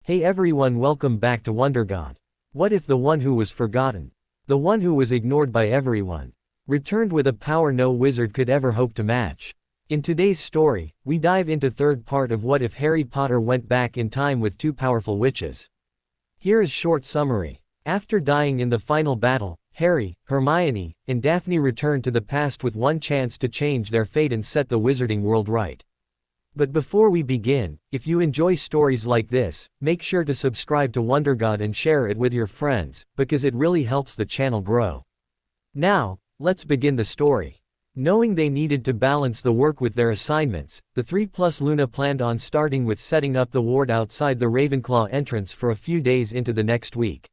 Hey everyone, welcome back to WonderGod. What if the one who was forgotten, the one who was ignored by everyone, returned with a power no wizard could ever hope to match? In today's story, we dive into third part of What If Harry Potter Went Back in Time with Two Powerful Witches. Here is short summary. After dying in the final battle, Harry, Hermione, and Daphne return to the past with one chance to change their fate and set the wizarding world right. But before we begin, if you enjoy stories like this, make sure to subscribe to WonderGod and share it with your friends, because it really helps the channel grow. Now, let's begin the story. Knowing they needed to balance the work with their assignments, the 3+ Luna planned on starting with setting up the ward outside the Ravenclaw entrance for a few days into the next week.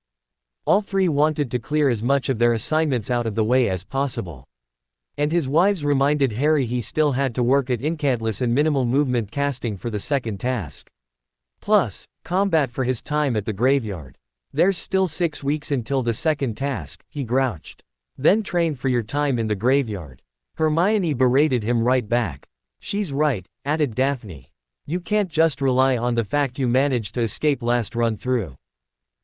All three wanted to clear as much of their assignments out of the way as possible. And his wives reminded Harry he still had to work at incantless and minimal movement casting for the second task. Plus, combat for his time at the graveyard. There's still 6 weeks until the second task, he grouched. Then train for your time in the graveyard. Hermione berated him right back. She's right, added Daphne. You can't just rely on the fact you managed to escape last run through.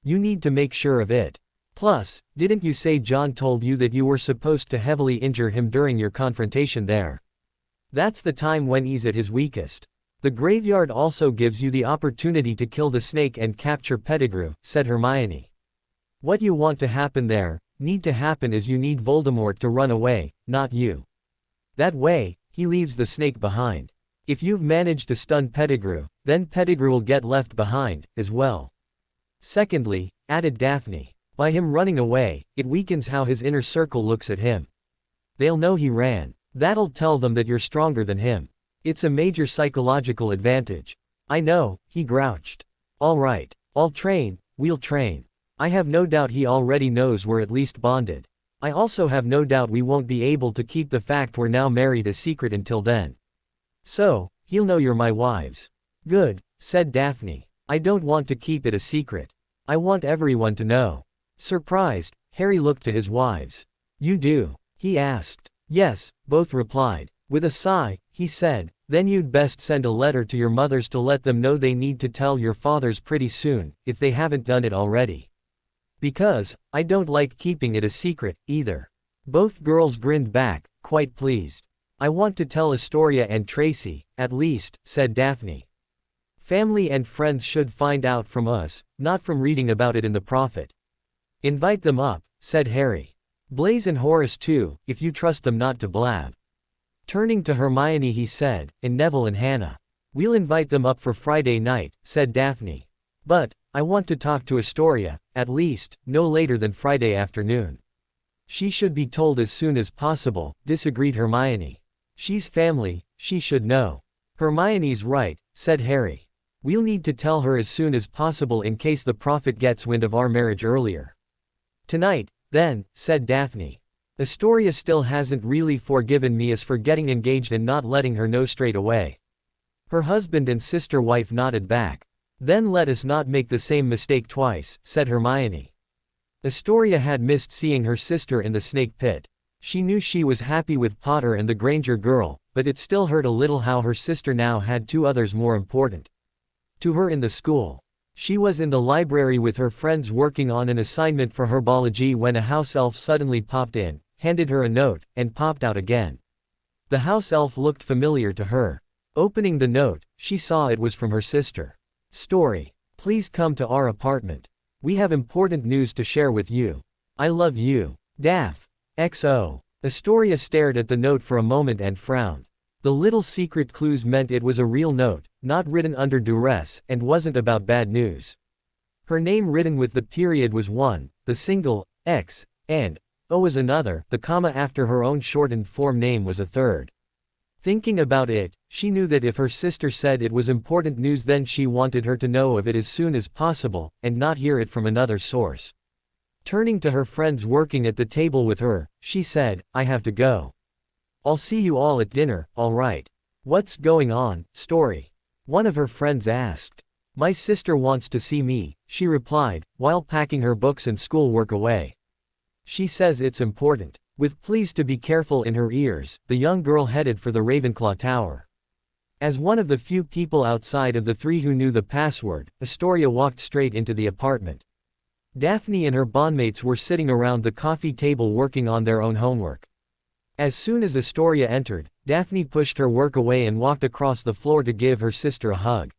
You need to make sure of it. Plus, didn't you say John told you that you were supposed to heavily injure him during your confrontation there? That's the time when he's at his weakest. The graveyard also gives you the opportunity to kill the snake and capture Pettigrew, said Hermione. What you want to happen there, need to happen is you need Voldemort to run away, not you. That way, he leaves the snake behind. If you've managed to stun Pettigrew, then Pettigrew will get left behind, as well. Secondly, added Daphne, by him running away, it weakens how his inner circle looks at him. They'll know he ran. That'll tell them that you're stronger than him. It's a major psychological advantage. I know, he grouched. All right, I'll train, we'll train. I have no doubt he already knows we're at least bonded. I also have no doubt we won't be able to keep the fact we're now married a secret until then. So, he'll know you're my wives. Good, said Daphne. I don't want to keep it a secret. I want everyone to know. Surprised, Harry looked to his wives. You do? He asked. Yes, both replied. With a sigh, he said, then you'd best send a letter to your mothers to let them know they need to tell your fathers pretty soon, if they haven't done it already. Because, I don't like keeping it a secret, either. Both girls grinned back, quite pleased. I want to tell Astoria and Tracy, at least, said Daphne. Family and friends should find out from us, not from reading about it in the Prophet. Invite them up, said Harry. Blaise and Horace too, if you trust them not to blab. Turning to Hermione he said, and Neville and Hannah. We'll invite them up for Friday night, said Daphne. But, I want to talk to Astoria, at least, no later than Friday afternoon. She should be told as soon as possible, disagreed Hermione. She's family, she should know. Hermione's right, said Harry. We'll need to tell her as soon as possible in case the Prophet gets wind of our marriage earlier. Tonight, then, said Daphne. Astoria still hasn't really forgiven me as for getting engaged and not letting her know straight away. Her husband and sister-wife nodded back. Then let us not make the same mistake twice, said Hermione. Astoria had missed seeing her sister in the snake pit. She knew she was happy with Potter and the Granger girl, but it still hurt a little how her sister now had two others more important to her in the school. She was in the library with her friends working on an assignment for herbology when a house elf suddenly popped in, handed her a note, and popped out again. The house elf looked familiar to her. Opening the note, she saw it was from her sister. Story. Please come to our apartment. We have important news to share with you. I love you. Daph. XO. Astoria stared at the note for a moment and frowned. The little secret clues meant it was a real note, not written under duress, and wasn't about bad news. Her name written with the period was one, the single, X, and O was another, the comma after her own shortened form name was a third. Thinking about it, she knew that if her sister said it was important news then she wanted her to know of it as soon as possible, and not hear it from another source. Turning to her friends working at the table with her, she said, I have to go. I'll see you all at dinner, all right. What's going on, Story? One of her friends asked. My sister wants to see me, she replied, while packing her books and schoolwork away. She says it's important. With please to be careful in her ears, the young girl headed for the Ravenclaw Tower. As one of the few people outside of the three who knew the password, Astoria walked straight into the apartment. Daphne and her bondmates were sitting around the coffee table working on their own homework. As soon as Astoria entered, Daphne pushed her work away and walked across the floor to give her sister a hug.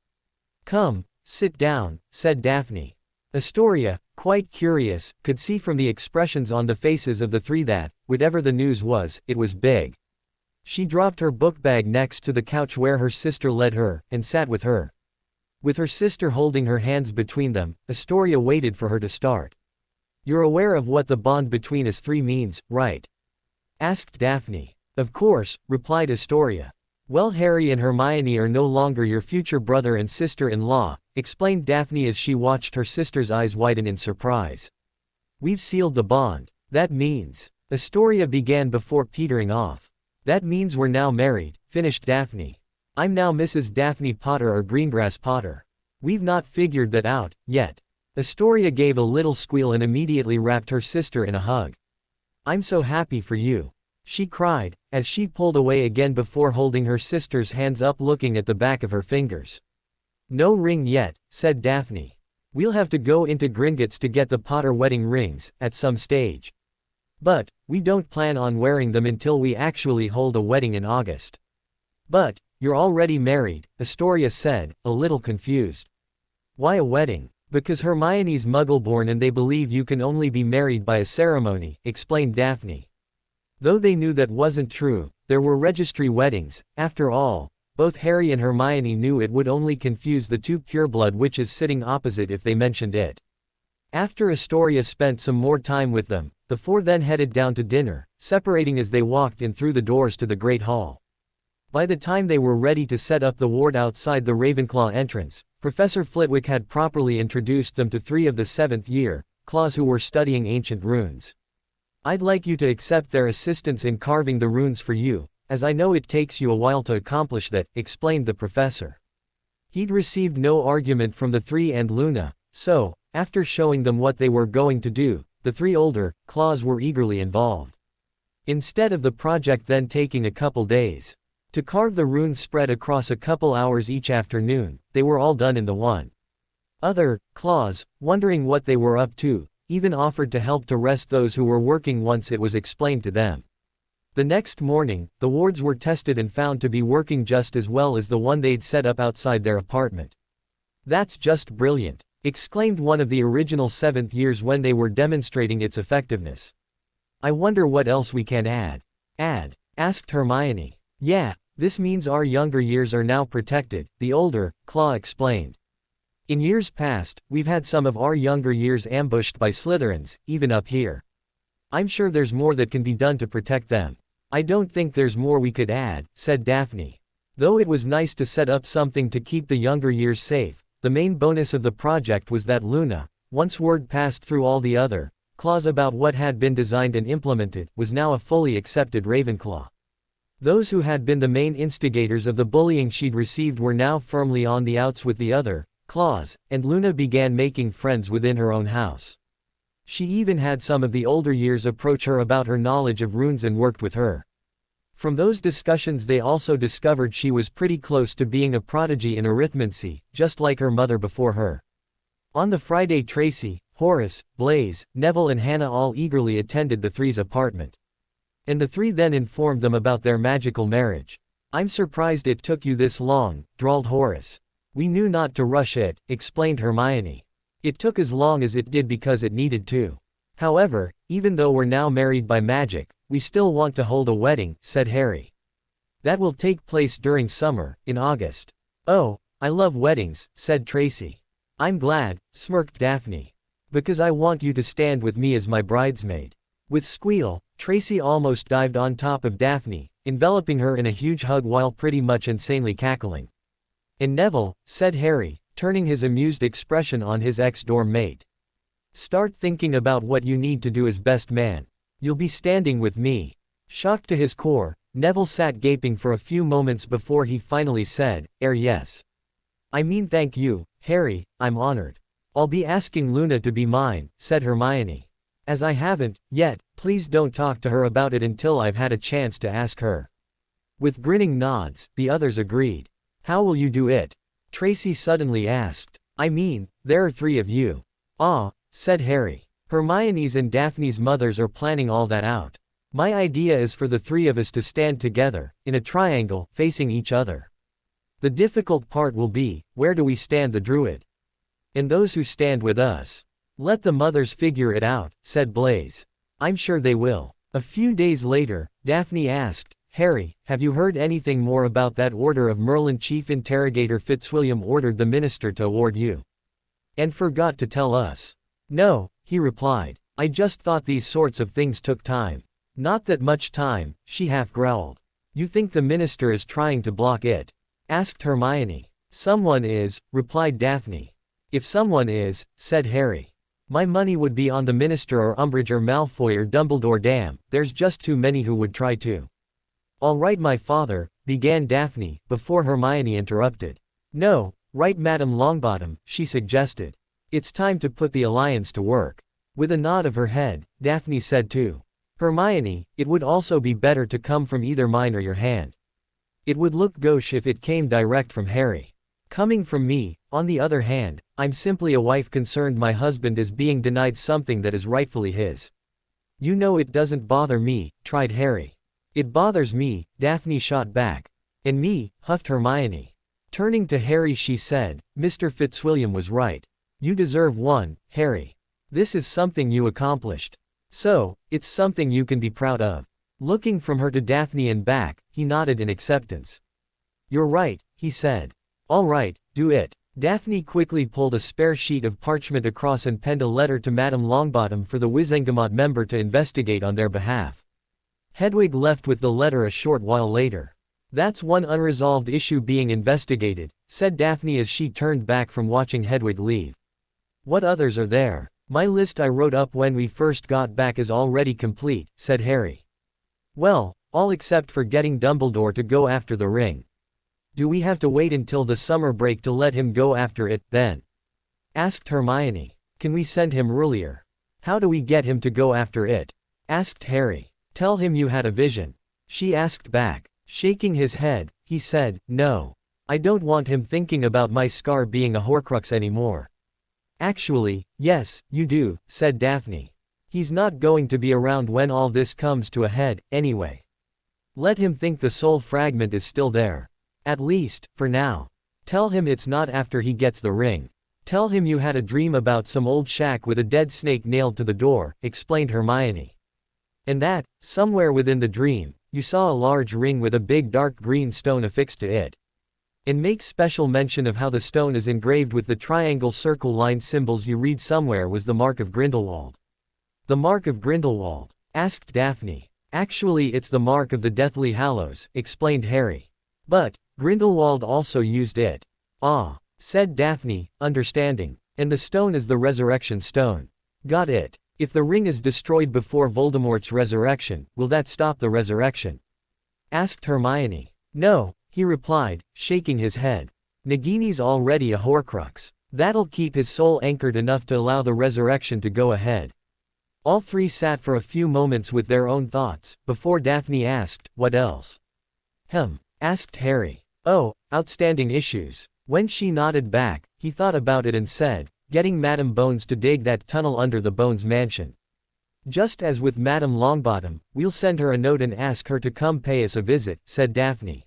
"Come, sit down," said Daphne. Astoria, quite curious, could see from the expressions on the faces of the three that, whatever the news was, it was big. She dropped her book bag next to the couch where her sister led her, and sat with her. With her sister holding her hands between them, Astoria waited for her to start. "You're aware of what the bond between us three means, right?" asked Daphne. "Of course," replied Astoria. "Well, Harry and Hermione are no longer your future brother and sister-in-law," explained Daphne as she watched her sister's eyes widen in surprise. "We've sealed the bond. That means..." Astoria began before petering off. "That means we're now married," finished Daphne. "I'm now Mrs. Daphne Potter or Greengrass Potter. We've not figured that out, yet." Astoria gave a little squeal and immediately wrapped her sister in a hug. "I'm so happy for you," she cried, as she pulled away again before holding her sister's hands up looking at the back of her fingers. "No ring yet," said Daphne. "We'll have to go into Gringotts to get the Potter wedding rings, at some stage. But, we don't plan on wearing them until we actually hold a wedding in August." "But, you're already married," Astoria said, a little confused. "Why a wedding?" "Because Hermione's Muggleborn and they believe you can only be married by a ceremony," explained Daphne. Though they knew that wasn't true, there were registry weddings. After all, both Harry and Hermione knew it would only confuse the two pureblood witches sitting opposite if they mentioned it. After Astoria spent some more time with them, the four then headed down to dinner, separating as they walked in through the doors to the Great Hall. By the time they were ready to set up the ward outside the Ravenclaw entrance, Professor Flitwick had properly introduced them to three of the 7th year claws who were studying ancient runes. "I'd like you to accept their assistance in carving the runes for you, as I know it takes you a while to accomplish that," explained the professor. He'd received no argument from the three and Luna, so, after showing them what they were going to do, the three older claws were eagerly involved. Instead of the project then taking a couple days to carve the runes spread across a couple hours each afternoon, they were all done in the one. Other claws, wondering what they were up to, even offered to help to rest those who were working once it was explained to them. The next morning, the wards were tested and found to be working just as well as the one they'd set up outside their apartment. "That's just brilliant," exclaimed one of the original 7th years when they were demonstrating its effectiveness. "I wonder what else we can add?" asked Hermione. "Yeah, this means our younger years are now protected," the older claw explained. "In years past, we've had some of our younger years ambushed by Slytherins, even up here. I'm sure there's more that can be done to protect them." "I don't think there's more we could add," said Daphne. "Though it was nice to set up something to keep the younger years safe, the main bonus of the project was that Luna, once word passed through all the other claws about what had been designed and implemented, was now a fully accepted Ravenclaw. Those who had been the main instigators of the bullying she'd received were now firmly on the outs with the other claws, and Luna began making friends within her own house. She even had some of the older years approach her about her knowledge of runes and worked with her. From those discussions they also discovered she was pretty close to being a prodigy in arithmancy, just like her mother before her. On the Friday Tracy, Horace, Blaise, Neville and Hannah all eagerly attended the three's apartment. And the three then informed them about their magical marriage. "I'm surprised it took you this long," drawled Horace. "We knew not to rush it," explained Hermione. "It took as long as it did because it needed to. However, even though we're now married by magic, we still want to hold a wedding," said Harry. "That will take place during summer, in August." "Oh, I love weddings," said Tracy. "I'm glad," smirked Daphne. "Because I want you to stand with me as my bridesmaid." With squeal, Tracy almost dived on top of Daphne, enveloping her in a huge hug while pretty much insanely cackling. "And Neville," said Harry, turning his amused expression on his ex-dorm mate. "Start thinking about what you need to do as best man. You'll be standing with me." Shocked to his core, Neville sat gaping for a few moments before he finally said, Yes. I mean thank you, Harry, I'm honored. I'll be asking Luna to be mine," said Hermione. "As I haven't, yet, please don't talk to her about it until I've had a chance to ask her." With grinning nods, the others agreed. How will you do it? Tracy suddenly asked. I mean, there are 3 of you. Ah, said Harry. Hermione's and Daphne's mothers are planning all that out. My idea is for the 3 of us to stand together, in a triangle, facing each other. The difficult part will be, where do we stand the druid? And those who stand with us. Let the mothers figure it out, said Blaise. I'm sure they will. A few days later, Daphne asked, Harry, have you heard anything more about that order of Merlin? Chief Interrogator Fitzwilliam ordered the minister to award you. And forgot to tell us. No, he replied. I just thought these sorts of things took time. Not that much time, she half growled. You think the minister is trying to block it? Asked Hermione. Someone is, replied Daphne. If someone is, said Harry. My money would be on the minister or Umbridge or Malfoy or Dumbledore. Damn, there's just too many who would try to. All right, my father, began Daphne, before Hermione interrupted. No, right, Madame Longbottom, she suggested. It's time to put the alliance to work. With a nod of her head, Daphne said to Hermione, it would also be better to come from either mine or your hand. It would look gauche if it came direct from Harry. Coming from me, on the other hand, I'm simply a wife concerned my husband is being denied something that is rightfully his. You know it doesn't bother me, tried Harry. It bothers me, Daphne shot back. And me, huffed Hermione. Turning to Harry she said, Mr. Fitzwilliam was right. You deserve one, Harry. This is something you accomplished. So, it's something you can be proud of. Looking from her to Daphne and back, he nodded in acceptance. You're right, he said. All right, do it. Daphne quickly pulled a spare sheet of parchment across and penned a letter to Madame Longbottom for the Wizengamot member to investigate on their behalf. Hedwig left with the letter a short while later. That's one unresolved issue being investigated, said Daphne as she turned back from watching Hedwig leave. What others are there? My list I wrote up when we first got back is already complete, said Harry. Well, all except for getting Dumbledore to go after the ring. Do we have to wait until the summer break to let him go after it, then? Asked Hermione. Can we send him earlier? How do we get him to go after it? Asked Harry. Tell him you had a vision. She asked back. Shaking his head, he said, no. I don't want him thinking about my scar being a Horcrux anymore. Actually, yes, you do, said Daphne. He's not going to be around when all this comes to a head, anyway. Let him think the soul fragment is still there. At least, for now. Tell him it's not after he gets the ring. Tell him you had a dream about some old shack with a dead snake nailed to the door, explained Hermione. And that, somewhere within the dream, you saw a large ring with a big dark green stone affixed to it. And make special mention of how the stone is engraved with the triangle circle line symbols you read somewhere was the mark of Grindelwald. The mark of Grindelwald? Asked Daphne. Actually it's the mark of the Deathly Hallows, explained Harry. But, Grindelwald also used it. Ah, said Daphne, understanding. And the stone is the resurrection stone. Got it. If the ring is destroyed before Voldemort's resurrection, will that stop the resurrection? Asked Hermione. No, he replied, shaking his head. Nagini's already a Horcrux. That'll keep his soul anchored enough to allow the resurrection to go ahead. All 3 sat for a few moments with their own thoughts, before Daphne asked, what else? Asked Harry. Oh, outstanding issues. When she nodded back, he thought about it and said, getting Madame Bones to dig that tunnel under the Bones mansion. Just as with Madame Longbottom, we'll send her a note and ask her to come pay us a visit, said Daphne.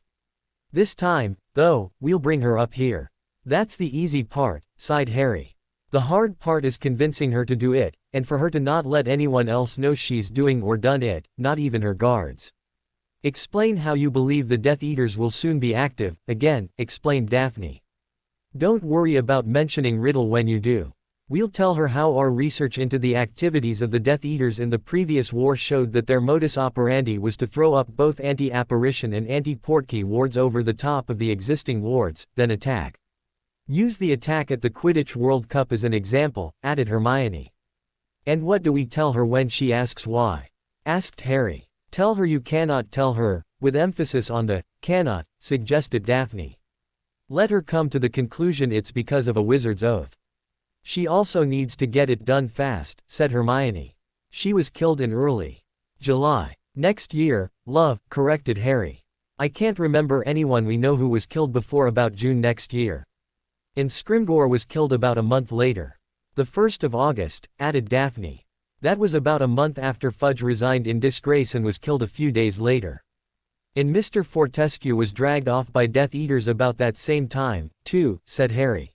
This time, though, we'll bring her up here. That's the easy part, sighed Harry. The hard part is convincing her to do it, and for her to not let anyone else know she's doing or done it, not even her guards. Explain how you believe the Death Eaters will soon be active, again, explained Daphne. Don't worry about mentioning Riddle when you do. We'll tell her how our research into the activities of the Death Eaters in the previous war showed that their modus operandi was to throw up both anti-apparition and anti-portkey wards over the top of the existing wards, then attack. Use the attack at the Quidditch World Cup as an example, added Hermione. And what do we tell her when she asks why? Asked Harry. Tell her you cannot tell her, with emphasis on the cannot, suggested Daphne. Let her come to the conclusion it's because of a wizard's oath. She also needs to get it done fast, said Hermione. She was killed in early July. Next year, love, corrected Harry. I can't remember anyone we know who was killed before about June next year. And Scrimgeour was killed about a month later. The 1st of August, added Daphne. That was about a month after Fudge resigned in disgrace and was killed a few days later. And Mr. Fortescue was dragged off by Death Eaters about that same time, too, said Harry.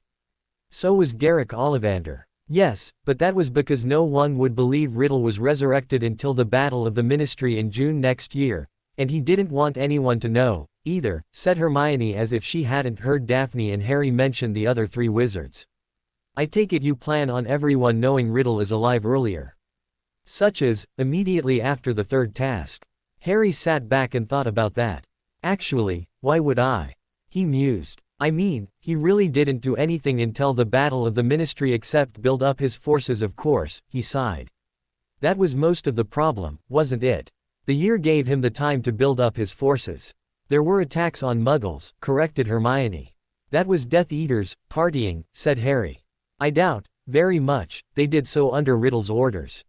So was Garrick Ollivander. Yes, but that was because no one would believe Riddle was resurrected until the Battle of the Ministry in June next year, and he didn't want anyone to know, either, said Hermione as if she hadn't heard Daphne and Harry mention the other 3 wizards. I take it you plan on everyone knowing Riddle is alive earlier. Such as, immediately after the 3rd task. Harry sat back and thought about that. Actually, why would I? He mused. I mean, he really didn't do anything until the Battle of the Ministry except build up his forces, of course, he sighed. That was most of the problem, wasn't it? The year gave him the time to build up his forces. There were attacks on Muggles, corrected Hermione. That was Death Eaters, partying, said Harry. I doubt, very much, they did so under Riddle's orders.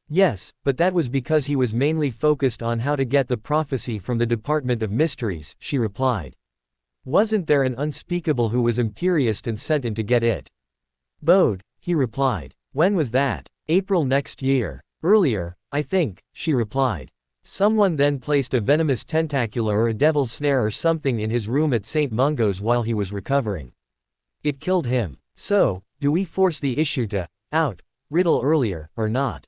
Yes, but that was because he was mainly focused on how to get the prophecy from the Department of Mysteries, she replied. Wasn't there an unspeakable who was imperious and sent in to get it? Bode, he replied. When was that? April next year. Earlier, I think, she replied. Someone then placed a venomous tentacula or a devil's snare or something in his room at St. Mungo's while he was recovering. It killed him. So, do we force the issue to out Riddle earlier, or not?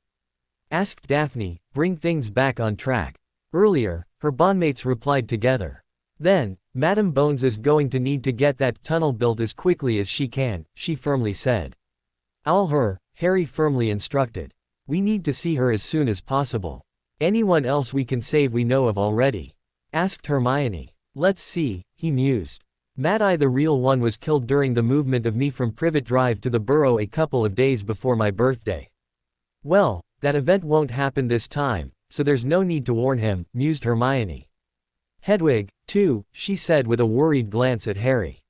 Asked Daphne, bring things back on track. Earlier, her bondmates replied together. Then, Madame Bones is going to need to get that tunnel built as quickly as she can, she firmly said. Owl her, Harry firmly instructed. We need to see her as soon as possible. Anyone else we can save we know of already? Asked Hermione. Let's see, he mused. Mad-Eye the real one was killed during the movement of me from Privet Drive to the Burrow a couple of days before my birthday. Well, that event won't happen this time, so there's no need to warn him, mused Hermione. Hedwig, too, she said with a worried glance at Harry.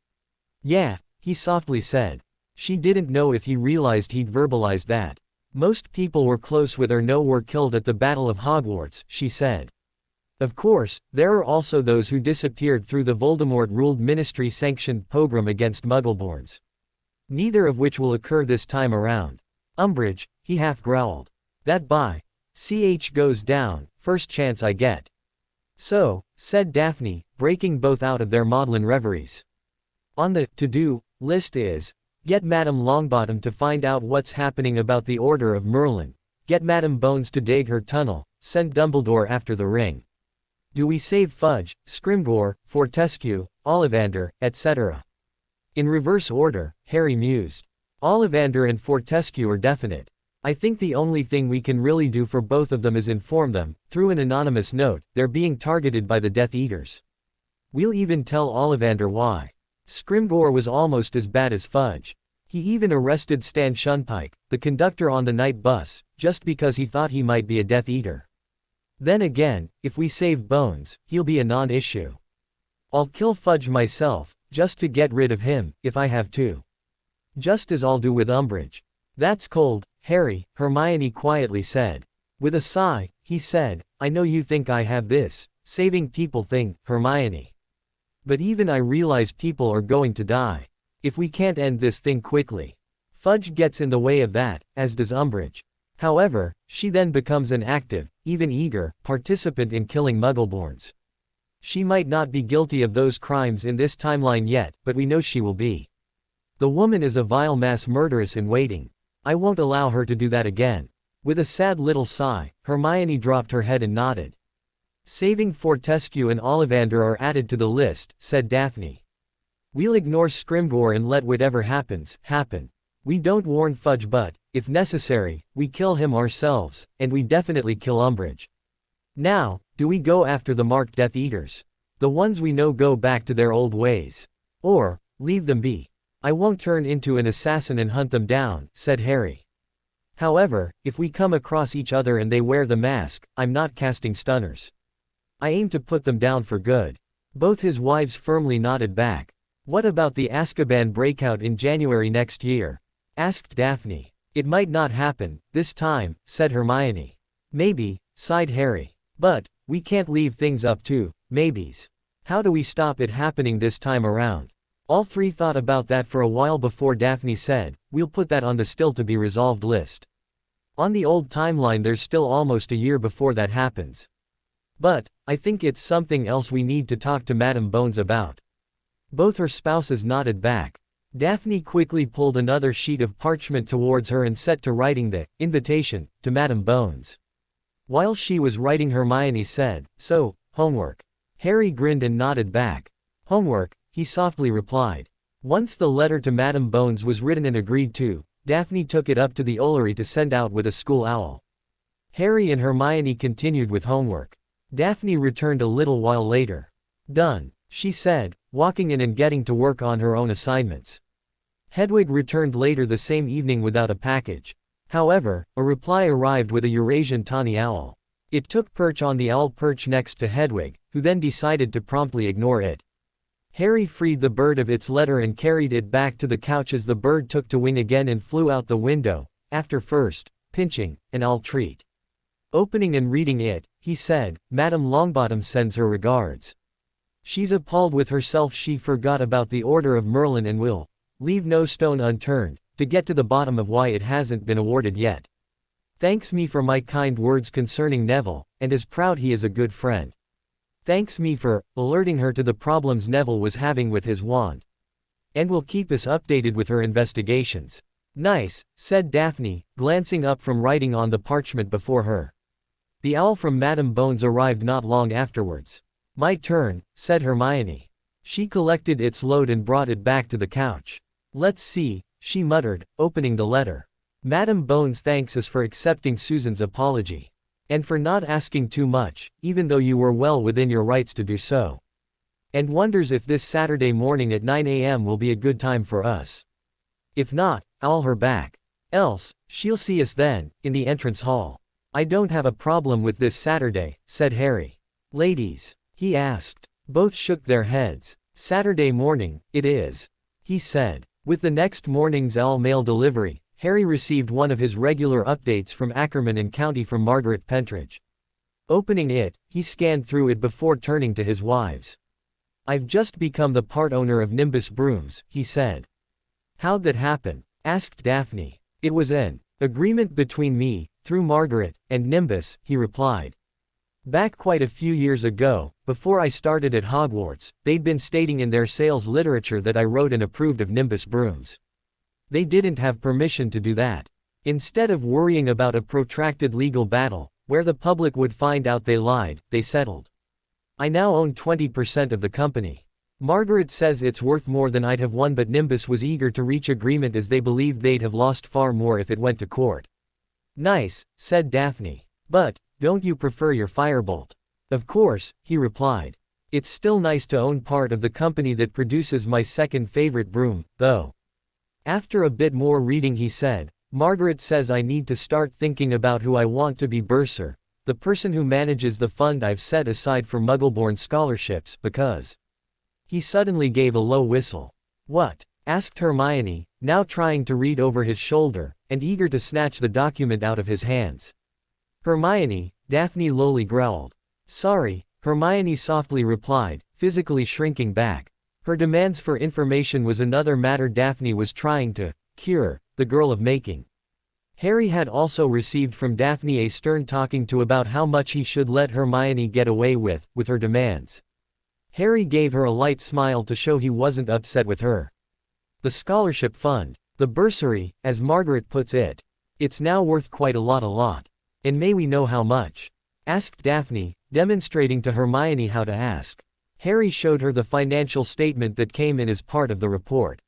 Yeah, he softly said. She didn't know if he realized he'd verbalized that. Most people were close with or were killed at the Battle of Hogwarts, she said. Of course, there are also those who disappeared through the Voldemort-ruled ministry-sanctioned pogrom against Muggleborns. Neither of which will occur this time around. Umbridge, he half growled. That ch goes down, first chance I get. So, said Daphne, breaking both out of their maudlin reveries. On the to-do list is, get Madame Longbottom to find out what's happening about the Order of Merlin, get Madame Bones to dig her tunnel, send Dumbledore after the ring. Do we save Fudge, Scrimgeour, Fortescue, Ollivander, etc.? In reverse order, Harry mused. Ollivander and Fortescue are definite. I think the only thing we can really do for both of them is inform them, through an anonymous note, they're being targeted by the Death Eaters. We'll even tell Ollivander why. Scrimgeour was almost as bad as Fudge. He even arrested Stan Shunpike, the conductor on the night bus, just because he thought he might be a Death Eater. Then again, if we save Bones, he'll be a non-issue. I'll kill Fudge myself, just to get rid of him, if I have to. Just as I'll do with Umbridge. That's cold, Harry, Hermione quietly said. With a sigh, he said, I know you think I have this saving people thing, Hermione. But even I realize people are going to die. If we can't end this thing quickly. Fudge gets in the way of that, as does Umbridge. However, she then becomes an active, even eager, participant in killing Muggleborns. She might not be guilty of those crimes in this timeline yet, but we know she will be. The woman is a vile mass murderess in waiting. I won't allow her to do that again. With a sad little sigh, Hermione dropped her head and nodded. Saving Fortescue and Ollivander are added to the list, said Daphne. We'll ignore Scrimgeour and let whatever happens, happen. We don't warn Fudge but, if necessary, we kill him ourselves, and we definitely kill Umbridge. Now, do we go after the marked Death Eaters? The ones we know go back to their old ways. Or, leave them be. I won't turn into an assassin and hunt them down, said Harry. However, if we come across each other and they wear the mask, I'm not casting stunners. I aim to put them down for good. Both his wives firmly nodded back. What about the Azkaban breakout in January next year? Asked Daphne. It might not happen, this time, said Hermione. Maybe, sighed Harry. But, we can't leave things up to maybes. How do we stop it happening this time around? All three thought about that for a while before Daphne said, "We'll put that on the still-to-be-resolved list. On the old timeline there's still almost a year before that happens. But, I think it's something else we need to talk to Madame Bones about." Both her spouses nodded back. Daphne quickly pulled another sheet of parchment towards her and set to writing the invitation to Madame Bones. While she was writing, Hermione said, "So, homework." Harry grinned and nodded back. "Homework," he softly replied. Once the letter to Madame Bones was written and agreed to, Daphne took it up to the Ollery to send out with a school owl. Harry and Hermione continued with homework. Daphne returned a little while later. "Done," she said, walking in and getting to work on her own assignments. Hedwig returned later the same evening without a package. However, a reply arrived with a Eurasian tawny owl. It took perch on the owl perch next to Hedwig, who then decided to promptly ignore it. Harry freed the bird of its letter and carried it back to the couch as the bird took to wing again and flew out the window, after first pinching an owl treat. Opening and reading it, he said, "Madame Longbottom sends her regards. She's appalled with herself. She forgot about the Order of Merlin and will leave no stone unturned to get to the bottom of why it hasn't been awarded yet. Thanks me for my kind words concerning Neville, and is proud he is a good friend. Thanks me for alerting her to the problems Neville was having with his wand. And will keep us updated with her investigations." "Nice," said Daphne, glancing up from writing on the parchment before her. The owl from Madame Bones arrived not long afterwards. "My turn," said Hermione. She collected its load and brought it back to the couch. "Let's see," she muttered, opening the letter. "Madame Bones thanks us for accepting Susan's apology. And for not asking too much, even though you were well within your rights to do so. And wonders if this Saturday morning at 9 a.m. will be a good time for us. If not, I'll her back. Else, she'll see us then, in the entrance hall." "I don't have a problem with this Saturday," said Harry. "Ladies?" he asked. Both shook their heads. "Saturday morning, it is," he said. With the next morning's owl mail delivery, Harry received one of his regular updates from Ackerman and County from Margaret Pentridge. Opening it, he scanned through it before turning to his wives. "I've just become the part owner of Nimbus Brooms," he said. "How'd that happen?" asked Daphne. "It was an agreement between me, through Margaret, and Nimbus," he replied. "Back quite a few years ago, before I started at Hogwarts, they'd been stating in their sales literature that I wrote and approved of Nimbus Brooms. They didn't have permission to do that. Instead of worrying about a protracted legal battle, where the public would find out they lied, they settled. I now own 20% of the company. Margaret says it's worth more than I'd have won, but Nimbus was eager to reach agreement as they believed they'd have lost far more if it went to court." "Nice," said Daphne. "But, don't you prefer your Firebolt?" "Of course," he replied. "It's still nice to own part of the company that produces my second favorite broom, though." After a bit more reading he said, "Margaret says I need to start thinking about who I want to be bursar, the person who manages the fund I've set aside for Muggleborn scholarships, because—" He suddenly gave a low whistle. "What?" asked Hermione, now trying to read over his shoulder, and eager to snatch the document out of his hands. "Hermione," Daphne lowly growled. "Sorry," Hermione softly replied, physically shrinking back. Her demands for information was another matter Daphne was trying to cure the girl of making. Harry had also received from Daphne a stern talking to about how much he should let Hermione get away with her demands. Harry gave her a light smile to show he wasn't upset with her. "The scholarship fund, the bursary, as Margaret puts it. It's now worth quite a lot. And may we know how much?" asked Daphne, demonstrating to Hermione how to ask. Harry showed her the financial statement that came in as part of the report.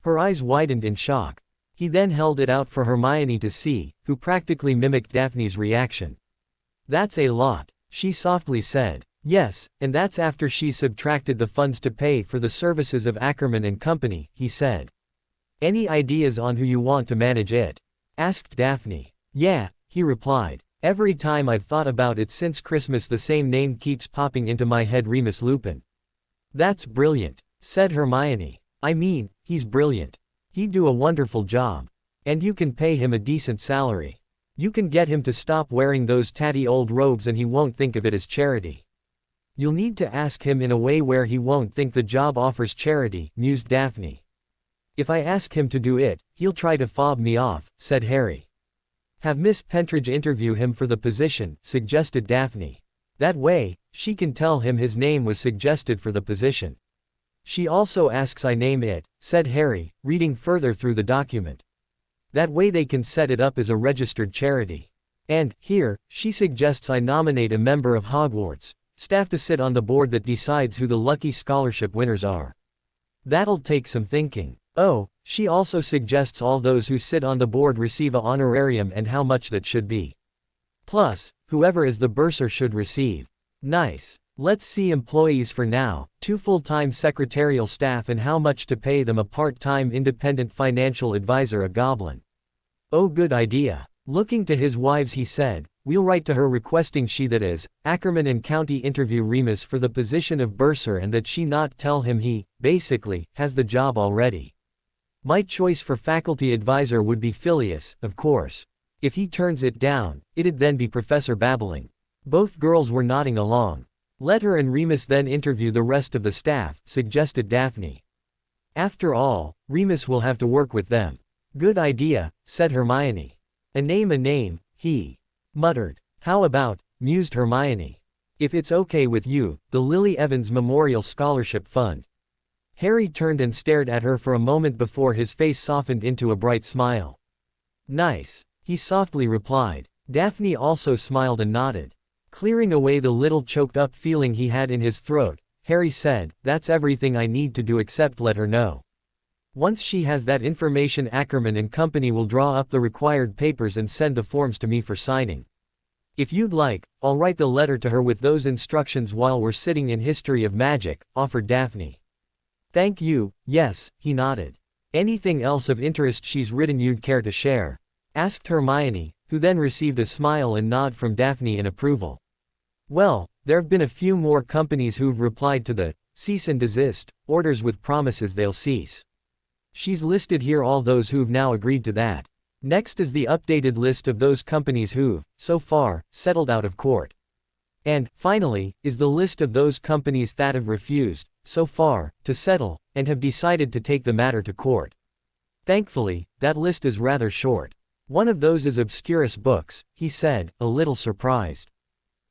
Her eyes widened in shock. He then held it out for Hermione to see, who practically mimicked Daphne's reaction. "That's a lot," she softly said. "Yes, and that's after she subtracted the funds to pay for the services of Ackerman and Company," he said. "Any ideas on who you want to manage it?" asked Daphne. "Yeah," he replied. "Every time I've thought about it since Christmas the same name keeps popping into my head, Remus Lupin." "That's brilliant," said Hermione. "I mean, he's brilliant. He'd do a wonderful job. And you can pay him a decent salary. You can get him to stop wearing those tatty old robes and he won't think of it as charity." You'll need to ask him in a way where he won't think the job offers charity, mused Daphne. If I ask him to do it, he'll try to fob me off, said Harry. Have Miss Pentridge interview him for the position, suggested Daphne. That way, she can tell him his name was suggested for the position. She also asks I name it, said Harry, reading further through the document. That way they can set it up as a registered charity. And, here, she suggests I nominate a member of Hogwarts staff to sit on the board that decides who the lucky scholarship winners are. That'll take some thinking. Oh, she also suggests all those who sit on the board receive a honorarium and how much that should be. Plus, whoever is the bursar should receive. Nice. Let's see employees for now, 2 full-time secretarial staff and how much to pay them, a part-time independent financial advisor, a goblin. Oh, good idea. Looking to his wives he said, we'll write to her requesting she, that is, Ackerman and County, interview Remus for the position of bursar and that she not tell him he, basically, has the job already. My choice for faculty advisor would be Phileas, of course. If he turns it down, it'd then be Professor Babbling. Both girls were nodding along. Let her and Remus then interview the rest of the staff, suggested Daphne. After all, Remus will have to work with them. Good idea, said Hermione. A name, he muttered. How about, mused Hermione. If it's okay with you, the Lily Evans Memorial Scholarship Fund. Harry turned and stared at her for a moment before his face softened into a bright smile. Nice, he softly replied. Daphne also smiled and nodded. Clearing away the little choked-up feeling he had in his throat, Harry said, that's everything I need to do except let her know. Once she has that information, Ackerman and Company will draw up the required papers and send the forms to me for signing. If you'd like, I'll write the letter to her with those instructions while we're sitting in History of Magic, offered Daphne. Thank you, yes, he nodded. Anything else of interest she's written you'd care to share? Asked Hermione, who then received a smile and nod from Daphne in approval. Well, there've been a few more companies who've replied to the cease and desist orders with promises they'll cease. She's listed here all those who've now agreed to that. Next is the updated list of those companies who've, so far, settled out of court. And, finally, is the list of those companies that have refused, so far, to settle, and have decided to take the matter to court. Thankfully, that list is rather short. One of those is Obscurus Books, he said, a little surprised.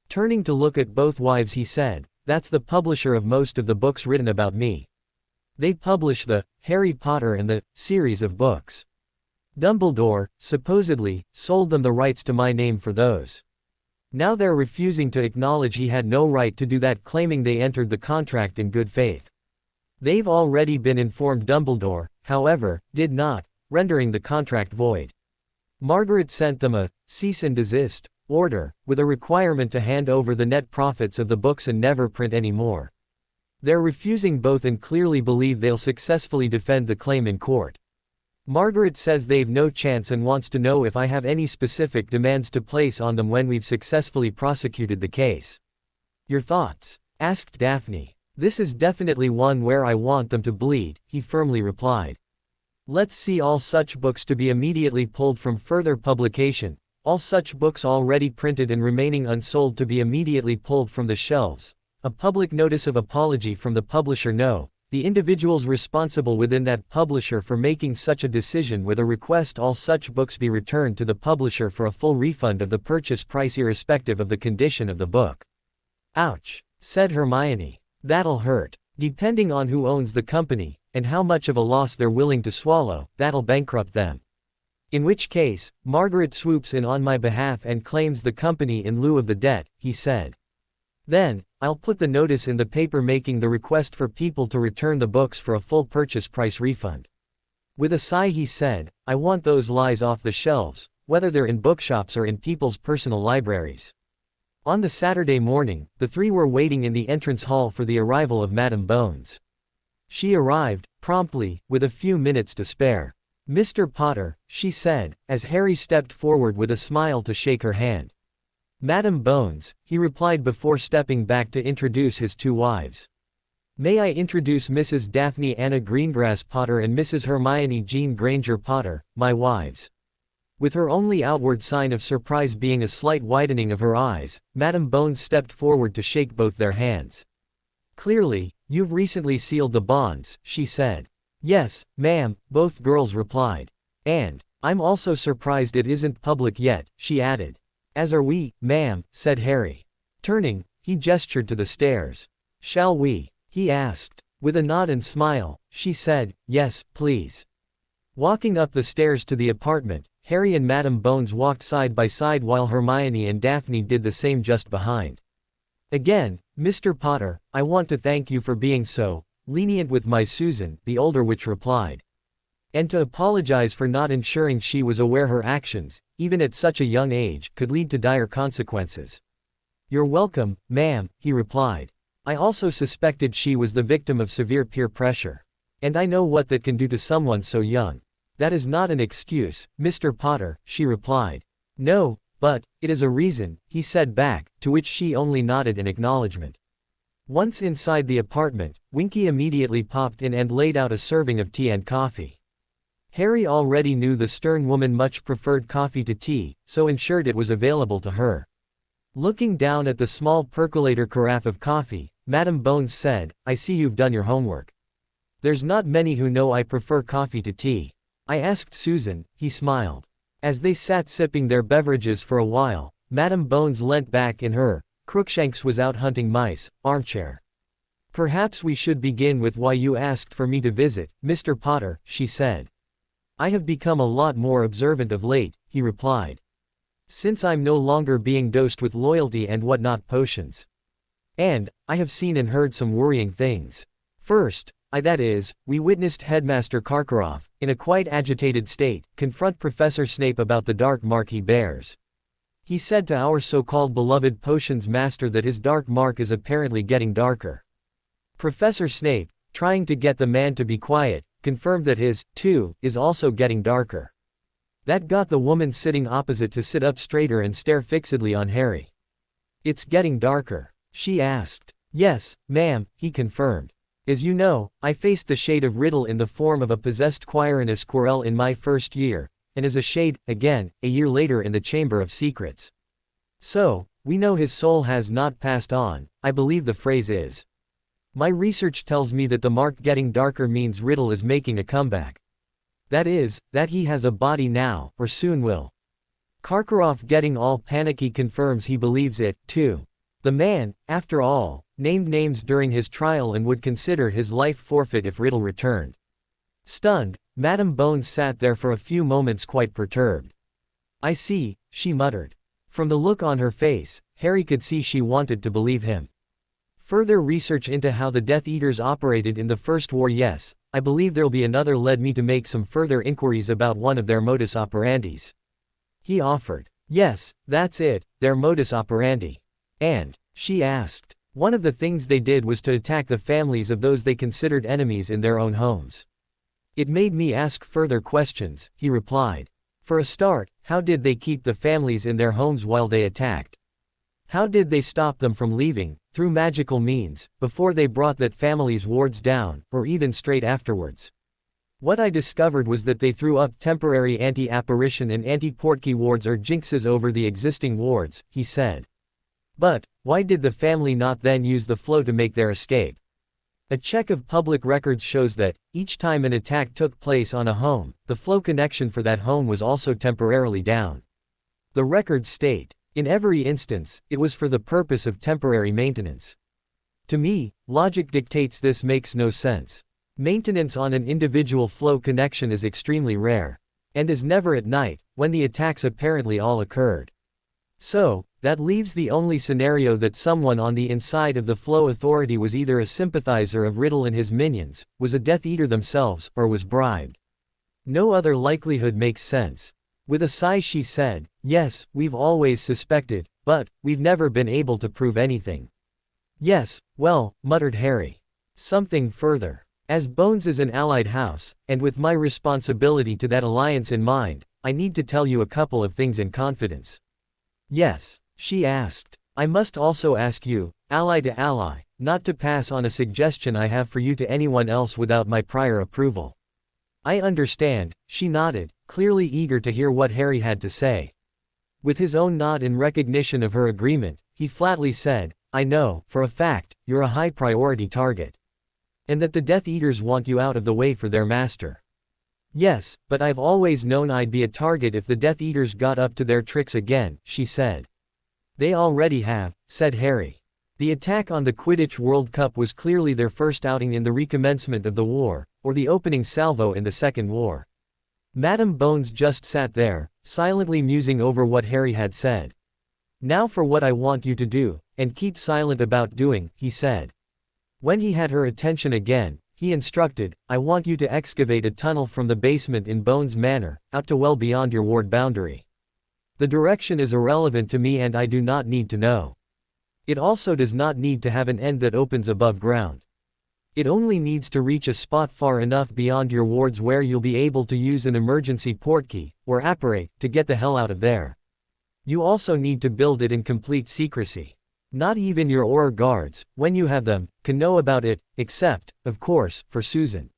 Turning to look at both wives he said, that's the publisher of most of the books written about me. They publish the Harry Potter and the series of books. Dumbledore, supposedly, sold them the rights to my name for those. Now they're refusing to acknowledge he had no right to do that, claiming they entered the contract in good faith. They've already been informed Dumbledore, however, did not, rendering the contract void. Margaret sent them a cease and desist order, with a requirement to hand over the net profits of the books and never print any more. They're refusing both and clearly believe they'll successfully defend the claim in court. Margaret says they've no chance and wants to know if I have any specific demands to place on them when we've successfully prosecuted the case. Your thoughts? Asked Daphne. This is definitely one where I want them to bleed, he firmly replied. Let's see all such books to be immediately pulled from further publication, all such books already printed and remaining unsold to be immediately pulled from the shelves, a public notice of apology from the publisher, no, the individuals responsible within that publisher for making such a decision, with a request all such books be returned to the publisher for a full refund of the purchase price irrespective of the condition of the book. Ouch, said Hermione. That'll hurt. Depending on who owns the company, and how much of a loss they're willing to swallow, that'll bankrupt them. In which case, Margaret swoops in on my behalf and claims the company in lieu of the debt, he said. Then, I'll put the notice in the paper making the request for people to return the books for a full purchase price refund. With a sigh he said, I want those lies off the shelves, whether they're in bookshops or in people's personal libraries. On the Saturday morning, the three were waiting in the entrance hall for the arrival of Madame Bones. She arrived, promptly, with a few minutes to spare. Mr. Potter, she said, as Harry stepped forward with a smile to shake her hand. Madame Bones, he replied before stepping back to introduce his two wives. May I introduce Mrs. Daphne Anna Greengrass Potter and Mrs. Hermione Jean Granger Potter, my wives. With her only outward sign of surprise being a slight widening of her eyes, Madame Bones stepped forward to shake both their hands. "Clearly, you've recently sealed the bonds," she said. "Yes, ma'am," both girls replied. "And I'm also surprised it isn't public yet," she added. "As are we, ma'am," said Harry. Turning, he gestured to the stairs. "Shall we?" he asked. With a nod and smile, she said, "Yes, please." Walking up the stairs to the apartment, Harry and Madame Bones walked side by side while Hermione and Daphne did the same just behind. "Again, Mr. Potter, I want to thank you for being so lenient with my Susan," the older witch replied. "And to apologize for not ensuring she was aware her actions, even at such a young age, could lead to dire consequences." "You're welcome, ma'am," he replied. "I also suspected she was the victim of severe peer pressure. And I know what that can do to someone so young." "That is not an excuse, Mr. Potter," she replied. "No, but it is a reason," he said back, to which she only nodded in acknowledgement. Once inside the apartment, Winky immediately popped in and laid out a serving of tea and coffee. Harry already knew the stern woman much preferred coffee to tea, so ensured it was available to her. Looking down at the small percolator carafe of coffee, Madame Bones said, "I see you've done your homework. There's not many who know I prefer coffee to tea." "I asked Susan," he smiled. As they sat sipping their beverages for a while, Madame Bones leant back in her "Crookshanks was out hunting mice" armchair. "Perhaps we should begin with why you asked for me to visit, Mr. Potter," she said. "I have become a lot more observant of late," he replied. "Since I'm no longer being dosed with loyalty and whatnot potions. And I have seen and heard some worrying things. First, we witnessed Headmaster Karkaroff, in a quite agitated state, confront Professor Snape about the dark mark he bears. He said to our so-called beloved potions master that his dark mark is apparently getting darker. Professor Snape, trying to get the man to be quiet, confirmed that his, too, is also getting darker. That got the woman sitting opposite to sit up straighter and stare fixedly on Harry. "It's getting darker?" she asked. "Yes, ma'am," he confirmed. "As you know, I faced the shade of Riddle in the form of a possessed Quirinus Quirrell in my first year, and as a shade, again, a year later in the Chamber of Secrets. So, we know his soul has not passed on, I believe the phrase is. My research tells me that the mark getting darker means Riddle is making a comeback. That is, that he has a body now, or soon will." Karkaroff, getting all panicky, confirms he believes it, too. The man, after all, named names during his trial and would consider his life forfeit if Riddle returned. Stunned, Madame Bones sat there for a few moments quite perturbed. "I see," she muttered. From the look on her face, Harry could see she wanted to believe him. "Further research into how the Death Eaters operated in the First War, yes, I believe there'll be another, led me to make some further inquiries about one of their modus operandis," he offered. "Yes, that's it, their modus operandi. And," she asked, "one of the things they did was to attack the families of those they considered enemies in their own homes." "It made me ask further questions," he replied. "For a start, how did they keep the families in their homes while they attacked? How did they stop them from leaving, through magical means, before they brought that family's wards down, or even straight afterwards? What I discovered was that they threw up temporary anti-apparition and anti-portkey wards or jinxes over the existing wards," he said. "But why did the family not then use the flow to make their escape? A check of public records shows that, each time an attack took place on a home, the flow connection for that home was also temporarily down. The records state, in every instance, it was for the purpose of temporary maintenance. To me, logic dictates this makes no sense. Maintenance on an individual flow connection is extremely rare. And is never at night, when the attacks apparently all occurred. So, that leaves the only scenario that someone on the inside of the Flow Authority was either a sympathizer of Riddle and his minions, was a Death Eater themselves, or was bribed. No other likelihood makes sense." With a sigh she said, "Yes, we've always suspected, but we've never been able to prove anything." "Yes, well," muttered Harry. "Something further. As Bones is an allied house, and with my responsibility to that alliance in mind, I need to tell you a couple of things in confidence." "Yes?" she asked. "I must also ask you, ally to ally, not to pass on a suggestion I have for you to anyone else without my prior approval." I understand, she nodded, clearly eager to hear what Harry had to say. With his own nod in recognition of her agreement, he flatly said, I know, for a fact, you're a high-priority target. And that the Death Eaters want you out of the way for their master. Yes, but I've always known I'd be a target if the Death Eaters got up to their tricks again, she said. They already have, said Harry. The attack on the Quidditch World Cup was clearly their first outing in the recommencement of the war, or the opening salvo in the Second War. Madam Bones just sat there, silently musing over what Harry had said. Now for what I want you to do, and keep silent about doing, he said. When he had her attention again, he instructed, I want you to excavate a tunnel from the basement in Bones Manor, out to well beyond your ward boundary. The direction is irrelevant to me and I do not need to know. It also does not need to have an end that opens above ground. It only needs to reach a spot far enough beyond your wards where you'll be able to use an emergency portkey, or apparate, to get the hell out of there. You also need to build it in complete secrecy. Not even your Auror guards, when you have them, can know about it, except, of course, for Susan.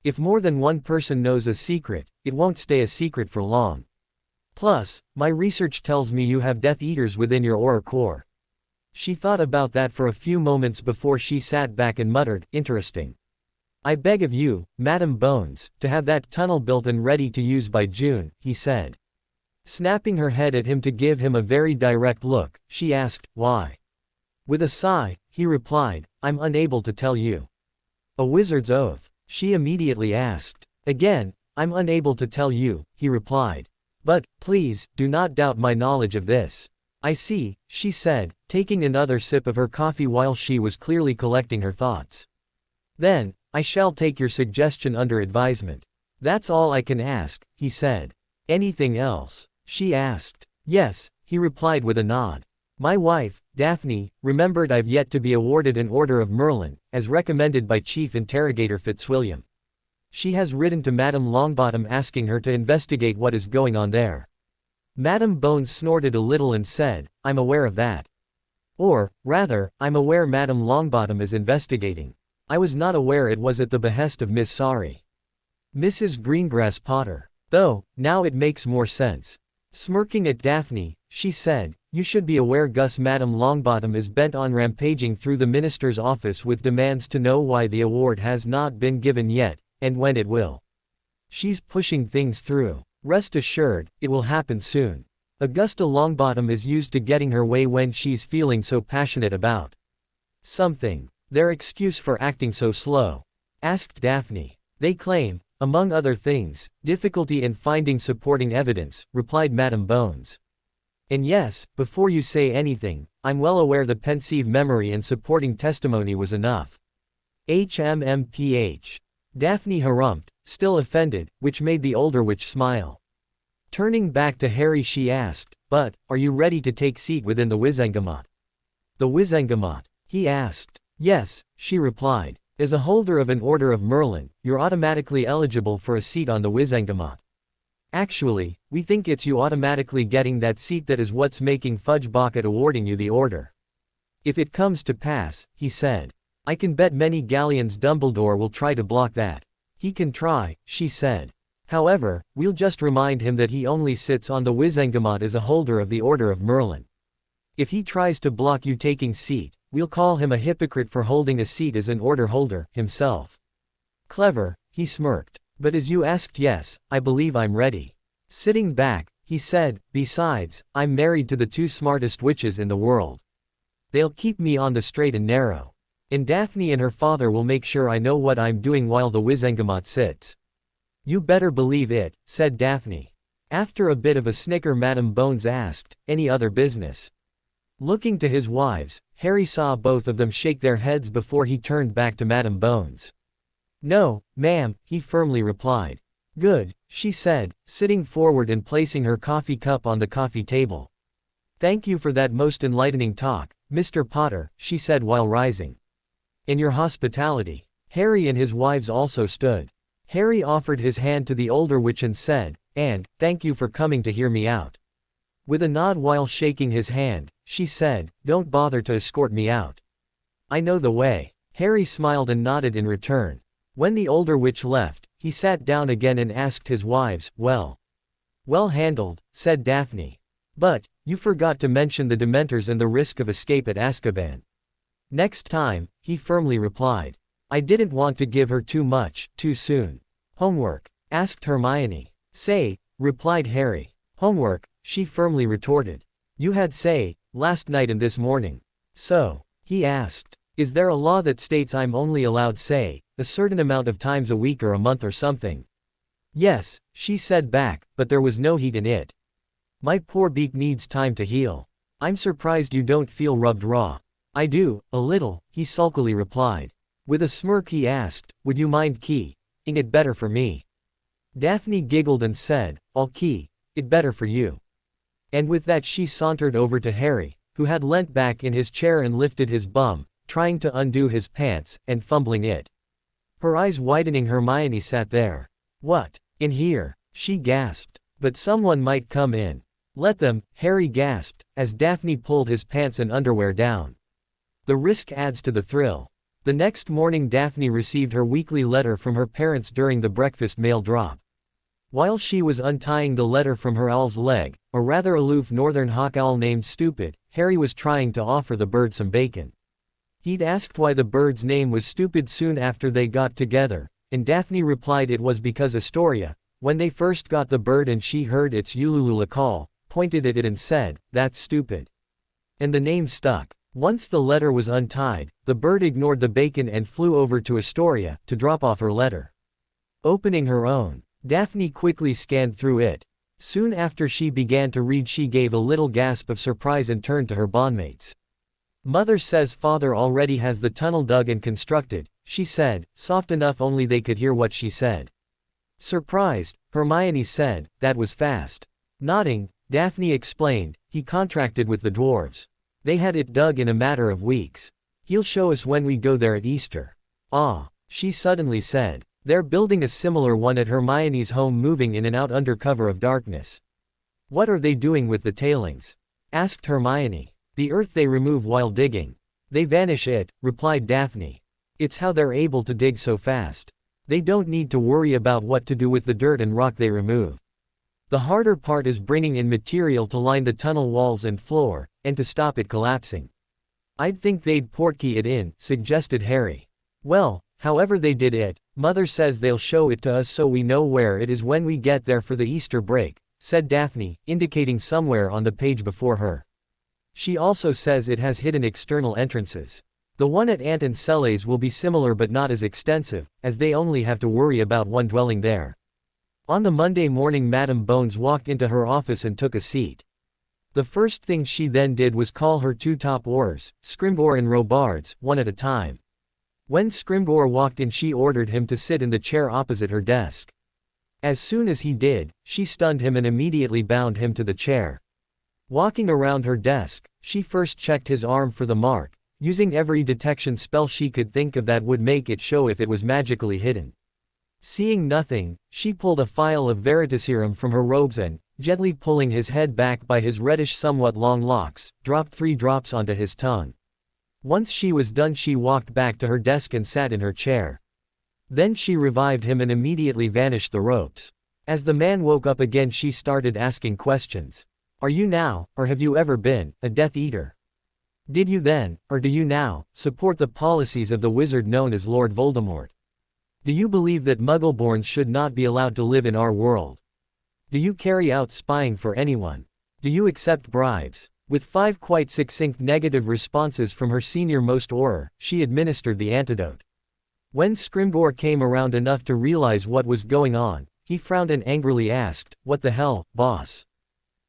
If more than one person knows a secret, it won't stay a secret for long. Plus, my research tells me you have Death Eaters within your Auror core. She thought about that for a few moments before she sat back and muttered, interesting. I beg of you, Madam Bones, to have that tunnel built and ready to use by June, he said. Snapping her head at him to give him a very direct look, she asked, why? With a sigh, he replied, I'm unable to tell you. A wizard's oath, she immediately asked. Again, I'm unable to tell you, he replied. But, please, do not doubt my knowledge of this. I see, she said, taking another sip of her coffee while she was clearly collecting her thoughts. Then, I shall take your suggestion under advisement. That's all I can ask, he said. Anything else? She asked. Yes, he replied with a nod. My wife, Daphne, remembered I've yet to be awarded an Order of Merlin, as recommended by Chief Interrogator Fitzwilliam. She has written to Madame Longbottom asking her to investigate what is going on there. Madam Bones snorted a little and said, I'm aware of that. Or, rather, I'm aware Madame Longbottom is investigating. I was not aware it was at the behest of Miss Sorry. Mrs. Greengrass Potter. Though, now it makes more sense. Smirking at Daphne, she said, you should be aware Gus Madame Longbottom is bent on rampaging through the minister's office with demands to know why the award has not been given yet, and when it will. She's pushing things through. Rest assured, it will happen soon. Augusta Longbottom is used to getting her way when she's feeling so passionate about something. Their excuse for acting so slow? Asked Daphne. They claim, among other things, difficulty in finding supporting evidence, replied Madam Bones. And yes, before you say anything, I'm well aware the pensive memory and supporting testimony was enough. HMMPH. Daphne harumphed, still offended, which made the older witch smile. Turning back to Harry she asked, but, are you ready to take seat within the Wizengamot? The Wizengamot? He asked. Yes, she replied. As a holder of an Order of Merlin, you're automatically eligible for a seat on the Wizengamot. Actually, we think it's you automatically getting that seat that is what's making Fudge Bucket awarding you the order. If it comes to pass, he said. I can bet many galleons Dumbledore will try to block that. He can try, she said. However, we'll just remind him that he only sits on the Wizengamot as a holder of the Order of Merlin. If he tries to block you taking seat, we'll call him a hypocrite for holding a seat as an order holder, himself. Clever, he smirked. But as you asked, yes, I believe I'm ready. Sitting back, he said, besides, I'm married to the two smartest witches in the world. They'll keep me on the straight and narrow. And Daphne and her father will make sure I know what I'm doing while the Wizengamot sits. You better believe it, said Daphne. After a bit of a snicker Madam Bones asked, any other business? Looking to his wives, Harry saw both of them shake their heads before he turned back to Madam Bones. No, ma'am, he firmly replied. Good, she said, sitting forward and placing her coffee cup on the coffee table. Thank you for that most enlightening talk, Mr. Potter, she said while rising. And your hospitality. Harry and his wives also stood. Harry offered his hand to the older witch and said, and, thank you for coming to hear me out. With a nod while shaking his hand, she said, don't bother to escort me out. I know the way. Harry smiled and nodded in return. When the older witch left, he sat down again and asked his wives, "Well handled," said Daphne. "But, you forgot to mention the Dementors and the risk of escape at Azkaban." "Next time," he firmly replied. "I didn't want to give her too much, too soon." "Homework?" asked Hermione. "Say," replied Harry. "Homework," she firmly retorted. "You had say, last night and this morning." "So?" he asked. "Is there a law that states I'm only allowed say, a certain amount of times a week or a month or something?" "Yes," she said back, "but there was no heat in it. My poor beak needs time to heal. I'm surprised you don't feel rubbed raw." "I do, a little," he sulkily replied. With a smirk he asked, "Would you mind keying it better for me?" Daphne giggled and said, "I'll key it better for you." And with that she sauntered over to Harry, who had leant back in his chair and lifted his bum, trying to undo his pants, and fumbling it. Her eyes widening, Hermione sat there. "What? In here?" she gasped. "But someone might come in." "Let them," Harry gasped, as Daphne pulled his pants and underwear down. The risk adds to the thrill. The next morning Daphne received her weekly letter from her parents during the breakfast mail drop. While she was untying the letter from her owl's leg, a rather aloof northern hawk owl named Stupid, Harry was trying to offer the bird some bacon. He'd asked why the bird's name was Stupid soon after they got together, and Daphne replied it was because Astoria, when they first got the bird and she heard its ululula call, pointed at it and said, "That's stupid." And the name stuck. Once the letter was untied, the bird ignored the bacon and flew over to Astoria, to drop off her letter. Opening her own, Daphne quickly scanned through it. Soon after she began to read she gave a little gasp of surprise and turned to her bondmates. "Mother says father already has the tunnel dug and constructed," she said, soft enough only they could hear what she said. Surprised, Hermione said, "That was fast." Nodding, Daphne explained, "He contracted with the dwarves. They had it dug in a matter of weeks. He'll show us when we go there at Easter." "Ah," she suddenly said. "They're building a similar one at Hermione's home, moving in and out under cover of darkness." "What are they doing with the tailings?" asked Hermione. "The earth they remove while digging. They vanish it," replied Daphne. "It's how they're able to dig so fast. They don't need to worry about what to do with the dirt and rock they remove. The harder part is bringing in material to line the tunnel walls and floor, and to stop it collapsing." "I'd think they'd portkey it in," suggested Harry. "Well, however they did it, Mother says they'll show it to us so we know where it is when we get there for the Easter break," said Daphne, indicating somewhere on the page before her. "She also says it has hidden external entrances. The one at Aunt and Selle's will be similar but not as extensive, as they only have to worry about one dwelling there." On the Monday morning Madame Bones walked into her office and took a seat. The first thing she then did was call her two top oars, Scrimgeour and Robards, one at a time. When Scrimgeour walked in she ordered him to sit in the chair opposite her desk. As soon as he did, she stunned him and immediately bound him to the chair. Walking around her desk, she first checked his arm for the mark, using every detection spell she could think of that would make it show if it was magically hidden. Seeing nothing, she pulled a phial of Veritaserum from her robes and, gently pulling his head back by his reddish somewhat long locks, dropped 3 drops onto his tongue. Once she was done she walked back to her desk and sat in her chair. Then she revived him and immediately vanished the ropes. As the man woke up again she started asking questions. "Are you now, or have you ever been, a Death Eater? Did you then, or do you now, support the policies of the wizard known as Lord Voldemort? Do you believe that Muggleborns should not be allowed to live in our world? Do you carry out spying for anyone? Do you accept bribes?" With 5 quite succinct negative responses from her senior-most Auror, she administered the antidote. When Scrimgeour came around enough to realize what was going on, he frowned and angrily asked, "What the hell, boss?"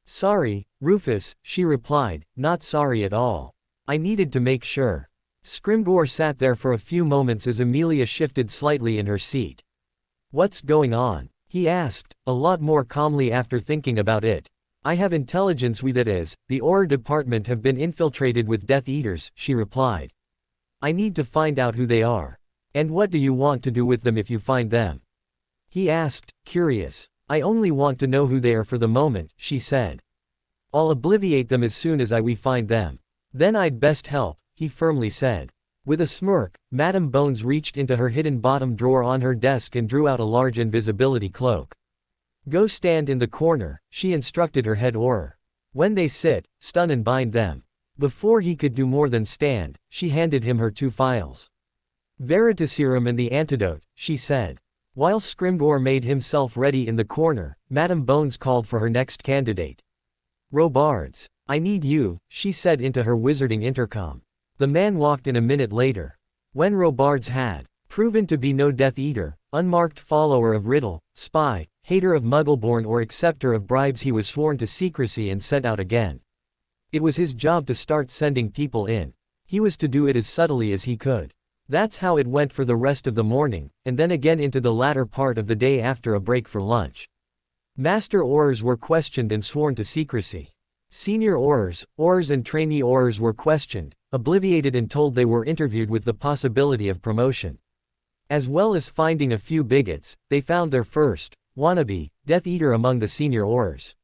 "Sorry, Rufus," she replied, "not sorry at all. I needed to make sure." Scrimgeour sat there for a few moments as Amelia shifted slightly in her seat. "What's going on?" he asked, a lot more calmly after thinking about it. "I have intelligence that is, the Auror department have been infiltrated with Death Eaters," she replied. "I need to find out who they are. And what do you want to do with them if you find them?" he asked, curious. "I only want to know who they are for the moment," she said. "I'll obliviate them as soon as we find them. Then I'd best help," he firmly said. With a smirk, Madame Bones reached into her hidden bottom drawer on her desk and drew out a large invisibility cloak. Go stand in the corner, she instructed her head Auror. When they sit, stun and bind them. Before he could do more than stand, she handed him her 2 phials. Veritaserum and the antidote, she said. While Scrimgeour made himself ready in the corner, Madame Bones called for her next candidate. Robards. I need you, she said into her wizarding intercom. The man walked in a minute later. When Robards had proven to be no Death Eater, unmarked follower of Riddle, spy, hater of Muggleborn or acceptor of bribes, he was sworn to secrecy and sent out again. It was his job to start sending people in. He was to do it as subtly as he could. That's how it went for the rest of the morning, and then again into the latter part of the day after a break for lunch. Master Aurors were questioned and sworn to secrecy. Senior Aurors and trainee Aurors were questioned, obliviated and told they were interviewed with the possibility of promotion. As well as finding a few bigots, they found their first, wannabe, Death Eater among the senior Aurors.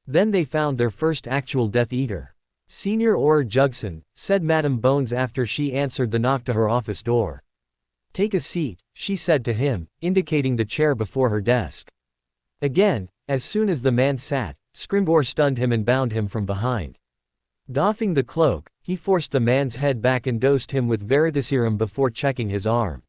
Then they found their first actual Death Eater. Senior Auror Jugson, said Madame Bones after she answered the knock to her office door. Take a seat, she said to him, indicating the chair before her desk. Again, as soon as the man sat, Scrimgeour stunned him and bound him from behind. Doffing the cloak, he forced the man's head back and dosed him with Veritaserum before checking his arm.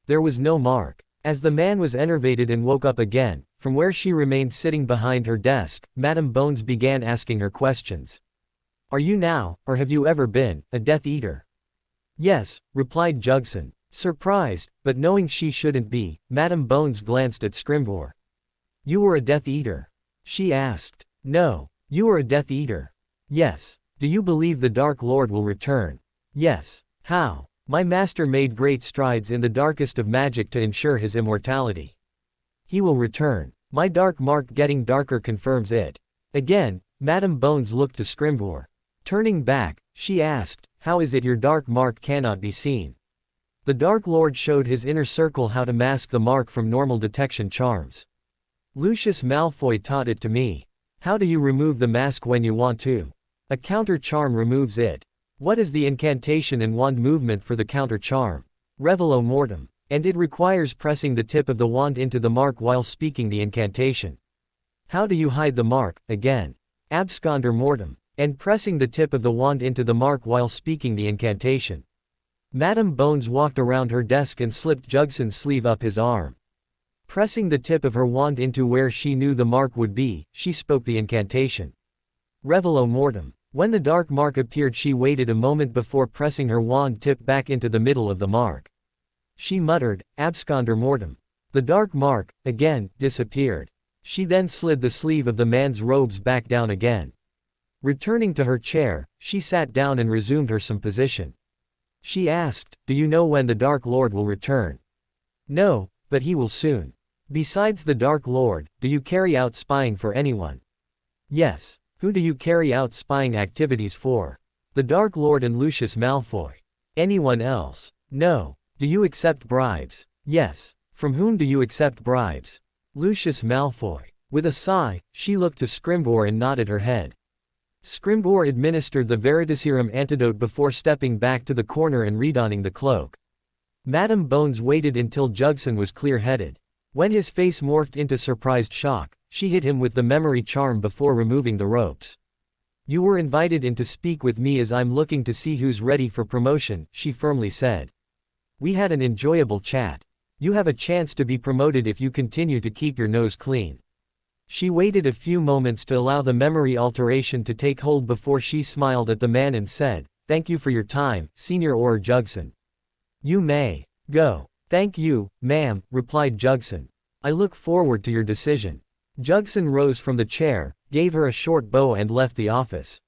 There was no mark. As the man was enervated and woke up again, from where she remained sitting behind her desk, Madame Bones began asking her questions. Are you now, or have you ever been, a Death Eater? Yes, replied Jugson. Surprised, but knowing she shouldn't be, Madame Bones glanced at Scrimgeour. You were a Death Eater? She asked. No. You were a Death Eater? Yes. Do you believe the Dark Lord will return? Yes. How? My master made great strides in the darkest of magic to ensure his immortality. He will return. My dark mark getting darker confirms it. Again, Madame Bones looked to Scrimgeour. Turning back, she asked, how is it your dark mark cannot be seen? The Dark Lord showed his inner circle how to mask the mark from normal detection charms. Lucius Malfoy taught it to me. How do you remove the mask when you want to? A counter charm removes it. What is the incantation and wand movement for the counter charm? Revelo Mortem. And it requires pressing the tip of the wand into the mark while speaking the incantation. How do you hide the mark, again? Absconder Mortem. And pressing the tip of the wand into the mark while speaking the incantation. Madame Bones walked around her desk and slipped Jugson's sleeve up his arm. Pressing the tip of her wand into where she knew the mark would be, she spoke the incantation. Revelo Mortem. When the dark mark appeared, she waited a moment before pressing her wand tip back into the middle of the mark. She muttered, Absconder Mortem. The dark mark, again, disappeared. She then slid the sleeve of the man's robes back down again. Returning to her chair, she sat down and resumed her some position. She asked, do you know when the Dark Lord will return? No, but he will soon. Besides the Dark Lord, do you carry out spying for anyone? Yes. Who do you carry out spying activities for? The Dark Lord and Lucius Malfoy. Anyone else? No. Do you accept bribes? Yes. From whom do you accept bribes? Lucius Malfoy. With a sigh, she looked to Scrimgeour and nodded her head. Scrimgeour administered the Veritaserum antidote before stepping back to the corner and redonning the cloak. Madame Bones waited until Jugson was clear-headed. When his face morphed into surprised shock, she hit him with the memory charm before removing the ropes. You were invited in to speak with me as I'm looking to see who's ready for promotion, she firmly said. We had an enjoyable chat. You have a chance to be promoted if you continue to keep your nose clean. She waited a few moments to allow the memory alteration to take hold before she smiled at the man and said, Thank you for your time, Senior Auror Jugson. You may go. Thank you, ma'am, replied Jugson. I look forward to your decision. Jugson rose from the chair, gave her a short bow and left the office.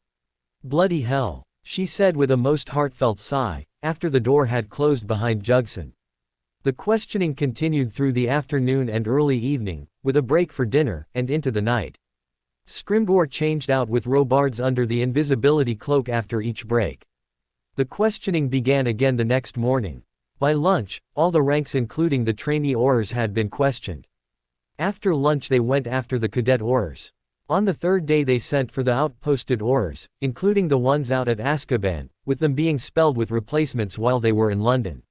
Bloody hell, she said with a most heartfelt sigh, after the door had closed behind Jugson. The questioning continued through the afternoon and early evening, with a break for dinner, and into the night. Scrimgeour changed out with Robards under the invisibility cloak after each break. The questioning began again the next morning. By lunch, all the ranks including the trainee Aurors had been questioned. After lunch they went after the cadet Aurors. On the third day they sent for the outposted Aurors, including the ones out at Azkaban, with them being spelled with replacements while they were in London.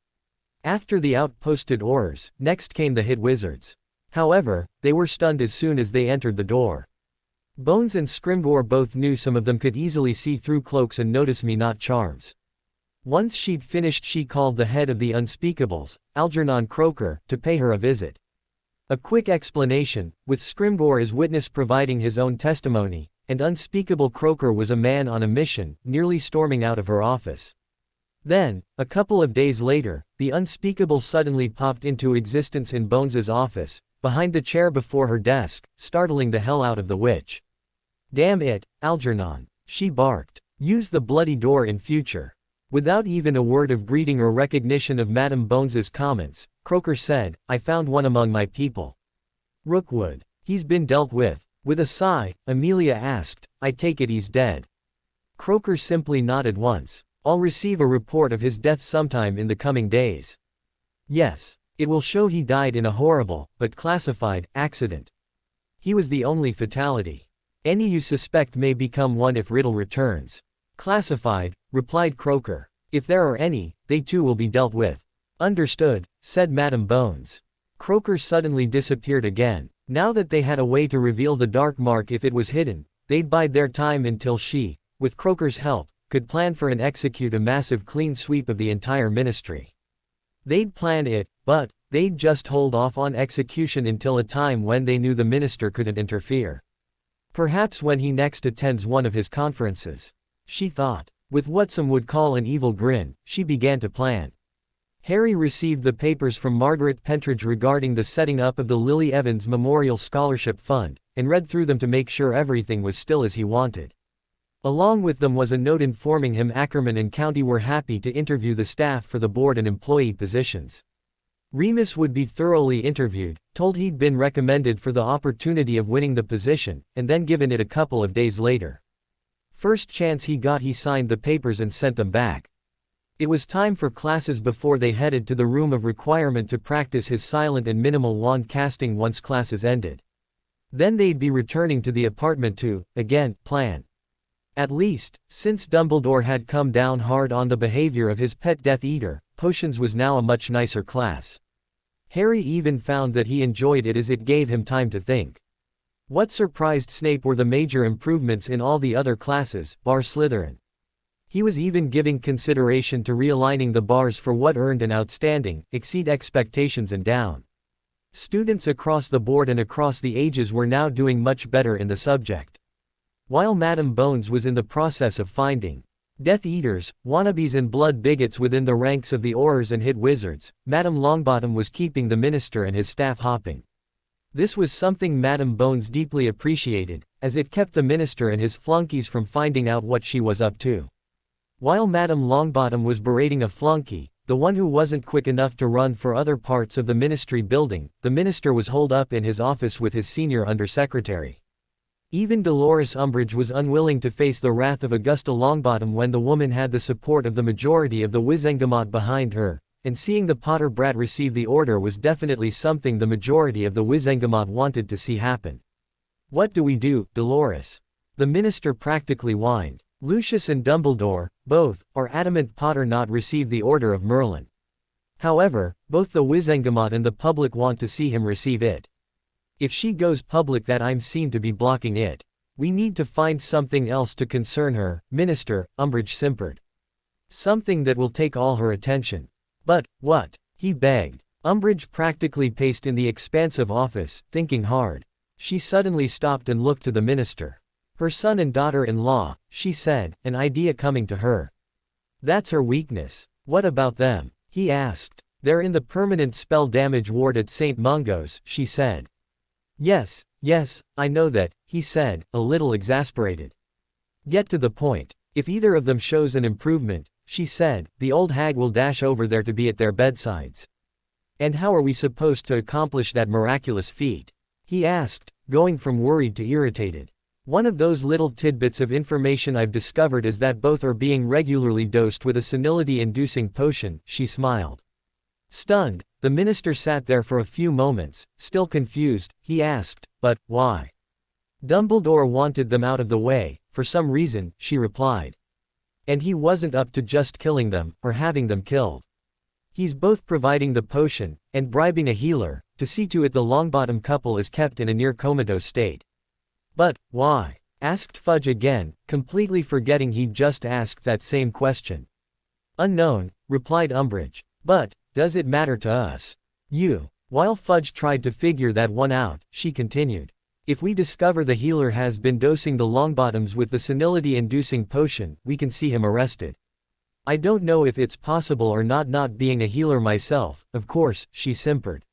After the outposted Aurors, next came the hit wizards. However, they were stunned as soon as they entered the door. Bones and Scrimgeour both knew some of them could easily see through cloaks and notice me not charms. Once she'd finished, she called the head of the Unspeakables, Algernon Croaker, to pay her a visit. A quick explanation, with Scrimgeour as witness providing his own testimony, and Unspeakable Croaker was a man on a mission, nearly storming out of her office. Then, a couple of days later, the Unspeakable suddenly popped into existence in Bones's office, behind the chair before her desk, startling the hell out of the witch. "Damn it, Algernon," she barked. "Use the bloody door in future." Without even a word of greeting or recognition of Madame Bones's comments, Croaker said, "I found one among my people. Rookwood. He's been dealt with." With a sigh, Amelia asked, "I take it he's dead?" Croaker simply nodded once. "I'll receive a report of his death sometime in the coming days." "Yes. It will show he died in a horrible, but classified, accident. He was the only fatality. Any you suspect may become one if Riddle returns." "Classified," replied Croaker. "If there are any, they too will be dealt with." "Understood," said Madame Bones. Croaker suddenly disappeared again. Now that they had a way to reveal the dark mark if it was hidden, they'd bide their time until she, with Croaker's help, could plan for and execute a massive clean sweep of the entire ministry. They'd plan it, but they'd just hold off on execution until a time when they knew the minister couldn't interfere. Perhaps when he next attends one of his conferences. She thought. With what some would call an evil grin, she began to plan. Harry received the papers from Margaret Pentridge regarding the setting up of the Lily Evans Memorial Scholarship Fund, and read through them to make sure everything was still as he wanted. Along with them was a note informing him Ackerman and County were happy to interview the staff for the board and employee positions. Remus would be thoroughly interviewed, told he'd been recommended for the opportunity of winning the position, and then given it a couple of days later. First chance he got, he signed the papers and sent them back. It was time for classes before they headed to the room of requirement to practice his silent and minimal wand casting once classes ended. Then they'd be returning to the apartment to, again, plan. At least, since Dumbledore had come down hard on the behavior of his pet Death Eater, potions was now a much nicer class. Harry even found that he enjoyed it as it gave him time to think. What surprised Snape were the major improvements in all the other classes, bar Slytherin. He was even giving consideration to realigning the bars for what earned an outstanding, exceed expectations and down. Students across the board and across the ages were now doing much better in the subject. While Madame Bones was in the process of finding Death Eaters, wannabes and blood bigots within the ranks of the Aurors and hit wizards, Madame Longbottom was keeping the minister and his staff hopping. This was something Madame Bones deeply appreciated, as it kept the minister and his flunkies from finding out what she was up to. While Madame Longbottom was berating a flunky, the one who wasn't quick enough to run for other parts of the ministry building, the minister was holed up in his office with his senior undersecretary. Even Dolores Umbridge was unwilling to face the wrath of Augusta Longbottom when the woman had the support of the majority of the Wizengamot behind her, and seeing the Potter brat receive the order was definitely something the majority of the Wizengamot wanted to see happen. "What do we do, Dolores?" the minister practically whined. "Lucius and Dumbledore, both, are adamant Potter not receive the Order of Merlin. However, both the Wizengamot and the public want to see him receive it. If she goes public that I'm seen to be blocking it. We need to find something else to concern her, Minister," Umbridge simpered. "Something that will take all her attention." "But, what?" he begged. Umbridge practically paced in the expansive office, thinking hard. She suddenly stopped and looked to the minister. Her son and daughter-in-law, she said, an idea coming to her. "That's her weakness. What about them?" he asked. "They're in the permanent spell damage ward at St. Mungo's," she said. Yes, I know that," he said, a little exasperated. "Get to the point. If either of them shows an improvement," she said, "the old hag will dash over there to be at their bedsides." "And how are we supposed to accomplish that miraculous feat?" he asked, going from worried to irritated. "One of those little tidbits of information I've discovered is that both are being regularly dosed with a senility-inducing potion," she smiled. Stunned, the minister sat there for a few moments, still confused. He asked, "But, why? Dumbledore wanted them out of the way, for some reason, she replied. And he wasn't up to just killing them, or having them killed. He's both providing the potion, and bribing a healer, to see to it the Longbottom couple is kept in a near comatose state. But, why? Asked Fudge again, completely forgetting he'd just asked that same question. Unknown, replied Umbridge. But, does it matter to us? While Fudge tried to figure that one out, she continued. If we discover the healer has been dosing the Longbottoms with the senility-inducing potion, we can see him arrested. I don't know if it's possible or not being a healer myself, of course, she simpered.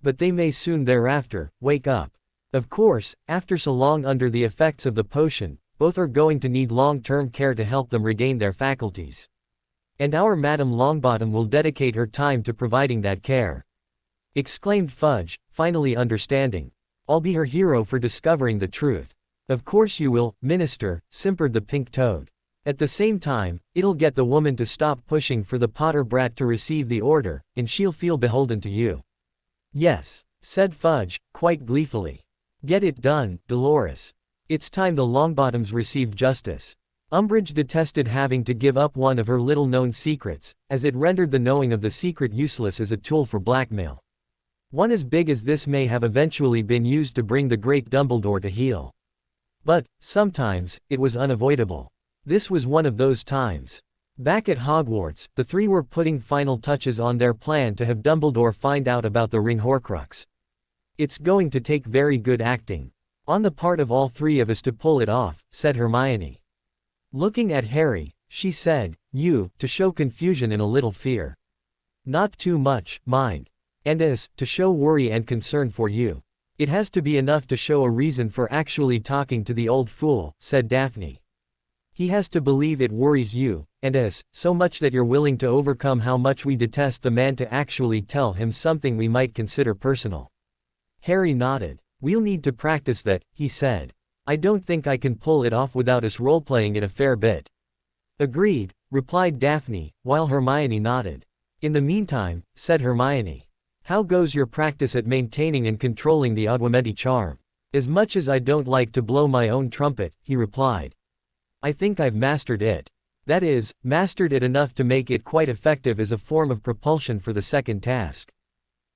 But they may soon thereafter, wake up. Of course, after so long under the effects of the potion, both are going to need long-term care to help them regain their faculties. And our Madame Longbottom will dedicate her time to providing that care. Exclaimed Fudge, finally understanding. I'll be her hero for discovering the truth. Of course you will, Minister, simpered the pink toad. At the same time, it'll get the woman to stop pushing for the Potter brat to receive the order, and she'll feel beholden to you. Yes, said Fudge, quite gleefully. Get it done, Dolores. It's time the Longbottoms received justice. Umbridge detested having to give up one of her little-known secrets, as it rendered the knowing of the secret useless as a tool for blackmail. One as big as this may have eventually been used to bring the great Dumbledore to heel. But, sometimes, it was unavoidable. This was one of those times. Back at Hogwarts, the three were putting final touches on their plan to have Dumbledore find out about the ring Horcrux. It's going to take very good acting. On the part of all three of us to pull it off, said Hermione. Looking at Harry, she said, to show confusion and a little fear. Not too much, mind. And to show worry and concern for you. It has to be enough to show a reason for actually talking to the old fool, said Daphne. He has to believe it worries you, and so much that you're willing to overcome how much we detest the man to actually tell him something we might consider personal. Harry nodded. We'll need to practice that, he said. I don't think I can pull it off without us role-playing it a fair bit. Agreed, replied Daphne, while Hermione nodded. In the meantime, said Hermione. How goes your practice at maintaining and controlling the Aguamenti charm? As much as I don't like to blow my own trumpet, he replied. I think I've mastered it. That is, mastered it enough to make it quite effective as a form of propulsion for the second task.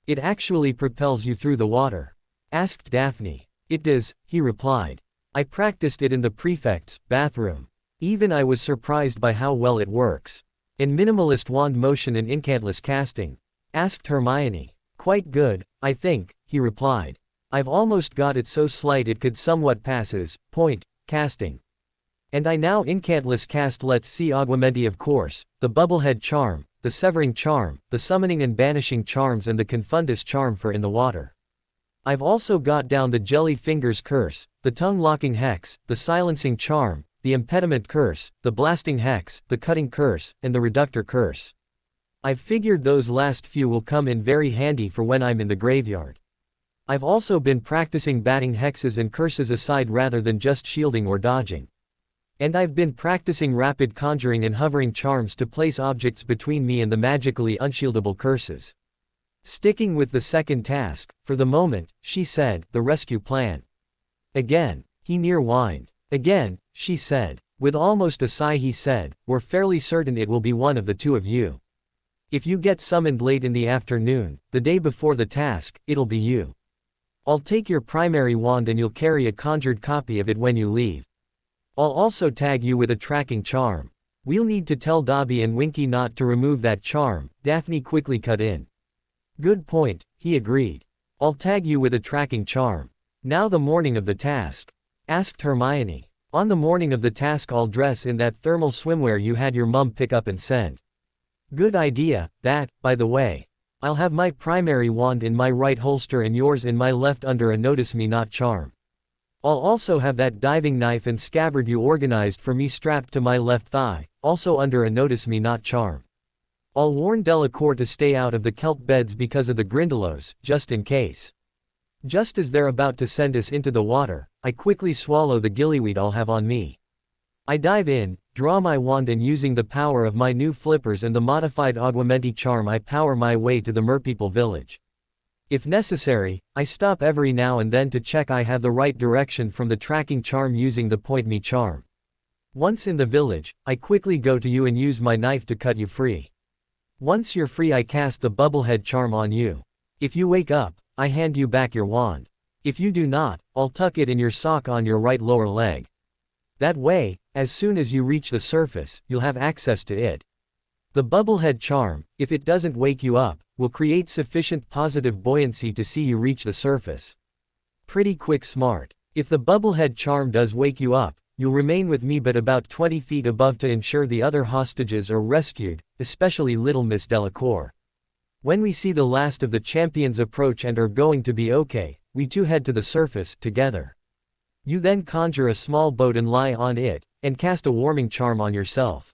It actually propels you through the water? Asked Daphne. It does, he replied. I practiced it in the prefect's bathroom. Even I was surprised by how well it works. In minimalist wand motion and incantless casting? Asked Hermione. Quite good, I think, he replied. I've almost got it so slight it could somewhat pass as point casting. And I now incantless cast Let's See Aguamenti, of course, the Bubblehead charm, the Severing charm, the Summoning and Banishing charms, and the Confundus charm for in the water. I've also got down the Jelly Fingers curse, the Tongue-locking hex, the Silencing charm, the Impediment curse, the Blasting hex, the Cutting curse, and the Reductor curse. I've figured those last few will come in very handy for when I'm in the graveyard. I've also been practicing batting hexes and curses aside rather than just shielding or dodging. And I've been practicing rapid conjuring and hovering charms to place objects between me and the magically unshieldable curses. Sticking with the second task, for the moment, she said, the rescue plan. Again, he near whined. Again, she said. With almost a sigh he said, we're fairly certain it will be one of the two of you. If you get summoned late in the afternoon, the day before the task, it'll be you. I'll take your primary wand and you'll carry a conjured copy of it when you leave. I'll also tag you with a tracking charm. We'll need to tell Dobby and Winky not to remove that charm, Daphne quickly cut in. Good point, he agreed. I'll tag you with a tracking charm. Now the morning of the task? Asked Hermione. On the morning of the task I'll dress in that thermal swimwear you had your mum pick up and send. Good idea, that, by the way. I'll have my primary wand in my right holster and yours in my left under a Notice Me Not charm. I'll also have that diving knife and scabbard you organized for me strapped to my left thigh, also under a Notice Me Not charm. I'll warn Delacour to stay out of the kelp beds because of the Grindylows, just in case. Just as they're about to send us into the water, I quickly swallow the gillyweed I'll have on me. I dive in, draw my wand and using the power of my new flippers and the modified Aguamenti charm I power my way to the Merpeople village. If necessary, I stop every now and then to check I have the right direction from the tracking charm using the point me charm. Once in the village, I quickly go to you and use my knife to cut you free. Once you're free I cast the bubblehead charm on you. If you wake up, I hand you back your wand. If you do not, I'll tuck it in your sock on your right lower leg. That way, as soon as you reach the surface, you'll have access to it. The bubblehead charm, if it doesn't wake you up, will create sufficient positive buoyancy to see you reach the surface. Pretty quick smart. If the bubblehead charm does wake you up, you'll remain with me but about 20 feet above to ensure the other hostages are rescued, especially little Miss Delacour. When we see the last of the champions approach and are going to be okay, we two head to the surface, together. You then conjure a small boat and lie on it, and cast a warming charm on yourself.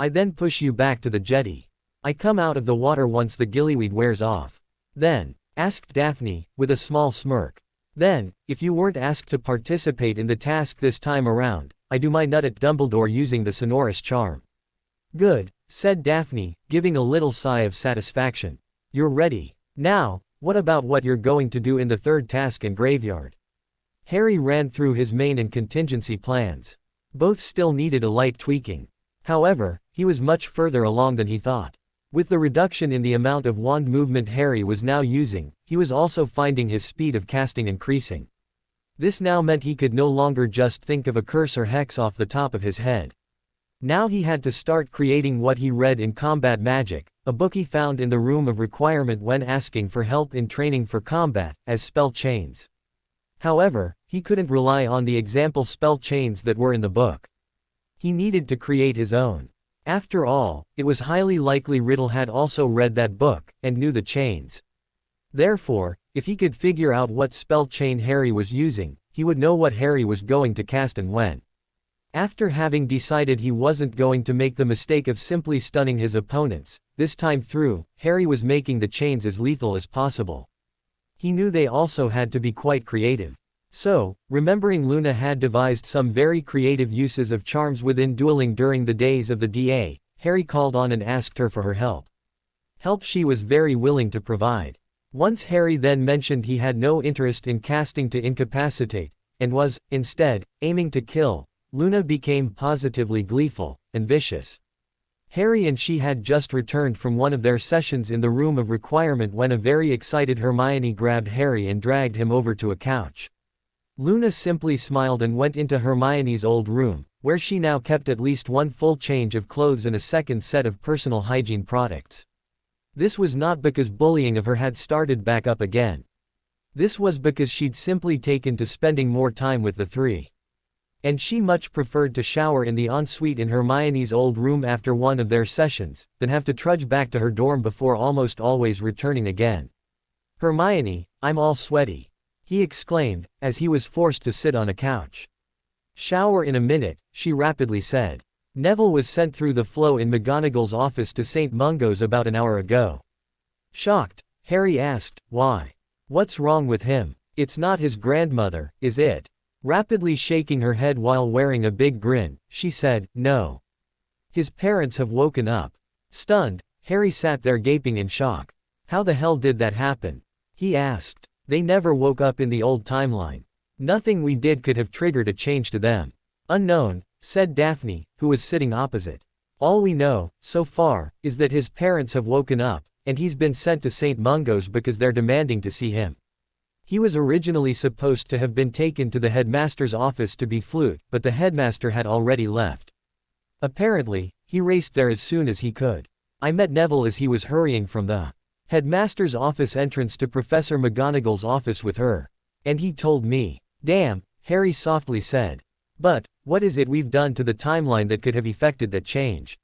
I then push you back to the jetty. I come out of the water once the gillyweed wears off. Then, asked Daphne, with a small smirk. Then, if you weren't asked to participate in the task this time around, I do my nut at Dumbledore using the sonorous charm. Good, said Daphne, giving a little sigh of satisfaction. You're ready. Now, what about what you're going to do in the third task in Graveyard? Harry ran through his main and contingency plans. Both still needed a light tweaking. However, he was much further along than he thought. With the reduction in the amount of wand movement Harry was now using, he was also finding his speed of casting increasing. This now meant he could no longer just think of a curse or hex off the top of his head. Now he had to start creating what he read in Combat Magic, a book he found in the Room of Requirement when asking for help in training for combat, as spell chains. However, he couldn't rely on the example spell chains that were in the book. He needed to create his own. After all, it was highly likely Riddle had also read that book, and knew the chains. Therefore, if he could figure out what spell chain Harry was using, he would know what Harry was going to cast and when. After having decided he wasn't going to make the mistake of simply stunning his opponents, this time through, Harry was making the chains as lethal as possible. He knew they also had to be quite creative. So, remembering Luna had devised some very creative uses of charms within dueling during the days of the DA, Harry called on and asked her for her help. Help she was very willing to provide. Once Harry then mentioned he had no interest in casting to incapacitate, and was, instead, aiming to kill, Luna became positively gleeful, and vicious. Harry and she had just returned from one of their sessions in the Room of Requirement when a very excited Hermione grabbed Harry and dragged him over to a couch. Luna simply smiled and went into Hermione's old room, where she now kept at least one full change of clothes and a second set of personal hygiene products. This was not because bullying of her had started back up again. This was because she'd simply taken to spending more time with the three. And she much preferred to shower in the ensuite in Hermione's old room after one of their sessions, than have to trudge back to her dorm before almost always returning again. Hermione, I'm all sweaty, he exclaimed, as he was forced to sit on a couch. Shower in a minute, she rapidly said. Neville was sent through the flow in McGonagall's office to St. Mungo's about an hour ago. Shocked, Harry asked, why? What's wrong with him? It's not his grandmother, is it? Rapidly shaking her head while wearing a big grin, she said, no. His parents have woken up. Stunned, Harry sat there gaping in shock. How the hell did that happen? He asked. They never woke up in the old timeline. Nothing we did could have triggered a change to them. Unknown, said Daphne, who was sitting opposite. All we know, so far, is that his parents have woken up, and he's been sent to St. Mungo's because they're demanding to see him. He was originally supposed to have been taken to the headmaster's office to be flued, but the headmaster had already left. Apparently, he raced there as soon as he could. I met Neville as he was hurrying from the headmaster's office entrance to Professor McGonagall's office with her. And he told me. Damn, Harry softly said. But, what is it we've done to the timeline that could have effected that change?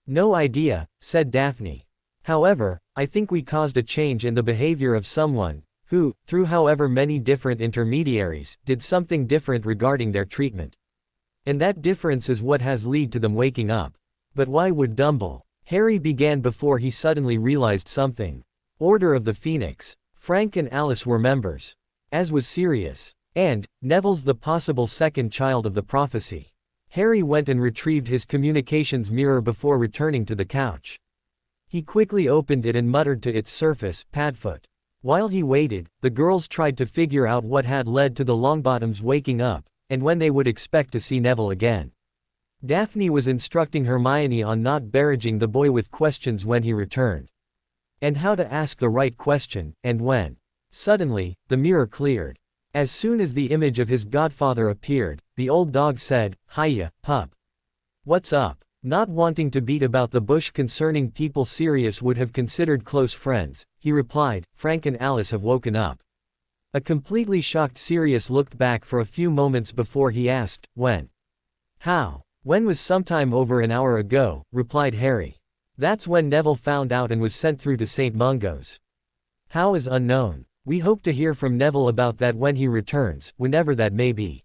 No idea, said Daphne. However, I think we caused a change in the behavior of someone, who, through however many different intermediaries, did something different regarding their treatment. And that difference is what has led to them waking up. But why would Dumble? Harry began before he suddenly realized something. Order of the Phoenix. Frank and Alice were members. As was Sirius. And, Neville's the possible second child of the prophecy. Harry went and retrieved his communications mirror before returning to the couch. He quickly opened it and muttered to its surface, Padfoot. While he waited, the girls tried to figure out what had led to the Longbottoms waking up, and when they would expect to see Neville again. Daphne was instructing Hermione on not barraging the boy with questions when he returned, and how to ask the right question, and when. Suddenly, the mirror cleared. As soon as the image of his godfather appeared, the old dog said, "Hiya, pup. What's up?" Not wanting to beat about the bush concerning people Sirius would have considered close friends, he replied, "Frank and Alice have woken up." A completely shocked Sirius looked back for a few moments before he asked, "When?" "How? When was sometime over an hour ago," replied Harry. "That's when Neville found out and was sent through to St. Mungo's." "How is unknown. We hope to hear from Neville about that when he returns, whenever that may be."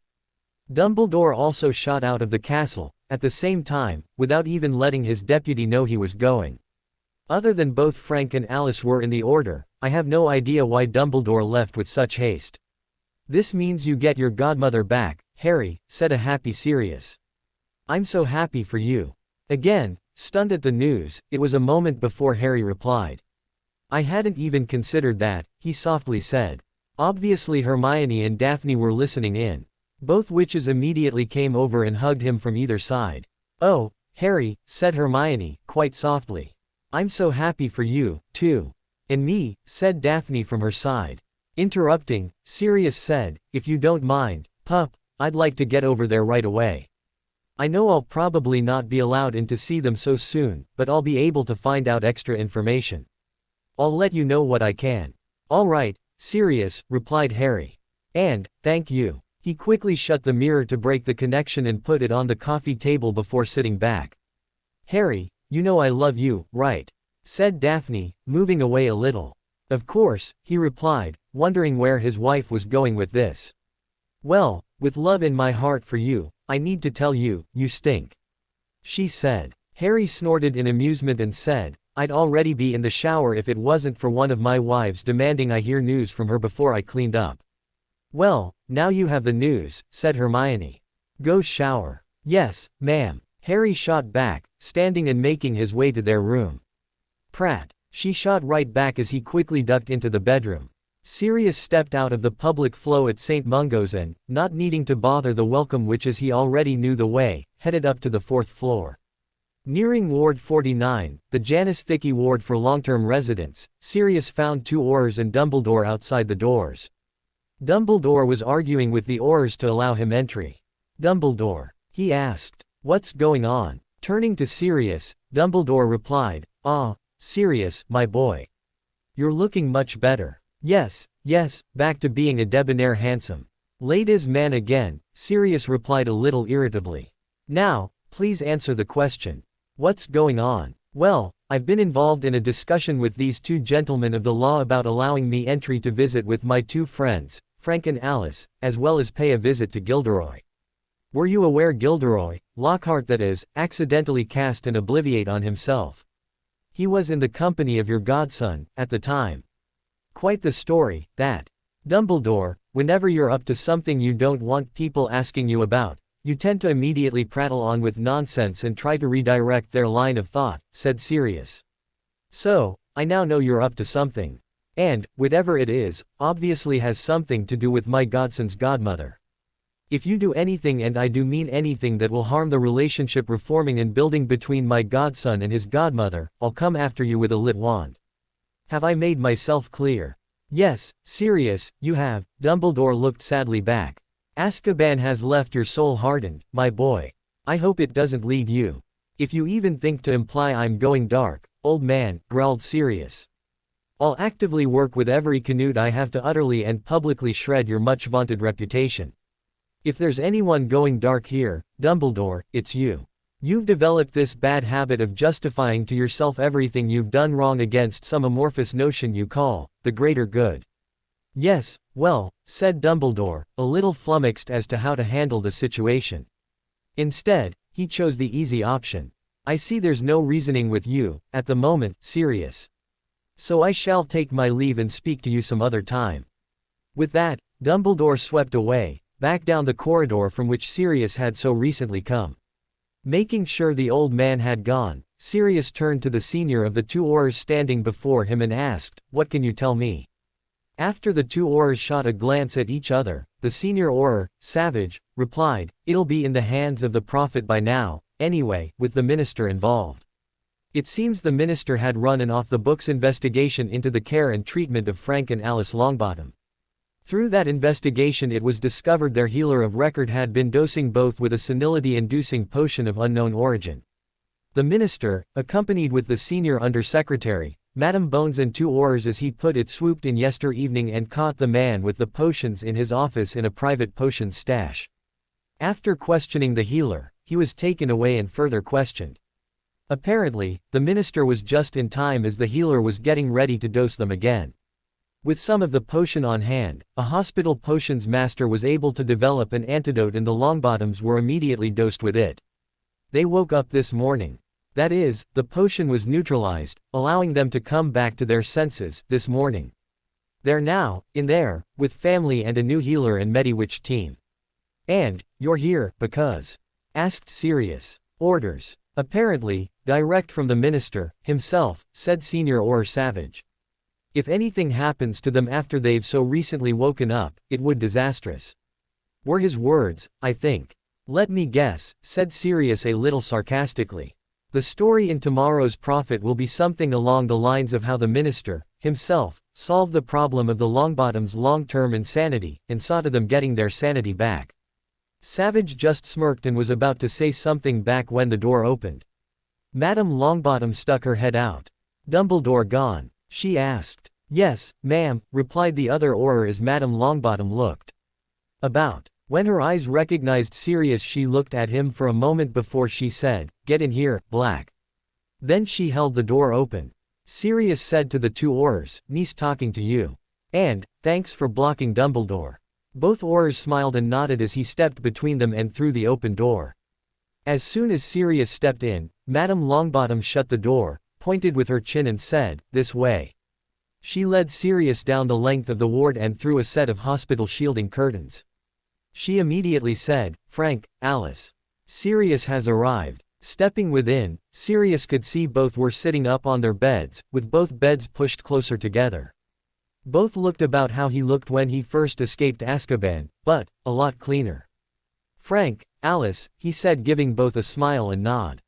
Dumbledore also shot out of the castle, at the same time, without even letting his deputy know he was going. Other than both Frank and Alice were in the order, I have no idea why Dumbledore left with such haste. "This means you get your godmother back, Harry," said a happy Sirius. "I'm so happy for you." Again, stunned at the news, it was a moment before Harry replied. "I hadn't even considered that," he softly said. Obviously Hermione and Daphne were listening in. Both witches immediately came over and hugged him from either side. "Oh, Harry," said Hermione, quite softly. "I'm so happy for you, too." "And me," said Daphne from her side. Interrupting, Sirius said, "If you don't mind, pup, I'd like to get over there right away. I know I'll probably not be allowed in to see them so soon, but I'll be able to find out extra information. I'll let you know what I can." "All right, Sirius," replied Harry. "And, thank you." He quickly shut the mirror to break the connection and put it on the coffee table before sitting back. "Harry, you know I love you, right?" said Daphne, moving away a little. "Of course," he replied, wondering where his wife was going with this. "Well, with love in my heart for you, I need to tell you, you stink," she said. Harry snorted in amusement and said, "I'd already be in the shower if it wasn't for one of my wives demanding I hear news from her before I cleaned up." "Well, now you have the news," said Hermione. "Go shower." "Yes, ma'am," Harry shot back, standing and making his way to their room. "Prat," she shot right back as he quickly ducked into the bedroom. Sirius stepped out of the public flow at St. Mungo's and, not needing to bother the welcome witches he already knew the way, headed up to the 4th floor. Nearing Ward 49, the Janus Thicky ward for long-term residents, Sirius found 2 Aurors and Dumbledore outside the doors. Dumbledore was arguing with the Aurors to allow him entry. "Dumbledore," he asked, "what's going on?" Turning to Sirius, Dumbledore replied, "Ah, Sirius, my boy. You're looking much better." Yes, back to being a debonair handsome ladies' man again," Sirius replied a little irritably. "Now, please answer the question. What's going on?" "Well, I've been involved in a discussion with these 2 gentlemen of the law about allowing me entry to visit with my 2 friends, Frank and Alice, as well as pay a visit to Gilderoy." "Were you aware Gilderoy, Lockhart that is, accidentally cast an obliviate on himself? He was in the company of your godson, at the time." "Quite the story, that. Dumbledore, whenever you're up to something you don't want people asking you about, you tend to immediately prattle on with nonsense and try to redirect their line of thought," said Sirius. "So, I now know you're up to something. And, whatever it is, obviously has something to do with my godson's godmother. If you do anything, and I do mean anything, that will harm the relationship reforming and building between my godson and his godmother, I'll come after you with a lit wand. Have I made myself clear?" "Yes, Sirius, you have." Dumbledore looked sadly back. "Azkaban has left your soul hardened, my boy. I hope it doesn't lead you. If you even think to imply I'm going dark, old man," growled Sirius, "I'll actively work with every Canute I have to utterly and publicly shred your much vaunted reputation. If there's anyone going dark here, Dumbledore, it's you. You've developed this bad habit of justifying to yourself everything you've done wrong against some amorphous notion you call the greater good." "Yes, well," said Dumbledore, a little flummoxed as to how to handle the situation. Instead, he chose the easy option. "I see there's no reasoning with you, at the moment, Sirius. So I shall take my leave and speak to you some other time." With that, Dumbledore swept away, back down the corridor from which Sirius had so recently come. Making sure the old man had gone, Sirius turned to the senior of the 2 Aurors standing before him and asked, "What can you tell me?" After the two Aurors shot a glance at each other, the senior Auror, Savage, replied, "It'll be in the hands of the prophet by now, anyway, with the minister involved." It seems the minister had run an off-the-books investigation into the care and treatment of Frank and Alice Longbottom. Through that investigation it was discovered their healer of record had been dosing both with a senility-inducing potion of unknown origin. The minister, accompanied with the senior undersecretary, Madam Bones and two Aurors as he put it, swooped in yester evening and caught the man with the potions in his office in a private potions stash. After questioning the healer, he was taken away and further questioned. Apparently, the minister was just in time as the healer was getting ready to dose them again. With some of the potion on hand, a hospital potions master was able to develop an antidote and the Longbottoms were immediately dosed with it. They woke up this morning. That is, the potion was neutralized, allowing them to come back to their senses this morning. They're now, in there, with family and a new healer and Mediwitch team. "And, you're here, because?" asked Sirius. "Orders. Apparently, direct from the minister, himself," said Senior Auror Savage. "If anything happens to them after they've so recently woken up, it would disastrous." Were his words, I think. "Let me guess," said Sirius a little sarcastically. "The story in tomorrow's Prophet will be something along the lines of how the minister, himself, solved the problem of the Longbottoms' long-term insanity, and saw to them getting their sanity back." Savage just smirked and was about to say something back when the door opened. Madame Longbottom stuck her head out. "Dumbledore gone?" she asked. "Yes, ma'am," replied the other Auror as Madame Longbottom looked about. When her eyes recognized Sirius she looked at him for a moment before she said, "Get in here, Black." Then she held the door open. Sirius said to the two Aurors, "Niece talking to you. And, thanks for blocking Dumbledore." Both Aurors smiled and nodded as he stepped between them and through the open door. As soon as Sirius stepped in, Madame Longbottom shut the door, pointed with her chin and said, "This way." She led Sirius down the length of the ward and through a set of hospital shielding curtains. She immediately said, "Frank, Alice. Sirius has arrived." Stepping within, Sirius could see both were sitting up on their beds, with both beds pushed closer together. Both looked about how he looked when he first escaped Azkaban, but a lot cleaner. "Frank, Alice," he said, giving both a smile and nod.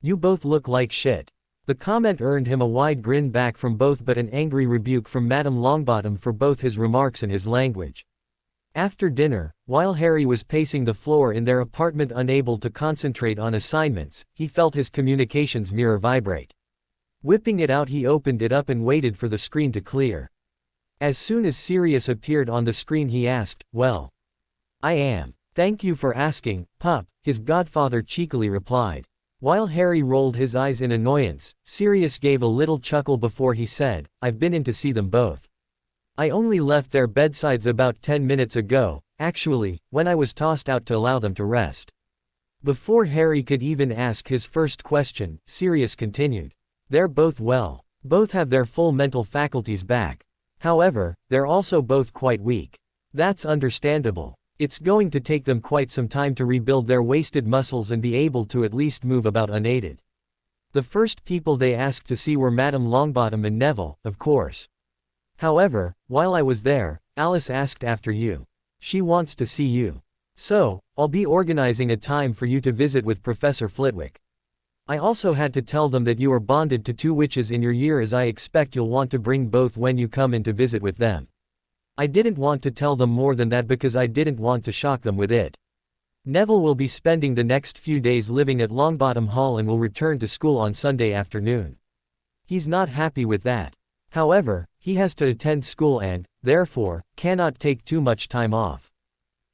"You both look like shit." The comment earned him a wide grin back from both but an angry rebuke from Madame Longbottom for both his remarks and his language. After dinner, while Harry was pacing the floor in their apartment unable to concentrate on assignments, he felt his communications mirror vibrate. Whipping it out he opened it up and waited for the screen to clear. As soon as Sirius appeared on the screen he asked, "Well, I am. Thank you for asking, pup," his godfather cheekily replied. While Harry rolled his eyes in annoyance, Sirius gave a little chuckle before he said, "I've been in to see them both. I only left their bedsides about 10 minutes ago, actually, when I was tossed out to allow them to rest." Before Harry could even ask his first question, Sirius continued. "They're both well. Both have their full mental faculties back. However, they're also both quite weak. That's understandable. It's going to take them quite some time to rebuild their wasted muscles and be able to at least move about unaided." The first people they asked to see were Madame Longbottom and Neville, of course. "However, while I was there, Alice asked after you. She wants to see you. So, I'll be organizing a time for you to visit with Professor Flitwick. I also had to tell them that you are bonded to two witches in your year, as I expect you'll want to bring both when you come in to visit with them. I didn't want to tell them more than that because I didn't want to shock them with it. Neville will be spending the next few days living at Longbottom Hall and will return to school on Sunday afternoon. He's not happy with that. However, he has to attend school and, therefore, cannot take too much time off.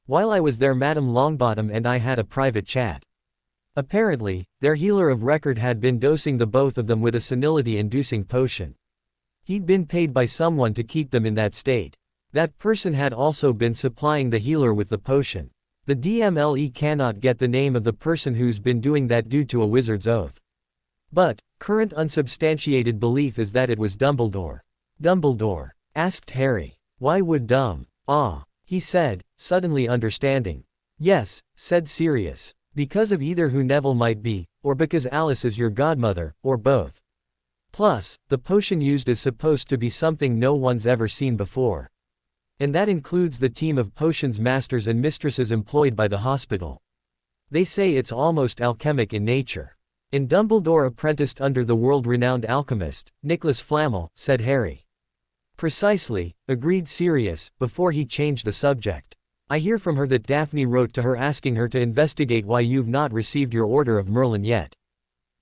While I was there Madame Longbottom and I had a private chat. Apparently, their healer of record had been dosing the both of them with a senility-inducing potion. He'd been paid by someone to keep them in that state. That person had also been supplying the healer with the potion. The DMLE cannot get the name of the person who's been doing that due to a wizard's oath. But, current unsubstantiated belief is that it was Dumbledore. "Dumbledore?" asked Harry. "Why would he said, suddenly understanding. "Yes," said Sirius. "Because of either who Neville might be, or because Alice is your godmother, or both." Plus, the potion used is supposed to be something no one's ever seen before. And that includes the team of potions masters and mistresses employed by the hospital. They say it's almost alchemic in nature. And Dumbledore apprenticed under the world-renowned alchemist, Nicholas Flamel, said Harry. Precisely, agreed Sirius, before he changed the subject. I hear from her that Daphne wrote to her asking her to investigate why you've not received your Order of Merlin yet.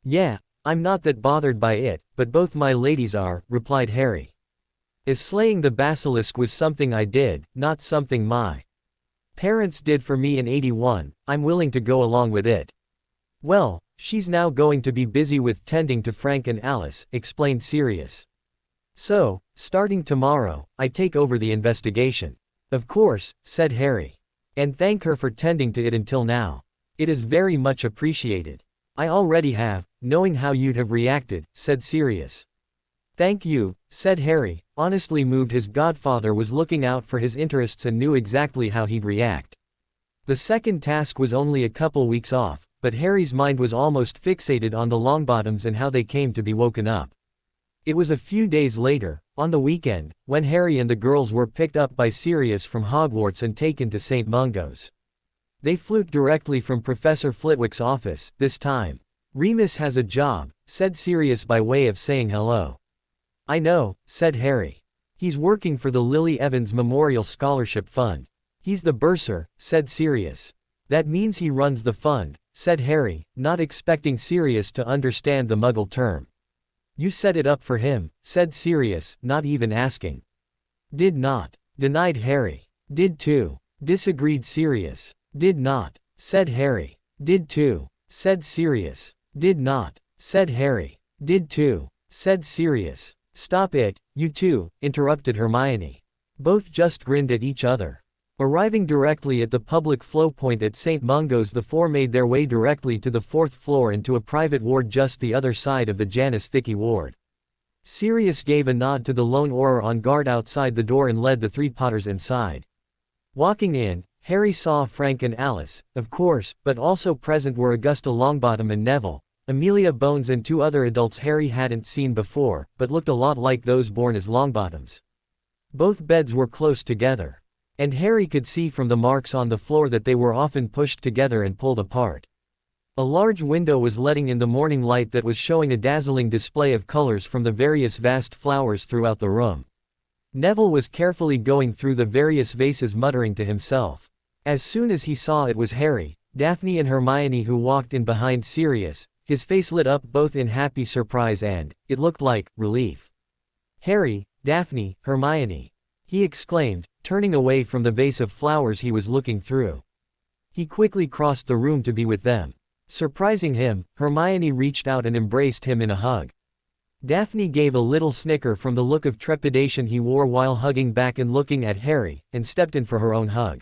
Yeah, I'm not that bothered by it, but both my ladies are, replied Harry. As slaying the basilisk was something I did, not something my parents did for me in 81, I'm willing to go along with it. Well, she's now going to be busy with tending to Frank and Alice, explained Sirius. So, starting tomorrow, I take over the investigation. Of course, said Harry. And thank her for tending to it until now. It is very much appreciated. I already have, knowing how you'd have reacted, said Sirius. Thank you, said Harry, honestly moved his godfather was looking out for his interests and knew exactly how he'd react. The second task was only a couple weeks off, but Harry's mind was almost fixated on the Longbottoms and how they came to be woken up. It was a few days later, on the weekend, when Harry and the girls were picked up by Sirius from Hogwarts and taken to St. Mungo's. They flew directly from Professor Flitwick's office, this time. Remus has a job, said Sirius by way of saying hello. I know, said Harry. He's working for the Lily Evans Memorial Scholarship Fund. He's the bursar, said Sirius. That means he runs the fund, said Harry, not expecting Sirius to understand the Muggle term. You set it up for him, said Sirius, not even asking. Did not, denied Harry. Did too, disagreed Sirius. Did not, said Harry. Did too, said Sirius. Did not, said Harry. Did too, said Sirius. Stop it, you two, interrupted Hermione. Both just grinned at each other. Arriving directly at the public flow point at St. Mungo's, the four made their way directly to the 4th floor into a private ward just the other side of the Janus Thicky ward. Sirius gave a nod to the lone Auror on guard outside the door and led the three Potters inside. Walking in, Harry saw Frank and Alice, of course, but also present were Augusta Longbottom and Neville, Amelia Bones and two other adults Harry hadn't seen before, but looked a lot like those born as Longbottoms. Both beds were close together. And Harry could see from the marks on the floor that they were often pushed together and pulled apart. A large window was letting in the morning light that was showing a dazzling display of colors from the various vast flowers throughout the room. Neville was carefully going through the various vases, muttering to himself. As soon as he saw it was Harry, Daphne and Hermione who walked in behind Sirius, his face lit up both in happy surprise and, it looked like, relief. Harry, Daphne, Hermione, he exclaimed, turning away from the vase of flowers he was looking through. He quickly crossed the room to be with them. Surprising him, Hermione reached out and embraced him in a hug. Daphne gave a little snicker from the look of trepidation he wore while hugging back and looking at Harry, and stepped in for her own hug.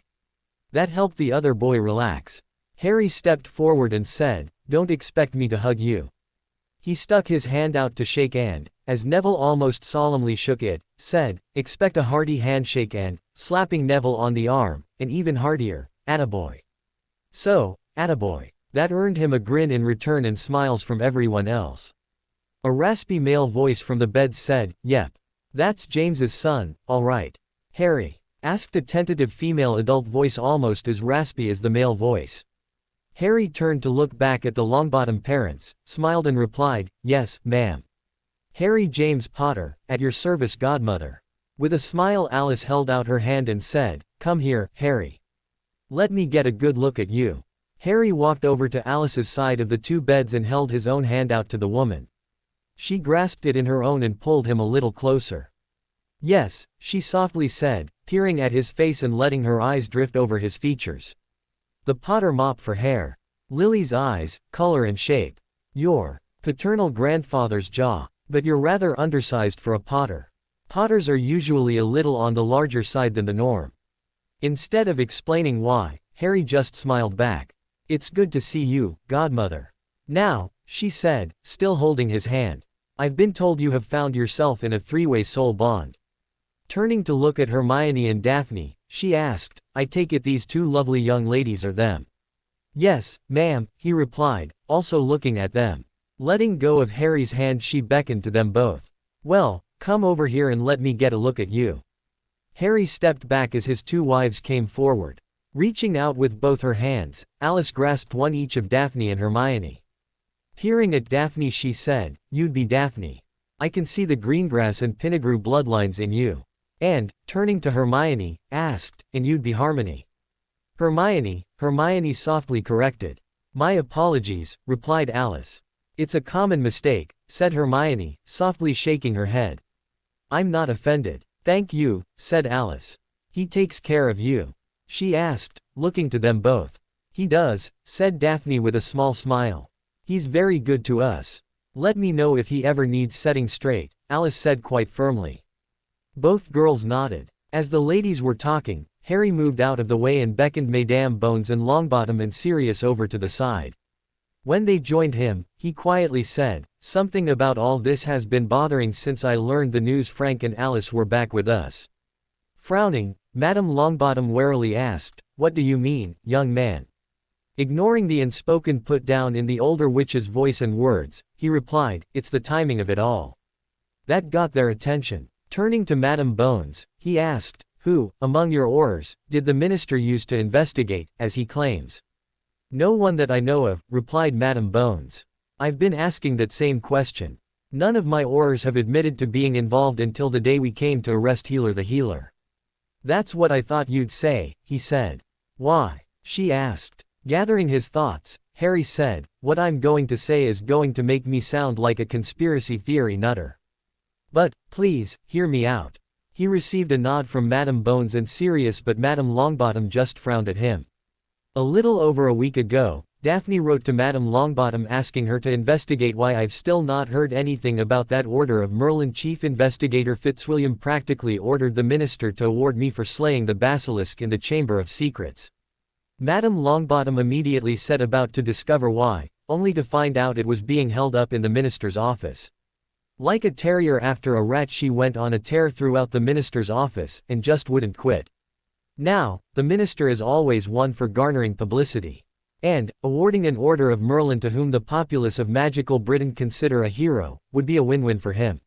That helped the other boy relax. Harry stepped forward and said, "Don't expect me to hug you." He stuck his hand out to shake and, as Neville almost solemnly shook it, said, "Expect a hearty handshake," and, slapping Neville on the arm, an even heartier, "Attaboy." So, attaboy. That earned him a grin in return and smiles from everyone else. A raspy male voice from the beds said, "Yep. That's James's son, all right." Harry asked a tentative female adult voice almost as raspy as the male voice. Harry turned to look back at the Longbottom parents, smiled and replied, "Yes, ma'am. Harry James Potter, at your service, godmother." With a smile Alice held out her hand and said, "Come here, Harry. Let me get a good look at you." Harry walked over to Alice's side of the two beds and held his own hand out to the woman. She grasped it in her own and pulled him a little closer. "Yes," she softly said, peering at his face and letting her eyes drift over his features. The Potter mop for hair. Lily's eyes, color and shape. Your paternal grandfather's jaw. But you're rather undersized for a Potter. Potters are usually a little on the larger side than the norm. Instead of explaining why, Harry just smiled back. "It's good to see you, godmother." "Now," she said, still holding his hand. "I've been told you have found yourself in a three-way soul bond." Turning to look at Hermione and Daphne, she asked, "I take it these two lovely young ladies are them?" "Yes, ma'am," he replied, also looking at them. Letting go of Harry's hand, she beckoned to them both. "Well, come over here and let me get a look at you." Harry stepped back as his two wives came forward. Reaching out with both her hands, Alice grasped one each of Daphne and Hermione. Peering at Daphne, she said, "You'd be Daphne. I can see the Greengrass and Pinigrew bloodlines in you." And, turning to Hermione, asked, "And you'd be Harmony." Hermione softly corrected. "My apologies," replied Alice. "It's a common mistake," said Hermione, softly shaking her head. "I'm not offended." "Thank you," said Alice. "He takes care of you?" she asked, looking to them both. "He does," said Daphne with a small smile. "He's very good to us. Let me know if he ever needs setting straight," Alice said quite firmly. Both girls nodded. As the ladies were talking, Harry moved out of the way and beckoned Madame Bones and Longbottom and Sirius over to the side. When they joined him, he quietly said, "Something about all this has been bothering since I learned the news Frank and Alice were back with us." Frowning, Madame Longbottom warily asked, "What do you mean, young man?" Ignoring the unspoken put-down in the older witch's voice and words, he replied, "It's the timing of it all." That got their attention. Turning to Madame Bones, he asked, "Who, among your Aurors, did the minister use to investigate, as he claims?" "No one that I know of," replied Madame Bones. "I've been asking that same question. None of my Aurors have admitted to being involved until the day we came to arrest Healer the Healer." "That's what I thought you'd say," he said. "Why?" she asked. Gathering his thoughts, Harry said, "What I'm going to say is going to make me sound like a conspiracy theory nutter. But, please, hear me out." He received a nod from Madame Bones and Sirius, but Madame Longbottom just frowned at him. A little over a week ago, Daphne wrote to Madame Longbottom asking her to investigate why I've still not heard anything about that order of Merlin. Chief Investigator Fitzwilliam practically ordered the minister to award me for slaying the basilisk in the Chamber of Secrets. Madame Longbottom immediately set about to discover why, only to find out it was being held up in the minister's office. Like a terrier after a rat, she went on a tear throughout the minister's office, and just wouldn't quit. Now, the minister is always one for garnering publicity. And, awarding an Order of Merlin to whom the populace of magical Britain consider a hero, would be a win-win for him.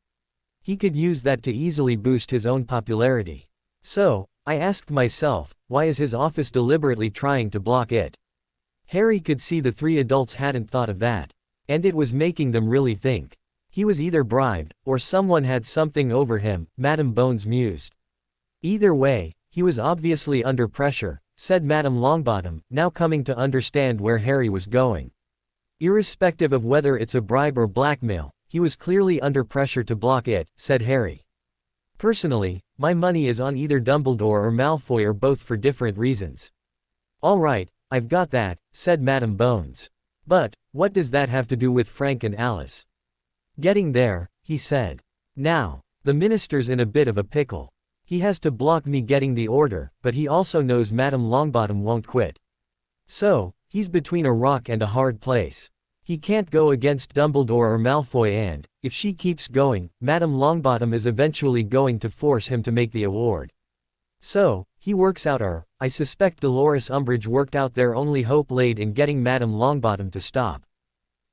He could use that to easily boost his own popularity. So, I asked myself, why is his office deliberately trying to block it? Harry could see the three adults hadn't thought of that. And it was making them really think. He was either bribed, or someone had something over him, Madame Bones mused. Either way, he was obviously under pressure, said Madame Longbottom, now coming to understand where Harry was going. Irrespective of whether it's a bribe or blackmail, he was clearly under pressure to block it, said Harry. Personally, my money is on either Dumbledore or Malfoy, or both, for different reasons. All right, I've got that, said Madame Bones. But, what does that have to do with Frank and Alice? Getting there, he said. Now, the minister's in a bit of a pickle. He has to block me getting the order, but he also knows Madame Longbottom won't quit. So, he's between a rock and a hard place. He can't go against Dumbledore or Malfoy, and, if she keeps going, Madame Longbottom is eventually going to force him to make the award. So, he works out, or, I suspect Dolores Umbridge worked out their only hope laid in getting Madame Longbottom to stop.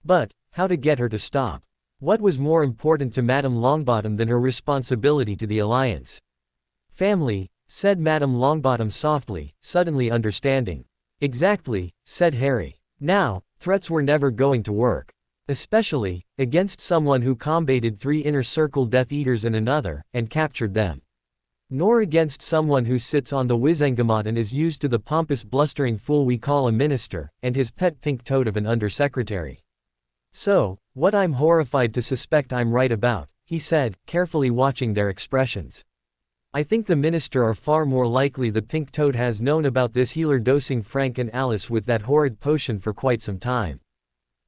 But, how to get her to stop? What was more important to Madame Longbottom than her responsibility to the Alliance? Family, said Madame Longbottom softly, suddenly understanding. Exactly, said Harry. Now, threats were never going to work. Especially, against someone who combated 3 Inner Circle Death Eaters and another, and captured them. Nor against someone who sits on the Wizengamot and is used to the pompous blustering fool we call a minister, and his pet pink toad of an undersecretary. So, what I'm horrified to suspect I'm right about, he said, carefully watching their expressions. I think the minister are far more likely the pink toad has known about this healer dosing Frank and Alice with that horrid potion for quite some time.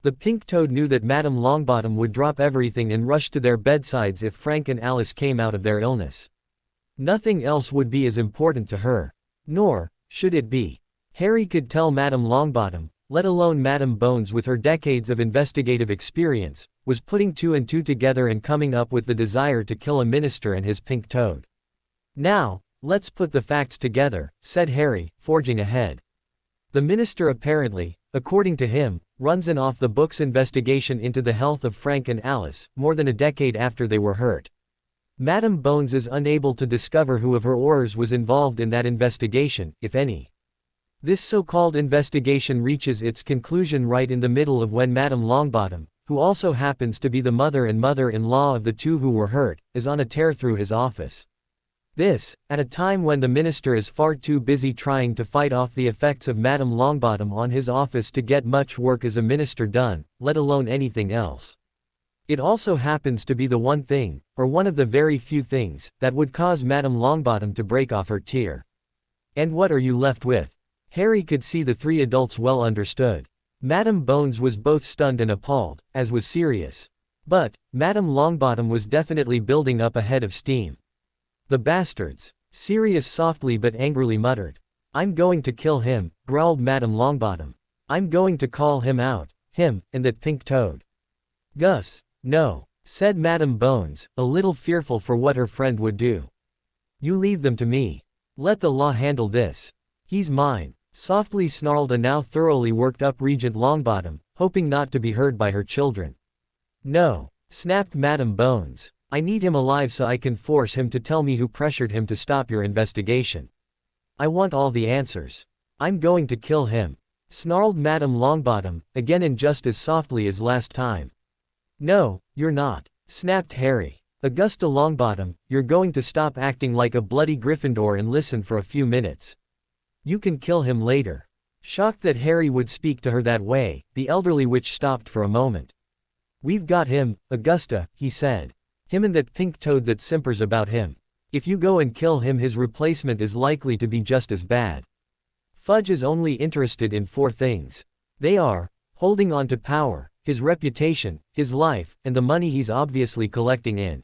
The pink toad knew that Madame Longbottom would drop everything and rush to their bedsides if Frank and Alice came out of their illness. Nothing else would be as important to her. Nor, should it be. Harry could tell Madame Longbottom, let alone Madame Bones with her decades of investigative experience, was putting 2 and 2 together and coming up with the desire to kill a minister and his pink toad. Now, let's put the facts together, said Harry, forging ahead. The minister apparently, according to him, runs an off-the-books investigation into the health of Frank and Alice, more than a decade after they were hurt. Madam Bones is unable to discover who of her Aurors was involved in that investigation, if any. This so-called investigation reaches its conclusion right in the middle of when Madam Longbottom, who also happens to be the mother and mother-in-law of the two who were hurt, is on a tear through his office. This, at a time when the minister is far too busy trying to fight off the effects of Madam Longbottom on his office to get much work as a minister done, let alone anything else. It also happens to be the one thing, or one of the very few things, that would cause Madam Longbottom to break off her tear. And what are you left with? Harry could see the three adults well understood. Madam Bones was both stunned and appalled, as was Sirius. But, Madam Longbottom was definitely building up a head of steam. The bastards! Sirius softly but angrily muttered. I'm going to kill him, growled Madam Longbottom. I'm going to call him out, him, and that pink toad. Gus, no, said Madam Bones, a little fearful for what her friend would do. You leave them to me. Let the law handle this. He's mine, softly snarled a now thoroughly worked up Regent Longbottom, hoping not to be heard by her children. No, snapped Madam Bones. I need him alive so I can force him to tell me who pressured him to stop your investigation. I want all the answers. I'm going to kill him, snarled Madam Longbottom, again and just as softly as last time. No, you're not, snapped Harry. Augusta Longbottom, you're going to stop acting like a bloody Gryffindor and listen for a few minutes. You can kill him later. Shocked that Harry would speak to her that way, the elderly witch stopped for a moment. We've got him, Augusta, he said. Him and that pink toad that simpers about him. If you go and kill him, his replacement is likely to be just as bad. Fudge is only interested in 4 things. They are, holding on to power, his reputation, his life, and the money he's obviously collecting in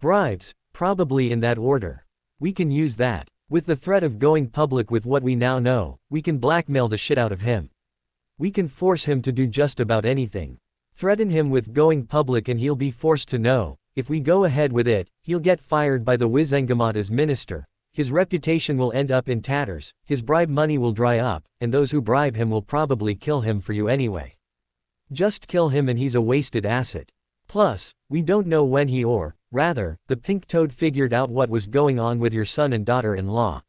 bribes, probably in that order. We can use that. With the threat of going public with what we now know, we can blackmail the shit out of him. We can force him to do just about anything. Threaten him with going public and he'll be forced to know. If we go ahead with it, he'll get fired by the Wizengamot as minister, his reputation will end up in tatters, his bribe money will dry up, and those who bribe him will probably kill him for you anyway. Just kill him and he's a wasted asset. Plus, we don't know when he or, rather, the pink toad figured out what was going on with your son and daughter-in-law.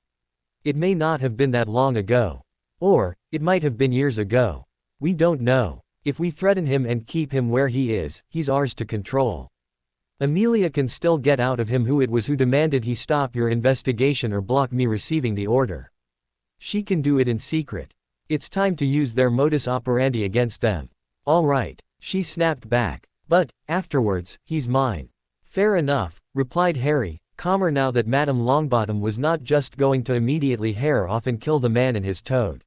It may not have been that long ago. Or, it might have been years ago. We don't know. If we threaten him and keep him where he is, he's ours to control. Amelia can still get out of him who it was who demanded he stop your investigation or block me receiving the order. She can do it in secret. It's time to use their modus operandi against them. All right, she snapped back. But, afterwards, he's mine. Fair enough, replied Harry, calmer now that Madam Longbottom was not just going to immediately hair off and kill the man and his toad.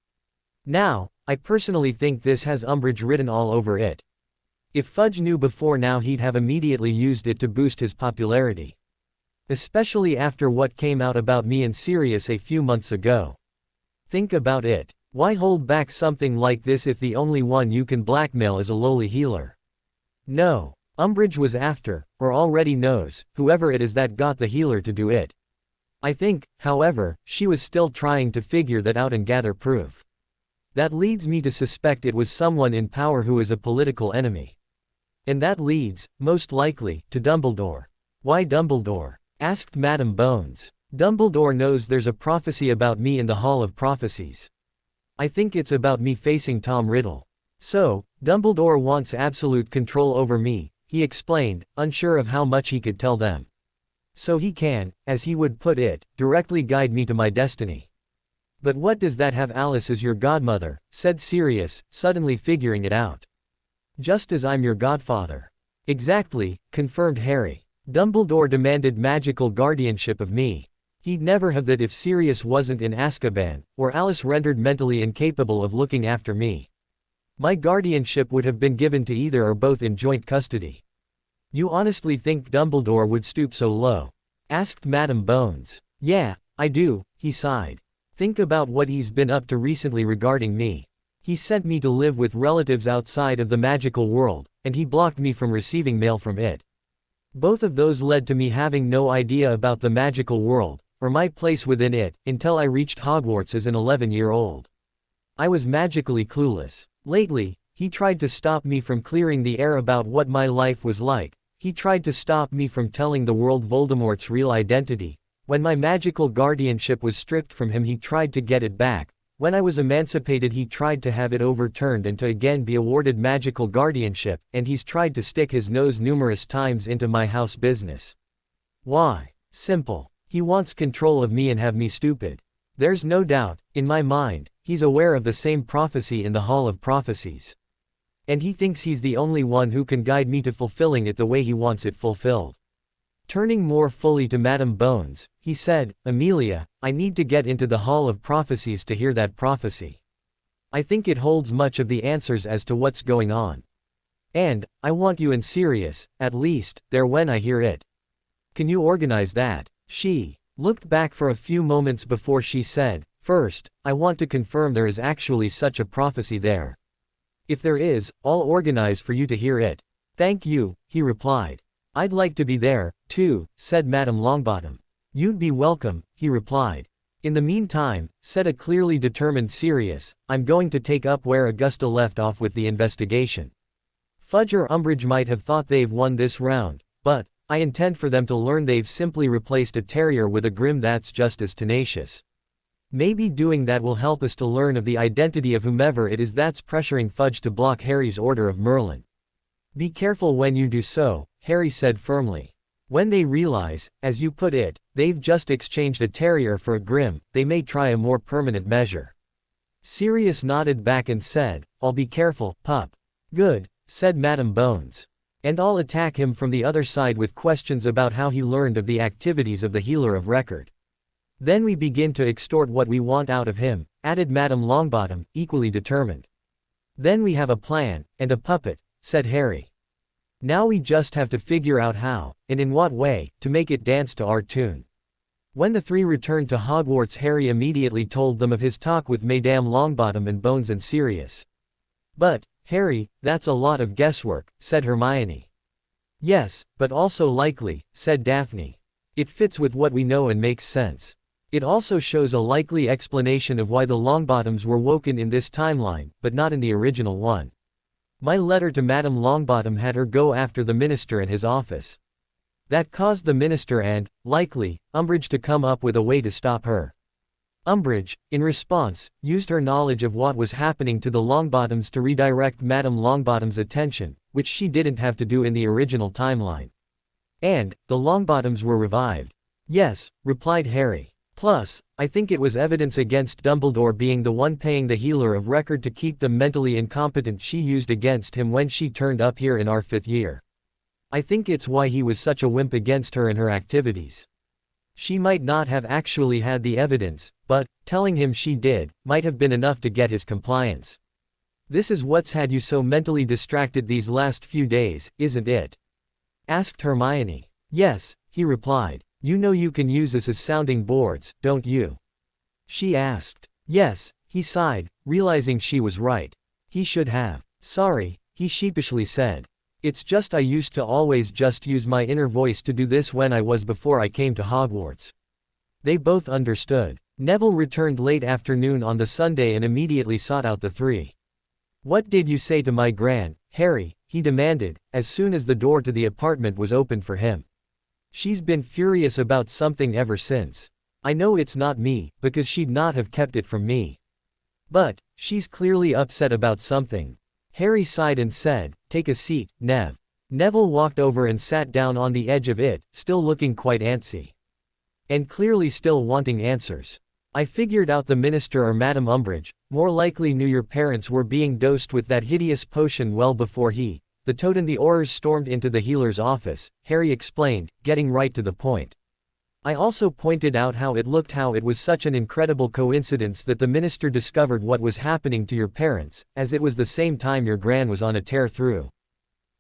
Now, I personally think this has Umbridge written all over it. If Fudge knew before now, he'd have immediately used it to boost his popularity. Especially after what came out about me and Sirius a few months ago. Think about it. Why hold back something like this if the only one you can blackmail is a lowly healer? No, Umbridge was after, or already knows, whoever it is that got the healer to do it. I think, however, she was still trying to figure that out and gather proof. That leads me to suspect it was someone in power who is a political enemy. And that leads, most likely, to Dumbledore. Why Dumbledore? Asked Madam Bones. Dumbledore knows there's a prophecy about me in the Hall of Prophecies. I think it's about me facing Tom Riddle. So, Dumbledore wants absolute control over me, he explained, unsure of how much he could tell them. So he can, as he would put it, directly guide me to my destiny. But what does that have Alice as your godmother, said Sirius, suddenly figuring it out. Just as I'm your godfather. Exactly, confirmed Harry. Dumbledore demanded magical guardianship of me. He'd never have that if Sirius wasn't in Azkaban, or Alice rendered mentally incapable of looking after me. My guardianship would have been given to either or both in joint custody. You honestly think Dumbledore would stoop so low? Asked Madam Bones. Yeah, I do, he sighed. Think about what he's been up to recently regarding me. He sent me to live with relatives outside of the magical world, and he blocked me from receiving mail from it. Both of those led to me having no idea about the magical world, or my place within it, until I reached Hogwarts as an 11-year-old. I was magically clueless. Lately, He tried to stop me from clearing the air about what my life was like. He tried to stop me from telling the world Voldemort's real identity. When my magical guardianship was stripped from him, he tried to get it back. When I was emancipated, he tried to have it overturned and to again be awarded magical guardianship, and he's tried to stick his nose numerous times into my house business. Why? Simple. He wants control of me and have me stupid. There's no doubt, in my mind, he's aware of the same prophecy in the Hall of Prophecies. And he thinks he's the only one who can guide me to fulfilling it the way he wants it fulfilled. Turning more fully to Madame Bones, he said, Amelia, I need to get into the Hall of Prophecies to hear that prophecy. I think it holds much of the answers as to what's going on. And, I want you and Sirius, at least, there when I hear it. Can you organize that? She looked back for a few moments before she said, First, I want to confirm there is actually such a prophecy there. If there is, I'll organize for you to hear it. Thank you, he replied. I'd like to be there, too, said Madame Longbottom. You'd be welcome, he replied. In the meantime, said a clearly determined Sirius, I'm going to take up where Augusta left off with the investigation. Fudge or Umbridge might have thought they've won this round, but I intend for them to learn they've simply replaced a terrier with a Grim that's just as tenacious. Maybe doing that will help us to learn of the identity of whomever it is that's pressuring Fudge to block Harry's order of Merlin. Be careful when you do so, Harry said firmly. When they realize, as you put it, they've just exchanged a terrier for a Grim, they may try a more permanent measure. Sirius nodded back and said, I'll be careful, pup. Good, said Madame Bones. And I'll attack him from the other side with questions about how he learned of the activities of the Healer of Record. Then we begin to extort what we want out of him, added Madame Longbottom, equally determined. Then we have a plan, and a puppet, said Harry. Now we just have to figure out how, and in what way, to make it dance to our tune. When the three returned to Hogwarts, Harry immediately told them of his talk with Madame Longbottom and Bones and Sirius. But, Harry, that's a lot of guesswork, said Hermione. Yes, but also likely, said Daphne. It fits with what we know and makes sense. It also shows a likely explanation of why the Longbottoms were woken in this timeline, but not in the original one. My letter to Madame Longbottom had her go after the minister and his office. That caused the minister and, likely, Umbridge to come up with a way to stop her. Umbridge, in response, used her knowledge of what was happening to the Longbottoms to redirect Madame Longbottom's attention, which she didn't have to do in the original timeline. And, the Longbottoms were revived. Yes, replied Harry. Plus, I think it was evidence against Dumbledore being the one paying the Healer of Record to keep them mentally incompetent she used against him when she turned up here in our 5th year. I think it's why he was such a wimp against her and her activities. She might not have actually had the evidence, but, telling him she did, might have been enough to get his compliance. This is what's had you so mentally distracted these last few days, isn't it? Asked Hermione. Yes, he replied. You know you can use us as sounding boards, don't you? She asked. Yes, he sighed, realizing she was right. He should have. Sorry, he sheepishly said. It's just I used to always just use my inner voice to do this when I was before I came to Hogwarts. They both understood. Neville returned late afternoon on the Sunday and immediately sought out the three. What did you say to my Gran, Harry? He demanded, as soon as the door to the apartment was opened for him. She's been furious about something ever since. I know it's not me, because she'd not have kept it from me. But, she's clearly upset about something. Harry sighed and said, Take a seat, Nev. Neville walked over and sat down on the edge of it, still looking quite antsy. And clearly still wanting answers. I figured out the minister or Madame Umbridge, more likely knew your parents were being dosed with that hideous potion well before the Toad and the Aurors stormed into the healer's office, Harry explained, getting right to the point. I also pointed out how it was such an incredible coincidence that the minister discovered what was happening to your parents, as it was the same time your Gran was on a tear through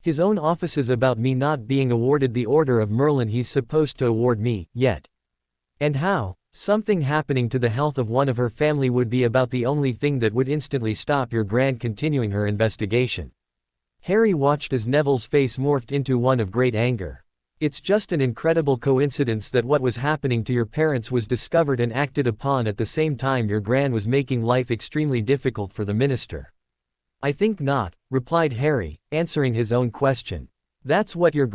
his own offices about me not being awarded the Order of Merlin he's supposed to award me, yet. And how something happening to the health of one of her family would be about the only thing that would instantly stop your Gran continuing her investigation. Harry watched as Neville's face morphed into one of great anger. It's just an incredible coincidence that what was happening to your parents was discovered and acted upon at the same time your Gran was making life extremely difficult for the minister. I think not, replied Harry, answering his own question. That's what your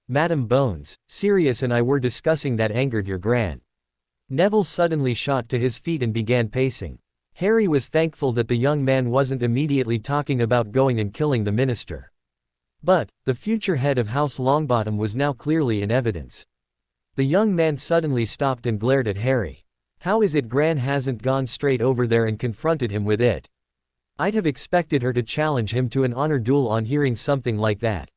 Madam Bones, Sirius and I were discussing that angered your Neville suddenly shot to his feet and began pacing. Harry was thankful that the young man wasn't immediately talking about going and killing the minister. But, the future head of House Longbottom was now clearly in evidence. The young man suddenly stopped and glared at Harry. How is it Gran hasn't gone straight over there and confronted him with it? I'd have expected her to challenge him to an honor duel on hearing something like that.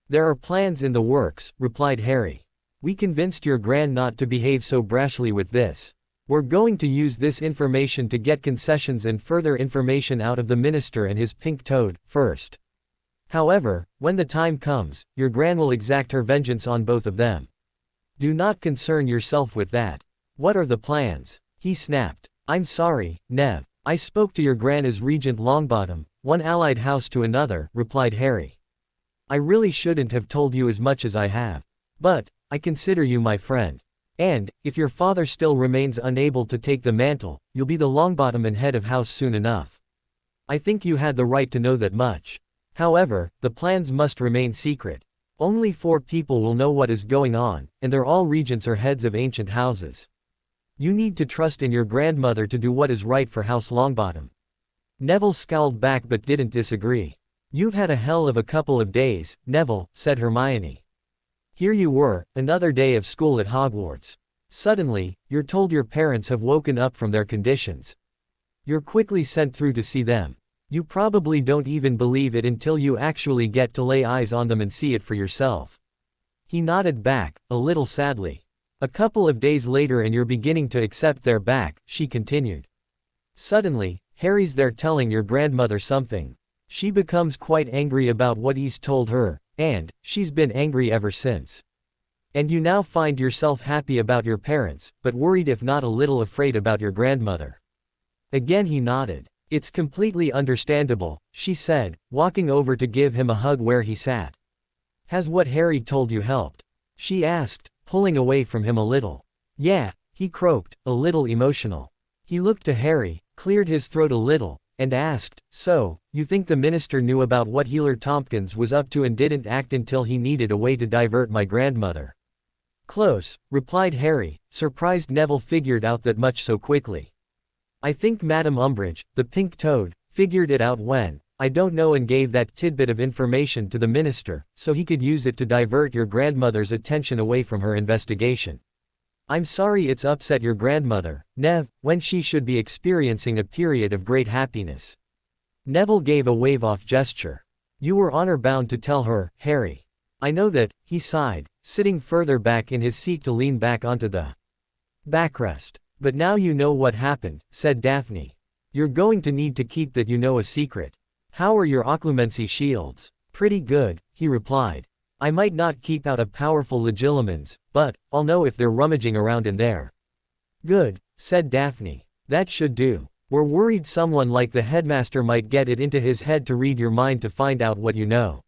There are plans in the works, replied Harry. We convinced your Gran not to behave so brashly with this. We're going to use this information to get concessions and further information out of the minister and his pink toad, first. However, when the time comes, your Gran will exact her vengeance on both of them. Do not concern yourself with that. What are the plans? He snapped. I'm sorry, Nev. I spoke to your Gran as Regent Longbottom, one allied house to another, replied Harry. I really shouldn't have told you as much as I have. But, I consider you my friend. And, if your father still remains unable to take the mantle, you'll be the Longbottom and head of house soon enough. I think you had the right to know that much. However, the plans must remain secret. Only 4 people will know what is going on, and they're all regents or heads of ancient houses. You need to trust in your grandmother to do what is right for House Longbottom. Neville scowled back but didn't disagree. You've had a hell of a couple of days, Neville, said Hermione. Here you were, another day of school at Hogwarts. Suddenly, you're told your parents have woken up from their conditions. You're quickly sent through to see them. You probably don't even believe it until you actually get to lay eyes on them and see it for yourself. He nodded back, a little sadly. A couple of days later and you're beginning to accept their back, she continued. Suddenly, Harry's there telling your grandmother something. She becomes quite angry about what he's told her, and she's been angry ever since. And you now find yourself happy about your parents, but worried if not a little afraid about your grandmother. Again he nodded. It's completely understandable, she said, walking over to give him a hug where he sat. Has what Harry told you helped? She asked, pulling away from him a little. Yeah, he croaked, a little emotional. He looked to Harry, cleared his throat a little, and asked, so, you think the minister knew about what Healer Tompkins was up to and didn't act until he needed a way to divert my grandmother? Close, replied Harry, surprised Neville figured out that much so quickly. I think Madame Umbridge, the pink toad, figured it out when, I don't know, and gave that tidbit of information to the minister, so he could use it to divert your grandmother's attention away from her investigation. I'm sorry it's upset your grandmother, Nev, when she should be experiencing a period of great happiness. Neville gave a wave-off gesture. You were honor-bound to tell her, Harry. I know that, he sighed, sitting further back in his seat to lean back onto the backrest. But now you know what happened, said Daphne. You're going to need to keep that a secret. How are your occlumency shields? Pretty good, he replied. I might not keep out a powerful legilimens, but I'll know if they're rummaging around in there. Good, said Daphne. That should do. We're worried someone like the headmaster might get it into his head to read your mind to find out what you know.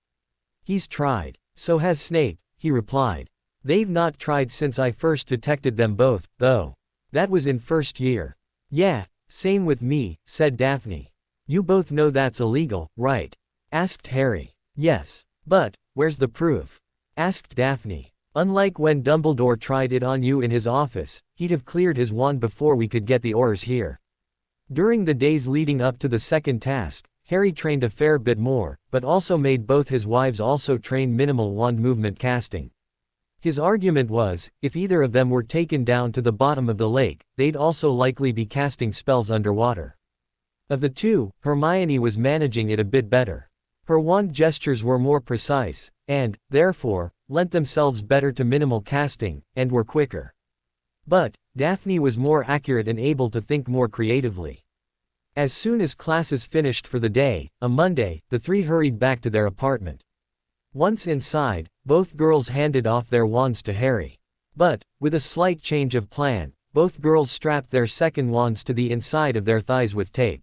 He's tried. So has Snape, he replied. They've not tried since I first detected them both, though. That was in first year. Yeah, same with me, said Daphne. You both know that's illegal, right? Asked Harry. Yes. But, where's the proof? Asked Daphne. Unlike when Dumbledore tried it on you in his office, he'd have cleared his wand before we could get the ores here. During the days leading up to the second task, Harry trained a fair bit more, but also made both his wives also train minimal wand movement casting. His argument was, if either of them were taken down to the bottom of the lake, they'd also likely be casting spells underwater. Of the two, Hermione was managing it a bit better. Her wand gestures were more precise, and, therefore, lent themselves better to minimal casting, and were quicker. But, Daphne was more accurate and able to think more creatively. As soon as classes finished for the day, a Monday, the three hurried back to their apartment. Once inside, both girls handed off their wands to Harry. But, with a slight change of plan, both girls strapped their second wands to the inside of their thighs with tape.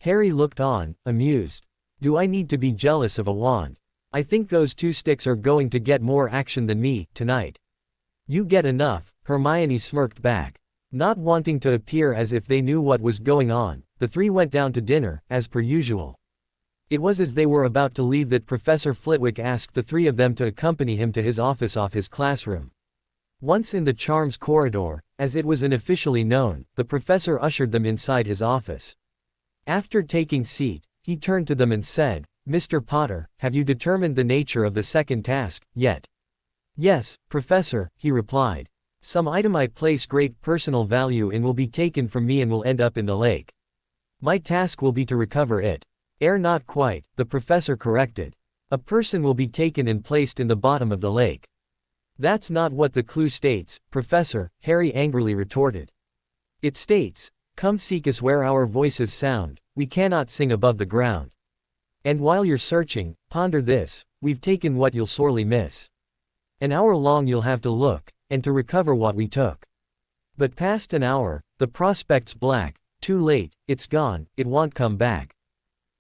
Harry looked on, amused. Do I need to be jealous of a wand? I think those 2 sticks are going to get more action than me, tonight. You get enough, Hermione smirked back. Not wanting to appear as if they knew what was going on, the 3 went down to dinner, as per usual. It was as they were about to leave that Professor Flitwick asked the three of them to accompany him to his office off his classroom. Once in the charms corridor, as it was unofficially known, the professor ushered them inside his office. After taking seat, he turned to them and said, "Mr. Potter, have you determined the nature of the second task, yet?" "Yes, Professor," he replied. "Some item I place great personal value in will be taken from me and will end up in the lake. My task will be to recover it." Not quite," the professor corrected. "A person will be taken and placed in the bottom of the lake." "That's not what the clue states, Professor," Harry angrily retorted. "It states, 'Come seek us where our voices sound, we cannot sing above the ground.' And while you're searching, ponder this, we've taken what you'll sorely miss. An hour long you'll have to look, and to recover what we took. But past an hour, the prospect's black, too late, it's gone, it won't come back.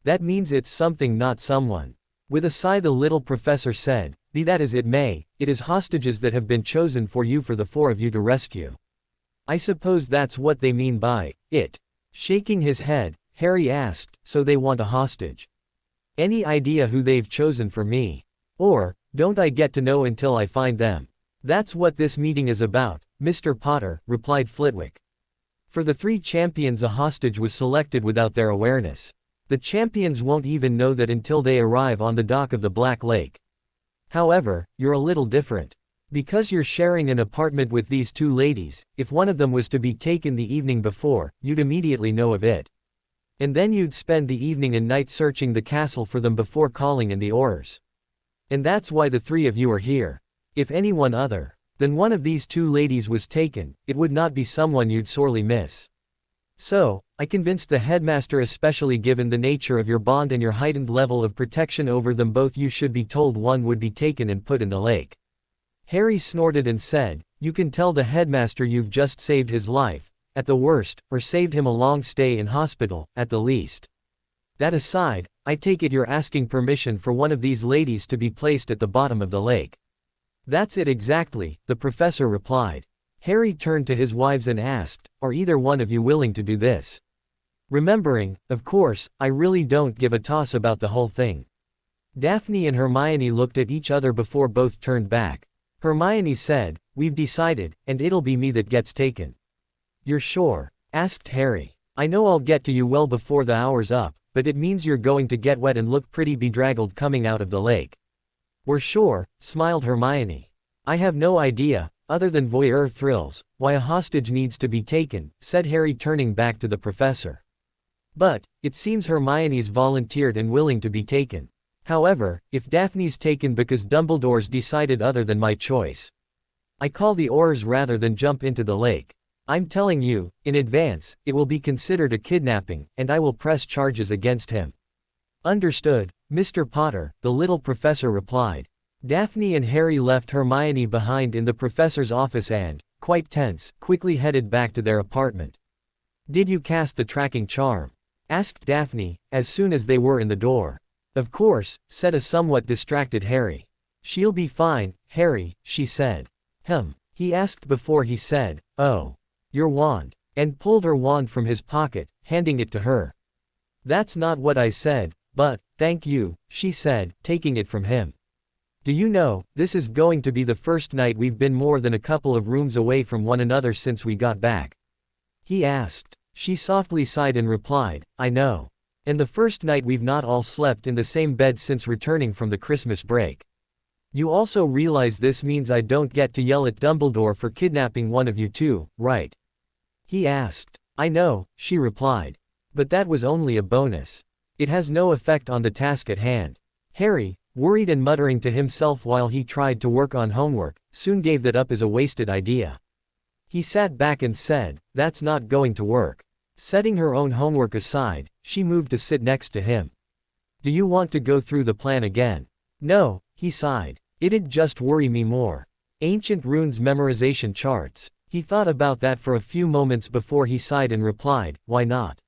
That means it's something not someone." With a sigh the little professor said, "Be that as it may, it is hostages that have been chosen for the four of you to rescue. I suppose that's what they mean by it." Shaking his head, Harry asked, "So they want a hostage? Any idea who they've chosen for me? Or, don't I get to know until I find them?" "That's what this meeting is about, Mr. Potter," replied Flitwick. "For the three champions a hostage was selected without their awareness. The champions won't even know that until they arrive on the dock of the Black Lake. However, you're a little different. Because you're sharing an apartment with these two ladies, if one of them was to be taken the evening before, you'd immediately know of it. And then you'd spend the evening and night searching the castle for them before calling in the oars. And that's why the three of you are here. If anyone other than one of these two ladies was taken, it would not be someone you'd sorely miss. So, I convinced the headmaster, especially given the nature of your bond and your heightened level of protection over them both, you should be told one would be taken and put in the lake." Harry snorted and said, "You can tell the headmaster you've just saved his life, at the worst, or saved him a long stay in hospital, at the least. That aside, I take it you're asking permission for one of these ladies to be placed at the bottom of the lake." "That's it exactly," the professor replied. Harry turned to his wives and asked, "Are either one of you willing to do this?" Remembering, of course, I really don't give a toss about the whole thing. Daphne and Hermione looked at each other before both turned back. Hermione said, "We've decided, and it'll be me that gets taken." "You're sure?" asked Harry. "I know I'll get to you well before the hour's up, but it means you're going to get wet and look pretty bedraggled coming out of the lake." "We're sure," smiled Hermione. "I have no idea, other than voyeur thrills, why a hostage needs to be taken," said Harry, turning back to the professor. "But, it seems Hermione's volunteered and willing to be taken. However, if Daphne's taken because Dumbledore's decided other than my choice, I call the oars rather than jump into the lake. I'm telling you, in advance, it will be considered a kidnapping, and I will press charges against him." "Understood, Mr. Potter," the little professor replied. Daphne and Harry left Hermione behind in the professor's office and, quite tense, quickly headed back to their apartment. "Did you cast the tracking charm?" asked Daphne, as soon as they were in the door. "Of course," said a somewhat distracted Harry. "She'll be fine, Harry," she said. He asked before he said, "Oh. Your wand," and pulled her wand from his pocket, handing it to her. "That's not what I said, but, thank you," she said, taking it from him. "Do you know, this is going to be the first night we've been more than a couple of rooms away from one another since we got back?" he asked. She softly sighed and replied, "I know. And the first night we've not all slept in the same bed since returning from the Christmas break. You also realize this means I don't get to yell at Dumbledore for kidnapping one of you two, right?" he asked. "I know," she replied. "But that was only a bonus. It has no effect on the task at hand." Harry, worried and muttering to himself while he tried to work on homework, soon gave that up as a wasted idea. He sat back and said, "That's not going to work." Setting her own homework aside, she moved to sit next to him. "Do you want to go through the plan again?" "No," he sighed. "It'd just worry me more. Ancient runes memorization charts." He thought about that for a few moments before he sighed and replied, "Why not?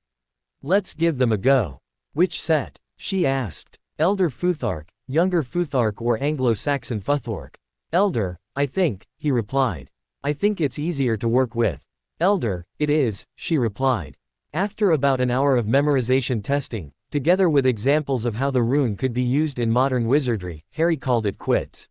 Let's give them a go." "Which set?" she asked. "Elder Futhark, Younger Futhark or Anglo-Saxon Futhark?" "Elder, I think," he replied. "I think it's easier to work with." "Elder, it is," she replied. After about an hour of memorization testing, Together with examples of how the rune could be used in modern wizardry, Harry called it quits.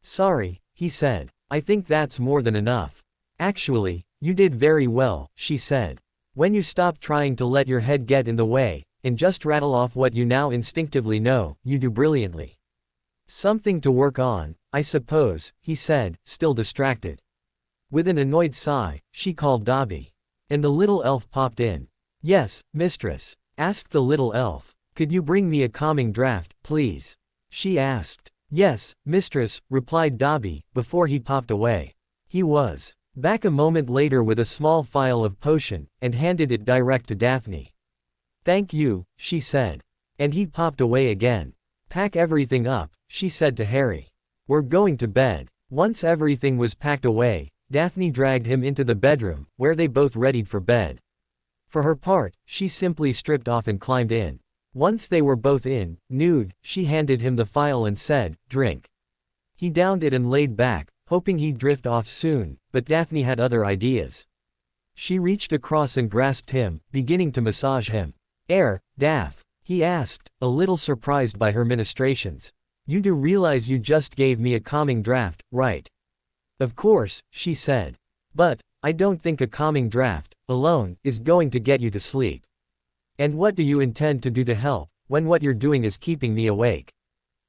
"Sorry," he said. "I think that's more than enough." "Actually, you did very well," she said. "When you stop trying to let your head get in the way, and just rattle off what you now instinctively know, you do brilliantly." "Something to work on, I suppose," he said, still distracted. With an annoyed sigh, she called Dobby. And the little elf popped in. "Yes, mistress," asked the little elf. "Could you bring me a calming draught, please?" she asked. "Yes, mistress," replied Dobby, before he popped away. He was back a moment later with a small phial of potion, and handed it direct to Daphne. "Thank you," she said. And he popped away again. "Pack everything up," she said to Harry. "We're going to bed." Once everything was packed away, Daphne dragged him into the bedroom, where they both readied for bed. For her part, she simply stripped off and climbed in. Once they were both in, nude, she handed him the phial and said, "Drink." He downed it and laid back, hoping he'd drift off soon, but Daphne had other ideas. She reached across and grasped him, beginning to massage him. Daph?" he asked, a little surprised by her ministrations. "You do realize you just gave me a calming draft, right?" "Of course," she said. "But, I don't think a calming draft, alone, is going to get you to sleep." "And what do you intend to do to help, when what you're doing is keeping me awake?"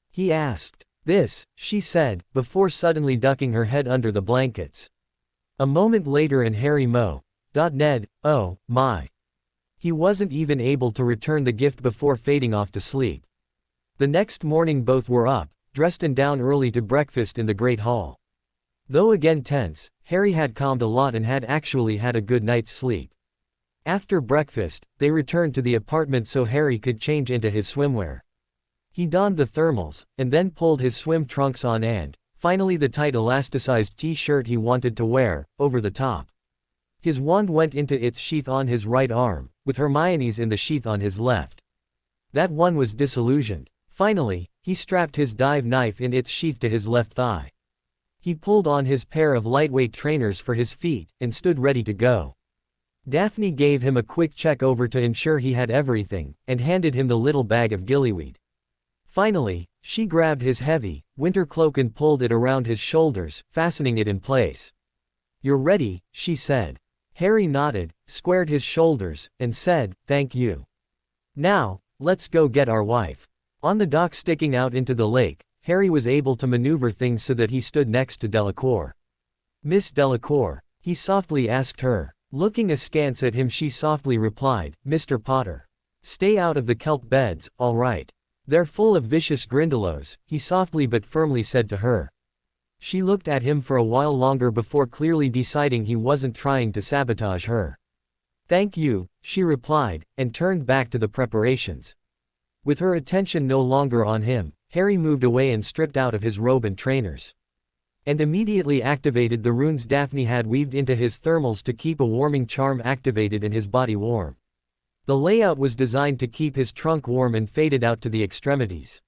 he asked. "This," she said, before suddenly ducking her head under the blankets. A moment later and Harry Ned, oh, my. He wasn't even able to return the gift before fading off to sleep. The next morning both were up, dressed and down early to breakfast in the Great Hall. Though again tense, Harry had calmed a lot and had actually had a good night's sleep. After breakfast, they returned to the apartment so Harry could change into his swimwear. He donned the thermals, and then pulled his swim trunks on and, finally the tight elasticized t-shirt he wanted to wear, over the top. His wand went into its sheath on his right arm, with Hermione's in the sheath on his left. That one was disillusioned. Finally, he strapped his dive knife in its sheath to his left thigh. He pulled on his pair of lightweight trainers for his feet, and stood ready to go. Daphne gave him a quick check over to ensure he had everything, and handed him the little bag of gillyweed. Finally, she grabbed his heavy, winter cloak and pulled it around his shoulders, fastening it in place. "You're ready," she said. Harry nodded, squared his shoulders, and said, "Thank you. Now, let's go get our wife." On the dock sticking out into the lake, Harry was able to maneuver things so that he stood next to Delacour. "Miss Delacour?" he softly asked her. Looking askance at him she softly replied, "Mr. Potter. Stay out of the kelp beds, all right. They're full of vicious grindylows," he softly but firmly said to her. She looked at him for a while longer before clearly deciding he wasn't trying to sabotage her. "Thank you," she replied, and turned back to the preparations. With her attention no longer on him, Harry moved away and stripped out of his robe and trainers. And immediately activated the runes Daphne had weaved into his thermals to keep a warming charm activated and his body warm. The layout was designed to keep his trunk warm and faded out to the extremities.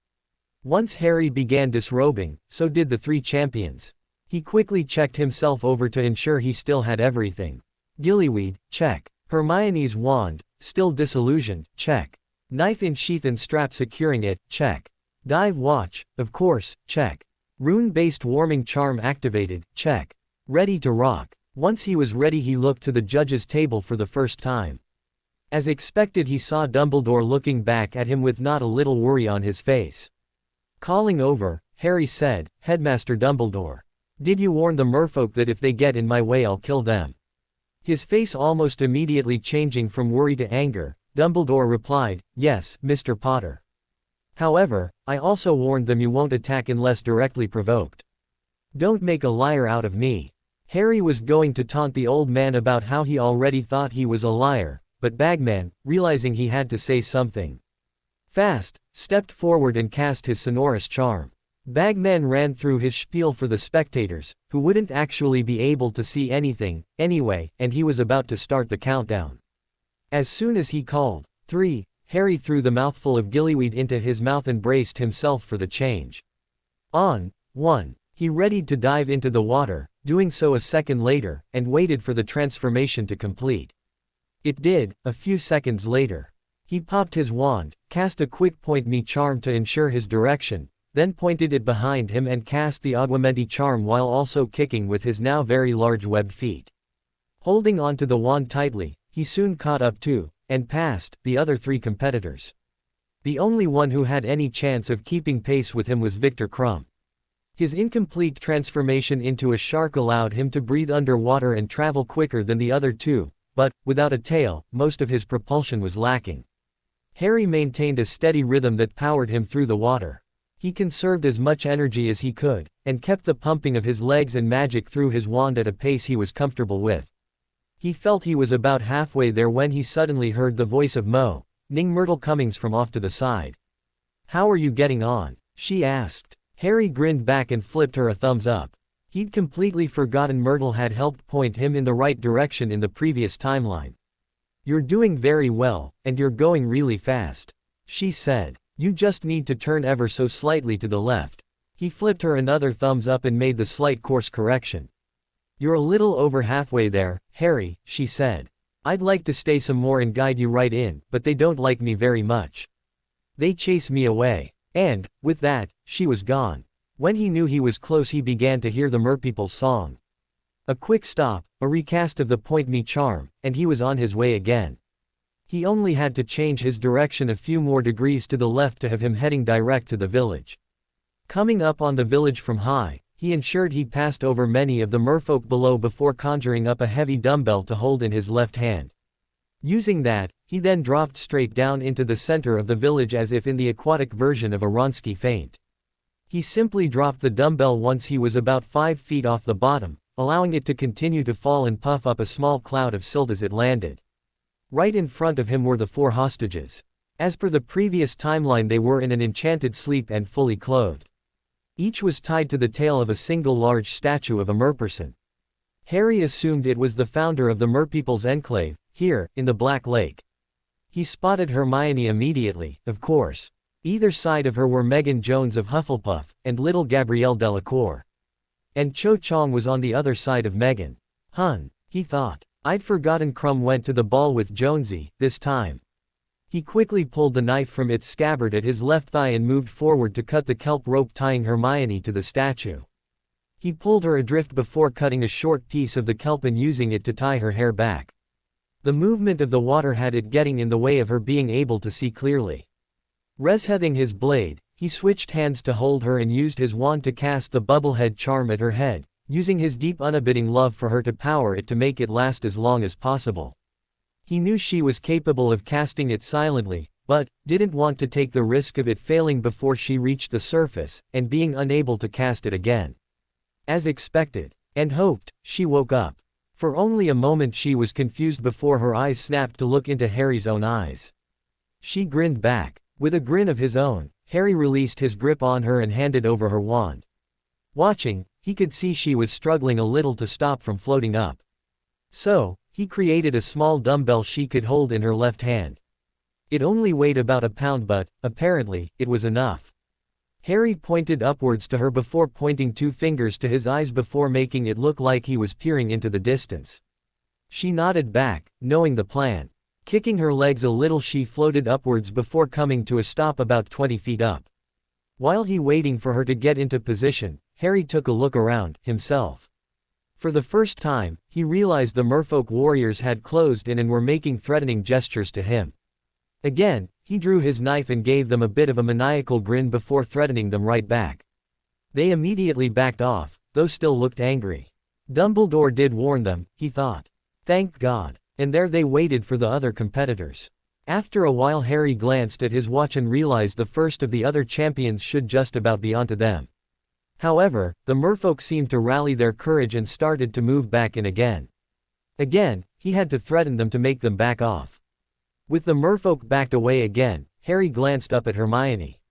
Once Harry began disrobing, so did the three champions. He quickly checked himself over to ensure he still had everything. Gillyweed, check. Hermione's wand, still disillusioned, check. Knife in sheath and strap securing it, check. Dive watch, of course, check. Rune-based warming charm activated, check. Ready to rock. Once he was ready he looked to the judge's table for the first time. As expected he saw Dumbledore looking back at him with not a little worry on his face. Calling over, Harry said, "Headmaster Dumbledore. Did you warn the merfolk that if they get in my way I'll kill them?" His face almost immediately changing from worry to anger, Dumbledore replied, "Yes, Mr. Potter. However, I also warned them you won't attack unless directly provoked. Don't make a liar out of me." Harry was going to taunt the old man about how he already thought he was a liar, but Bagman, realizing he had to say something fast, stepped forward and cast his sonorous charm. Bagman ran through his spiel for the spectators, who wouldn't actually be able to see anything, anyway, and he was about to start the countdown. As soon as he called 3, Harry threw the mouthful of gillyweed into his mouth and braced himself for the change. On 1, he readied to dive into the water, doing so a second later, and waited for the transformation to complete. It did, a few seconds later. He popped his wand, cast a quick point me charm to ensure his direction, then pointed it behind him and cast the augmenti charm while also kicking with his now very large webbed feet. Holding onto the wand tightly, he soon caught up to, and passed, the other 3 competitors. The only one who had any chance of keeping pace with him was Victor Crumb. His incomplete transformation into a shark allowed him to breathe underwater and travel quicker than the other 2, but, without a tail, most of his propulsion was lacking. Harry maintained a steady rhythm that powered him through the water. He conserved as much energy as he could, and kept the pumping of his legs and magic through his wand at a pace he was comfortable with. He felt he was about halfway there when he suddenly heard the voice of Ning Myrtle Cummings from off to the side. "How are you getting on?" she asked. Harry grinned back and flipped her a thumbs up. He'd completely forgotten Myrtle had helped point him in the right direction in the previous timeline. "You're doing very well, and you're going really fast," she said. "You just need to turn ever so slightly to the left." He flipped her another thumbs up and made the slight course correction. "You're a little over halfway there, Harry," she said. "I'd like to stay some more and guide you right in, but they don't like me very much. They chase me away." And, with that, she was gone. When he knew he was close, he began to hear the merpeople's song. A quick stop, a recast of the point me charm, and he was on his way again. He only had to change his direction a few more degrees to the left to have him heading direct to the village. Coming up on the village from high, he ensured he passed over many of the merfolk below before conjuring up a heavy dumbbell to hold in his left hand. Using that, he then dropped straight down into the center of the village as if in the aquatic version of a Wronski feint. He simply dropped the dumbbell once he was about 5 feet off the bottom, allowing it to continue to fall and puff up a small cloud of silt as it landed. Right in front of him were the 4 hostages. As per the previous timeline, they were in an enchanted sleep and fully clothed. Each was tied to the tail of a single large statue of a merperson. Harry assumed it was the founder of the Merpeople's Enclave, here, in the Black Lake. He spotted Hermione immediately, of course. Either side of her were Megan Jones of Hufflepuff, and little Gabrielle Delacour. And Cho Chang was on the other side of Megan. He thought. I'd forgotten Crumb went to the ball with Jonesy, this time. He quickly pulled the knife from its scabbard at his left thigh and moved forward to cut the kelp rope tying Hermione to the statue. He pulled her adrift before cutting a short piece of the kelp and using it to tie her hair back. The movement of the water had it getting in the way of her being able to see clearly. Resheathing his blade, he switched hands to hold her and used his wand to cast the bubblehead charm at her head, using his deep unabating love for her to power it to make it last as long as possible. He knew she was capable of casting it silently, but didn't want to take the risk of it failing before she reached the surface, and being unable to cast it again. As expected, and hoped, she woke up. For only a moment she was confused before her eyes snapped to look into Harry's own eyes. She grinned back. With a grin of his own, Harry released his grip on her and handed over her wand. Watching, he could see she was struggling a little to stop from floating up. So, he created a small dumbbell she could hold in her left hand. It only weighed about a pound, but, apparently, it was enough. Harry pointed upwards to her before pointing 2 fingers to his eyes before making it look like he was peering into the distance. She nodded back, knowing the plan. Kicking her legs a little, she floated upwards before coming to a stop about 20 feet up. While he waiting for her to get into position, Harry took a look around, himself. For the first time, he realized the merfolk warriors had closed in and were making threatening gestures to him. Again, he drew his knife and gave them a bit of a maniacal grin before threatening them right back. They immediately backed off, though still looked angry. Dumbledore did warn them, he thought. Thank God. And there they waited for the other competitors. After a while, Harry glanced at his watch and realized the first of the other champions should just about be onto them. However, the merfolk seemed to rally their courage and started to move back in again. Again, he had to threaten them to make them back off. With the merfolk backed away again, Harry glanced up at Hermione.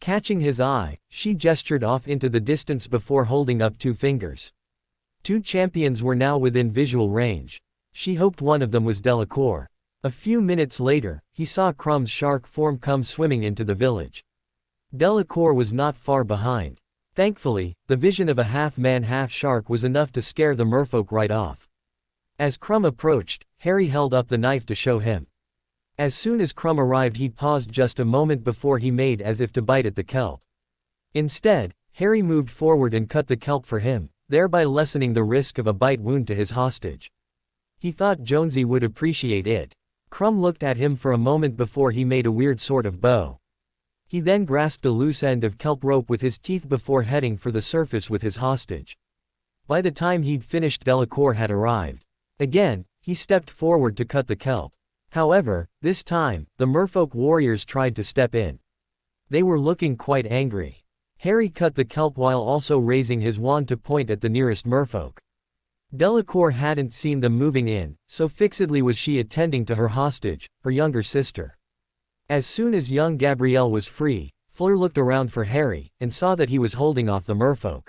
Catching his eye, she gestured off into the distance before holding up 2 fingers. 2 champions were now within visual range. She hoped one of them was Delacour. A few minutes later, he saw Crumb's shark form come swimming into the village. Delacour was not far behind. Thankfully, the vision of a half-man half-shark was enough to scare the merfolk right off. As Crumb approached, Harry held up the knife to show him. As soon as Crumb arrived, he paused just a moment before he made as if to bite at the kelp. Instead, Harry moved forward and cut the kelp for him, thereby lessening the risk of a bite wound to his hostage. He thought Jonesy would appreciate it. Crumb looked at him for a moment before he made a weird sort of bow. He then grasped a loose end of kelp rope with his teeth before heading for the surface with his hostage. By the time he'd finished, Delacour had arrived. Again, he stepped forward to cut the kelp. However, this time, the merfolk warriors tried to step in. They were looking quite angry. Harry cut the kelp while also raising his wand to point at the nearest merfolk. Delacour hadn't seen them moving in, so fixedly was she attending to her hostage, her younger sister. As soon as young Gabrielle was free, Fleur looked around for Harry, and saw that he was holding off the merfolk.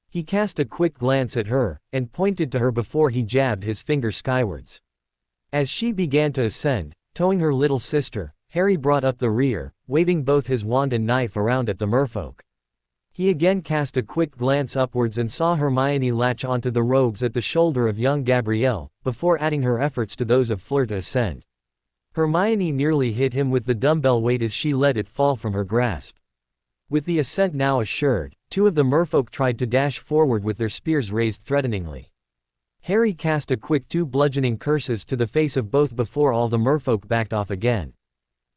He cast a quick glance at her, and pointed to her before he jabbed his finger skywards. As she began to ascend, towing her little sister, Harry brought up the rear, waving both his wand and knife around at the merfolk. He again cast a quick glance upwards and saw Hermione latch onto the robes at the shoulder of young Gabrielle, before adding her efforts to those of Fleur to ascend. Hermione nearly hit him with the dumbbell weight as she let it fall from her grasp. With the ascent now assured, two of the merfolk tried to dash forward with their spears raised threateningly. Harry cast a quick 2 bludgeoning curses to the face of both before all the merfolk backed off again.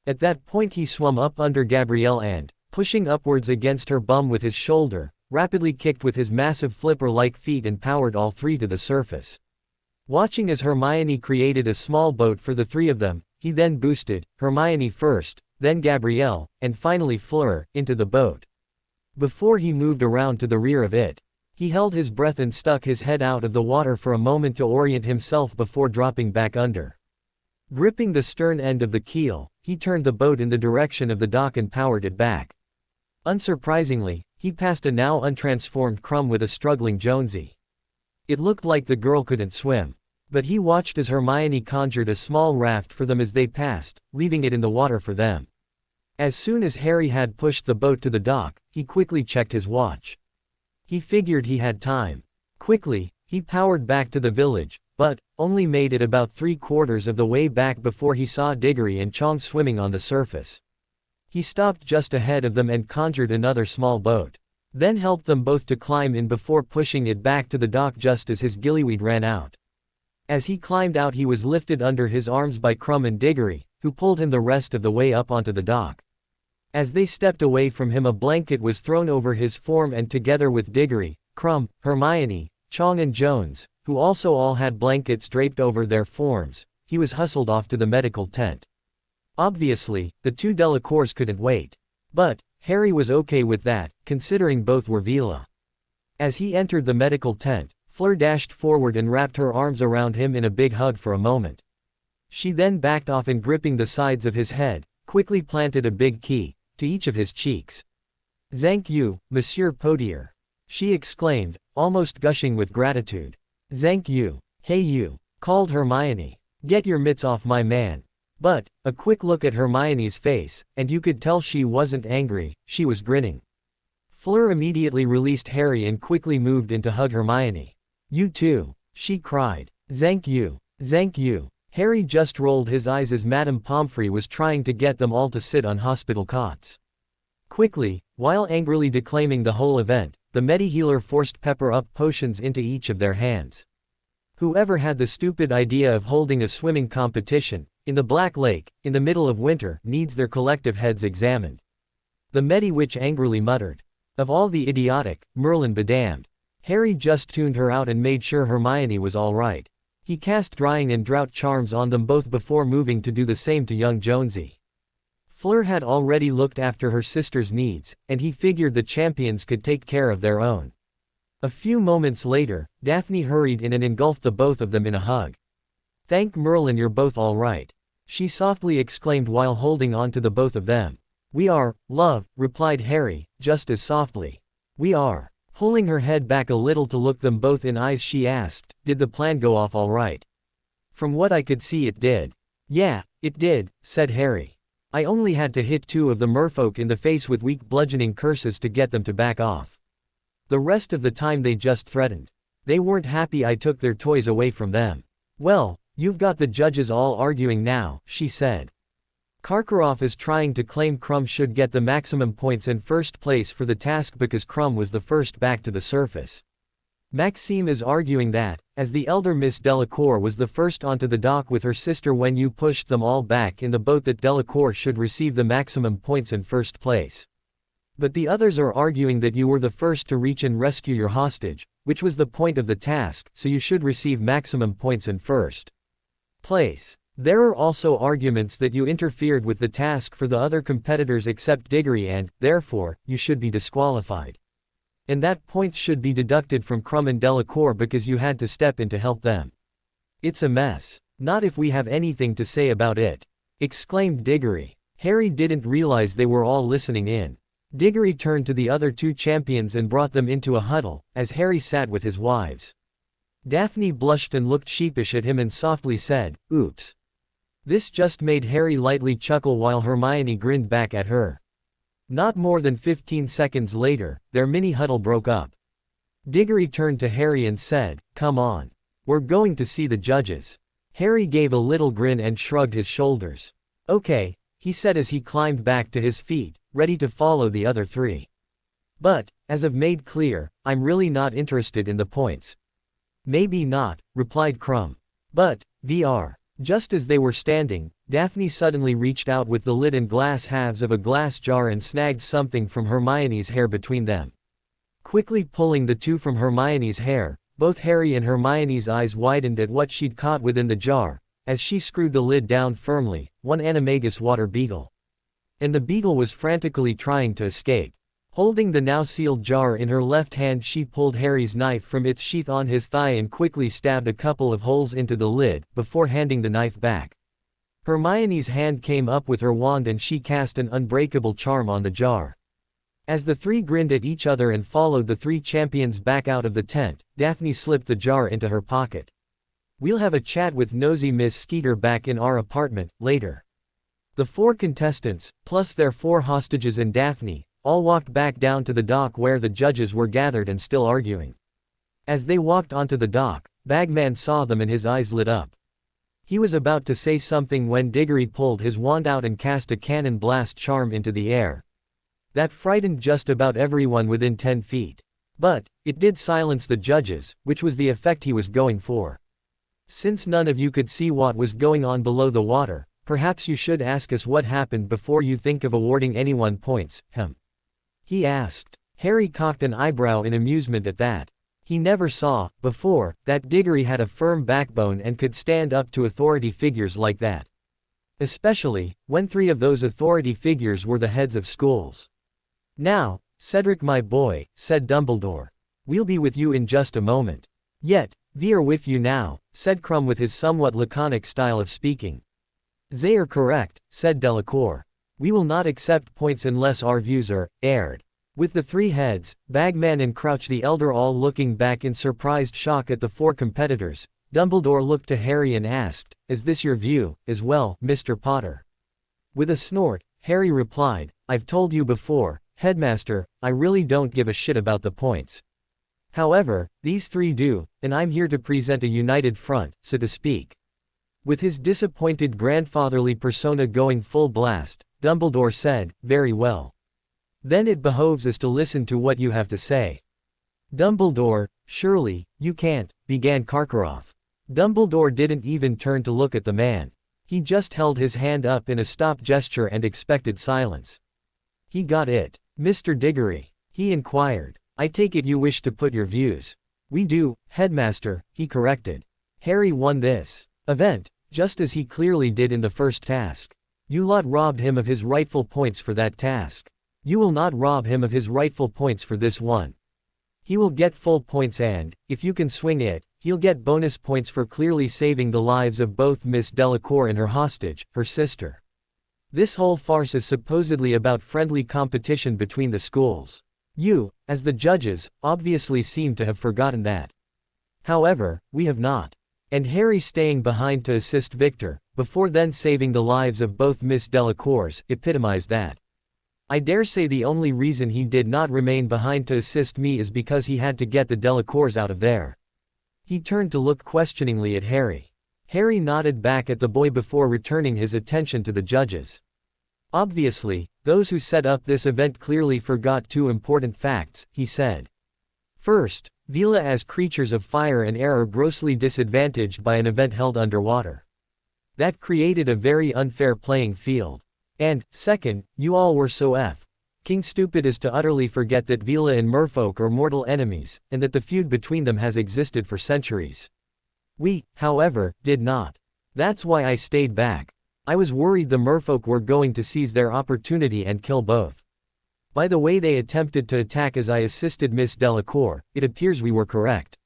At that point he swum up under Gabrielle and, pushing upwards against her bum with his shoulder, rapidly kicked with his massive flipper-like feet and powered all three to the surface. Watching as Hermione created a small boat for the three of them, he then boosted, Hermione first, then Gabrielle, and finally Fleur, into the boat. Before he moved around to the rear of it, he held his breath and stuck his head out of the water for a moment to orient himself before dropping back under. Gripping the stern end of the keel, he turned the boat in the direction of the dock and powered it back. Unsurprisingly, he passed a now untransformed Crumb with a struggling Jonesy. It looked like the girl couldn't swim. But he watched as Hermione conjured a small raft for them as they passed, leaving it in the water for them. As soon as Harry had pushed the boat to the dock, he quickly checked his watch. He figured he had time. Quickly, he powered back to the village, but only made it about 3/4 of the way back before he saw Diggory and Chong swimming on the surface. He stopped just ahead of them and conjured another small boat. Then helped them both to climb in before pushing it back to the dock just as his gillyweed ran out. As he climbed out, he was lifted under his arms by Crumb and Diggory, who pulled him the rest of the way up onto the dock. As they stepped away from him, a blanket was thrown over his form, and together with Diggory, Crumb, Hermione, Chong and Jones, who also all had blankets draped over their forms, he was hustled off to the medical tent. Obviously, the two Delacours couldn't wait. But Harry was okay with that, considering both were Vila. As he entered the medical tent, Fleur dashed forward and wrapped her arms around him in a big hug for a moment. She then backed off and, gripping the sides of his head, quickly planted a big key to each of his cheeks. "Thank you, Monsieur Potier," she exclaimed, almost gushing with gratitude. "Thank you." "Hey you," called Hermione. "Get your mitts off my man." But a quick look at Hermione's face, and you could tell she wasn't angry, she was grinning. Fleur immediately released Harry and quickly moved in to hug Hermione. "You too," she cried. "Thank you. Thank you." Harry just rolled his eyes as Madame Pomfrey was trying to get them all to sit on hospital cots. Quickly, while angrily declaiming the whole event, the Medi-healer forced pepper-up potions into each of their hands. Whoever had the stupid idea of holding a swimming competition in the Black Lake, in the middle of winter, needs their collective heads examined. The Medi-witch angrily muttered. "Of all the idiotic, Merlin be damned." Harry just tuned her out and made sure Hermione was all right. He cast drying and drought charms on them both before moving to do the same to young Jonesy. Fleur had already looked after her sister's needs, and he figured the champions could take care of their own. A few moments later, Daphne hurried in and engulfed the both of them in a hug. "Thank Merlin, you're both all right," she softly exclaimed while holding on to the both of them. "We are, love," replied Harry, just as softly. "We are." Pulling her head back a little to look them both in eyes, she asked, "Did the plan go off all right?" "From what I could see, it did." "Yeah, it did," said Harry. "I only had to hit two of the merfolk in the face with weak bludgeoning curses to get them to back off. The rest of the time they just threatened. They weren't happy I took their toys away from them." "Well, you've got the judges all arguing now," she said. Karkaroff is trying to claim Crumb should get the maximum points in first place for the task because Crumb was the first back to the surface. Maxime is arguing that, as the elder Miss Delacour was the first onto the dock with her sister when you pushed them all back in the boat, that Delacour should receive the maximum points in first place. But the others are arguing that you were the first to reach and rescue your hostage, which was the point of the task, so you should receive maximum points in first place. There are also arguments that you interfered with the task for the other competitors except Diggory and, therefore, you should be disqualified. And that points should be deducted from Crumb and Delacour because you had to step in to help them. It's a mess. Not if we have anything to say about it, exclaimed Diggory. Harry didn't realize they were all listening in. Diggory turned to the other two champions and brought them into a huddle, as Harry sat with his wives. Daphne blushed and looked sheepish at him and softly said, "Oops." This just made Harry lightly chuckle while Hermione grinned back at her. Not more than 15 seconds later, their mini-huddle broke up. Diggory turned to Harry and said, "Come on. We're going to see the judges." Harry gave a little grin and shrugged his shoulders. "Okay," he said as he climbed back to his feet, ready to follow the other three. "But, as I've made clear, I'm really not interested in the points." "Maybe not," replied Crumb. "But, VR." Just as they were standing, Daphne suddenly reached out with the lid and glass halves of a glass jar and snagged something from Hermione's hair between them. Quickly pulling the two from Hermione's hair, both Harry and Hermione's eyes widened at what she'd caught within the jar, as she screwed the lid down firmly, one animagus water beetle. And the beetle was frantically trying to escape. Holding the now sealed jar in her left hand, she pulled Harry's knife from its sheath on his thigh and quickly stabbed a couple of holes into the lid, before handing the knife back. Hermione's hand came up with her wand and she cast an unbreakable charm on the jar. As the three grinned at each other and followed the three champions back out of the tent, Daphne slipped the jar into her pocket. "We'll have a chat with nosy Miss Skeeter back in our apartment, later." The four contestants, plus their four hostages and Daphne, all walked back down to the dock where the judges were gathered and still arguing. As they walked onto the dock, Bagman saw them and his eyes lit up. He was about to say something when Diggory pulled his wand out and cast a cannon blast charm into the air. That frightened just about everyone within 10 feet. But, it did silence the judges, which was the effect he was going for. "Since none of you could see what was going on below the water, perhaps you should ask us what happened before you think of awarding anyone points, he asked. Harry cocked an eyebrow in amusement at that. He never saw, before, that Diggory had a firm backbone and could stand up to authority figures like that. Especially, when 3 of those authority figures were the heads of schools. "Now, Cedric my boy," said Dumbledore. "We'll be with you in just a moment." "Yet, we're with you now," said Crumb with his somewhat laconic style of speaking. "They are correct," said Delacour. "We will not accept points unless our views are aired." With the 3 heads, Bagman and Crouch the Elder all looking back in surprised shock at the 4 competitors, Dumbledore looked to Harry and asked, "Is this your view, as well, Mr. Potter?" With a snort, Harry replied, "I've told you before, Headmaster, I really don't give a shit about the points. However, these 3 do, and I'm here to present a united front, so to speak." With his disappointed grandfatherly persona going full blast, Dumbledore said, "Very well. Then it behoves us to listen to what you have to say." "Dumbledore, surely, you can't," began Karkaroff. Dumbledore didn't even turn to look at the man. He just held his hand up in a stop gesture and expected silence. "He got it. Mr. Diggory?" he inquired. "I take it you wish to put your views." "We do, Headmaster," he corrected. Harry won this event, just as he clearly did in the first task. You lot robbed him of his rightful points for that task. You will not rob him of his rightful points for this one. He will get full points and, if you can swing it, he'll get bonus points for clearly saving the lives of both Miss Delacour and her hostage, her sister. This whole farce is supposedly about friendly competition between the schools. You, as the judges, obviously seem to have forgotten that. However, we have not. And Harry staying behind to assist Victor, before then saving the lives of both Miss Delacours, epitomized that. I dare say the only reason he did not remain behind to assist me is because he had to get the Delacours out of there. He turned to look questioningly at Harry. Harry nodded back at the boy before returning his attention to the judges. Obviously, those who set up this event clearly forgot two important facts, he said. First, Veela as creatures of fire and air are grossly disadvantaged by an event held underwater. That created a very unfair playing field. And, second, you all were so King stupid as to utterly forget that Veela and merfolk are mortal enemies, and that the feud between them has existed for centuries. We, however, did not. That's why I stayed back. I was worried the merfolk were going to seize their opportunity and kill both. By the way they attempted to attack as I assisted Miss Delacour, it appears we were correct.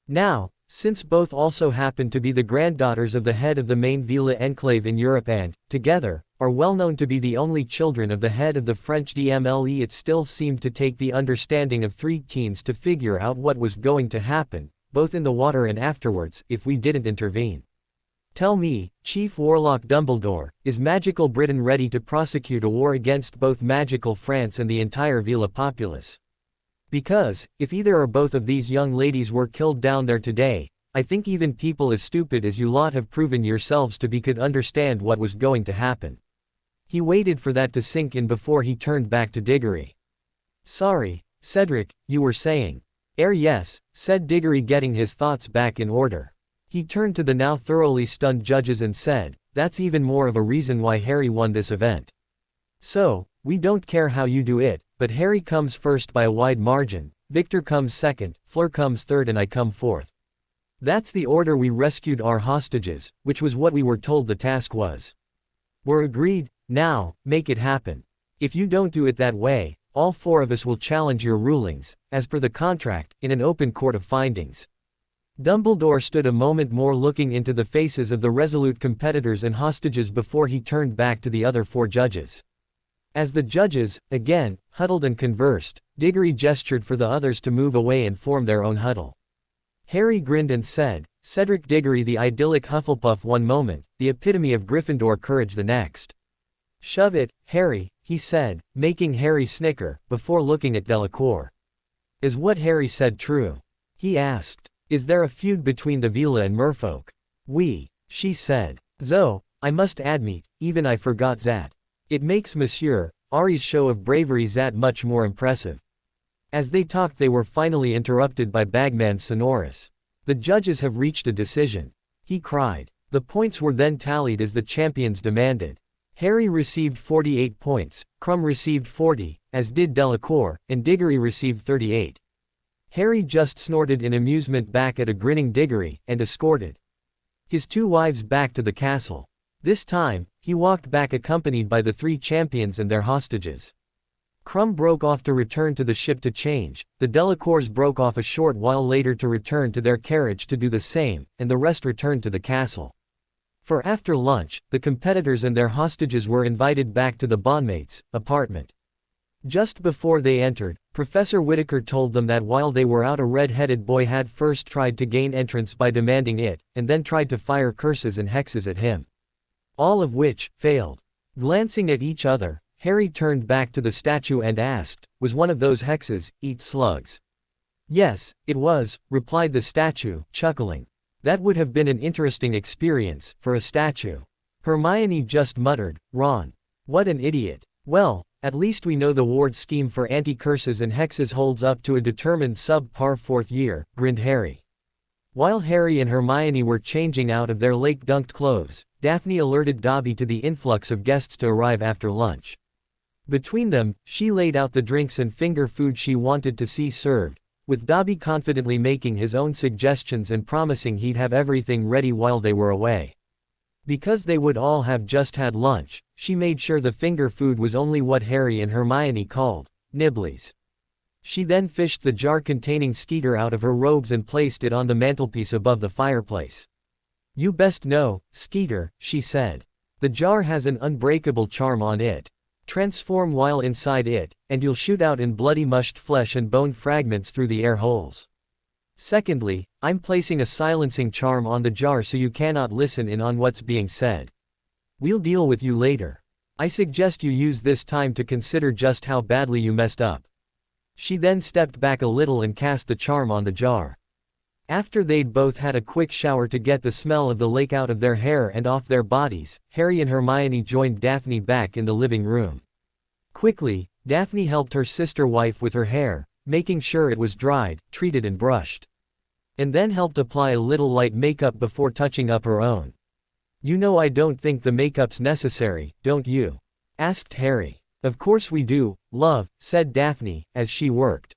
Now, since both also happen to be the granddaughters of the head of the main Veela enclave in Europe and, together, are well known to be the only children of the head of the French DMLE, it still seemed to take the understanding of 3 teens to figure out what was going to happen, both in the water and afterwards, if we didn't intervene. Tell me, Chief Warlock Dumbledore, is magical Britain ready to prosecute a war against both magical France and the entire Veela populace? Because, if either or both of these young ladies were killed down there today, I think even people as stupid as you lot have proven yourselves to be could understand what was going to happen. He waited for that to sink in before he turned back to Diggory. Sorry, Cedric, you were saying. Yes, said Diggory, getting his thoughts back in order. He turned to the now thoroughly stunned judges and said, that's even more of a reason why Harry won this event. So, we don't care how you do it, but Harry comes first by a wide margin, Victor comes second, Fleur comes third, and I come fourth. That's the order we rescued our hostages, which was what we were told the task was. We're agreed. Now, make it happen. If you don't do it that way, all 4 of us will challenge your rulings, as per the contract, in an open court of findings. Dumbledore stood a moment more looking into the faces of the resolute competitors and hostages before he turned back to the other 4 judges. As the judges, again, huddled and conversed, Diggory gestured for the others to move away and form their own huddle. Harry grinned and said, Cedric Diggory, the idyllic Hufflepuff one moment, the epitome of Gryffindor courage the next. Shove it, Harry, he said, making Harry snicker, before looking at Delacour. Is what Harry said true? He asked. Is there a feud between the Veela and merfolk? She said. Zo, I must admit, even I forgot that. It makes Monsieur Ari's show of bravery that much more impressive. As they talked, they were finally interrupted by Bagman Sonorous. The judges have reached a decision, he cried. The points were then tallied as the champions demanded. Harry received 48 points, Krum received 40, as did Delacour, and Diggory received 38. Harry just snorted in amusement back at a grinning Diggory, and escorted his 2 wives back to the castle. This time, he walked back accompanied by the 3 champions and their hostages. Krum broke off to return to the ship to change, the Delacours broke off a short while later to return to their carriage to do the same, and the rest returned to the castle. For after lunch, the competitors and their hostages were invited back to the bondmates' apartment. Just before they entered, Professor Whittaker told them that while they were out, a red-headed boy had first tried to gain entrance by demanding it, and then tried to fire curses and hexes at him. All of which failed. Glancing at each other, Harry turned back to the statue and asked, was one of those hexes, eat slugs? Yes, it was, replied the statue, chuckling. That would have been an interesting experience, for a statue. Hermione just muttered, Ron. What an idiot. Well, at least we know the ward scheme for anti-curses and hexes holds up to a determined sub-par 4th year, grinned Harry. While Harry and Hermione were changing out of their lake-dunked clothes, Daphne alerted Dobby to the influx of guests to arrive after lunch. Between them, she laid out the drinks and finger food she wanted to see served, with Dobby confidently making his own suggestions and promising he'd have everything ready while they were away. Because they would all have just had lunch, she made sure the finger food was only what Harry and Hermione called nibblies. She then fished the jar containing Skeeter out of her robes and placed it on the mantelpiece above the fireplace. You best know, Skeeter, she said. The jar has an unbreakable charm on it. Transform while inside it, and you'll shoot out in bloody mushed flesh and bone fragments through the air holes. Secondly, I'm placing a silencing charm on the jar so you cannot listen in on what's being said. We'll deal with you later. I suggest you use this time to consider just how badly you messed up. She then stepped back a little and cast the charm on the jar. After they'd both had a quick shower to get the smell of the lake out of their hair and off their bodies, Harry and Hermione joined Daphne back in the living room. Quickly, Daphne helped her sister wife with her hair, making sure it was dried, treated and brushed. And then helped apply a little light makeup before touching up her own. "You know I don't think the makeup's necessary, don't you?" asked Harry. "Of course we do, love," said Daphne, as she worked.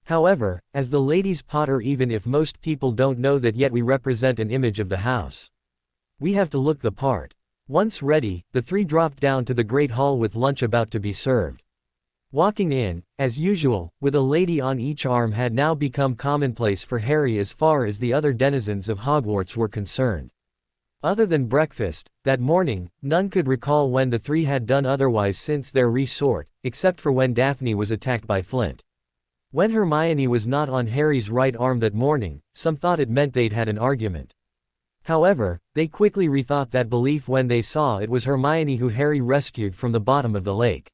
"However, as the ladies' Potter, even if most people don't know that yet, we represent an image of the house. We have to look the part." Once ready, the three dropped down to the great hall with lunch about to be served. Walking in, as usual, with a lady on each arm had now become commonplace for Harry as far as the other denizens of Hogwarts were concerned. Other than breakfast, that morning, none could recall when the three had done otherwise since their resort, except for when Daphne was attacked by Flint. When Hermione was not on Harry's right arm that morning, some thought it meant they'd had an argument. However, they quickly rethought that belief when they saw it was Hermione who Harry rescued from the bottom of the lake.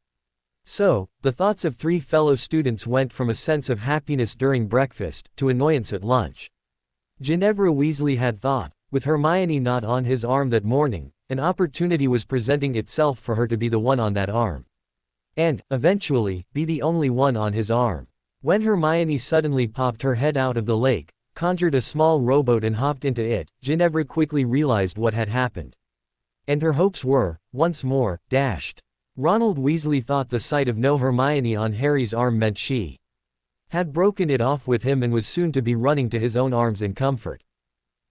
So, the thoughts of three fellow students went from a sense of happiness during breakfast, to annoyance at lunch. Ginevra Weasley had thought, with Hermione not on his arm that morning, an opportunity was presenting itself for her to be the one on that arm. And, eventually, be the only one on his arm. When Hermione suddenly popped her head out of the lake, conjured a small rowboat and hopped into it, Ginevra quickly realized what had happened. And her hopes were, once more, dashed. Ronald Weasley thought the sight of no Hermione on Harry's arm meant she had broken it off with him and was soon to be running to his own arms in comfort.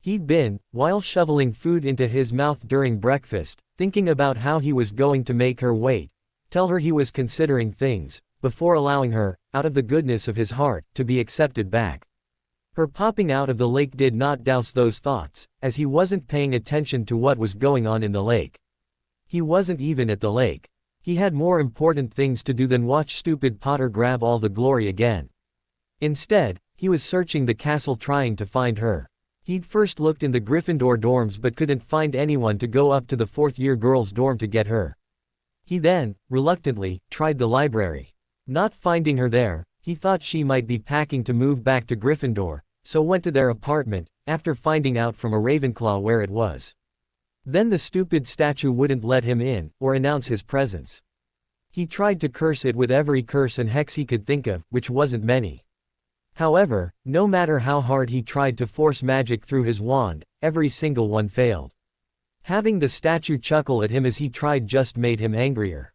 He'd been, while shoveling food into his mouth during breakfast, thinking about how he was going to make her wait, tell her he was considering things, before allowing her, out of the goodness of his heart, to be accepted back. Her popping out of the lake did not douse those thoughts, as he wasn't paying attention to what was going on in the lake. He wasn't even at the lake. He had more important things to do than watch stupid Potter grab all the glory again. Instead, he was searching the castle trying to find her. He'd first looked in the Gryffindor dorms but couldn't find anyone to go up to the fourth-year girls' dorm to get her. He then, reluctantly, tried the library. Not finding her there, he thought she might be packing to move back to Gryffindor, so went to their apartment, after finding out from a Ravenclaw where it was. Then the stupid statue wouldn't let him in, or announce his presence. He tried to curse it with every curse and hex he could think of, which wasn't many. However, no matter how hard he tried to force magic through his wand, every single one failed. Having the statue chuckle at him as he tried just made him angrier.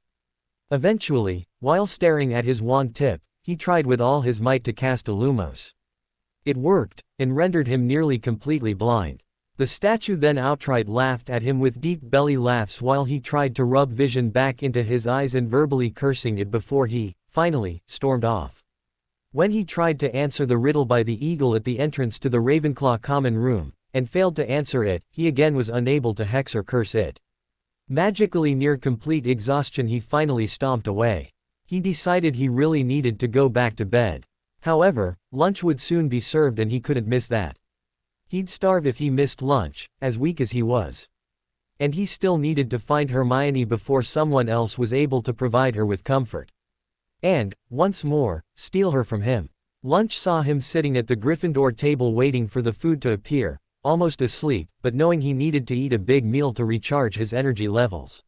Eventually, while staring at his wand tip, he tried with all his might to cast a Lumos. It worked, and rendered him nearly completely blind. The statue then outright laughed at him with deep belly laughs while he tried to rub vision back into his eyes and verbally cursing it before he, finally, stormed off. When he tried to answer the riddle by the eagle at the entrance to the Ravenclaw common room, and failed to answer it, he again was unable to hex or curse it. Magically near complete exhaustion he finally stomped away. He decided he really needed to go back to bed. However, lunch would soon be served and he couldn't miss that. He'd starve if he missed lunch, as weak as he was. And he still needed to find Hermione before someone else was able to provide her with comfort. And, once more, steal her from him. Lunch saw him sitting at the Gryffindor table waiting for the food to appear, almost asleep, but knowing he needed to eat a big meal to recharge his energy levels.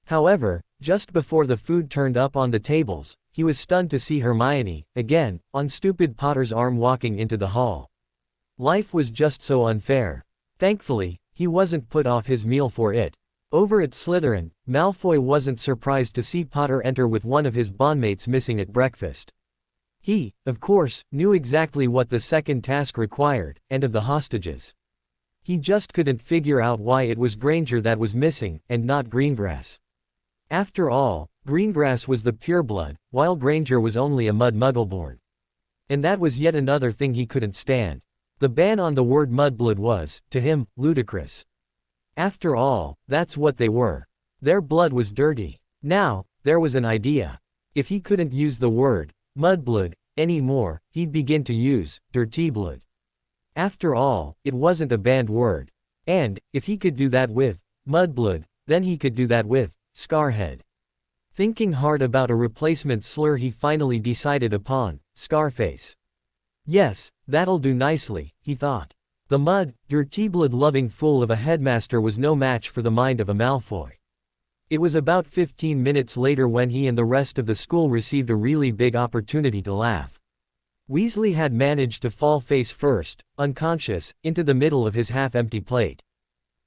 However, just before the food turned up on the tables, he was stunned to see Hermione, again, on stupid Potter's arm walking into the hall. Life was just so unfair. Thankfully, he wasn't put off his meal for it. Over at Slytherin, Malfoy wasn't surprised to see Potter enter with one of his bondmates missing at breakfast. He, of course, knew exactly what the second task required, and of the hostages. He just couldn't figure out why it was Granger that was missing, and not Greengrass. After all, Greengrass was the pureblood, while Granger was only a mud-muggleborn. And that was yet another thing he couldn't stand. The ban on the word mudblood was, to him, ludicrous. After all, that's what they were. Their blood was dirty. Now, there was an idea. If he couldn't use the word, mudblood, anymore, he'd begin to use, dirty blood. After all, it wasn't a banned word. And, if he could do that with, mudblood, then he could do that with, Scarhead. Thinking hard about a replacement slur he finally decided upon, Scarface. Yes, that'll do nicely, he thought. The mud, dirty blood-loving fool of a headmaster was no match for the mind of a Malfoy. It was about 15 minutes later when he and the rest of the school received a really big opportunity to laugh. Weasley had managed to fall face first, unconscious, into the middle of his half-empty plate.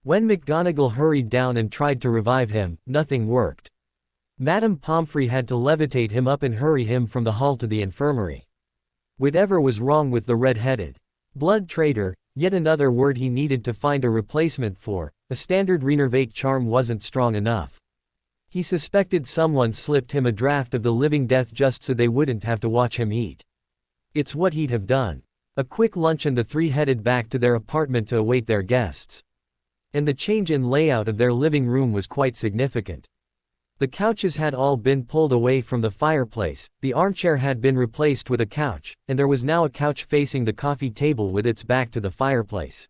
When McGonagall hurried down and tried to revive him, nothing worked. Madame Pomfrey had to levitate him up and hurry him from the hall to the infirmary. Whatever was wrong with the red-headed blood traitor, yet another word he needed to find a replacement for, a standard Renervate charm wasn't strong enough. He suspected someone slipped him a draft of the living death just so they wouldn't have to watch him eat. It's what he'd have done. A quick lunch and the three headed back to their apartment to await their guests. And the change in layout of their living room was quite significant. The couches had all been pulled away from the fireplace, the armchair had been replaced with a couch, and there was now a couch facing the coffee table with its back to the fireplace.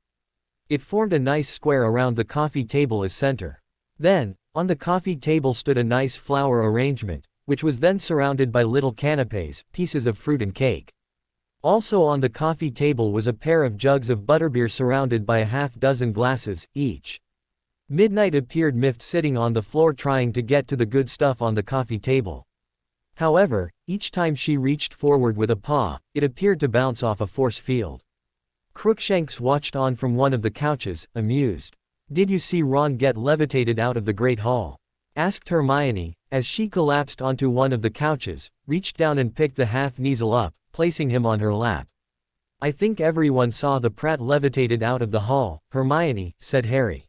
It formed a nice square around the coffee table as center. Then, on the coffee table stood a nice flower arrangement, which was then surrounded by little canapes, pieces of fruit and cake. Also on the coffee table was a pair of jugs of butterbeer surrounded by a half-dozen glasses, each. Midnight appeared miffed sitting on the floor trying to get to the good stuff on the coffee table. However, each time she reached forward with a paw, it appeared to bounce off a force field. Crookshanks watched on from one of the couches, amused. "Did you see Ron get levitated out of the Great Hall?" asked Hermione, as she collapsed onto one of the couches, reached down and picked the half-Kneazle up, placing him on her lap. "I think everyone saw the Prat levitated out of the hall, Hermione," said Harry.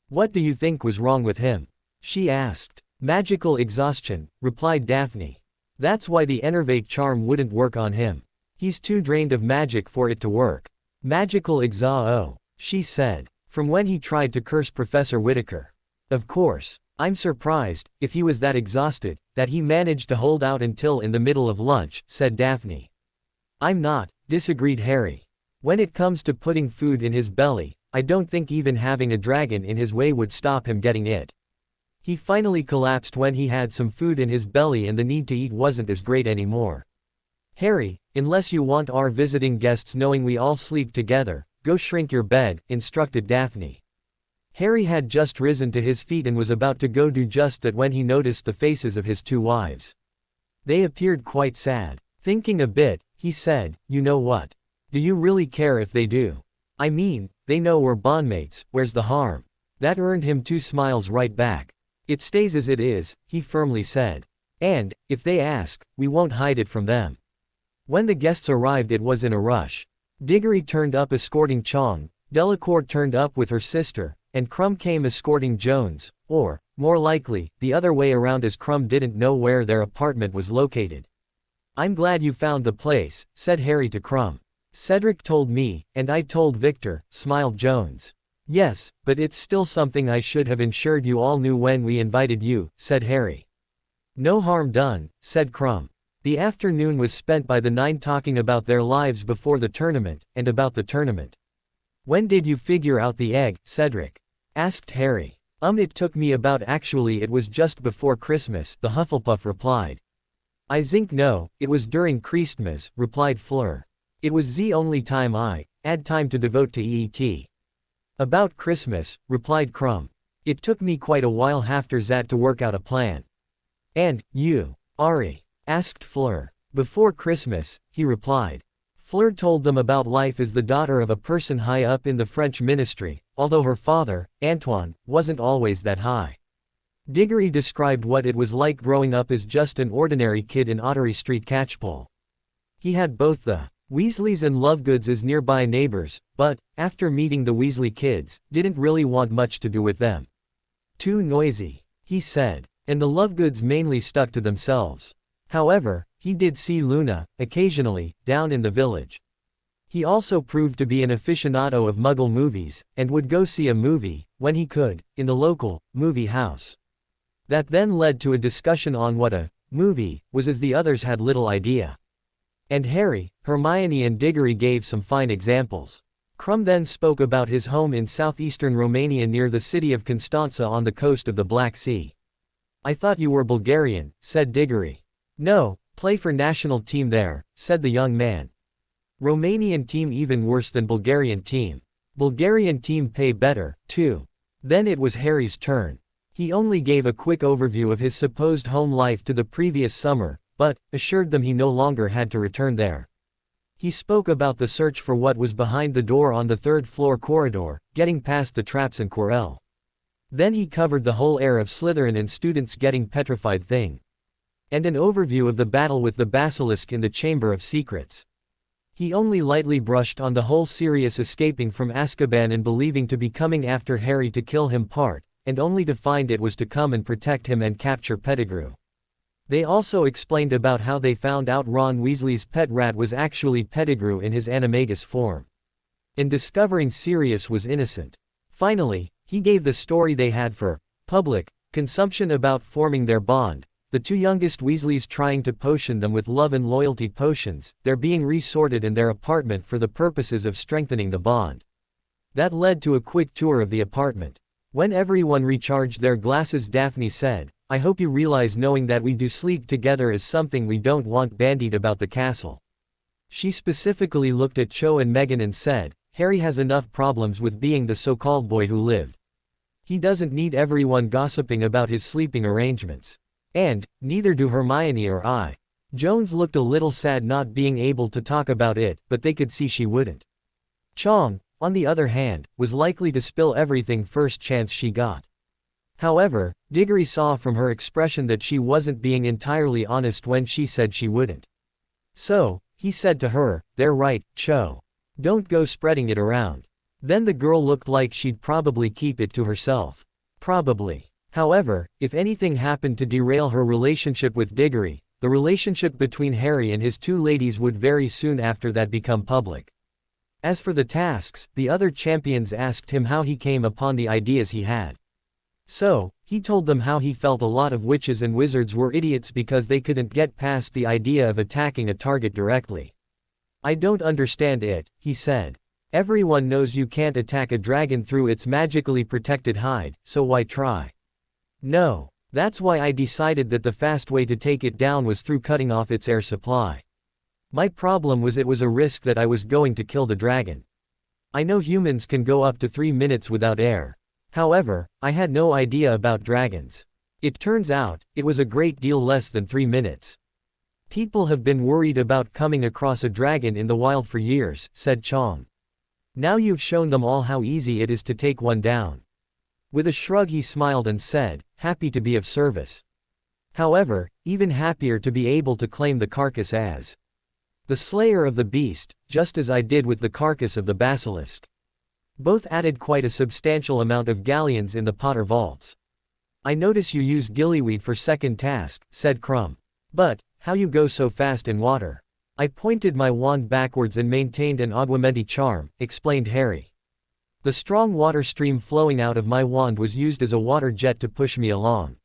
"What do you think was wrong with him?" she asked. "Magical exhaustion," replied Daphne. "That's why the Enervate charm wouldn't work on him. He's too drained of magic for it to work." "Magical she said. "From when he tried to curse Professor Whittaker. Of course, I'm surprised, if he was that exhausted, that he managed to hold out until in the middle of lunch," said Daphne. "I'm not," disagreed Harry. "When it comes to putting food in his belly, I don't think even having a dragon in his way would stop him getting it. He finally collapsed when he had some food in his belly and the need to eat wasn't as great anymore." "Harry, unless you want our visiting guests knowing we all sleep together, go shrink your bed," instructed Daphne. Harry had just risen to his feet and was about to go do just that when he noticed the faces of his two wives. They appeared quite sad. Thinking a bit, he said, "You know what? Do you really care if they do? I mean, they know we're bondmates, where's the harm?" That earned him two smiles right back. "It stays as it is," he firmly said. "And, if they ask, we won't hide it from them." When the guests arrived it was in a rush. Diggory turned up escorting Chong, Delacour turned up with her sister, and Crumb came escorting Jones, or, more likely, the other way around as Crumb didn't know where their apartment was located. "I'm glad you found the place," said Harry to Crumb. "Cedric told me, and I told Victor," smiled Jones. "Yes, but it's still something I should have ensured you all knew when we invited you," said Harry. "No harm done," said Crumb. The afternoon was spent by the nine talking about their lives before the tournament, and about the tournament. "When did you figure out the egg, Cedric?" asked Harry. It took me about actually it was just before Christmas," the Hufflepuff replied. "I think no, it was during Christmas," replied Fleur. "It was the only time I had time to devote to EET." "About Christmas," replied Crumb. "It took me quite a while after that to work out a plan." "And, you, Ari?" asked Fleur. "Before Christmas," he replied. Fleur told them about life as the daughter of a person high up in the French ministry, although her father, Antoine, wasn't always that high. Diggory described what it was like growing up as just an ordinary kid in Ottery Street Catchpole. He had both the Weasleys and Lovegoods as nearby neighbors, but, after meeting the Weasley kids, didn't really want much to do with them. "Too noisy," he said, and the Lovegoods mainly stuck to themselves. However, he did see Luna, occasionally, down in the village. He also proved to be an aficionado of Muggle movies, and would go see a movie, when he could, in the local movie house. That then led to a discussion on what a movie was, as the others had little idea. And Harry, Hermione and Diggory gave some fine examples. Crumb then spoke about his home in southeastern Romania near the city of Constanza on the coast of the Black Sea. "I thought you were Bulgarian," said Diggory. "No, play for national team there," said the young man. Romanian team even worse than Bulgarian team. Bulgarian team pay better, too. Then it was Harry's turn. He only gave a quick overview of his supposed home life to the previous summer, but assured them he no longer had to return there. He spoke about the search for what was behind the door on the third-floor corridor, getting past the traps and Quirrell. Then he covered the whole air of Slytherin and students getting petrified thing. And an overview of the battle with the basilisk in the Chamber of Secrets. He only lightly brushed on the whole Sirius escaping from Azkaban and believing to be coming after Harry to kill him part, and only to find it was to come and protect him and capture Pettigrew. They also explained about how they found out Ron Weasley's pet rat was actually Pettigrew in his animagus form. And discovering Sirius was innocent. Finally, he gave the story they had for public consumption about forming their bond, the two youngest Weasleys trying to potion them with love and loyalty potions, their being resorted in their apartment for the purposes of strengthening the bond. That led to a quick tour of the apartment. When everyone recharged their glasses, Daphne said, "I hope you realize knowing that we do sleep together is something we don't want bandied about the castle." She specifically looked at Cho and Meghan and said, "Harry has enough problems with being the so-called boy who lived. He doesn't need everyone gossiping about his sleeping arrangements. And, neither do Hermione or I." Jones looked a little sad not being able to talk about it, but they could see she wouldn't. Chong, on the other hand, was likely to spill everything first chance she got. However, Diggory saw from her expression that she wasn't being entirely honest when she said she wouldn't. So, he said to her, "They're right, Cho. Don't go spreading it around." Then the girl looked like she'd probably keep it to herself. Probably. However, if anything happened to derail her relationship with Diggory, the relationship between Harry and his two ladies would very soon after that become public. As for the tasks, the other champions asked him how he came upon the ideas he had. So, he told them how he felt a lot of witches and wizards were idiots because they couldn't get past the idea of attacking a target directly. "I don't understand it," he said. "Everyone knows you can't attack a dragon through its magically protected hide, so why try? No. That's why I decided that the fast way to take it down was through cutting off its air supply. My problem was it was a risk that I was going to kill the dragon. I know humans can go up to 3 minutes without air. However, I had no idea about dragons. It turns out, it was a great deal less than 3 minutes. People have been worried about coming across a dragon in the wild for years," said Chong. "Now you've shown them all how easy it is to take one down." With a shrug he smiled and said, "Happy to be of service. However, even happier to be able to claim the carcass as the slayer of the beast, just as I did with the carcass of the basilisk." Both added quite a substantial amount of galleons in the Potter vaults. "I notice you use gillyweed for second task," said Crumb. "But, how you go so fast in water?" "I pointed my wand backwards and maintained an augmenti charm," explained Harry. "The strong water stream flowing out of my wand was used as a water jet to push me along."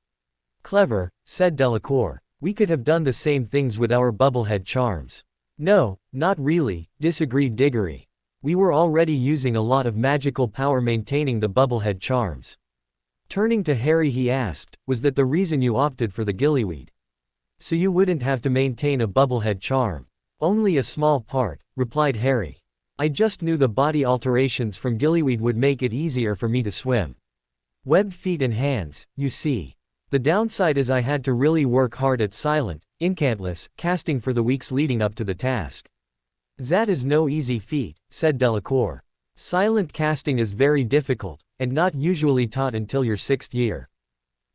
"Clever," said Delacour. "We could have done the same things with our bubblehead charms." "No, not really," disagreed Diggory. "We were already using a lot of magical power maintaining the bubblehead charms." Turning to Harry he asked, "Was that the reason you opted for the gillyweed? So you wouldn't have to maintain a bubblehead charm?" "Only a small part," replied Harry. "I just knew the body alterations from gillyweed would make it easier for me to swim. Webbed feet and hands, you see. The downside is I had to really work hard at silent, incantless casting for the weeks leading up to the task." "That is no easy feat," said Delacour. "Silent casting is very difficult, and not usually taught until your 6th year.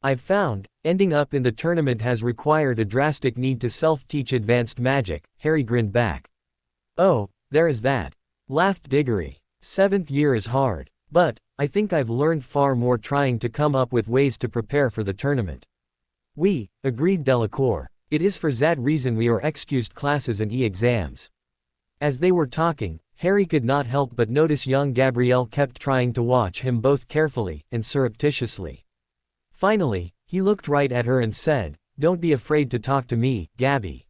I've found, ending up in the tournament has required a drastic need to self-teach advanced magic." Harry grinned back. "Oh, there is that," laughed Diggory. "7th year is hard. But, I think I've learned far more trying to come up with ways to prepare for the tournament." "We," agreed Delacour. "It is for that reason we are excused classes and e-exams." As they were talking, Harry could not help but notice young Gabrielle kept trying to watch him both carefully and surreptitiously. Finally, he looked right at her and said, "Don't be afraid to talk to me, Gabby.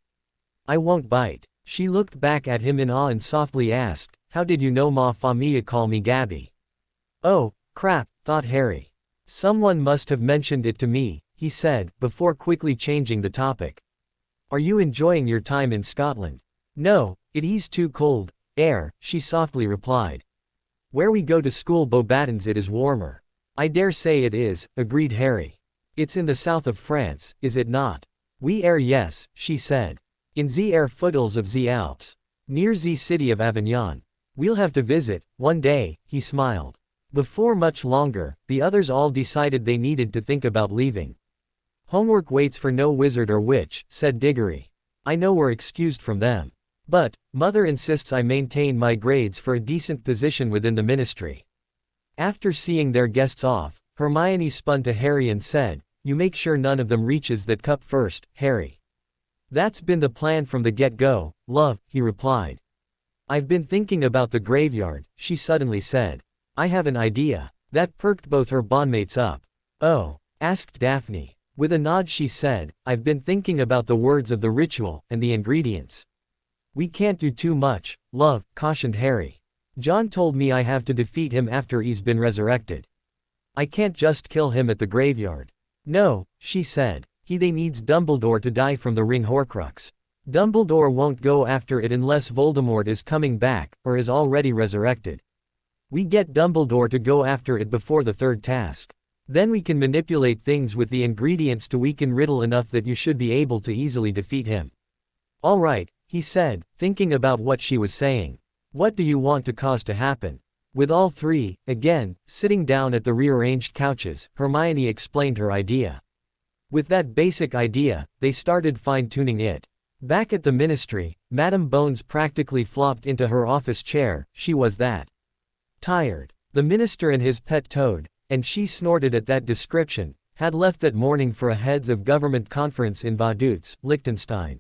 I won't bite." She looked back at him in awe and softly asked, "How did you know ma famille call me Gabby?" "Oh, crap," thought Harry. "Someone must have mentioned it to me," he said, before quickly changing the topic. "Are you enjoying your time in Scotland?" "No, it is too cold," Air, she softly replied. Where we go to school Beauxbatons it is warmer. I dare say it is, agreed Harry. It's in the south of France, is it not? We air yes, she said. In the air foothills of the Alps. Near the city of Avignon. We'll have to visit, one day, he smiled. Before much longer, the others all decided they needed to think about leaving. Homework waits for no wizard or witch, said Diggory. I know we're excused from them. But, Mother insists I maintain my grades for a decent position within the ministry. After seeing their guests off, Hermione spun to Harry and said, You make sure none of them reaches that cup first, Harry. That's been the plan from the get-go, love, he replied. I've been thinking about the graveyard, she suddenly said. I have an idea. That perked both her bondmates up. Oh? Asked Daphne. With a nod she said, I've been thinking about the words of the ritual, and the ingredients. We can't do too much, love, cautioned Harry. John told me I have to defeat him after he's been resurrected. I can't just kill him at the graveyard. No, she said. They needs Dumbledore to die from the ring Horcrux. Dumbledore won't go after it unless Voldemort is coming back, or is already resurrected. We get Dumbledore to go after it before the third task. Then we can manipulate things with the ingredients to weaken Riddle enough that you should be able to easily defeat him. All right, he said, thinking about what she was saying. What do you want to cause to happen? With all three, again, sitting down at the rearranged couches, Hermione explained her idea. With that basic idea, they started fine-tuning it. Back at the ministry, Madame Bones practically flopped into her office chair, she was that tired. The minister and his pet toad, and she snorted at that description, had left that morning for a heads of government conference in Vaduz, Liechtenstein.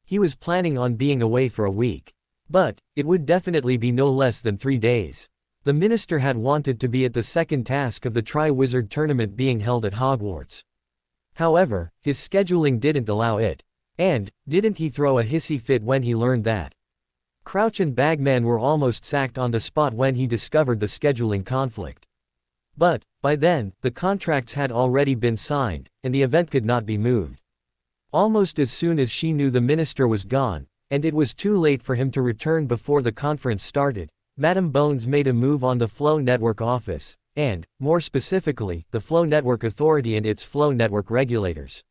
He was planning on being away for a week. But, it would definitely be no less than 3 days. The minister had wanted to be at the second task of the Tri-Wizard tournament being held at Hogwarts. However, his scheduling didn't allow it. And, didn't he throw a hissy fit when he learned that Crouch and Bagman were almost sacked on the spot when he discovered the scheduling conflict. But, by then, the contracts had already been signed, and the event could not be moved. Almost as soon as she knew the minister was gone, and it was too late for him to return before the conference started, Madame Bones made a move on the Flow Network office, and, more specifically, the Flow Network Authority and its Flow Network regulators.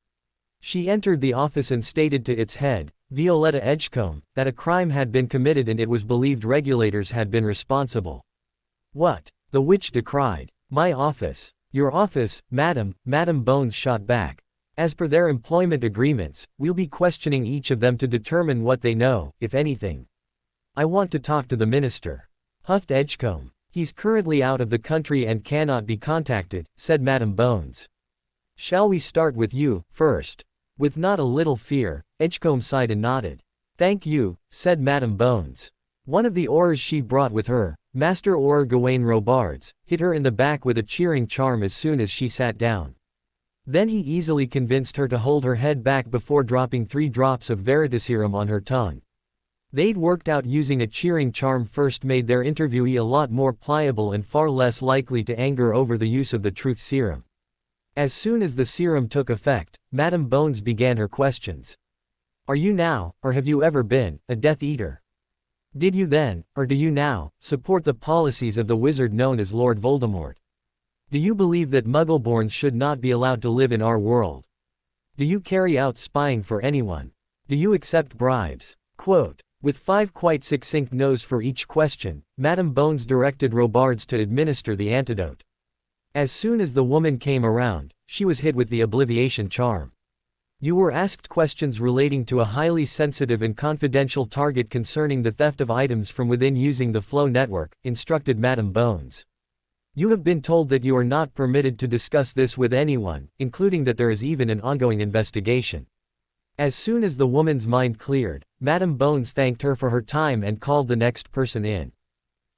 She entered the office and stated to its head, Violetta Edgecombe, that a crime had been committed and it was believed regulators had been responsible. What? The witch decried. My office. Your office, madam, Madame Bones shot back. As per their employment agreements, we'll be questioning each of them to determine what they know, if anything. I want to talk to the minister. Huffed Edgecombe. He's currently out of the country and cannot be contacted, said Madame Bones. Shall we start with you, first? With not a little fear, Edgecombe sighed and nodded. Thank you, said Madame Bones. One of the Aurors she brought with her, Master Auror Gawain Robards, hit her in the back with a cheering charm as soon as she sat down. Then he easily convinced her to hold her head back before dropping 3 drops of Veritaserum on her tongue. They'd worked out using a cheering charm first made their interviewee a lot more pliable and far less likely to anger over the use of the truth serum. As soon as the serum took effect, Madame Bones began her questions. Are you now, or have you ever been, a Death Eater? Did you then, or do you now, support the policies of the wizard known as Lord Voldemort? Do you believe that Muggleborns should not be allowed to live in our world? Do you carry out spying for anyone? Do you accept bribes? Quote. With 5 quite succinct no's for each question, Madame Bones directed Robards to administer the antidote. As soon as the woman came around, she was hit with the obliviation charm. You were asked questions relating to a highly sensitive and confidential target concerning the theft of items from within using the Flow network, instructed Madame Bones. You have been told that you are not permitted to discuss this with anyone, including that there is even an ongoing investigation. As soon as the woman's mind cleared, Madame Bones thanked her for her time and called the next person in.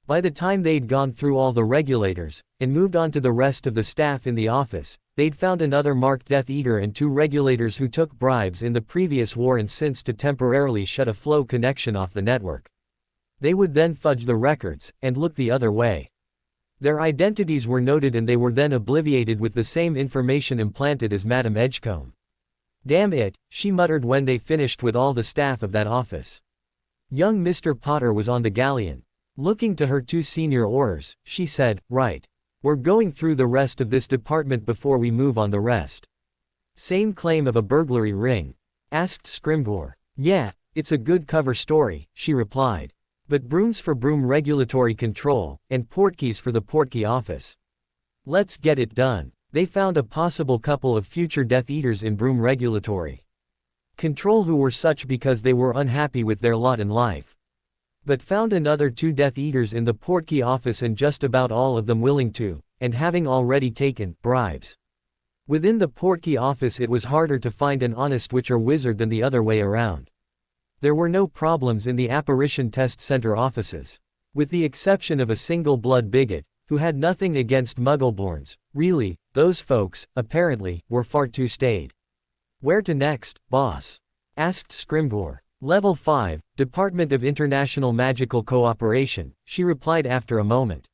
By the time they'd gone through all the regulators, and moved on to the rest of the staff in the office, they'd found another marked Death Eater and 2 regulators who took bribes in the previous war and since to temporarily shut a flow connection off the network. They would then fudge the records, and look the other way. Their identities were noted and they were then obliviated with the same information implanted as Madame Edgecombe. Damn it, she muttered when they finished with all the staff of that office. Young Mr. Potter was on the galleon. Looking to her two senior oars, she said, "Right. We're going through the rest of this department before we move on the rest." "Same claim of a burglary ring?" asked Scrimgeour. "Yeah, it's a good cover story," she replied. "But brooms for broom regulatory control, and portkeys for the portkey office. Let's get it done." They found a possible couple of future Death Eaters in broom regulatory control who were such because they were unhappy with their lot in life. But found another two Death Eaters in the portkey office, and just about all of them willing to, and having already taken, bribes. Within the portkey office it was harder to find an honest witch or wizard than the other way around. There were no problems in the apparition test center offices. With the exception of a single blood bigot, who had nothing against Muggleborns, really, those folks, apparently, were far too staid. "Where to next, boss?" asked Scrimgeour. "Level 5, Department of International Magical Cooperation," she replied after a moment.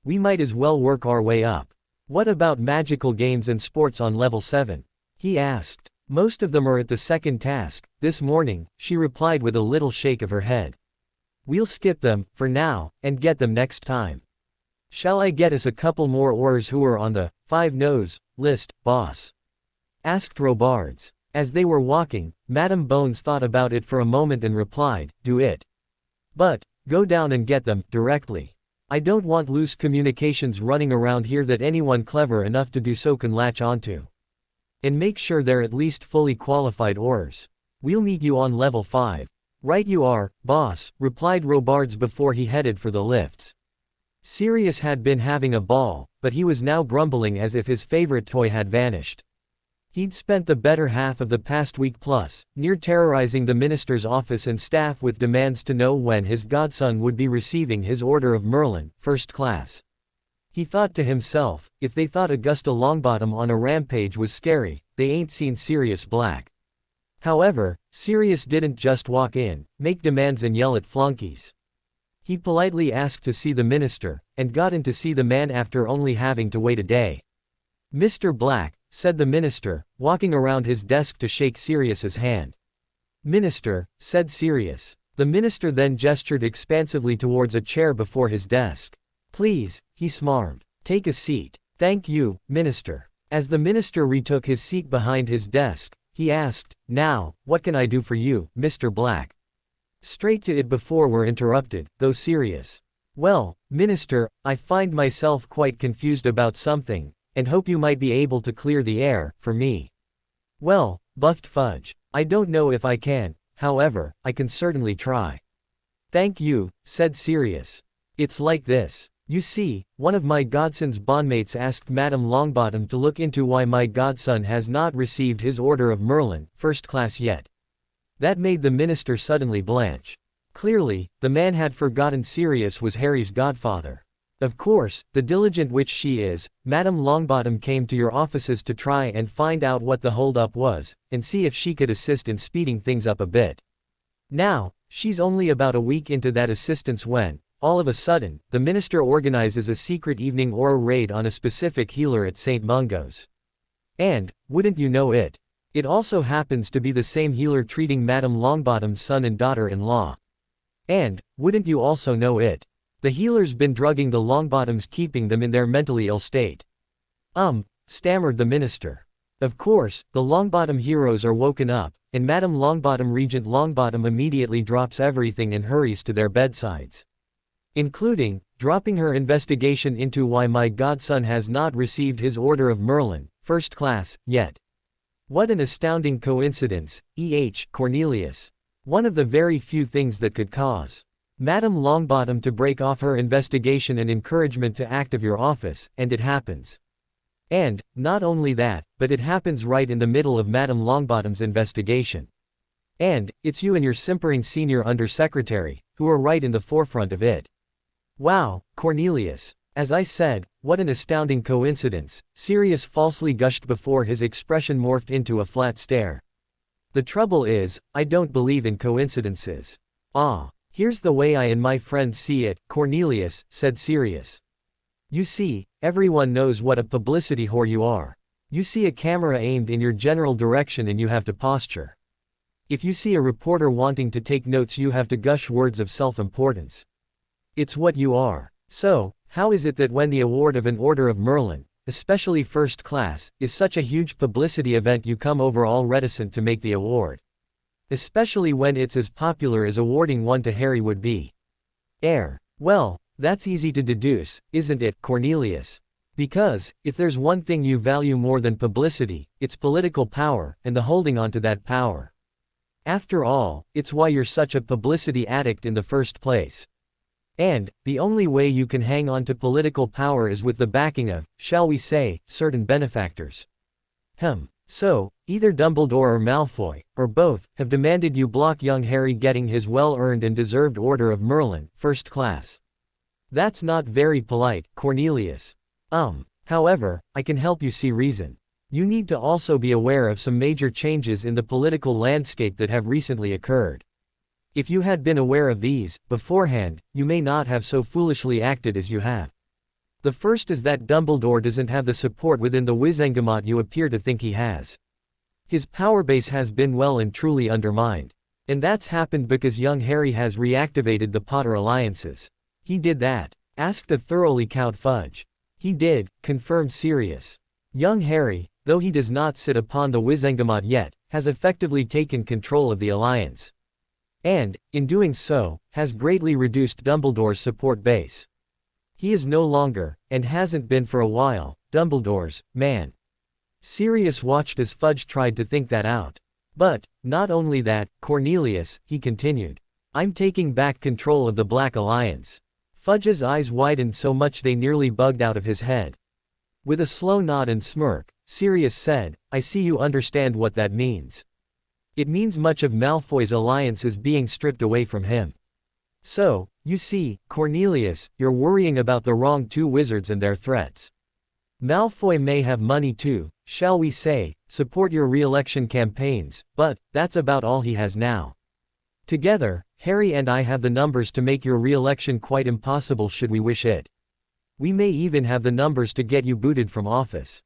"We might as well work our way up." "What about magical games and sports on level 7? He asked. "Most of them are at the second task, this morning," she replied with a little shake of her head. "We'll skip them, for now, and get them next time." "Shall I get us a couple more oars who are on the 5-No's list, boss?" asked Robards. As they were walking, Madame Bones thought about it for a moment and replied, "Do it. But, go down and get them, directly. I don't want loose communications running around here that anyone clever enough to do so can latch onto. And make sure they're at least fully qualified oars. We'll meet you on level 5. "Right you are, boss," replied Robards before he headed for the lifts. Sirius had been having a ball, but he was now grumbling as if his favorite toy had vanished. He'd spent the better half of the past week plus, near terrorizing the minister's office and staff with demands to know when his godson would be receiving his Order of Merlin, first class. He thought to himself, if they thought Augusta Longbottom on a rampage was scary, they ain't seen Sirius Black. However, Sirius didn't just walk in, make demands and yell at flunkies. He politely asked to see the minister, and got in to see the man after only having to wait a day. "Mr. Black," said the minister, walking around his desk to shake Sirius's hand. "Minister," said Sirius. The minister then gestured expansively towards a chair before his desk. "Please," he smarmed. "Take a seat." "Thank you, minister." As the minister retook his seat behind his desk, he asked, "Now, what can I do for you, Mr. Black?" Straight to it before we're interrupted, though serious. "Well, minister, I find myself quite confused about something, and hope you might be able to clear the air, for me." "Well," buffed Fudge, "I don't know if I can, however, I can certainly try." "Thank you," said Sirius. "It's like this. You see, one of my godson's bondmates asked Madame Longbottom to look into why my godson has not received his Order of Merlin, first class yet." That made the minister suddenly blanch. Clearly, the man had forgotten Sirius was Harry's godfather. "Of course, the diligent witch she is, Madame Longbottom came to your offices to try and find out what the hold-up was, and see if she could assist in speeding things up a bit. Now, she's only about a week into that assistance when, all of a sudden, the minister organizes a secret evening aura raid on a specific healer at St. Mungo's. And, wouldn't you know it, it also happens to be the same healer treating Madame Longbottom's son and daughter-in-law. And, wouldn't you also know it, the healer's been drugging the Longbottoms, keeping them in their mentally ill state." Stammered the minister. "Of course, the Longbottom heroes are woken up, and Madame Longbottom Regent Longbottom immediately drops everything and hurries to their bedsides. Including, dropping her investigation into why my godson has not received his Order of Merlin, first class, yet. What an astounding coincidence, Cornelius. One of the very few things that could cause Madame Longbottom to break off her investigation and encouragement to act of your office, and it happens. And, not only that, but it happens right in the middle of Madame Longbottom's investigation. And, it's you and your simpering senior undersecretary, who are right in the forefront of it. Wow, Cornelius. As I said, what an astounding coincidence," Sirius falsely gushed before his expression morphed into a flat stare. "The trouble is, I don't believe in coincidences." "Ah. Here's the way I and my friends see it, Cornelius," said Sirius. "You see, everyone knows what a publicity whore you are. You see a camera aimed in your general direction and you have to posture. If you see a reporter wanting to take notes, you have to gush words of self-importance. It's what you are. So, how is it that when the award of an Order of Merlin, especially first class, is such a huge publicity event, you come over all reticent to make the award? Especially when it's as popular as awarding one to Harry would be. Well, that's easy to deduce, isn't it, Cornelius? Because, if there's one thing you value more than publicity, it's political power, and the holding on to that power. After all, it's why you're such a publicity addict in the first place. And, the only way you can hang on to political power is with the backing of, shall we say, certain benefactors. So, either Dumbledore or Malfoy, or both, have demanded you block young Harry getting his well-earned and deserved Order of Merlin, first class. That's not very polite, Cornelius. However, I can help you see reason. You need to also be aware of some major changes in the political landscape that have recently occurred. If you had been aware of these, beforehand, you may not have so foolishly acted as you have. The first is that Dumbledore doesn't have the support within the Wizengamot you appear to think he has. His power base has been well and truly undermined. And that's happened because young Harry has reactivated the Potter alliances. He did that? Asked a thoroughly cowed Fudge. He did, confirmed Sirius. Young Harry, though he does not sit upon the Wizengamot yet, has effectively taken control of the alliance. And, in doing so, has greatly reduced Dumbledore's support base. He is no longer, and hasn't been for a while, Dumbledore's man. Sirius watched as Fudge tried to think that out. But, not only that, Cornelius, he continued. I'm taking back control of the Black Alliance. Fudge's eyes widened so much they nearly bugged out of his head. With a slow nod and smirk, Sirius said, I see you understand what that means. It means much of Malfoy's alliance is being stripped away from him. So, you see, Cornelius, you're worrying about the wrong two wizards and their threats. Malfoy may have money to, shall we say, support your re-election campaigns, but that's about all he has now. Together, Harry and I have the numbers to make your re-election quite impossible should we wish it. We may even have the numbers to get you booted from office.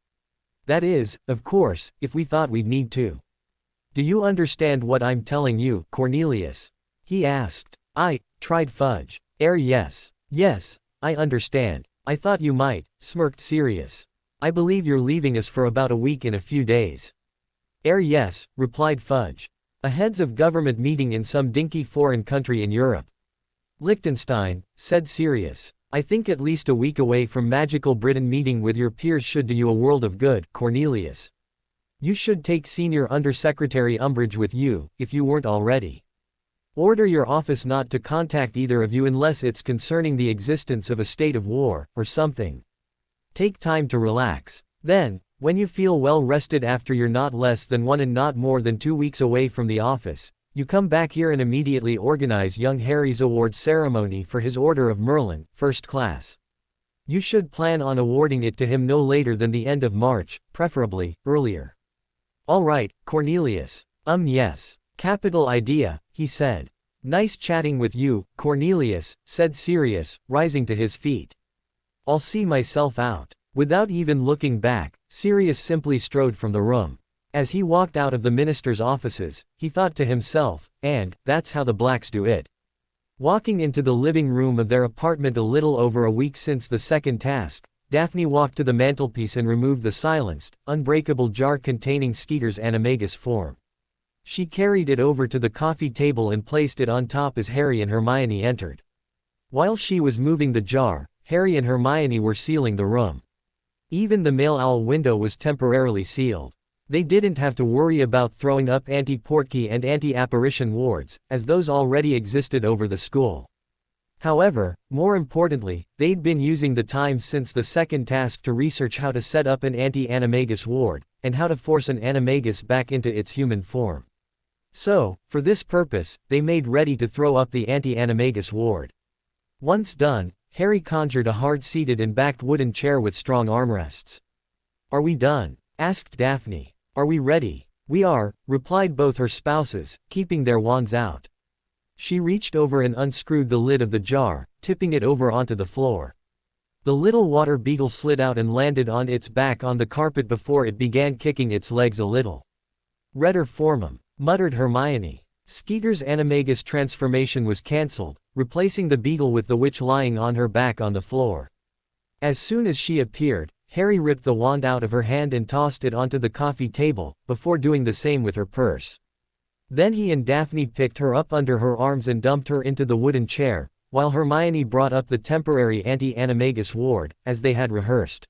That is, of course, if we thought we'd need to. Do you understand what I'm telling you, Cornelius? He asked. Tried Fudge. Yes. Yes, I understand. I thought you might, smirked Sirius. I believe you're leaving us for about a week in a few days. Yes, replied Fudge. A heads of government meeting in some dinky foreign country in Europe. Liechtenstein, said Sirius. I think at least a week away from magical Britain meeting with your peers should do you a world of good, Cornelius. You should take Senior Undersecretary Umbridge with you, if you weren't already. Order your office not to contact either of you unless it's concerning the existence of a state of war, or something. Take time to relax. Then, when you feel well rested after you're not less than 1 and not more than 2 weeks away from the office, you come back here and immediately organize young Harry's award ceremony for his Order of Merlin, first class. You should plan on awarding it to him no later than the end of March, preferably, earlier. All right, Cornelius. Yes. Capital idea, he said. Nice chatting with you, Cornelius, said Sirius, rising to his feet. I'll see myself out. Without even looking back, Sirius simply strode from the room. As he walked out of the minister's offices, he thought to himself, and, that's how the Blacks do it. Walking into the living room of their apartment a little over a week since the second task, Daphne walked to the mantelpiece and removed the silenced, unbreakable jar containing Skeeter's animagus form. She carried it over to the coffee table and placed it on top as Harry and Hermione entered. While she was moving the jar, Harry and Hermione were sealing the room. Even the male owl window was temporarily sealed. They didn't have to worry about throwing up anti-portkey and anti-apparition wards, as those already existed over the school. However, more importantly, they'd been using the time since the second task to research how to set up an anti-animagus ward, and how to force an animagus back into its human form. So, for this purpose, they made ready to throw up the anti-animagus ward. Once done, Harry conjured a hard-seated and backed wooden chair with strong armrests. Are we done? Asked Daphne. Are we ready? We are, replied both her spouses, keeping their wands out. She reached over and unscrewed the lid of the jar, tipping it over onto the floor. The little water beetle slid out and landed on its back on the carpet before it began kicking its legs a little. Redder Formum. muttered Hermione. Skeeter's animagus transformation was cancelled, replacing the beetle with the witch lying on her back on the floor. As soon as she appeared, Harry ripped the wand out of her hand and tossed it onto the coffee table, before doing the same with her purse. Then he and Daphne picked her up under her arms and dumped her into the wooden chair, while Hermione brought up the temporary anti-animagus ward, as they had rehearsed.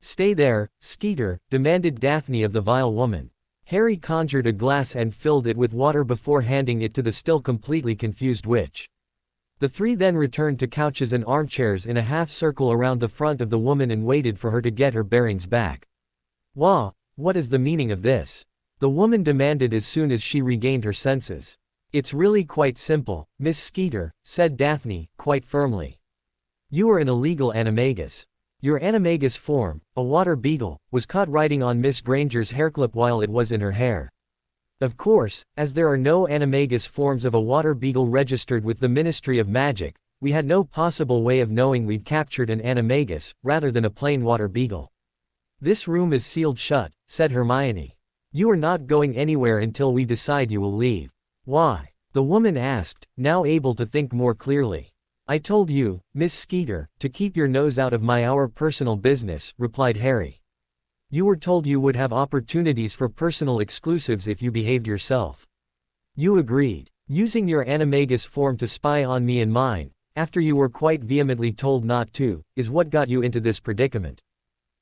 "Stay there, Skeeter," demanded Daphne of the vile woman. Harry conjured a glass and filled it with water before handing it to the still completely confused witch. The three then returned to couches and armchairs in a half-circle around the front of the woman and waited for her to get her bearings back. "Wah, what is the meaning of this?" the woman demanded as soon as she regained her senses. "It's really quite simple, Miss Skeeter," said Daphne, quite firmly. "You are an illegal animagus. Your animagus form, a water beetle, was caught riding on Miss Granger's hairclip while it was in her hair. Of course, as there are no animagus forms of a water beetle registered with the Ministry of Magic, we had no possible way of knowing we'd captured an animagus, rather than a plain water beetle. This room is sealed shut," said Hermione. "You are not going anywhere until we decide you will leave." "Why?" the woman asked, now able to think more clearly. "I told you, Miss Skeeter, to keep your nose out of our personal business," replied Harry. "You were told you would have opportunities for personal exclusives if you behaved yourself. You agreed, using your animagus form to spy on me and mine, after you were quite vehemently told not to, is what got you into this predicament.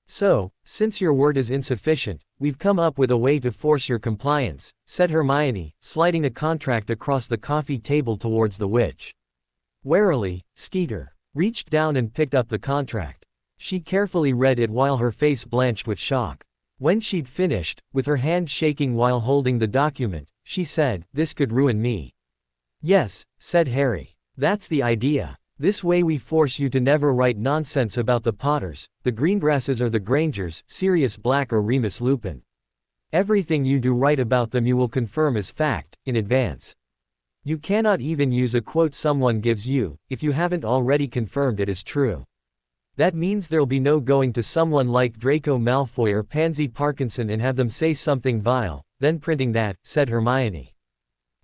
So, since your word is insufficient, we've come up with a way to force your compliance," said Hermione, sliding a contract across the coffee table towards the witch. Warily, Skeeter reached down and picked up the contract. She carefully read it while her face blanched with shock. When she'd finished, with her hand shaking while holding the document, she said, "This could ruin me." "Yes," said Harry. "That's the idea. This way we force you to never write nonsense about the Potters, the Greengrasses or the Grangers, Sirius Black or Remus Lupin. Everything you do write about them you will confirm as fact, in advance. You cannot even use a quote someone gives you, if you haven't already confirmed it as true. That means there'll be no going to someone like Draco Malfoy or Pansy Parkinson and have them say something vile, then printing that," said Hermione.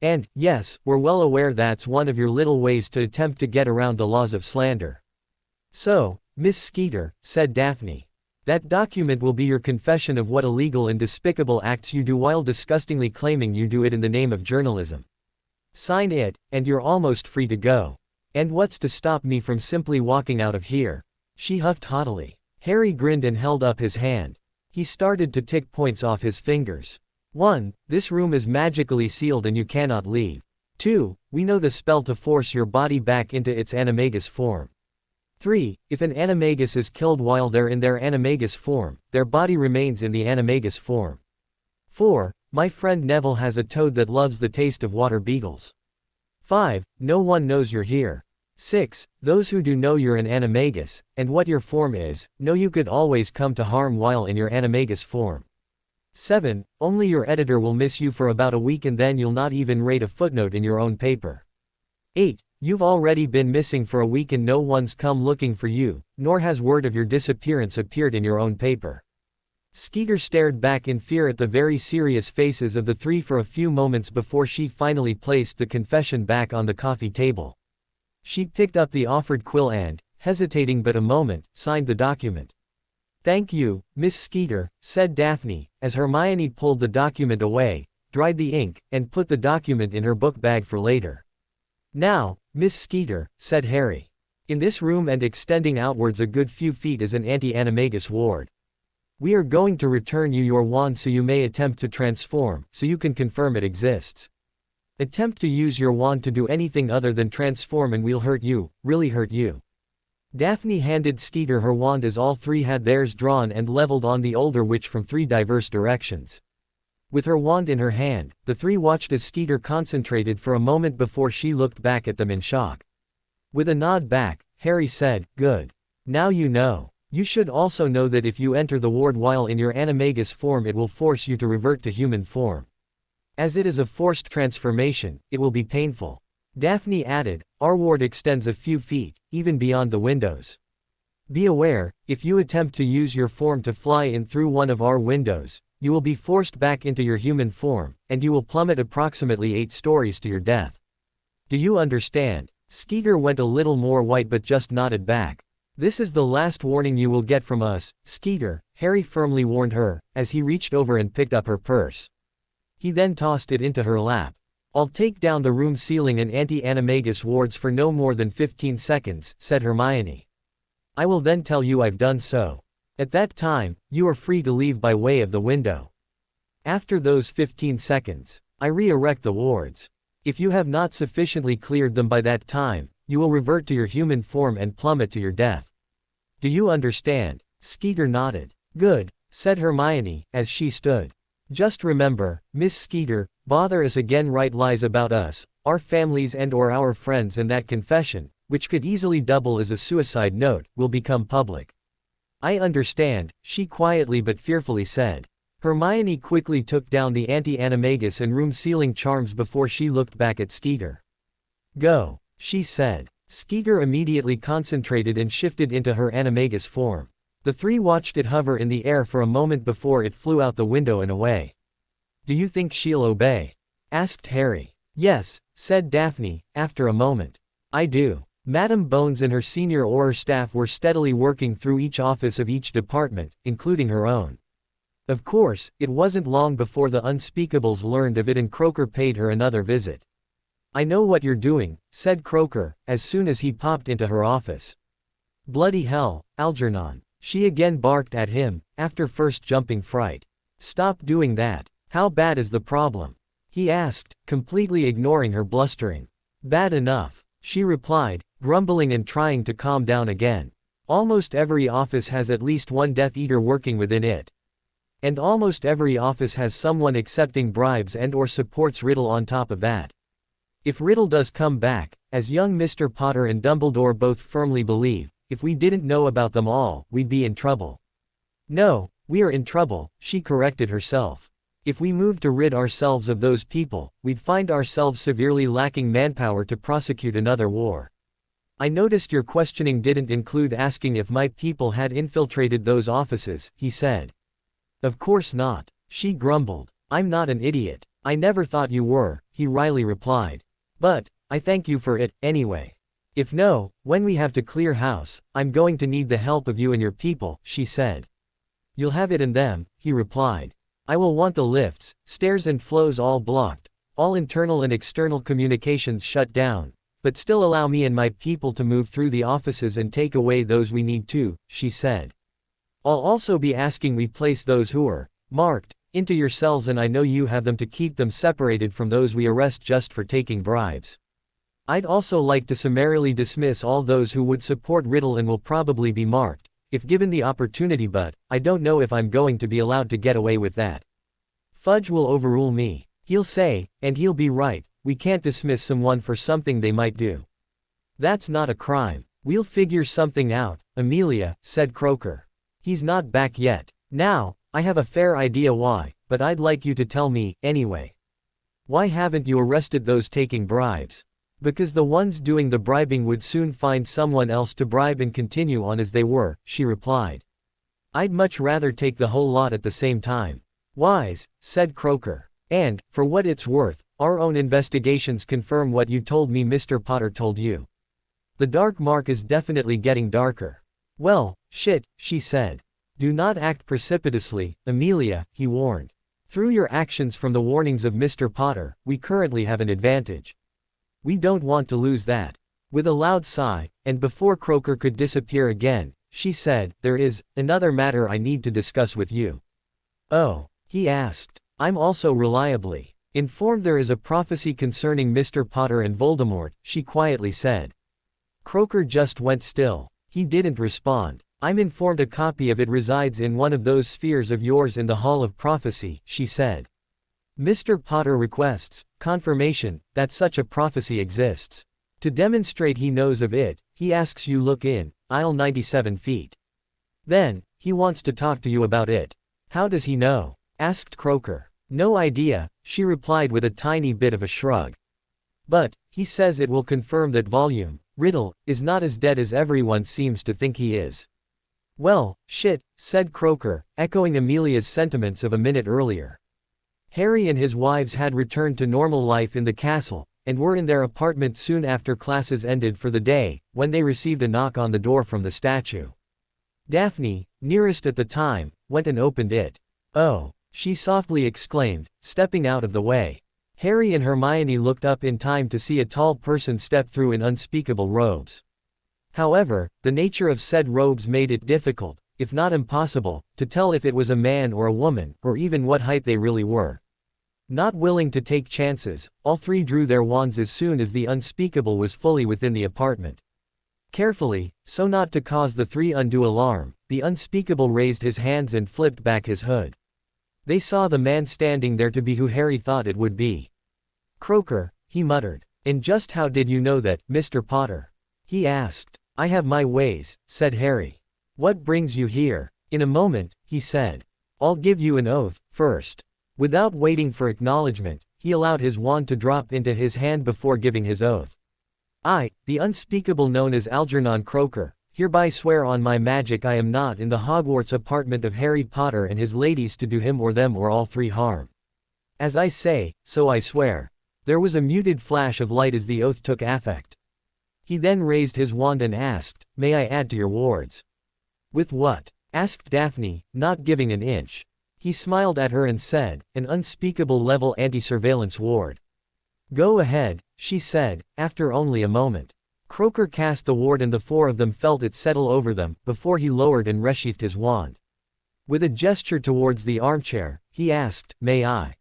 "And, yes, we're well aware that's one of your little ways to attempt to get around the laws of slander." "So, Miss Skeeter," said Daphne, "that document will be your confession of what illegal and despicable acts you do while disgustingly claiming you do it in the name of journalism. Sign it, and you're almost free to go. And what's to stop me from simply walking out of here?" she huffed haughtily. Harry grinned and held up his hand. He started to tick points off his fingers. 1. This room is magically sealed and you cannot leave. 2. We know the spell to force your body back into its animagus form. 3. If an animagus is killed while they're in their animagus form, their body remains in the animagus form. 4. My friend Neville has a toad that loves the taste of water beetles. 5. No one knows you're here. 6. Those who do know you're an animagus, and what your form is, know you could always come to harm while in your animagus form. 7. Only your editor will miss you for about a week and then you'll not even rate a footnote in your own paper. 8. You've already been missing for a week and no one's come looking for you, nor has word of your disappearance appeared in your own paper." Skeeter stared back in fear at the very serious faces of the three for a few moments before she finally placed the confession back on the coffee table. She picked up the offered quill and, hesitating but a moment, signed the document. "Thank you, Miss Skeeter," said Daphne, as Hermione pulled the document away, dried the ink, and put the document in her book bag for later. "Now, Miss Skeeter," said Harry. "In this room and extending outwards a good few feet is an anti-animagus ward. We are going to return you your wand so you may attempt to transform, so you can confirm it exists. Attempt to use your wand to do anything other than transform and we'll hurt you, really hurt you." Daphne handed Skeeter her wand as all three had theirs drawn and leveled on the older witch from three diverse directions. With her wand in her hand, the three watched as Skeeter concentrated for a moment before she looked back at them in shock. With a nod back, Harry said, "Good. Now you know. You should also know that if you enter the ward while in your animagus form it will force you to revert to human form. As it is a forced transformation, it will be painful." Daphne added, "Our ward extends a few feet, even beyond the windows. Be aware, if you attempt to use your form to fly in through one of our windows, you will be forced back into your human form, and you will plummet approximately 8 stories to your death. Do you understand? Skeeter went a little more white but just nodded back. This is the last warning you will get from us, Skeeter, Harry firmly warned her, as he reached over and picked up her purse. He then tossed it into her lap. I'll take down the room ceiling and anti-animagus wards for no more than 15 seconds, said Hermione. I will then tell you I've done so. At that time, you are free to leave by way of the window. After those 15 seconds, I re-erect the wards. If you have not sufficiently cleared them by that time, you will revert to your human form and plummet to your death. Do you understand? Skeeter nodded. Good, said Hermione, as she stood. Just remember, Miss Skeeter, bother us again, write lies about us, our families and or our friends, and that confession, which could easily double as a suicide note, will become public. I understand, she quietly but fearfully said. Hermione quickly took down the anti-animagus and room ceiling charms before she looked back at Skeeter. Go, she said. Skeeter immediately concentrated and shifted into her animagus form. The three watched it hover in the air for a moment before it flew out the window and away. Do you think she'll obey? Asked Harry. Yes, said Daphne, after a moment. I do. Madame Bones and her senior Auror staff were steadily working through each office of each department, including her own. Of course, it wasn't long before the Unspeakables learned of it and Croaker paid her another visit. I know what you're doing, said Croaker, as soon as he popped into her office. Bloody hell, Algernon. She again barked at him, after first jumping fright. Stop doing that. How bad is the problem? He asked, completely ignoring her blustering. Bad enough, she replied, grumbling and trying to calm down again. Almost every office has at least one Death Eater working within it. And almost every office has someone accepting bribes and or supports Riddle on top of that. If Riddle does come back, as young Mr. Potter and Dumbledore both firmly believe, if we didn't know about them all, we'd be in trouble. No, we are in trouble, she corrected herself. If we moved to rid ourselves of those people, we'd find ourselves severely lacking manpower to prosecute another war. I noticed your questioning didn't include asking if my people had infiltrated those offices, he said. Of course not, she grumbled. I'm not an idiot. I never thought you were, he wryly replied. But, I thank you for it, anyway. If no, when we have to clear house, I'm going to need the help of you and your people, she said. You'll have it in them, he replied. I will want the lifts, stairs and flows all blocked, all internal and external communications shut down, but still allow me and my people to move through the offices and take away those we need to, she said. I'll also be asking we place those who are marked into your cells, and I know you have them, to keep them separated from those we arrest just for taking bribes. I'd also like to summarily dismiss all those who would support Riddle and will probably be marked, if given the opportunity, but I don't know if I'm going to be allowed to get away with that. Fudge will overrule me. He'll say, and he'll be right, we can't dismiss someone for something they might do. That's not a crime. We'll figure something out, Amelia, said Croaker. He's not back yet. Now, I have a fair idea why, but I'd like you to tell me, anyway. Why haven't you arrested those taking bribes? Because the ones doing the bribing would soon find someone else to bribe and continue on as they were, she replied. I'd much rather take the whole lot at the same time. Wise, said Croaker. And, for what it's worth, our own investigations confirm what you told me Mr. Potter told you. The dark mark is definitely getting darker. Well, shit, she said. Do not act precipitously, Amelia, he warned. Through your actions from the warnings of Mr. Potter, we currently have an advantage. We don't want to lose that. With a loud sigh, and before Croaker could disappear again, she said, there is another matter I need to discuss with you. Oh, he asked. I'm also reliably informed there is a prophecy concerning Mr. Potter and Voldemort, she quietly said. Croaker just went still. He didn't respond. I'm informed a copy of it resides in one of those spheres of yours in the Hall of Prophecy, she said. Mr. Potter requests confirmation that such a prophecy exists. To demonstrate he knows of it, he asks you look in aisle 97 feet. Then, he wants to talk to you about it. How does he know? Asked Croaker. No idea, she replied with a tiny bit of a shrug. But, he says it will confirm that Riddle, is not as dead as everyone seems to think he is. Well, shit, said Croaker, echoing Amelia's sentiments of a minute earlier. Harry and his wives had returned to normal life in the castle, and were in their apartment soon after classes ended for the day, when they received a knock on the door from the statue. Daphne, nearest at the time, went and opened it. Oh, she softly exclaimed, stepping out of the way. Harry and Hermione looked up in time to see a tall person step through in unspeakable robes. However, the nature of said robes made it difficult, if not impossible, to tell if it was a man or a woman, or even what height they really were. Not willing to take chances, all three drew their wands as soon as the unspeakable was fully within the apartment. Carefully, so not to cause the three undue alarm, the unspeakable raised his hands and flipped back his hood. They saw the man standing there to be who Harry thought it would be. Croaker, he muttered. And just how did you know that, Mr. Potter? He asked. I have my ways, said Harry. What brings you here? In a moment, he said. I'll give you an oath, first. Without waiting for acknowledgement, he allowed his wand to drop into his hand before giving his oath. I, the unspeakable known as Algernon Croaker, hereby swear on my magic I am not in the Hogwarts apartment of Harry Potter and his ladies to do him or them or all three harm. As I say, so I swear. There was a muted flash of light as the oath took effect. He then raised his wand and asked, May I add to your wards? With what? Asked Daphne, not giving an inch. He smiled at her and said, An unspeakable level anti-surveillance ward. Go ahead, she said, after only a moment. Croaker cast the ward and the four of them felt it settle over them, before he lowered and resheathed his wand. With a gesture towards the armchair, he asked, May I?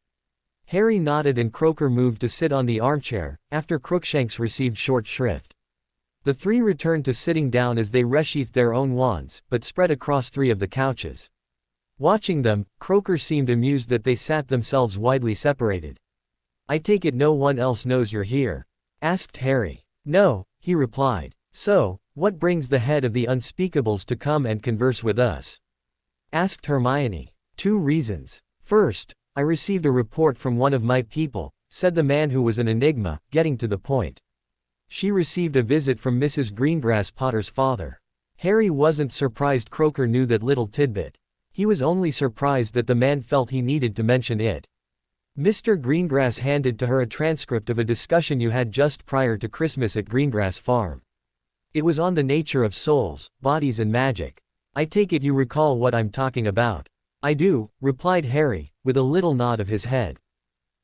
Harry nodded and Croaker moved to sit on the armchair, after Crookshanks received short shrift. The three returned to sitting down as they resheathed their own wands, but spread across three of the couches. Watching them, Croaker seemed amused that they sat themselves widely separated. I take it no one else knows you're here? Asked Harry. No, he replied. So, what brings the head of the Unspeakables to come and converse with us? Asked Hermione. 2 reasons. First, I received a report from one of my people, said the man who was an enigma, getting to the point. She received a visit from Mrs. Greengrass Potter's father. Harry wasn't surprised Croaker knew that little tidbit. He was only surprised that the man felt he needed to mention it. Mr. Greengrass handed to her a transcript of a discussion you had just prior to Christmas at Greengrass Farm. It was on the nature of souls, bodies and magic. I take it you recall what I'm talking about. I do, replied Harry, with a little nod of his head.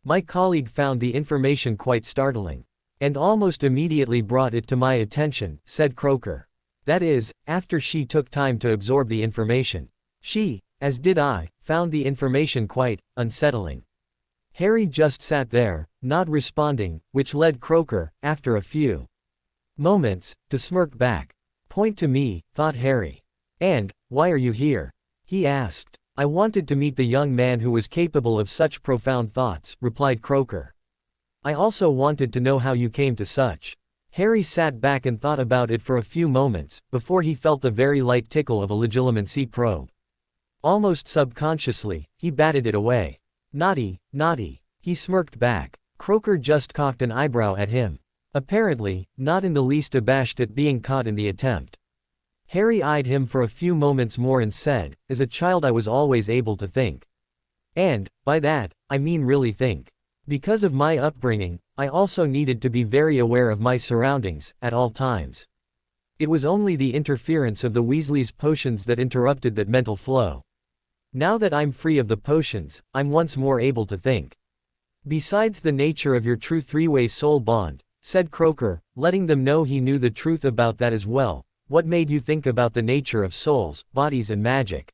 My colleague found the information quite startling. And almost immediately brought it to my attention, said Croaker. That is, after she took time to absorb the information. She, as did I, found the information quite unsettling. Harry just sat there, not responding, which led Croaker, after a few moments, to smirk back. Point to me, thought Harry. And, why are you here? He asked. I wanted to meet the young man who was capable of such profound thoughts, replied Croaker. I also wanted to know how you came to such. Harry sat back and thought about it for a few moments, before he felt the very light tickle of a legilimency probe. Almost subconsciously, he batted it away. Naughty, naughty. He smirked back. Croaker just cocked an eyebrow at him. Apparently, not in the least abashed at being caught in the attempt. Harry eyed him for a few moments more and said, As a child I was always able to think. And, by that, I mean really think. Because of my upbringing, I also needed to be very aware of my surroundings, at all times. It was only the interference of the Weasleys' potions that interrupted that mental flow. Now that I'm free of the potions, I'm once more able to think. Besides the nature of your true three-way soul bond, said Croaker, letting them know he knew the truth about that as well, what made you think about the nature of souls, bodies and magic?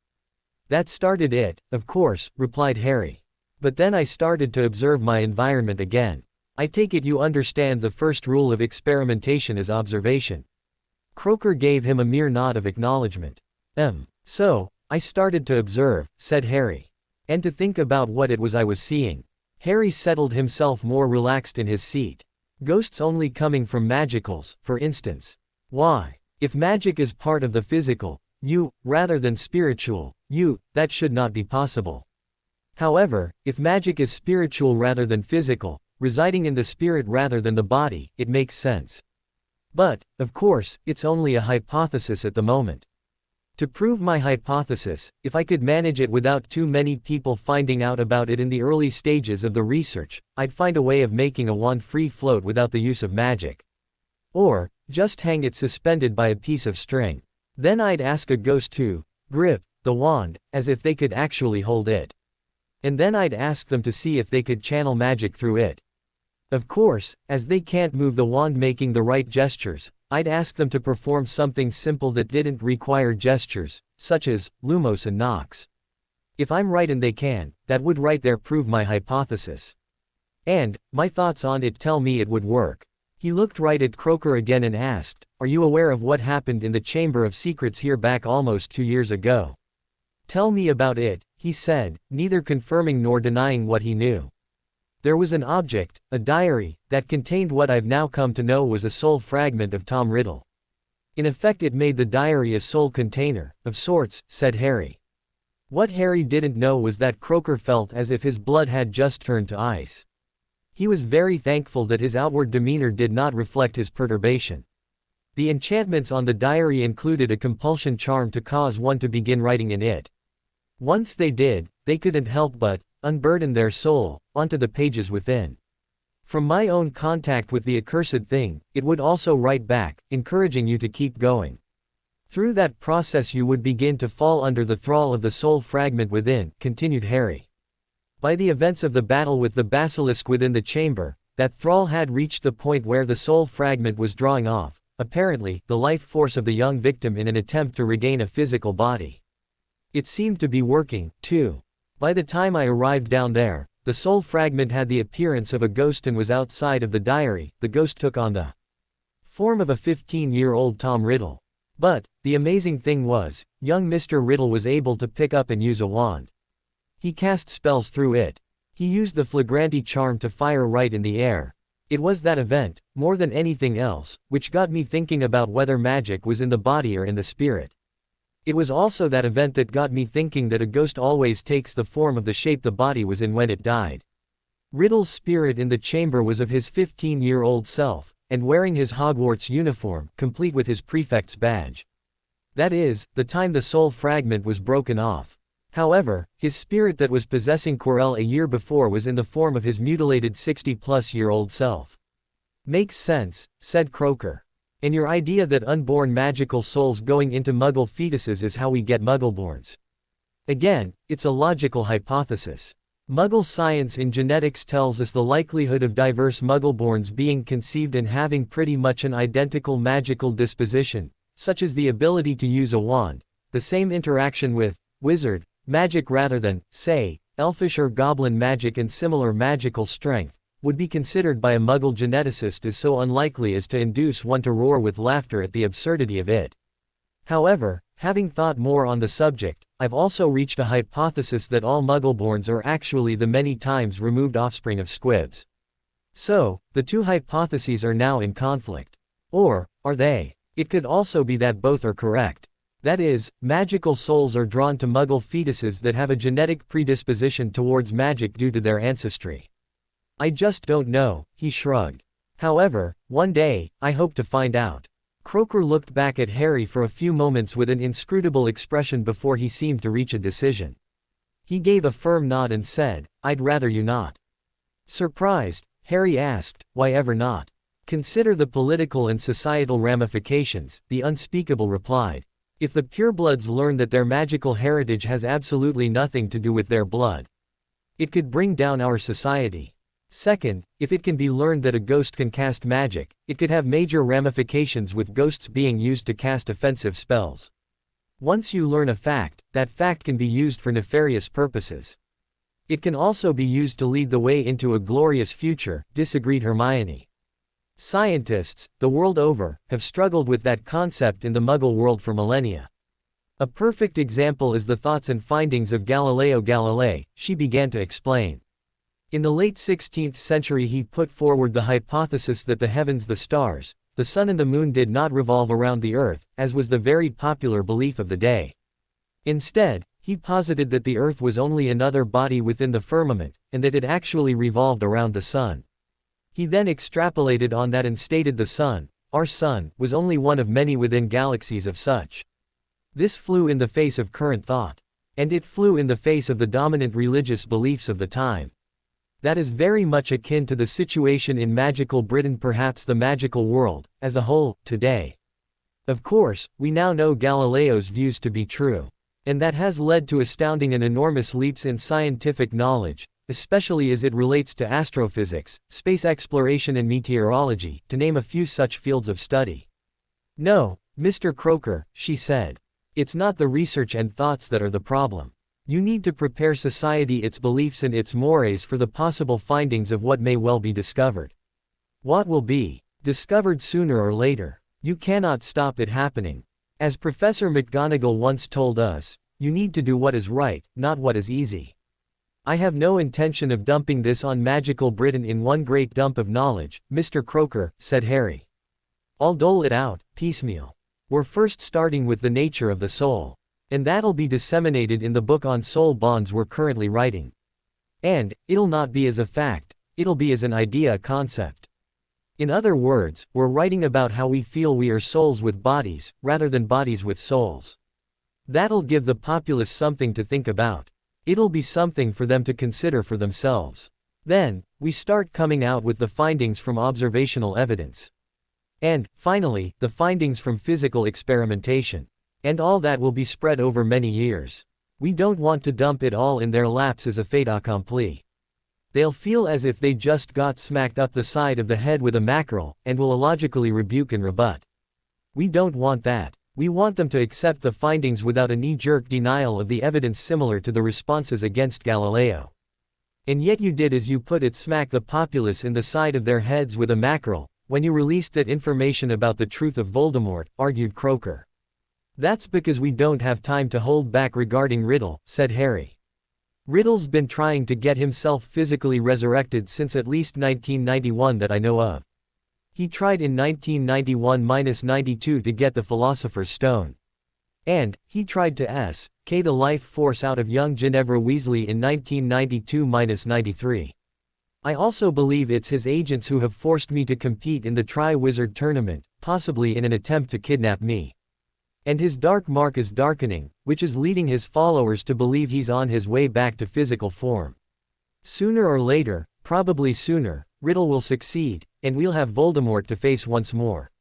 That started it, of course, replied Harry. But then I started to observe my environment again. I take it you understand the first rule of experimentation is observation. Croaker gave him a mere nod of acknowledgement. So, I started to observe, said Harry. And to think about what it was I was seeing. Harry settled himself more relaxed in his seat. Ghosts only coming from magicals, for instance. Why? If magic is part of the physical, rather than spiritual, that should not be possible. However, if magic is spiritual rather than physical, residing in the spirit rather than the body, it makes sense. But, of course, it's only a hypothesis at the moment. To prove my hypothesis, if I could manage it without too many people finding out about it in the early stages of the research, I'd find a way of making a wand free float without the use of magic. Or, just hang it suspended by a piece of string. Then I'd ask a ghost to grip the wand, as if they could actually hold it. And then I'd ask them to see if they could channel magic through it. Of course, as they can't move the wand making the right gestures, I'd ask them to perform something simple that didn't require gestures, such as lumos and knocks. If I'm right and they can, that would right there prove my hypothesis. And, my thoughts on it tell me it would work. He looked right at Croaker again and asked, "Are you aware of what happened in the Chamber of Secrets here back almost 2 years ago?" "Tell me about it," he said, neither confirming nor denying what he knew. "There was an object, a diary, that contained what I've now come to know was a soul fragment of Tom Riddle. In effect it made the diary a soul container, of sorts," said Harry. What Harry didn't know was that Croaker felt as if his blood had just turned to ice. He was very thankful that his outward demeanor did not reflect his perturbation. The enchantments on the diary included a compulsion charm to cause one to begin writing in it. Once they did, they couldn't help but unburden their soul onto the pages within. From my own contact with the accursed thing, it would also write back, encouraging you to keep going. Through that process you would begin to fall under the thrall of the soul fragment within," continued Harry. By the events of the battle with the basilisk within the chamber, that thrall had reached the point where the soul fragment was drawing off, apparently, the life force of the young victim in an attempt to regain a physical body. It seemed to be working, too. By the time I arrived down there, the soul fragment had the appearance of a ghost and was outside of the diary. The ghost took on the form of a 15-year-old Tom Riddle. But, the amazing thing was, young Mr. Riddle was able to pick up and use a wand. He cast spells through it. He used the flagranti charm to fire right in the air. It was that event, more than anything else, which got me thinking about whether magic was in the body or in the spirit. It was also that event that got me thinking that a ghost always takes the form of the shape the body was in when it died. Riddle's spirit in the chamber was of his 15-year-old self, and wearing his Hogwarts uniform, complete with his prefect's badge. That is, the time the soul fragment was broken off. However, his spirit that was possessing Quirrell a year before was in the form of his mutilated 60-plus-year-old self. "Makes sense," said Croaker. "And your idea that unborn magical souls going into Muggle fetuses is how we get Muggleborns. Again, it's a logical hypothesis. Muggle science in genetics tells us the likelihood of diverse Muggleborns being conceived and having pretty much an identical magical disposition, such as the ability to use a wand, the same interaction with wizard magic rather than, say, elfish or goblin magic and similar magical strength, would be considered by a Muggle geneticist as so unlikely as to induce one to roar with laughter at the absurdity of it. However, having thought more on the subject, I've also reached a hypothesis that all Muggleborns are actually the many times removed offspring of squibs. So, the two hypotheses are now in conflict. Or, are they? It could also be that both are correct. That is, magical souls are drawn to Muggle fetuses that have a genetic predisposition towards magic due to their ancestry. I just don't know, he shrugged. However, one day, I hope to find out. Croaker looked back at Harry for a few moments with an inscrutable expression before he seemed to reach a decision. He gave a firm nod and said, "I'd rather you not." Surprised, Harry asked, "Why ever not?" "Consider the political and societal ramifications," the unspeakable replied. "If the purebloods learn that their magical heritage has absolutely nothing to do with their blood, it could bring down our society. Second, if it can be learned that a ghost can cast magic, it could have major ramifications with ghosts being used to cast offensive spells. Once you learn a fact, that fact can be used for nefarious purposes. It can also be used to lead the way into a glorious future," disagreed Hermione. "Scientists, the world over, have struggled with that concept in the Muggle world for millennia. A perfect example is the thoughts and findings of Galileo Galilei," she began to explain. "In the late 16th century he put forward the hypothesis that the heavens, the stars, the sun and the moon did not revolve around the earth, as was the very popular belief of the day. Instead, he posited that the earth was only another body within the firmament, and that it actually revolved around the sun. He then extrapolated on that and stated the sun, our sun, was only one of many within galaxies of such This flew in the face of current thought. And it flew in the face of the dominant religious beliefs of the time. That is very much akin to the situation in magical Britain, perhaps the magical world, as a whole, today. Of course, we now know Galileo's views to be true. And that has led to astounding and enormous leaps in scientific knowledge, especially as it relates to astrophysics, space exploration and meteorology, to name a few such fields of study. No, Mr. Croker, she said. It's not the research and thoughts that are the problem. You need to prepare society, its beliefs and its mores for the possible findings of what may well be discovered. What will be discovered sooner or later. You cannot stop it happening. As Professor McGonagall once told us, you need to do what is right, not what is easy. I have no intention of dumping this on magical Britain in one great dump of knowledge, Mr. Croker, said Harry. I'll dole it out, piecemeal. We're first starting with the nature of the soul. And that'll be disseminated in the book on soul bonds we're currently writing. And, it'll not be as a fact, it'll be as an idea, a concept. In other words, we're writing about how we feel we are souls with bodies, rather than bodies with souls. That'll give the populace something to think about. It'll be something for them to consider for themselves. Then, we start coming out with the findings from observational evidence. And, finally, the findings from physical experimentation. And all that will be spread over many years. We don't want to dump it all in their laps as a fait accompli. They'll feel as if they just got smacked up the side of the head with a mackerel, and will illogically rebuke and rebut. We don't want that. We want them to accept the findings without a knee-jerk denial of the evidence, similar to the responses against Galileo. And yet you did, as you put it, smack the populace in the side of their heads with a mackerel, when you released that information about the truth of Voldemort, argued Croker. That's because we don't have time to hold back regarding Riddle, said Harry. Riddle's been trying to get himself physically resurrected since at least 1991 that I know of. He tried in 1991-92 to get the Philosopher's Stone. And, he tried to S.K. the life force out of young Ginevra Weasley in 1992-93. I also believe it's his agents who have forced me to compete in the Tri-Wizard tournament, possibly in an attempt to kidnap me. And his dark mark is darkening, which is leading his followers to believe he's on his way back to physical form. Sooner or later, probably sooner, Riddle will succeed, and we'll have Voldemort to face once more.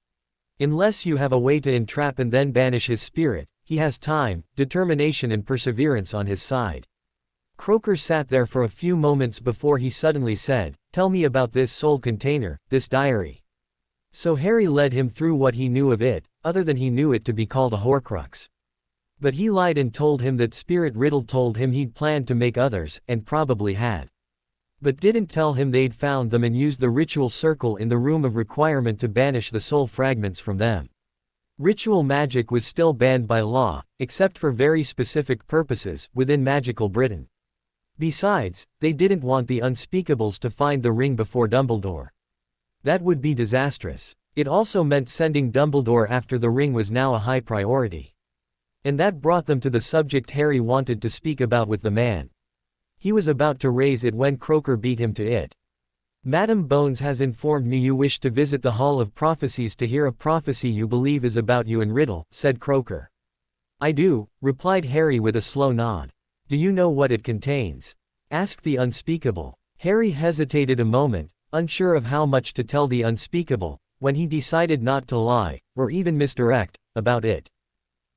Unless you have a way to entrap and then banish his spirit, he has time, determination and perseverance on his side. Croker sat there for a few moments before he suddenly said, "Tell me about this soul container, this diary." So Harry led him through what he knew of it, other than he knew it to be called a Horcrux. But he lied and told him that Spirit Riddle told him he'd planned to make others, and probably had. But didn't tell him they'd found them and used the ritual circle in the room of requirement to banish the soul fragments from them. Ritual magic was still banned by law, except for very specific purposes, within magical Britain. Besides, they didn't want the unspeakables to find the ring before Dumbledore. That would be disastrous. It also meant sending Dumbledore after the ring was now a high priority. And that brought them to the subject Harry wanted to speak about with the man. He was about to raise it when Croker beat him to it. "Madam Bones has informed me you wish to visit the Hall of Prophecies to hear a prophecy you believe is about you and Riddle," said Croker. "I do," replied Harry with a slow nod. "Do you know what it contains?" asked the Unspeakable. Harry hesitated a moment, unsure of how much to tell the Unspeakable, when he decided not to lie, or even misdirect, about it.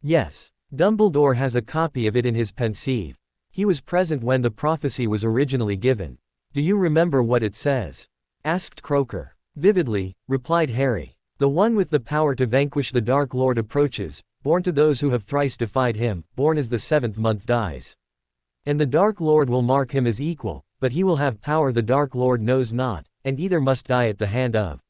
"Yes. Dumbledore has a copy of it in his pensieve. He was present when the prophecy was originally given. Do you remember what it says?" asked Croker. "Vividly," replied Harry. "The one with the power to vanquish the Dark Lord approaches, born to those who have thrice defied him, born as the seventh month dies. And the Dark Lord will mark him as equal, but he will have power the Dark Lord knows not, and either must die at the hand of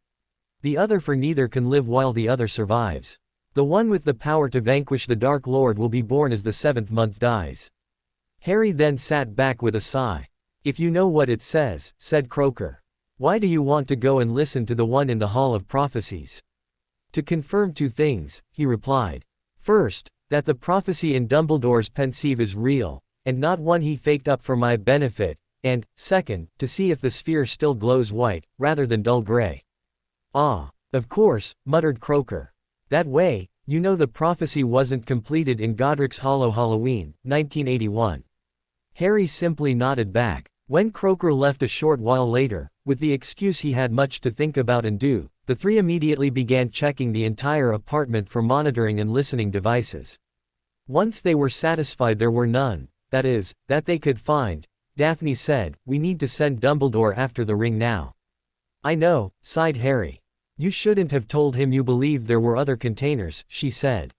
the other, for neither can live while the other survives. The one with the power to vanquish the Dark Lord will be born as the seventh month dies." Harry then sat back with a sigh. "If you know what it says," said Croker, "why do you want to go and listen to the one in the Hall of Prophecies?" "To confirm two things," he replied. "First, that the prophecy in Dumbledore's pensieve is real, and not one he faked up for my benefit, and, second, to see if the sphere still glows white, rather than dull gray." "Ah, of course," muttered Croker. "That way, You know the prophecy wasn't completed in Godric's Hollow Halloween, 1981. Harry simply nodded back. When Croaker left a short while later, with the excuse he had much to think about and do, the three immediately began checking the entire apartment for monitoring and listening devices. Once they were satisfied there were none, that is, that they could find, Daphne said, "We need to send Dumbledore after the ring now." "I know," sighed Harry. "You shouldn't have told him you believed there were other containers," she said.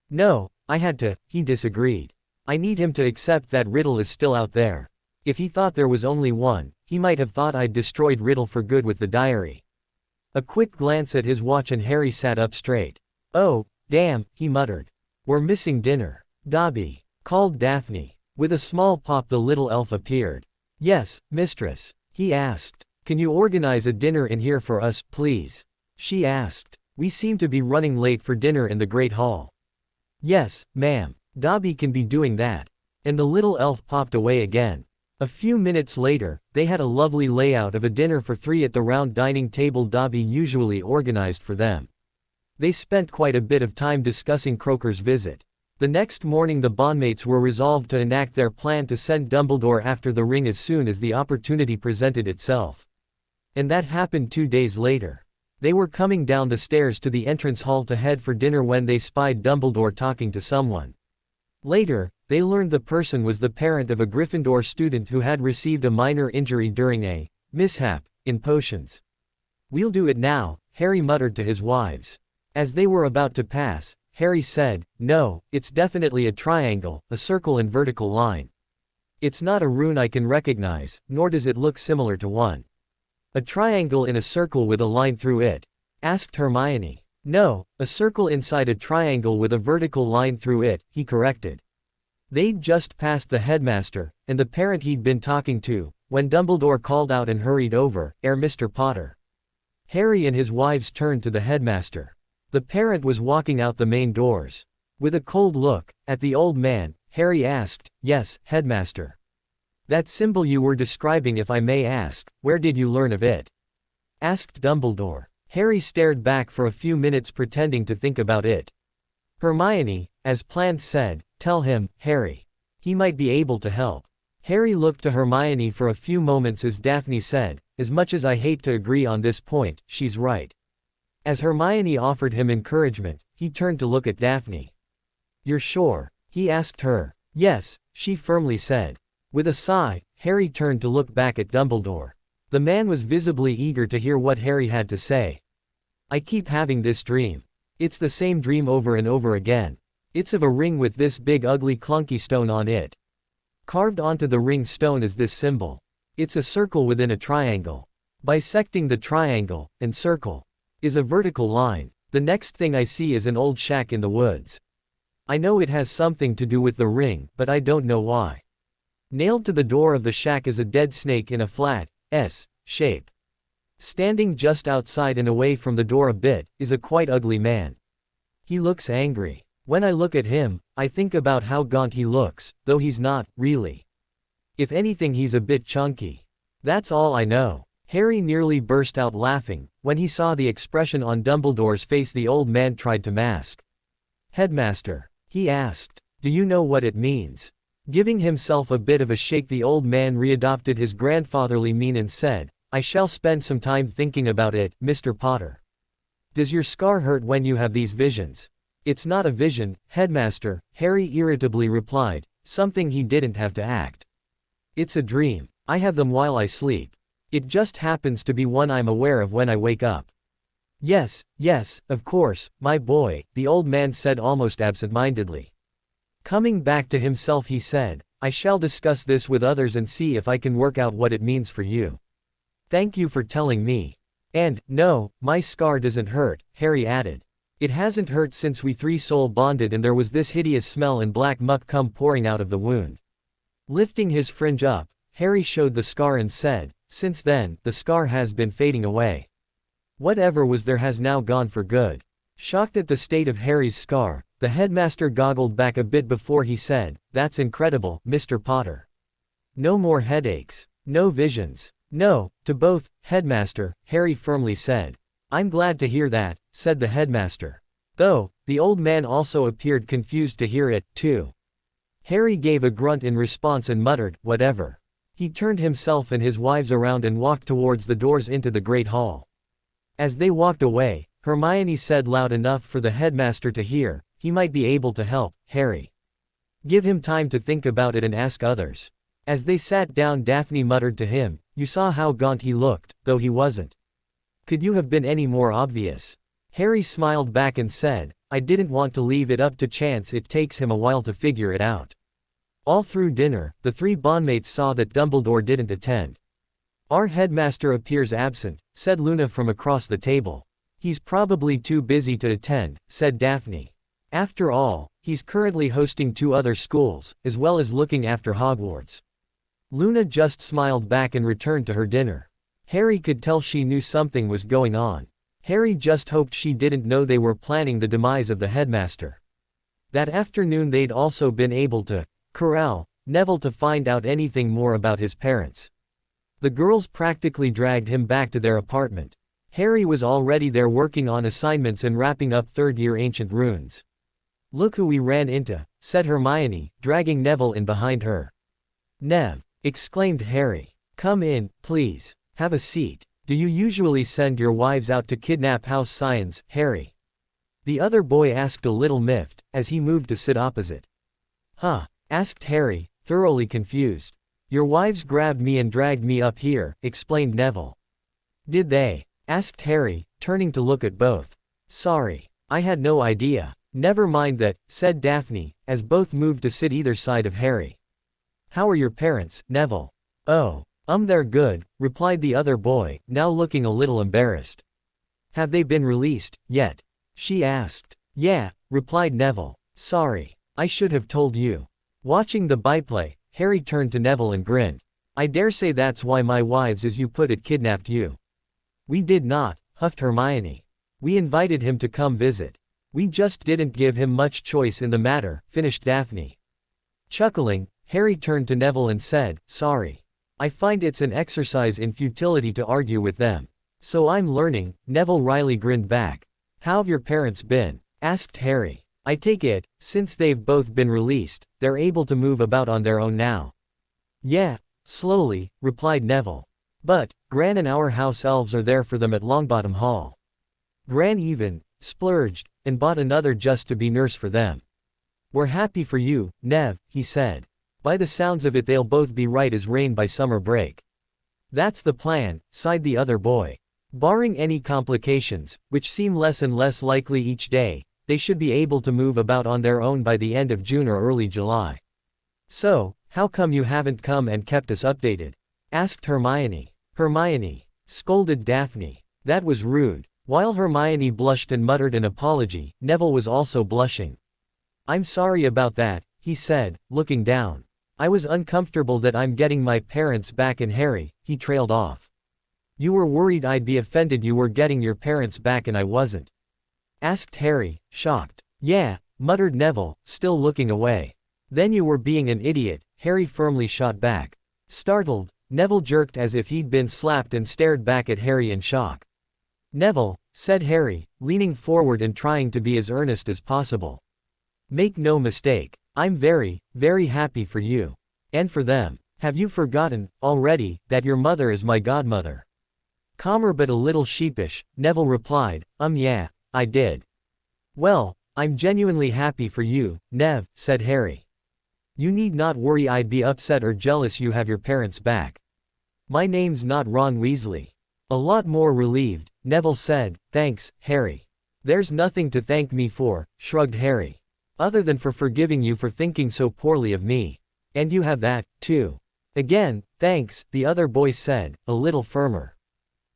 "No, I had to," he disagreed. "I need him to accept that Riddle is still out there. If he thought there was only one, he might have thought I'd destroyed Riddle for good with the diary." A quick glance at his watch and Harry sat up straight. "Oh, damn," he muttered. "We're missing dinner." "Dobby," called Daphne. With a small pop the little elf appeared. "Yes, mistress," he asked. "Can you organize a dinner in here for us, please?" she asked. "We seem to be running late for dinner in the Great Hall." "Yes, ma'am. Dobby can be doing that." And the little elf popped away again. A few minutes later, they had a lovely layout of a dinner for three at the round dining table Dobby usually organized for them. They spent quite a bit of time discussing Croaker's visit. The next morning the bondmates were resolved to enact their plan to send Dumbledore after the ring as soon as the opportunity presented itself. And that happened 2 days later. They were coming down the stairs to the entrance hall to head for dinner when they spied Dumbledore talking to someone. Later, they learned the person was the parent of a Gryffindor student who had received a minor injury during a mishap in potions. "We'll do it now," Harry muttered to his wives. As they were about to pass, Harry said, "No, it's definitely a triangle, a circle and vertical line. It's not a rune I can recognize, nor does it look similar to one." "A triangle in a circle with a line through it?" asked Hermione. "No, a circle inside a triangle with a vertical line through it," he corrected. They'd just passed the headmaster, and the parent he'd been talking to, when Dumbledore called out and hurried over, Mr. Potter." Harry and his wives turned to the headmaster. The parent was walking out the main doors. With a cold look at the old man, Harry asked, "Yes, headmaster. That symbol you were describing, if I may ask, where did you learn of it?" asked Dumbledore. Harry stared back for a few minutes pretending to think about it. Hermione, as planned, said, "Tell him, Harry. He might be able to help." Harry looked to Hermione for a few moments as Daphne said, "As much as I hate to agree on this point, she's right." As Hermione offered him encouragement, he turned to look at Daphne. "You're sure?" he asked her. "Yes," she firmly said. With a sigh, Harry turned to look back at Dumbledore. The man was visibly eager to hear what Harry had to say. "I keep having this dream. It's the same dream over and over again. It's of a ring with this big ugly clunky stone on it. Carved onto the ring stone is this symbol. It's a circle within a triangle. Bisecting the triangle, and circle, is a vertical line. The next thing I see is an old shack in the woods. I know it has something to do with the ring, but I don't know why. Nailed to the door of the shack is a dead snake in a flat, S shape. Standing just outside and away from the door a bit, is a quite ugly man. He looks angry. When I look at him, I think about how gaunt he looks, though he's not, really. If anything, he's a bit chunky. That's all I know." Harry nearly burst out laughing when he saw the expression on Dumbledore's face the old man tried to mask. "Headmaster," he asked, "do you know what it means?" Giving himself a bit of a shake, the old man readopted his grandfatherly mien and said, "I shall spend some time thinking about it, Mr. Potter." "Does your scar hurt when you have these visions?" "It's not a vision, headmaster," Harry irritably replied, something he didn't have to act. "It's a dream. I have them while I sleep. It just happens to be one I'm aware of when I wake up." Yes, of course, my boy," the old man said almost absent-mindedly. Coming back to himself he said, "I shall discuss this with others and see if I can work out what it means for you. Thank you for telling me. And, no, my scar doesn't hurt," Harry added. "It hasn't hurt since we three soul bonded and there was this hideous smell and black muck come pouring out of the wound." Lifting his fringe up, Harry showed the scar and said, "Since then, the scar has been fading away. Whatever was there has now gone for good." Shocked at the state of Harry's scar, the headmaster goggled back a bit before he said, "That's incredible, Mr. Potter. No more headaches. No visions." "No, to both, headmaster," Harry firmly said. "I'm glad to hear that," said the headmaster. Though, the old man also appeared confused to hear it, too. Harry gave a grunt in response and muttered, "Whatever." He turned himself and his wives around and walked towards the doors into the Great Hall. As they walked away, Hermione said loud enough for the headmaster to hear, "He might be able to help, Harry. Give him time to think about it and ask others." As they sat down, Daphne muttered to him, "You saw how gaunt he looked, though he wasn't. Could you have been any more obvious?" Harry smiled back and said, "I didn't want to leave it up to chance. It takes him a while to figure it out." All through dinner, the three bondmates saw that Dumbledore didn't attend. "Our headmaster appears absent," said Luna from across the table. "He's probably too busy to attend," said Daphne. "After all, he's currently hosting 2 other schools, as well as looking after Hogwarts." Luna just smiled back and returned to her dinner. Harry could tell she knew something was going on. Harry just hoped she didn't know they were planning the demise of the headmaster. That afternoon they'd also been able to corral Neville to find out anything more about his parents. The girls practically dragged him back to their apartment. Harry was already there working on assignments and wrapping up third-year ancient runes. "Look who we ran into," said Hermione, dragging Neville in behind her. "Nev!" exclaimed Harry. "Come in, please. Have a seat. Do you usually send your wives out to kidnap House Science, Harry?" The other boy asked a little miffed, as he moved to sit opposite. "Huh?" asked Harry, thoroughly confused. "Your wives grabbed me and dragged me up here," explained Neville. "Did they?" asked Harry, turning to look at both. "Sorry. I had no idea." "Never mind that," said Daphne, as both moved to sit either side of Harry. "How are your parents, Neville?" "Oh, they're good," replied the other boy, now looking a little embarrassed. "Have they been released, yet?" she asked. "Yeah," replied Neville. "Sorry. I should have told you." Watching the byplay, Harry turned to Neville and grinned. "I dare say that's why my wives, as you put it, kidnapped you." "We did not," huffed Hermione. "We invited him to come visit. We just didn't give him much choice in the matter," finished Daphne. Chuckling, Harry turned to Neville and said, "Sorry. I find it's an exercise in futility to argue with them. So I'm learning." Neville wryly grinned back. "How've your parents been?" asked Harry. "I take it, since they've both been released, they're able to move about on their own now." "Yeah, slowly," replied Neville. "But, Gran and our house elves are there for them at Longbottom Hall. Gran even splurged and bought another just to be nurse for them." "We're happy for you, Nev," he said. "By the sounds of it they'll both be right as rain by summer break." "That's the plan," sighed the other boy. "Barring any complications, which seem less and less likely each day, they should be able to move about on their own by the end of June or early July." "So, how come you haven't come and kept us updated?" asked Hermione. "Hermione," scolded Daphne. "That was rude." While Hermione blushed and muttered an apology, Neville was also blushing. "I'm sorry about that," he said, looking down. "I was uncomfortable that I'm getting my parents back." And Harry, he trailed off. "You were worried I'd be offended you were getting your parents back and I wasn't?" asked Harry, shocked. "Yeah," muttered Neville, still looking away. "Then you were being an idiot," Harry firmly shot back. Startled, Neville jerked as if he'd been slapped and stared back at Harry in shock. "Neville," said Harry, leaning forward and trying to be as earnest as possible. "Make no mistake, I'm very, very happy for you. And for them. Have you forgotten, already, that your mother is my godmother?" Calmer but a little sheepish, Neville replied, Yeah, I did." "Well, I'm genuinely happy for you, Nev," said Harry. "You need not worry, I'd be upset or jealous you have your parents back. My name's not Ron Weasley." A lot more relieved, Neville said, "Thanks, Harry." "There's nothing to thank me for," shrugged Harry. "Other than for forgiving you for thinking so poorly of me. And you have that, too." "Again, thanks," the other boy said, a little firmer.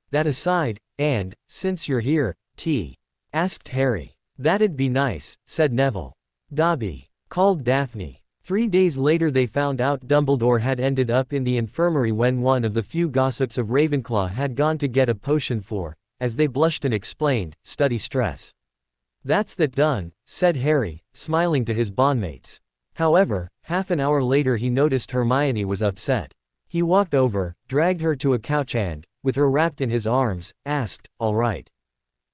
"That aside, and, since you're here, tea?" asked Harry. "That'd be nice," said Neville. "Dobby," called Daphne. 3 days later they found out Dumbledore had ended up in the infirmary when one of the few gossips of Ravenclaw had gone to get a potion for, as they blushed and explained, study stress. "That's that done," said Harry, smiling to his bondmates. However, half an hour later he noticed Hermione was upset. He walked over, dragged her to a couch and, with her wrapped in his arms, asked, "All right?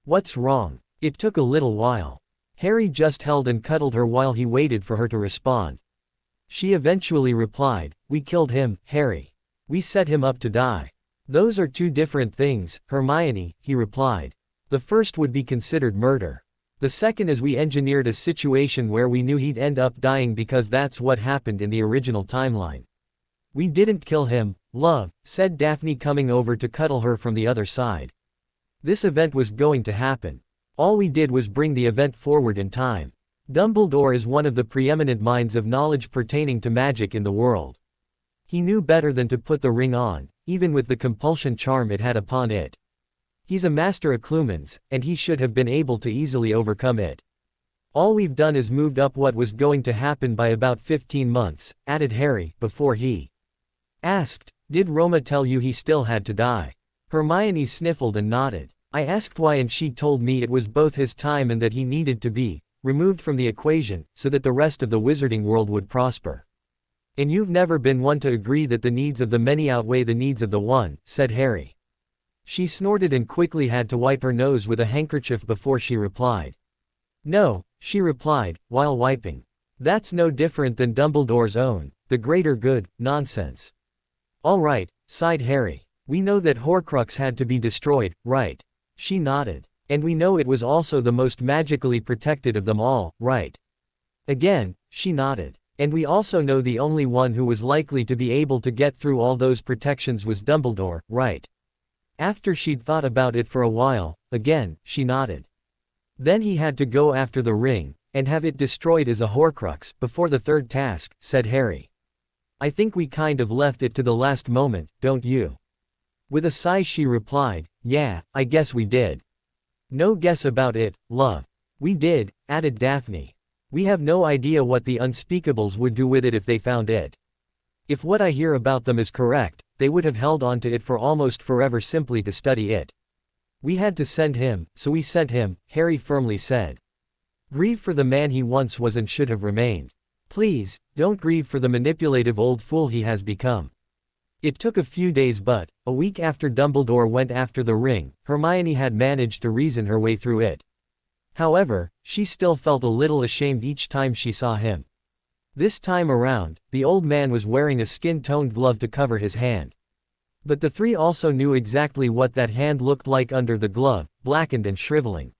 What's wrong?" It took a little while. Harry just held and cuddled her while he waited for her to respond. She eventually replied, "We killed him, Harry. We set him up to die." "Those are two different things, Hermione," he replied. "The first would be considered murder. The second is we engineered a situation where we knew he'd end up dying because that's what happened in the original timeline." "We didn't kill him, love," said Daphne, coming over to cuddle her from the other side. "This event was going to happen. All we did was bring the event forward in time. Dumbledore is one of the preeminent minds of knowledge pertaining to magic in the world. He knew better than to put the ring on, even with the compulsion charm it had upon it. He's a master occlumens, and he should have been able to easily overcome it. All we've done is moved up what was going to happen by about 15 months, added Harry, before he asked, "Did Roma tell you he still had to die?" Hermione sniffled and nodded. "I asked why and she told me it was both his time and that he needed to be removed from the equation, so that the rest of the wizarding world would prosper." "And you've never been one to agree that the needs of the many outweigh the needs of the one," said Harry. She snorted and quickly had to wipe her nose with a handkerchief before she replied. "No," she replied, while wiping. "That's no different than Dumbledore's own, the greater good, nonsense." "All right," sighed Harry. "We know that Horcrux had to be destroyed, right?" She nodded. "And we know it was also the most magically protected of them all, right?" Again, she nodded. "And we also know the only one who was likely to be able to get through all those protections was Dumbledore, right?" After she'd thought about it for a while, again, she nodded. "Then he had to go after the ring, and have it destroyed as a Horcrux, before the third task," said Harry. "I think we kind of left it to the last moment, don't you?" With a sigh she replied, "Yeah, I guess we did." "No guess about it, love." "We did," added Daphne. "We have no idea what the unspeakables would do with it if they found it. If what I hear about them is correct, they would have held on to it for almost forever simply to study it. We had to send him, so we sent him," Harry firmly said. "Grieve for the man he once was and should have remained. Please, don't grieve for the manipulative old fool he has become." It took a few days, but, a week after Dumbledore went after the ring, Hermione had managed to reason her way through it. However, she still felt a little ashamed each time she saw him. This time around, the old man was wearing a skin-toned glove to cover his hand. But the three also knew exactly what that hand looked like under the glove, blackened and shriveling.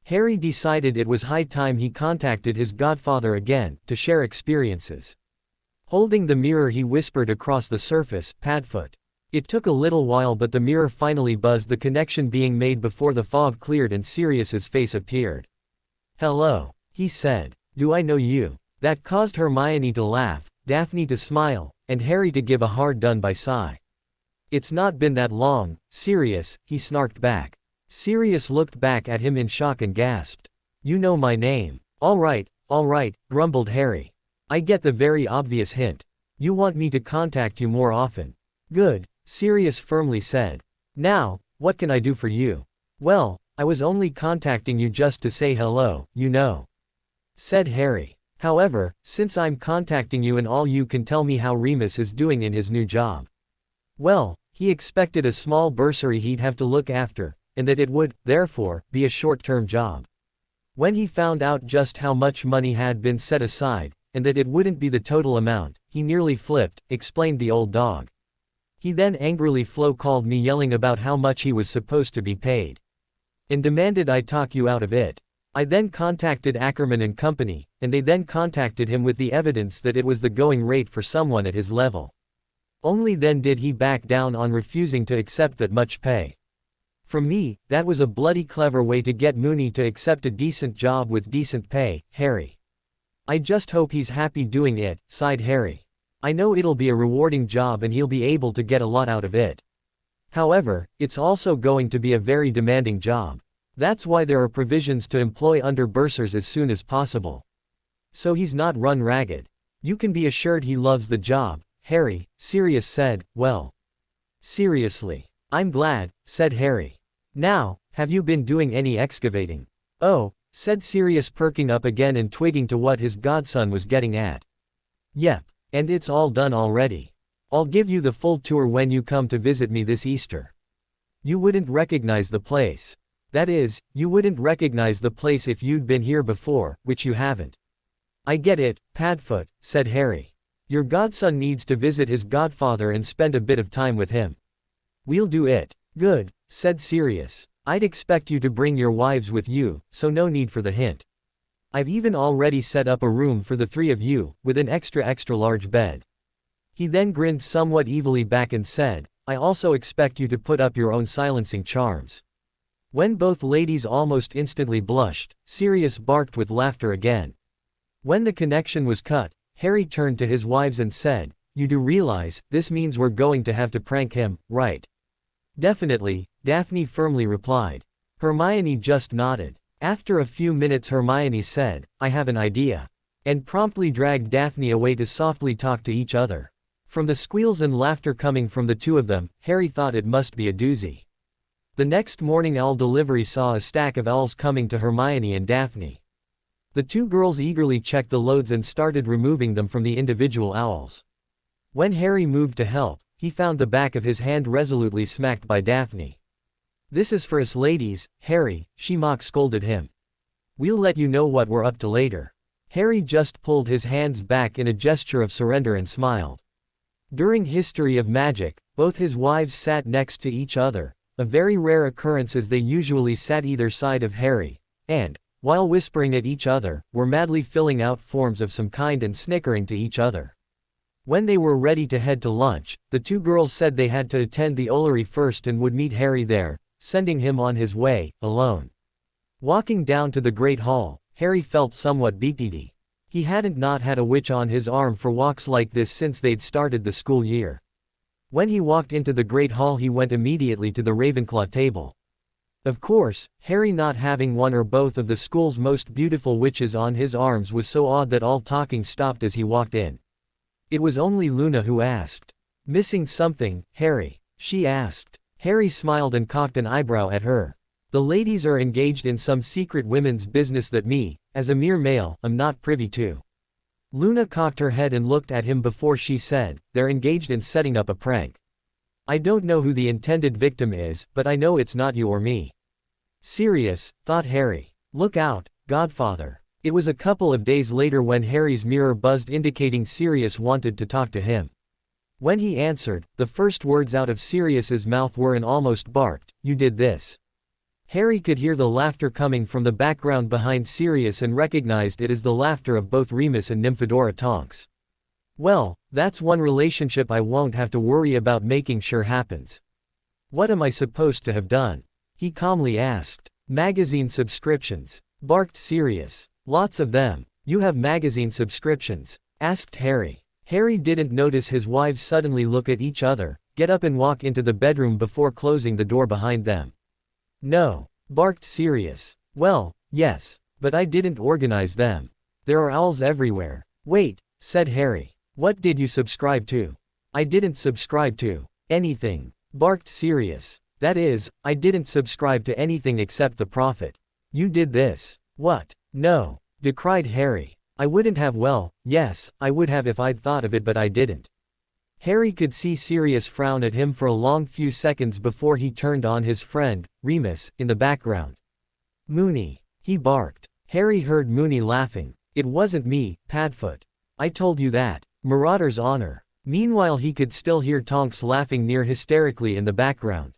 Harry decided it was high time he contacted his godfather again, to share experiences. Holding the mirror he whispered across the surface, "Padfoot." It took a little while, but the mirror finally buzzed, the connection being made before the fog cleared and Sirius's face appeared. "Hello," he said. "Do I know you?" That caused Hermione to laugh, Daphne to smile, and Harry to give a hard-done-by sigh. "It's not been that long, Sirius," he snarked back. Sirius looked back at him in shock and gasped. "You know my name." All right, grumbled Harry. "I get the very obvious hint. You want me to contact you more often." "Good," Sirius firmly said. "Now, what can I do for you?" "Well, I was only contacting you just to say hello, you know," said Harry. "However, since I'm contacting you and all you can tell me how Remus is doing in his new job." Well, he expected a small bursary he'd have to look after, and that it would, therefore, be a short-term job. When he found out just how much money had been set aside, and that it wouldn't be the total amount, he nearly flipped, explained the old dog. He then angrily called me yelling about how much he was supposed to be paid. And demanded I talk you out of it. I then contacted Ackerman and Company, and they then contacted him with the evidence that it was the going rate for someone at his level. Only then did he back down on refusing to accept that much pay. From me, that was a bloody clever way to get Mooney to accept a decent job with decent pay, Harry. "I just hope he's happy doing it," sighed Harry. "I know it'll be a rewarding job and he'll be able to get a lot out of it. However, it's also going to be a very demanding job. That's why there are provisions to employ under-bursars as soon as possible. So he's not run ragged. You can be assured he loves the job, Harry," Sirius said. "Well, seriously. I'm glad," said Harry. "Now, have you been doing any excavating?" "Oh," said Sirius, perking up again and twigging to what his godson was getting at. "Yep, and it's all done already. I'll give you the full tour when you come to visit me this Easter. You wouldn't recognize the place. That is, you wouldn't recognize the place if you'd been here before, which you haven't. I get it, Padfoot, said Harry. Your godson needs to visit his godfather and spend a bit of time with him. We'll do it. Good, said Sirius. I'd expect you to bring your wives with you, so no need for the hint. I've even already set up a room for the 3 of you, with an extra large bed. He then grinned somewhat evilly back and said, I also expect you to put up your own silencing charms. When both ladies almost instantly blushed, Sirius barked with laughter again. When the connection was cut, Harry turned to his wives and said, You do realize, this means we're going to have to prank him, right? Definitely, Daphne firmly replied. Hermione just nodded. After a few minutes Hermione said, I have an idea. And promptly dragged Daphne away to softly talk to each other. From the squeals and laughter coming from the 2 of them, Harry thought it must be a doozy. The next morning owl delivery saw a stack of owls coming to Hermione and Daphne. The 2 girls eagerly checked the loads and started removing them from the individual owls. When Harry moved to help, he found the back of his hand resolutely smacked by Daphne. This is for us ladies, Harry, she mock-scolded him. We'll let you know what we're up to later. Harry just pulled his hands back in a gesture of surrender and smiled. During History of Magic, both his wives sat next to each other, a very rare occurrence as they usually sat either side of Harry, and, while whispering at each other, were madly filling out forms of some kind and snickering to each other. When they were ready to head to lunch, the 2 girls said they had to attend the Ollery first and would meet Harry there, sending him on his way, alone. Walking down to the Great Hall, Harry felt somewhat beepy. He hadn't not had a witch on his arm for walks like this since they'd started the school year. When he walked into the Great Hall he went immediately to the Ravenclaw table. Of course, Harry not having one or both of the school's most beautiful witches on his arms was so odd that all talking stopped as he walked in. It was only Luna who asked. Missing something, Harry? She asked. Harry smiled and cocked an eyebrow at her. The ladies are engaged in some secret women's business that me, as a mere male, am not privy to. Luna cocked her head and looked at him before she said, They're engaged in setting up a prank. I don't know who the intended victim is, but I know it's not you or me. Sirius, thought Harry. Look out, Godfather. It was a couple of days later when Harry's mirror buzzed indicating Sirius wanted to talk to him. When he answered, the first words out of Sirius's mouth were and almost barked, You did this. Harry could hear the laughter coming from the background behind Sirius and recognized it as the laughter of both Remus and Nymphadora Tonks. Well, that's one relationship I won't have to worry about making sure happens. What am I supposed to have done? He calmly asked. Magazine subscriptions, barked Sirius. Lots of them. You have magazine subscriptions? Asked Harry. Harry didn't notice his wives suddenly look at each other, get up and walk into the bedroom before closing the door behind them. No, barked Sirius. Well, yes, but I didn't organize them. There are owls everywhere. Wait, said Harry. What did you subscribe to? I didn't subscribe to anything, barked Sirius. That is, I didn't subscribe to anything except the Prophet. You did this. What? No, decried Harry. I wouldn't have. Well, yes, I would have if I'd thought of it, but I didn't. Harry could see Sirius frown at him for a long few seconds before he turned on his friend, Remus, in the background. Moony, he barked. Harry heard Moony laughing. It wasn't me, Padfoot. I told you that. Marauder's honor. Meanwhile he could still hear Tonks laughing near hysterically in the background.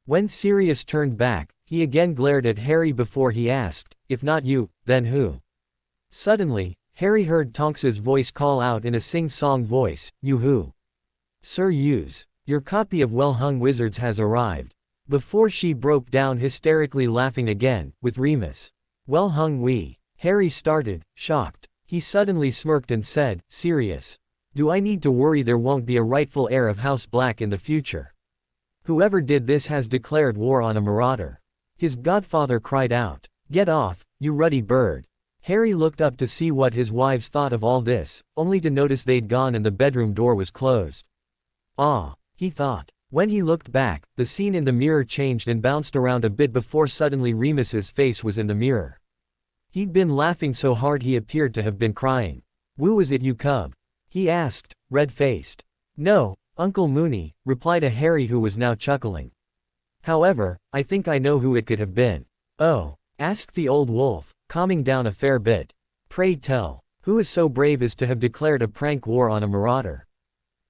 When Sirius turned back, he again glared at Harry before he asked, If not you, then who? Suddenly, Harry heard Tonks's voice call out in a sing-song voice, You who? Sir Hughes, your copy of Well Hung Wizards has arrived. Before she broke down hysterically laughing again, with Remus. Well hung we. Harry started, shocked. He suddenly smirked and said, Sirius. Do I need to worry there won't be a rightful heir of House Black in the future? Whoever did this has declared war on a marauder. His godfather cried out. Get off, you ruddy bird. Harry looked up to see what his wives thought of all this, only to notice they'd gone and the bedroom door was closed. Ah, he thought. When he looked back, the scene in the mirror changed and bounced around a bit before suddenly Remus's face was in the mirror. He'd been laughing so hard he appeared to have been crying. Who was it, you cub? He asked, red-faced. No, Uncle Moony, replied a Harry who was now chuckling. However, I think I know who it could have been. Oh, asked the old wolf, calming down a fair bit. Pray tell, who is so brave as to have declared a prank war on a marauder?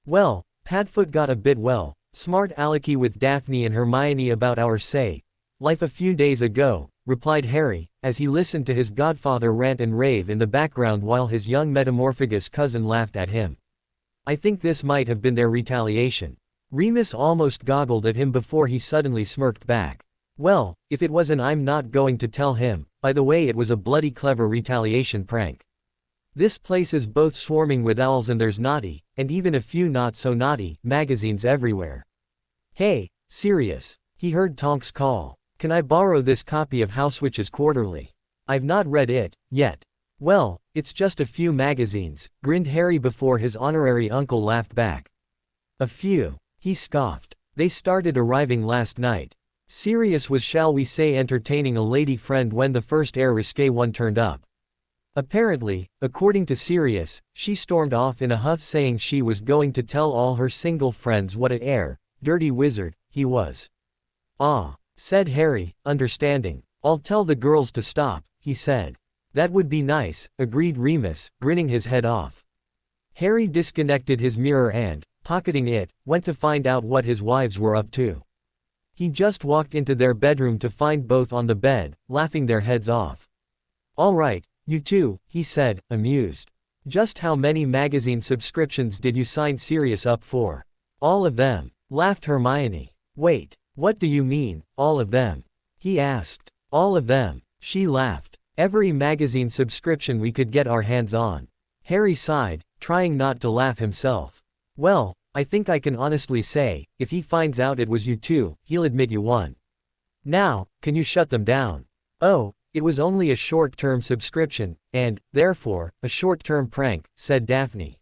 Well, Padfoot got a bit smart alecky with Daphne and Hermione about our life a few days ago, replied Harry, as he listened to his godfather rant and rave in the background while his young metamorphagus cousin laughed at him. I think this might have been their retaliation. Remus almost goggled at him before he suddenly smirked back. Well, if it was, and I'm not going to tell him. By the way, it was a bloody clever retaliation prank. This place is both swarming with owls and there's naughty, and even a few not so naughty, magazines everywhere. Hey, Sirius, he heard Tonks call. Can I borrow this copy of Housewitch's Quarterly? I've not read it, yet. Well, it's just a few magazines, grinned Harry before his honorary uncle laughed back. A few, he scoffed. They started arriving last night. Sirius was, shall we say, entertaining a lady friend when the first air risque one turned up. Apparently, according to Sirius, she stormed off in a huff saying she was going to tell all her single friends what a dirty wizard he was. Ah, said Harry, understanding. I'll tell the girls to stop, he said. That would be nice, agreed Remus, grinning his head off. Harry disconnected his mirror and, pocketing it, went to find out what his wives were up to. He just walked into their bedroom to find both on the bed, laughing their heads off. All right, you two, he said, amused. Just how many magazine subscriptions did you sign Sirius up for? All of them, laughed Hermione. Wait, what do you mean, all of them? He asked. All of them, she laughed. Every magazine subscription we could get our hands on. Harry sighed, trying not to laugh himself. Well, I think I can honestly say, if he finds out it was you two, he'll admit you won. Now, can you shut them down? Oh, it was only a short-term subscription, and, therefore, a short-term prank, said Daphne.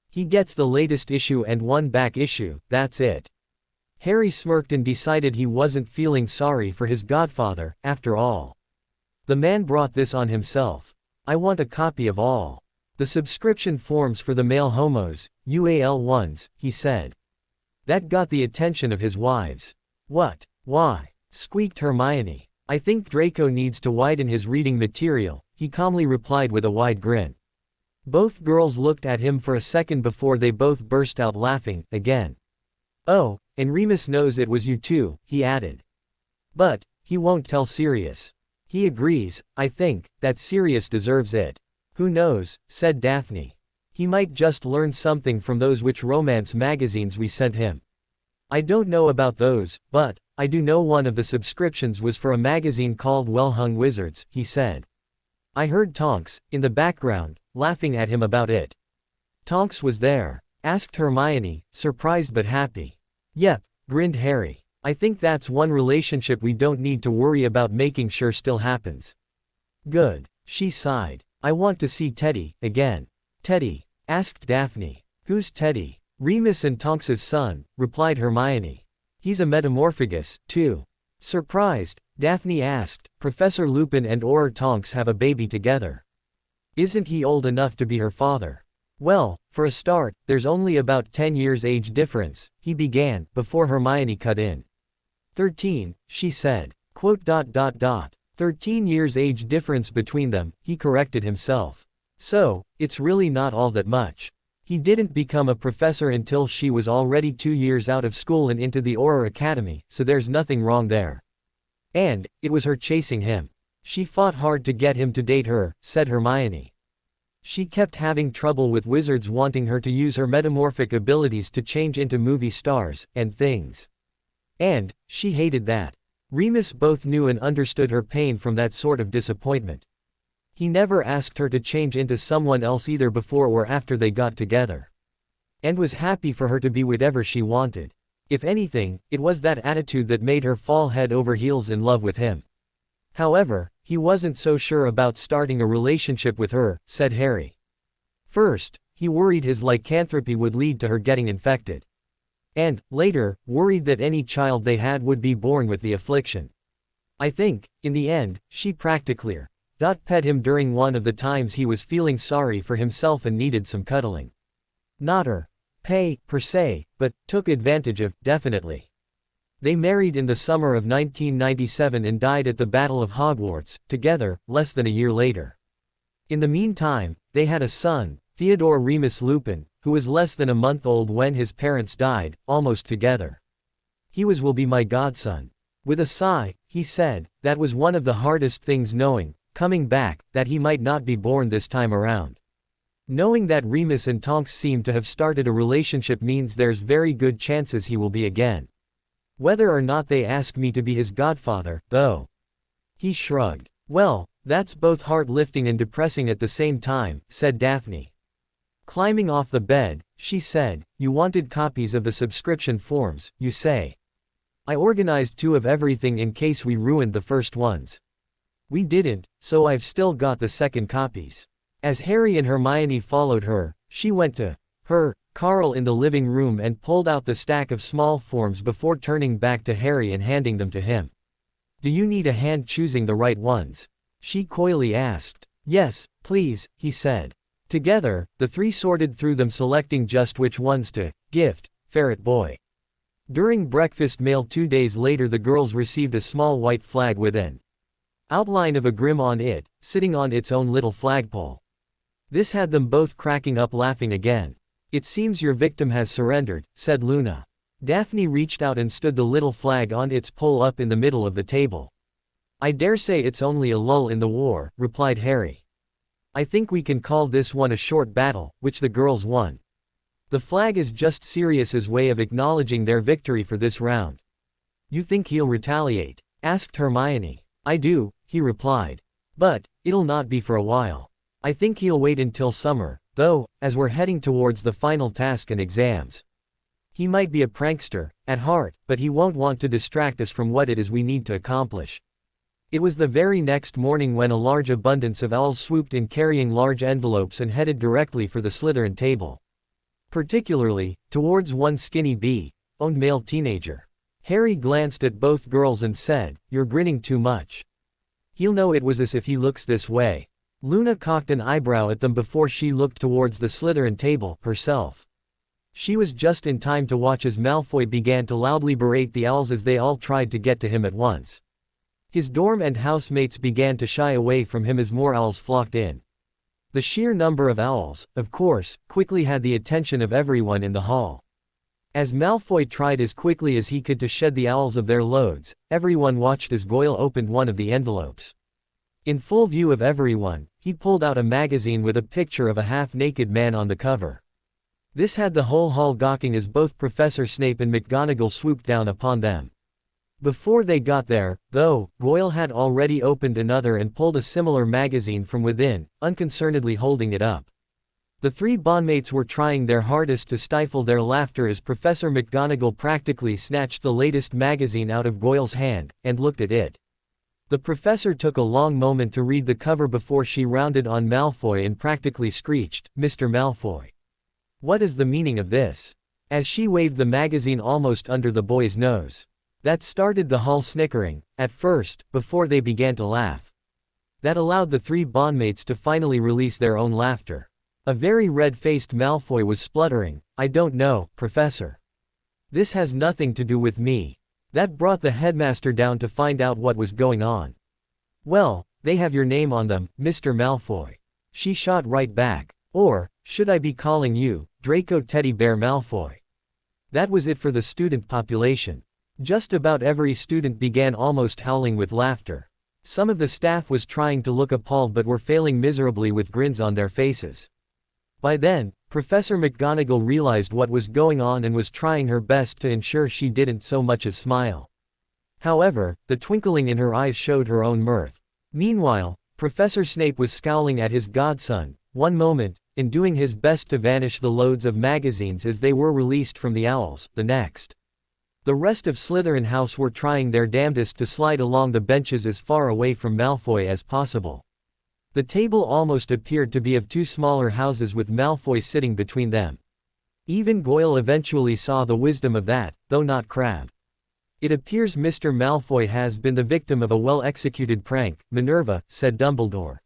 He gets the latest issue and one back issue, that's it. Harry smirked and decided he wasn't feeling sorry for his godfather, after all. The man brought this on himself. I want a copy of all the subscription forms for the male homos, UAL ones, he said. That got the attention of his wives. What? Why? Squeaked Hermione. I think Draco needs to widen his reading material, he calmly replied with a wide grin. Both girls looked at him for a second before they both burst out laughing, again. Oh, and Remus knows it was you too, he added. But, he won't tell Sirius. He agrees, I think, that Sirius deserves it. Who knows, said Daphne. He might just learn something from those witch romance magazines we sent him. I don't know about those, but, I do know one of the subscriptions was for a magazine called Well Hung Wizards, he said. I heard Tonks, in the background, laughing at him about it. Tonks was there? Asked Hermione, surprised but happy. Yep, grinned Harry. I think that's one relationship we don't need to worry about making sure still happens. Good, she sighed. I want to see Teddy, again. Teddy? Asked Daphne. Who's Teddy? Remus and Tonks's son, replied Hermione. He's a metamorphagus, too. Surprised, Daphne asked, Professor Lupin and Tonks have a baby together. Isn't he old enough to be her father? Well, for a start, there's only about 10 years age difference, he began, before Hermione cut in. 13, she said. 13 years age difference between them, he corrected himself. So, it's really not all that much. He didn't become a professor until she was already 2 years out of school and into the Auror Academy, so there's nothing wrong there. And, it was her chasing him. She fought hard to get him to date her, said Hermione. She kept having trouble with wizards wanting her to use her metamorphic abilities to change into movie stars, and things. And, she hated that. Remus both knew and understood her pain from that sort of disappointment. He never asked her to change into someone else either before or after they got together. And was happy for her to be whatever she wanted. If anything, it was that attitude that made her fall head over heels in love with him. However, he wasn't so sure about starting a relationship with her, said Harry. First, he worried his lycanthropy would lead to her getting infected. And, later, worried that any child they had would be born with the affliction. I think, in the end, she practically pet him during one of the times he was feeling sorry for himself and needed some cuddling. Not her per se, but took advantage of, definitely. They married in the summer of 1997 and died at the Battle of Hogwarts, together, less than a year later. In the meantime, they had a son, Theodore Remus Lupin, who was less than a month old when his parents died, almost together. Will be my godson. With a sigh, he said, that was one of the hardest things knowing, coming back, that he might not be born this time around. Knowing that Remus and Tonks seem to have started a relationship means there's very good chances he will be again. Whether or not they ask me to be his godfather, though. He shrugged. Well, that's both heart-lifting and depressing at the same time, said Daphne. Climbing off the bed, she said, you wanted copies of the subscription forms, you say. I organized 2 of everything in case we ruined the first ones. We didn't, so I've still got the second copies. As Harry and Hermione followed her, she went to Carl in the living room and pulled out the stack of small forms before turning back to Harry and handing them to him. Do you need a hand choosing the right ones? She coyly asked. Yes, please, he said. Together, the 3 sorted through them, selecting just which ones to gift Ferret Boy. During breakfast mail 2 days later, the girls received a small white flag with an outline of a grim on it, sitting on its own little flagpole. This had them both cracking up laughing again. It seems your victim has surrendered, said Luna. Daphne reached out and stood the little flag on its pole up in the middle of the table. I dare say it's only a lull in the war, replied Harry. I think we can call this one a short battle, which the girls won. The flag is just Sirius's way of acknowledging their victory for this round. You think he'll retaliate? Asked Hermione. I do, he replied. But it'll not be for a while. I think he'll wait until summer, though, as we're heading towards the final task and exams. He might be a prankster, at heart, but he won't want to distract us from what it is we need to accomplish. It was the very next morning when a large abundance of owls swooped in carrying large envelopes and headed directly for the Slytherin table. Particularly, towards one skinny bee-owned male teenager. Harry glanced at both girls and said, "You're grinning too much. He'll know it was us if he looks this way." Luna cocked an eyebrow at them before she looked towards the Slytherin table, herself. She was just in time to watch as Malfoy began to loudly berate the owls as they all tried to get to him at once. His dorm and housemates began to shy away from him as more owls flocked in. The sheer number of owls, of course, quickly had the attention of everyone in the hall. As Malfoy tried as quickly as he could to shed the owls of their loads, everyone watched as Goyle opened one of the envelopes. In full view of everyone, he pulled out a magazine with a picture of a half-naked man on the cover. This had the whole hall gawking as both Professor Snape and McGonagall swooped down upon them. Before they got there, though, Goyle had already opened another and pulled a similar magazine from within, unconcernedly holding it up. The 3 bondmates were trying their hardest to stifle their laughter as Professor McGonagall practically snatched the latest magazine out of Goyle's hand, and looked at it. The professor took a long moment to read the cover before she rounded on Malfoy and practically screeched, "Mr. Malfoy. What is the meaning of this?" as she waved the magazine almost under the boy's nose. That started the hall snickering, at first, before they began to laugh. That allowed the 3 bondmates to finally release their own laughter. A very red-faced Malfoy was spluttering, "I don't know, Professor. This has nothing to do with me." That brought the headmaster down to find out what was going on. "Well, they have your name on them, Mr. Malfoy." She shot right back. "Or, should I be calling you, Draco Teddy Bear Malfoy?" That was it for the student population. Just about every student began almost howling with laughter. Some of the staff was trying to look appalled but were failing miserably with grins on their faces. By then, Professor McGonagall realized what was going on and was trying her best to ensure she didn't so much as smile. However, the twinkling in her eyes showed her own mirth. Meanwhile, Professor Snape was scowling at his godson, one moment, and doing his best to vanish the loads of magazines as they were released from the owls, the next. The rest of Slytherin House were trying their damnedest to slide along the benches as far away from Malfoy as possible. The table almost appeared to be of 2 smaller houses with Malfoy sitting between them. Even Goyle eventually saw the wisdom of that, though not Crabbe. "It appears Mr. Malfoy has been the victim of a well-executed prank, Minerva," said Dumbledore.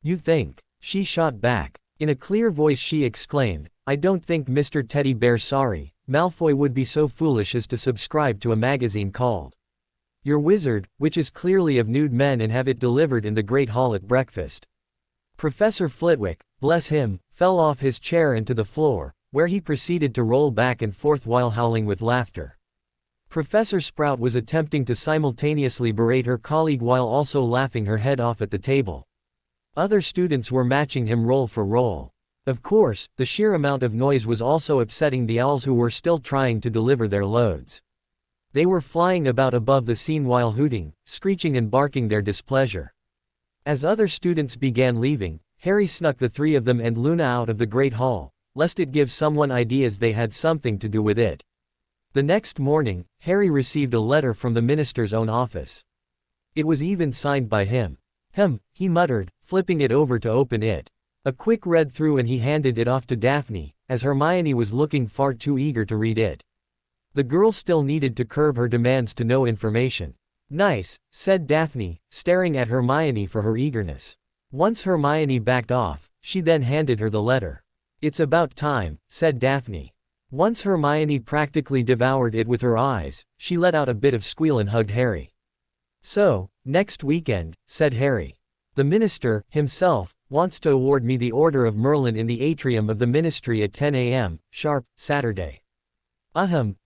"You think?" She shot back. In a clear voice she exclaimed, "I don't think Mr. Teddy Bear's sorry, Malfoy would be so foolish as to subscribe to a magazine called Your Wizard, which is clearly of nude men, and have it delivered in the Great Hall at breakfast. Professor Flitwick, bless him, fell off his chair into the floor, where he proceeded to roll back and forth while howling with laughter. Professor Sprout was attempting to simultaneously berate her colleague while also laughing her head off at the table. Other students were matching him roll for roll. Of course, the sheer amount of noise was also upsetting the owls, who were still trying to deliver their loads. They were flying about above the scene while hooting, screeching and barking their displeasure. As other students began leaving, Harry snuck the three of them and Luna out of the Great Hall, lest it give someone ideas they had something to do with it. The next morning, Harry received a letter from the minister's own office. It was even signed by him. He muttered, flipping it over to open it. A quick read through and he handed it off to Daphne, as Hermione was looking far too eager to read it. The girl still needed to curb her demands to know information. Nice, said Daphne, staring at Hermione for her eagerness. Once Hermione backed off, she then handed her the letter. It's about time, said Daphne. Once Hermione practically devoured it with her eyes, she let out a bit of squeal and hugged Harry. So, next weekend, said Harry. The minister, himself, wants to award me the Order of Merlin in the atrium of the ministry at 10 a.m., sharp, Saturday.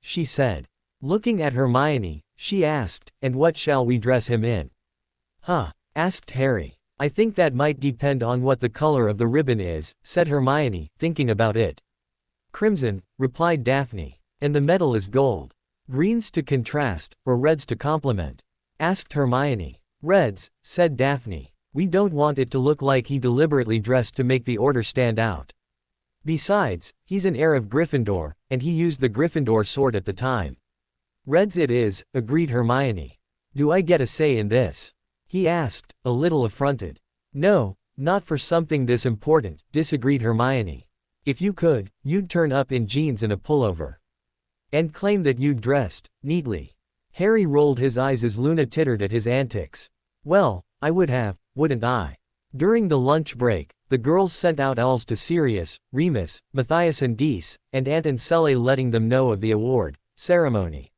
She said. Looking at Hermione, she asked, and what shall we dress him in? Asked Harry. I think that might depend on what the color of the ribbon is, said Hermione, thinking about it. Crimson, replied Daphne. And the medal is gold. Greens to contrast, or reds to complement? Asked Hermione. Reds, said Daphne. We don't want it to look like he deliberately dressed to make the order stand out. Besides, he's an heir of Gryffindor, and he used the Gryffindor sword at the time. Reds it is, agreed Hermione. Do I get a say in this? He asked, a little affronted. No, not for something this important, disagreed Hermione. If you could, you'd turn up in jeans and a pullover. And claim that you'd dressed neatly. Harry rolled his eyes as Luna tittered at his antics. Well, I would have, wouldn't I? During the lunch break, the girls sent out owls to Sirius, Remus, Matthias and Dees, and Ant and Sully, letting them know of the award ceremony.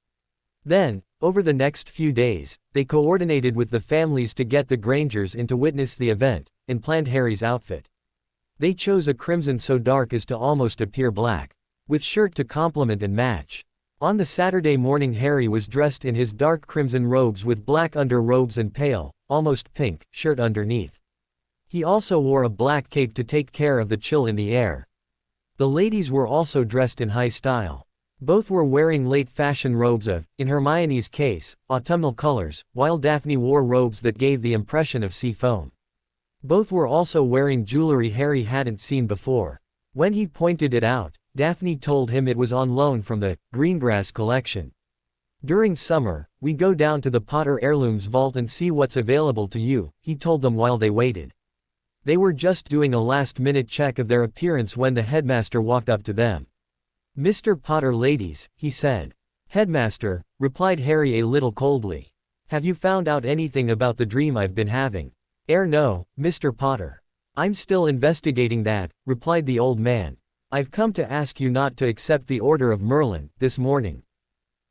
Then, over the next few days, they coordinated with the families to get the Grangers in to witness the event, and planned Harry's outfit. They chose a crimson so dark as to almost appear black, with shirt to complement and match. On the Saturday morning, Harry was dressed in his dark crimson robes with black underrobes and pale, almost pink, shirt underneath. He also wore a black cape to take care of the chill in the air. The ladies were also dressed in high style. Both were wearing late fashion robes of, in Hermione's case, autumnal colors, while Daphne wore robes that gave the impression of sea foam. Both were also wearing jewelry Harry hadn't seen before. When he pointed it out, Daphne told him it was on loan from the Greengrass collection. During summer, we go down to the Potter Heirlooms vault and see what's available to you, he told them while they waited. They were just doing a last-minute check of their appearance when the headmaster walked up to them. Mr. Potter, ladies, he said. Headmaster, replied Harry a little coldly. Have you found out anything about the dream I've been having? No, Mr. Potter. I'm still investigating that, replied the old man. I've come to ask you not to accept the Order of Merlin, this morning.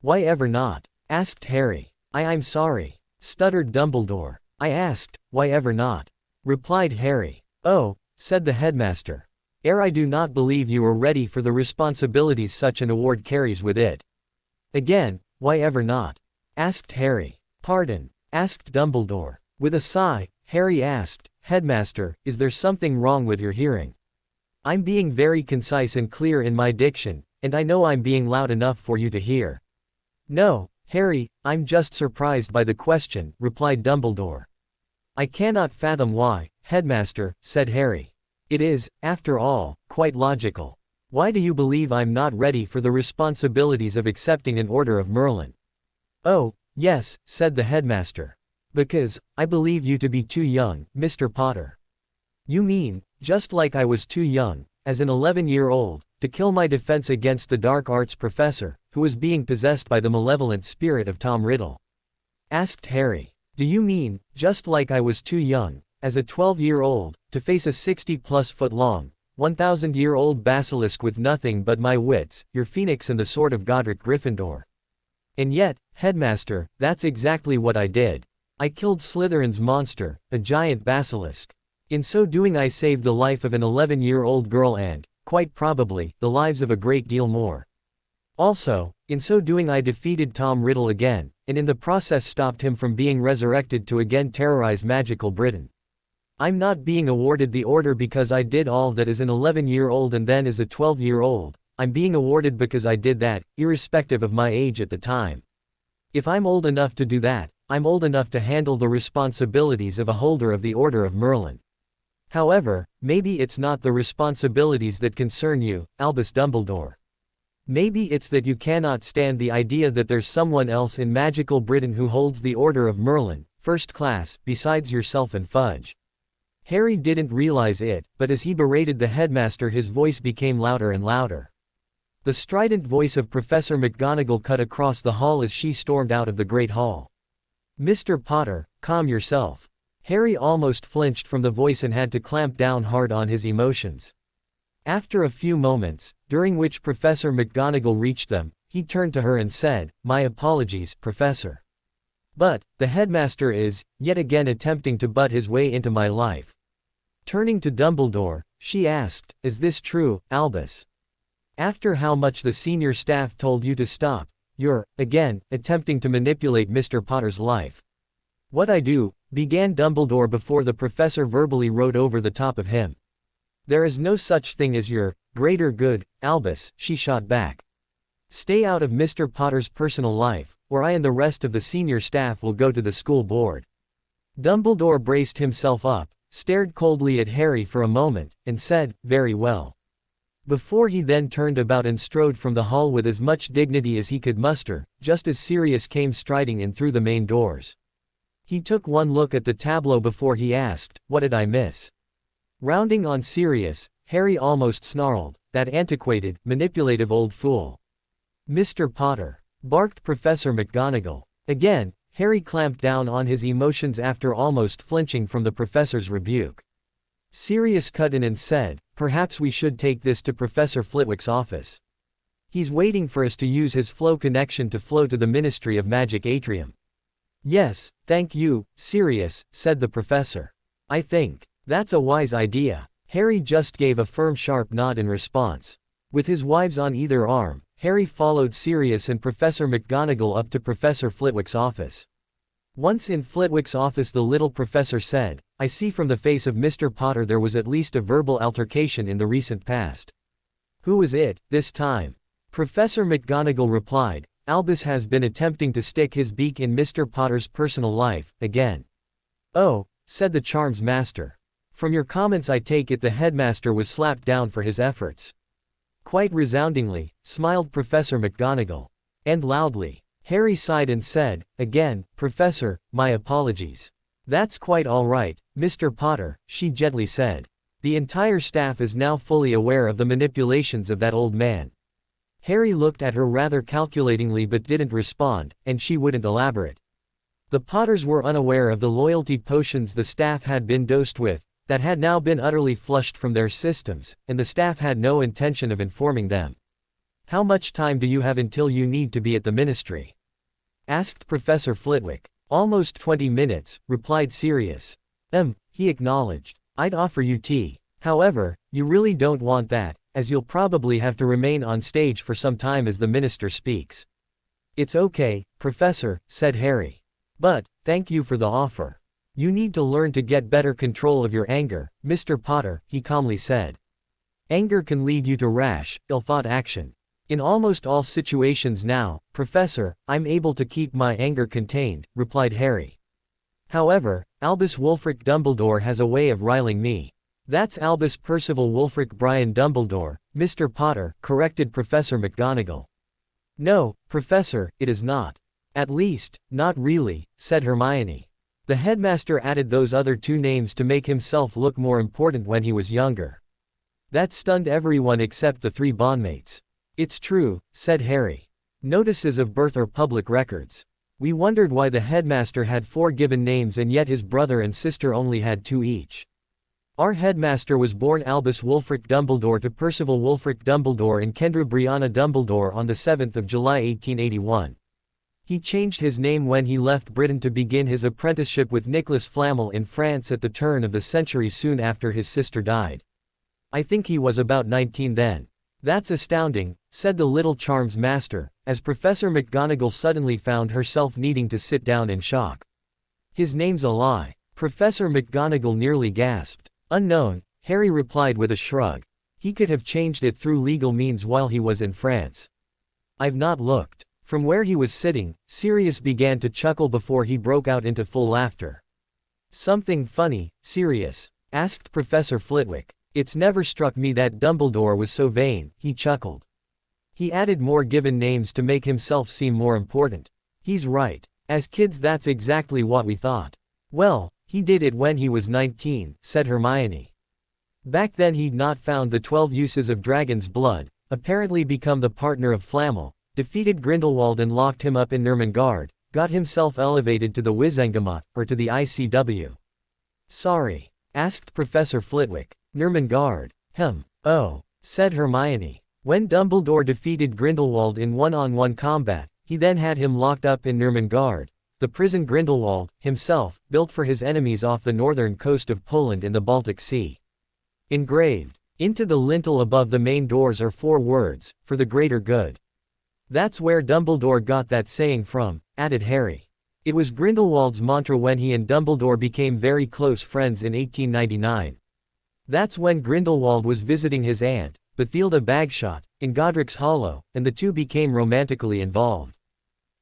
Why ever not? Asked Harry. I'm sorry, stuttered Dumbledore. I asked, why ever not? Replied Harry. Oh, said the headmaster. I do not believe you are ready for the responsibilities such an award carries with it. Again, why ever not? Asked Harry. Pardon, asked Dumbledore. With a sigh, Harry asked, Headmaster, is there something wrong with your hearing? I'm being very concise and clear in my diction, and I know I'm being loud enough for you to hear. No, Harry, I'm just surprised by the question, replied Dumbledore. I cannot fathom why, Headmaster, said Harry. It is, after all, quite logical. Why do you believe I'm not ready for the responsibilities of accepting an Order of Merlin? Oh, yes, said the headmaster. Because, I believe you to be too young, Mr. Potter. You mean, just like I was too young, as an 11-year-old, to kill my defense against the dark arts professor, who was being possessed by the malevolent spirit of Tom Riddle? Asked Harry. Do you mean, just like I was too young, as a 12-year-old, to face a 60-plus-foot-long, 1,000-year-old basilisk with nothing but my wits, your phoenix and the sword of Godric Gryffindor. And yet, headmaster, that's exactly what I did. I killed Slytherin's monster, a giant basilisk. In so doing I saved the life of an 11-year-old girl and, quite probably, the lives of a great deal more. Also, in so doing I defeated Tom Riddle again, and in the process stopped him from being resurrected to again terrorize magical Britain. I'm not being awarded the order because I did all that as an 11-year-old and then as a 12-year-old, I'm being awarded because I did that, irrespective of my age at the time. If I'm old enough to do that, I'm old enough to handle the responsibilities of a holder of the Order of Merlin. However, maybe it's not the responsibilities that concern you, Albus Dumbledore. Maybe it's that you cannot stand the idea that there's someone else in magical Britain who holds the Order of Merlin, first class, besides yourself and Fudge. Harry didn't realize it, but as he berated the headmaster his voice became louder and louder. The strident voice of Professor McGonagall cut across the hall as she stormed out of the Great Hall. Mr. Potter, calm yourself. Harry almost flinched from the voice and had to clamp down hard on his emotions. After a few moments, during which Professor McGonagall reached them, he turned to her and said, "My apologies, Professor. But, the headmaster is, yet again attempting to butt his way into my life." Turning to Dumbledore, she asked, "Is this true, Albus? After how much the senior staff told you to stop, you're, again, attempting to manipulate Mr. Potter's life." "What I do," began Dumbledore before the professor verbally rode over the top of him. "There is no such thing as your greater good, Albus," she shot back. "Stay out of Mr. Potter's personal life, or I and the rest of the senior staff will go to the school board." Dumbledore braced himself up, stared coldly at Harry for a moment, and said, "Very well." Before he then turned about and strode from the hall with as much dignity as he could muster, just as Sirius came striding in through the main doors. He took one look at the tableau before he asked, "What did I miss?" Rounding on Sirius, Harry almost snarled, "That antiquated, manipulative old fool." "Mr. Potter," barked Professor McGonagall. Again, Harry clamped down on his emotions after almost flinching from the professor's rebuke. Sirius cut in and said, "Perhaps we should take this to Professor Flitwick's office. He's waiting for us to use his flow connection to flow to the Ministry of Magic atrium." "Yes, thank you, Sirius," said the professor. "I think that's a wise idea." Harry just gave a firm sharp nod in response. With his wives on either arm, Harry followed Sirius and Professor McGonagall up to Professor Flitwick's office. Once in Flitwick's office the little professor said, "I see from the face of Mr. Potter there was at least a verbal altercation in the recent past. Who was it, this time?" Professor McGonagall replied, "Albus has been attempting to stick his beak in Mr. Potter's personal life, again." "Oh," said the charms master. "From your comments I take it the headmaster was slapped down for his efforts." Quite resoundingly, smiled Professor McGonagall. And loudly, Harry sighed and said, "Again, Professor, my apologies." "That's quite all right, Mr. Potter," she gently said. "The entire staff is now fully aware of the manipulations of that old man." Harry looked at her rather calculatingly but didn't respond, and she wouldn't elaborate. The Potters were unaware of the loyalty potions the staff had been dosed with, that had now been utterly flushed from their systems, and the staff had no intention of informing them. "How much time do you have until you need to be at the ministry?" asked Professor Flitwick. "Almost 20 minutes, replied Sirius. He acknowledged. "I'd offer you tea. However, you really don't want that, as you'll probably have to remain on stage for some time as the minister speaks." "It's okay, Professor," said Harry. "But, thank you for the offer. You need to learn to get better control of your anger, Mr. Potter," he calmly said. "Anger can lead you to rash, ill-thought action. In almost all situations now, Professor, I'm able to keep my anger contained," replied Harry. "However, Albus Wulfric Dumbledore has a way of riling me." "That's Albus Percival Wulfric Brian Dumbledore, Mr. Potter," corrected Professor McGonagall. "No, Professor, it is not. At least, not really," said Hermione. The headmaster added those other two names to make himself look more important when he was younger. That stunned everyone except the three bondmates. "It's true," said Harry. "Notices of birth are public records. We wondered why the headmaster had 4 given names and yet his brother and sister only had 2 each." Our headmaster was born Albus Wulfric Dumbledore to Percival Wulfric Dumbledore and Kendra Brianna Dumbledore on the 7th of July 1881. He changed his name when he left Britain to begin his apprenticeship with Nicholas Flamel in France at the turn of the century soon after his sister died. I think he was about 19 then. That's astounding, said the little charms master, as Professor McGonagall suddenly found herself needing to sit down in shock. His name's a lie. Professor McGonagall nearly gasped. Unknown, Harry replied with a shrug. He could have changed it through legal means while he was in France. I've not looked. From where he was sitting, Sirius began to chuckle before he broke out into full laughter. Something funny, Sirius? Asked Professor Flitwick. It's never struck me that Dumbledore was so vain, he chuckled. He added more given names to make himself seem more important. He's right. As kids that's exactly what we thought. Well, he did it when he was 19, said Hermione. Back then he'd not found the 12 uses of dragon's blood, apparently become the partner of Flamel, defeated Grindelwald and locked him up in Ermengarde, got himself elevated to the Wizengamot, or to the ICW. Sorry? Asked Professor Flitwick. Ermengarde. Oh, said Hermione. When Dumbledore defeated Grindelwald in one-on-one combat, he then had him locked up in Ermengarde, the prison Grindelwald, himself, built for his enemies off the northern coast of Poland in the Baltic Sea. Engraved into the lintel above the main doors are 4 words, for the greater good. That's where Dumbledore got that saying from, added Harry. It was Grindelwald's mantra when he and Dumbledore became very close friends in 1899. That's when Grindelwald was visiting his aunt, Bathilda Bagshot, in Godric's Hollow, and the two became romantically involved.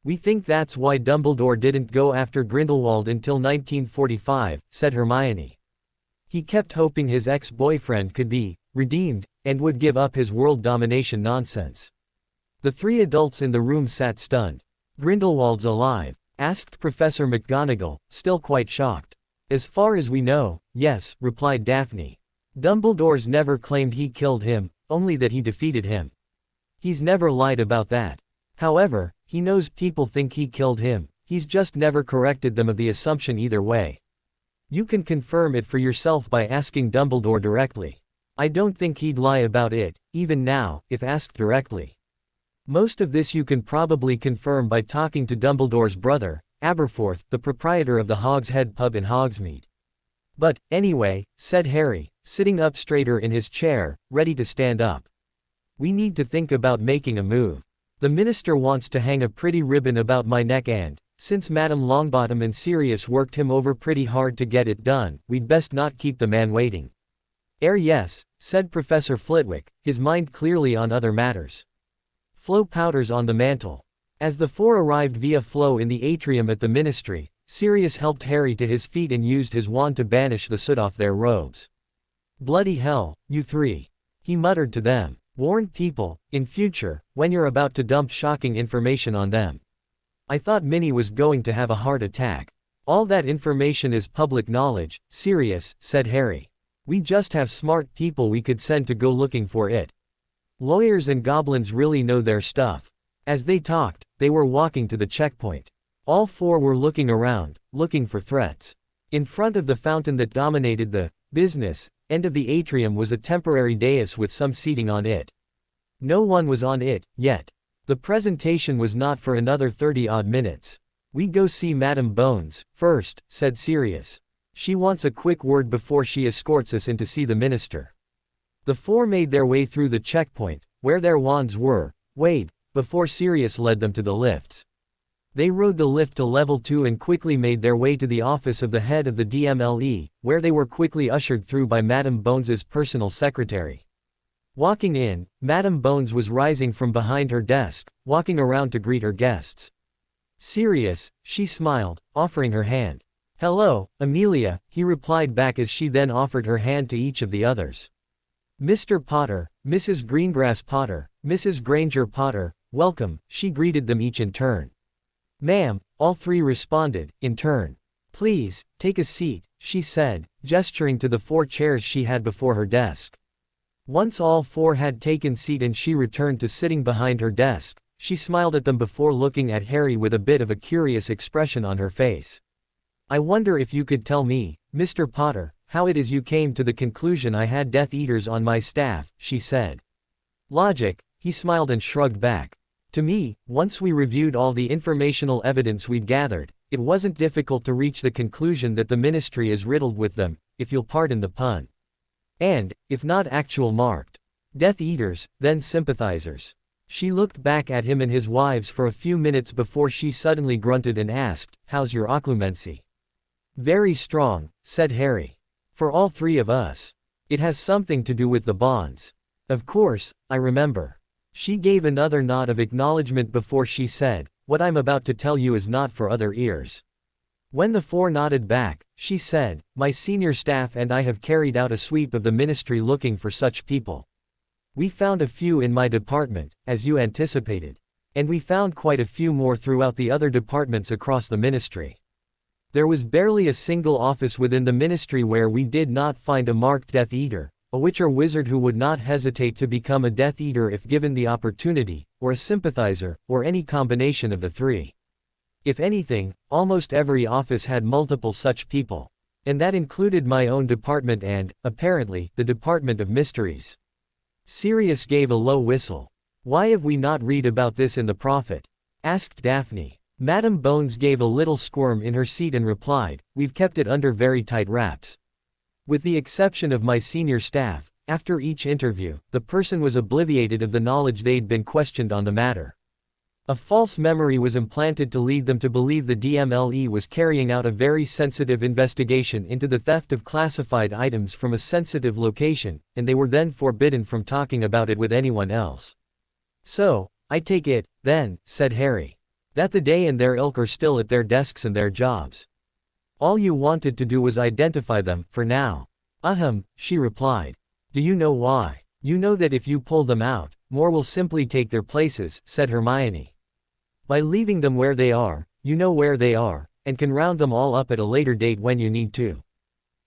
We think that's why Dumbledore didn't go after Grindelwald until 1945, said Hermione. He kept hoping his ex-boyfriend could be redeemed, and would give up his world domination nonsense. The 3 adults in the room sat stunned. Grindelwald's alive? Asked Professor McGonagall, still quite shocked. As far as we know, yes, replied Daphne. Dumbledore's never claimed he killed him, only that he defeated him. He's never lied about that. However, he knows people think he killed him, he's just never corrected them of the assumption either way. You can confirm it for yourself by asking Dumbledore directly. I don't think he'd lie about it, even now, if asked directly. Most of this you can probably confirm by talking to Dumbledore's brother, Aberforth, the proprietor of the Hog's Head pub in Hogsmeade. But, anyway, said Harry, sitting up straighter in his chair, ready to stand up. We need to think about making a move. The minister wants to hang a pretty ribbon about my neck and, since Madame Longbottom and Sirius worked him over pretty hard to get it done, we'd best not keep the man waiting. Yes, said Professor Flitwick, his mind clearly on other matters. Flo powders on the mantel. As the 4 arrived via Flo in the atrium at the ministry, Sirius helped Harry to his feet and used his wand to banish the soot off their robes. Bloody hell, you 3. He muttered to them. Warn people, in future, when you're about to dump shocking information on them. I thought Minnie was going to have a heart attack. All that information is public knowledge, Sirius, said Harry. We just have smart people we could send to go looking for it. Lawyers and goblins really know their stuff. As they talked, they were walking to the checkpoint. All 4 were looking around, looking for threats. In front of the fountain that dominated the business end of the atrium was a temporary dais with some seating on it. No one was on it, yet. The presentation was not for another 30-odd minutes. We go see Madame Bones, first, said Sirius. She wants a quick word before she escorts us in to see the minister. The 4 made their way through the checkpoint, where their wands were, weighed, before Sirius led them to the lifts. They rode the lift to level 2 and quickly made their way to the office of the head of the DMLE, where they were quickly ushered through by Madame Bones's personal secretary. Walking in, Madame Bones was rising from behind her desk, walking around to greet her guests. Sirius, she smiled, offering her hand. Hello, Amelia, he replied back as she then offered her hand to each of the others. Mr. Potter, Mrs. Greengrass Potter, Mrs. Granger Potter, welcome, she greeted them each in turn. Ma'am, all 3 responded, in turn. Please, take a seat, she said, gesturing to the 4 chairs she had before her desk. Once all 4 had taken seat and she returned to sitting behind her desk, she smiled at them before looking at Harry with a bit of a curious expression on her face. I wonder if you could tell me, Mr. Potter, how it is you came to the conclusion I had Death Eaters on my staff, she said. Logic, he smiled and shrugged back. To me, once we reviewed all the informational evidence we'd gathered, it wasn't difficult to reach the conclusion that the ministry is riddled with them, if you'll pardon the pun. And, if not actual marked Death Eaters, then sympathizers. She looked back at him and his wives for a few minutes before she suddenly grunted and asked, "How's your occlumency?" "Very strong," said Harry. "For all three of us. It has something to do with the bonds." "Of course, I remember." She gave another nod of acknowledgement before she said, "What I'm about to tell you is not for other ears." When the four nodded back, she said, "My senior staff and I have carried out a sweep of the ministry looking for such people. We found a few in my department, as you anticipated. And we found quite a few more throughout the other departments across the ministry. There was barely a single office within the ministry where we did not find a marked Death Eater, a witch or wizard who would not hesitate to become a Death Eater if given the opportunity, or a sympathizer, or any combination of the three. If anything, almost every office had multiple such people. And that included my own department and, apparently, the Department of Mysteries." Sirius gave a low whistle. "Why have we not read about this in the Prophet?" asked Daphne. Madame Bones gave a little squirm in her seat and replied, "We've kept it under very tight wraps. With the exception of my senior staff, after each interview, the person was obliviated of the knowledge they'd been questioned on the matter. A false memory was implanted to lead them to believe the DMLE was carrying out a very sensitive investigation into the theft of classified items from a sensitive location, and they were then forbidden from talking about it with anyone else. So, I take it, then," said Harry, "that the Day and their ilk are still at their desks and their jobs. All you wanted to do was identify them, for now." "Ahem," she replied. "Do you know why?" "You know that if you pull them out, more will simply take their places," said Hermione. "By leaving them where they are, you know where they are, and can round them all up at a later date when you need to."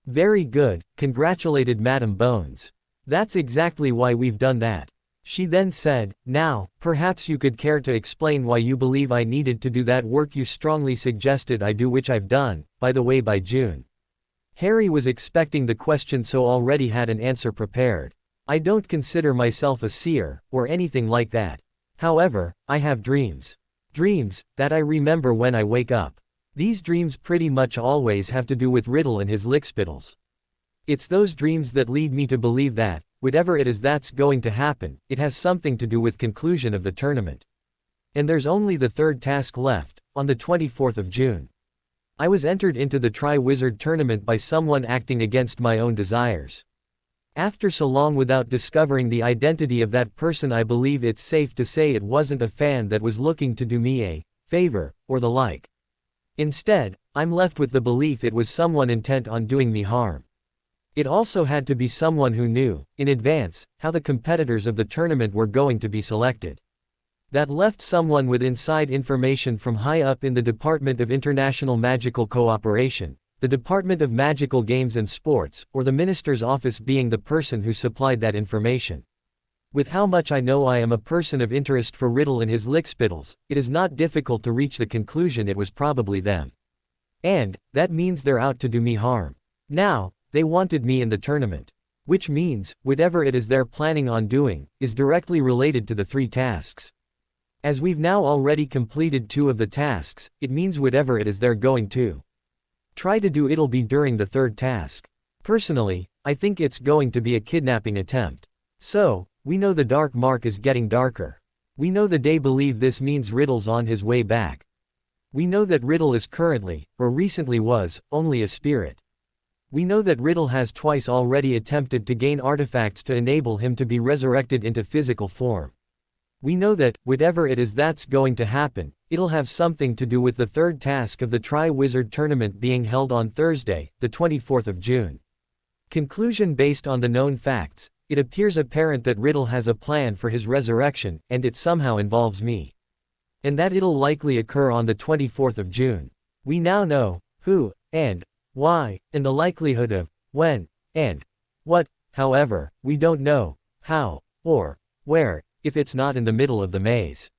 "Very good," congratulated Madame Bones. "That's exactly why we've done that." She then said, "Now, perhaps you could care to explain why you believe I needed to do that work you strongly suggested I do, which I've done, by the way, by June." Harry was expecting the question, so already had an answer prepared. "I don't consider myself a seer, or anything like that. However, I have dreams. Dreams, that I remember when I wake up. These dreams pretty much always have to do with Riddle and his lickspittles. It's those dreams that lead me to believe that, whatever it is that's going to happen, it has something to do with conclusion of the tournament. And there's only the third task left, on the 24th of June. I was entered into the Tri-Wizard tournament by someone acting against my own desires. After so long without discovering the identity of that person, I believe it's safe to say it wasn't a fan that was looking to do me a favor, or the like. Instead, I'm left with the belief it was someone intent on doing me harm. It also had to be someone who knew, in advance, how the competitors of the tournament were going to be selected. That left someone with inside information from high up in the Department of International Magical Cooperation, the Department of Magical Games and Sports, or the Minister's office being the person who supplied that information. With how much I know I am a person of interest for Riddle and his lickspittles, it is not difficult to reach the conclusion it was probably them. And, that means they're out to do me harm. Now, they wanted me in the tournament. Which means, whatever it is they're planning on doing, is directly related to the three tasks. As we've now already completed 2 of the tasks, it means whatever it is they're going to try to do, it'll be during the third task. Personally, I think it's going to be a kidnapping attempt. So, we know the dark mark is getting darker. We know the Day believe this means Riddle's on his way back. We know that Riddle is currently, or recently was, only a spirit. We know that Riddle has twice already attempted to gain artifacts to enable him to be resurrected into physical form. We know that, whatever it is that's going to happen, it'll have something to do with the third task of the Tri-Wizard tournament being held on Thursday, the 24th of June. Conclusion: based on the known facts, it appears apparent that Riddle has a plan for his resurrection, and it somehow involves me. And that it'll likely occur on the 24th of June. We now know who, and why, and the likelihood of when, and what. However, we don't know how, or where, if it's not in the middle of the maze.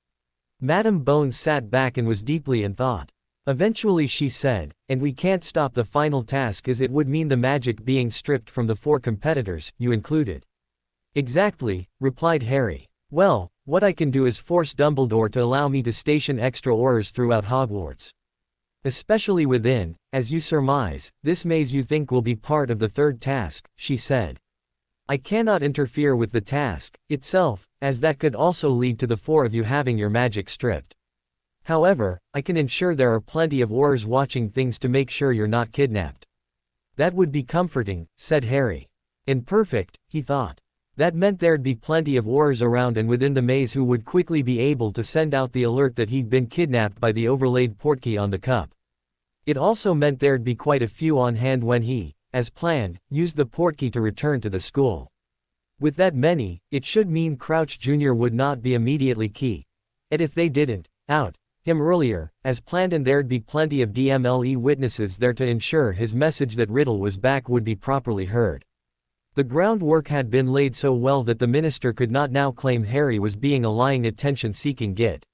Madame Bones sat back and was deeply in thought. Eventually she said, and we can't stop the final task as it would mean the magic being stripped from the 4 competitors, you included. Exactly, replied Harry. Well, what I can do is force Dumbledore to allow me to station extra Aurors throughout Hogwarts. Especially within, as you surmise, this maze you think will be part of the 3rd task, she said. I cannot interfere with the task itself, as that could also lead to the 4 of you having your magic stripped. However, I can ensure there are plenty of Aurors watching things to make sure you're not kidnapped. That would be comforting, said Harry. And perfect, he thought. That meant there'd be plenty of Aurors around and within the maze who would quickly be able to send out the alert that he'd been kidnapped by the overlaid portkey on the cup. It also meant there'd be quite a few on hand when he, as planned, used the portkey to return to the school. With that many, it should mean Crouch Jr. would not be immediately key. And if they didn't, out him earlier, as planned, and there'd be plenty of DMLE witnesses there to ensure his message that Riddle was back would be properly heard. The groundwork had been laid so well that the minister could not now claim Harry was being a lying attention-seeking git.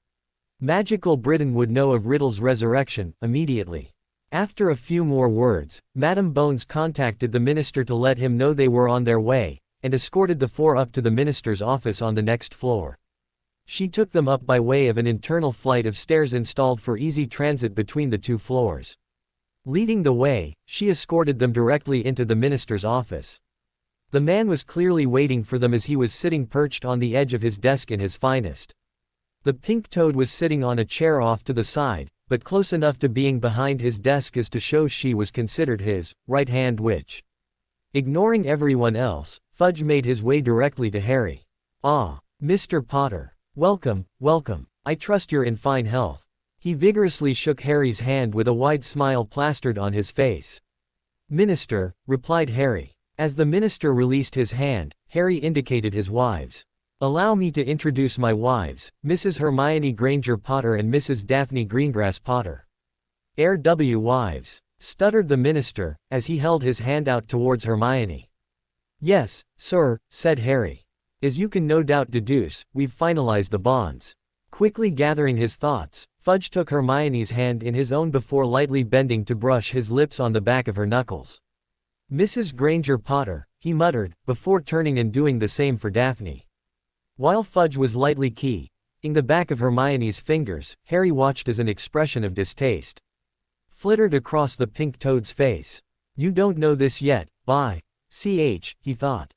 Magical Britain would know of Riddle's resurrection immediately. After a few more words, Madame Bones contacted the minister to let him know they were on their way, and escorted the 4 up to the minister's office on the next floor. She took them up by way of an internal flight of stairs installed for easy transit between the 2 floors. Leading the way, she escorted them directly into the minister's office. The man was clearly waiting for them as he was sitting perched on the edge of his desk in his finest. The pink toad was sitting on a chair off to the side, but close enough to being behind his desk as to show she was considered his right-hand witch. Ignoring everyone else, Fudge made his way directly to Harry. "Ah, Mr. Potter. Welcome, welcome. I trust you're in fine health." He vigorously shook Harry's hand with a wide smile plastered on his face. "Minister," replied Harry. As the minister released his hand, Harry indicated his wives. "Allow me to introduce my wives, Mrs. Hermione Granger Potter and Mrs. Daphne Greengrass Potter." "Heir W. wives," stuttered the minister, as he held his hand out towards Hermione. "Yes, sir," said Harry. "As you can no doubt deduce, we've finalized the bonds." Quickly gathering his thoughts, Fudge took Hermione's hand in his own before lightly bending to brush his lips on the back of her knuckles. "Mrs. Granger Potter," he muttered, before turning and doing the same for Daphne. While Fudge was lightly keying the back of Hermione's fingers, Harry watched as an expression of distaste flittered across the pink toad's face. "You don't know this yet, by ch," he thought.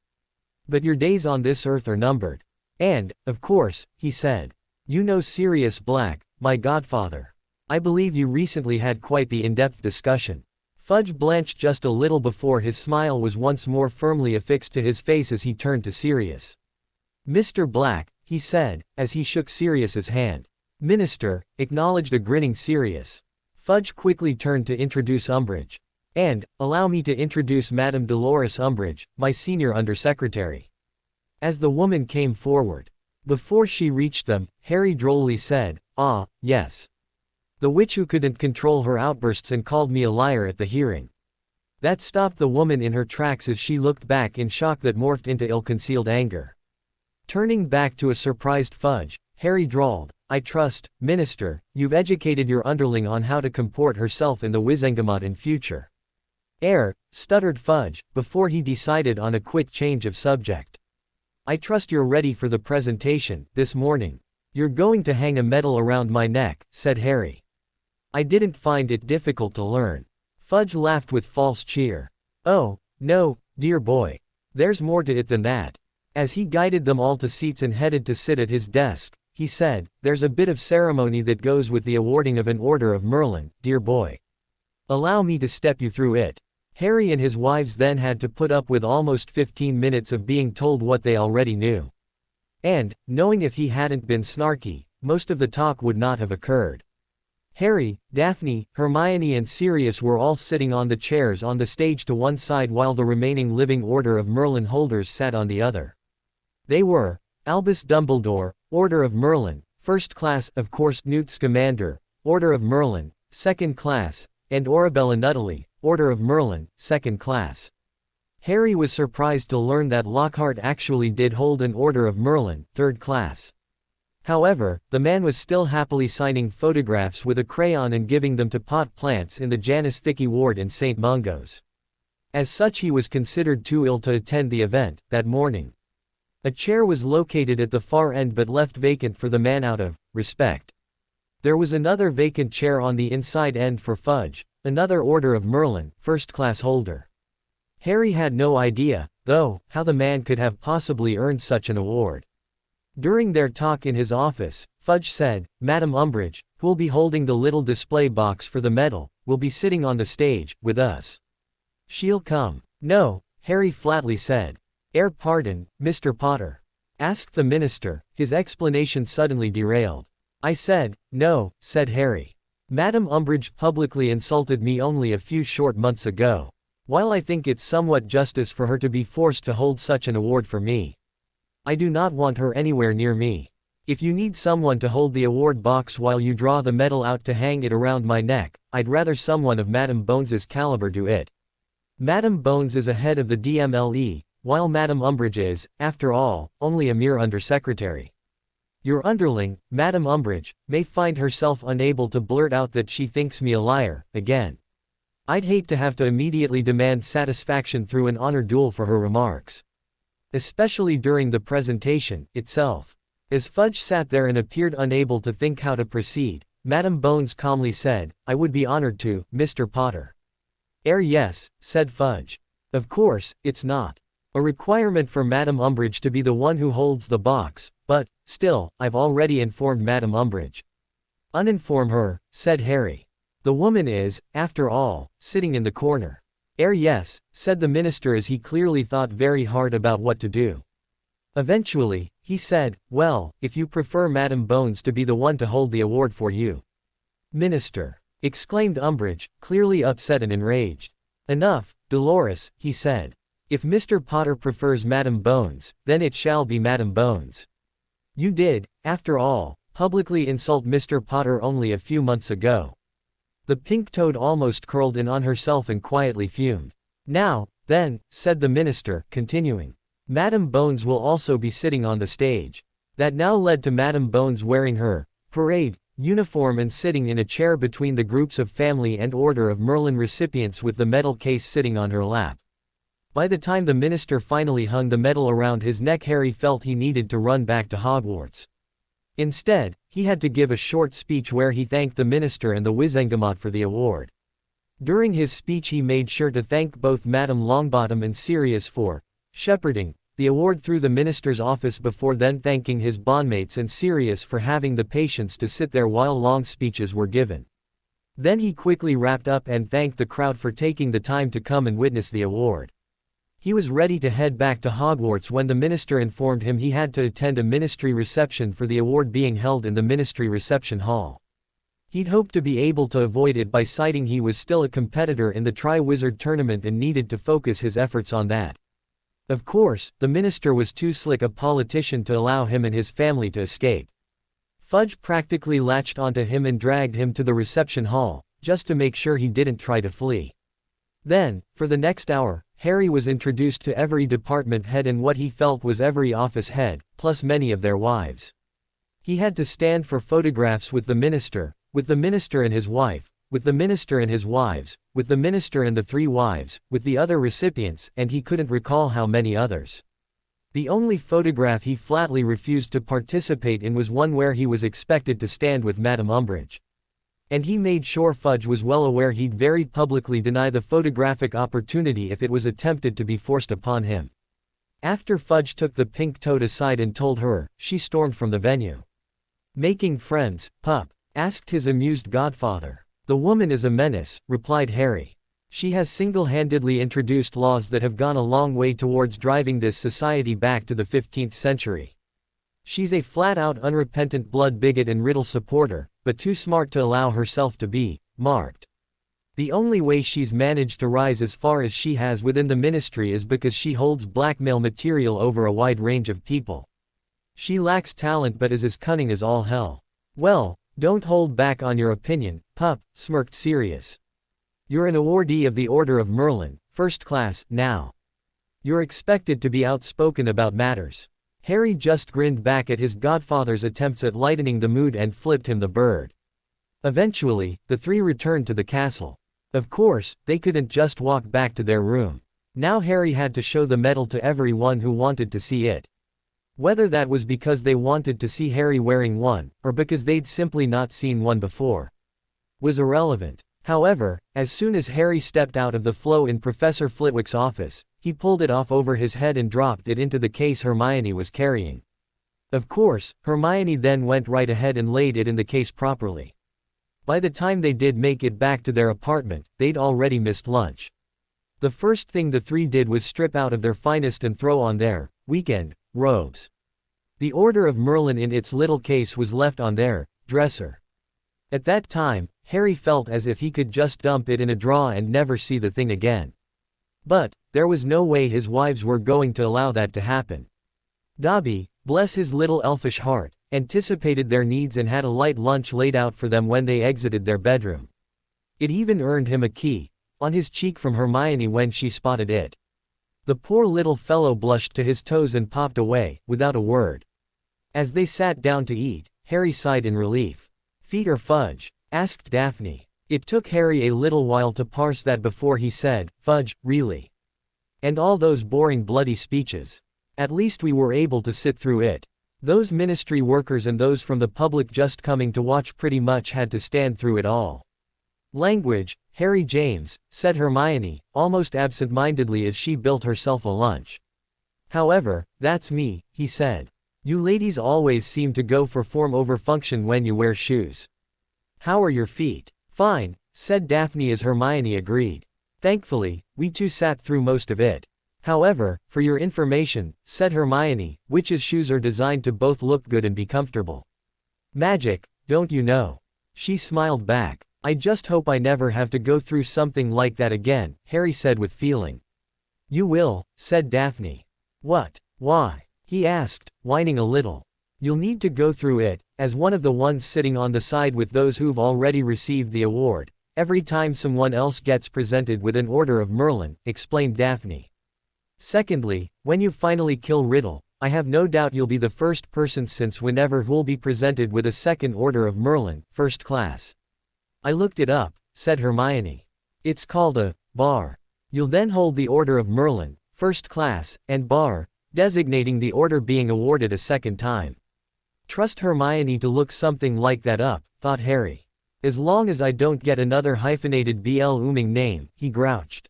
"But your days on this earth are numbered. And, of course," he said, "you know Sirius Black, my godfather. I believe you recently had quite the in-depth discussion." Fudge blanched just a little before his smile was once more firmly affixed to his face as he turned to Sirius. "Mr. Black," he said, as he shook Sirius's hand. "Minister," acknowledged a grinning Sirius. Fudge quickly turned to introduce Umbridge. "And, allow me to introduce Madame Dolores Umbridge, my senior undersecretary." As the woman came forward. Before she reached them, Harry drolly said, "Ah, yes. The witch who couldn't control her outbursts and called me a liar at the hearing." That stopped the woman in her tracks as she looked back in shock that morphed into ill-concealed anger. Turning back to a surprised Fudge, Harry drawled, "I trust, Minister, you've educated your underling on how to comport herself in the Wizengamot in future." Stuttered Fudge, before he decided on a quick change of subject. "I trust you're ready for the presentation, this morning." "You're going to hang a medal around my neck," said Harry. "I didn't find it difficult to learn." Fudge laughed with false cheer. "Oh, no, dear boy. There's more to it than that." As he guided them all to seats and headed to sit at his desk, he said, "There's a bit of ceremony that goes with the awarding of an Order of Merlin, dear boy. Allow me to step you through it." Harry and his wives then had to put up with almost 15 minutes of being told what they already knew. And, knowing if he hadn't been snarky, most of the talk would not have occurred. Harry, Daphne, Hermione and Sirius were all sitting on the chairs on the stage to one side while the remaining living Order of Merlin holders sat on the other. They were Albus Dumbledore, Order of Merlin, First Class, of course, Newt Scamander, Order of Merlin, Second Class, and Arabella Nuttall, Order of Merlin, Second Class. Harry was surprised to learn that Lockhart actually did hold an Order of Merlin, Third Class. However, the man was still happily signing photographs with a crayon and giving them to pot plants in the Janus Thicky ward in St. Mungo's. As such, he was considered too ill to attend the event that morning. A chair was located at the far end but left vacant for the man out of respect. There was another vacant chair on the inside end for Fudge, another Order of Merlin, first-class holder. Harry had no idea, though, how the man could have possibly earned such an award. During their talk in his office, Fudge said, "Madam Umbridge, who'll be holding the little display box for the medal, will be sitting on the stage, with us. She'll come." "No," Harry flatly said. Pardon, Mr. Potter?" asked the minister, his explanation suddenly derailed. "I said, no," said Harry. "Madam Umbridge publicly insulted me only a few short months ago. While I think it's somewhat justice for her to be forced to hold such an award for me, I do not want her anywhere near me. If you need someone to hold the award box while you draw the medal out to hang it around my neck, I'd rather someone of Madam Bones's caliber do it. Madam Bones is ahead of the DMLE, while Madam Umbridge is, after all, only a mere undersecretary. Your underling, Madam Umbridge, may find herself unable to blurt out that she thinks me a liar, again. I'd hate to have to immediately demand satisfaction through an honor duel for her remarks. Especially during the presentation itself." As Fudge sat there and appeared unable to think how to proceed, Madam Bones calmly said, "I would be honored to, Mr. Potter." Yes," said Fudge. "Of course, it's not a requirement for Madam Umbridge to be the one who holds the box, but, still, I've already informed Madam Umbridge." "Uninform her," said Harry. "The woman is, after all, sitting in the corner." Yes," said the minister as he clearly thought very hard about what to do. Eventually, he said, "Well, if you prefer Madam Bones to be the one to hold the award for you." "Minister!" exclaimed Umbridge, clearly upset and enraged. "Enough, Dolores," he said. "If Mr. Potter prefers Madam Bones, then it shall be Madam Bones. You did, after all, publicly insult Mr. Potter only a few months ago." The pink toad almost curled in on herself and quietly fumed. "Now, then," said the minister, continuing, "Madam Bones will also be sitting on the stage." That now led to Madam Bones wearing her parade uniform and sitting in a chair between the groups of family and Order of Merlin recipients with the medal case sitting on her lap. By the time the minister finally hung the medal around his neck, Harry felt he needed to run back to Hogwarts. Instead, he had to give a short speech where he thanked the minister and the Wizengamot for the award. During his speech he made sure to thank both Madame Longbottom and Sirius for shepherding the award through the minister's office before then thanking his bondmates and Sirius for having the patience to sit there while long speeches were given. Then he quickly wrapped up and thanked the crowd for taking the time to come and witness the award. He was ready to head back to Hogwarts when the minister informed him he had to attend a ministry reception for the award being held in the ministry reception hall. He'd hoped to be able to avoid it by citing he was still a competitor in the Tri-Wizard tournament and needed to focus his efforts on that. Of course, the minister was too slick a politician to allow him and his family to escape. Fudge practically latched onto him and dragged him to the reception hall, just to make sure he didn't try to flee. Then, for the next hour, Harry was introduced to every department head and what he felt was every office head, plus many of their wives. He had to stand for photographs with the minister and his wife, with the minister and his wives, with the minister and the 3 wives, with the other recipients, and he couldn't recall how many others. The only photograph he flatly refused to participate in was one where he was expected to stand with Madam Umbridge. And he made sure Fudge was well aware he'd very publicly deny the photographic opportunity if it was attempted to be forced upon him. After Fudge took the pink toad aside and told her, she stormed from the venue. "Making friends, pup?" asked his amused godfather. "The woman is a menace," replied Harry. "She has single-handedly introduced laws that have gone a long way towards driving this society back to the 15th century. She's a flat-out unrepentant blood bigot and Riddle supporter, but too smart to allow herself to be marked. The only way she's managed to rise as far as she has within the ministry is because she holds blackmail material over a wide range of people. She lacks talent but is as cunning as all hell." "Well, don't hold back on your opinion, pup," smirked Sirius. "You're an awardee of the Order of Merlin, first class, now. You're expected to be outspoken about matters." Harry just grinned back at his godfather's attempts at lightening the mood and flipped him the bird. Eventually, the three returned to the castle. Of course, they couldn't just walk back to their room. Now Harry had to show the medal to everyone who wanted to see it. Whether that was because they wanted to see Harry wearing one, or because they'd simply not seen one before, was irrelevant. However, as soon as Harry stepped out of the flow in Professor Flitwick's office, he pulled it off over his head and dropped it into the case Hermione was carrying. Of course, Hermione then went right ahead and laid it in the case properly. By the time they did make it back to their apartment, they'd already missed lunch. The first thing the three did was strip out of their finest and throw on their weekend robes. The Order of Merlin in its little case was left on their dresser. At that time, Harry felt as if he could just dump it in a drawer and never see the thing again. But there was no way his wives were going to allow that to happen. Dobby, bless his little elfish heart, anticipated their needs and had a light lunch laid out for them when they exited their bedroom. It even earned him a key on his cheek from Hermione when she spotted it. The poor little fellow blushed to his toes and popped away, without a word. As they sat down to eat, Harry sighed in relief. "Feet or fudge?" asked Daphne. It took Harry a little while to parse that before he said, "Fudge, really? And all those boring bloody speeches. At least we were able to sit through it. Those ministry workers and those from the public just coming to watch pretty much had to stand through it all." "Language, Harry James," said Hermione, almost absent-mindedly as she built herself a lunch. "However, that's me," he said. "You ladies always seem to go for form over function when you wear shoes. How are your feet?" "Fine," said Daphne as Hermione agreed. "Thankfully, we too sat through most of it. However, for your information," said Hermione, "witches' shoes are designed to both look good and be comfortable. Magic, don't you know?" She smiled back. "I just hope I never have to go through something like that again," Harry said with feeling. "You will," said Daphne. "What? Why?" he asked, whining a little. "You'll need to go through it, as one of the ones sitting on the side with those who've already received the award, every time someone else gets presented with an Order of Merlin," explained Daphne. "Secondly, when you finally kill Riddle, I have no doubt you'll be the first person since whenever who'll be presented with a second Order of Merlin, first class." "I looked it up," said Hermione. "It's called a bar. You'll then hold the Order of Merlin, first class, and bar, designating the order being awarded a second time." Trust Hermione to look something like that up, thought Harry. "As long as I don't get another hyphenated BL-ooming name," he grouched.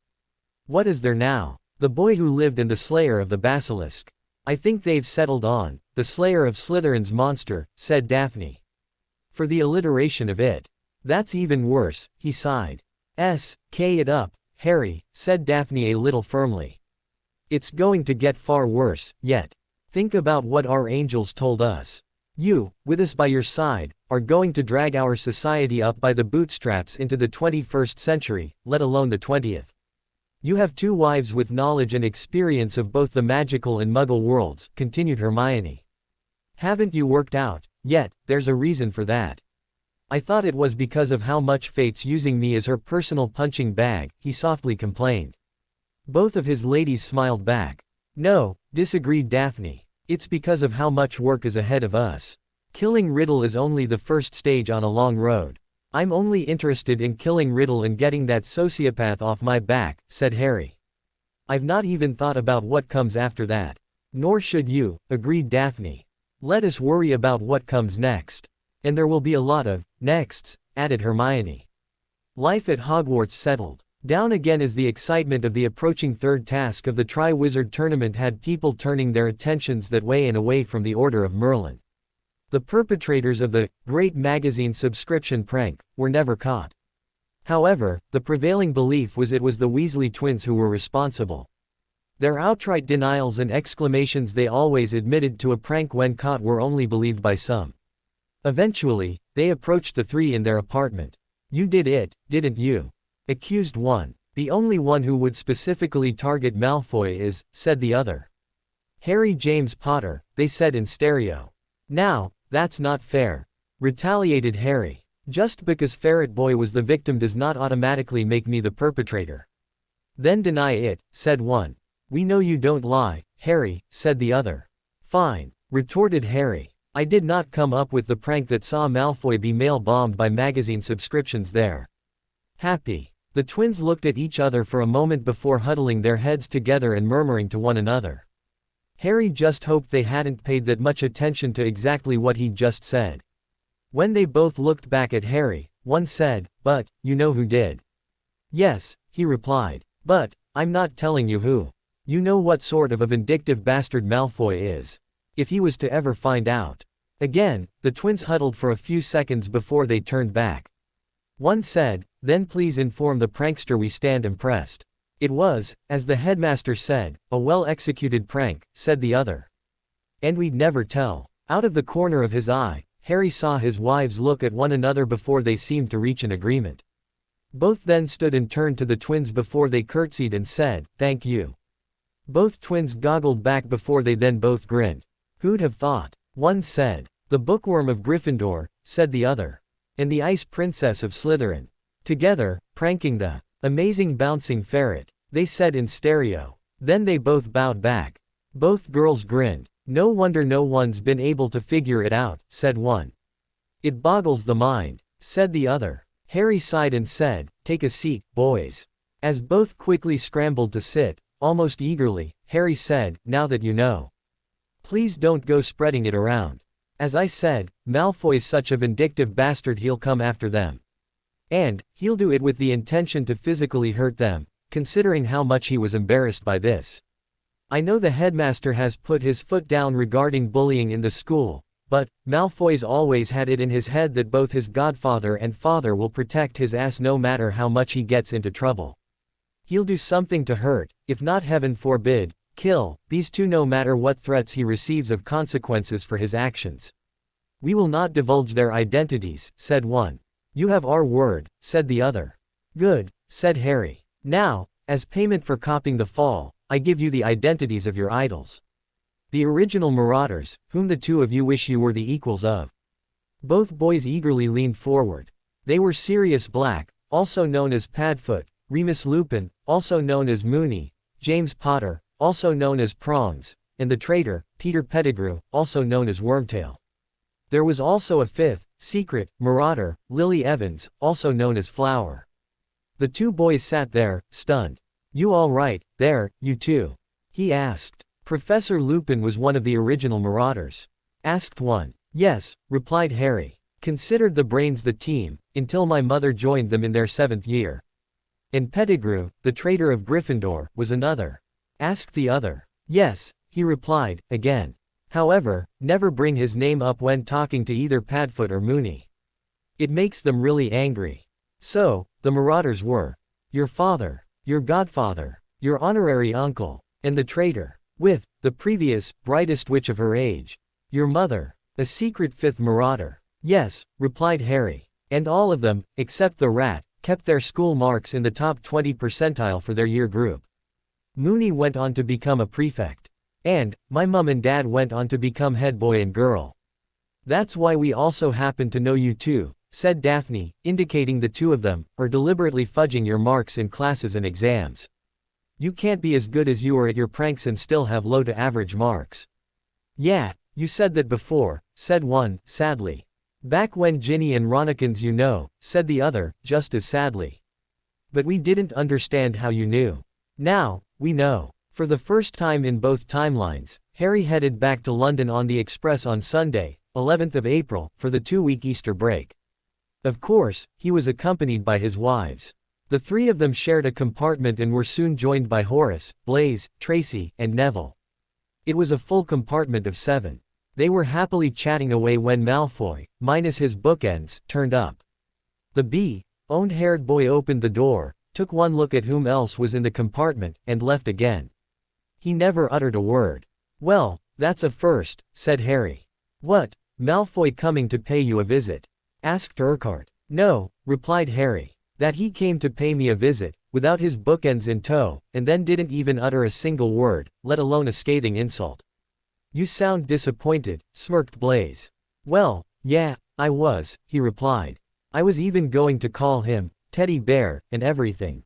"What is there now?" "The boy who lived and the slayer of the basilisk. I think they've settled on the slayer of Slytherin's monster," said Daphne. "For the alliteration of it. That's even worse," he sighed. "S.K. it up, Harry," said Daphne a little firmly. "It's going to get far worse, yet. Think about what our angels told us. You, with us by your side, are going to drag our society up by the bootstraps into the 21st century, let alone the 20th. You have two wives with knowledge and experience of both the magical and muggle worlds," continued Hermione. "Haven't you worked out yet? There's a reason for that." "I thought it was because of how much Fate's using me as her personal punching bag," he softly complained. Both of his ladies smiled back. "No," disagreed Daphne. "It's because of how much work is ahead of us. Killing Riddle is only the first stage on a long road. I'm only interested in killing Riddle and getting that sociopath off my back," said Harry. "I've not even thought about what comes after that." "Nor should you," agreed Daphne. "Let us worry about what comes next. And there will be a lot of nexts," added Hermione. Life at Hogwarts settled down again as the excitement of the approaching third task of the Triwizard Tournament had people turning their attentions that way and away from the Order of Merlin. The perpetrators of the Great Magazine subscription prank were never caught. However, the prevailing belief was it was the Weasley twins who were responsible. Their outright denials and exclamations they always admitted to a prank when caught were only believed by some. Eventually, they approached the three in their apartment. "You did it, didn't you?" accused one. "The only one who would specifically target Malfoy is," said the other. "Harry James Potter," they said in stereo. "Now, that's not fair," retaliated Harry. "Just because Ferret Boy was the victim does not automatically make me the perpetrator." "Then deny it," said one. "We know you don't lie, Harry," said the other. Fine, retorted Harry. I did not come up with the prank that saw Malfoy be mail-bombed by magazine subscriptions there. Happy. The twins looked at each other for a moment before huddling their heads together and murmuring to one another. Harry just hoped they hadn't paid that much attention to exactly what he'd just said. When they both looked back at Harry, one said, "But, you know who did." "Yes," he replied. "But, I'm not telling you who. You know what sort of a vindictive bastard Malfoy is. If he was to ever find out." Again, the twins huddled for a few seconds before they turned back. One said, "Then please inform the prankster we stand impressed." "It was, as the headmaster said, a well-executed prank," said the other. "And we'd never tell." Out of the corner of his eye, Harry saw his wives look at one another before they seemed to reach an agreement. Both then stood and turned to the twins before they curtsied and said, "Thank you." Both twins goggled back before they then both grinned. "Who'd have thought?" One said. "The bookworm of Gryffindor," said the other. "And the ice princess of Slytherin. Together, pranking the amazing bouncing ferret," they said in stereo. Then they both bowed back. Both girls grinned. "No wonder no one's been able to figure it out," said one. "It boggles the mind," said the other. Harry sighed and said, "Take a seat, boys." As both quickly scrambled to sit, almost eagerly, Harry said, "Now that you know. Please don't go spreading it around. As I said, Malfoy's such a vindictive bastard he'll come after them. And, he'll do it with the intention to physically hurt them, considering how much he was embarrassed by this. I know the headmaster has put his foot down regarding bullying in the school, but, Malfoy's always had it in his head that both his godfather and father will protect his ass no matter how much he gets into trouble. He'll do something to hurt, if not heaven forbid, kill, these two no matter what threats he receives of consequences for his actions. We will not divulge their identities," said one. "You have our word," said the other. "Good," said Harry. "Now, as payment for copying the fall, I give you the identities of your idols. The original Marauders, whom the two of you wish you were the equals of." Both boys eagerly leaned forward. They were Sirius Black, also known as Padfoot, Remus Lupin, also known as Moony, James Potter, also known as Prongs, and the traitor, Peter Pettigrew, also known as Wormtail. There was also a fifth, secret, marauder, Lily Evans, also known as Flower. The two boys sat there, stunned. "You all right, there, you two?" he asked. "Professor Lupin was one of the original Marauders?" asked one. "Yes," replied Harry. "Considered the brains the team, until my mother joined them in their 7th year." "And Pettigrew, the traitor of Gryffindor, was another?" asked the other. "Yes," he replied, again. "However, never bring his name up when talking to either Padfoot or Moony. It makes them really angry. So, the Marauders were your father, your godfather, your honorary uncle, and the traitor, with the previous, brightest witch of her age, your mother, a secret fifth Marauder." "Yes," replied Harry. "And all of them, except the rat, kept their school marks in the top 20 percentile for their year group. Moony went on to become a prefect. And, my mum and dad went on to become head boy and girl. That's why we also happen to know you too," said Daphne, indicating the two of them, "are deliberately fudging your marks in classes and exams. You can't be as good as you are at your pranks and still have low to average marks." "Yeah, you said that before," said one, sadly. "Back when Ginny and Ronnikins you know," said the other, just as sadly. "But we didn't understand how you knew. Now, we know." For the first time in both timelines, Harry headed back to London on the express on Sunday, 11th of April, for the 2-week Easter break. Of course, he was accompanied by his wives. The three of them shared a compartment and were soon joined by Horace, Blaise, Tracy, and Neville. It was a full compartment of 7. They were happily chatting away when Malfoy, minus his bookends, turned up. The blonde-haired boy opened the door, took one look at whom else was in the compartment, and left again. He never uttered a word. "Well, that's a first," said Harry. "What, Malfoy coming to pay you a visit?" asked Urquhart. "No," replied Harry. "That he came to pay me a visit, without his bookends in tow, and then didn't even utter a single word, let alone a scathing insult." "You sound disappointed," smirked Blaise. "Well, yeah, I was," he replied. "I was even going to call him Teddy Bear, and everything.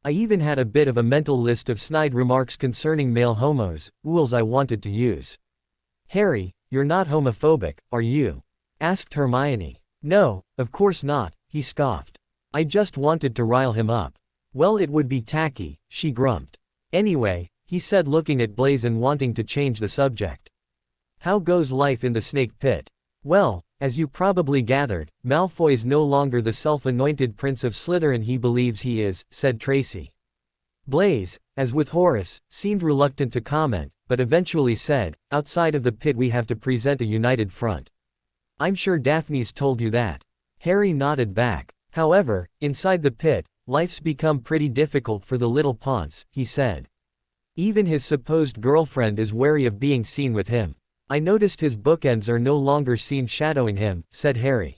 I even had a bit of a mental list of snide remarks concerning male homos, ools I wanted to use. Harry, you're not homophobic, are you? Asked Hermione. No, of course not, he scoffed. I just wanted to rile him up. Well, it would be tacky, she grumped. Anyway, he said, looking at Blaise and wanting to change the subject. How goes life in the snake pit? Well, as you probably gathered, Malfoy's no longer the self-anointed prince of Slytherin he believes he is, said Tracy. Blaise, as with Horace, seemed reluctant to comment, but eventually said, outside of the pit we have to present a united front. I'm sure Daphne's told you that. Harry nodded back. However, inside the pit, life's become pretty difficult for the little Ponce, he said. Even his supposed girlfriend is wary of being seen with him. I noticed his bookends are no longer seen shadowing him, said Harry.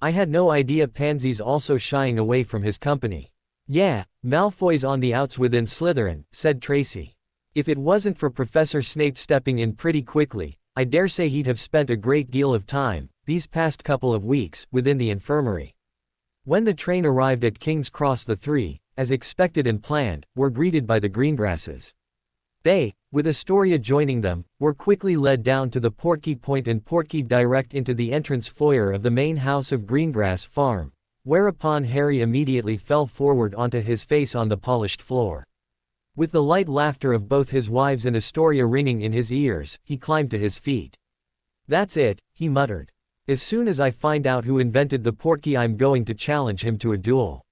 I had no idea Pansy's also shying away from his company. Yeah, Malfoy's on the outs within Slytherin, said Tracy. If it wasn't for Professor Snape stepping in pretty quickly, I dare say he'd have spent a great deal of time, these past couple of weeks, within the infirmary. When the train arrived at King's Cross, the three, as expected and planned, were greeted by the Greengrasses. They, with Astoria joining them, were quickly led down to the Portkey Point and Portkey direct into the entrance foyer of the main house of Greengrass Farm, whereupon Harry immediately fell forward onto his face on the polished floor. With the light laughter of both his wives and Astoria ringing in his ears, he climbed to his feet. That's it, he muttered. As soon as I find out who invented the Portkey, I'm going to challenge him to a duel.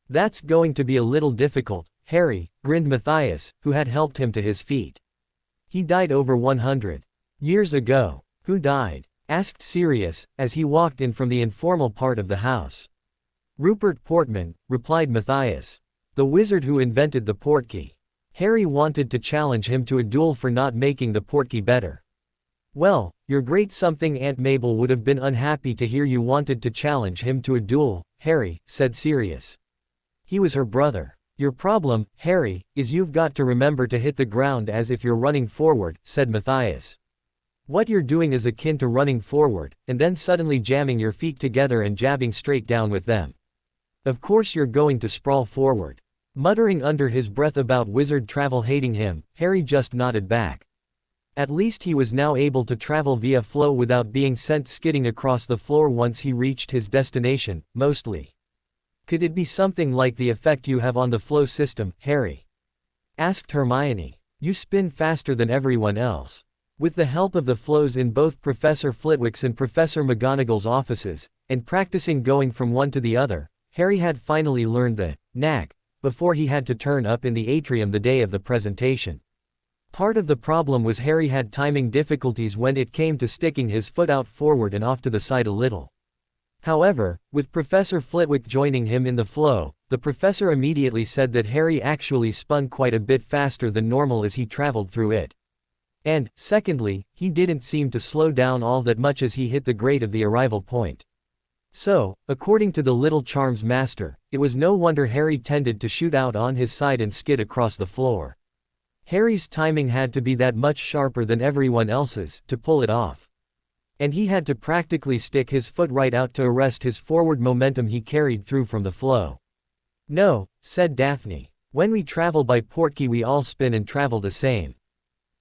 That's going to be a little difficult, Harry, grinned Matthias, who had helped him to his feet. He died over 100 years ago. Who died? Asked Sirius, as he walked in from the informal part of the house. Rupert Portman, replied Matthias. The wizard who invented the Portkey. Harry wanted to challenge him to a duel for not making the Portkey better. Well, your great something Aunt Mabel would have been unhappy to hear you wanted to challenge him to a duel, Harry, said Sirius. He was her brother. Your problem, Harry, is you've got to remember to hit the ground as if you're running forward, said Matthias. What you're doing is akin to running forward, and then suddenly jamming your feet together and jabbing straight down with them. Of course you're going to sprawl forward. Muttering under his breath about wizard travel hating him, Harry just nodded back. At least he was now able to travel via flow without being sent skidding across the floor once he reached his destination, mostly. Could it be something like the effect you have on the flow system, Harry? Asked Hermione. You spin faster than everyone else. With the help of the flows in both Professor Flitwick's and Professor McGonagall's offices, and practicing going from one to the other, Harry had finally learned the knack, before he had to turn up in the atrium the day of the presentation. Part of the problem was Harry had timing difficulties when it came to sticking his foot out forward and off to the side a little. However, with Professor Flitwick joining him in the flow, the professor immediately said that Harry actually spun quite a bit faster than normal as he traveled through it. And, secondly, he didn't seem to slow down all that much as he hit the grate of the arrival point. So, according to the little charms master, it was no wonder Harry tended to shoot out on his side and skid across the floor. Harry's timing had to be that much sharper than everyone else's to pull it off. And he had to practically stick his foot right out to arrest his forward momentum he carried through from the flow. No, said Daphne. When we travel by Portkey we all spin and travel the same.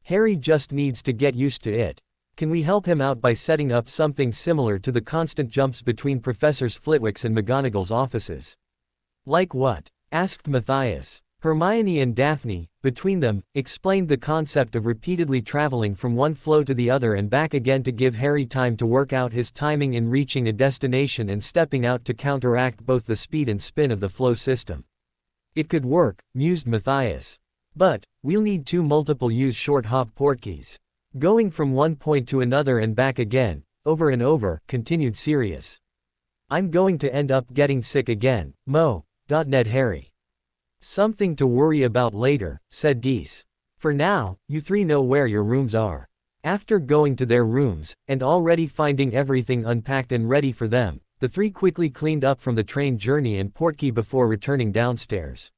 Harry just needs to get used to it. Can we help him out by setting up something similar to the constant jumps between Professors Flitwick's and McGonagall's offices? Like what? Asked Matthias. Hermione and Daphne, between them, explained the concept of repeatedly traveling from one flow to the other and back again to give Harry time to work out his timing in reaching a destination and stepping out to counteract both the speed and spin of the flow system. It could work, mused Matthias. But, we'll need two multiple-use short-hop Portkeys. Going from one point to another and back again, over and over, continued Sirius. I'm going to end up getting sick again, Ned Harry. Something to worry about later, said Dees. For now, you three know where your rooms are. After going to their rooms, and already finding everything unpacked and ready for them, the three quickly cleaned up from the train journey and Portkey before returning downstairs.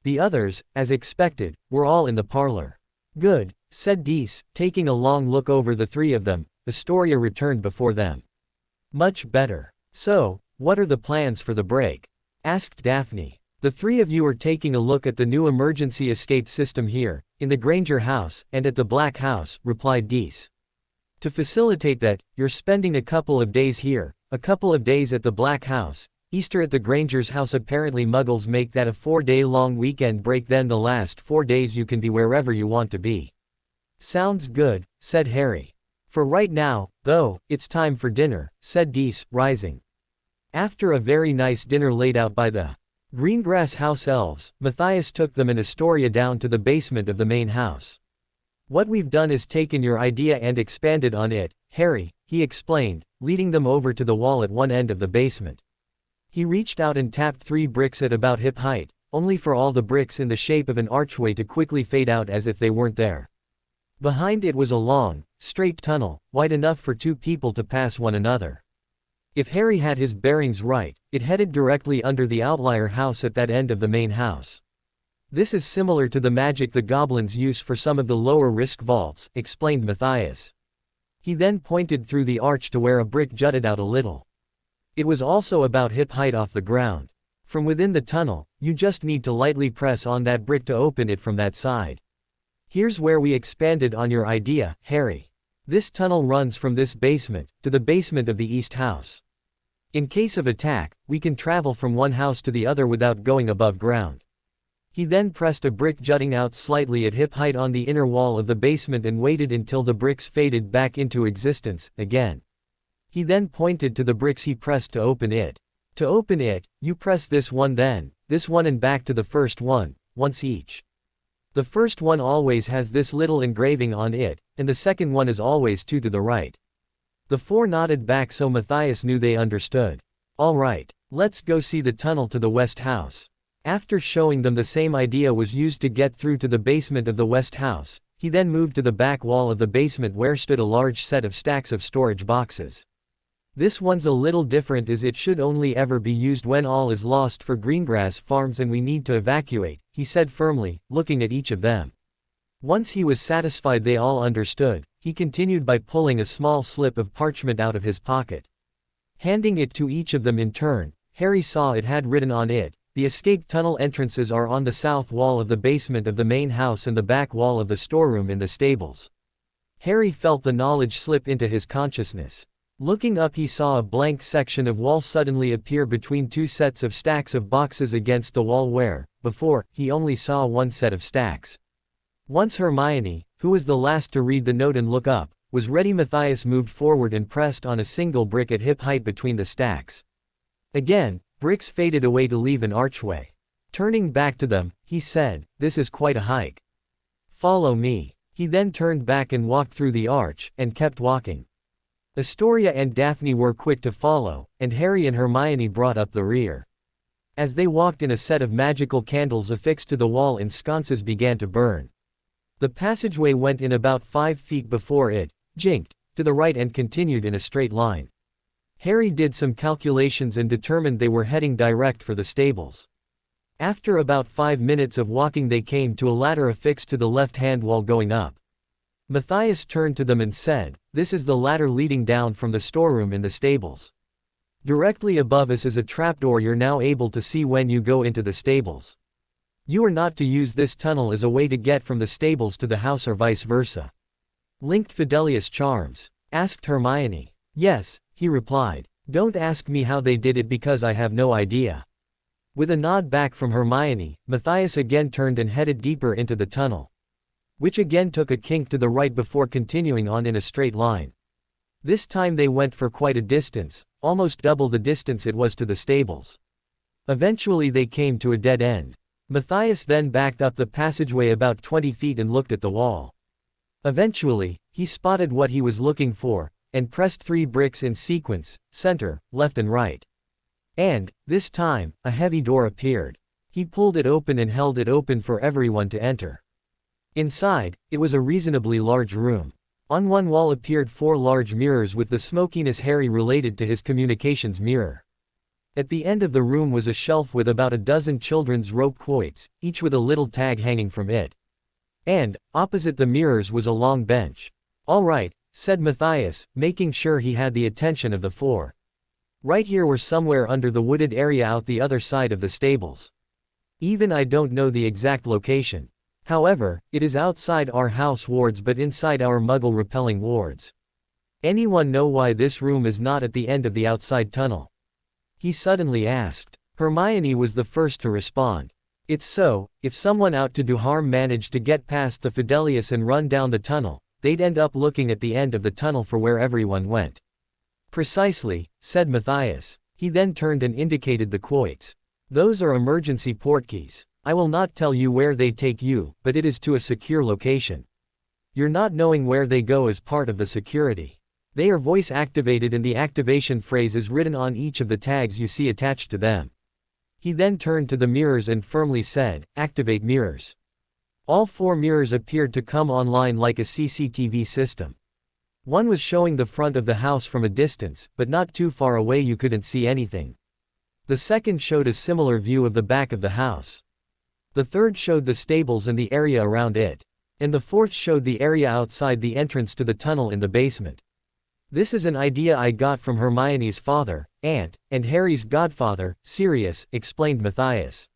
The others, as expected, were all in the parlor. Good, said Dees, taking a long look over the three of them. Astoria returned before them. Much better. So, what are the plans for the break? Asked Daphne. The three of you are taking a look at the new emergency escape system here, in the Granger house, and at the Black House, replied Dees. To facilitate that, you're spending a couple of days here, a couple of days at the Black House, Easter at the Granger's house. Apparently Muggles make that a 4-day-long weekend break, then the last 4 days you can be wherever you want to be. Sounds good, said Harry. For right now, though, it's time for dinner, said Dees, rising. After a very nice dinner laid out by the Greengrass house elves, Matthias took them and Astoria down to the basement of the main house. What we've done is taken your idea and expanded on it, Harry, he explained, leading them over to the wall at one end of the basement. He reached out and tapped 3 bricks at about hip height, only for all the bricks in the shape of an archway to quickly fade out as if they weren't there. Behind it was a long, straight tunnel, wide enough for 2 people to pass one another. If Harry had his bearings right, it headed directly under the outlier house at that end of the main house. This is similar to the magic the goblins use for some of the lower-risk vaults, explained Matthias. He then pointed through the arch to where a brick jutted out a little. It was also about hip height off the ground. From within the tunnel, you just need to lightly press on that brick to open it from that side. Here's where we expanded on your idea, Harry. This tunnel runs from this basement to the basement of the east house. In case of attack, we can travel from one house to the other without going above ground. He then pressed a brick jutting out slightly at hip height on the inner wall of the basement and waited until the bricks faded back into existence, again. He then pointed to the bricks he pressed to open it. To open it, you press this one, then this one, and back to the first one, once each. The first one always has this little engraving on it, and the second one is always 2 to the right. The 4 nodded back, so Matthias knew they understood. All right, let's go see the tunnel to the west house. After showing them the same idea was used to get through to the basement of the west house, he then moved to the back wall of the basement where stood a large set of stacks of storage boxes. This one's a little different, as it should only ever be used when all is lost for Greengrass Farms and we need to evacuate, he said firmly, looking at each of them. Once he was satisfied they all understood, he continued by pulling a small slip of parchment out of his pocket. Handing it to each of them in turn, Harry saw it had written on it, "The escape tunnel entrances are on the south wall of the basement of the main house and the back wall of the storeroom in the stables." Harry felt the knowledge slip into his consciousness. Looking up, he saw a blank section of wall suddenly appear between 2 sets of stacks of boxes against the wall where, before, he only saw 1 set of stacks. Once Hermione, who was the last to read the note and look up, was ready, Matthias moved forward and pressed on a single brick at hip height between the stacks. Again, bricks faded away to leave an archway. Turning back to them, he said, "This is quite a hike. Follow me." He then turned back and walked through the arch, and kept walking. Astoria and Daphne were quick to follow, and Harry and Hermione brought up the rear. As they walked in, a set of magical candles affixed to the wall in sconces began to burn. The passageway went in about 5 feet before it jinked to the right and continued in a straight line. Harry did some calculations and determined they were heading direct for the stables. After about 5 minutes of walking they came to a ladder affixed to the left-hand wall going up. Matthias turned to them and said, "This is the ladder leading down from the storeroom in the stables. Directly above us is a trapdoor you're now able to see when you go into the stables. You are not to use this tunnel as a way to get from the stables to the house or vice versa." "Linked Fidelius charms?" asked Hermione. "Yes," he replied. "Don't ask me how they did it because I have no idea." With a nod back from Hermione, Matthias again turned and headed deeper into the tunnel, which again took a kink to the right before continuing on in a straight line. This time they went for quite a distance, almost double the distance it was to the stables. Eventually they came to a dead end. Matthias then backed up the passageway about 20 feet and looked at the wall. Eventually, he spotted what he was looking for, and pressed 3 bricks in sequence, center, left and right. And, this time, a heavy door appeared. He pulled it open and held it open for everyone to enter. Inside, it was a reasonably large room. On one wall appeared 4 large mirrors with the smokiness Harry related to his communications mirror. At the end of the room was a shelf with about a dozen children's rope quoits, each with a little tag hanging from it. And, opposite the mirrors was a long bench. "All right," said Matthias, making sure he had the attention of the 4. "Right here we're somewhere under the wooded area out the other side of the stables. Even I don't know the exact location. However, it is outside our house wards but inside our Muggle-repelling wards. Anyone know why this room is not at the end of the outside tunnel? He suddenly asked. Hermione was the first to respond. It's so, if someone out to do harm managed to get past the Fidelius and run down the tunnel, they'd end up looking at the end of the tunnel for where everyone went. Precisely, said Matthias. He then turned and indicated the quoits. Those are emergency portkeys. I will not tell you where they take you, but it is to a secure location. Your not knowing where they go is part of the security. They are voice activated and the activation phrase is written on each of the tags you see attached to them. He then turned to the mirrors and firmly said, activate mirrors. All 4 mirrors appeared to come online like a CCTV system. One was showing the front of the house from a distance, but not too far away you couldn't see anything. The second showed a similar view of the back of the house. The third showed the stables and the area around it. And the fourth showed the area outside the entrance to the tunnel in the basement. This is an idea I got from Hermione's father, aunt, and Harry's godfather, Sirius, explained Matthias.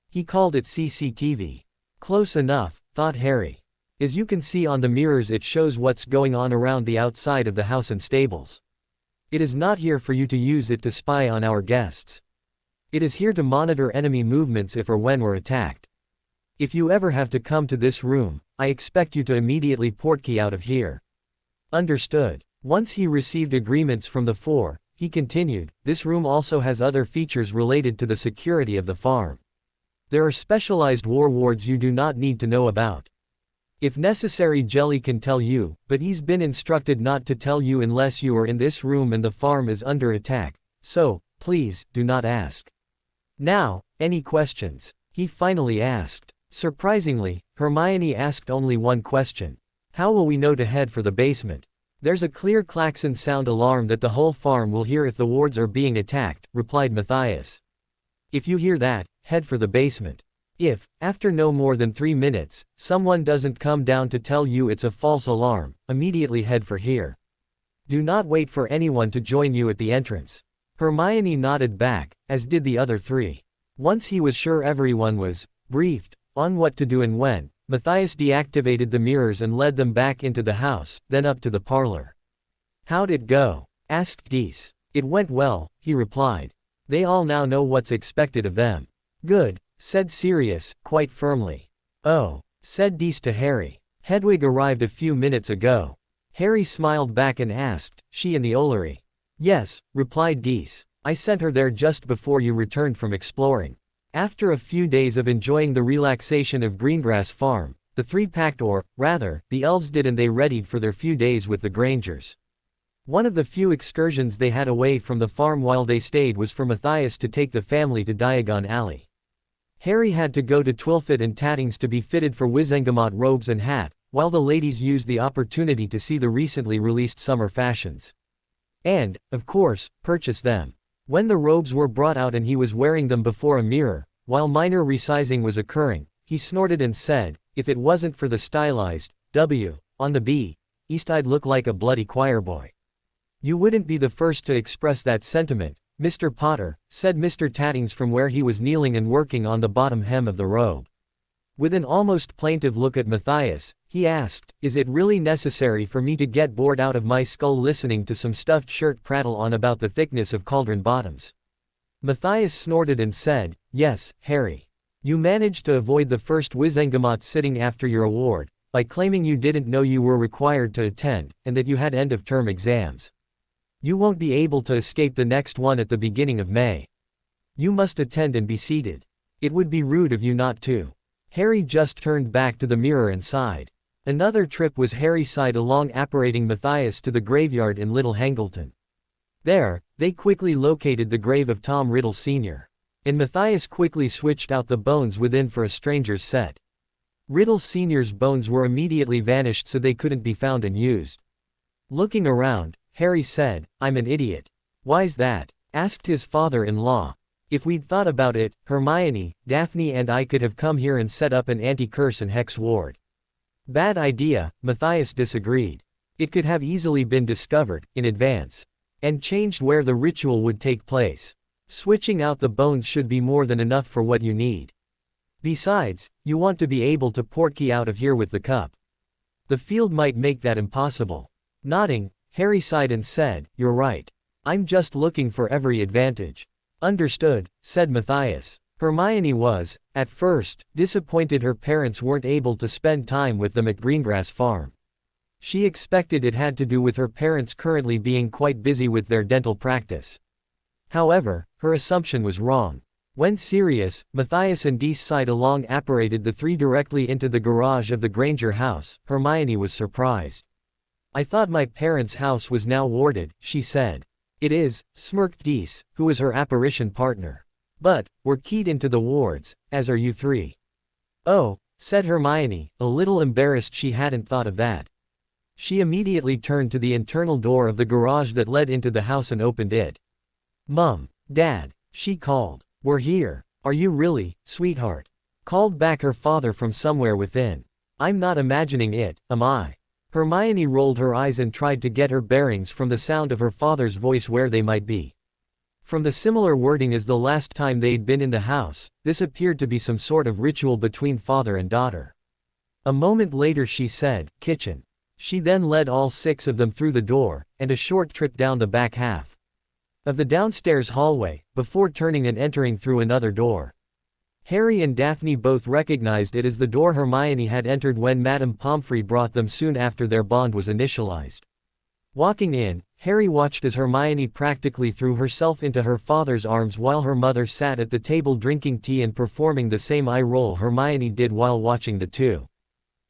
He called it CCTV. Close enough, thought Harry. As you can see on the mirrors it shows what's going on around the outside of the house and stables. It is not here for you to use it to spy on our guests. It is here to monitor enemy movements if or when we're attacked. If you ever have to come to this room, I expect you to immediately portkey out of here. Understood. Once he received agreements from the 4, he continued, this room also has other features related to the security of the farm. There are specialized war wards you do not need to know about. If necessary Jelly can tell you, but he's been instructed not to tell you unless you are in this room and the farm is under attack, so, please, do not ask. Now, any questions? He finally asked. Surprisingly, Hermione asked only one question. How will we know to head for the basement? There's a clear klaxon sound alarm that the whole farm will hear if the wards are being attacked, replied Matthias. If you hear that, head for the basement. If, after no more than 3 minutes, someone doesn't come down to tell you it's a false alarm, immediately head for here. Do not wait for anyone to join you at the entrance. Hermione nodded back, as did the other 3. Once he was sure everyone was briefed on what to do and when, Matthias deactivated the mirrors and led them back into the house, then up to the parlor. How'd it go? Asked Dees. It went well, he replied. They all now know what's expected of them. Good, said Sirius, quite firmly. Oh, said Dees to Harry. Hedwig arrived a few minutes ago. Harry smiled back and asked, she in the Ollery? Yes, replied Dees. I sent her there just before you returned from exploring. After a few days of enjoying the relaxation of Greengrass Farm, the 3 packed or, rather, the elves did and they readied for their few days with the Grangers. One of the few excursions they had away from the farm while they stayed was for Matthias to take the family to Diagon Alley. Harry had to go to Twilfit and Tattings to be fitted for Wizengamot robes and hat, while the ladies used the opportunity to see the recently released summer fashions. And, of course, purchase them. When the robes were brought out and he was wearing them before a mirror, while minor resizing was occurring, he snorted and said, if it wasn't for the stylized W on the B, I'd look like a bloody choirboy. You wouldn't be the first to express that sentiment, Mr. Potter, said Mr. Tattings from where he was kneeling and working on the bottom hem of the robe. With an almost plaintive look at Matthias, he asked, is it really necessary for me to get bored out of my skull listening to some stuffed shirt prattle on about the thickness of cauldron bottoms? Matthias snorted and said, yes, Harry. You managed to avoid the first Wizengamot sitting after your award, by claiming you didn't know you were required to attend, and that you had end-of-term exams. You won't be able to escape the next one at the beginning of May. You must attend and be seated. It would be rude of you not to. Harry just turned back to the mirror and sighed. Another trip was Harry sighed along apparating Matthias to the graveyard in Little Hangleton. There, they quickly located the grave of Tom Riddle Sr. And Matthias quickly switched out the bones within for a stranger's set. Riddle Sr.'s bones were immediately vanished so they couldn't be found and used. Looking around, Harry said, I'm an idiot. Why's that? Asked his father-in-law. If we'd thought about it, Hermione, Daphne and I could have come here and set up an anti-curse and hex ward. Bad idea, Matthias disagreed. It could have easily been discovered, in advance. And changed where the ritual would take place. Switching out the bones should be more than enough for what you need. Besides, you want to be able to portkey out of here with the cup. The field might make that impossible. Nodding, Harry sighed and said, "You're right. I'm just looking for every advantage." "Understood," said Matthias. Hermione was, at first, disappointed her parents weren't able to spend time with them at Greengrass Farm. She expected it had to do with her parents currently being quite busy with their dental practice. However, her assumption was wrong. When Sirius, Matthias and Dees side-along apparated the three directly into the garage of the Granger house, Hermione was surprised. "I thought my parents' house was now warded," she said. "It is," smirked Dees, who was her apparition partner. "But, we're keyed into the wards, as are you three." "Oh," said Hermione, a little embarrassed she hadn't thought of that. She immediately turned to the internal door of the garage that led into the house and opened it. "Mum, Dad," she called. "We're here." "Are you really, sweetheart?" called back her father from somewhere within. "I'm not imagining it, am I?" Hermione rolled her eyes and tried to get her bearings from the sound of her father's voice where they might be. From the similar wording as the last time they'd been in the house, this appeared to be some sort of ritual between father and daughter. A moment later she said, "Kitchen." She then led all six of them through the door, and a short trip down the back half of the downstairs hallway, before turning and entering through another door. Harry and Daphne both recognized it as the door Hermione had entered when Madame Pomfrey brought them soon after their bond was initialized. Walking in, Harry watched as Hermione practically threw herself into her father's arms while her mother sat at the table drinking tea and performing the same eye roll Hermione did while watching the two.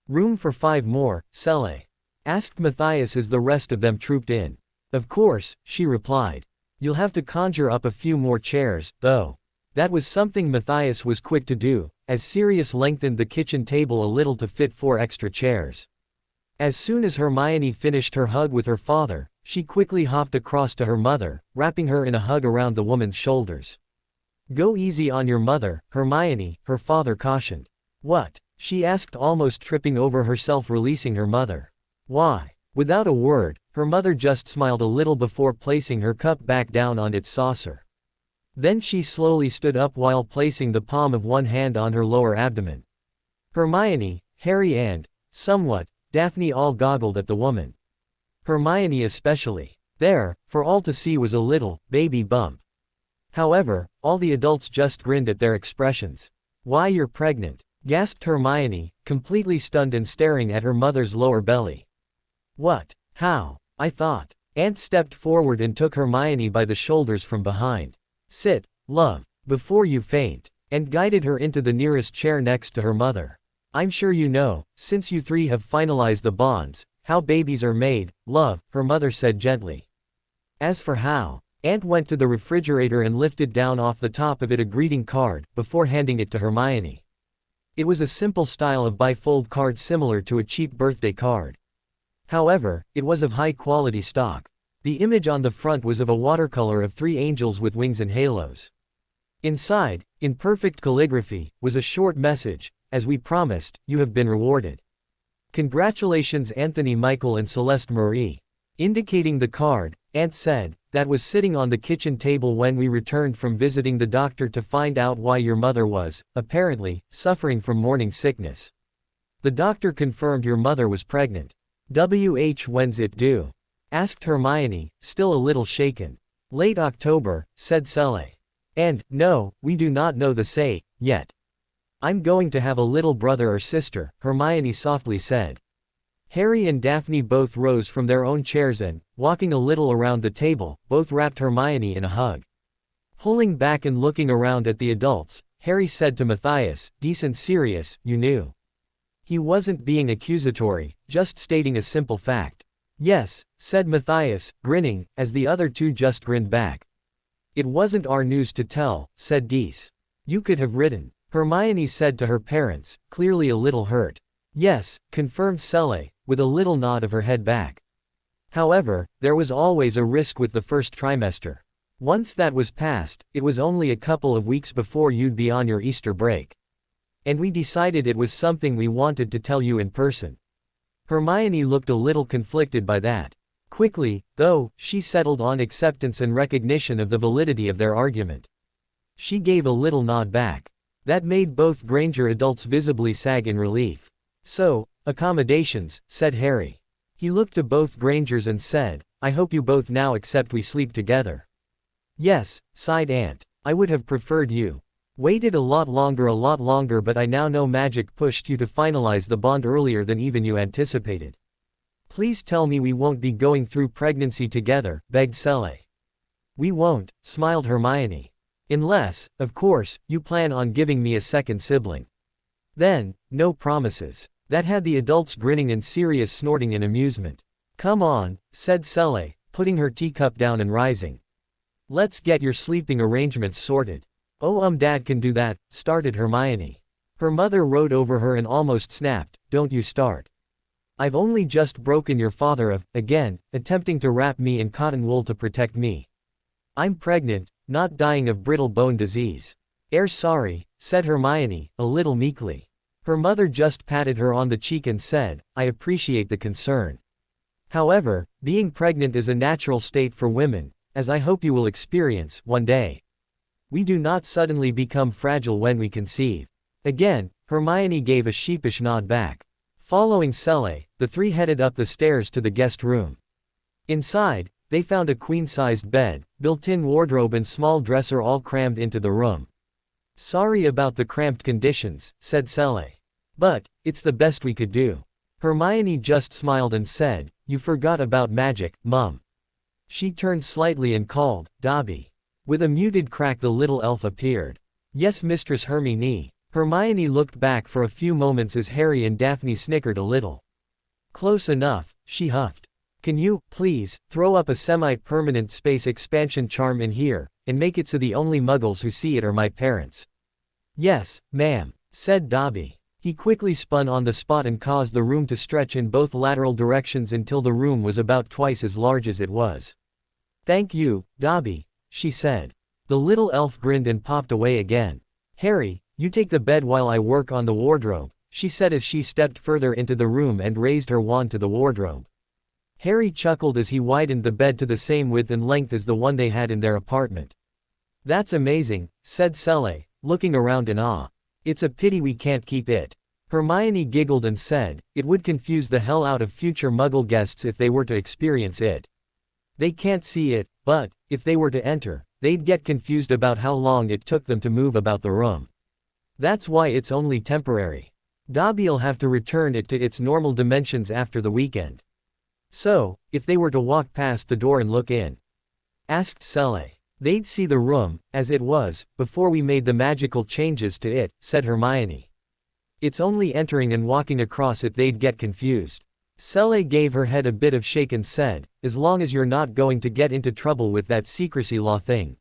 "Room for 5 more, Sele?" asked Matthias as the rest of them trooped in. "Of course," she replied. "You'll have to conjure up a few more chairs, though." That was something Matthias was quick to do, as Sirius lengthened the kitchen table a little to fit 4 extra chairs. As soon as Hermione finished her hug with her father, she quickly hopped across to her mother, wrapping her in a hug around the woman's shoulders. "Go easy on your mother, Hermione," her father cautioned. "What?" she asked, almost tripping over herself, releasing her mother. "Why?" Without a word, her mother just smiled a little before placing her cup back down on its saucer. Then she slowly stood up while placing the palm of one hand on her lower abdomen. Hermione, Harry and, somewhat, Daphne all goggled at the woman. Hermione especially. There, for all to see, was a little, baby bump. However, all the adults just grinned at their expressions. "Why, you're pregnant," gasped Hermione, completely stunned and staring at her mother's lower belly. "What? How? I thought." Aunt stepped forward and took Hermione by the shoulders from behind. "Sit, love, before you faint," and guided her into the nearest chair next to her mother. "I'm sure you know, since you three have finalized the bonds, how babies are made, love," her mother said gently. As for how, Aunt went to the refrigerator and lifted down off the top of it a greeting card, before handing it to Hermione. It was a simple style of bifold card similar to a cheap birthday card. However, it was of high-quality stock. The image on the front was of a watercolor of 3 angels with wings and halos. Inside, in perfect calligraphy, was a short message: "As we promised, you have been rewarded. Congratulations, Anthony Michael and Celeste Marie." Indicating the card, Aunt said, "That was sitting on the kitchen table when we returned from visiting the doctor to find out why your mother was, apparently, suffering from morning sickness. The doctor confirmed your mother was pregnant." "When's it due?" asked Hermione, still a little shaken. "Late October," said Sele. "And, no, we do not know the say, yet. I'm going to have a little brother or sister," Hermione softly said. Harry and Daphne both rose from their own chairs and, walking a little around the table, both wrapped Hermione in a hug. Pulling back and looking around at the adults, Harry said to Matthias, "Decent serious, you knew." He wasn't being accusatory, just stating a simple fact. "Yes," said Matthias, grinning, as the other two just grinned back. "It wasn't our news to tell," said Dees. "You could have written," Hermione said to her parents, clearly a little hurt. "Yes," confirmed Sele, with a little nod of her head back. "However, there was always a risk with the first trimester. Once that was past, it was only a couple of weeks before you'd be on your Easter break. And we decided it was something we wanted to tell you in person." Hermione looked a little conflicted by that. Quickly, though, she settled on acceptance and recognition of the validity of their argument. She gave a little nod back. That made both Granger adults visibly sag in relief. "So, accommodations," said Harry. He looked to both Grangers and said, I hope you both now accept we sleep together. Yes, sighed Aunt. I would have preferred you waited a lot longer, but I now know magic pushed you to finalize the bond earlier than even you anticipated. Please tell me we won't be going through pregnancy together, begged Sele. We won't, smiled Hermione. Unless, of course, you plan on giving me a second sibling. Then, no promises. That had the adults grinning and Sirius snorting in amusement. Come on, said Sele, putting her teacup down and rising. Let's get your sleeping arrangements sorted. Oh Dad can do that, started Hermione. Her mother rode over her and almost snapped, don't you start. I've only just broken your father of, again, attempting to wrap me in cotton wool to protect me. I'm pregnant, not dying of brittle bone disease. Sorry, said Hermione, a little meekly. Her mother just patted her on the cheek and said, I appreciate the concern. However, being pregnant is a natural state for women, as I hope you will experience, one day. We do not suddenly become fragile when we conceive. Again, Hermione gave a sheepish nod back. Following Sele, the three headed up the stairs to the guest room. Inside, they found a queen-sized bed, built-in wardrobe and small dresser all crammed into the room. Sorry about the cramped conditions, said Sele. But, it's the best we could do. Hermione just smiled and said, you forgot about magic, Mum. She turned slightly and called, Dobby. With a muted crack the little elf appeared. Yes, Mistress Hermione. Hermione looked back for a few moments as Harry and Daphne snickered a little. Close enough, she huffed. Can you, please, throw up a semi-permanent space expansion charm in here, and make it so the only muggles who see it are my parents? Yes, ma'am, said Dobby. He quickly spun on the spot and caused the room to stretch in both lateral directions until the room was about twice as large as it was. Thank you, Dobby, she said. The little elf grinned and popped away again. Harry, you take the bed while I work on the wardrobe, she said as she stepped further into the room and raised her wand to the wardrobe. Harry chuckled as he widened the bed to the same width and length as the one they had in their apartment. That's amazing, said Sele, looking around in awe. It's a pity we can't keep it. Hermione giggled and said, it would confuse the hell out of future Muggle guests if they were to experience it. They can't see it, but, if they were to enter, they'd get confused about how long it took them to move about the room. That's why it's only temporary. Dobby'll have to return it to its normal dimensions after the weekend. So, if they were to walk past the door and look in, asked Sele, they'd see the room, as it was, before we made the magical changes to it, said Hermione. It's only entering and walking across it they'd get confused. Sele gave her head a bit of shake and said, as long as you're not going to get into trouble with that secrecy law thing.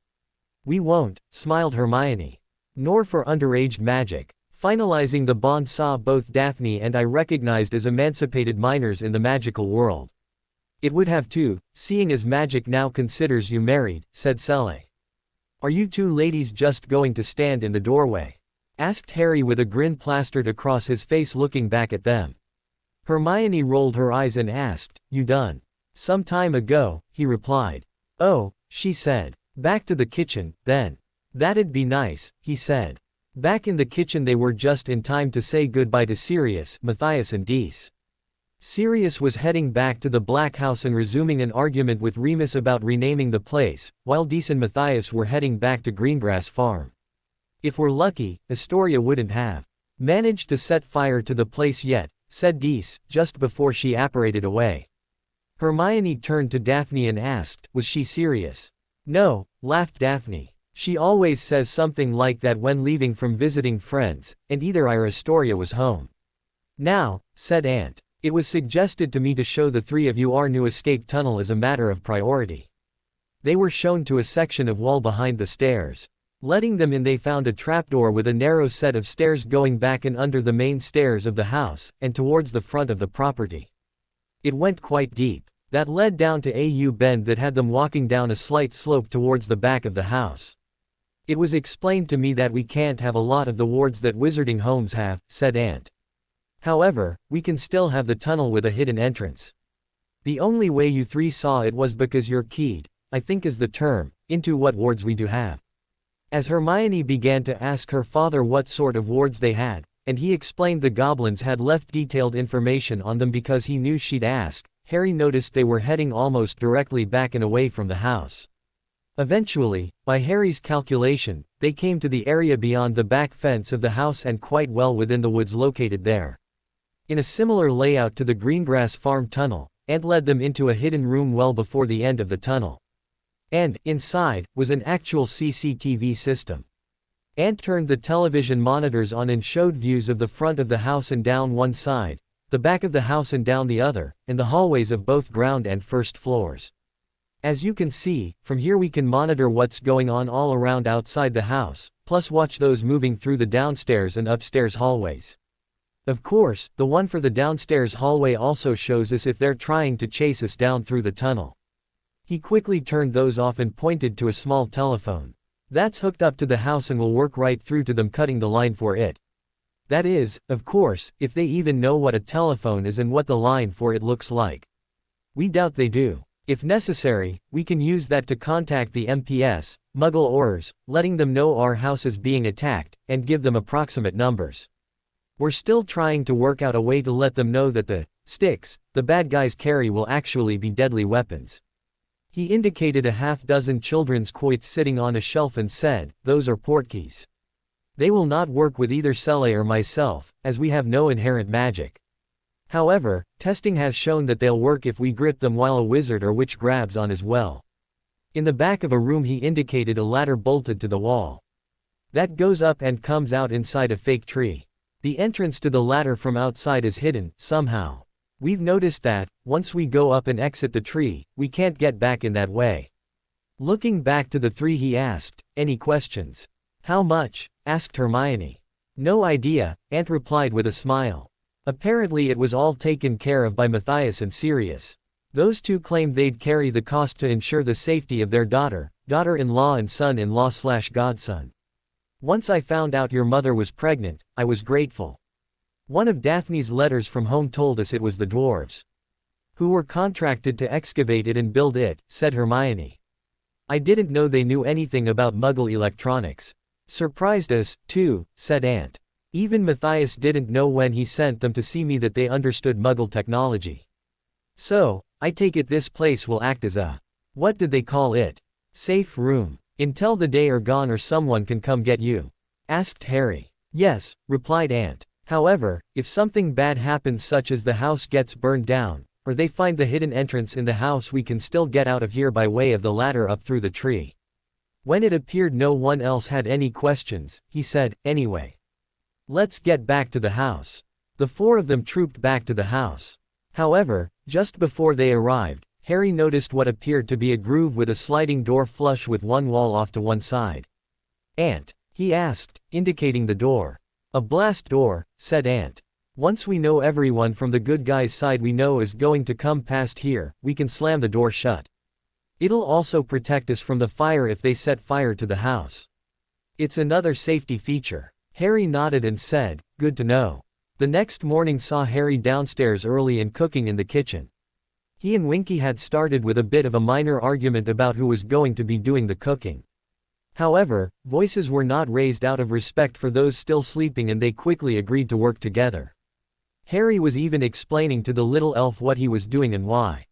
We won't, smiled Hermione. Nor for underage magic. Finalizing the bond saw both Daphne and I recognized as emancipated minors in the magical world. It would have too, seeing as magic now considers you married, said Sele. Are you two ladies just going to stand in the doorway? Asked Harry with a grin plastered across his face looking back at them. Hermione rolled her eyes and asked, you done? Some time ago, he replied. Oh, she said. Back to the kitchen, then. That'd be nice, he said. Back in the kitchen they were just in time to say goodbye to Sirius, Matthias and Dees. Sirius was heading back to the Black House and resuming an argument with Remus about renaming the place, while Dees and Matthias were heading back to Greengrass Farm. If we're lucky, Astoria wouldn't have managed to set fire to the place yet, said Dees, just before she apparated away. Hermione turned to Daphne and asked, was she serious? No, laughed Daphne. She always says something like that when leaving from visiting friends, and either I or Astoria was home. Now, said Aunt, it was suggested to me to show the three of you our new escape tunnel as a matter of priority. They were shown to a section of wall behind the stairs. Letting them in they found a trapdoor with a narrow set of stairs going back and under the main stairs of the house, and towards the front of the property. It went quite deep. That led down to a bend that had them walking down a slight slope towards the back of the house. It was explained to me that we can't have a lot of the wards that wizarding homes have, said Aunt. However, we can still have the tunnel with a hidden entrance. The only way you three saw it was because you're keyed, I think is the term, into what wards we do have. As Hermione began to ask her father what sort of wards they had, and he explained the goblins had left detailed information on them because he knew she'd ask, Harry noticed they were heading almost directly back and away from the house. Eventually, by Harry's calculation, they came to the area beyond the back fence of the house and quite well within the woods located there. In a similar layout to the Greengrass Farm tunnel, Ant led them into a hidden room well before the end of the tunnel. And, inside, was an actual CCTV system. Ant turned the television monitors on and showed views of the front of the house and down one side, the back of the house and down the other, and the hallways of both ground and first floors. As you can see, from here we can monitor what's going on all around outside the house, plus watch those moving through the downstairs and upstairs hallways. Of course, the one for the downstairs hallway also shows us if they're trying to chase us down through the tunnel. He quickly turned those off and pointed to a small telephone. That's hooked up to the house and will work right through to them, cutting the line for it. That is, of course, if they even know what a telephone is and what the line for it looks like. We doubt they do. If necessary, we can use that to contact the MPS, Muggle Aurors, letting them know our house is being attacked, and give them approximate numbers. We're still trying to work out a way to let them know that the sticks the bad guys carry will actually be deadly weapons. He indicated a half-dozen children's quoits sitting on a shelf and said, "Those are portkeys. They will not work with either Sele or myself, as we have no inherent magic. However, testing has shown that they'll work if we grip them while a wizard or witch grabs on as well." In the back of a room he indicated a ladder bolted to the wall. That goes up and comes out inside a fake tree. The entrance to the ladder from outside is hidden, somehow. We've noticed that, once we go up and exit the tree, we can't get back in that way. Looking back to the three he asked, "Any questions?" "How much?" asked Hermione. "No idea," Ant replied with a smile. Apparently it was all taken care of by Matthias and Sirius. Those two claimed they'd carry the cost to ensure the safety of their daughter-in-law and son-in-law/godson. "Once I found out your mother was pregnant, I was grateful. One of Daphne's letters from home told us it was the dwarves who were contracted to excavate it and build it," said Hermione. "I didn't know they knew anything about Muggle electronics. Surprised us, too," said Ant. "Even Matthias didn't know when he sent them to see me that they understood Muggle technology. So, I take it this place will act as a, what did they call it? Safe room. Until the day are gone or someone can come get you?" asked Harry. "Yes," replied Ant. "However, if something bad happens such as the house gets burned down, or they find the hidden entrance in the house, we can still get out of here by way of the ladder up through the tree." When it appeared no one else had any questions, he said, "Anyway, let's get back to the house." The four of them trooped back to the house. However, just before they arrived, Harry noticed what appeared to be a groove with a sliding door flush with one wall off to one side. "Ant?" he asked, indicating the door. "A blast door," said Ant. "Once we know everyone from the good guys' side we know is going to come past here, we can slam the door shut. It'll also protect us from the fire if they set fire to the house. It's another safety feature." Harry nodded and said, "Good to know." The next morning saw Harry downstairs early and cooking in the kitchen. He and Winky had started with a bit of a minor argument about who was going to be doing the cooking. However, voices were not raised out of respect for those still sleeping and they quickly agreed to work together. Harry was even explaining to the little elf what he was doing and why.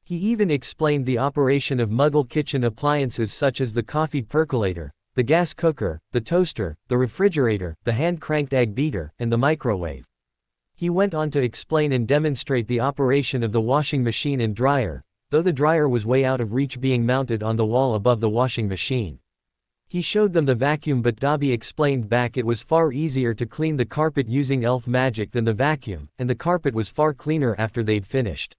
He even explained the operation of Muggle kitchen appliances such as the coffee percolator, the gas cooker, the toaster, the refrigerator, the hand-cranked egg beater, and the microwave. He went on to explain and demonstrate the operation of the washing machine and dryer, though the dryer was way out of reach being mounted on the wall above the washing machine. He showed them the vacuum, but Dobby explained back it was far easier to clean the carpet using elf magic than the vacuum, and the carpet was far cleaner after they'd finished.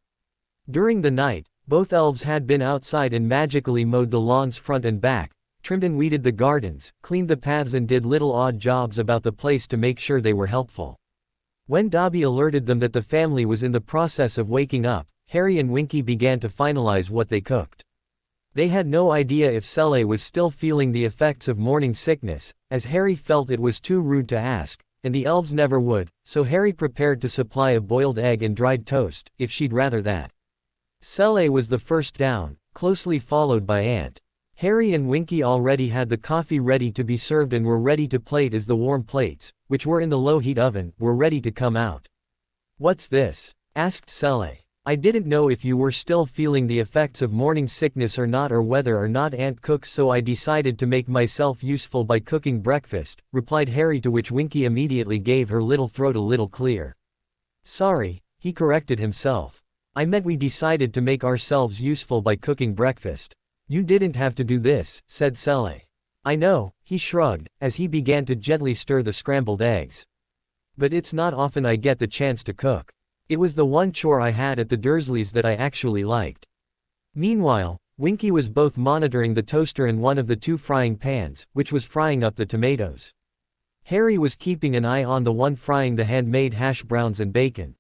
During the night, both elves had been outside and magically mowed the lawns front and back, trimmed and weeded the gardens, cleaned the paths and did little odd jobs about the place to make sure they were helpful. When Dobby alerted them that the family was in the process of waking up, Harry and Winky began to finalize what they cooked. They had no idea if Sele was still feeling the effects of morning sickness, as Harry felt it was too rude to ask, and the elves never would, so Harry prepared to supply a boiled egg and dried toast, if she'd rather that. Sele was the first down, closely followed by Ant. Harry and Winky already had the coffee ready to be served and were ready to plate as the warm plates, which were in the low-heat oven, were ready to come out. "What's this?" asked Sele. I didn't know if you were still feeling the effects of morning sickness or not, or whether or not Aunt cooks, so I decided to make myself useful by cooking breakfast," replied Harry, to which Winky immediately gave her little throat a little clear. "Sorry," he corrected himself. "I meant we decided to make ourselves useful by cooking breakfast. You didn't have to do this," said Sele. "I know," he shrugged, as he began to gently stir the scrambled eggs. "But it's not often I get the chance to cook. It was the one chore I had at the Dursleys that I actually liked." Meanwhile, Winky was both monitoring the toaster and one of the two frying pans, which was frying up the tomatoes. Harry was keeping an eye on the one frying the handmade hash browns and bacon.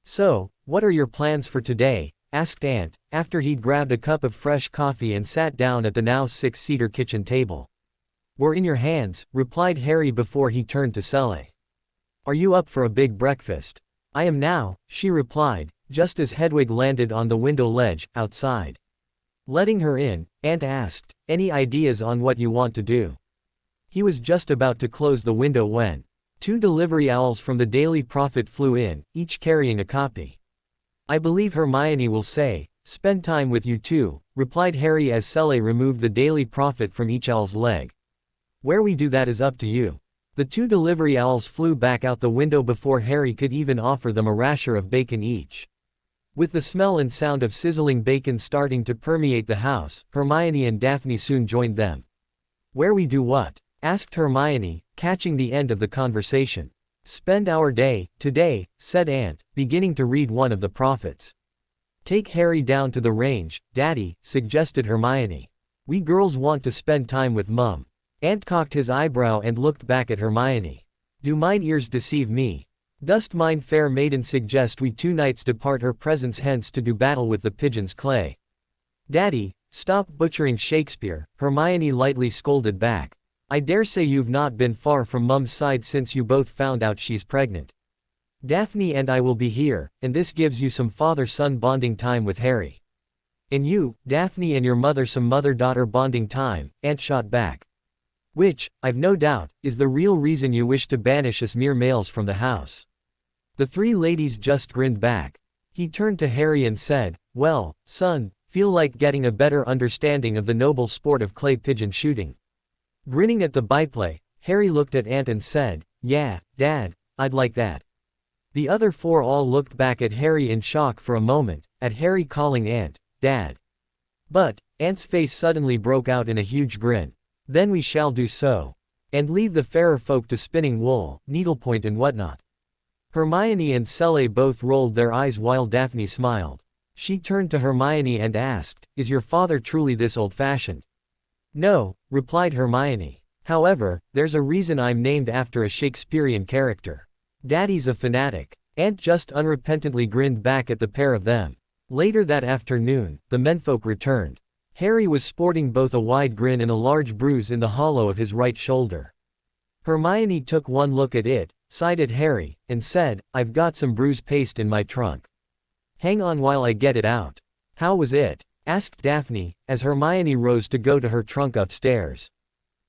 "So, what are your plans for today?" asked Aunt, after he'd grabbed a cup of fresh coffee and sat down at the now six-seater kitchen table. "We're in your hands," replied Harry before he turned to Sele. "Are you up for a big breakfast?" "I am now," she replied, just as Hedwig landed on the window ledge, outside. Letting her in, Aunt asked, "Any ideas on what you want to do?" He was just about to close the window when two delivery owls from the Daily Prophet flew in, each carrying a copy. "I believe Hermione will say, 'Spend time with you too,'" replied Harry as Sele removed the Daily Prophet from each owl's leg. "Where we do that is up to you." The two delivery owls flew back out the window before Harry could even offer them a rasher of bacon each. With the smell and sound of sizzling bacon starting to permeate the house, Hermione and Daphne soon joined them. "Where we do what?" asked Hermione, catching the end of the conversation. "Spend our day, today," said Aunt, beginning to read one of the prophets. "Take Harry down to the range, Daddy," suggested Hermione. "We girls want to spend time with Mum." Aunt cocked his eyebrow and looked back at Hermione. "Do mine ears deceive me? Dost mine fair maiden suggest we two knights depart her presence hence to do battle with the pigeon's clay?" "Daddy, stop butchering Shakespeare," Hermione lightly scolded back. "I dare say you've not been far from Mum's side since you both found out she's pregnant. Daphne and I will be here, and this gives you some father-son bonding time with Harry. And you, Daphne, and your mother some mother-daughter bonding time," Aunt shot back. "Which, I've no doubt, is the real reason you wish to banish us mere males from the house." The three ladies just grinned back. He turned to Harry and said, "Well, son, feel like getting a better understanding of the noble sport of clay pigeon shooting?" Grinning at the byplay, Harry looked at Aunt and said, "Yeah, Dad, I'd like that." The other four all looked back at Harry in shock for a moment, at Harry calling Aunt, Dad. But, Aunt's face suddenly broke out in a huge grin. "Then we shall do so. And leave the fairer folk to spinning wool, needlepoint and whatnot." Hermione and Sele both rolled their eyes while Daphne smiled. She turned to Hermione and asked, "Is your father truly this old-fashioned?" "No," replied Hermione. "However, there's a reason I'm named after a Shakespearean character. Daddy's a fanatic." Aunt just unrepentantly grinned back at the pair of them. Later that afternoon, the menfolk returned. Harry was sporting both a wide grin and a large bruise in the hollow of his right shoulder. Hermione took one look at it, sighed at Harry, and said, "I've got some bruise paste in my trunk. Hang on while I get it out." "How was it?" asked Daphne, as Hermione rose to go to her trunk upstairs.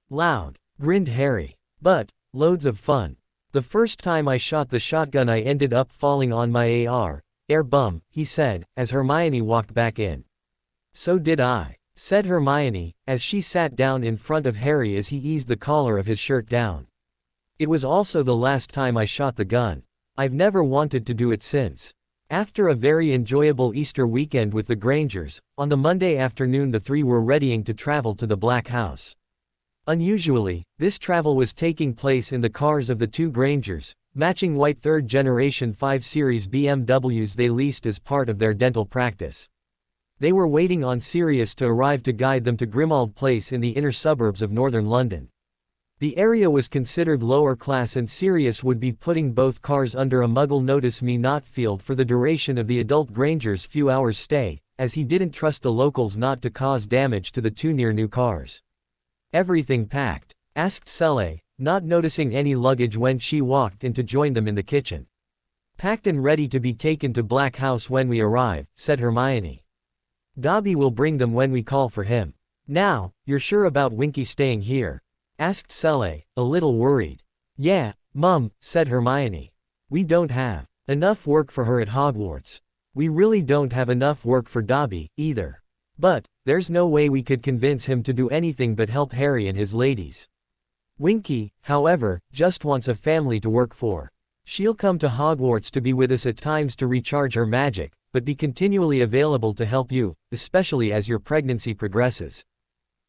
"Loud," grinned Harry. "But, loads of fun. The first time I shot the shotgun I ended up falling on my AR, air bum," he said, as Hermione walked back in. "So did I," said Hermione, as she sat down in front of Harry as he eased the collar of his shirt down. "It was also the last time I shot the gun. I've never wanted to do it since." After a very enjoyable Easter weekend with the Grangers, on the Monday afternoon the three were readying to travel to the Black House. Unusually, this travel was taking place in the cars of the two Grangers, matching white 3rd Generation 5 Series BMWs they leased as part of their dental practice. They were waiting on Sirius to arrive to guide them to Grimmauld Place in the inner suburbs of northern London. The area was considered lower class and Sirius would be putting both cars under a Muggle Notice Me Not field for the duration of the adult Granger's few hours stay, as he didn't trust the locals not to cause damage to the two near new cars. "Everything packed?" asked Sele, not noticing any luggage when she walked in to join them in the kitchen. "Packed and ready to be taken to Black House when we arrive," said Hermione. "Dobby will bring them when we call for him." "Now, you're sure about Winky staying here?" asked Sele, a little worried. "Yeah, Mum," said Hermione. "We don't have enough work for her at Hogwarts." We really don't have enough work for Dobby, either. But, there's no way we could convince him to do anything but help Harry and his ladies. Winky, however, just wants a family to work for. She'll come to Hogwarts to be with us at times to recharge her magic, but be continually available to help you, especially as your pregnancy progresses.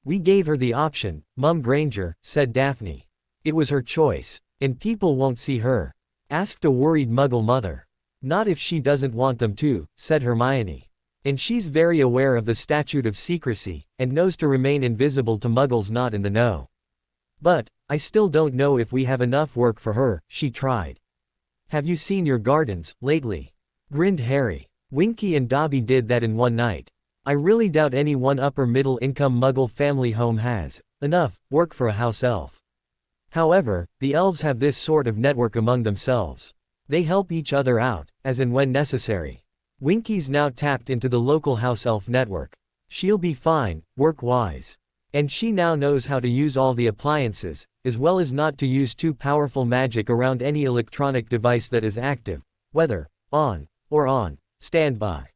We gave her the option, Mum Granger, said Daphne. It was her choice. And people won't see her? Asked a worried Muggle mother. Not if she doesn't want them to, said Hermione. And she's very aware of the statute of secrecy, and knows to remain invisible to Muggles not in the know. But, I still don't know if we have enough work for her, she tried. Have you seen your gardens, lately? Grinned Harry. Winky and Dobby did that in one night. I really doubt any one upper middle income Muggle family home has enough work for a house elf. However, the elves have this sort of network among themselves. They help each other out, as and when necessary. Winky's now tapped into the local house elf network. She'll be fine, work-wise. And she now knows how to use all the appliances, as well as not to use too powerful magic around any electronic device that is active, whether on or on standby.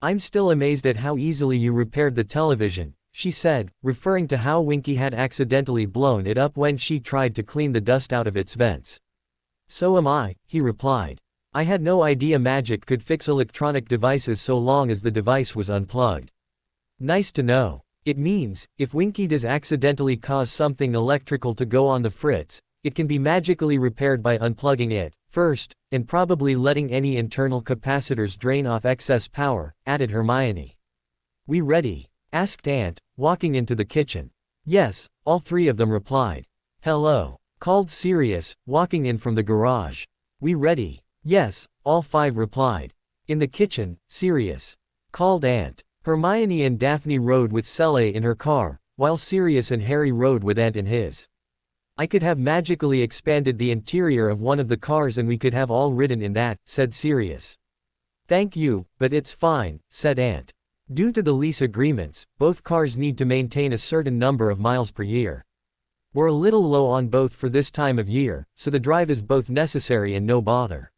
I'm still amazed at how easily you repaired the television, she said, referring to how Winky had accidentally blown it up when she tried to clean the dust out of its vents. So am I, he replied. I had no idea magic could fix electronic devices so long as the device was unplugged. Nice to know. It means, if Winky does accidentally cause something electrical to go on the fritz, it can be magically repaired by unplugging it first, and probably letting any internal capacitors drain off excess power, added Hermione. We ready? Asked Aunt, walking into the kitchen. Yes, all three of them replied. Hello, called Sirius, walking in from the garage. We ready? Yes, all five replied. In the kitchen, Sirius called Aunt. Hermione and Daphne rode with Celie in her car, while Sirius and Harry rode with Aunt in his. I could have magically expanded the interior of one of the cars and we could have all ridden in that, said Sirius. Thank you, but it's fine, said Aunt. Due to the lease agreements, both cars need to maintain a certain number of miles per year. We're a little low on both for this time of year, so the drive is both necessary and no bother.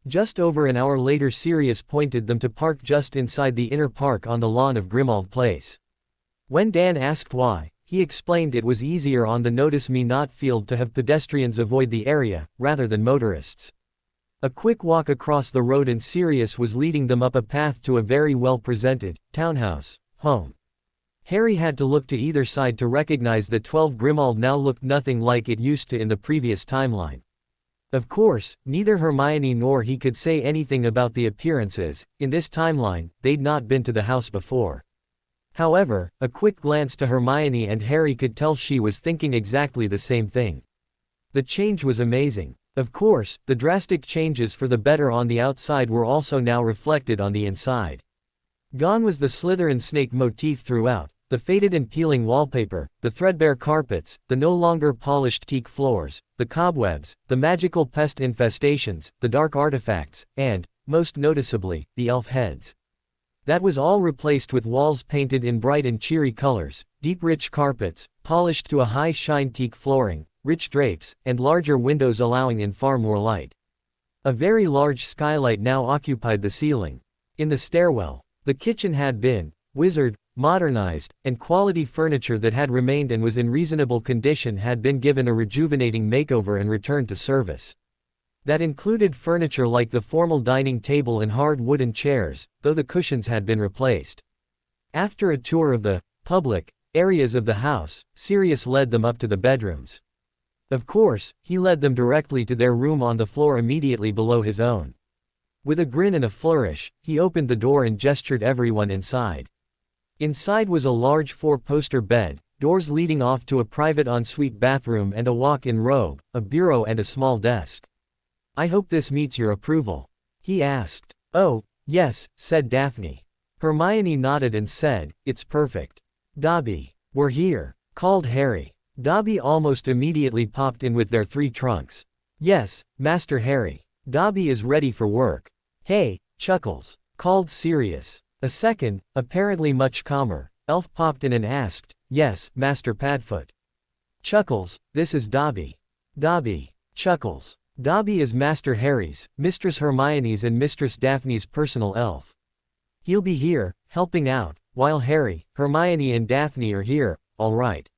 Just over an hour later Sirius pointed them to park just inside the inner park on the lawn of Grimmauld Place. When Dan asked why, he explained it was easier on the Notice Me Not field to have pedestrians avoid the area, rather than motorists. A quick walk across the road and Sirius was leading them up a path to a very well-presented townhouse home. Harry had to look to either side to recognize that 12 Grimmauld now looked nothing like it used to in the previous timeline. Of course, neither Hermione nor he could say anything about the appearances. In this timeline, they'd not been to the house before. However, a quick glance to Hermione and Harry could tell she was thinking exactly the same thing. The change was amazing. Of course, the drastic changes for the better on the outside were also now reflected on the inside. Gone was the Slytherin snake motif throughout, the faded and peeling wallpaper, the threadbare carpets, the no longer polished teak floors, the cobwebs, the magical pest infestations, the dark artifacts, and, most noticeably, the elf heads. That was all replaced with walls painted in bright and cheery colors, deep rich carpets, polished to a high shine teak flooring, rich drapes, and larger windows allowing in far more light. A very large skylight now occupied the ceiling. In the stairwell, the kitchen had been wizard, modernized, and quality furniture that had remained and was in reasonable condition had been given a rejuvenating makeover and returned to service. That included furniture like the formal dining table and hard wooden chairs, though the cushions had been replaced. After a tour of the public areas of the house, Sirius led them up to the bedrooms. Of course, he led them directly to their room on the floor immediately below his own. With a grin and a flourish, he opened the door and gestured everyone inside. Inside was a large 4-poster bed, doors leading off to a private ensuite bathroom and a walk-in robe, a bureau and a small desk. I hope this meets your approval, he asked. Oh, yes, said Daphne. Hermione nodded and said, it's perfect. Dobby, we're here, called Harry. Dobby almost immediately popped in with their 3 trunks. Yes, Master Harry. Dobby is ready for work. Hey, Chuckles, called Sirius. A second, apparently much calmer, elf popped in and asked, yes, Master Padfoot. Chuckles, this is Dobby. Dobby. Chuckles. Dobby is Master Harry's, Mistress Hermione's and Mistress Daphne's personal elf. He'll be here, helping out, while Harry, Hermione and Daphne are here, all right.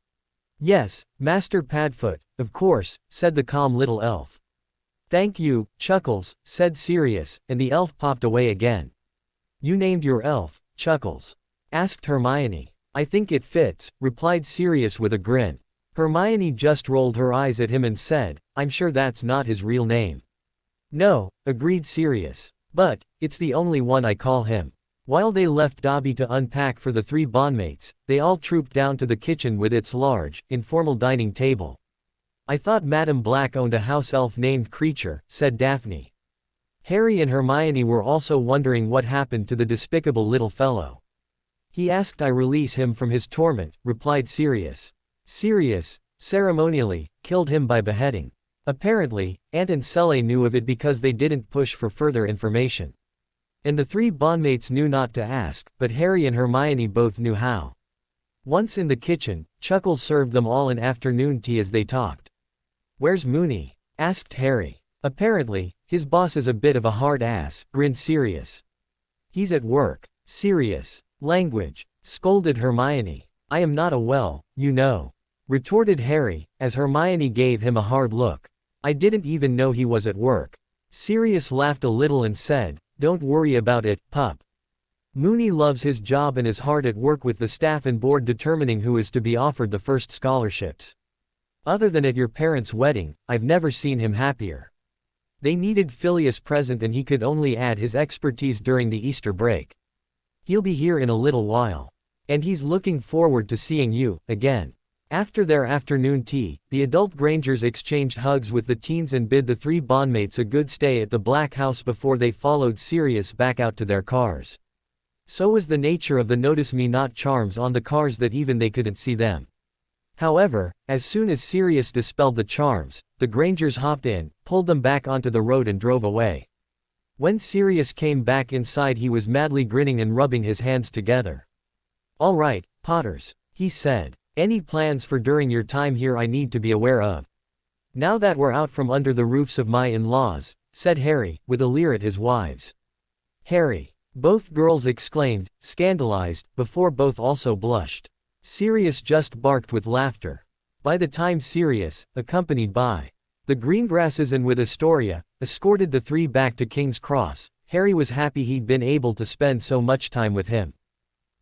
Yes, Master Padfoot, of course, said the calm little elf. Thank you, Chuckles, said Sirius, and the elf popped away again. You named your elf, Chuckles? Asked Hermione. I think it fits, replied Sirius with a grin. Hermione just rolled her eyes at him and said, I'm sure that's not his real name. No, agreed Sirius. But, it's the only one I call him. While they left Dobby to unpack for the three bondmates, they all trooped down to the kitchen with its large, informal dining table. I thought Madame Black owned a house elf named Creature, said Daphne. Harry and Hermione were also wondering what happened to the despicable little fellow. He asked I release him from his torment, replied Sirius. Sirius, ceremonially, killed him by beheading. Apparently, Aunt and Sully knew of it because they didn't push for further information. And the three bondmates knew not to ask, but Harry and Hermione both knew how. Once in the kitchen, Chuckles served them all an afternoon tea as they talked. Where's Moony? Asked Harry. Apparently, his boss is a bit of a hard ass, grinned Sirius. He's at work. Sirius. Language, scolded Hermione. I am not a well, you know. Retorted Harry, as Hermione gave him a hard look. I didn't even know he was at work. Sirius laughed a little and said, don't worry about it, pup. Moony loves his job and is hard at work with the staff and board determining who is to be offered the first scholarships. Other than at your parents' wedding, I've never seen him happier. They needed Phileas present and he could only add his expertise during the Easter break. He'll be here in a little while. And he's looking forward to seeing you, again. After their afternoon tea, the adult Grangers exchanged hugs with the teens and bid the three bondmates a good stay at the Black House before they followed Sirius back out to their cars. So was the nature of the notice me not charms on the cars that even they couldn't see them. However, as soon as Sirius dispelled the charms, the Grangers hopped in, pulled them back onto the road and drove away. When Sirius came back inside he was madly grinning and rubbing his hands together. All right, Potters, he said. Any plans for during your time here I need to be aware of? Now that we're out from under the roofs of my in-laws, said Harry, with a leer at his wives. Harry. Both girls exclaimed, scandalized, before both also blushed. Sirius just barked with laughter. By the time Sirius, accompanied by the Greengrasses and with Astoria, escorted the three back to King's Cross, Harry was happy he'd been able to spend so much time with him.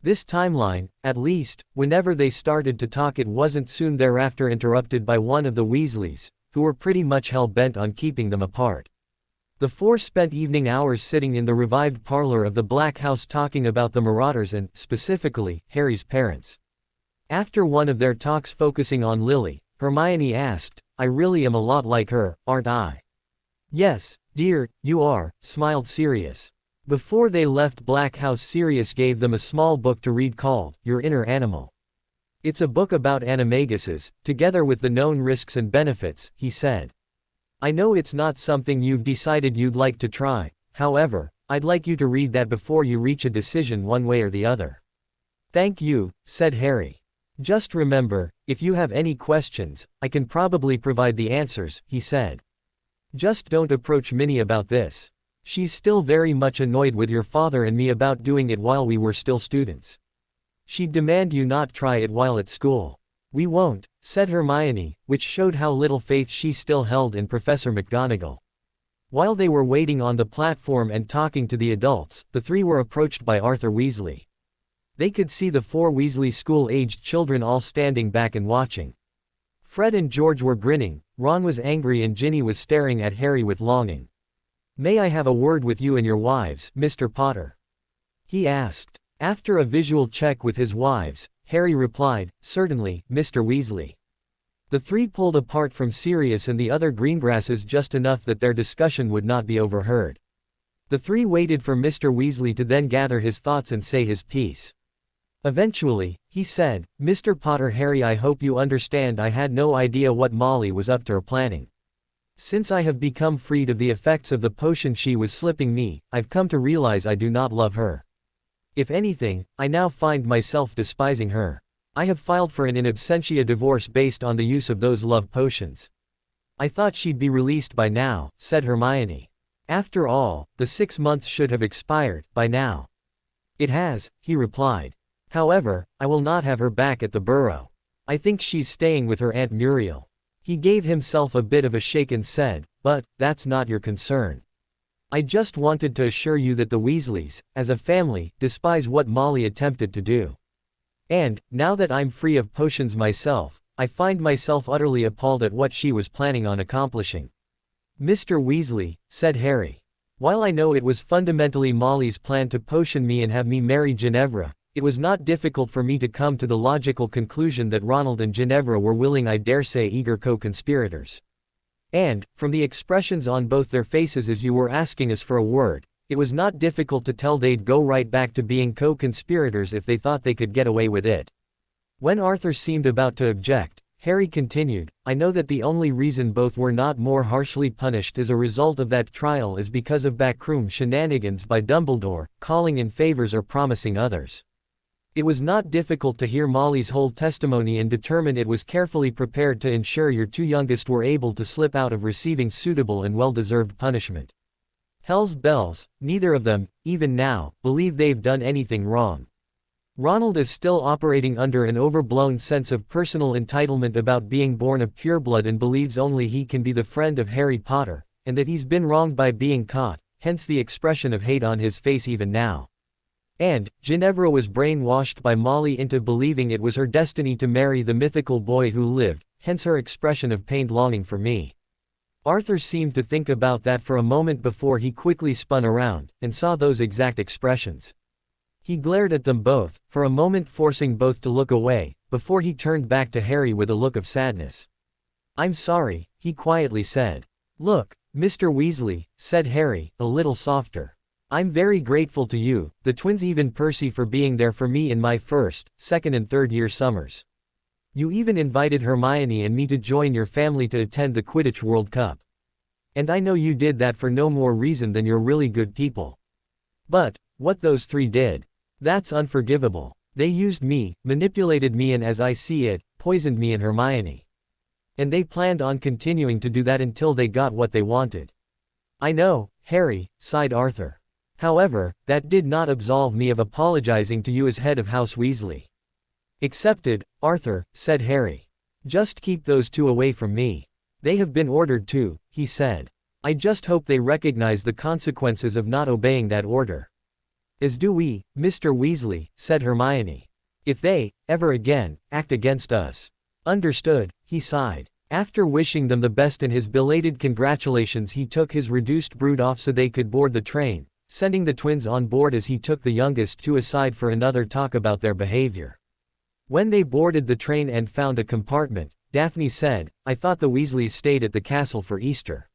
This timeline, at least, whenever they started to talk it wasn't soon thereafter interrupted by one of the Weasleys, who were pretty much hell-bent on keeping them apart. The four spent evening hours sitting in the revived parlor of the Black House talking about the Marauders and, specifically, Harry's parents. After one of their talks focusing on Lily, Hermione asked, I really am a lot like her, aren't I? Yes, dear, you are, smiled Sirius. Before they left Black House Sirius gave them a small book to read called, Your Inner Animal. It's a book about animaguses, together with the known risks and benefits, he said. I know it's not something you've decided you'd like to try, however, I'd like you to read that before you reach a decision one way or the other. Thank you, said Harry. Just remember, if you have any questions, I can probably provide the answers, he said. Just don't approach Minnie about this. She's still very much annoyed with your father and me about doing it while we were still students. She'd demand you not try it while at school. We won't, said Hermione, which showed how little faith she still held in Professor McGonagall. While they were waiting on the platform and talking to the adults, the three were approached by Arthur Weasley. They could see the four Weasley school-aged children all standing back and watching. Fred and George were grinning, Ron was angry and Ginny was staring at Harry with longing. May I have a word with you and your wives, Mr. Potter? He asked. After a visual check with his wives, Harry replied, certainly, Mr. Weasley. The three pulled apart from Sirius and the other Greengrasses just enough that their discussion would not be overheard. The three waited for Mr. Weasley to then gather his thoughts and say his piece. Eventually, he said, Mr. Potter Harry, I hope you understand I had no idea what Molly was up to or planning. Since I have become freed of the effects of the potion she was slipping me, I've come to realize I do not love her. If anything, I now find myself despising her. I have filed for an in absentia divorce based on the use of those love potions. I thought she'd be released by now, said Hermione. After all, the 6 months should have expired, by now. It has, he replied. However, I will not have her back at the Burrow. I think she's staying with her Aunt Muriel. He gave himself a bit of a shake and said, but, that's not your concern. I just wanted to assure you that the Weasleys, as a family, despise what Molly attempted to do. And, now that I'm free of potions myself, I find myself utterly appalled at what she was planning on accomplishing. Mr. Weasley, said Harry. While I know it was fundamentally Molly's plan to potion me and have me marry Ginevra, it was not difficult for me to come to the logical conclusion that Ronald and Ginevra were willing, I dare say, eager co-conspirators. And, from the expressions on both their faces as you were asking us for a word, it was not difficult to tell they'd go right back to being co-conspirators if they thought they could get away with it. When Arthur seemed about to object, Harry continued, I know that the only reason both were not more harshly punished as a result of that trial is because of backroom shenanigans by Dumbledore, calling in favors or promising others. It was not difficult to hear Molly's whole testimony and determine it was carefully prepared to ensure your two youngest were able to slip out of receiving suitable and well-deserved punishment. Hell's bells, neither of them, even now, believe they've done anything wrong. Ronald is still operating under an overblown sense of personal entitlement about being born of pureblood and believes only he can be the friend of Harry Potter, and that he's been wronged by being caught, hence the expression of hate on his face even now. And, Ginevra was brainwashed by Molly into believing it was her destiny to marry the mythical boy who lived, hence her expression of pained longing for me. Arthur seemed to think about that for a moment before he quickly spun around, and saw those exact expressions. He glared at them both, for a moment forcing both to look away, before he turned back to Harry with a look of sadness. I'm sorry, he quietly said. Look, Mr. Weasley, said Harry, a little softer. I'm very grateful to you, the twins, even Percy, for being there for me in my first, second and third year summers. You even invited Hermione and me to join your family to attend the Quidditch World Cup. And I know you did that for no more reason than you're really good people. But, what those three did. That's unforgivable. They used me, manipulated me, and as I see it, poisoned me and Hermione. And they planned on continuing to do that until they got what they wanted. I know, Harry, sighed Arthur. However, that did not absolve me of apologizing to you as head of House Weasley. Accepted, Arthur, said Harry. Just keep those two away from me. They have been ordered to, he said. I just hope they recognize the consequences of not obeying that order. As do we, Mr. Weasley, said Hermione. If they, ever again, act against us. Understood, he sighed. After wishing them the best in his belated congratulations, he took his reduced brood off so they could board the train, sending the twins on board as he took the youngest two aside for another talk about their behavior. When they boarded the train and found a compartment, Daphne said, I thought the Weasleys stayed at the castle for Easter.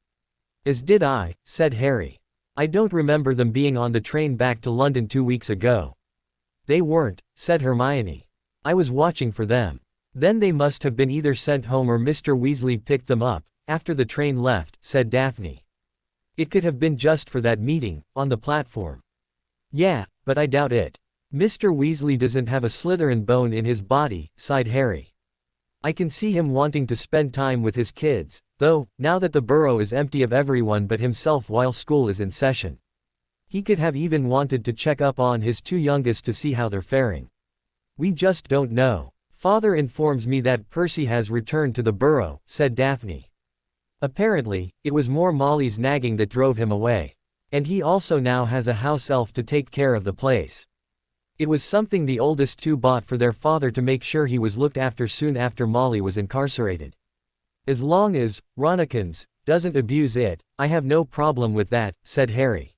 As did I, said Harry. I don't remember them being on the train back to London 2 weeks ago. They weren't, said Hermione. I was watching for them. Then they must have been either sent home or Mr. Weasley picked them up, after the train left, said Daphne. It could have been just for that meeting, on the platform. Yeah, but I doubt it. Mr. Weasley doesn't have a Slytherin bone in his body, sighed Harry. I can see him wanting to spend time with his kids, though, now that the Burrow is empty of everyone but himself while school is in session. He could have even wanted to check up on his two youngest to see how they're faring. We just don't know. Father informs me that Percy has returned to the Burrow, said Daphne. Apparently, it was more Molly's nagging that drove him away. And he also now has a house elf to take care of the place. It was something the oldest two bought for their father to make sure he was looked after soon after Molly was incarcerated. As long as, Ronnikins, doesn't abuse it, I have no problem with that, said Harry.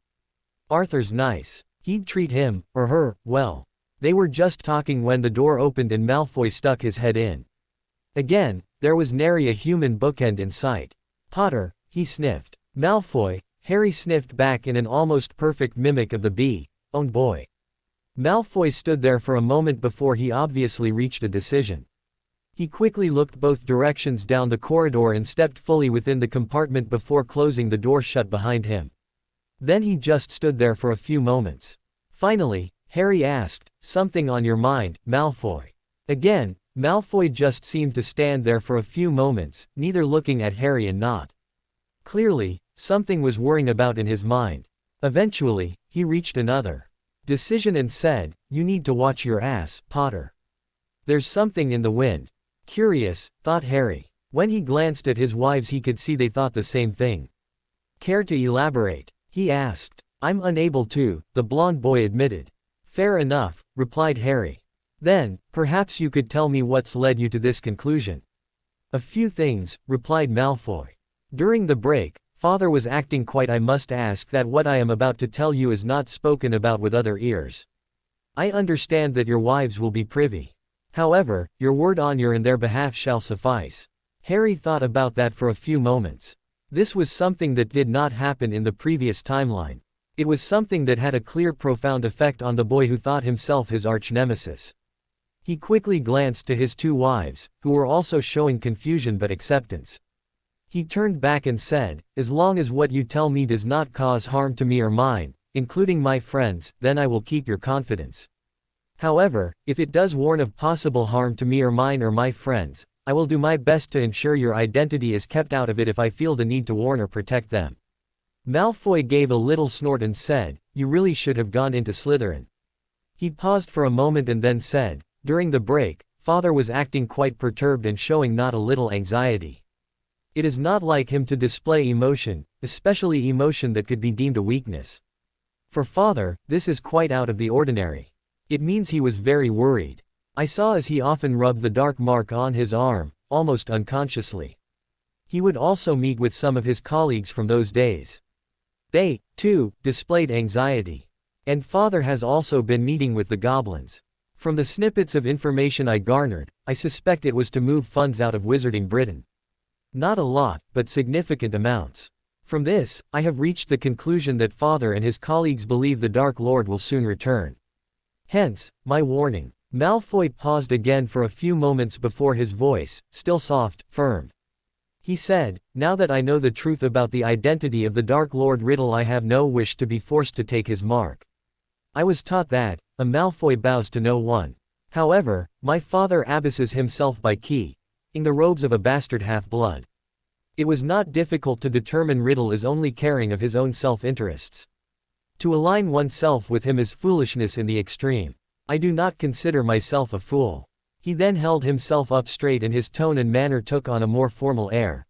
Arthur's nice. He'd treat him, or her, well. They were just talking when the door opened and Malfoy stuck his head in. Again, there was nary a human bookend in sight. Potter, he sniffed. Malfoy, Harry sniffed back in an almost perfect mimic of the bee-own boy. Malfoy stood there for a moment before he obviously reached a decision. He quickly looked both directions down the corridor and stepped fully within the compartment before closing the door shut behind him. Then he just stood there for a few moments. Finally, Harry asked, something on your mind, Malfoy? Again, Malfoy just seemed to stand there for a few moments, neither looking at Harry and not. Clearly, something was worrying about in his mind. Eventually, he reached another decision and said, "You need to watch your ass, Potter. There's something in the wind." Curious, thought Harry. When he glanced at his wives he could see they thought the same thing. "Care to elaborate?" he asked. "I'm unable to," the blonde boy admitted. "Fair enough," replied Harry. "Then, perhaps you could tell me what's led you to this conclusion." "A few things," replied Malfoy. "During the break, Father was acting quite. I must ask that what I am about to tell you is not spoken about with other ears. I understand that your wives will be privy. However, your word on your and their behalf shall suffice." Harry thought about that for a few moments. This was something that did not happen in the previous timeline. It was something that had a clear profound effect on the boy who thought himself his arch-nemesis. He quickly glanced to his two wives, who were also showing confusion but acceptance. He turned back and said, "As long as what you tell me does not cause harm to me or mine, including my friends, then I will keep your confidence. However, if it does warn of possible harm to me or mine or my friends, I will do my best to ensure your identity is kept out of it if I feel the need to warn or protect them." Malfoy gave a little snort and said, "You really should have gone into Slytherin." He paused for a moment and then said, "During the break, Father was acting quite perturbed and showing not a little anxiety. It is not like him to display emotion, especially emotion that could be deemed a weakness. For Father, this is quite out of the ordinary. It means he was very worried. I saw as he often rubbed the dark mark on his arm, almost unconsciously. He would also meet with some of his colleagues from those days. They, too, displayed anxiety. And Father has also been meeting with the goblins. From the snippets of information I garnered, I suspect it was to move funds out of Wizarding Britain. Not a lot, but significant amounts. From this, I have reached the conclusion that Father and his colleagues believe the Dark Lord will soon return. Hence, my warning." Malfoy paused again for a few moments before his voice, still soft, firm. He said, "Now that I know the truth about the identity of the Dark Lord Riddle, I have no wish to be forced to take his mark. I was taught that, a Malfoy bows to no one. However, my father abysses himself by key, in the robes of a bastard half-blood. It was not difficult to determine Riddle is only caring of his own self-interests. To align oneself with him is foolishness in the extreme. I do not consider myself a fool." He then held himself up straight and his tone and manner took on a more formal air.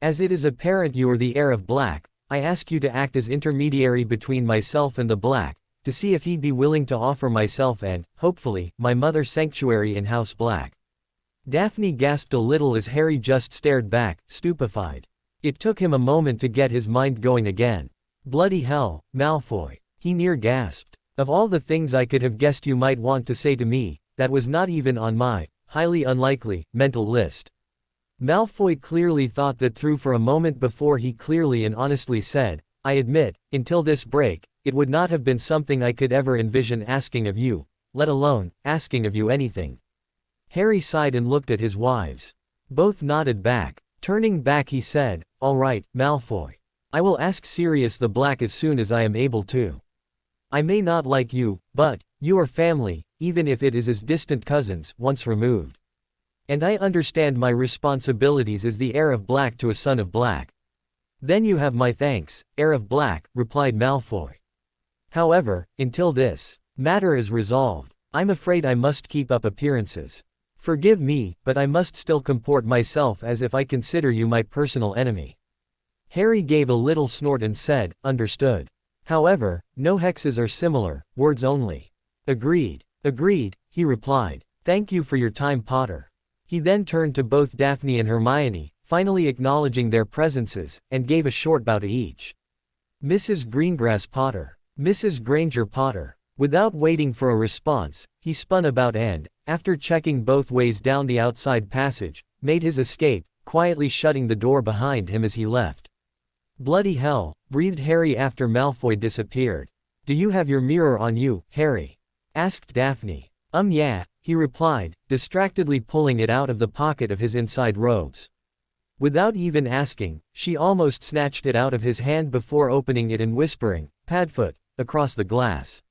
"As it is apparent you are the heir of Black, I ask you to act as intermediary between myself and the Black, to see if he'd be willing to offer myself and, hopefully, my mother sanctuary in House Black." Daphne gasped a little as Harry just stared back, stupefied. It took him a moment to get his mind going again. "Bloody hell, Malfoy," he near gasped. "Of all the things I could have guessed you might want to say to me, that was not even on my, highly unlikely, mental list." Malfoy clearly thought that through for a moment before he clearly and honestly said, "I admit, until this break, it would not have been something I could ever envision asking of you, let alone, asking of you anything." Harry sighed and looked at his wives. Both nodded back. Turning back he said, "All right, Malfoy. I will ask Sirius the Black as soon as I am able to. I may not like you, but, you are family, even if it is as distant cousins, once removed. And I understand my responsibilities as the heir of Black to a son of Black." "Then you have my thanks, heir of Black," replied Malfoy. "However, until this matter is resolved, I'm afraid I must keep up appearances. Forgive me, but I must still comport myself as if I consider you my personal enemy." Harry gave a little snort and said, "Understood. However, no hexes are similar, words only." "Agreed. Agreed," he replied. "Thank you for your time, Potter." He then turned to both Daphne and Hermione, finally acknowledging their presences, and gave a short bow to each. "Mrs. Greengrass Potter. Mrs. Granger Potter." Without waiting for a response, he spun about and, after checking both ways down the outside passage, made his escape, quietly shutting the door behind him as he left. "Bloody hell," breathed Harry after Malfoy disappeared. "Do you have your mirror on you, Harry?" asked Daphne. Yeah," he replied, distractedly pulling it out of the pocket of his inside robes. Without even asking, she almost snatched it out of his hand before opening it and whispering, "Padfoot," across the glass.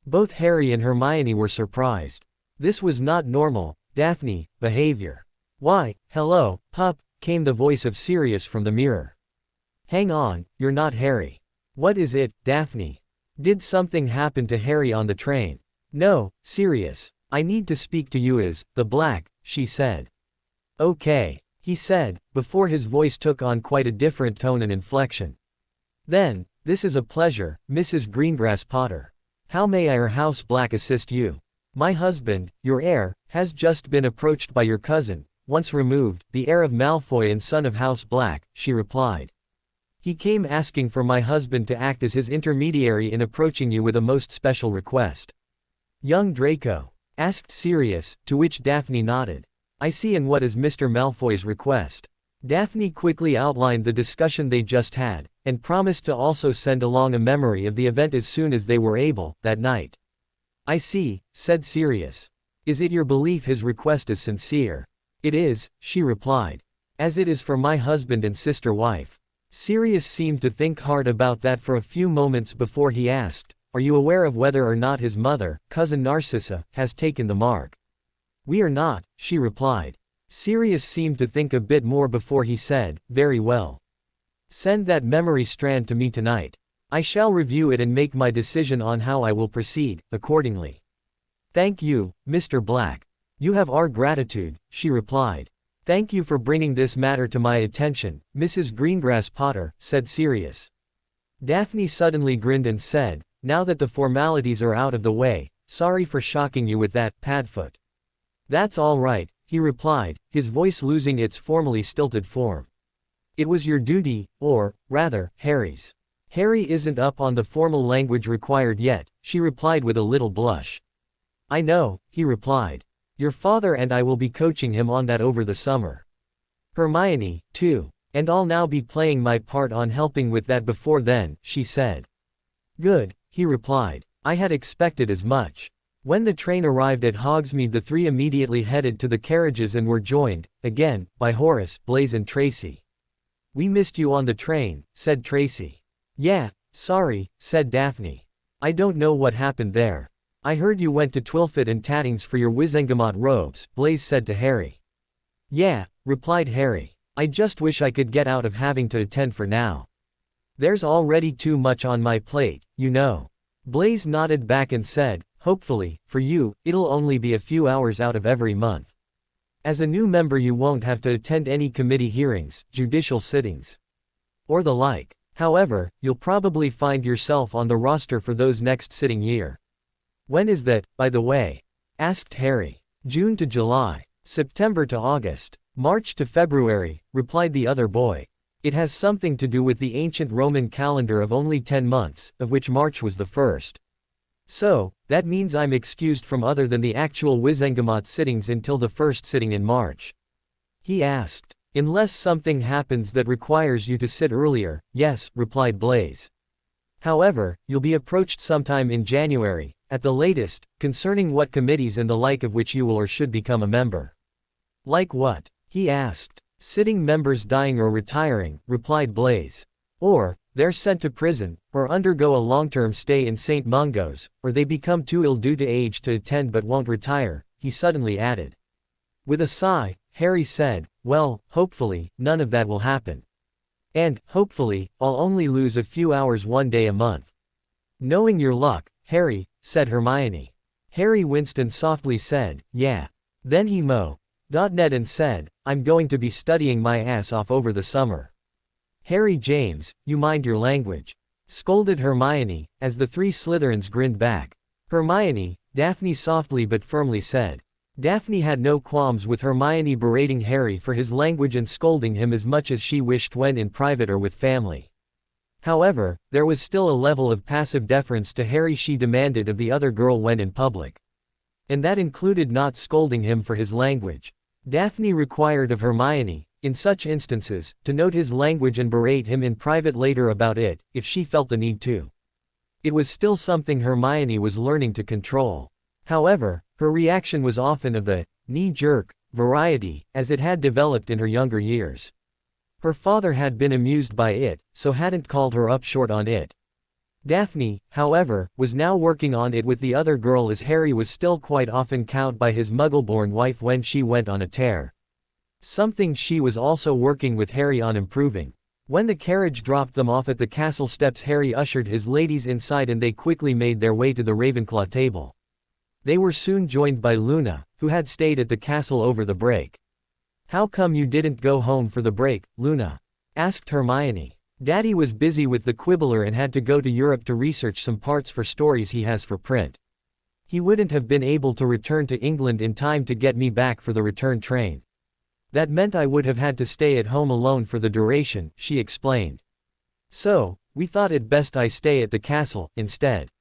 Both Harry and Hermione were surprised. This was not normal. Daphne, behavior. Why, hello, pup, came the voice of Sirius from the mirror. Hang on, you're not Harry. What is it, Daphne? Did something happen to Harry on the train? No, Sirius. I need to speak to you as the Black, she said. Okay, he said, before his voice took on quite a different tone and inflection. Then, this is a pleasure, Mrs. Greengrass Potter. How may I or House Black assist you? My husband, your heir, has just been approached by your cousin, once removed, the heir of Malfoy and son of House Black, she replied. He came asking for my husband to act as his intermediary in approaching you with a most special request. Young Draco asked Sirius, to which Daphne nodded. I see, and what is Mr. Malfoy's request? Daphne quickly outlined the discussion they just had, and promised to also send along a memory of the event as soon as they were able, that night. I see, said Sirius. Is it your belief his request is sincere? It is, she replied. As it is for my husband and sister wife. Sirius seemed to think hard about that for a few moments before he asked, are you aware of whether or not his mother, cousin Narcissa, has taken the mark? We are not, she replied. Sirius seemed to think a bit more before he said, very well. Send that memory strand to me tonight. I shall review it and make my decision on how I will proceed, accordingly. Thank you, Mr. Black. You have our gratitude, she replied. Thank you for bringing this matter to my attention, Mrs. Greengrass Potter, said Sirius. Daphne suddenly grinned and said, now that the formalities are out of the way, sorry for shocking you with that, Padfoot. That's all right, he replied, his voice losing its formally stilted form. It was your duty, or, rather, Harry's. Harry isn't up on the formal language required yet, she replied with a little blush. I know, he replied. Your father and I will be coaching him on that over the summer. Hermione, too. And I'll now be playing my part on helping with that before then, she said. Good, he replied. I had expected as much. When the train arrived at Hogsmeade, the three immediately headed to the carriages and were joined, again, by Horace, Blaise and Tracy. We missed you on the train, said Tracy. Yeah, sorry, said Daphne. I don't know what happened there. I heard you went to Twilfit and Tattings for your Wizengamot robes, Blaise said to Harry. Yeah, replied Harry. I just wish I could get out of having to attend for now. There's already too much on my plate, you know. Blaise nodded back and said, hopefully, for you, it'll only be a few hours out of every month. As a new member you won't have to attend any committee hearings, judicial sittings, or the like. However, you'll probably find yourself on the roster for those next sitting year. When is that, by the way? Asked Harry. June to July. September to August. March to February, replied the other boy. It has something to do with the ancient Roman calendar of only 10 months, of which March was the first. So, that means I'm excused from other than the actual Wizengamot sittings until the first sitting in March. He asked. Unless something happens that requires you to sit earlier, yes, replied Blaise. However, you'll be approached sometime in January, at the latest, concerning what committees and the like of which you will or should become a member. Like what? He asked. Sitting members dying or retiring, replied Blaise. Or, they're sent to prison, or undergo a long-term stay in St. Mungo's, or they become too ill due to age to attend but won't retire, he suddenly added. With a sigh, Harry said, well, hopefully, none of that will happen. And, hopefully, I'll only lose a few hours one day a month. Knowing your luck, Harry, said Hermione. Harry winced and softly said, yeah. Then he mo.net and said, I'm going to be studying my ass off over the summer. Harry James, you mind your language. Scolded Hermione, as the three Slytherins grinned back. Hermione, Daphne softly but firmly said. Daphne had no qualms with Hermione berating Harry for his language and scolding him as much as she wished when in private or with family. However, there was still a level of passive deference to Harry she demanded of the other girl when in public. And that included not scolding him for his language. Daphne required of Hermione, in such instances, to note his language and berate him in private later about it, if she felt the need to. It was still something Hermione was learning to control. However, her reaction was often of the knee-jerk variety, as it had developed in her younger years. Her father had been amused by it, so hadn't called her up short on it. Daphne, however, was now working on it with the other girl as Harry was still quite often cowed by his muggle-born wife when she went on a tear. Something she was also working with Harry on improving. When the carriage dropped them off at the castle steps, Harry ushered his ladies inside and they quickly made their way to the Ravenclaw table. They were soon joined by Luna, who had stayed at the castle over the break. "How come you didn't go home for the break, Luna?" asked Hermione. "Daddy was busy with the Quibbler and had to go to Europe to research some parts for stories he has for print. He wouldn't have been able to return to England in time to get me back for the return train. That meant I would have had to stay at home alone for the duration," she explained. "So, we thought it best I stay at the castle, instead."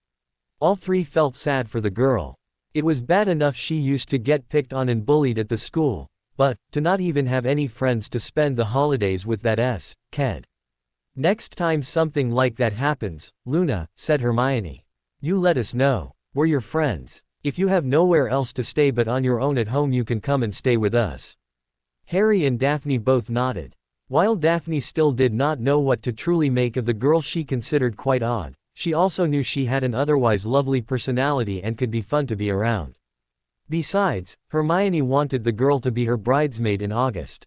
All three felt sad for the girl. It was bad enough she used to get picked on and bullied at the school, but, to not even have any friends to spend the holidays with, that kid. "Next time something like that happens, Luna," said Hermione, "you let us know. We're your friends. If you have nowhere else to stay but on your own at home, you can come and stay with us." Harry and Daphne both nodded. While Daphne still did not know what to truly make of the girl she considered quite odd, she also knew she had an otherwise lovely personality and could be fun to be around. Besides, Hermione wanted the girl to be her bridesmaid in August.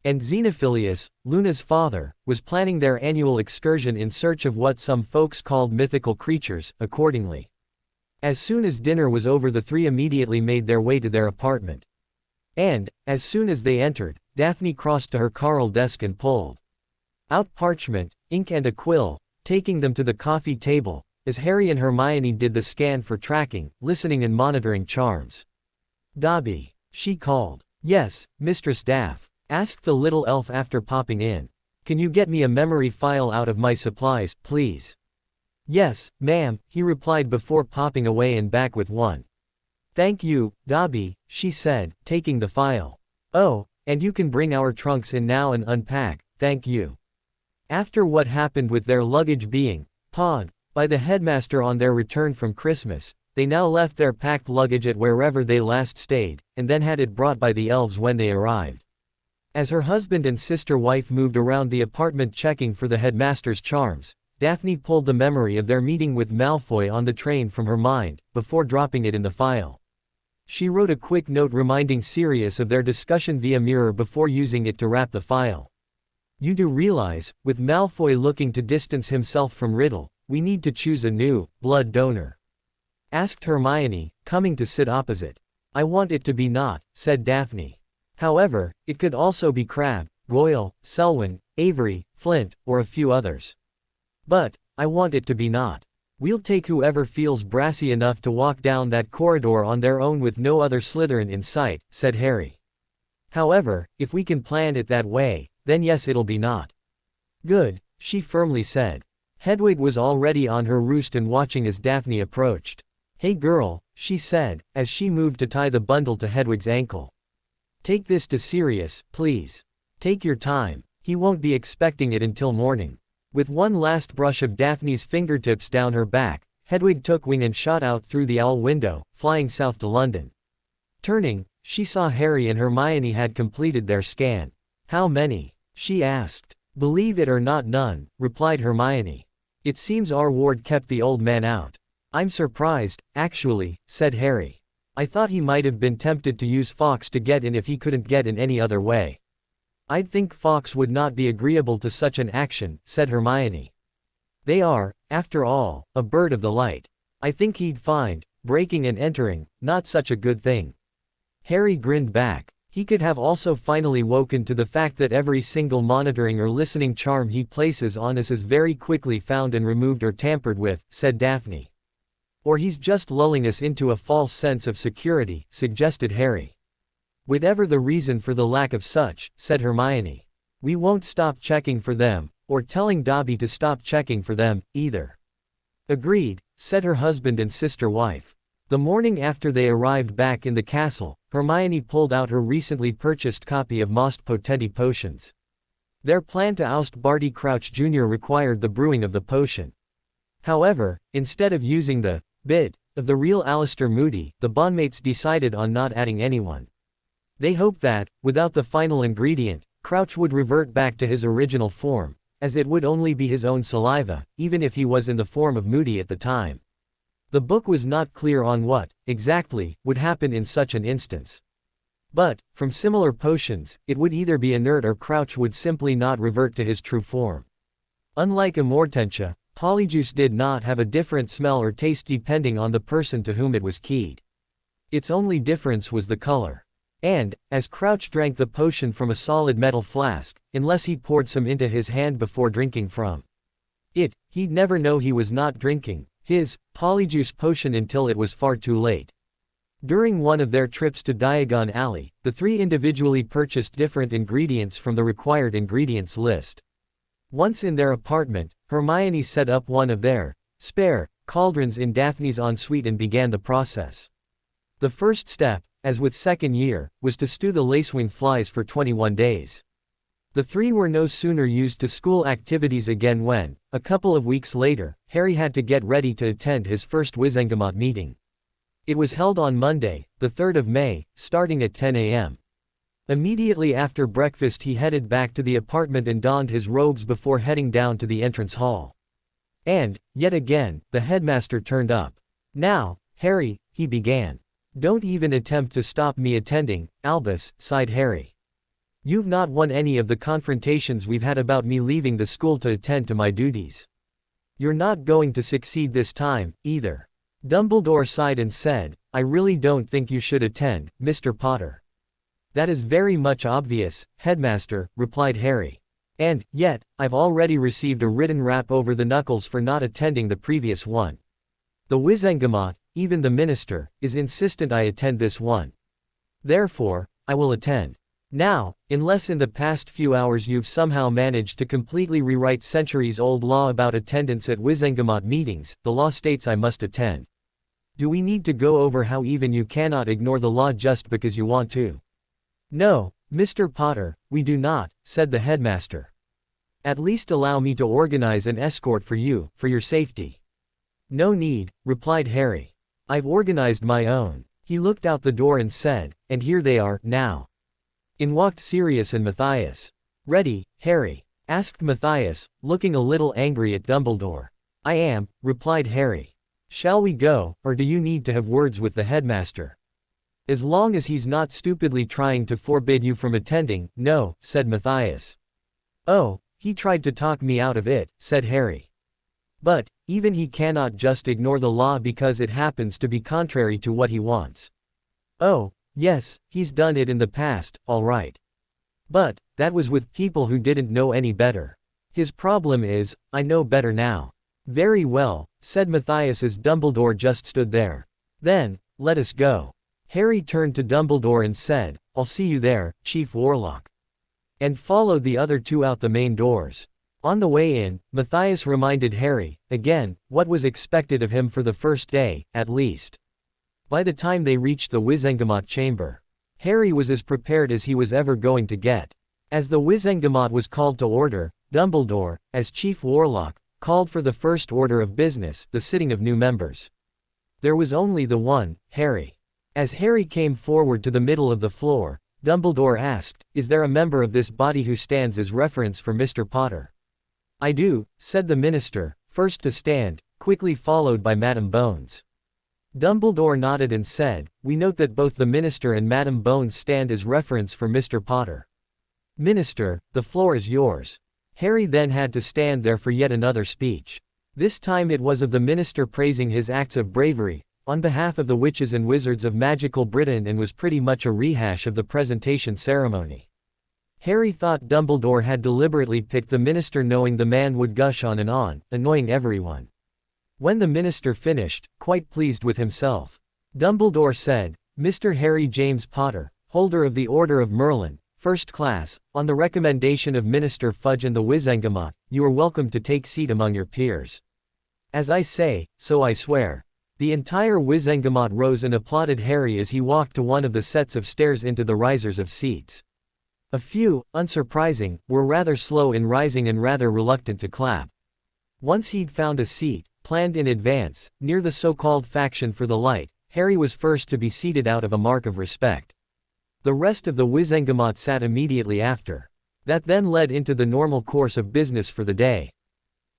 And Xenophilius, Luna's father, was planning their annual excursion in search of what some folks called mythical creatures, accordingly. As soon as dinner was over, the three immediately made their way to their apartment. And, as soon as they entered, Daphne crossed to her Carl desk and pulled out parchment, ink and a quill, taking them to the coffee table, as Harry and Hermione did the scan for tracking, listening and monitoring charms. "Dobby," she called. "Yes, Mistress Daff," asked the little elf after popping in. "Can you get me a memory file out of my supplies, please?" "Yes, ma'am," he replied before popping away and back with one. "Thank you, Dobby," she said, taking the file. "Oh, and you can bring our trunks in now and unpack, thank you." After what happened with their luggage being pawed by the headmaster on their return from Christmas, they now left their packed luggage at wherever they last stayed, and then had it brought by the elves when they arrived. As her husband and sister-wife moved around the apartment checking for the headmaster's charms, Daphne pulled the memory of their meeting with Malfoy on the train from her mind, before dropping it in the file. She wrote a quick note reminding Sirius of their discussion via mirror before using it to wrap the file. "You do realize, with Malfoy looking to distance himself from Riddle, we need to choose a new blood donor?" asked Hermione, coming to sit opposite. "I want it to be Not," said Daphne. "However, it could also be Crabbe, Goyle, Selwyn, Avery, Flint, or a few others. But, I want it to be Not. We'll take whoever feels brassy enough to walk down that corridor on their own with no other Slytherin in sight," said Harry. "However, if we can plan it that way, then yes, it'll be Not." "Good," she firmly said. Hedwig was already on her roost and watching as Daphne approached. "Hey girl," she said, as she moved to tie the bundle to Hedwig's ankle. "Take this to Sirius, please. Take your time. He won't be expecting it until morning." With one last brush of Daphne's fingertips down her back, Hedwig took wing and shot out through the owl window, flying south to London. Turning, she saw Harry and Hermione had completed their scan. "How many?" she asked. "Believe it or not, none," replied Hermione. "It seems our ward kept the old man out." "I'm surprised, actually," said Harry. "I thought he might have been tempted to use Fawkes to get in if he couldn't get in any other way." "I'd think Fawkes would not be agreeable to such an action," said Hermione. "They are, after all, a bird of the light. I think he'd find breaking and entering not such a good thing." Harry grinned back. He could have also finally woken to the fact that every single monitoring or listening charm he places on us is very quickly found and removed or tampered with, said Daphne. "Or he's just lulling us into a false sense of security," suggested Harry. "Whatever the reason for the lack of such," said Hermione, "we won't stop checking for them, or telling Dobby to stop checking for them, either." "Agreed," said her husband and sister-wife. The morning after they arrived back in the castle, Hermione pulled out her recently purchased copy of Most Potenti Potions. Their plan to oust Barty Crouch Jr. required the brewing of the potion. However, instead of using the bit of the real Alistair Moody, the bondmates decided on not adding anyone. They hoped that, without the final ingredient, Crouch would revert back to his original form, as it would only be his own saliva, even if he was in the form of Moody at the time. The book was not clear on what, exactly, would happen in such an instance. But, from similar potions, it would either be inert or Crouch would simply not revert to his true form. Unlike Immortentia, Polyjuice did not have a different smell or taste depending on the person to whom it was keyed. Its only difference was the color. And, as Crouch drank the potion from a solid metal flask, unless he poured some into his hand before drinking from it, he'd never know he was not drinking his Polyjuice potion until it was far too late. During one of their trips to Diagon Alley, the three individually purchased different ingredients from the required ingredients list. Once in their apartment, Hermione set up one of their spare cauldrons in Daphne's ensuite and began the process. The first step, as with second year, was to stew the lacewing flies for 21 days. The three were no sooner used to school activities again when, a couple of weeks later, Harry had to get ready to attend his first Wizengamot meeting. It was held on Monday, the 3rd of May, starting at 10 a.m. Immediately after breakfast he headed back to the apartment and donned his robes before heading down to the entrance hall. And, yet again, the headmaster turned up. "Now, Harry," he began. "Don't even attempt to stop me attending, Albus," sighed Harry. "You've not won any of the confrontations we've had about me leaving the school to attend to my duties. You're not going to succeed this time, either." Dumbledore sighed and said, "I really don't think you should attend, Mr. Potter." "That is very much obvious, Headmaster," replied Harry. "And, yet, I've already received a written rap over the knuckles for not attending the previous one. The Wizengamot, even the minister, is insistent I attend this one. Therefore, I will attend. Now, unless in the past few hours you've somehow managed to completely rewrite centuries-old law about attendance at Wizengamot meetings, the law states I must attend. Do we need to go over how even you cannot ignore the law just because you want to?" "No, Mr. Potter, we do not," said the headmaster. "At least allow me to organize an escort for you, for your safety." "No need," replied Harry. "I've organized my own." He looked out the door and said, "And here they are, now." In walked Sirius and Matthias. "Ready, Harry?" asked Matthias, looking a little angry at Dumbledore. "I am," replied Harry. "Shall we go, or do you need to have words with the headmaster?" "As long as he's not stupidly trying to forbid you from attending, no," said Matthias. "Oh, he tried to talk me out of it," said Harry. "But, even he cannot just ignore the law because it happens to be contrary to what he wants." "Oh, yes, he's done it in the past, all right. But, that was with people who didn't know any better. His problem is, I know better now." "Very well," said Matthias as Dumbledore just stood there. "Then, let us go." Harry turned to Dumbledore and said, "I'll see you there, Chief Warlock." And followed the other two out the main doors. On the way in, Matthias reminded Harry, again, what was expected of him for the first day, at least. By the time they reached the Wizengamot chamber, Harry was as prepared as he was ever going to get. As the Wizengamot was called to order, Dumbledore, as Chief Warlock, called for the first order of business, the sitting of new members. There was only the one, Harry. As Harry came forward to the middle of the floor, Dumbledore asked, "Is there a member of this body who stands as reference for Mr. Potter?" "I do," said the minister, first to stand, quickly followed by Madame Bones. Dumbledore nodded and said, "We note that both the minister and Madame Bones stand as reference for Mr. Potter. Minister, the floor is yours." Harry then had to stand there for yet another speech. This time it was of the minister praising his acts of bravery, on behalf of the witches and wizards of magical Britain, and was pretty much a rehash of the presentation ceremony. Harry thought Dumbledore had deliberately picked the minister, knowing the man would gush on and on, annoying everyone. When the minister finished, quite pleased with himself, Dumbledore said, "Mr. Harry James Potter, holder of the Order of Merlin, First Class, on the recommendation of Minister Fudge and the Wizengamot, you are welcome to take seat among your peers." "As I say, so I swear." The entire Wizengamot rose and applauded Harry as he walked to one of the sets of stairs into the risers of seats. A few, unsurprising, were rather slow in rising and rather reluctant to clap. Once he'd found a seat, planned in advance, near the so-called faction for the light, Harry was first to be seated out of a mark of respect. The rest of the Wizengamot sat immediately after. That then led into the normal course of business for the day.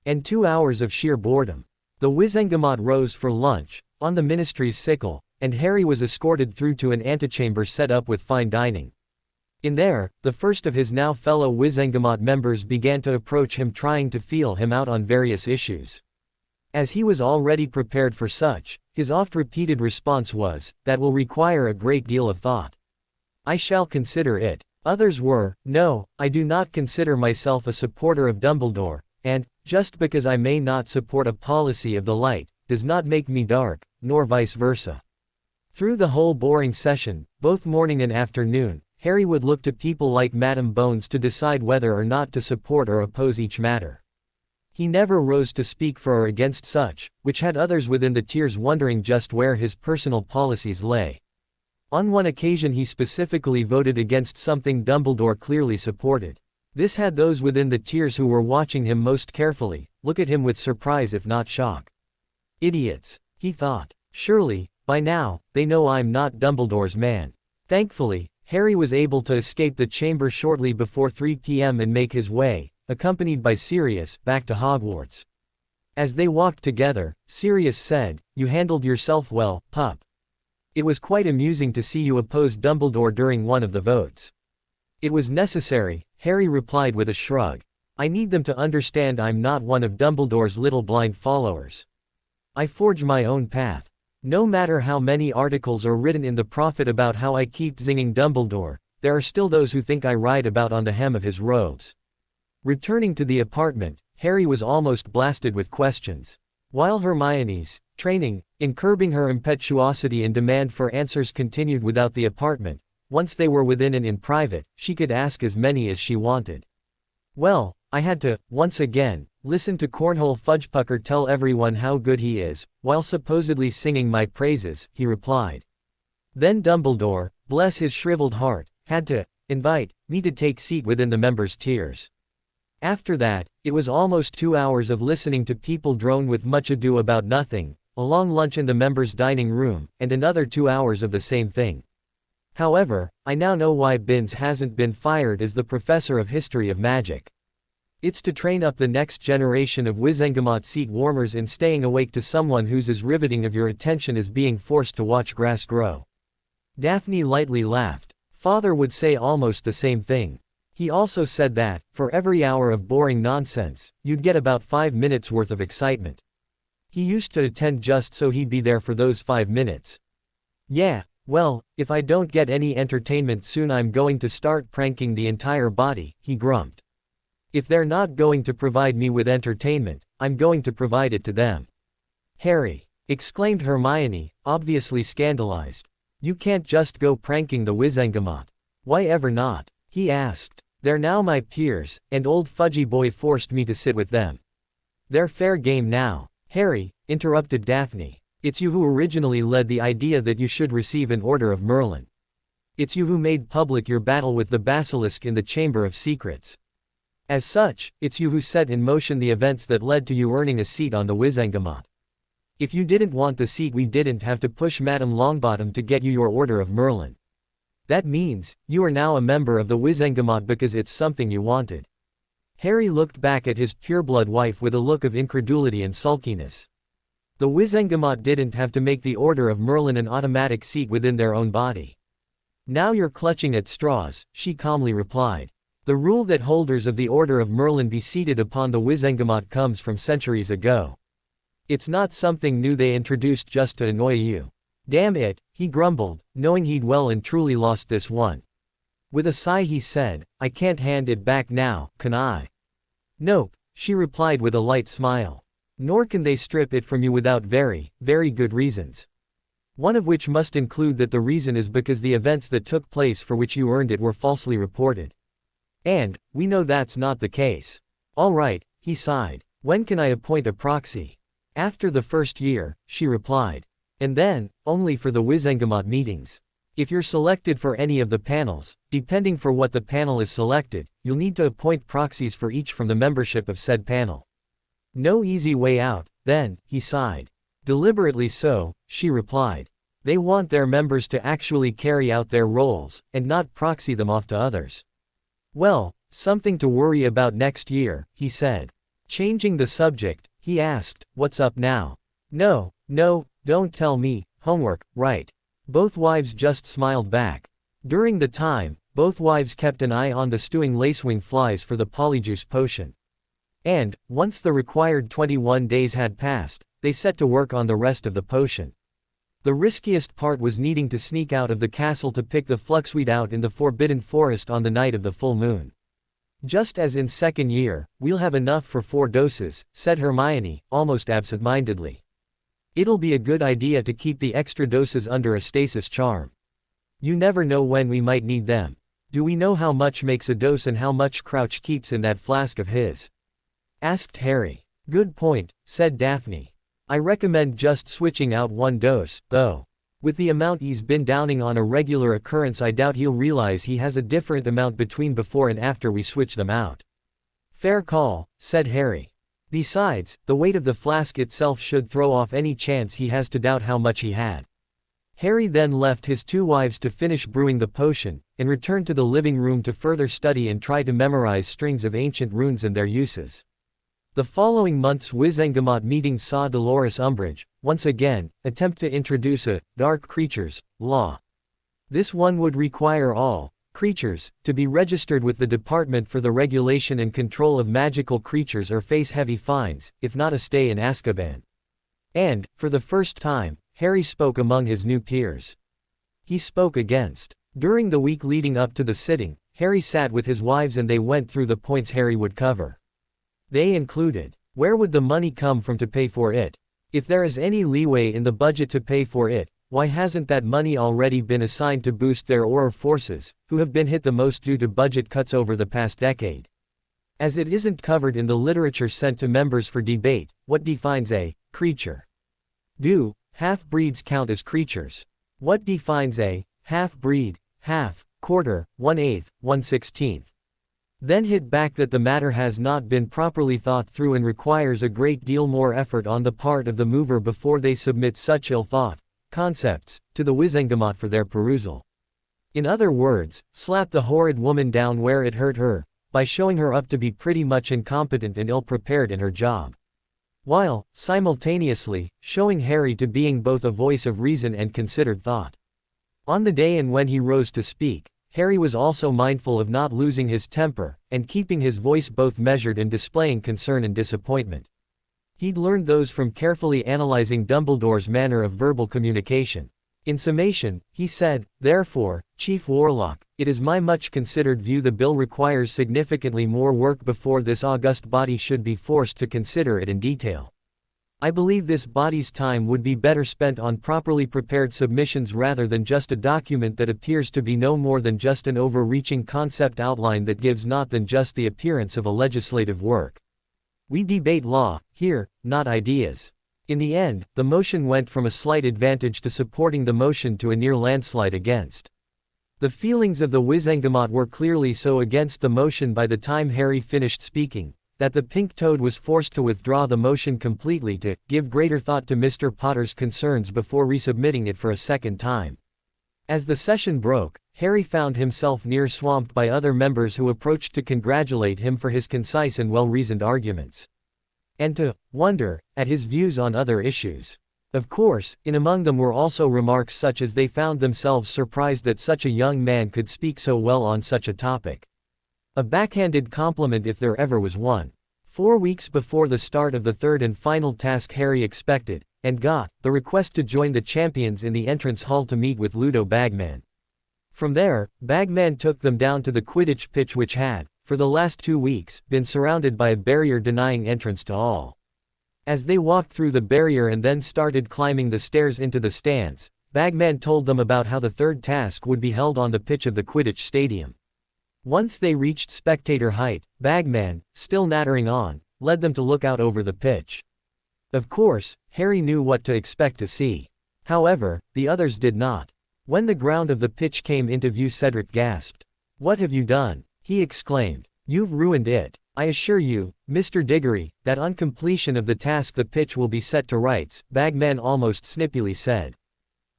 And 2 hours of sheer boredom. The Wizengamot rose for lunch, on the ministry's sickle, and Harry was escorted through to an antechamber set up with fine dining. In there, the first of his now fellow Wizengamot members began to approach him, trying to feel him out on various issues. As he was already prepared for such, his oft-repeated response was, "That will require a great deal of thought. I shall consider it." Others were, "No, I do not consider myself a supporter of Dumbledore, and, just because I may not support a policy of the light, does not make me dark, nor vice versa." Through the whole boring session, both morning and afternoon, Harry would look to people like Madame Bones to decide whether or not to support or oppose each matter. He never rose to speak for or against such, which had others within the tiers wondering just where his personal policies lay. On one occasion he specifically voted against something Dumbledore clearly supported. This had those within the tiers who were watching him most carefully look at him with surprise if not shock. "Idiots," he thought. "Surely, by now, they know I'm not Dumbledore's man." Thankfully, Harry was able to escape the chamber shortly before 3 p.m. and make his way, accompanied by Sirius, back to Hogwarts. As they walked together, Sirius said, "You handled yourself well, pup. It was quite amusing to see you oppose Dumbledore during one of the votes." "It was necessary," Harry replied with a shrug. "I need them to understand I'm not one of Dumbledore's little blind followers. I forge my own path. No matter how many articles are written in the Prophet about how I keep zinging Dumbledore, there are still those who think I ride about on the hem of his robes." Returning to the apartment, Harry was almost blasted with questions. While Hermione's training in curbing her impetuosity and demand for answers continued without the apartment, once they were within and in private, she could ask as many as she wanted. "Well, I had to, once again, listen to Cornhole Fudgepucker tell everyone how good he is, while supposedly singing my praises," he replied. "Then Dumbledore, bless his shriveled heart, had to invite me to take seat within the members' tiers. After that, it was almost 2 hours of listening to people drone with much ado about nothing, a long lunch in the members' dining room, and another 2 hours of the same thing. However, I now know why Binns hasn't been fired as the professor of history of magic. It's to train up the next generation of Wizengamot seat warmers in staying awake to someone who's as riveting of your attention as being forced to watch grass grow." Daphne lightly laughed. "Father would say almost the same thing. He also said that, for every hour of boring nonsense, you'd get about 5 minutes worth of excitement. He used to attend just so he'd be there for those 5 minutes. Yeah, well, if I don't get any entertainment soon I'm going to start pranking the entire body," he grumped. "If they're not going to provide me with entertainment, I'm going to provide it to them." "Harry," exclaimed Hermione, obviously scandalized. "You can't just go pranking the Wizengamot." "Why ever not?" he asked. "They're now my peers, and old Fudgy Boy forced me to sit with them." "They're fair game now." "Harry," interrupted Daphne. "It's you who originally led the idea that you should receive an Order of Merlin. It's you who made public your battle with the Basilisk in the Chamber of Secrets. As such, it's you who set in motion the events that led to you earning a seat on the Wizengamot. If you didn't want the seat we didn't have to push Madame Longbottom to get you your Order of Merlin. That means, you are now a member of the Wizengamot because it's something you wanted." Harry looked back at his pureblood wife with a look of incredulity and sulkiness. The Wizengamot didn't have to make the Order of Merlin an automatic seat within their own body. "Now you're clutching at straws," she calmly replied. "The rule that holders of the Order of Merlin be seated upon the Wizengamot comes from centuries ago. It's not something new they introduced just to annoy you." "Damn it," he grumbled, knowing he'd well and truly lost this one. With a sigh he said, "I can't hand it back now, can I?" "Nope," she replied with a light smile. "Nor can they strip it from you without very, very good reasons. One of which must include that the reason is because the events that took place for which you earned it were falsely reported. And, we know that's not the case." "All right," he sighed. "When can I appoint a proxy?" "After the first year," she replied. "And then, only for the Wizengamot meetings. If you're selected for any of the panels, depending for what the panel is selected, you'll need to appoint proxies for each from the membership of said panel." "No easy way out, then," he sighed. "Deliberately so," she replied. "They want their members to actually carry out their roles, and not proxy them off to others." "Well, Something to worry about next year, he said. Changing the subject, he asked, what's up now? No, don't tell me, homework, right? Both wives just smiled back. During the time, both wives kept an eye on the stewing lacewing flies for the polyjuice potion. And, once the required 21 days had passed, they set to work on the rest of the potion. The riskiest part was needing to sneak out of the castle to pick the fluxweed out in the forbidden forest on the night of the full moon. Just as in second year, we'll have enough for 4 doses, said Hermione, almost absent-mindedly. It'll be a good idea to keep the extra doses under a stasis charm. You never know when we might need them. Do we know how much makes a dose and how much Crouch keeps in that flask of his? Asked Harry. Good point, said Daphne. I recommend just switching out 1 dose, though. With the amount he's been downing on a regular occurrence, I doubt he'll realize he has a different amount between before and after we switch them out. Fair call, said Harry. Besides, the weight of the flask itself should throw off any chance he has to doubt how much he had. Harry then left his 2 wives to finish brewing the potion, and returned to the living room to further study and try to memorize strings of ancient runes and their uses. The following month's Wizengamot meeting saw Dolores Umbridge, once again, attempt to introduce a dark creatures law. This one would require all creatures to be registered with the Department for the Regulation and Control of Magical Creatures or face heavy fines, if not a stay in Azkaban. And, for the first time, Harry spoke among his new peers. He spoke against. During the week leading up to the sitting, Harry sat with his wives and they went through the points Harry would cover. They included, where would the money come from to pay for it? If there is any leeway in the budget to pay for it, why hasn't that money already been assigned to boost their Auror forces, who have been hit the most due to budget cuts over the past decade? As it isn't covered in the literature sent to members for debate, what defines a creature? Do half-breeds count as creatures? What defines a half-breed, half, quarter, 1/8, 1/16? Then hit back that the matter has not been properly thought through and requires a great deal more effort on the part of the mover before they submit such ill-thought concepts to the Wizengamot for their perusal. In other words, slap the horrid woman down where it hurt her, by showing her up to be pretty much incompetent and ill-prepared in her job. While, simultaneously, showing Harry to being both a voice of reason and considered thought. On the day and when he rose to speak, Harry was also mindful of not losing his temper, and keeping his voice both measured and displaying concern and disappointment. He'd learned those from carefully analyzing Dumbledore's manner of verbal communication. In summation, he said, therefore, Chief Warlock, it is my much considered view the bill requires significantly more work before this august body should be forced to consider it in detail. I believe this body's time would be better spent on properly prepared submissions rather than just a document that appears to be no more than just an overreaching concept outline that gives not than just the appearance of a legislative work. We debate law, here, not ideas. In the end, the motion went from a slight advantage to supporting the motion to a near landslide against. The feelings of the Wizengamot were clearly so against the motion by the time Harry finished speaking, that the Pink Toad was forced to withdraw the motion completely to give greater thought to Mr. Potter's concerns before resubmitting it for a second time. As the session broke, Harry found himself near swamped by other members who approached to congratulate him for his concise and well-reasoned arguments. And to wonder at his views on other issues. Of course, in among them were also remarks such as they found themselves surprised that such a young man could speak so well on such a topic. A backhanded compliment if there ever was one. 4 weeks before the start of the third and final task Harry expected, and got, the request to join the champions in the entrance hall to meet with Ludo Bagman. From there, Bagman took them down to the Quidditch pitch which had, for the last 2 weeks, been surrounded by a barrier denying entrance to all. As they walked through the barrier and then started climbing the stairs into the stands, Bagman told them about how the third task would be held on the pitch of the Quidditch stadium. Once they reached spectator height, Bagman, still nattering on, led them to look out over the pitch. Of course, Harry knew what to expect to see. However, the others did not. When the ground of the pitch came into view, Cedric gasped. "What have you done?" he exclaimed. "You've ruined it. I assure you, Mr. Diggory, that on completion of the task the pitch will be set to rights," Bagman almost snippily said.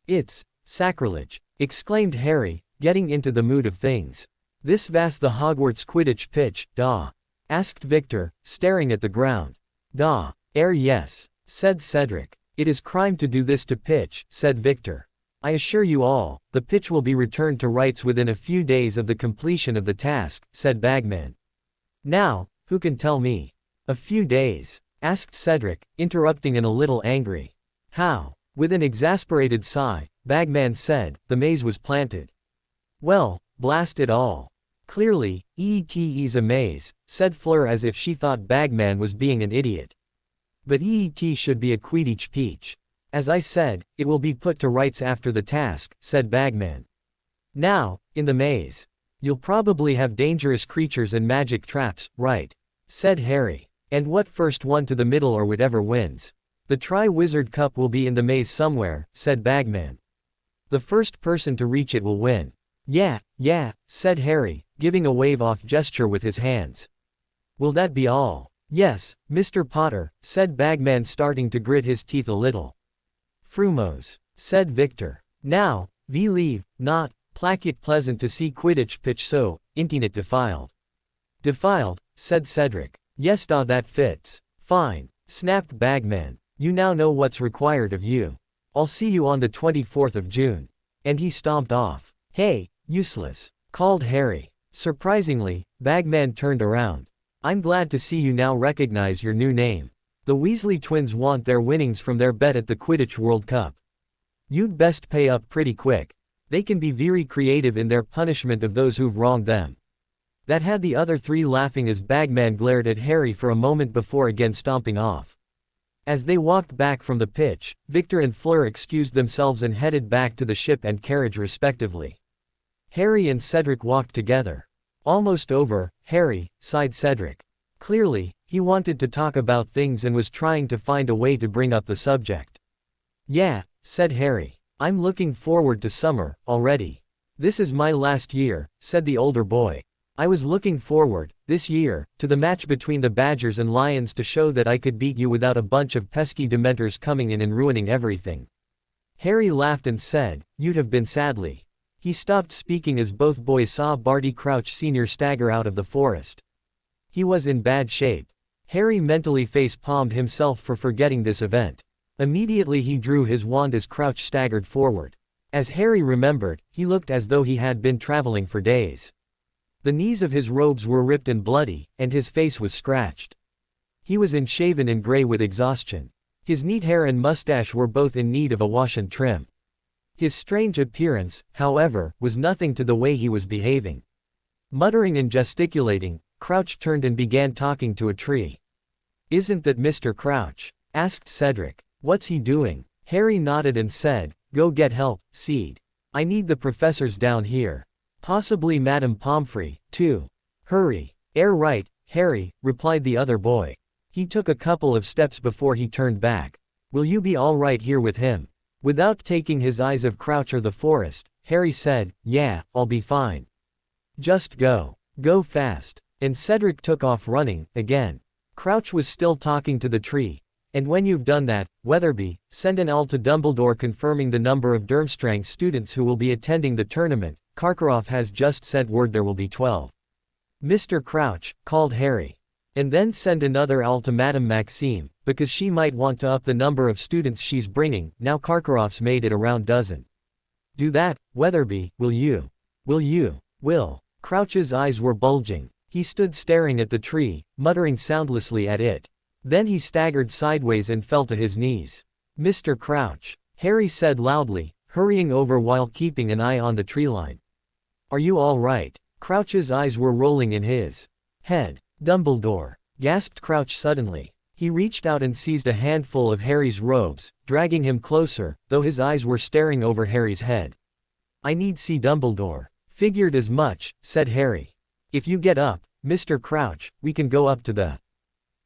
"It's sacrilege," exclaimed Harry, getting into the mood of things. This vast the Hogwarts Quidditch pitch, da? Asked Victor, staring at the ground. Da. Yes, said Cedric. It is crime to do this to pitch, said Victor. I assure you all, the pitch will be returned to rights within a few days of the completion of the task, said Bagman. Now, who can tell me? A few days? Asked Cedric, interrupting in a little angry. How? With an exasperated sigh, Bagman said, the maze was planted. Well, blast it all. Clearly, EET's a maze, said Fleur as if she thought Bagman was being an idiot. But EET should be a Quidditch peach. As I said, it will be put to rights after the task, said Bagman. Now, in the maze. You'll probably have dangerous creatures and magic traps, right? Said Harry. And what first one to the middle or whatever wins? The Tri-Wizard Cup will be in the maze somewhere, said Bagman. The first person to reach it will win. Yeah, said Harry, giving a wave-off gesture with his hands. Will that be all? Yes, Mr. Potter, said Bagman starting to grit his teeth a little. Frumos, said Victor. Now, we leave, not, placket pleasant to see Quidditch pitch so, intinit defiled. Defiled, said Cedric. Yes da that fits. Fine, snapped Bagman. You now know what's required of you. I'll see you on the 24th of June. And he stomped off. Hey, useless, called Harry. Surprisingly, Bagman turned around. I'm glad to see you now recognize your new name. The Weasley twins want their winnings from their bet at the Quidditch World Cup. You'd best pay up pretty quick. They can be very creative in their punishment of those who've wronged them. That had the other three laughing as Bagman glared at Harry for a moment before again stomping off. As they walked back from the pitch, Victor and Fleur excused themselves and headed back to the ship and carriage respectively. Harry and Cedric walked together. Almost over, Harry, sighed Cedric. Clearly, he wanted to talk about things and was trying to find a way to bring up the subject. Yeah, said Harry. I'm looking forward to summer, already. This is my last year, said the older boy. I was looking forward, this year, to the match between the Badgers and Lions to show that I could beat you without a bunch of pesky Dementors coming in and ruining everything. Harry laughed and said, you'd have been sadly. He stopped speaking as both boys saw Barty Crouch Sr. stagger out of the forest. He was in bad shape. Harry mentally face-palmed himself for forgetting this event. Immediately he drew his wand as Crouch staggered forward. As Harry remembered, he looked as though he had been traveling for days. The knees of his robes were ripped and bloody, and his face was scratched. He was unshaven and gray with exhaustion. His neat hair and mustache were both in need of a wash and trim. His strange appearance, however, was nothing to the way he was behaving. Muttering and gesticulating, Crouch turned and began talking to a tree. Isn't that Mr. Crouch? Asked Cedric. What's he doing? Harry nodded and said, go get help, Seed. I need the professors down here. Possibly Madame Pomfrey, too. Hurry. Right, Harry, replied the other boy. He took a couple of steps before he turned back. Will you be all right here with him? Without taking his eyes off Crouch or the forest, Harry said, yeah, I'll be fine. Just go. Go fast. And Cedric took off running, again. Crouch was still talking to the tree. And when you've done that, Weatherby, send an owl to Dumbledore confirming the number of Durmstrang students who will be attending the tournament. Karkaroff has just sent word there will be 12. Mr. Crouch, called Harry. And then send another owl to Madame Maxime, because she might want to up the number of students she's bringing, now Karkaroff's made it around dozen. Do that, Weatherby, will you? Will you? Will. Crouch's eyes were bulging. He stood staring at the tree, muttering soundlessly at it. Then he staggered sideways and fell to his knees. Mr. Crouch, Harry said loudly, hurrying over while keeping an eye on the tree line. Are you all right? Crouch's eyes were rolling in his head. Dumbledore, gasped Crouch suddenly. He reached out and seized a handful of Harry's robes, dragging him closer, though his eyes were staring over Harry's head. I need see Dumbledore. Figured as much, said Harry. If you get up, Mr. Crouch, we can go up to the...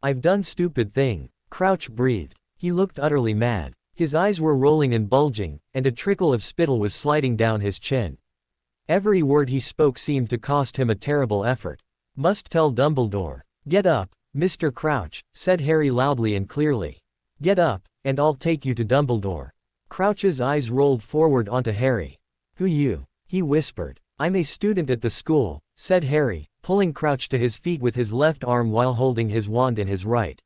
I've done stupid thing, Crouch breathed. He looked utterly mad. His eyes were rolling and bulging, and a trickle of spittle was sliding down his chin. Every word he spoke seemed to cost him a terrible effort. Must tell Dumbledore. Get up, Mr. Crouch, said Harry loudly and clearly. Get up, and I'll take you to Dumbledore. Crouch's eyes rolled forward onto Harry. Who you? He whispered. I'm a student at the school, said Harry, pulling Crouch to his feet with his left arm while holding his wand in his right.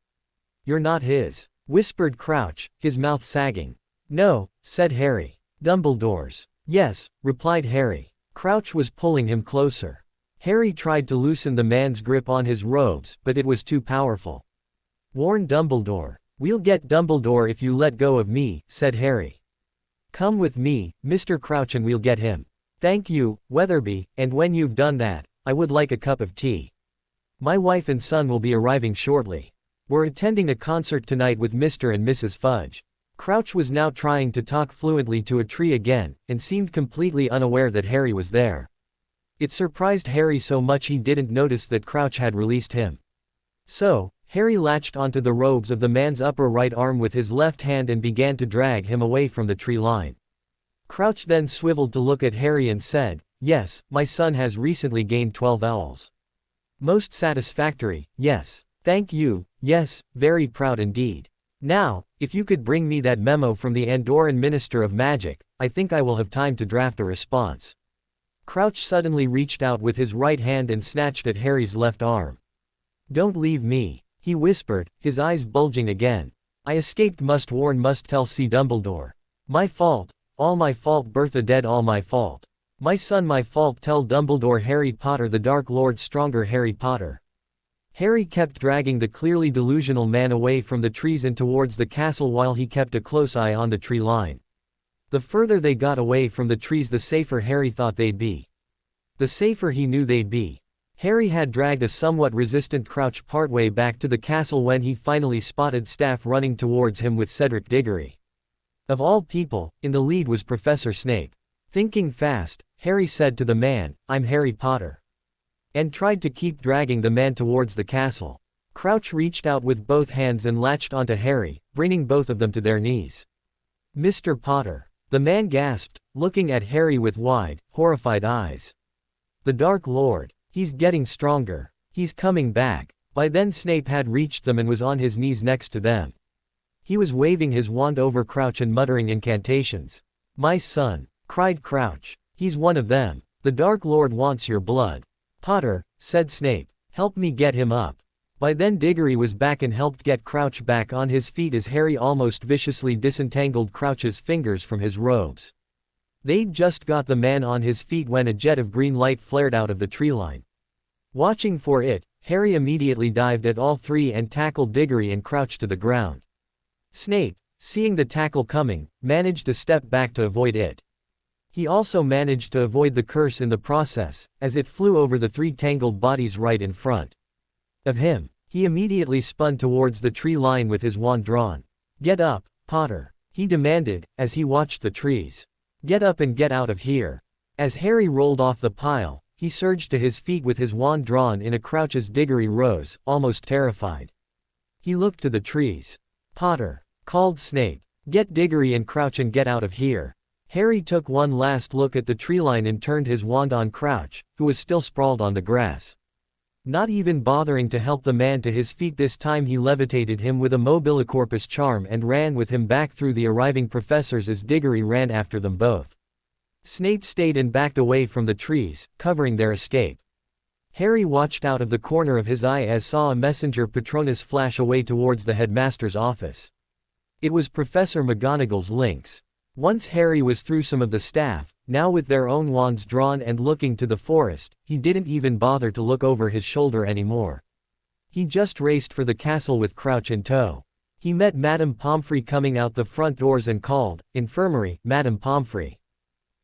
You're not his, whispered Crouch, his mouth sagging. No, said Harry. Dumbledore's. Yes, replied Harry. Crouch was pulling him closer. Harry tried to loosen the man's grip on his robes, but it was too powerful. Warn Dumbledore. We'll get Dumbledore if you let go of me, said Harry. Come with me, Mr. Crouch, and we'll get him. Thank you, Weatherby, and when you've done that, I would like a cup of tea. My wife and son will be arriving shortly. We're attending a concert tonight with Mr. and Mrs. Fudge. Crouch was now trying to talk fluently to a tree again, and seemed completely unaware that Harry was there. It surprised Harry so much he didn't notice that Crouch had released him. So, Harry latched onto the robes of the man's upper right arm with his left hand and began to drag him away from the tree line. Crouch then swiveled to look at Harry and said, Yes, my son has recently gained 12 owls. Most satisfactory, yes. Thank you, yes, very proud indeed. Now, if you could bring me that memo from the Andorran Minister of Magic, I think I will have time to draft a response. Crouch suddenly reached out with his right hand and snatched at Harry's left arm. Don't leave me, he whispered, his eyes bulging again. I escaped, must warn, must tell, see Dumbledore. My fault, all my fault, Bertha dead, all my fault. My son, my fault, tell Dumbledore, Harry Potter, the Dark Lord stronger, Harry Potter. Harry kept dragging the clearly delusional man away from the trees and towards the castle while he kept a close eye on the tree line. The further they got away from the trees, the safer Harry thought they'd be. The safer he knew they'd be. Harry had dragged a somewhat resistant Crouch partway back to the castle when he finally spotted Staff running towards him with Cedric Diggory. Of all people, in the lead was Professor Snape. Thinking fast, Harry said to the man, I'm Harry Potter. And tried to keep dragging the man towards the castle. Crouch reached out with both hands and latched onto Harry, bringing both of them to their knees. Mr. Potter. The man gasped, looking at Harry with wide, horrified eyes. The Dark Lord. He's getting stronger. He's coming back. By then Snape had reached them and was on his knees next to them. He was waving his wand over Crouch and muttering incantations. My son, cried Crouch. He's one of them. The Dark Lord wants your blood. Potter, said Snape, help me get him up. By then Diggory was back and helped get Crouch back on his feet as Harry almost viciously disentangled Crouch's fingers from his robes. They'd just got the man on his feet when a jet of green light flared out of the tree line. Watching for it, Harry immediately dived at all three and tackled Diggory and Crouch to the ground. Snape, seeing the tackle coming, managed to step back to avoid it. He also managed to avoid the curse in the process, as it flew over the three tangled bodies right in front of him. He immediately spun towards the tree line with his wand drawn. Get up, Potter, he demanded, as he watched the trees. Get up and get out of here. As Harry rolled off the pile, he surged to his feet with his wand drawn in a crouch as Diggory rose, almost terrified. He looked to the trees. Potter, called Snape, get Diggory and Crouch and get out of here. Harry took one last look at the tree line and turned his wand on Crouch, who was still sprawled on the grass. Not even bothering to help the man to his feet this time, he levitated him with a mobilicorpus charm and ran with him back through the arriving professors as Diggory ran after them both. Snape stayed and backed away from the trees, covering their escape. Harry watched out of the corner of his eye as saw a messenger Patronus flash away towards the headmaster's office. It was Professor McGonagall's lynx. Once Harry was through some of the staff, now with their own wands drawn and looking to the forest, he didn't even bother to look over his shoulder anymore. He just raced for the castle with Crouch in tow. He met Madame Pomfrey coming out the front doors and called, Infirmary, Madame Pomfrey.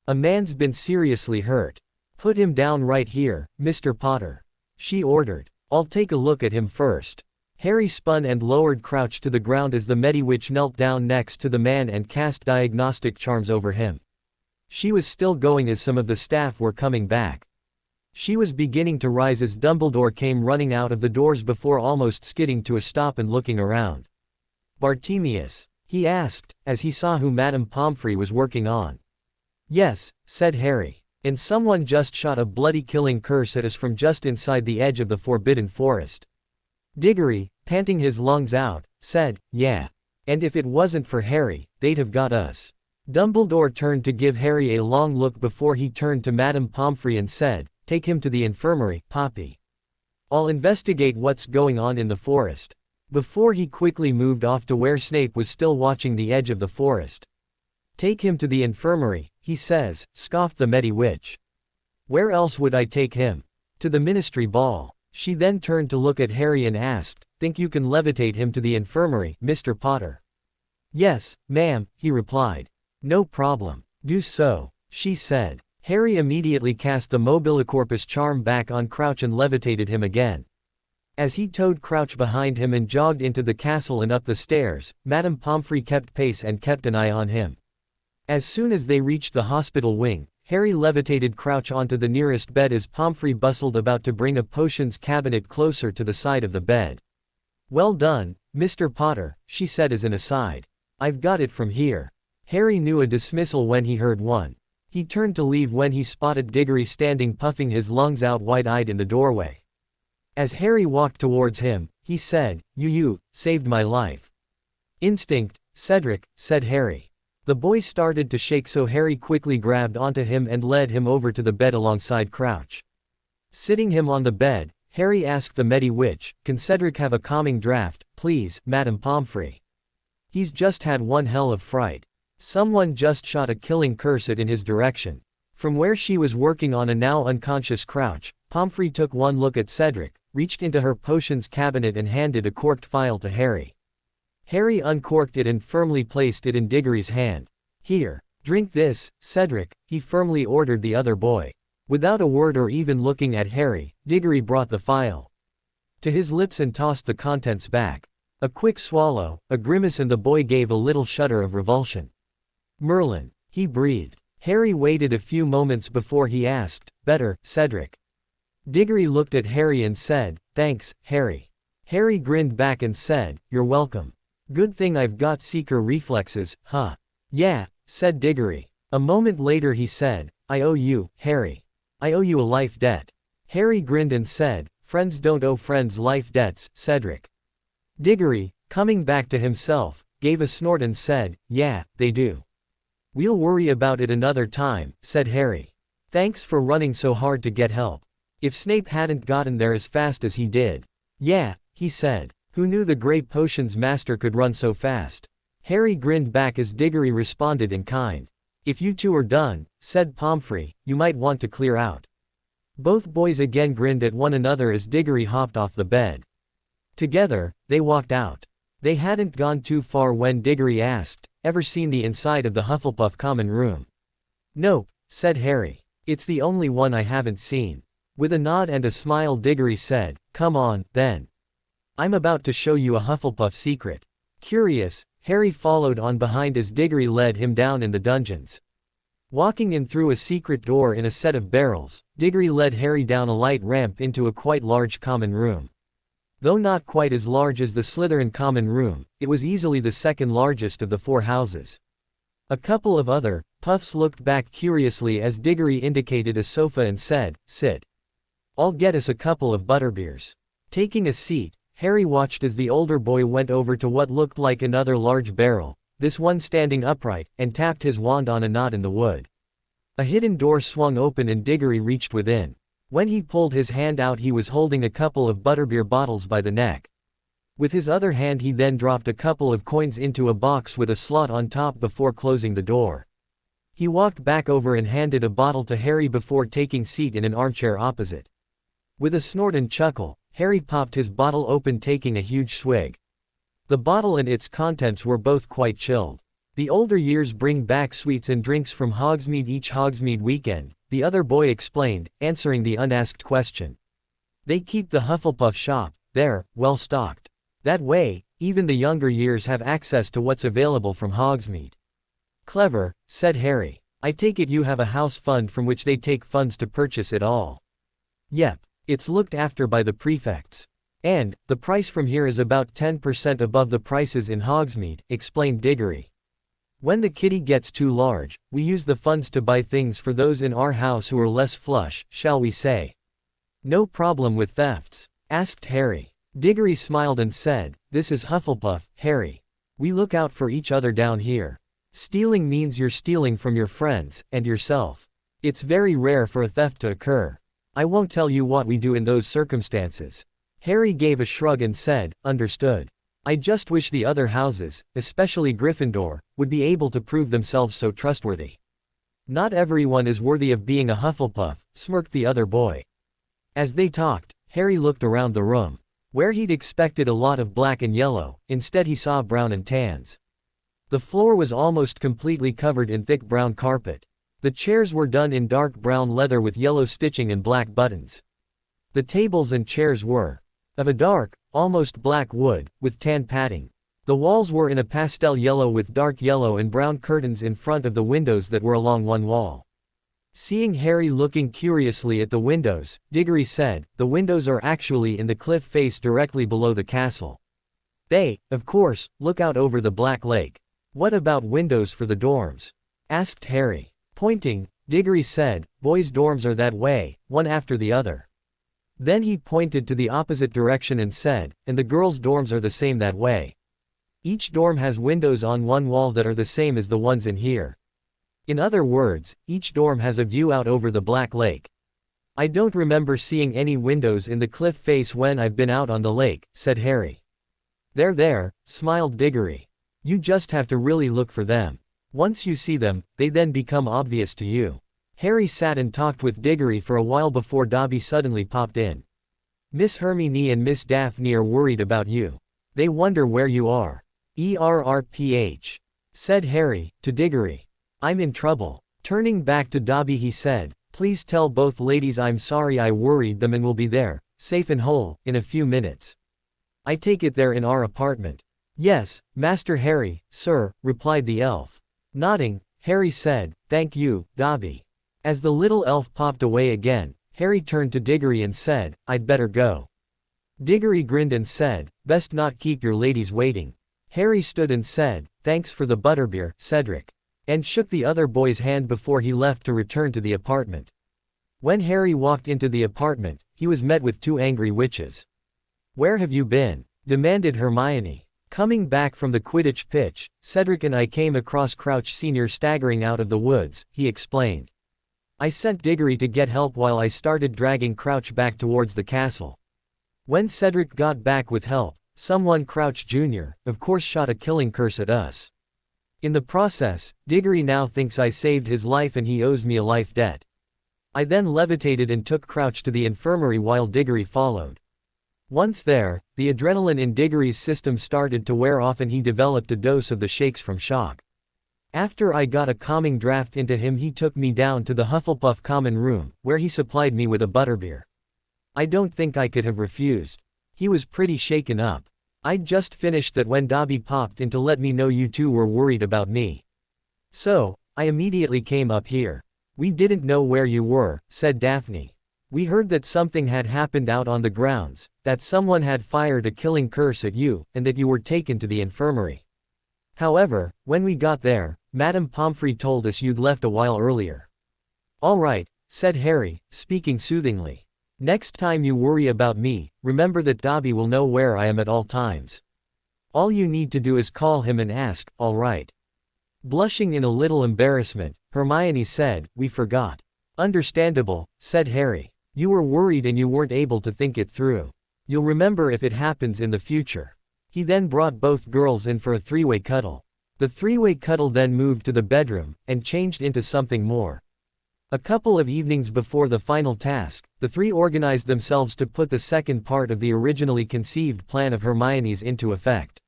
A man's been seriously hurt. Put him down right here, Mr. Potter. She ordered. I'll take a look at him first. Harry spun and lowered Crouch to the ground as the Mediwitch knelt down next to the man and cast diagnostic charms over him. She was still going as some of the staff were coming back. She was beginning to rise as Dumbledore came running out of the doors before almost skidding to a stop and looking around. Bartemius, he asked, as he saw who Madame Pomfrey was working on. Yes, said Harry. And someone just shot a bloody killing curse at us from just inside the edge of the Forbidden Forest. Diggory, panting his lungs out, said, yeah. And if it wasn't for Harry, they'd have got us. Dumbledore turned to give Harry a long look before he turned to Madame Pomfrey and said, "Take him to the infirmary, Poppy. I'll investigate what's going on in the forest." Before he quickly moved off to where Snape was still watching the edge of the forest. "Take him to the infirmary, he says," scoffed the Medi Witch. "Where else would I take him? To the Ministry Ball." She then turned to look at Harry and asked, "Think you can levitate him to the infirmary, Mr. Potter?" "Yes, ma'am," he replied. "No problem. Do so," she said. Harry immediately cast the Mobilicorpus charm back on Crouch and levitated him again. As he towed Crouch behind him and jogged into the castle and up the stairs, Madame Pomfrey kept pace and kept an eye on him. As soon as they reached the hospital wing, Harry levitated Crouch onto the nearest bed as Pomfrey bustled about to bring a potions cabinet closer to the side of the bed. "Well done, Mr. Potter," she said as an aside. "I've got it from here." Harry knew a dismissal when he heard one. He turned to leave when he spotted Diggory standing puffing his lungs out wide-eyed in the doorway. As Harry walked towards him, he said, You saved my life." "Instinct, Cedric," said Harry. The boy started to shake, so Harry quickly grabbed onto him and led him over to the bed alongside Crouch. Sitting him on the bed, Harry asked the Medi Witch, "Can Cedric have a calming draft, please, Madame Pomfrey? He's just had one hell of fright. Someone just shot a killing curse in his direction." From where she was working on a now unconscious Crouch, Pomfrey took one look at Cedric, reached into her potions cabinet and handed a corked phial to Harry. Harry uncorked it and firmly placed it in Diggory's hand. "Here, drink this, Cedric," he firmly ordered the other boy. Without a word or even looking at Harry, Diggory brought the phial to his lips and tossed the contents back. A quick swallow, a grimace, and the boy gave a little shudder of revulsion. "Merlin," he breathed. Harry waited a few moments before he asked, "Better, Cedric?" Diggory looked at Harry and said, "Thanks, Harry." Harry grinned back and said, "You're welcome. Good thing I've got seeker reflexes, huh?" "Yeah," said Diggory. A moment later he said, "I owe you, Harry. I owe you a life debt." Harry grinned and said, "Friends don't owe friends life debts, Cedric." Diggory, coming back to himself, gave a snort and said, "Yeah, they do." "We'll worry about it another time," said Harry. "Thanks for running so hard to get help. If Snape hadn't gotten there as fast as he did." "Yeah," he said. "Who knew the Grey Potions Master could run so fast?" Harry grinned back as Diggory responded in kind. "If you two are done," said Pomfrey, "you might want to clear out." Both boys again grinned at one another as Diggory hopped off the bed. Together, they walked out. They hadn't gone too far when Diggory asked, "Ever seen the inside of the Hufflepuff common room?" "Nope," said Harry. "It's the only one I haven't seen." With a nod and a smile, Diggory said, "Come on, then. I'm about to show you a Hufflepuff secret." Curious, Harry followed on behind as Diggory led him down in the dungeons. Walking in through a secret door in a set of barrels, Diggory led Harry down a light ramp into a quite large common room. Though not quite as large as the Slytherin common room, it was easily the second largest of the four houses. A couple of other puffs looked back curiously as Diggory indicated a sofa and said, "Sit. I'll get us a couple of butterbeers." Taking a seat, Harry watched as the older boy went over to what looked like another large barrel, this one standing upright, and tapped his wand on a knot in the wood. A hidden door swung open and Diggory reached within. When he pulled his hand out, he was holding a couple of butterbeer bottles by the neck. With his other hand he then dropped a couple of coins into a box with a slot on top before closing the door. He walked back over and handed a bottle to Harry before taking seat in an armchair opposite. With a snort and chuckle, Harry popped his bottle open, taking a huge swig. The bottle and its contents were both quite chilled. "The older years bring back sweets and drinks from Hogsmeade each Hogsmeade weekend," the other boy explained, answering the unasked question. "They keep the Hufflepuff shop there, well stocked. That way, even the younger years have access to what's available from Hogsmeade." "Clever," said Harry. "I take it you have a house fund from which they take funds to purchase it all." "Yep. It's looked after by the prefects. And, the price from here is about 10% above the prices in Hogsmeade," explained Diggory. "When the kitty gets too large, we use the funds to buy things for those in our house who are less flush, shall we say." "No problem with thefts?" asked Harry. Diggory smiled and said, "This is Hufflepuff, Harry. We look out for each other down here." Stealing means you're stealing from your friends, and yourself. It's very rare for a theft to occur. I won't tell you what we do in those circumstances. Harry gave a shrug and said, understood. I just wish the other houses, especially Gryffindor, would be able to prove themselves so trustworthy. Not everyone is worthy of being a Hufflepuff, smirked the other boy. As they talked, Harry looked around the room. Where he'd expected a lot of black and yellow, instead he saw brown and tans. The floor was almost completely covered in thick brown carpet. The chairs were done in dark brown leather with yellow stitching and black buttons. The tables and chairs were of a dark, almost black wood, with tan padding. The walls were in a pastel yellow with dark yellow and brown curtains in front of the windows that were along one wall. Seeing Harry looking curiously at the windows, Diggory said, the windows are actually in the cliff face directly below the castle. They, of course, look out over the Black Lake. What about windows for the dorms? Asked Harry. Pointing, Diggory said, boys' dorms are that way, one after the other. Then he pointed to the opposite direction and said, and the girls' dorms are the same that way. Each dorm has windows on one wall that are the same as the ones in here. In other words, each dorm has a view out over the Black Lake. I don't remember seeing any windows in the cliff face when I've been out on the lake, said Harry. They're there, smiled Diggory. You just have to really look for them. Once you see them, they then become obvious to you. Harry sat and talked with Diggory for a while before Dobby suddenly popped in. Miss Hermione and Miss Daphne are worried about you. They wonder where you are. ERRPH. Said Harry, to Diggory. I'm in trouble. Turning back to Dobby he said, please tell both ladies I'm sorry I worried them and will be there, safe and whole, in a few minutes. I take it they're in our apartment. Yes, Master Harry, sir, replied the elf. Nodding, Harry said, thank you, Dobby. As the little elf popped away again, Harry turned to Diggory and said, I'd better go. Diggory grinned and said, best not keep your ladies waiting. Harry stood and said, thanks for the butterbeer, Cedric. And shook the other boy's hand before he left to return to the apartment. When Harry walked into the apartment, he was met with two angry witches. Where have you been? Demanded Hermione. Coming back from the Quidditch pitch, Cedric and I came across Crouch Sr. staggering out of the woods, he explained. I sent Diggory to get help while I started dragging Crouch back towards the castle. When Cedric got back with help, someone Crouch Jr., of course shot a killing curse at us. In the process, Diggory now thinks I saved his life and he owes me a life debt. I then levitated and took Crouch to the infirmary while Diggory followed. Once there, the adrenaline in Diggory's system started to wear off and he developed a dose of the shakes from shock. After I got a calming draft into him he took me down to the Hufflepuff common room, where he supplied me with a butterbeer. I don't think I could have refused. He was pretty shaken up. I'd just finished that when Dobby popped in to let me know you two were worried about me. So, I immediately came up here. We didn't know where you were, said Daphne. We heard that something had happened out on the grounds, that someone had fired a killing curse at you, and that you were taken to the infirmary. However, when we got there, Madame Pomfrey told us you'd left a while earlier. All right, said Harry, speaking soothingly. Next time you worry about me, remember that Dobby will know where I am at all times. All you need to do is call him and ask, all right. Blushing in a little embarrassment, Hermione said, we forgot. Understandable, said Harry. You were worried and you weren't able to think it through. You'll remember if it happens in the future. He then brought both girls in for a three-way cuddle. The three-way cuddle then moved to the bedroom, and changed into something more. A couple of evenings before the final task, the three organized themselves to put the second part of the originally conceived plan of Hermione's into effect.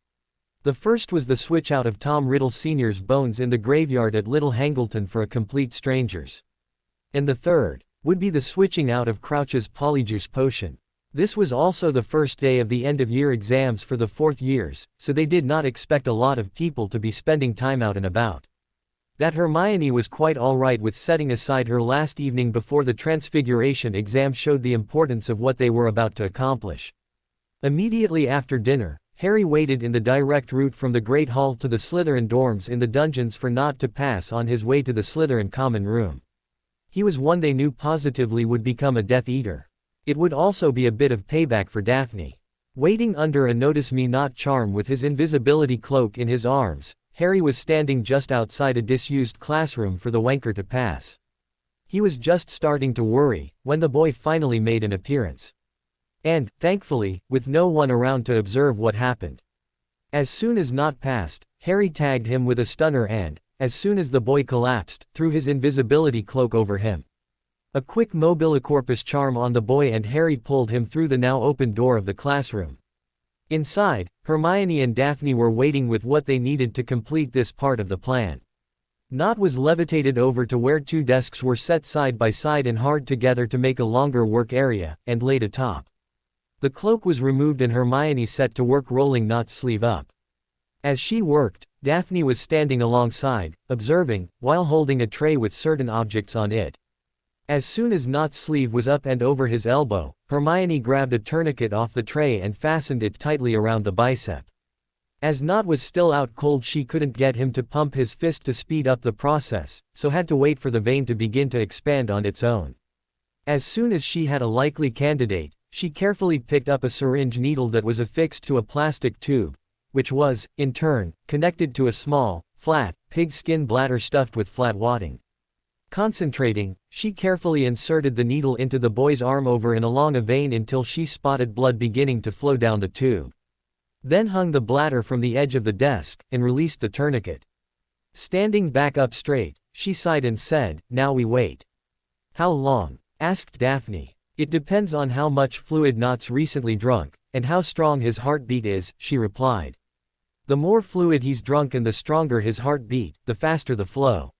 The first was the switch out of Tom Riddle Sr.'s bones in the graveyard at Little Hangleton for a complete strangers. And the third would be the switching out of Crouch's Polyjuice potion. This was also the first day of the end-of-year exams for the fourth years, so they did not expect a lot of people to be spending time out and about. That Hermione was quite alright with setting aside her last evening before the Transfiguration exam showed the importance of what they were about to accomplish. Immediately after dinner, Harry waited in the direct route from the Great Hall to the Slytherin dorms in the dungeons for Nod to pass on his way to the Slytherin common room. He was one they knew positively would become a Death Eater. It would also be a bit of payback for Daphne. Waiting under a Notice Me Not charm with his invisibility cloak in his arms, Harry was standing just outside a disused classroom for the wanker to pass. He was just starting to worry, when the boy finally made an appearance. And, thankfully, with no one around to observe what happened. As soon as Nott passed, Harry tagged him with a stunner and, as soon as the boy collapsed, threw his invisibility cloak over him. A quick mobilicorpus charm on the boy and Harry pulled him through the now open door of the classroom. Inside, Hermione and Daphne were waiting with what they needed to complete this part of the plan. Nott was levitated over to where two desks were set side by side and hard together to make a longer work area, and laid atop. The cloak was removed and Hermione set to work rolling Nott's sleeve up. As she worked, Daphne was standing alongside, observing, while holding a tray with certain objects on it. As soon as Nott's sleeve was up and over his elbow, Hermione grabbed a tourniquet off the tray and fastened it tightly around the bicep. As Nott was still out cold, she couldn't get him to pump his fist to speed up the process, so had to wait for the vein to begin to expand on its own. As soon as she had a likely candidate, she carefully picked up a syringe needle that was affixed to a plastic tube, which was, in turn, connected to a small, flat, pigskin bladder stuffed with flat wadding. Concentrating, she carefully inserted the needle into the boy's arm over and along a vein until she spotted blood beginning to flow down the tube. Then hung the bladder from the edge of the desk, and released the tourniquet. Standing back up straight, she sighed and said, "Now we wait." "How long?" asked Daphne. "It depends on how much fluid Nott's recently drunk, and how strong his heartbeat is," she replied. "The more fluid he's drunk and the stronger his heartbeat, the faster the flow."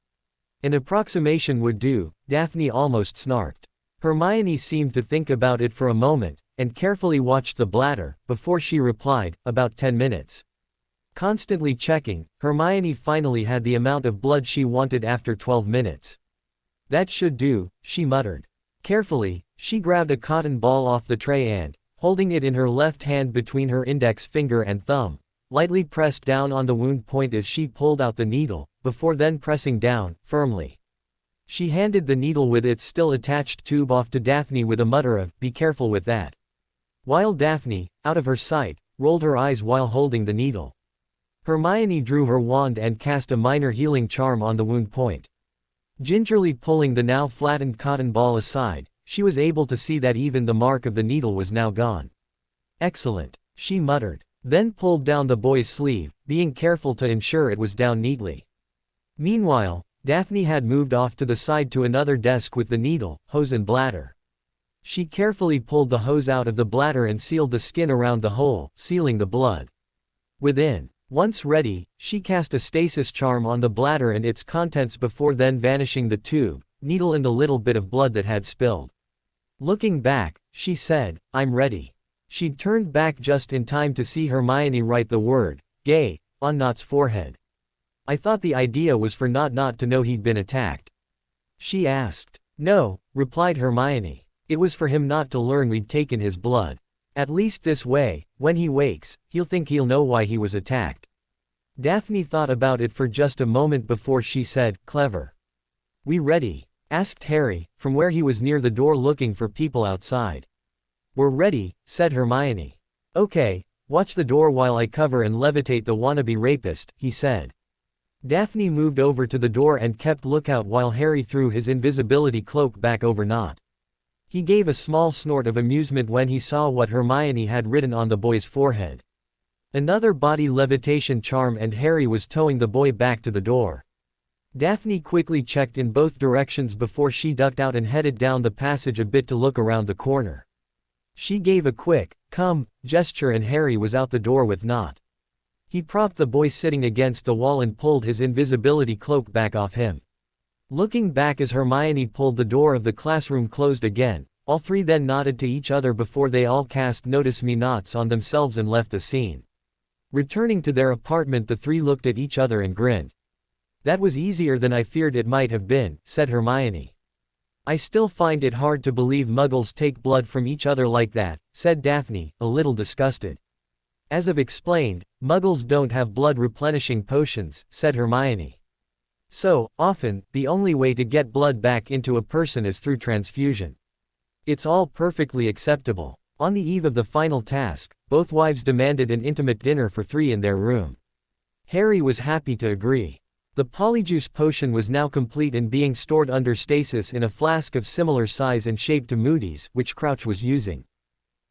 "An approximation would do," Daphne almost snarked. Hermione seemed to think about it for a moment, and carefully watched the bladder, before she replied, "About 10 minutes. Constantly checking, Hermione finally had the amount of blood she wanted after 12 minutes. "That should do," she muttered. Carefully, she grabbed a cotton ball off the tray and, holding it in her left hand between her index finger and thumb, lightly pressed down on the wound point as she pulled out the needle, before then pressing down, firmly. She handed the needle with its still attached tube off to Daphne with a mutter of, "Be careful with that." While Daphne, out of her sight, rolled her eyes while holding the needle. Hermione drew her wand and cast a minor healing charm on the wound point. Gingerly pulling the now flattened cotton ball aside, she was able to see that even the mark of the needle was now gone. "Excellent," she muttered, then pulled down the boy's sleeve, being careful to ensure it was down neatly. Meanwhile, Daphne had moved off to the side to another desk with the needle, hose and bladder. She carefully pulled the hose out of the bladder and sealed the skin around the hole, sealing the blood within. Once ready, she cast a stasis charm on the bladder and its contents before then vanishing the tube, needle and the little bit of blood that had spilled. Looking back, she said, "I'm ready." She'd turned back just in time to see Hermione write the word, "gay," on Nott's forehead. "I thought the idea was for Nott not to know he'd been attacked," she asked. "No," replied Hermione. "It was for him not to learn we'd taken his blood. At least this way, when he wakes, he'll think he'll know why he was attacked." Daphne thought about it for just a moment before she said, "Clever." "We ready?" asked Harry, from where he was near the door looking for people outside. "We're ready," said Hermione. "Okay, watch the door while I cover and levitate the wannabe rapist," he said. Daphne moved over to the door and kept lookout while Harry threw his invisibility cloak back over Nott. He gave a small snort of amusement when he saw what Hermione had written on the boy's forehead. Another body levitation charm and Harry was towing the boy back to the door. Daphne quickly checked in both directions before she ducked out and headed down the passage a bit to look around the corner. She gave a quick, "Come," gesture and Harry was out the door with Nott. He propped the boy sitting against the wall and pulled his invisibility cloak back off him. Looking back as Hermione pulled the door of the classroom closed again, all three then nodded to each other before they all cast "Notice Me Nots" on themselves and left the scene. Returning to their apartment, the three looked at each other and grinned. "That was easier than I feared it might have been," said Hermione. "I still find it hard to believe muggles take blood from each other like that," said Daphne, a little disgusted. "As I've explained, muggles don't have blood replenishing potions," said Hermione. "So, often, the only way to get blood back into a person is through transfusion. It's all perfectly acceptable." On the eve of the final task, both wives demanded an intimate dinner for three in their room. Harry was happy to agree. The polyjuice potion was now complete and being stored under stasis in a flask of similar size and shape to Moody's, which Crouch was using.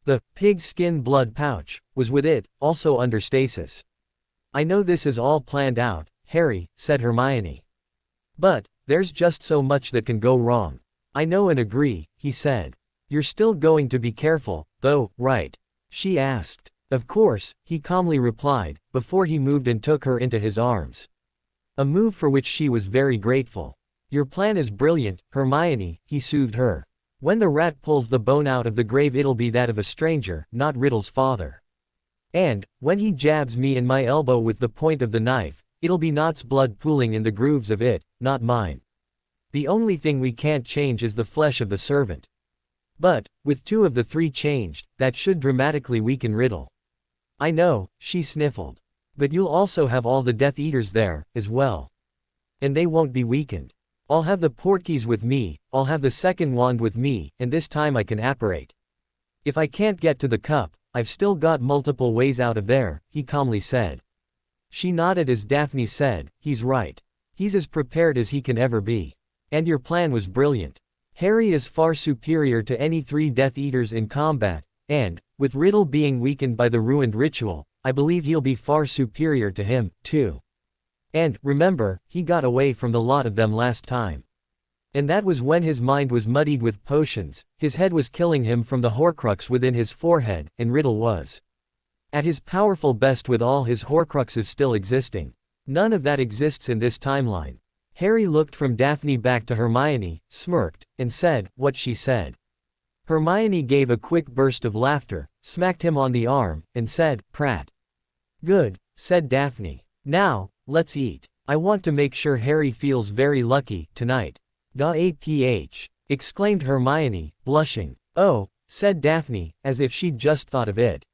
The pig skin blood pouch was with it, also under stasis. I know this is all planned out, Harry, said Hermione. But there's just so much that can go wrong. I know and agree, he said. You're still going to be careful, though, right? She asked. Of course, he calmly replied, before he moved and took her into his arms. A move for which she was very grateful. Your plan is brilliant, Hermione, he soothed her. When the rat pulls the bone out of the grave it'll be that of a stranger, not Riddle's father. And, when he jabs me in my elbow with the point of the knife, it'll be Not's blood pooling in the grooves of it, not mine. The only thing we can't change is the flesh of the servant. But, with 2 of the 3 changed, that should dramatically weaken Riddle. I know, she sniffled. But you'll also have all the Death Eaters there, as well. And they won't be weakened. I'll have the portkeys with me, I'll have the second wand with me, and this time I can apparate. If I can't get to the cup, I've still got multiple ways out of there, he calmly said. She nodded as Daphne said, he's right. He's as prepared as he can ever be. And your plan was brilliant. Harry is far superior to any 3 Death Eaters in combat, and, with Riddle being weakened by the ruined ritual, I believe he'll be far superior to him, too. And, remember, he got away from the lot of them last time. And that was when his mind was muddied with potions, his head was killing him from the Horcrux within his forehead, and Riddle was at his powerful best with all his Horcruxes still existing. None of that exists in this timeline. Harry looked from Daphne back to Hermione, smirked, and said what she said. Hermione gave a quick burst of laughter, smacked him on the arm, and said, Prat. Good, said Daphne. Now, let's eat. I want to make sure Harry feels very lucky, tonight. Da-aph, exclaimed Hermione, blushing. Oh, said Daphne, as if she'd just thought of it.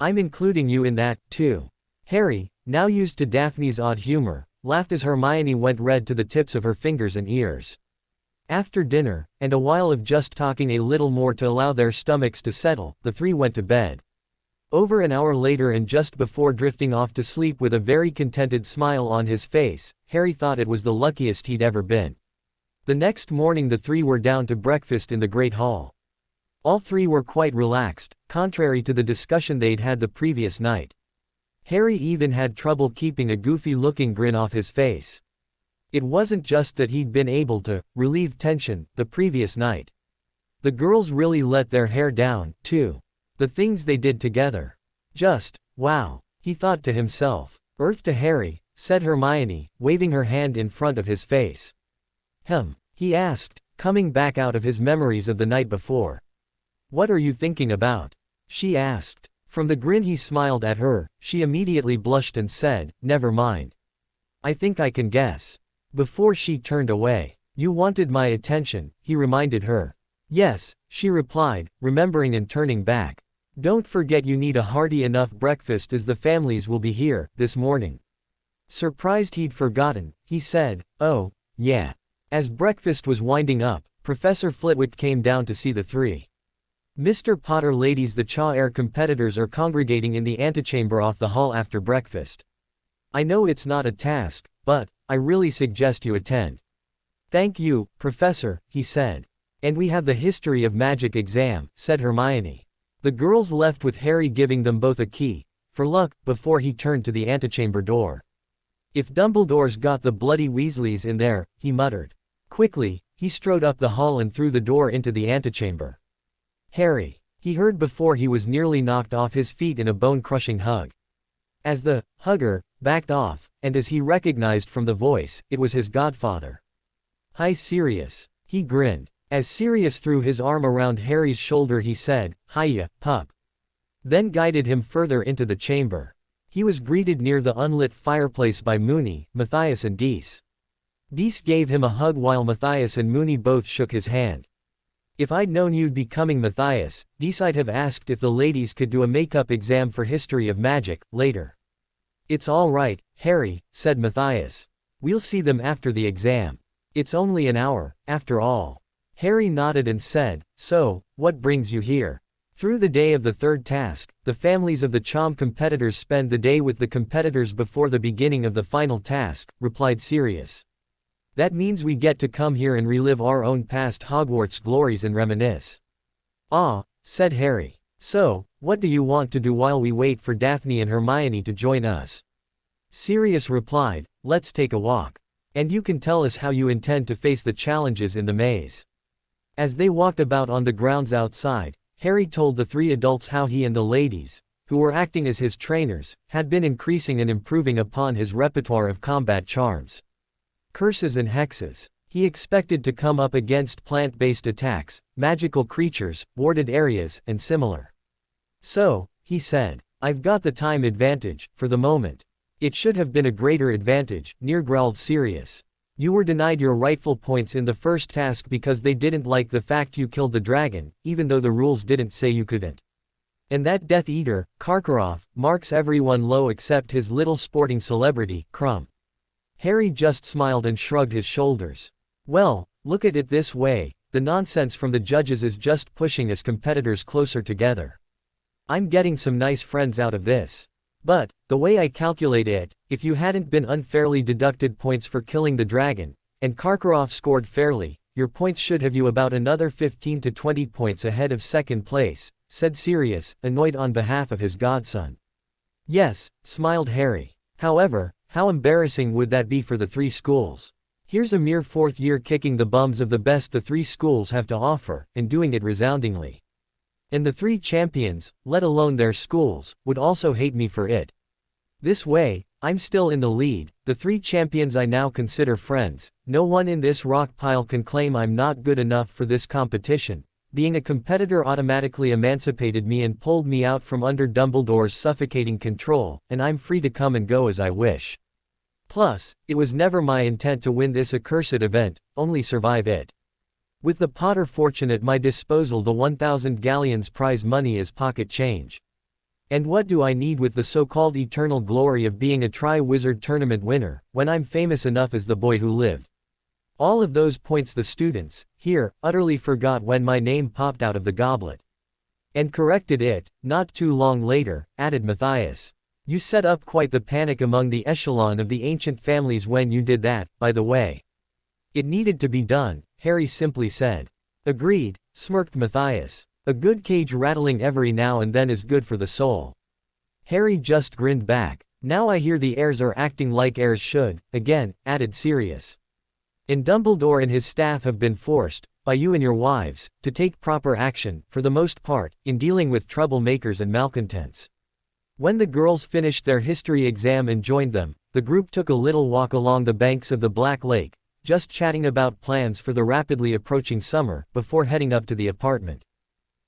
I'm including you in that, too. Harry, now used to Daphne's odd humor, laughed as Hermione went red to the tips of her fingers and ears. After dinner, and a while of just talking a little more to allow their stomachs to settle, the 3 went to bed. Over an hour later and just before drifting off to sleep with a very contented smile on his face, Harry thought it was the luckiest he'd ever been. The next morning the 3 were down to breakfast in the Great Hall. All 3 were quite relaxed, contrary to the discussion they'd had the previous night. Harry even had trouble keeping a goofy-looking grin off his face. It wasn't just that he'd been able to relieve tension the previous night. The girls really let their hair down, too. The things they did together. Just, wow, he thought to himself. Earth to Harry, said Hermione, waving her hand in front of his face. He asked, coming back out of his memories of the night before. What are you thinking about? She asked. From the grin he smiled at her, she immediately blushed and said, never mind. I think I can guess. Before she turned away. You wanted my attention, he reminded her. Yes, she replied, remembering and turning back. Don't forget you need a hearty enough breakfast as the families will be here, this morning. Surprised he'd forgotten, he said, oh, yeah. As breakfast was winding up, Professor Flitwick came down to see the 3. Mr. Potter ladies, the Cha-Air competitors are congregating in the antechamber off the hall after breakfast. I know it's not a task, but I really suggest you attend. Thank you, Professor, he said. And we have the History of Magic exam, said Hermione. The girls left with Harry giving them both a key, for luck, before he turned to the antechamber door. If Dumbledore's got the bloody Weasleys in there, he muttered. Quickly, he strode up the hall and through the door into the antechamber. Harry, he heard before he was nearly knocked off his feet in a bone-crushing hug. As the hugger backed off, and as he recognized from the voice, it was his godfather. Hi Sirius. He grinned. As Sirius threw his arm around Harry's shoulder he said, Hiya, pup. Then guided him further into the chamber. He was greeted near the unlit fireplace by Moony, Matthias and Dees. Dees gave him a hug while Matthias and Moony both shook his hand. If I'd known you'd be coming, Matthias, Dees, I'd have asked if the ladies could do a makeup exam for History of Magic, later. It's all right, Harry, said Matthias. We'll see them after the exam. It's only an hour, after all. Harry nodded and said, so, what brings you here? Through the day of the third task, the families of the charm competitors spend the day with the competitors before the beginning of the final task, replied Sirius. That means we get to come here and relive our own past Hogwarts glories and reminisce. Ah, said Harry. So, what do you want to do while we wait for Daphne and Hermione to join us? Sirius replied, let's take a walk. And you can tell us how you intend to face the challenges in the maze. As they walked about on the grounds outside, Harry told the three adults how he and the ladies, who were acting as his trainers, had been increasing and improving upon his repertoire of combat charms. Curses and hexes. He expected to come up against plant-based attacks, magical creatures, warded areas, and similar. So, he said, I've got the time advantage, for the moment. It should have been a greater advantage, growled Sirius. You were denied your rightful points in the first task because they didn't like the fact you killed the dragon, even though the rules didn't say you couldn't. And that Death Eater, Karkaroff, marks everyone low except his little sporting celebrity, Crumb. Harry just smiled and shrugged his shoulders. Well, look at it this way, the nonsense from the judges is just pushing us competitors closer together. I'm getting some nice friends out of this. But, the way I calculate it, if you hadn't been unfairly deducted points for killing the dragon, and Karkaroff scored fairly, your points should have you about another 15 to 20 points ahead of second place, said Sirius, annoyed on behalf of his godson. Yes, smiled Harry. However, how embarrassing would that be for the three schools? Here's a mere fourth year kicking the bums of the best the three schools have to offer, and doing it resoundingly. And the three champions, let alone their schools, would also hate me for it. This way, I'm still in the lead, the three champions I now consider friends, no one in this rock pile can claim I'm not good enough for this competition. Being a competitor automatically emancipated me and pulled me out from under Dumbledore's suffocating control, and I'm free to come and go as I wish. Plus, it was never my intent to win this accursed event, only survive it. With the Potter fortune at my disposal, the 1,000 galleons prize money is pocket change. And what do I need with the so-called eternal glory of being a Tri-Wizard tournament winner, when I'm famous enough as the boy who lived? All of those points the students, here, utterly forgot when my name popped out of the goblet. And corrected it, not too long later, added Matthias. You set up quite the panic among the echelon of the ancient families when you did that, by the way. It needed to be done, Harry simply said. Agreed, smirked Matthias. A good cage rattling every now and then is good for the soul. Harry just grinned back. Now I hear the heirs are acting like heirs should, again, added Sirius. And Dumbledore and his staff have been forced, by you and your wives, to take proper action, for the most part, in dealing with troublemakers and malcontents. When the girls finished their history exam and joined them, the group took a little walk along the banks of the Black Lake, just chatting about plans for the rapidly approaching summer, before heading up to the apartment.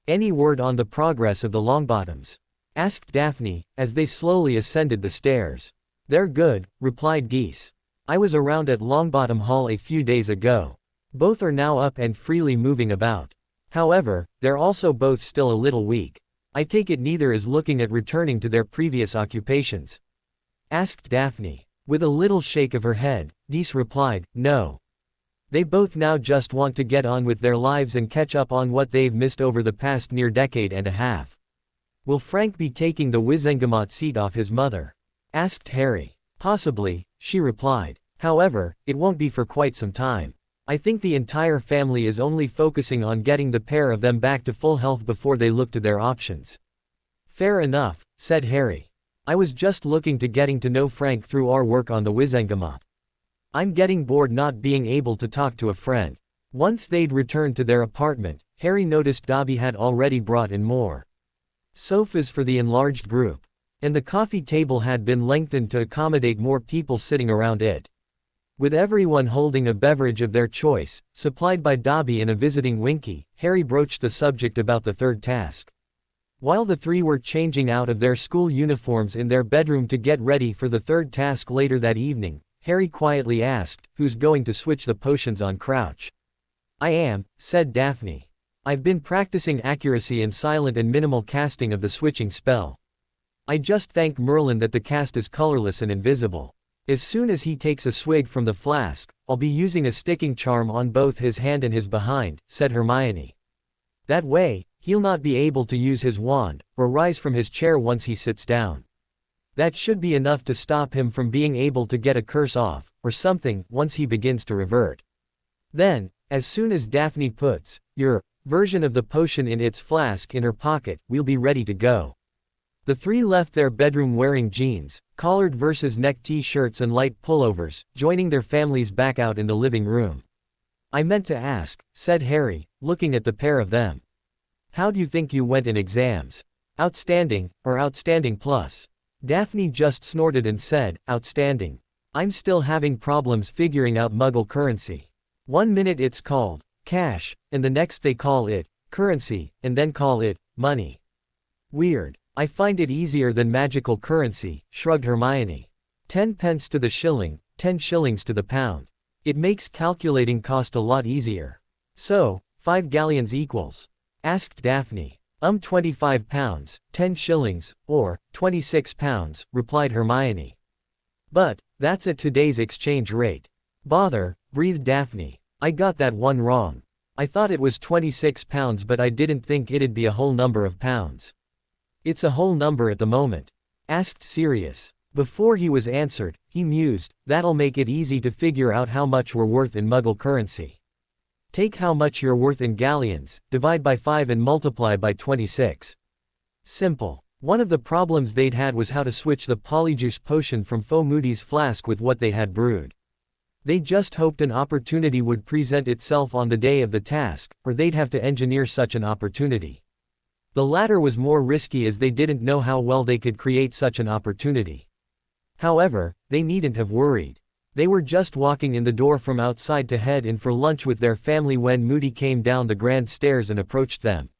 Any word on the progress of the Longbottoms? Asked Daphne, as they slowly ascended the stairs. They're good, replied Geese. I was around at Longbottom Hall a few days ago. Both are now up and freely moving about. However, they're also both still a little weak. I take it neither is looking at returning to their previous occupations. Asked Daphne. With a little shake of her head, Geese replied, no. They both now just want to get on with their lives and catch up on what they've missed over the past near decade and a half. Will Frank be taking the Wizengamot seat off his mother? Asked Harry. Possibly, she replied. However, it won't be for quite some time. I think the entire family is only focusing on getting the pair of them back to full health before they look to their options. Fair enough, said Harry. I was just looking to getting to know Frank through our work on the Wizengamot. I'm getting bored not being able to talk to a friend. Once they'd returned to their apartment, Harry noticed Dobby had already brought in more sofas for the enlarged group, and the coffee table had been lengthened to accommodate more people sitting around it. With everyone holding a beverage of their choice, supplied by Dobby and a visiting Winky, Harry broached the subject about the third task. While the three were changing out of their school uniforms in their bedroom to get ready for the third task later that evening, Harry quietly asked, who's going to switch the potions on Crouch? I am, said Daphne. I've been practicing accuracy and silent and minimal casting of the switching spell. I just thank Merlin that the cast is colorless and invisible. As soon as he takes a swig from the flask, I'll be using a sticking charm on both his hand and his behind, said Hermione. That way, He'll not be able to use his wand, or rise from his chair once he sits down. That should be enough to stop him from being able to get a curse off, or something, once he begins to revert. Then, as soon as Daphne puts your version of the potion in its flask in her pocket, we'll be ready to go. The three left their bedroom wearing jeans, collared versus neck t-shirts and light pullovers, joining their families back out in the living room. I meant to ask, said Harry, looking at the pair of them. How do you think you went in exams? Outstanding, or outstanding plus? Daphne just snorted and said, outstanding. I'm still having problems figuring out Muggle currency. 1 minute it's called cash, and the next they call it currency, and then call it money. Weird. I find it easier than magical currency, shrugged Hermione. 10 pence to the shilling, 10 shillings to the pound. It makes calculating cost a lot easier. So, 5 galleons equals? Asked Daphne. 25 pounds, 10 shillings, or 26 pounds, replied Hermione. But that's at today's exchange rate. Bother, breathed Daphne. I got that one wrong. I thought it was 26 pounds, but I didn't think it'd be a whole number of pounds. It's a whole number at the moment? Asked Sirius. Before he was answered, he mused, that'll make it easy to figure out how much we're worth in Muggle currency. Take how much you're worth in galleons, divide by 5 and multiply by 26. Simple. One of the problems they'd had was how to switch the polyjuice potion from Faux Moody's flask with what they had brewed. They just hoped an opportunity would present itself on the day of the task, or they'd have to engineer such an opportunity. The latter was more risky as they didn't know how well they could create such an opportunity. However, they needn't have worried. They were just walking in the door from outside to head in for lunch with their family when Moody came down the grand stairs and approached them.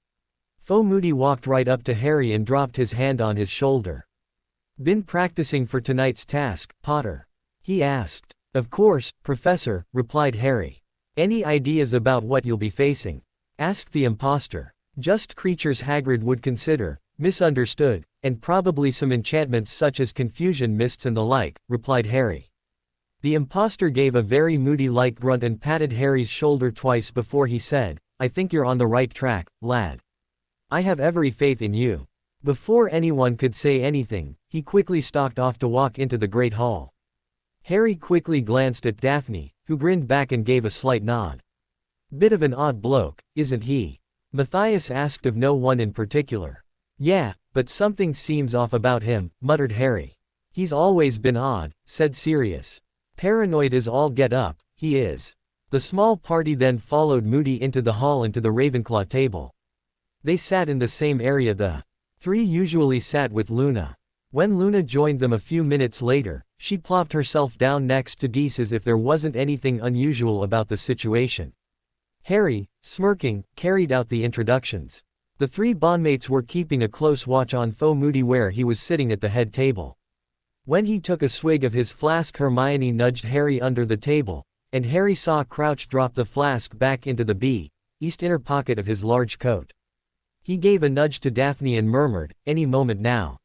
Faux Moody walked right up to Harry and dropped his hand on his shoulder. Been practicing for tonight's task, Potter? He asked. Of course, Professor, replied Harry. Any ideas about what you'll be facing? Asked the impostor. Just creatures Hagrid would consider misunderstood, and probably some enchantments such as confusion mists and the like, replied Harry. The impostor gave a very Moody-like grunt and patted Harry's shoulder twice before he said, I think you're on the right track, lad. I have every faith in you. Before anyone could say anything, he quickly stalked off to walk into the Great Hall. Harry quickly glanced at Daphne, who grinned back and gave a slight nod. Bit of an odd bloke, isn't he? Matthias asked of no one in particular. Yeah, but something seems off about him, muttered Harry. He's always been odd, said Sirius. Paranoid as all get up, he is. The small party then followed Moody into the hall and to the Ravenclaw table. They sat in the same area the three usually sat with Luna. When Luna joined them a few minutes later, she plopped herself down next to Dees as if there wasn't anything unusual about the situation. Harry, smirking, carried out the introductions. The three bondmates were keeping a close watch on Faux Moody where he was sitting at the head table. When he took a swig of his flask, Hermione nudged Harry under the table, and Harry saw Crouch drop the flask back into the east inner pocket of his large coat. He gave a nudge to Daphne and murmured, any moment now.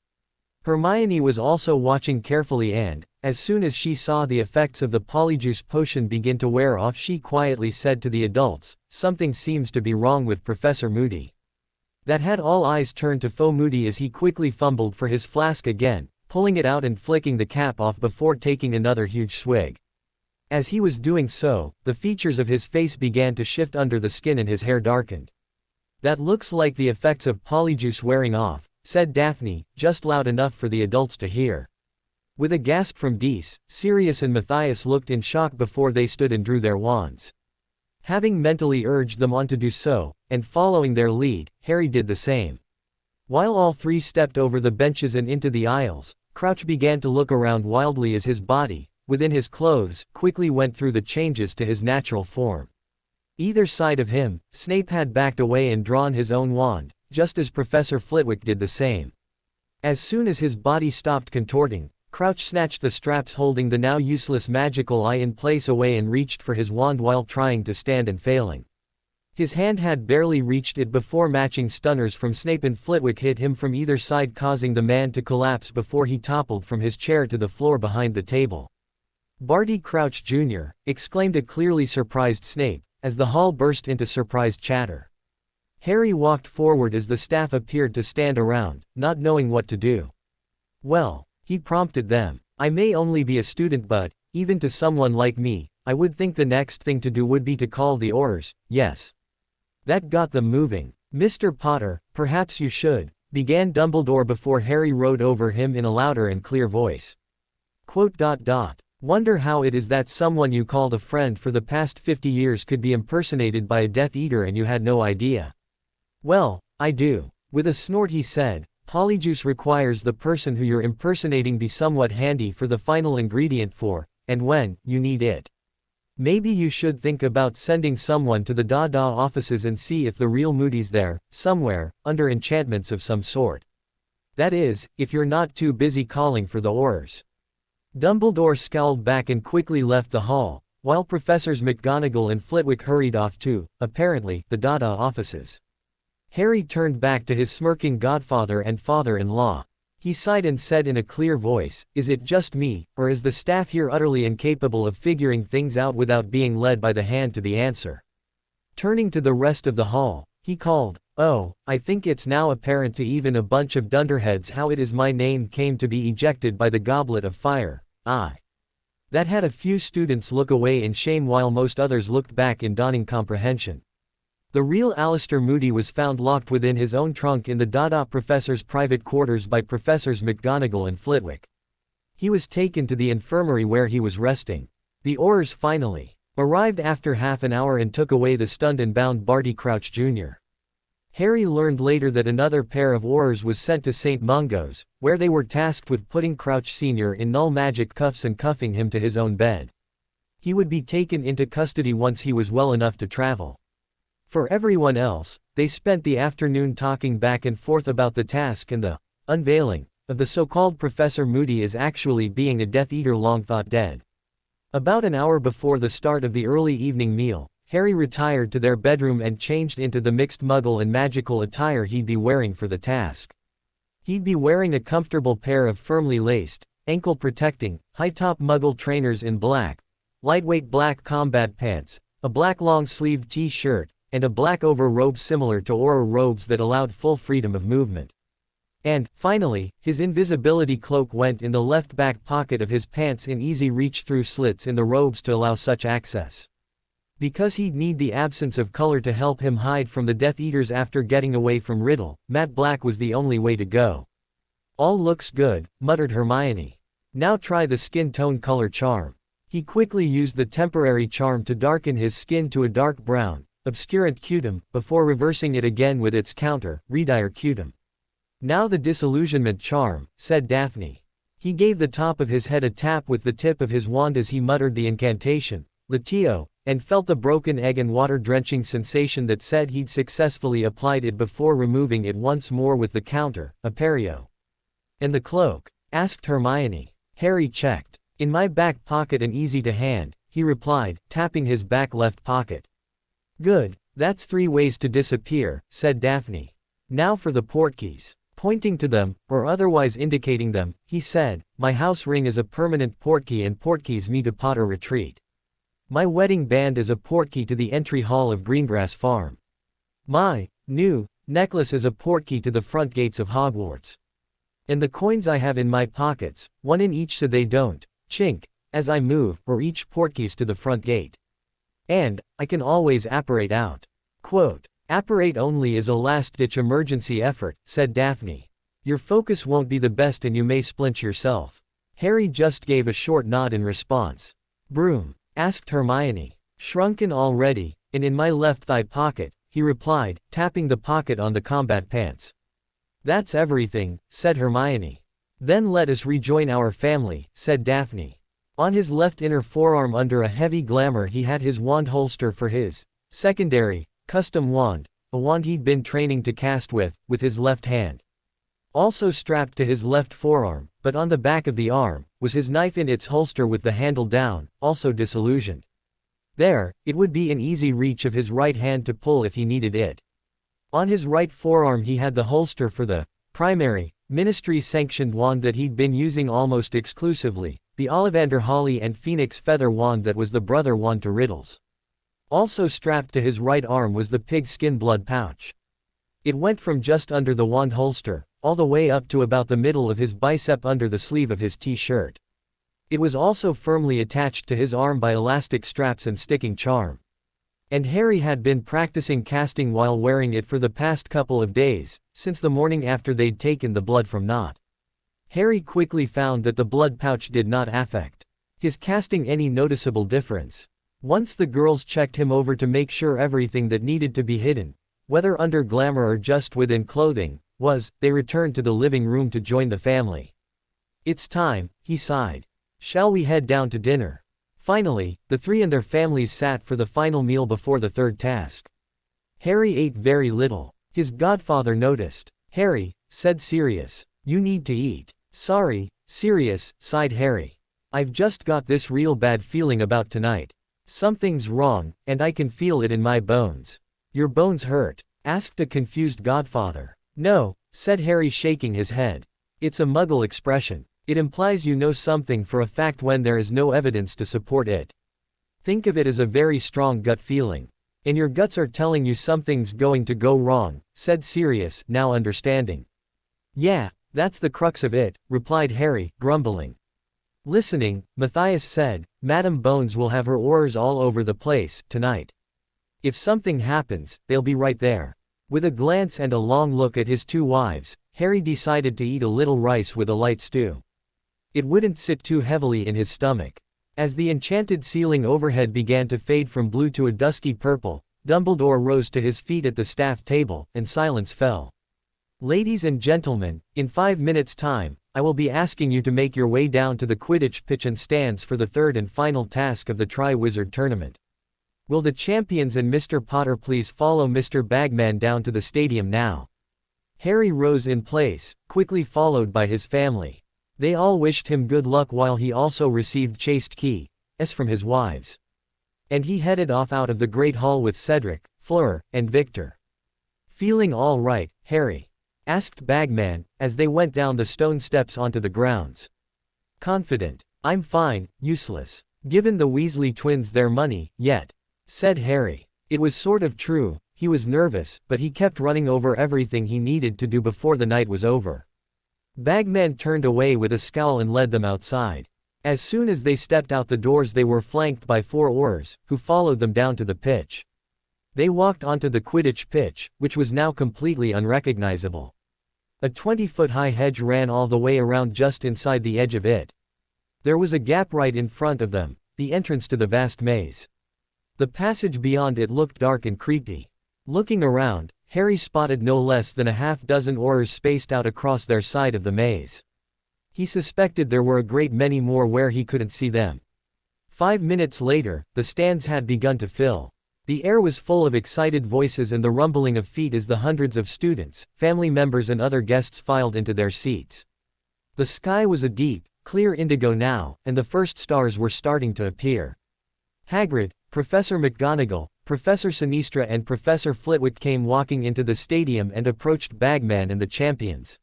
Hermione was also watching carefully and, as soon as she saw the effects of the polyjuice potion begin to wear off, she quietly said to the adults, something seems to be wrong with Professor Moody. That had all eyes turned to Faux Moody as he quickly fumbled for his flask again, pulling it out and flicking the cap off before taking another huge swig. As he was doing so, the features of his face began to shift under the skin and his hair darkened. That looks like the effects of polyjuice wearing off, said Daphne, just loud enough for the adults to hear. With a gasp from Dees, Sirius and Matthias looked in shock before they stood and drew their wands. Having mentally urged them on to do so, and following their lead, Harry did the same. While all three stepped over the benches and into the aisles, Crouch began to look around wildly as his body, within his clothes, quickly went through the changes to his natural form. Either side of him, Snape had backed away and drawn his own wand, just as Professor Flitwick did the same. As soon as his body stopped contorting, Crouch snatched the straps holding the now useless magical eye in place away and reached for his wand while trying to stand and failing. His hand had barely reached it before matching stunners from Snape and Flitwick hit him from either side, causing the man to collapse before he toppled from his chair to the floor behind the table. Barty Crouch Jr., exclaimed a clearly surprised Snape, as the hall burst into surprised chatter. Harry walked forward as the staff appeared to stand around, not knowing what to do. Well, he prompted them. I may only be a student but, even to someone like me, I would think the next thing to do would be to call the Aurors, yes. That got them moving. Mr. Potter, perhaps you should, began Dumbledore before Harry rode over him in a louder and clear voice. Wonder how it is that someone you called a friend for the past 50 years could be impersonated by a Death Eater and you had no idea. Well, I do. With a snort he said, Polyjuice requires the person who you're impersonating be somewhat handy for the final ingredient for, and when, you need it. Maybe you should think about sending someone to the Dada offices and see if the real Moody's there, somewhere, under enchantments of some sort. That is, if you're not too busy calling for the Aurors. Dumbledore scowled back and quickly left the hall, while Professors McGonagall and Flitwick hurried off to, apparently, the Dada offices. Harry turned back to his smirking godfather and father-in-law. He sighed and said in a clear voice, is it just me, or is the staff here utterly incapable of figuring things out without being led by the hand to the answer? Turning to the rest of the hall, he called, oh, I think it's now apparent to even a bunch of dunderheads how it is my name came to be ejected by the Goblet of Fire. That had a few students look away in shame while most others looked back in dawning comprehension. The real Alistair Moody was found locked within his own trunk in the Dada professor's private quarters by Professors McGonagall and Flitwick. He was taken to the infirmary where he was resting. The Aurors finally arrived after half an hour and took away the stunned and bound Barty Crouch Jr. Harry learned later that another pair of Aurors was sent to St. Mungo's, where they were tasked with putting Crouch Sr. in null magic cuffs and cuffing him to his own bed. He would be taken into custody once he was well enough to travel. For everyone else, they spent the afternoon talking back and forth about the task and the unveiling of the so-called Professor Moody as actually being a Death Eater long thought dead. About an hour before the start of the early evening meal, Harry retired to their bedroom and changed into the mixed Muggle and magical attire he'd be wearing for the task. He'd be wearing a comfortable pair of firmly laced, ankle-protecting, high-top Muggle trainers in black, lightweight black combat pants, a black long-sleeved t-shirt, and a black over-robe similar to Auror robes that allowed full freedom of movement. And, finally, his invisibility cloak went in the left back pocket of his pants in easy reach through slits in the robes to allow such access. Because he'd need the absence of color to help him hide from the Death Eaters after getting away from Riddle, matte black was the only way to go. All looks good, muttered Hermione. Now try the skin tone color charm. He quickly used the temporary charm to darken his skin to a dark brown, obscurant cutum, before reversing it again with its counter, redire cutum. Now the disillusionment charm, said Daphne. He gave the top of his head a tap with the tip of his wand as he muttered the incantation, Latio, and felt the broken egg and water-drenching sensation that said he'd successfully applied it before removing it once more with the counter, Aperio. And the cloak? Asked Hermione. Harry checked. In my back pocket and easy to hand, he replied, tapping his back left pocket. Good, that's 3 ways to disappear, said Daphne. Now for the portkeys. Pointing to them, or otherwise indicating them, he said, my house ring is a permanent portkey and portkeys me to Potter Retreat. My wedding band is a portkey to the entry hall of Greengrass Farm. My new necklace is a portkey to the front gates of Hogwarts. And the coins I have in my pockets, 1 in each so they don't chink as I move, or each portkeys to the front gate. And I can always apparate out. Quote, apparate only is a last-ditch emergency effort, said Daphne. Your focus won't be the best and you may splinch yourself. Harry just gave a short nod in response. Broom? Asked Hermione. Shrunken already, and in my left thigh pocket, he replied, tapping the pocket on the combat pants. That's everything, said Hermione. Then let us rejoin our family, said Daphne. On his left inner forearm under a heavy glamour he had his wand holster for his secondary, custom wand, a wand he'd been training to cast with his left hand. Also strapped to his left forearm, but on the back of the arm, was his knife in its holster with the handle down, also disillusioned. There, it would be in easy reach of his right hand to pull if he needed it. On his right forearm he had the holster for the primary, ministry-sanctioned wand that he'd been using almost exclusively, the Ollivander Holly and Phoenix Feather wand that was the brother wand to Riddle's. Also strapped to his right arm was the pigskin blood pouch. It went from just under the wand holster, all the way up to about the middle of his bicep under the sleeve of his t-shirt. It was also firmly attached to his arm by elastic straps and sticking charm. And Harry had been practicing casting while wearing it for the past couple of days, since the morning after they'd taken the blood from Nott. Harry quickly found that the blood pouch did not affect his casting any noticeable difference. Once the girls checked him over to make sure everything that needed to be hidden, whether under glamour or just within clothing, they returned to the living room to join the family. "It's time," he sighed. "Shall we head down to dinner?" Finally, the three and their families sat for the final meal before the third task. Harry ate very little. His godfather noticed. "Harry," said Sirius, "you need to eat." "Sorry, Sirius," sighed Harry. "I've just got this real bad feeling about tonight. Something's wrong, and I can feel it in my bones." "Your bones hurt?" asked a confused godfather. "No," said Harry, shaking his head. "It's a Muggle expression. It implies you know something for a fact when there is no evidence to support it. Think of it as a very strong gut feeling. And your guts are telling you something's going to go wrong," said Sirius, now understanding. "Yeah, that's the crux of it," replied Harry, grumbling. Listening, Matthias said, "Madame Bones will have her oars all over the place tonight. If something happens, they'll be right there." With a glance and a long look at his two wives, Harry decided to eat a little rice with a light stew. It wouldn't sit too heavily in his stomach. As the enchanted ceiling overhead began to fade from blue to a dusky purple, Dumbledore rose to his feet at the staff table, and silence fell. "Ladies and gentlemen, in 5 minutes' time, I will be asking you to make your way down to the Quidditch pitch and stands for the third and final task of the Tri-Wizard Tournament. Will the champions and Mr. Potter please follow Mr. Bagman down to the stadium now?" Harry rose in place, quickly followed by his family. They all wished him good luck while he also received chaste keys from his wives. And he headed off out of the Great Hall with Cedric, Fleur, and Victor. "Feeling all right, Harry?" asked Bagman, as they went down the stone steps onto the grounds. "Confident. I'm fine, useless. Given the Weasley twins their money, yet," said Harry. It was sort of true, he was nervous, but he kept running over everything he needed to do before the night was over. Bagman turned away with a scowl and led them outside. As soon as they stepped out the doors they were flanked by 4 Aurors, who followed them down to the pitch. They walked onto the Quidditch pitch, which was now completely unrecognizable. A 20-foot-high hedge ran all the way around just inside the edge of it. There was a gap right in front of them, the entrance to the vast maze. The passage beyond it looked dark and creepy. Looking around, Harry spotted no less than a half-dozen Aurors spaced out across their side of the maze. He suspected there were a great many more where he couldn't see them. 5 minutes later, the stands had begun to fill. The air was full of excited voices and the rumbling of feet as the hundreds of students, family members and other guests filed into their seats. The sky was a deep, clear indigo now, and the first stars were starting to appear. Hagrid, Professor McGonagall, Professor Sinistra and Professor Flitwick came walking into the stadium and approached Bagman and the champions.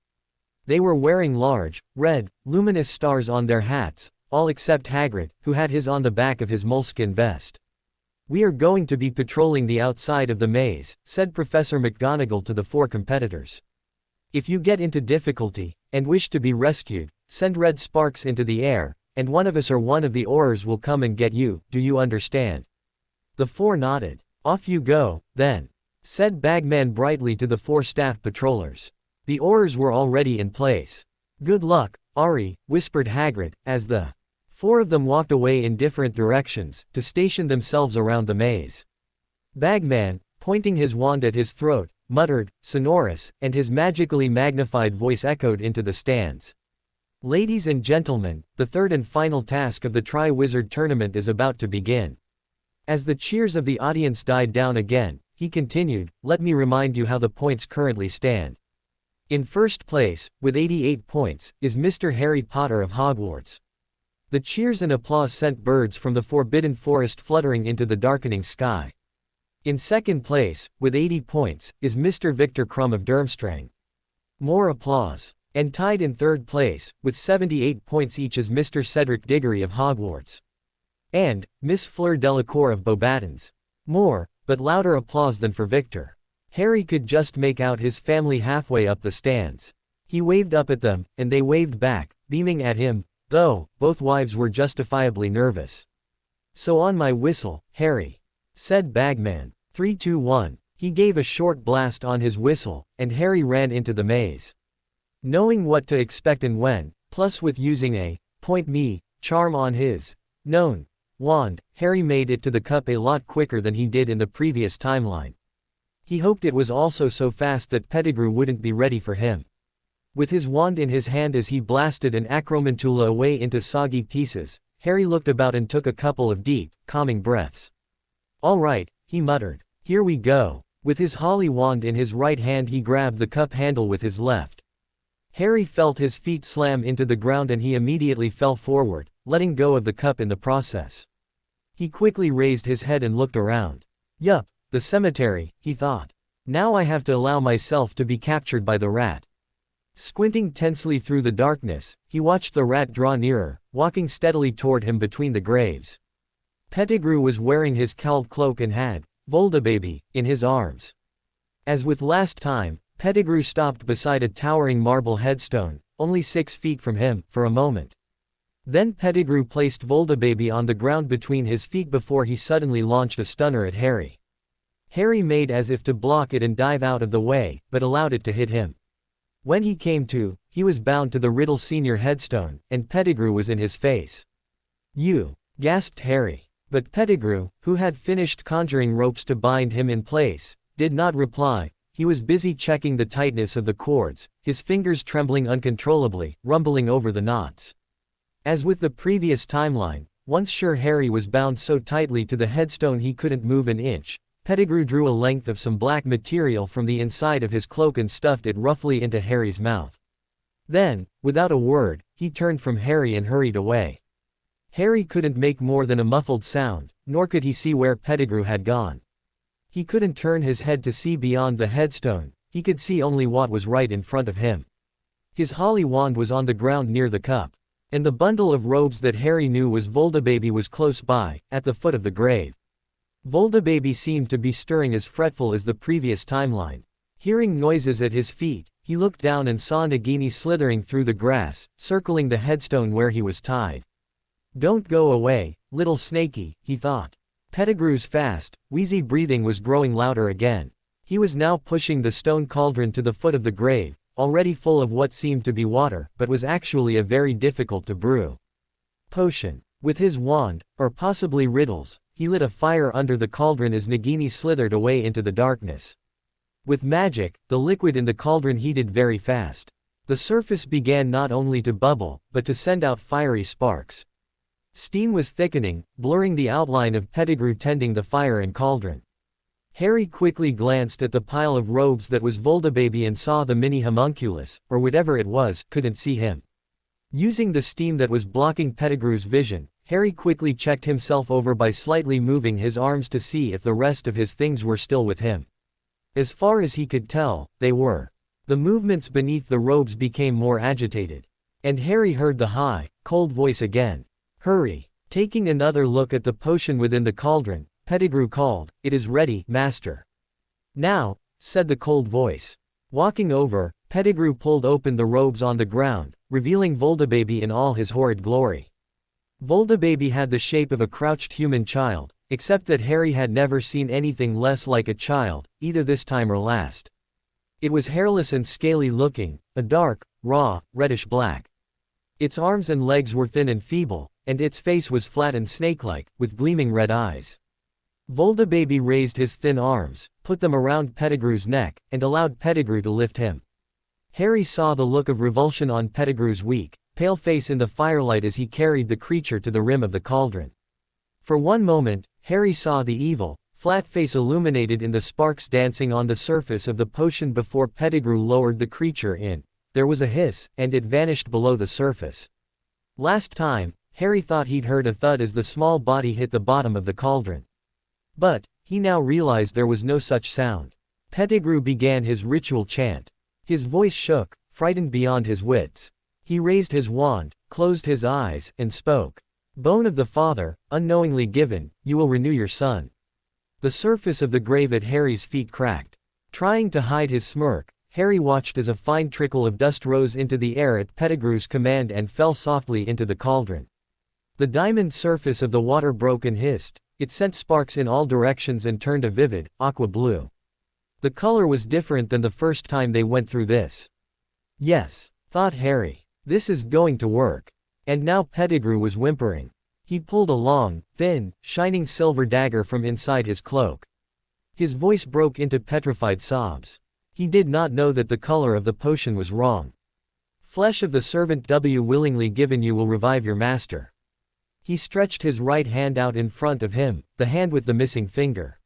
They were wearing large, red, luminous stars on their hats, all except Hagrid, who had his on the back of his moleskin vest. "We are going to be patrolling the outside of the maze," said Professor McGonagall to the 4 competitors. "If you get into difficulty, and wish to be rescued, send red sparks into the air, and one of us or one of the Aurors will come and get you, do you understand?" The 4 nodded. "Off you go, then," said Bagman brightly to the 4 staff patrollers. The Aurors were already in place. "Good luck, Ari," whispered Hagrid, as the 4 of them walked away in different directions, to station themselves around the maze. Bagman, pointing his wand at his throat, muttered, "Sonorous," and his magically magnified voice echoed into the stands. "Ladies and gentlemen, the third and final task of the Tri-Wizard Tournament is about to begin." As the cheers of the audience died down again, he continued, "Let me remind you how the points currently stand. In first place, with 88 points, is Mr. Harry Potter of Hogwarts." The cheers and applause sent birds from the Forbidden Forest fluttering into the darkening sky. In second place, with 80 points, is Mr. Victor Crumb of Durmstrang. More applause. And tied in third place, with 78 points each, is Mr. Cedric Diggory of Hogwarts. And Miss Fleur Delacour of Beauxbatons. More, but louder applause than for Victor. Harry could just make out his family halfway up the stairs. He waved up at them, and they waved back, beaming at him, though both wives were justifiably nervous. "So on my whistle, Harry," said Bagman. 3, 2, 1. He gave a short blast on his whistle, and Harry ran into the maze. Knowing what to expect and when, plus with using a point me charm on his known wand, Harry made it to the cup a lot quicker than he did in the previous timeline. He hoped it was also so fast that Pettigrew wouldn't be ready for him. With his wand in his hand as he blasted an acromantula away into soggy pieces, Harry looked about and took a couple of deep, calming breaths. "All right," he muttered. "Here we go." With his holly wand in his right hand he grabbed the cup handle with his left. Harry felt his feet slam into the ground and he immediately fell forward, letting go of the cup in the process. He quickly raised his head and looked around. "Yup, the cemetery," he thought. "Now I have to allow myself to be captured by the rat." Squinting tensely through the darkness, he watched the rat draw nearer, walking steadily toward him between the graves. Pettigrew was wearing his cowled cloak and had Voldababy in his arms. As with last time, Pettigrew stopped beside a towering marble headstone, only 6 feet from him, for a moment. Then Pettigrew placed Voldababy on the ground between his feet before he suddenly launched a stunner at Harry. Harry made as if to block it and dive out of the way, but allowed it to hit him. When he came to, he was bound to the Riddle Sr. headstone, and Pettigrew was in his face. "You!" gasped Harry. But Pettigrew, who had finished conjuring ropes to bind him in place, did not reply. He was busy checking the tightness of the cords, his fingers trembling uncontrollably, rumbling over the knots. As with the previous timeline, once sure Harry was bound so tightly to the headstone he couldn't move an inch, Pettigrew drew a length of some black material from the inside of his cloak and stuffed it roughly into Harry's mouth. Then, without a word, he turned from Harry and hurried away. Harry couldn't make more than a muffled sound, nor could he see where Pettigrew had gone. He couldn't turn his head to see beyond the headstone, he could see only what was right in front of him. His holly wand was on the ground near the cup, and the bundle of robes that Harry knew was Voldababy was close by, at the foot of the grave. Voldababy seemed to be stirring as fretful as the previous timeline. Hearing noises at his feet, he looked down and saw Nagini slithering through the grass, circling the headstone where he was tied. "Don't go away, little snaky," he thought. Pettigrew's fast, wheezy breathing was growing louder again. He was now pushing the stone cauldron to the foot of the grave, already full of what seemed to be water, but was actually a very difficult to brew potion. With his wand, or possibly riddles, he lit a fire under the cauldron as Nagini slithered away into the darkness. With magic, the liquid in the cauldron heated very fast. The surface began not only to bubble, but to send out fiery sparks. Steam was thickening, blurring the outline of Pettigrew tending the fire and cauldron. Harry quickly glanced at the pile of robes that was Voldababy and saw the mini homunculus, or whatever it was, couldn't see him. Using the steam that was blocking Pettigrew's vision, Harry quickly checked himself over by slightly moving his arms to see if the rest of his things were still with him. As far as he could tell, they were. The movements beneath the robes became more agitated. And Harry heard the high, cold voice again. "Hurry." Taking another look at the potion within the cauldron, Pettigrew called, "It is ready, master." "Now," said the cold voice. Walking over, Pettigrew pulled open the robes on the ground, revealing Voldababy in all his horrid glory. Voldababy had the shape of a crouched human child, except that Harry had never seen anything less like a child, either this time or last. It was hairless and scaly looking, a dark, raw, reddish black. Its arms and legs were thin and feeble, and its face was flat and snake-like, with gleaming red eyes. Voldababy raised his thin arms, put them around Pettigrew's neck, and allowed Pettigrew to lift him. Harry saw the look of revulsion on Pettigrew's weak, pale face in the firelight as he carried the creature to the rim of the cauldron. For one moment, Harry saw the evil, flat face illuminated in the sparks dancing on the surface of the potion before Pettigrew lowered the creature in. There was a hiss, and it vanished below the surface. Last time, Harry thought he'd heard a thud as the small body hit the bottom of the cauldron. But, he now realized there was no such sound. Pettigrew began his ritual chant. His voice shook, frightened beyond his wits. He raised his wand, closed his eyes, and spoke. "Bone of the father, unknowingly given, you will renew your son." The surface of the grave at Harry's feet cracked. Trying to hide his smirk, Harry watched as a fine trickle of dust rose into the air at Pettigrew's command and fell softly into the cauldron. The diamond surface of the water broke and hissed, it sent sparks in all directions and turned a vivid, aqua blue. The color was different than the first time they went through this. Yes, thought Harry. This is going to work. And now Pettigrew was whimpering. He pulled a long, thin, shining silver dagger from inside his cloak. His voice broke into petrified sobs. He did not know that the color of the potion was wrong. Flesh of the servant willingly given you will revive your master. He stretched his right hand out in front of him, the hand with the missing finger.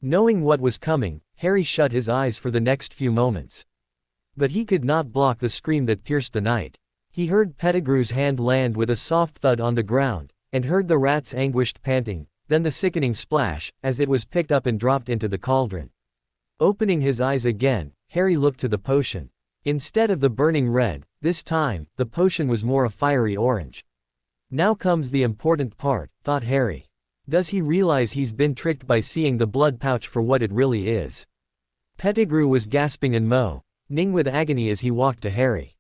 Knowing what was coming, Harry shut his eyes for the next few moments. But he could not block the scream that pierced the night. He heard Pettigrew's hand land with a soft thud on the ground, and heard the rat's anguished panting, then the sickening splash, as it was picked up and dropped into the cauldron. Opening his eyes again, Harry looked to the potion. Instead of the burning red, this time, the potion was more a fiery orange. Now comes the important part, thought Harry. Does he realize he's been tricked by seeing the blood pouch for what it really is? Pettigrew was gasping and moaning with agony as he walked to Harry.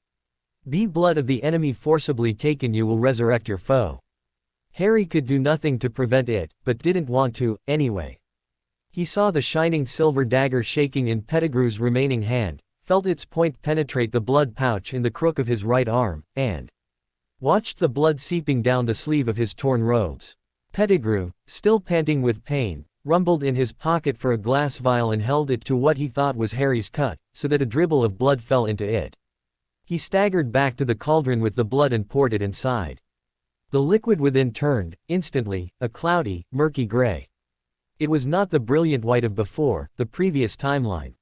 Be blood of the enemy forcibly taken you will resurrect your foe. Harry could do nothing to prevent it, but didn't want to, anyway. He saw the shining silver dagger shaking in Pettigrew's remaining hand, felt its point penetrate the blood pouch in the crook of his right arm, and watched the blood seeping down the sleeve of his torn robes. Pettigrew, still panting with pain, rumbled in his pocket for a glass vial and held it to what he thought was Harry's cut, so that a dribble of blood fell into it. He staggered back to the cauldron with the blood and poured it inside. The liquid within turned, instantly, a cloudy, murky gray. It was not the brilliant white of before, the previous timeline.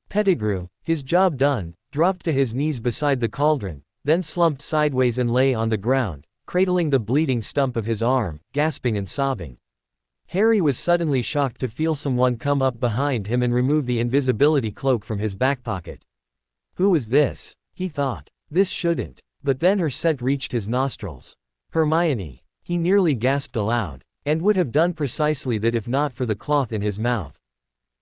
Pettigrew, his job done, dropped to his knees beside the cauldron, then slumped sideways and lay on the ground, cradling the bleeding stump of his arm, gasping and sobbing. Harry was suddenly shocked to feel someone come up behind him and remove the invisibility cloak from his back pocket. Who was this? He thought. This shouldn't. But then her scent reached his nostrils. Hermione. He nearly gasped aloud, and would have done precisely that if not for the cloth in his mouth.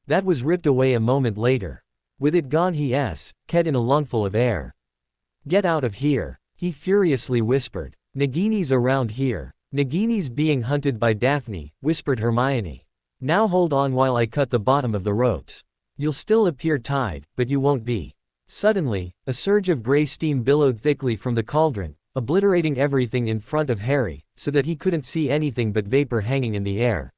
That was ripped away a moment later. With it gone he ket in a lungful of air. Get out of here, he furiously whispered. Nagini's around here. Nagini's being hunted by Daphne, whispered Hermione. Now hold on while I cut the bottom of the ropes. You'll still appear tied, but you won't be. Suddenly, a surge of gray steam billowed thickly from the cauldron, obliterating everything in front of Harry, so that he couldn't see anything but vapor hanging in the air.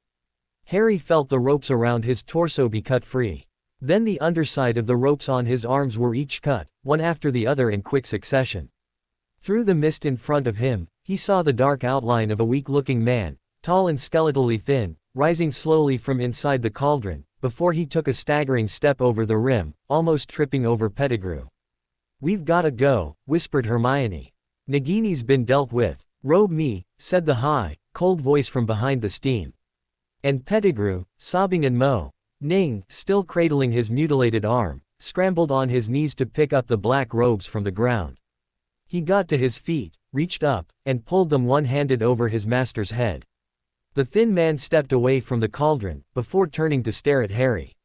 Harry felt the ropes around his torso be cut free. Then the underside of the ropes on his arms were each cut, one after the other in quick succession. Through the mist in front of him, he saw the dark outline of a weak-looking man, tall and skeletally thin, rising slowly from inside the cauldron, before he took a staggering step over the rim, almost tripping over Pettigrew. We've gotta go, whispered Hermione. Nagini's been dealt with. Robe me, said the high, cold voice from behind the steam. And Pettigrew, sobbing and moaning, still cradling his mutilated arm, scrambled on his knees to pick up the black robes from the ground. He got to his feet, reached up, and pulled them one-handed over his master's head. The thin man stepped away from the cauldron, before turning to stare at Harry.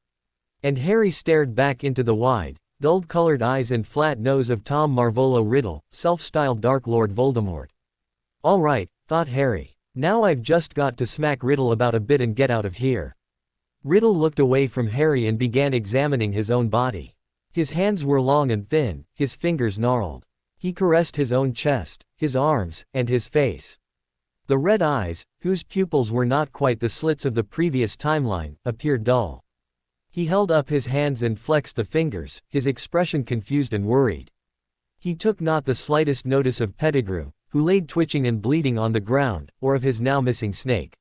And Harry stared back into the wide, dull-colored eyes and flat nose of Tom Marvolo Riddle, self-styled Dark Lord Voldemort. All right, thought Harry. Now I've just got to smack Riddle about a bit and get out of here. Riddle looked away from Harry and began examining his own body. His hands were long and thin, his fingers gnarled. He caressed his own chest, his arms, and his face. The red eyes, whose pupils were not quite the slits of the previous timeline, appeared dull. He held up his hands and flexed the fingers, his expression confused and worried. He took not the slightest notice of Pettigrew, who laid twitching and bleeding on the ground, or of his now missing snake.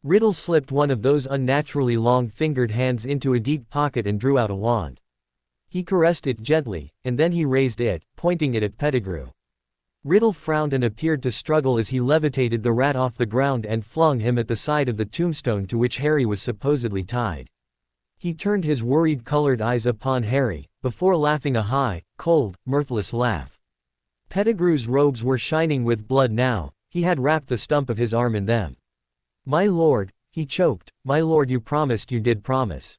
Riddle slipped one of those unnaturally long-fingered hands into a deep pocket and drew out a wand. He caressed it gently, and then he raised it, pointing it at Pettigrew. Riddle frowned and appeared to struggle as he levitated the rat off the ground and flung him at the side of the tombstone to which Harry was supposedly tied. He turned his worried-colored eyes upon Harry, before laughing a high, cold, mirthless laugh. Pettigrew's robes were shining with blood now, he had wrapped the stump of his arm in them. My lord, he choked, my lord, you did promise.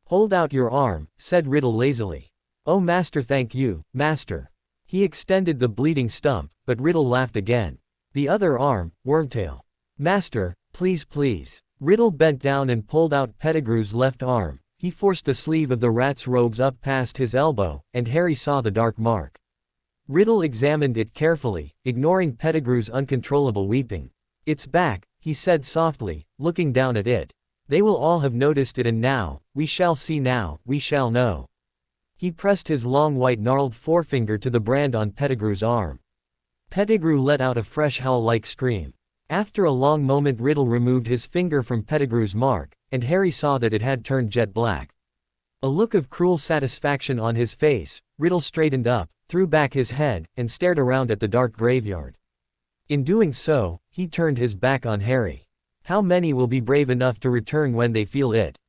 Hold out your arm, said Riddle lazily. Oh master, thank you, master. He extended the bleeding stump, but Riddle laughed again. The other arm, Wormtail. Master, please please. Riddle bent down and pulled out Pettigrew's left arm. He forced the sleeve of the rat's robes up past his elbow, and Harry saw the dark mark. Riddle examined it carefully, ignoring Pettigrew's uncontrollable weeping. It's back, he said softly, looking down at it. They will all have noticed it, and now, we shall see, now, we shall know. He pressed his long white gnarled forefinger to the brand on Pettigrew's arm. Pettigrew let out a fresh howl-like scream. After a long moment Riddle removed his finger from Pettigrew's mark, and Harry saw that it had turned jet black. A look of cruel satisfaction on his face, Riddle straightened up, threw back his head, and stared around at the dark graveyard. In doing so, he turned his back on Harry. How many will be brave enough to return when they feel it?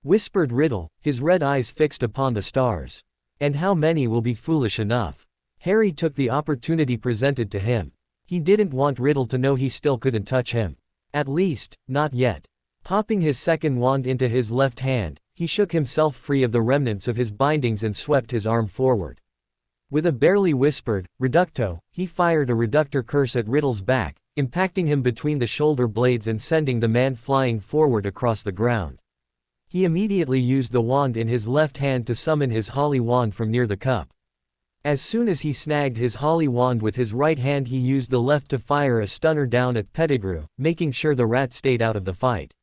Whispered Riddle, his red eyes fixed upon the stars. And how many will be foolish enough? Harry took the opportunity presented to him. He didn't want Riddle to know he still couldn't touch him. At least, not yet. Popping his second wand into his left hand, he shook himself free of the remnants of his bindings and swept his arm forward. With a barely whispered, Reducto, he fired a reductor curse at Riddle's back, impacting him between the shoulder blades and sending the man flying forward across the ground. He immediately used the wand in his left hand to summon his holly wand from near the cup. As soon as he snagged his holly wand with his right hand, he used the left to fire a stunner down at Pettigrew, making sure the rat stayed out of the fight.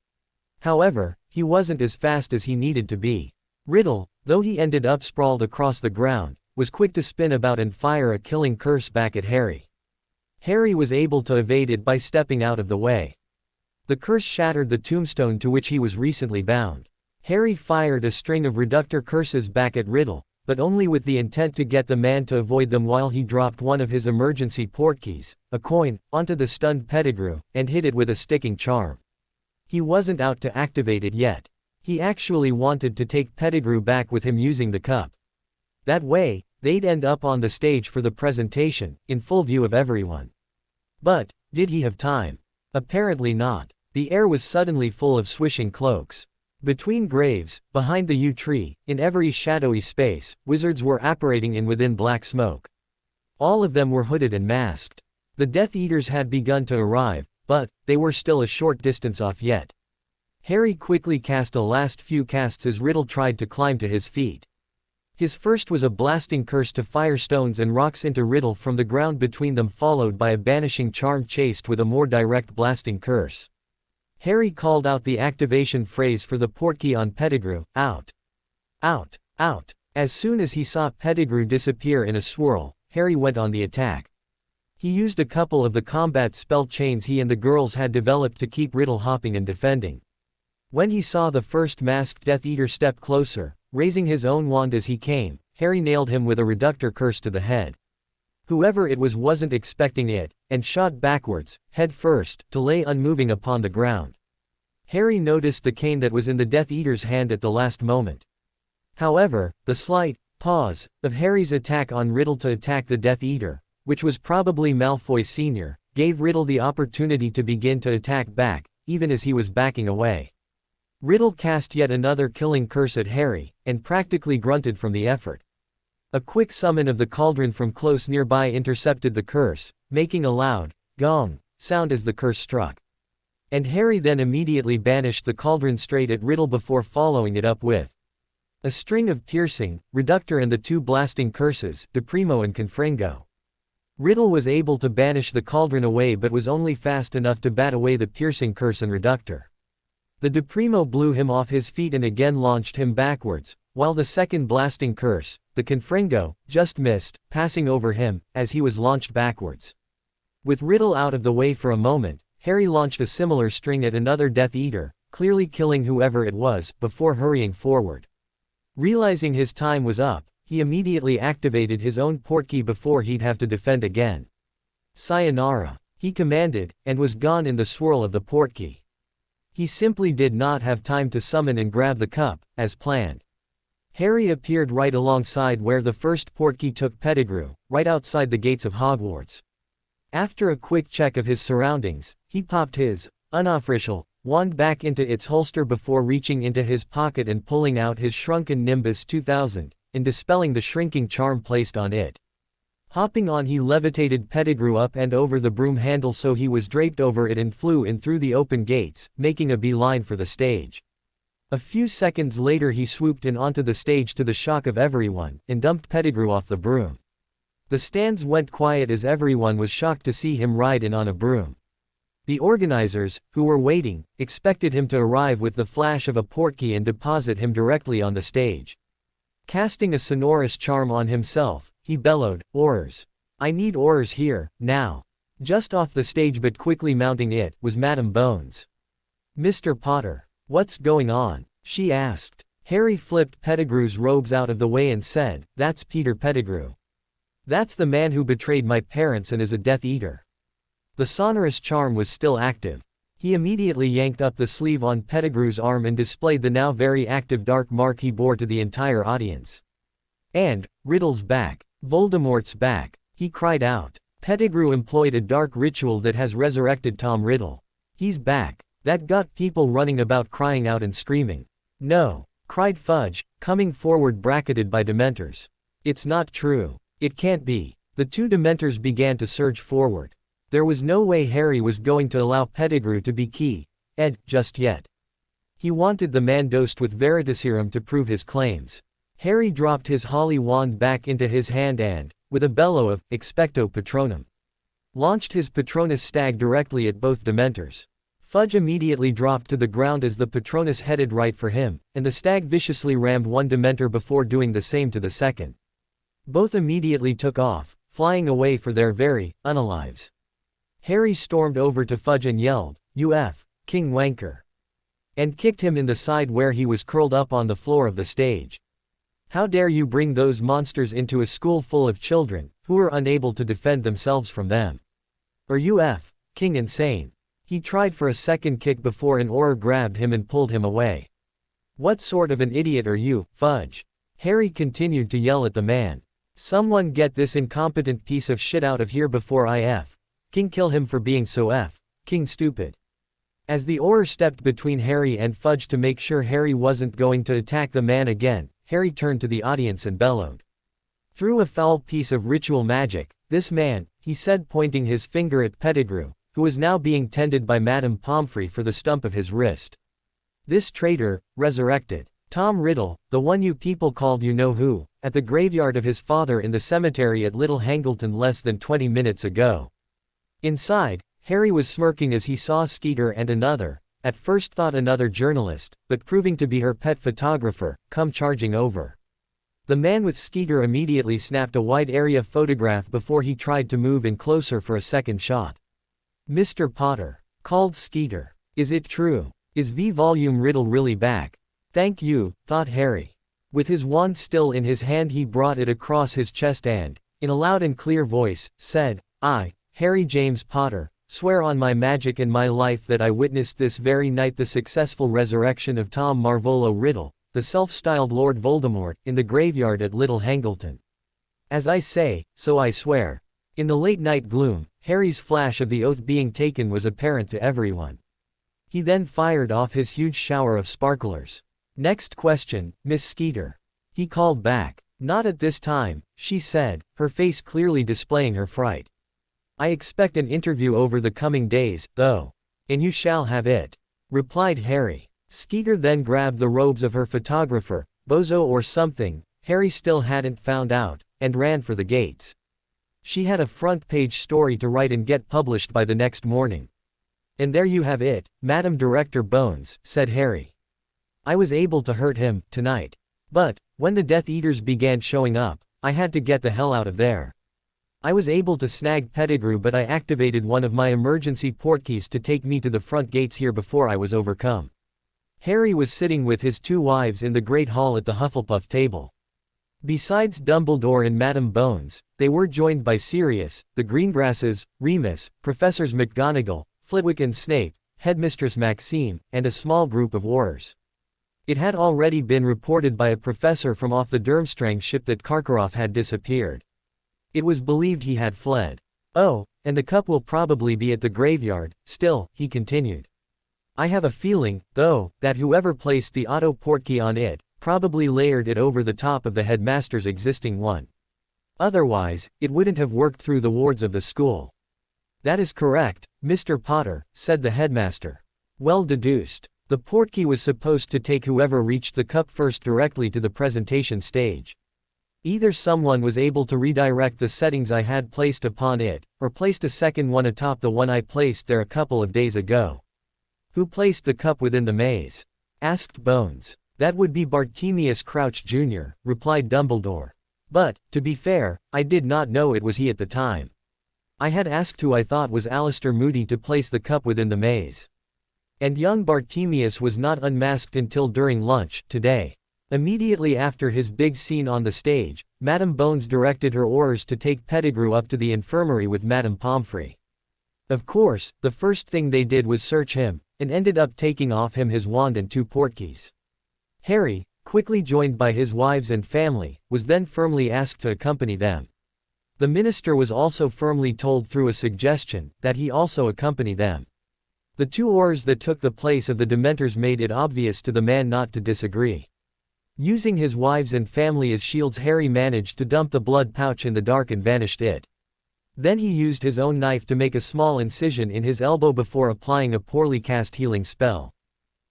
However, he wasn't as fast as he needed to be. Riddle, though he ended up sprawled across the ground, was quick to spin about and fire a killing curse back at Harry. Harry was able to evade it by stepping out of the way. The curse shattered the tombstone to which he was recently bound. Harry fired a string of reductor curses back at Riddle, but only with the intent to get the man to avoid them while he dropped one of his emergency portkeys, a coin, onto the stunned Pettigrew, and hit it with a sticking charm. He wasn't out to activate it yet. He actually wanted to take Pettigrew back with him using the cup. That way, they'd end up on the stage for the presentation, in full view of everyone. But, did he have time? Apparently not. The air was suddenly full of swishing cloaks. Between graves, behind the yew tree, in every shadowy space, wizards were apparating in within black smoke. All of them were hooded and masked. The Death Eaters had begun to arrive, but they were still a short distance off yet. Harry quickly cast a last few casts as Riddle tried to climb to his feet. His first was a blasting curse to fire stones and rocks into Riddle from the ground between them, followed by a banishing charm chased with a more direct blasting curse. Harry called out the activation phrase for the portkey on Pettigrew, out. Out, out. As soon as he saw Pettigrew disappear in a swirl, Harry went on the attack. He used a couple of the combat spell chains he and the girls had developed to keep Riddle hopping and defending. When he saw the first masked Death Eater step closer, raising his own wand as he came, Harry nailed him with a reductor curse to the head. Whoever it was wasn't expecting it, and shot backwards, head first, to lay unmoving upon the ground. Harry noticed the cane that was in the Death Eater's hand at the last moment. However, the slight pause of Harry's attack on Riddle to attack the Death Eater, which was probably Malfoy Sr., gave Riddle the opportunity to begin to attack back, even as he was backing away. Riddle cast yet another killing curse at Harry, and practically grunted from the effort. A quick summon of the cauldron from close nearby intercepted the curse, making a loud gong sound as the curse struck. And Harry then immediately banished the cauldron straight at Riddle before following it up with a string of piercing, reductor and the two blasting curses, Deprimo and Confringo. Riddle was able to banish the cauldron away but was only fast enough to bat away the piercing curse and reductor. The Deprimo blew him off his feet and again launched him backwards, while the second blasting curse, the Confringo, just missed, passing over him, as he was launched backwards. With Riddle out of the way for a moment, Harry launched a similar string at another Death Eater, clearly killing whoever it was, before hurrying forward. Realizing his time was up, he immediately activated his own portkey before he'd have to defend again. Sayonara, he commanded, and was gone in the swirl of the portkey. He simply did not have time to summon and grab the cup, as planned. Harry appeared right alongside where the first portkey took Pettigrew, right outside the gates of Hogwarts. After a quick check of his surroundings, he popped his unofficial wand back into its holster before reaching into his pocket and pulling out his shrunken Nimbus 2000, and dispelling the shrinking charm placed on it. Hopping on, he levitated Pettigrew up and over the broom handle so he was draped over it and flew in through the open gates, making a beeline for the stage. A few seconds later he swooped in onto the stage to the shock of everyone, and dumped Pettigrew off the broom. The stands went quiet as everyone was shocked to see him ride in on a broom. The organizers, who were waiting, expected him to arrive with the flash of a portkey and deposit him directly on the stage. Casting a sonorous charm on himself, he bellowed, "Oars! I need oars here, now!" Just off the stage but quickly mounting it, was Madame Bones. "Mr. Potter, what's going on?" she asked. Harry flipped Pettigrew's robes out of the way and said, "That's Peter Pettigrew. That's the man who betrayed my parents and is a Death Eater." The sonorous charm was still active. He immediately yanked up the sleeve on Pettigrew's arm and displayed the now very active dark mark he bore to the entire audience. "And, Riddle's back. Voldemort's back," he cried out. "Pettigrew employed a dark ritual that has resurrected Tom Riddle. He's back." That got people running about crying out and screaming. "No," cried Fudge, coming forward bracketed by Dementors. "It's not true. It can't be." The two Dementors began to surge forward. There was no way Harry was going to allow Pettigrew to be Ed just yet. He wanted the man dosed with Veritaserum to prove his claims. Harry dropped his holly wand back into his hand and, with a bellow of Expecto Patronum, launched his Patronus stag directly at both Dementors. Fudge immediately dropped to the ground as the Patronus headed right for him, and the stag viciously rammed one Dementor before doing the same to the second. Both immediately took off, flying away for their very unalives. Harry stormed over to Fudge and yelled, "You F, King Wanker!" and kicked him in the side where he was curled up on the floor of the stage. "How dare you bring those monsters into a school full of children, who are unable to defend themselves from them? Are you F, King insane?" He tried for a second kick before an Auror grabbed him and pulled him away. "What sort of an idiot are you, Fudge?" Harry continued to yell at the man. "Someone get this incompetent piece of shit out of here before I F. King kill him for being so F. King stupid." As the Auror stepped between Harry and Fudge to make sure Harry wasn't going to attack the man again, Harry turned to the audience and bellowed, "Through a foul piece of ritual magic, this man," he said pointing his finger at Pettigrew, who was now being tended by Madame Pomfrey for the stump of his wrist. "This traitor, resurrected Tom Riddle, the one you people called you-know-who, at the graveyard of his father in the cemetery at Little Hangleton less than 20 minutes ago." Inside, Harry was smirking as he saw Skeeter and another, at first thought another journalist, but proving to be her pet photographer, come charging over. The man with Skeeter immediately snapped a wide-area photograph before he tried to move in closer for a second shot. "Mr. Potter," called Skeeter, "is it true? Is V-Volume Riddle really back?" "Thank you," thought Harry. With his wand still in his hand he brought it across his chest and, in a loud and clear voice, said, "I, Harry James Potter, swear on my magic and my life that I witnessed this very night the successful resurrection of Tom Marvolo Riddle, the self-styled Lord Voldemort, in the graveyard at Little Hangleton. As I say, so I swear." In the late night gloom, Harry's flash of the oath being taken was apparent to everyone. He then fired off his huge shower of sparklers. "Next question, Miss Skeeter," he called back. "Not at this time," she said, her face clearly displaying her fright. "I expect an interview over the coming days, though. And you shall have it," replied Harry. Skeeter then grabbed the robes of her photographer, bozo or something, Harry still hadn't found out, and ran for the gates. She had a front-page story to write and get published by the next morning. "And there you have it, Madam Director Bones," said Harry. "I was able to hurt him, tonight. But, when the Death Eaters began showing up, I had to get the hell out of there. I was able to snag Pettigrew but I activated one of my emergency portkeys to take me to the front gates here before I was overcome." Harry was sitting with his two wives in the Great Hall at the Hufflepuff table. Besides Dumbledore and Madame Bones, they were joined by Sirius, the Greengrasses, Remus, Professors McGonagall, Flitwick and Snape, Headmistress Maxime, and a small group of Aurors. It had already been reported by a professor from off the Durmstrang ship that Karkaroff had disappeared. It was believed he had fled. "Oh, and the cup will probably be at the graveyard, still," he continued. I have a feeling, though, that whoever placed the auto portkey on it, probably layered it over the top of the headmaster's existing one. Otherwise, it wouldn't have worked through the wards of the school. That is correct, Mr. Potter, said the headmaster. Well deduced. The portkey was supposed to take whoever reached the cup first directly to the presentation stage. Either someone was able to redirect the settings I had placed upon it, or placed a second one atop the one I placed there a couple of days ago. Who placed the cup within the maze? Asked Bones. That would be Bartemius Crouch Jr., replied Dumbledore. But, to be fair, I did not know it was he at the time. I had asked who I thought was Alistair Moody to place the cup within the maze. And young Bartemius was not unmasked until during lunch, today. Immediately after his big scene on the stage, Madame Bones directed her Aurors to take Pettigrew up to the infirmary with Madame Pomfrey. Of course, the first thing they did was search him, and ended up taking off him his wand and 2 portkeys. Harry, quickly joined by his wives and family, was then firmly asked to accompany them. The minister was also firmly told through a suggestion that he also accompany them. The 2 Aurors that took the place of the Dementors made it obvious to the man not to disagree. Using his wives and family as shields, Harry managed to dump the blood pouch in the dark and vanished it. Then he used his own knife to make a small incision in his elbow before applying a poorly cast healing spell.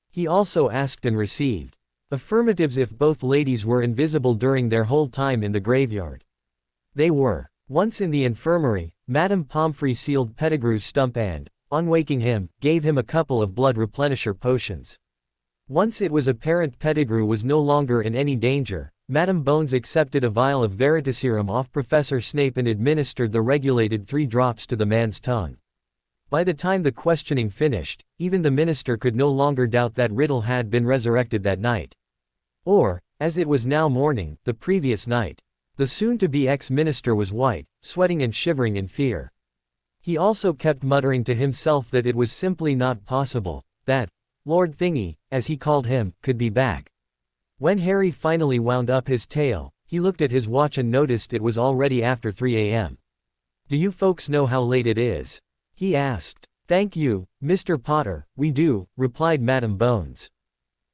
He also asked and received affirmatives if both ladies were invisible during their whole time in the graveyard. They were. Once in the infirmary, Madame Pomfrey sealed Pettigrew's stump and, on waking him, gave him a couple of blood replenisher potions. Once it was apparent Pettigrew was no longer in any danger, Madame Bones accepted a vial of Veritaserum off Professor Snape and administered the regulated 3 drops to the man's tongue. By the time the questioning finished, even the minister could no longer doubt that Riddle had been resurrected that night. Or, as it was now morning, the previous night. The soon-to-be ex-minister was white, sweating and shivering in fear. He also kept muttering to himself that it was simply not possible, that Lord Thingy, as he called him, could be back. When Harry finally wound up his tale, he looked at his watch and noticed it was already after 3 a.m. "Do you folks know how late it is?" he asked. "Thank you, Mr. Potter, we do," replied Madame Bones.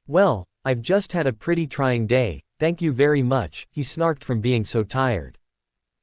"Well, I've just had a pretty trying day, thank you very much," he snarked from being so tired.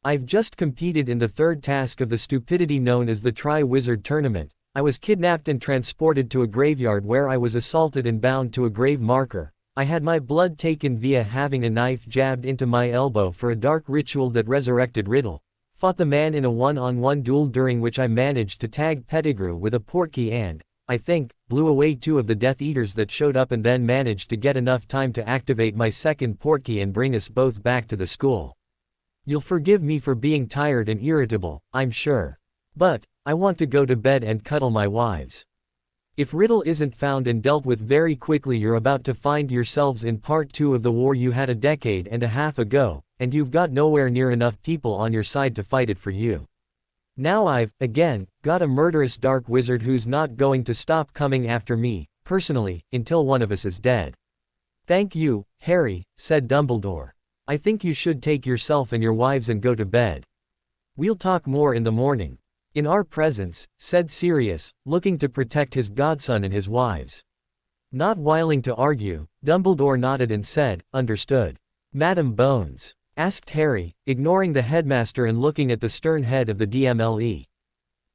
"I've just competed in the 3rd task of the stupidity known as the Tri-Wizard Tournament. I was kidnapped and transported to a graveyard where I was assaulted and bound to a grave marker. I had my blood taken via having a knife jabbed into my elbow for a dark ritual that resurrected Riddle. Fought the man in a one-on-one duel during which I managed to tag Pettigrew with a portkey and, I think, blew away 2 of the Death Eaters that showed up and then managed to get enough time to activate my second portkey and bring us both back to the school. You'll forgive me for being tired and irritable, I'm sure. But, I want to go to bed and cuddle my wives. If Riddle isn't found and dealt with very quickly, you're about to find yourselves in part 2 of the war you had a decade and a half ago, and you've got nowhere near enough people on your side to fight it for you. Now I've, again, got a murderous dark wizard who's not going to stop coming after me, personally, until one of us is dead." "Thank you, Harry," said Dumbledore. "I think you should take yourself and your wives and go to bed. We'll talk more in the morning." "In our presence," said Sirius, looking to protect his godson and his wives. Not willing to argue, Dumbledore nodded and said, "Understood." "Madame Bones?" asked Harry, ignoring the headmaster and looking at the stern head of the DMLE.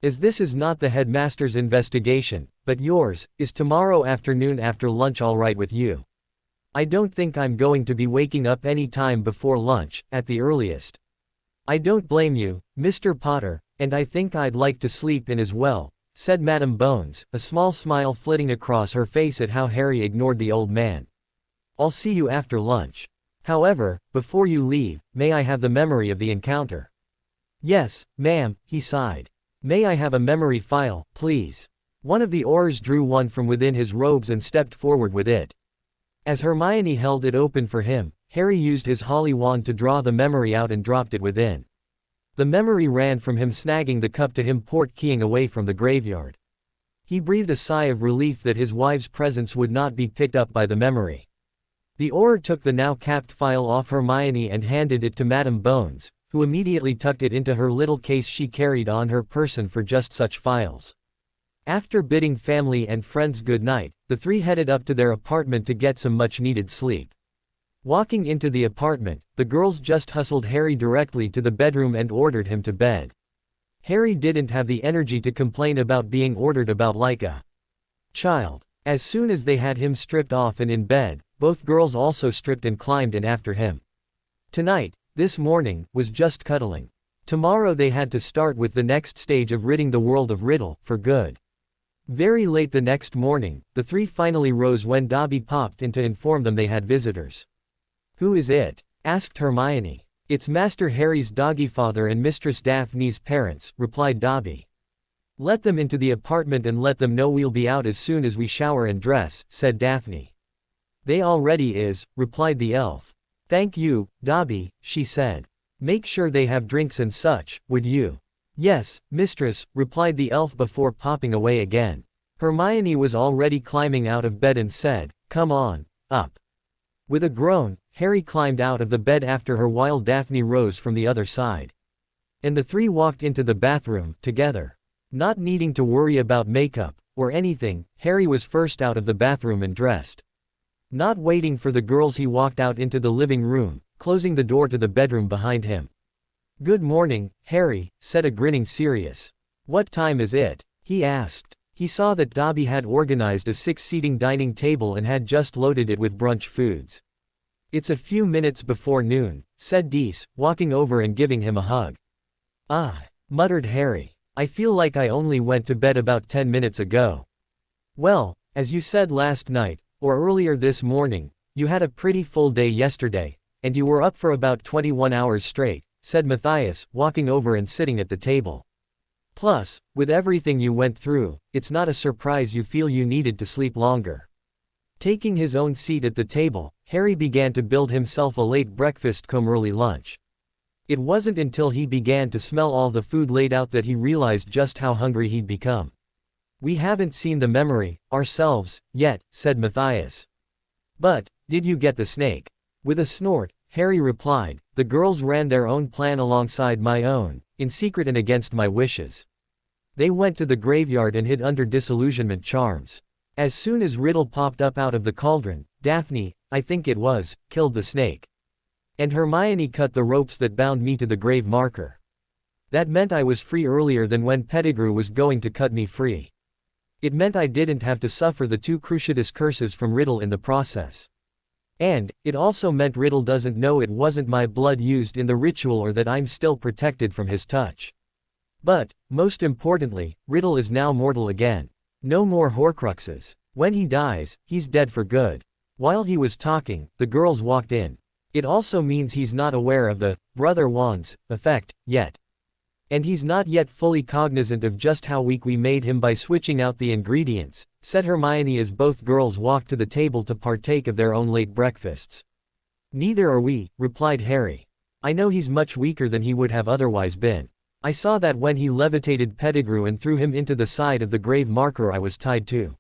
"As this is not the headmaster's investigation, but yours, is tomorrow afternoon after lunch all right with you? I don't think I'm going to be waking up any time before lunch, at the earliest." "I don't blame you, Mr. Potter, and I think I'd like to sleep in as well," said Madame Bones, a small smile flitting across her face at how Harry ignored the old man. "I'll see you after lunch. However, before you leave, may I have the memory of the encounter?" "Yes, ma'am," he sighed. "May I have a memory file, please?" One of the Aurors drew one from within his robes and stepped forward with it. As Hermione held it open for him, Harry used his holly wand to draw the memory out and dropped it within. The memory ran from him snagging the cup to him port-keying away from the graveyard. He breathed a sigh of relief that his wife's presence would not be picked up by the memory. The Auror took the now capped file off Hermione and handed it to Madame Bones, who immediately tucked it into her little case she carried on her person for just such files. After bidding family and friends good night, the three headed up to their apartment to get some much-needed sleep. Walking into the apartment, the girls just hustled Harry directly to the bedroom and ordered him to bed. Harry didn't have the energy to complain about being ordered about like a child. As soon as they had him stripped off and in bed, both girls also stripped and climbed in after him. Tonight, this morning, was just cuddling. Tomorrow they had to start with the next stage of ridding the world of Riddle, for good. Very late the next morning, the three finally rose when Dobby popped in to inform them they had visitors. "Who is it?" asked Hermione. "It's Master Harry's doggy father and Mistress Daphne's parents," replied Dobby. "Let them into the apartment and let them know we'll be out as soon as we shower and dress," said Daphne. "They already is," replied the elf. "Thank you, Dobby," she said. "Make sure they have drinks and such, would you?" "Yes, mistress," replied the elf before popping away again. Hermione was already climbing out of bed and said, "Come on, up." With a groan, Harry climbed out of the bed after her while Daphne rose from the other side. And the three walked into the bathroom, together. Not needing to worry about makeup, or anything, Harry was first out of the bathroom and dressed. Not waiting for the girls, he walked out into the living room, closing the door to the bedroom behind him. "Good morning, Harry," said a grinning Sirius. "What time is it?" he asked. He saw that Dobby had organized a 6-seating dining table and had just loaded it with brunch foods. "It's a few minutes before noon," said Dees, walking over and giving him a hug. "Ah," muttered Harry. "I feel like I only went to bed about 10 minutes ago." "Well, as you said last night, or earlier this morning, you had a pretty full day yesterday, and you were up for about 21 hours straight," said Matthias, walking over and sitting at the table. "Plus, with everything you went through, it's not a surprise you feel you needed to sleep longer." Taking his own seat at the table, Harry began to build himself a late breakfast come early lunch. It wasn't until he began to smell all the food laid out that he realized just how hungry he'd become. "We haven't seen the memory, ourselves, yet," said Matthias. "But, did you get the snake?" With a snort, Harry replied, "The girls ran their own plan alongside my own, in secret and against my wishes. They went to the graveyard and hid under disillusionment charms. As soon as Riddle popped up out of the cauldron, Daphne, I think it was, killed the snake. And Hermione cut the ropes that bound me to the grave marker. That meant I was free earlier than when Pettigrew was going to cut me free. It meant I didn't have to suffer the 2 Cruciatus curses from Riddle in the process. And, it also meant Riddle doesn't know it wasn't my blood used in the ritual or that I'm still protected from his touch. But, most importantly, Riddle is now mortal again. No more Horcruxes. When he dies, he's dead for good." While he was talking, the girls walked in. It also means he's not aware of the Brother Wands effect yet. And he's not yet fully cognizant of just how weak we made him by switching out the ingredients, said Hermione as both girls walked to the table to partake of their own late breakfasts. "Neither are we," replied Harry. "I know he's much weaker than he would have otherwise been. I saw that when he levitated Pettigrew and threw him into the side of the grave marker I was tied to.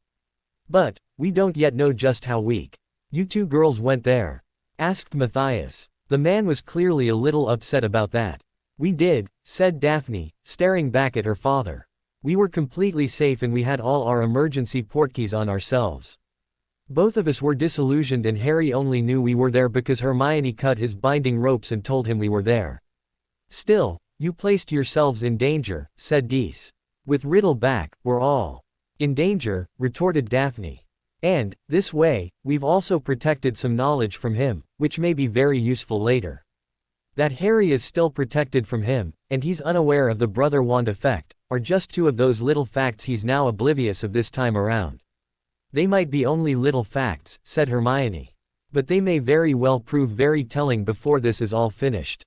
But, we don't yet know just how weak." "You 2 girls went there?" asked Matthias. The man was clearly a little upset about that. "We did," said Daphne, staring back at her father. "We were completely safe and we had all our emergency portkeys on ourselves. Both of us were disillusioned and Harry only knew we were there because Hermione cut his binding ropes and told him we were there." "Still, you placed yourselves in danger," said Dees. "With Riddle back, we're all in danger," retorted Daphne. "And, this way, we've also protected some knowledge from him, which may be very useful later. That Harry is still protected from him, and he's unaware of the Brother Wand effect, are just 2 of those little facts he's now oblivious of this time around." "They might be only little facts," said Hermione. "But they may very well prove very telling before this is all finished."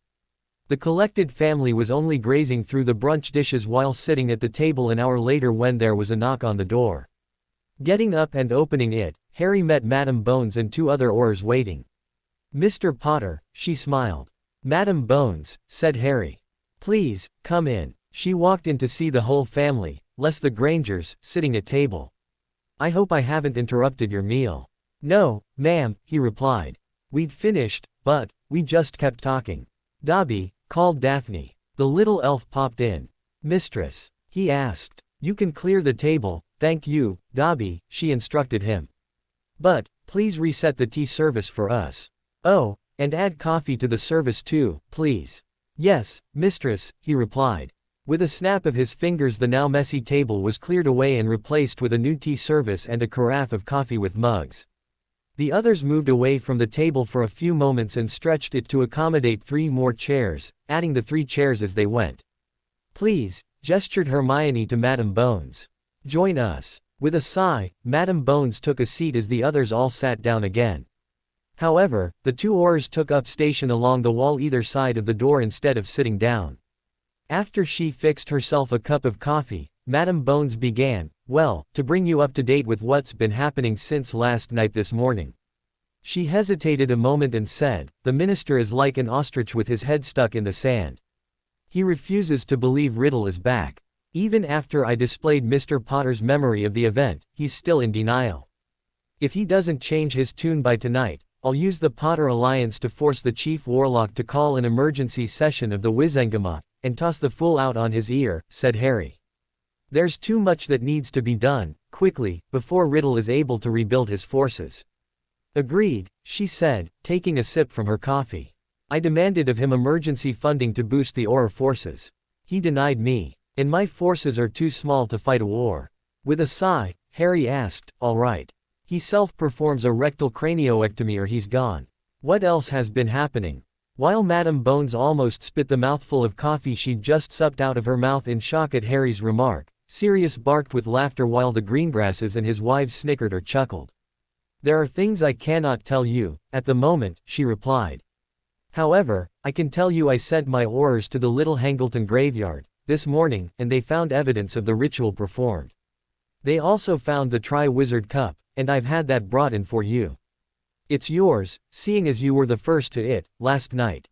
The collected family was only grazing through the brunch dishes while sitting at the table an hour later when there was a knock on the door. Getting up and opening it, Harry met Madame Bones and 2 other Aurors waiting. "Mr. Potter," she smiled. "Madame Bones," said Harry. "Please, come in." She walked in to see the whole family, less the Grangers, sitting at table. "I hope I haven't interrupted your meal." "No, ma'am," he replied. "We'd finished, but we just kept talking." "Dobby," called Daphne. The little elf popped in. "Mistress?" he asked. You can clear the table, thank you, Dobby, she instructed him. But, please reset the tea service for us. Oh, and add coffee to the service too, please. Yes, mistress, he replied. With a snap of his fingers the now messy table was cleared away and replaced with a new tea service and a carafe of coffee with mugs. The others moved away from the table for a few moments and stretched it to accommodate 3 more chairs, adding the 3 chairs as they went. Please, gestured Hermione to Madame Bones. Join us. With a sigh, Madame Bones took a seat as the others all sat down again. However, the 2 Aurors took up station along the wall either side of the door instead of sitting down. After she fixed herself a cup of coffee, Madame Bones began, well, to bring you up to date with what's been happening since last night this morning. She hesitated a moment and said, the minister is like an ostrich with his head stuck in the sand. He refuses to believe Riddle is back. Even after I displayed Mr. Potter's memory of the event, he's still in denial. If he doesn't change his tune by tonight, I'll use the Potter Alliance to force the Chief Warlock to call an emergency session of the Wizengamot, and toss the fool out on his ear, said Harry. There's too much that needs to be done, quickly, before Riddle is able to rebuild his forces. Agreed, she said, taking a sip from her coffee. I demanded of him emergency funding to boost the Auror forces. He denied me. And my forces are too small to fight a war. With a sigh, Harry asked, all right. He self-performs a rectal cranioectomy or he's gone. What else has been happening? While Madame Bones almost spit the mouthful of coffee she'd just supped out of her mouth in shock at Harry's remark, Sirius barked with laughter while the Greengrasses and his wives snickered or chuckled. There are things I cannot tell you, at the moment, she replied. However, I can tell you I sent my Aurors to the Little Hangleton graveyard this morning, and they found evidence of the ritual performed. They also found the Tri-Wizard Cup, and I've had that brought in for you. It's yours, seeing as you were the first to it, last night.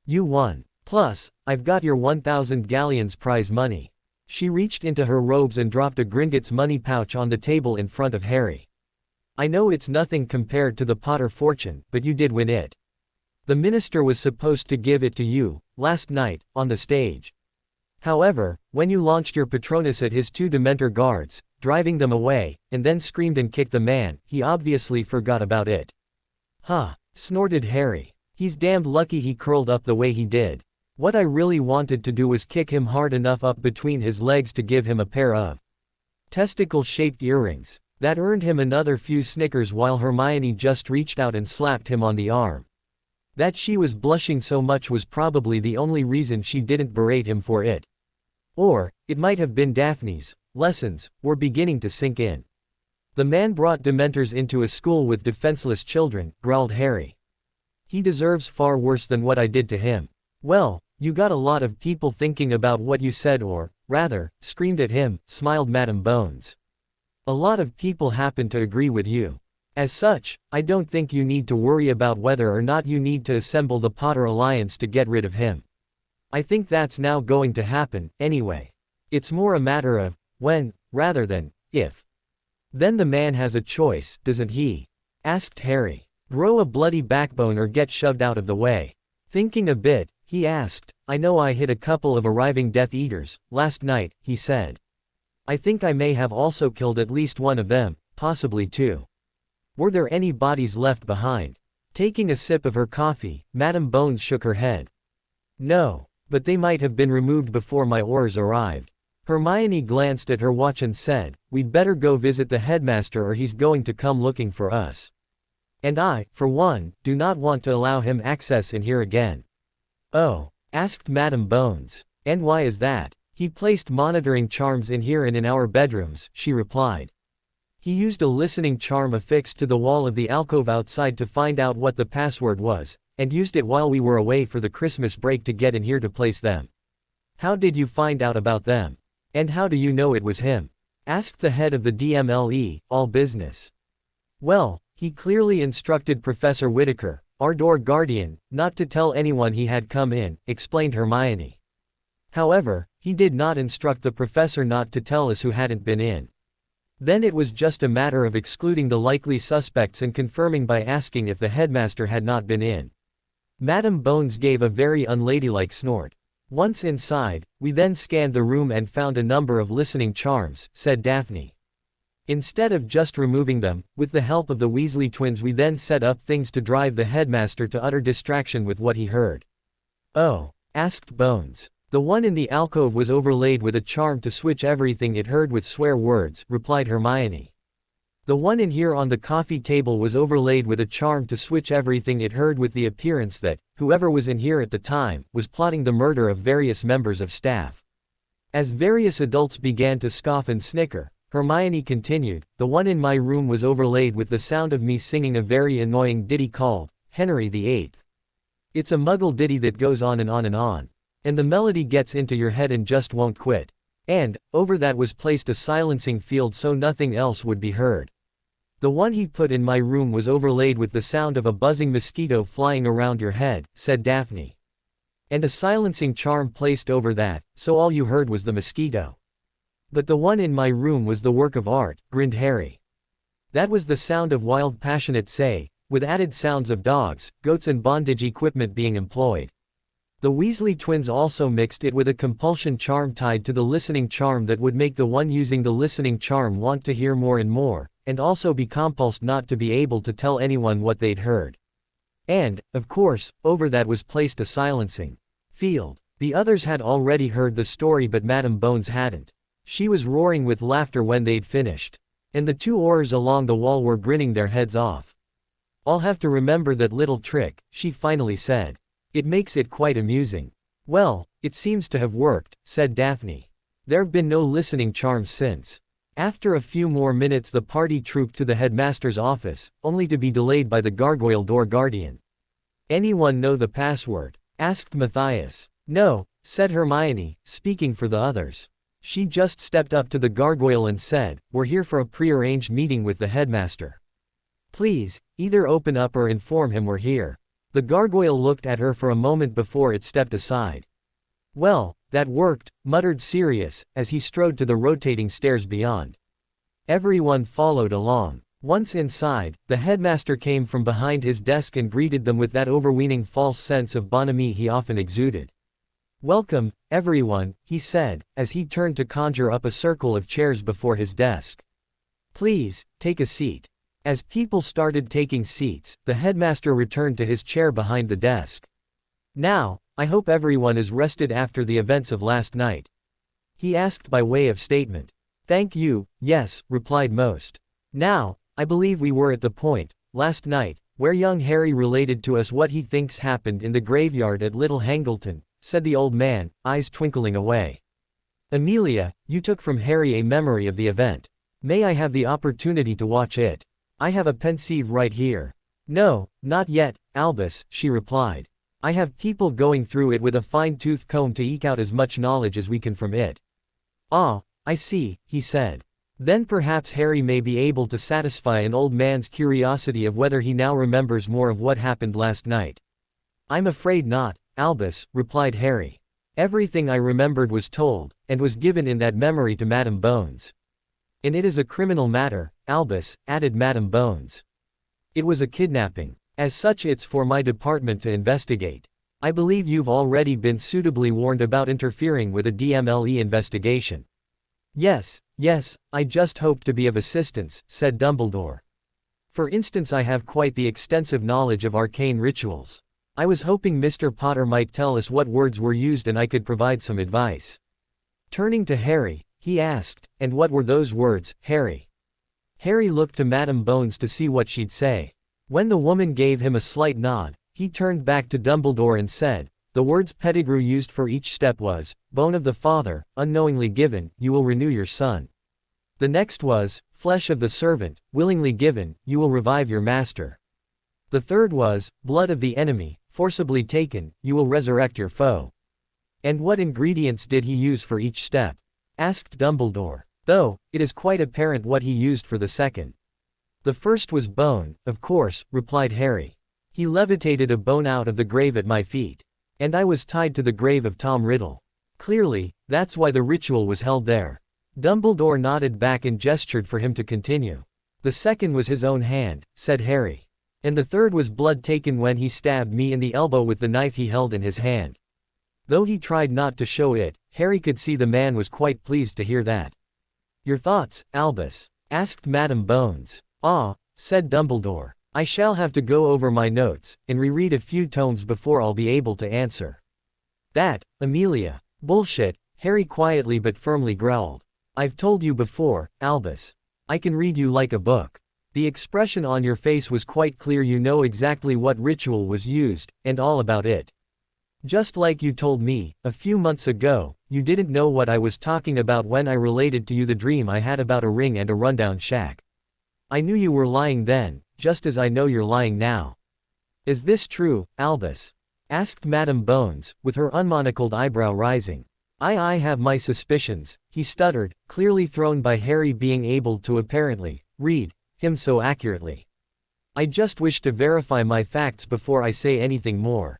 You won. Plus, I've got your 1,000 galleons prize money. She reached into her robes and dropped a Gringotts money pouch on the table in front of Harry. I know it's nothing compared to the Potter fortune, but you did win it. The minister was supposed to give it to you, last night, on the stage. However, when you launched your Patronus at his 2 Dementor guards, driving them away, and then screamed and kicked the man, he obviously forgot about it. Huh, snorted Harry. He's damned lucky he curled up the way he did. What I really wanted to do was kick him hard enough up between his legs to give him a pair of testicle-shaped earrings. That earned him another few snickers while Hermione just reached out and slapped him on the arm. That she was blushing so much was probably the only reason she didn't berate him for it. Or, it might have been Daphne's lessons were beginning to sink in. The man brought Dementors into a school with defenseless children, growled Harry. He deserves far worse than what I did to him. Well, you got a lot of people thinking about what you said or, rather, screamed at him, smiled Madame Bones. A lot of people happen to agree with you. As such, I don't think you need to worry about whether or not you need to assemble the Potter Alliance to get rid of him. I think that's now going to happen, anyway. It's more a matter of when, rather than if. Then the man has a choice, doesn't he? Asked Harry. Grow a bloody backbone or get shoved out of the way. Thinking a bit, he asked, I know I hit a couple of arriving Death Eaters last night, he said. I think I may have also killed at least one of them, possibly 2. Were there any bodies left behind? Taking a sip of her coffee, Madame Bones shook her head. No, but they might have been removed before my Aurors arrived. Hermione glanced at her watch and said, we'd better go visit the headmaster or he's going to come looking for us. And I, for one, do not want to allow him access in here again. Oh, asked Madame Bones. And why is that? He placed monitoring charms in here and in our bedrooms, she replied. He used a listening charm affixed to the wall of the alcove outside to find out what the password was, and used it while we were away for the Christmas break to get in here to place them. How did you find out about them? And how do you know it was him? Asked the head of the DMLE, all business. Well, he clearly instructed Professor Whitaker, our door guardian, not to tell anyone he had come in, explained Hermione. However, he did not instruct the professor not to tell us who hadn't been in. Then it was just a matter of excluding the likely suspects and confirming by asking if the headmaster had not been in. Madame Bones gave a very unladylike snort. Once inside, we then scanned the room and found a number of listening charms, said Daphne. Instead of just removing them, with the help of the Weasley twins we then set up things to drive the headmaster to utter distraction with what he heard. Oh? Asked Bones. The one in the alcove was overlaid with a charm to switch everything it heard with swear words, replied Hermione. The one in here on the coffee table was overlaid with a charm to switch everything it heard with the appearance that, whoever was in here at the time, was plotting the murder of various members of staff. As various adults began to scoff and snicker, Hermione continued, the one in my room was overlaid with the sound of me singing a very annoying ditty called, Henry VIII. It's a muggle ditty that goes on and on and on. And the melody gets into your head and just won't quit. And, over that was placed a silencing field so nothing else would be heard. The one he put in my room was overlaid with the sound of a buzzing mosquito flying around your head, said Daphne. And a silencing charm placed over that, so all you heard was the mosquito. But the one in my room was the work of art, grinned Harry. That was the sound of wild passionate say, with added sounds of dogs, goats and bondage equipment being employed. The Weasley twins also mixed it with a compulsion charm tied to the listening charm that would make the one using the listening charm want to hear more and more, and also be compulsed not to be able to tell anyone what they'd heard. And, of course, over that was placed a silencing field. The others had already heard the story but Madame Bones hadn't. She was roaring with laughter when they'd finished. And the two Aurors along the wall were grinning their heads off. I'll have to remember that little trick, she finally said. It makes it quite amusing. Well, it seems to have worked, said Daphne. There've been no listening charms since. After a few more minutes the party trooped to the headmaster's office, only to be delayed by the gargoyle door guardian. Anyone know the password? Asked Matthias. No, said Hermione, speaking for the others. She just stepped up to the gargoyle and said, we're here for a prearranged meeting with the headmaster. Please, either open up or inform him we're here. The gargoyle looked at her for a moment before it stepped aside. Well, that worked, muttered Sirius, as he strode to the rotating stairs beyond. Everyone followed along. Once inside, the headmaster came from behind his desk and greeted them with that overweening false sense of bonhomie he often exuded. Welcome, everyone, he said, as he turned to conjure up a circle of chairs before his desk. Please, take a seat. As people started taking seats, the headmaster returned to his chair behind the desk. Now, I hope everyone is rested after the events of last night. He asked by way of statement. Thank you, yes, replied most. Now, I believe we were at the point, last night, where young Harry related to us what he thinks happened in the graveyard at Little Hangleton, said the old man, eyes twinkling away. Amelia, you took from Harry a memory of the event. May I have the opportunity to watch it? I have a pensieve right here. No, not yet, Albus, she replied. I have people going through it with a fine-tooth comb to eke out as much knowledge as we can from it. Ah, I see, he said. Then perhaps Harry may be able to satisfy an old man's curiosity of whether he now remembers more of what happened last night. I'm afraid not, Albus, replied Harry. Everything I remembered was told, and was given in that memory to Madame Bones. And it is a criminal matter, Albus, added Madame Bones. It was a kidnapping. As such it's for my department to investigate. I believe you've already been suitably warned about interfering with a DMLE investigation. Yes, I just hope to be of assistance, said Dumbledore. For instance, I have quite the extensive knowledge of arcane rituals. I was hoping Mr. Potter might tell us what words were used and I could provide some advice. Turning to Harry, he asked, and what were those words, Harry? Harry looked to Madame Bones to see what she'd say. When the woman gave him a slight nod, he turned back to Dumbledore and said, the words Pettigrew used for each step was, bone of the father, unknowingly given, you will renew your son. The next was, flesh of the servant, willingly given, you will revive your master. The third was, blood of the enemy, forcibly taken, you will resurrect your foe. And what ingredients did he use for each step? Asked Dumbledore. Though, it is quite apparent what he used for the second. The first was bone, of course, replied Harry. He levitated a bone out of the grave at my feet. And I was tied to the grave of Tom Riddle. Clearly, that's why the ritual was held there. Dumbledore nodded back and gestured for him to continue. The second was his own hand, said Harry. And the third was blood taken when he stabbed me in the elbow with the knife he held in his hand. Though he tried not to show it, Harry could see the man was quite pleased to hear that. "Your thoughts, Albus?" asked Madame Bones. "Ah," said Dumbledore. "I shall have to go over my notes, and reread a few tomes before I'll be able to answer." "That, Amelia." "Bullshit," Harry quietly but firmly growled. "I've told you before, Albus. I can read you like a book." The expression on your face was quite clear. You know exactly what ritual was used, and all about it. Just like you told me, a few months ago, you didn't know what I was talking about when I related to you the dream I had about a ring and a rundown shack. I knew you were lying then, just as I know you're lying now. "Is this true, Albus?" asked Madame Bones, with her unmonocled eyebrow rising. I have my suspicions," he stuttered, clearly thrown by Harry being able to apparently read him so accurately. "I just wish to verify my facts before I say anything more."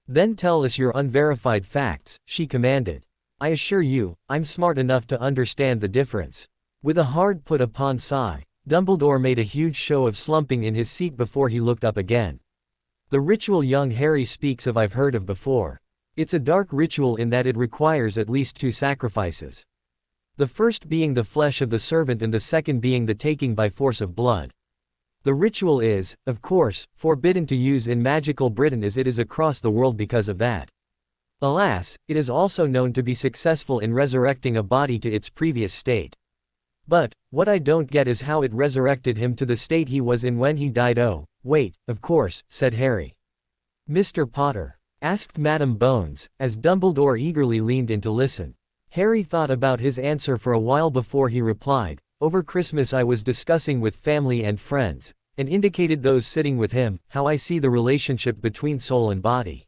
"Then tell us your unverified facts," she commanded. "I assure you, I'm smart enough to understand the difference." With a hard put-upon sigh, Dumbledore made a huge show of slumping in his seat before he looked up again. "The ritual young Harry speaks of I've heard of before. It's a dark ritual in that it requires at least 2 sacrifices. The first being the flesh of the servant and the second being the taking by force of blood. The ritual is, of course, forbidden to use in magical Britain as it is across the world because of that. Alas, it is also known to be successful in resurrecting a body to its previous state. But, what I don't get is how it resurrected him to the state he was in when he died." "Oh, wait, of course," said Harry. "Mr. Potter?" asked Madame Bones, as Dumbledore eagerly leaned in to listen. Harry thought about his answer for a while before he replied. "Over Christmas I was discussing with family and friends, and indicated those sitting with him, how I see the relationship between soul and body.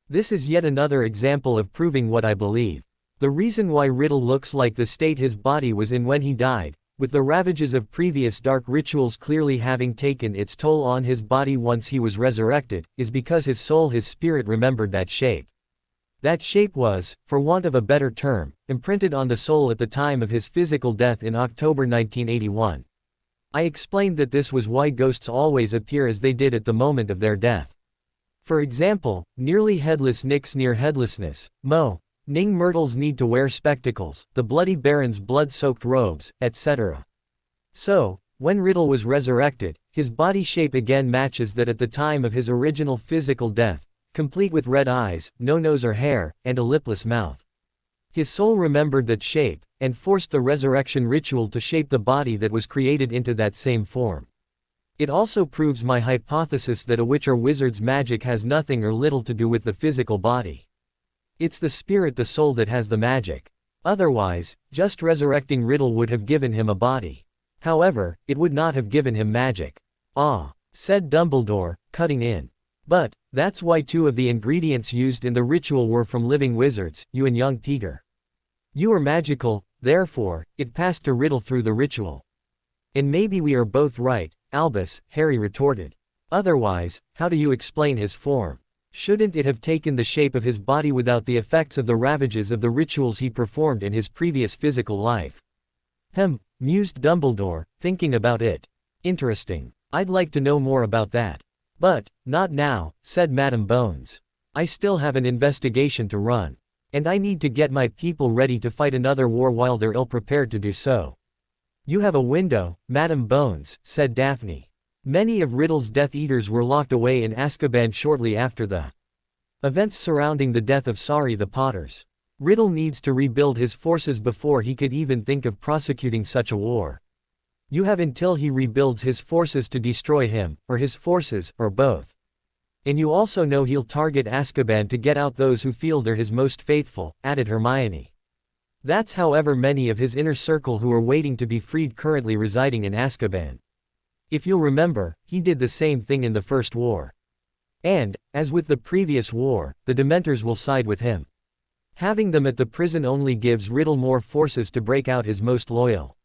This is yet another example of proving what I believe. The reason why Riddle looks like the state his body was in when he died, with the ravages of previous dark rituals clearly having taken its toll on his body once he was resurrected, is because his soul, his spirit remembered that shape. That shape was, for want of a better term, imprinted on the soul at the time of his physical death in October 1981. I explained that this was why ghosts always appear as they did at the moment of their death. For example, nearly headless Nick's near headlessness, Ning Myrtle's need to wear spectacles, the Bloody Baron's blood-soaked robes, etc. So, when Riddle was resurrected, his body shape again matches that at the time of his original physical death, complete with red eyes, no nose or hair, and a lipless mouth. His soul remembered that shape, and forced the resurrection ritual to shape the body that was created into that same form. It also proves my hypothesis that a witch or wizard's magic has nothing or little to do with the physical body. It's the spirit, the soul, that has the magic. Otherwise, just resurrecting Riddle would have given him a body. However, it would not have given him magic." "Ah," said Dumbledore, cutting in. "But, that's why 2 of the ingredients used in the ritual were from living wizards, you and young Peter. You are magical, therefore, it passed to Riddle through the ritual." "And maybe we are both right, Albus," Harry retorted. "Otherwise, how do you explain his form? Shouldn't it have taken the shape of his body without the effects of the ravages of the rituals he performed in his previous physical life?" Mused Dumbledore, thinking about it. "Interesting. I'd like to know more about that." "But, not now," said Madame Bones. "I still have an investigation to run. And I need to get my people ready to fight another war while they're ill-prepared to do so." "You have a window, Madame Bones," said Daphne. "Many of Riddle's Death Eaters were locked away in Azkaban shortly after the events surrounding the death of the Potters. Riddle needs to rebuild his forces before he could even think of prosecuting such a war. You have until he rebuilds his forces to destroy him, or his forces, or both. And you also know he'll target Azkaban to get out those who feel they're his most faithful," added Hermione. "That's however many of his inner circle who are waiting to be freed currently residing in Azkaban. If you'll remember, he did the same thing in the First War. And, as with the previous war, the Dementors will side with him. Having them at the prison only gives Riddle more forces to break out his most loyal."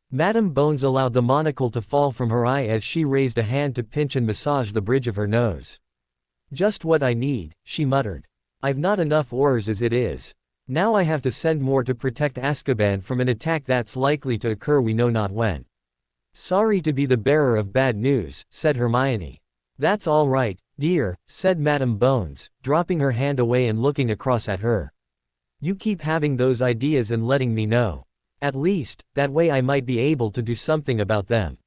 Madame Bones allowed the monocle to fall from her eye as she raised a hand to pinch and massage the bridge of her nose. "Just what I need," she muttered. "I've not enough Aurors as it is. Now I have to send more to protect Azkaban from an attack that's likely to occur we know not when." "Sorry to be the bearer of bad news," said Hermione. "That's all right," Dear, said Madame Bones, dropping her hand away and looking across at her. You keep having those ideas and letting me know. At least, that way I might be able to do something about them.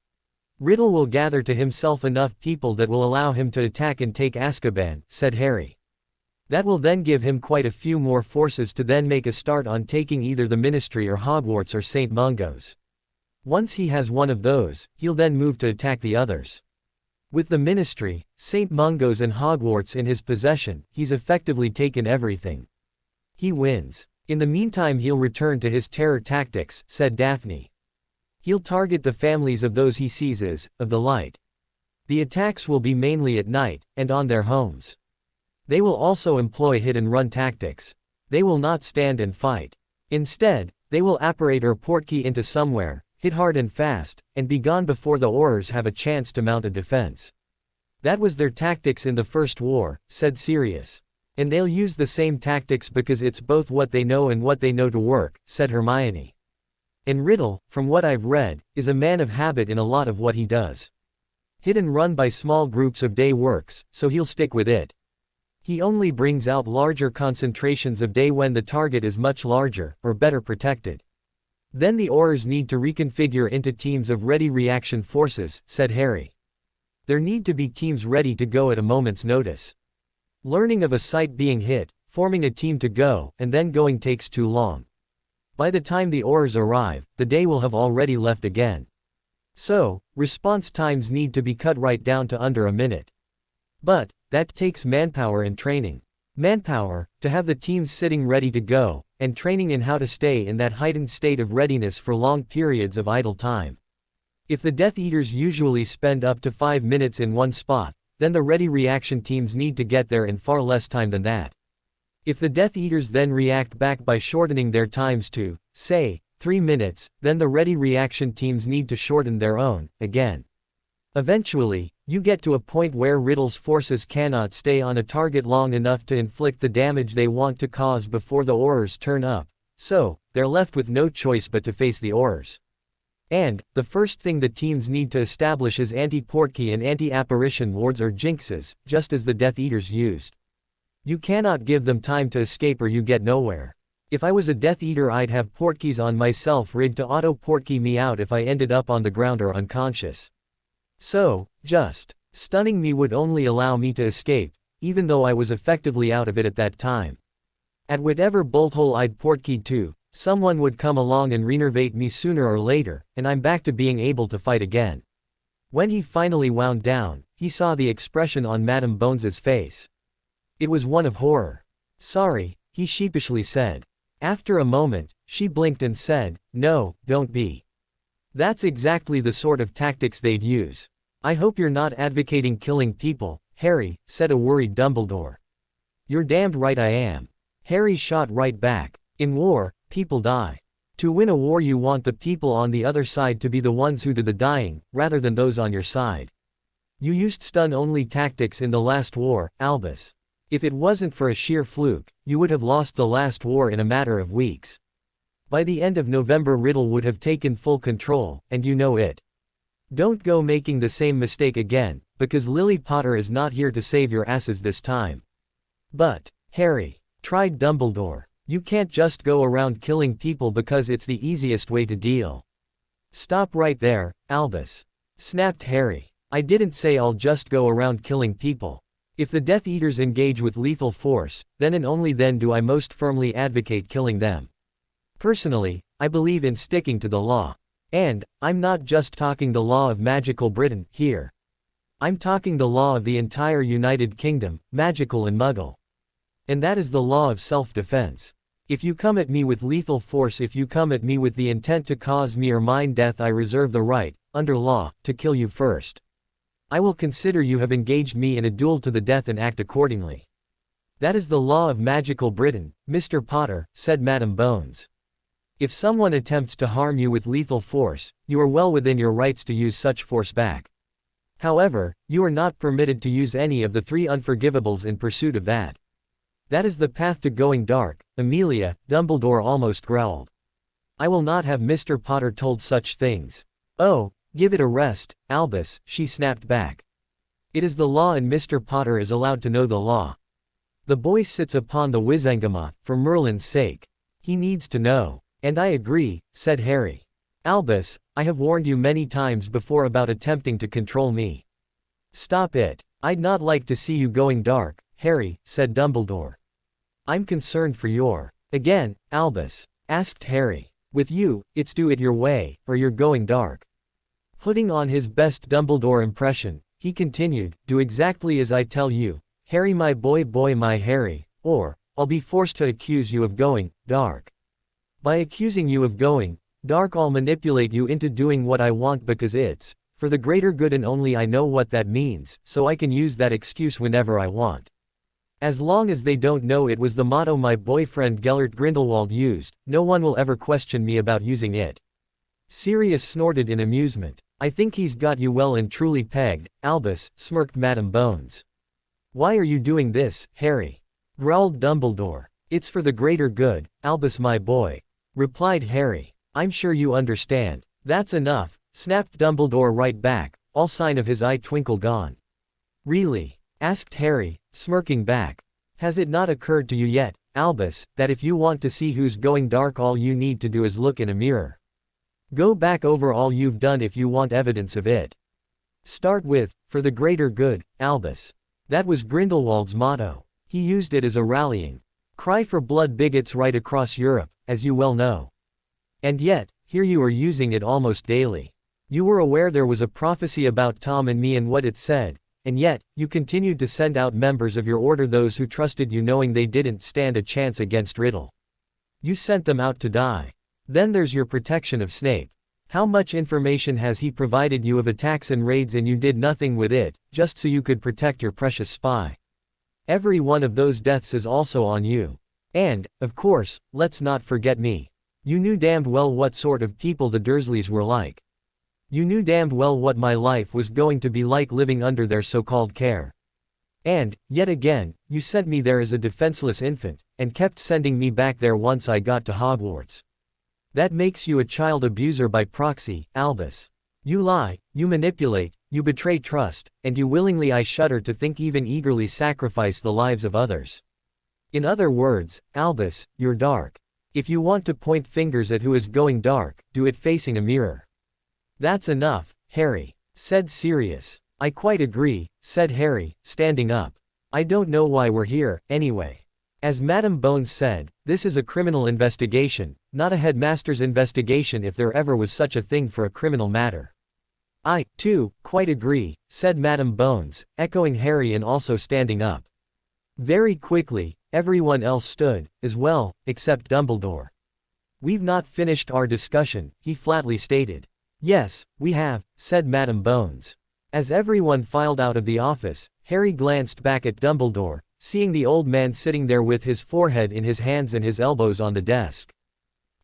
Riddle will gather to himself enough people that will allow him to attack and take Azkaban, said Harry. That will then give him quite a few more forces to then make a start on taking either the Ministry or Hogwarts or St. Mungo's. Once he has one of those, he'll then move to attack the others. With the Ministry, St. Mungo's and Hogwarts in his possession, he's effectively taken everything. He wins. In the meantime he'll return to his terror tactics, said Daphne. He'll target the families of those he seizes, of the light. The attacks will be mainly at night, and on their homes. They will also employ hit-and-run tactics. They will not stand and fight. Instead, they will apparate or portkey into somewhere, hit hard and fast, and be gone before the Aurors have a chance to mount a defense. That was their tactics in the First War, said Sirius. And they'll use the same tactics because it's both what they know and what they know to work, said Hermione. And Riddle, from what I've read, is a man of habit in a lot of what he does. Hit and run by small groups of day works, so he'll stick with it. He only brings out larger concentrations of day when the target is much larger, or better protected. Then the Aurors need to reconfigure into teams of ready reaction forces, said Harry. There need to be teams ready to go at a moment's notice. Learning of a site being hit, forming a team to go, and then going takes too long. By the time the Aurors arrive, the day will have already left again. So, response times need to be cut right down to under a minute. But, that takes manpower and training. Manpower, to have the teams sitting ready to go, and training in how to stay in that heightened state of readiness for long periods of idle time. If the Death Eaters usually spend up to 5 minutes in one spot, then the ready reaction teams need to get there in far less time than that. If the Death Eaters then react back by shortening their times to, say, 3 minutes, then the ready reaction teams need to shorten their own, again. Eventually, you get to a point where Riddle's forces cannot stay on a target long enough to inflict the damage they want to cause before the Aurors turn up, so, they're left with no choice but to face the Aurors. And, the first thing the teams need to establish is anti-portkey and anti-apparition wards or jinxes, just as the Death Eaters used. You cannot give them time to escape or you get nowhere. If I was a Death Eater I'd have portkeys on myself rigged to auto-portkey me out if I ended up on the ground or unconscious. So, just stunning me would only allow me to escape, even though I was effectively out of it at that time. At whatever bolt hole I'd portkeyed to, someone would come along and renervate me sooner or later, and I'm back to being able to fight again. When he finally wound down, he saw the expression on Madame Bones's face. It was one of horror. Sorry, he sheepishly said. After a moment, she blinked and said, no, don't be. That's exactly the sort of tactics they'd use. I hope you're not advocating killing people, Harry, said a worried Dumbledore. You're damned right I am. Harry shot right back. In war, people die. To win a war you want the people on the other side to be the ones who do the dying, rather than those on your side. You used stun-only tactics in the last war, Albus. If it wasn't for a sheer fluke, you would have lost the last war in a matter of weeks. By the end of November Riddle would have taken full control, and you know it. Don't go making the same mistake again, because Lily Potter is not here to save your asses this time. But, Harry, tried Dumbledore, you can't just go around killing people because it's the easiest way to deal. Stop right there, Albus. Snapped Harry. I didn't say I'll just go around killing people. If the Death Eaters engage with lethal force, then and only then do I most firmly advocate killing them. Personally, I believe in sticking to the law. And, I'm not just talking the law of magical Britain, here. I'm talking the law of the entire United Kingdom, magical and muggle. And that is the law of self-defense. If you come at me with lethal force, if you come at me with the intent to cause me or mine death, I reserve the right, under law, to kill you first. I will consider you have engaged me in a duel to the death and act accordingly. That is the law of magical Britain, Mr. Potter, said Madame Bones. If someone attempts to harm you with lethal force, you are well within your rights to use such force back. However, you are not permitted to use any of the 3 unforgivables in pursuit of that. That is the path to going dark, Amelia, Dumbledore almost growled. I will not have Mr. Potter told such things. Oh, give it a rest, Albus, she snapped back. It is the law and Mr. Potter is allowed to know the law. The boy sits upon the Wizengamot, for Merlin's sake. He needs to know. And I agree, said Harry. Albus, I have warned you many times before about attempting to control me. Stop it. I'd not like to see you going dark, Harry, said Dumbledore. I'm concerned for your. Again, Albus, asked Harry. With you, it's do it your way, or you're going dark. Putting on his best Dumbledore impression, he continued, do exactly as I tell you, Harry my boy my Harry, or, I'll be forced to accuse you of going dark. By accusing you of going dark I'll manipulate you into doing what I want because it's for the greater good and only I know what that means, so I can use that excuse whenever I want. As long as they don't know it was the motto my boyfriend Gellert Grindelwald used, no one will ever question me about using it. Sirius snorted in amusement. I think he's got you well and truly pegged, Albus, smirked Madame Bones. Why are you doing this, Harry? Growled Dumbledore. It's for the greater good, Albus my boy, replied Harry. I'm sure you understand. That's enough, snapped Dumbledore right back, all sign of his eye twinkle gone. Really? Asked Harry, smirking back. Has it not occurred to you yet, Albus, that if you want to see who's going dark all you need to do is look in a mirror? Go back over all you've done if you want evidence of it. Start with, for the greater good, Albus. That was Grindelwald's motto. He used it as a rallying cry for blood bigots right across Europe, as you well know. And yet, here you are using it almost daily. You were aware there was a prophecy about Tom and me and what it said, and yet, you continued to send out members of your order, those who trusted you knowing they didn't stand a chance against Riddle. You sent them out to die. Then there's your protection of Snape. How much information has he provided you of attacks and raids and you did nothing with it, just so you could protect your precious spy? Every one of those deaths is also on you. And, of course, let's not forget me. You knew damned well what sort of people the Dursleys were like. You knew damned well what my life was going to be like living under their so-called care. And, yet again, you sent me there as a defenseless infant, and kept sending me back there once I got to Hogwarts. That makes you a child abuser by proxy, Albus. You lie, you manipulate, you betray trust, and you willingly, I shudder to think, even eagerly sacrifice the lives of others. In other words, Albus, you're dark. If you want to point fingers at who is going dark, do it facing a mirror. That's enough, Harry, said Sirius. I quite agree, said Harry, standing up. I don't know why we're here, anyway. As Madame Bones said, this is a criminal investigation, not a headmaster's investigation if there ever was such a thing for a criminal matter. I, too, quite agree, said Madame Bones, echoing Harry and also standing up. Very quickly, everyone else stood, as well, except Dumbledore. We've not finished our discussion, he flatly stated. Yes, we have, said Madame Bones. As everyone filed out of the office, Harry glanced back at Dumbledore, seeing the old man sitting there with his forehead in his hands and his elbows on the desk.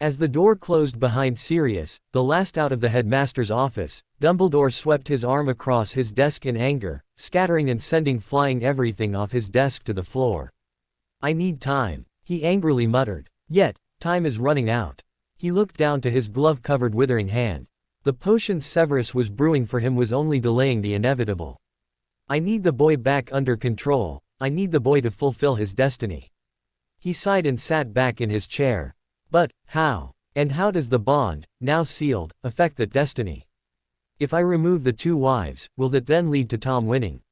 As the door closed behind Sirius, the last out of the headmaster's office, Dumbledore swept his arm across his desk in anger, scattering and sending flying everything off his desk to the floor. I need time, he angrily muttered. Yet, time is running out. He looked down to his glove-covered withering hand. The potion Severus was brewing for him was only delaying the inevitable. I need the boy back under control. I need the boy to fulfill his destiny. He sighed and sat back in his chair. But, how? And how does the bond, now sealed, affect that destiny? If I remove the two wives, will that then lead to Tom winning?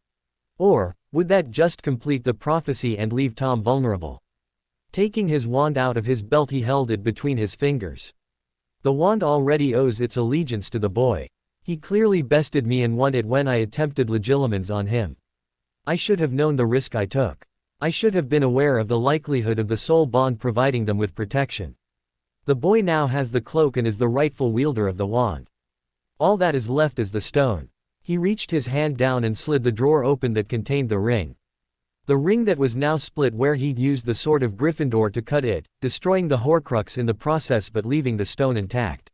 Or, would that just complete the prophecy and leave Tom vulnerable? Taking his wand out of his belt, he held it between his fingers. The wand already owes its allegiance to the boy. He clearly bested me and won it when I attempted legilimens on him. I should have known the risk I took. I should have been aware of the likelihood of the soul bond providing them with protection. The boy now has the cloak and is the rightful wielder of the wand. All that is left is the stone. He reached his hand down and slid the drawer open that contained the ring. The ring that was now split where he'd used the sword of Gryffindor to cut it, destroying the Horcrux in the process but leaving the stone intact.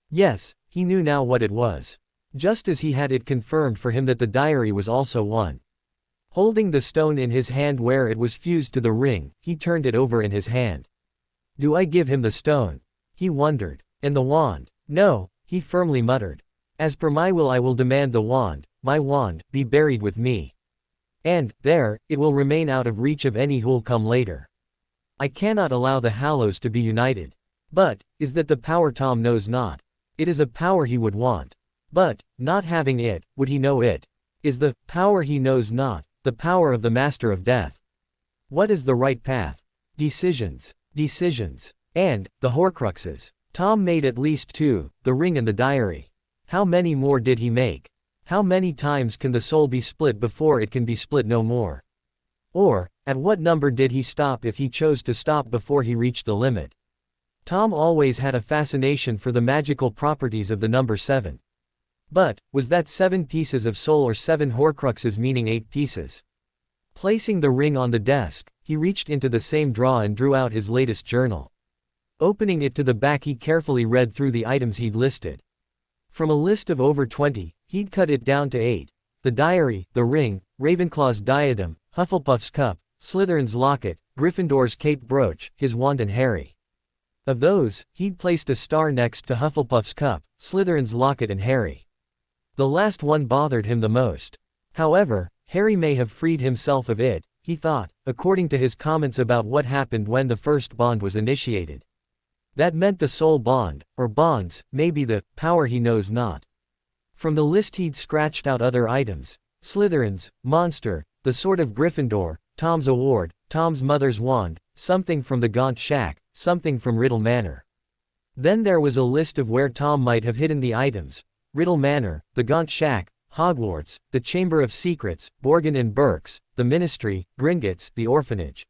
Yes, he knew now what it was. Just as he had it confirmed for him that the diary was also one. Holding the stone in his hand where it was fused to the ring, he turned it over in his hand. Do I give him the stone? He wondered. And the wand? No, he firmly muttered. As per my will I will demand the wand, my wand, be buried with me. And, there, it will remain out of reach of any who'll come later. I cannot allow the Hallows to be united. But, is that the power Tom knows not? It is a power he would want. But, not having it, would he know it? Is the power he knows not, the power of the Master of Death? What is the right path? Decisions. Decisions. And, the Horcruxes. Tom made at least 2, the ring and the diary. How many more did he make? How many times can the soul be split before it can be split no more? Or, at what number did he stop if he chose to stop before he reached the limit? Tom always had a fascination for the magical properties of the number 7. But, was that 7 pieces of soul or 7 Horcruxes meaning 8 pieces? Placing the ring on the desk, he reached into the same drawer and drew out his latest journal. Opening it to the back he carefully read through the items he'd listed. From a list of over 20, he'd cut it down to 8. The diary, the ring, Ravenclaw's diadem, Hufflepuff's cup, Slytherin's locket, Gryffindor's cape brooch, his wand and Harry. Of those, he'd placed a star next to Hufflepuff's cup, Slytherin's locket and Harry. The last one bothered him the most. However, Harry may have freed himself of it, he thought, according to his comments about what happened when the first bond was initiated. That meant the soul bond, or bonds, may be the power he knows not. From the list he'd scratched out other items: Slytherin's monster, the sword of Gryffindor, Tom's award, Tom's mother's wand, something from the Gaunt Shack, something from Riddle Manor. Then there was a list of where Tom might have hidden the items: Riddle Manor, the Gaunt Shack, Hogwarts, the Chamber of Secrets, Borgin and Burke's, the Ministry, Gringotts, the orphanage.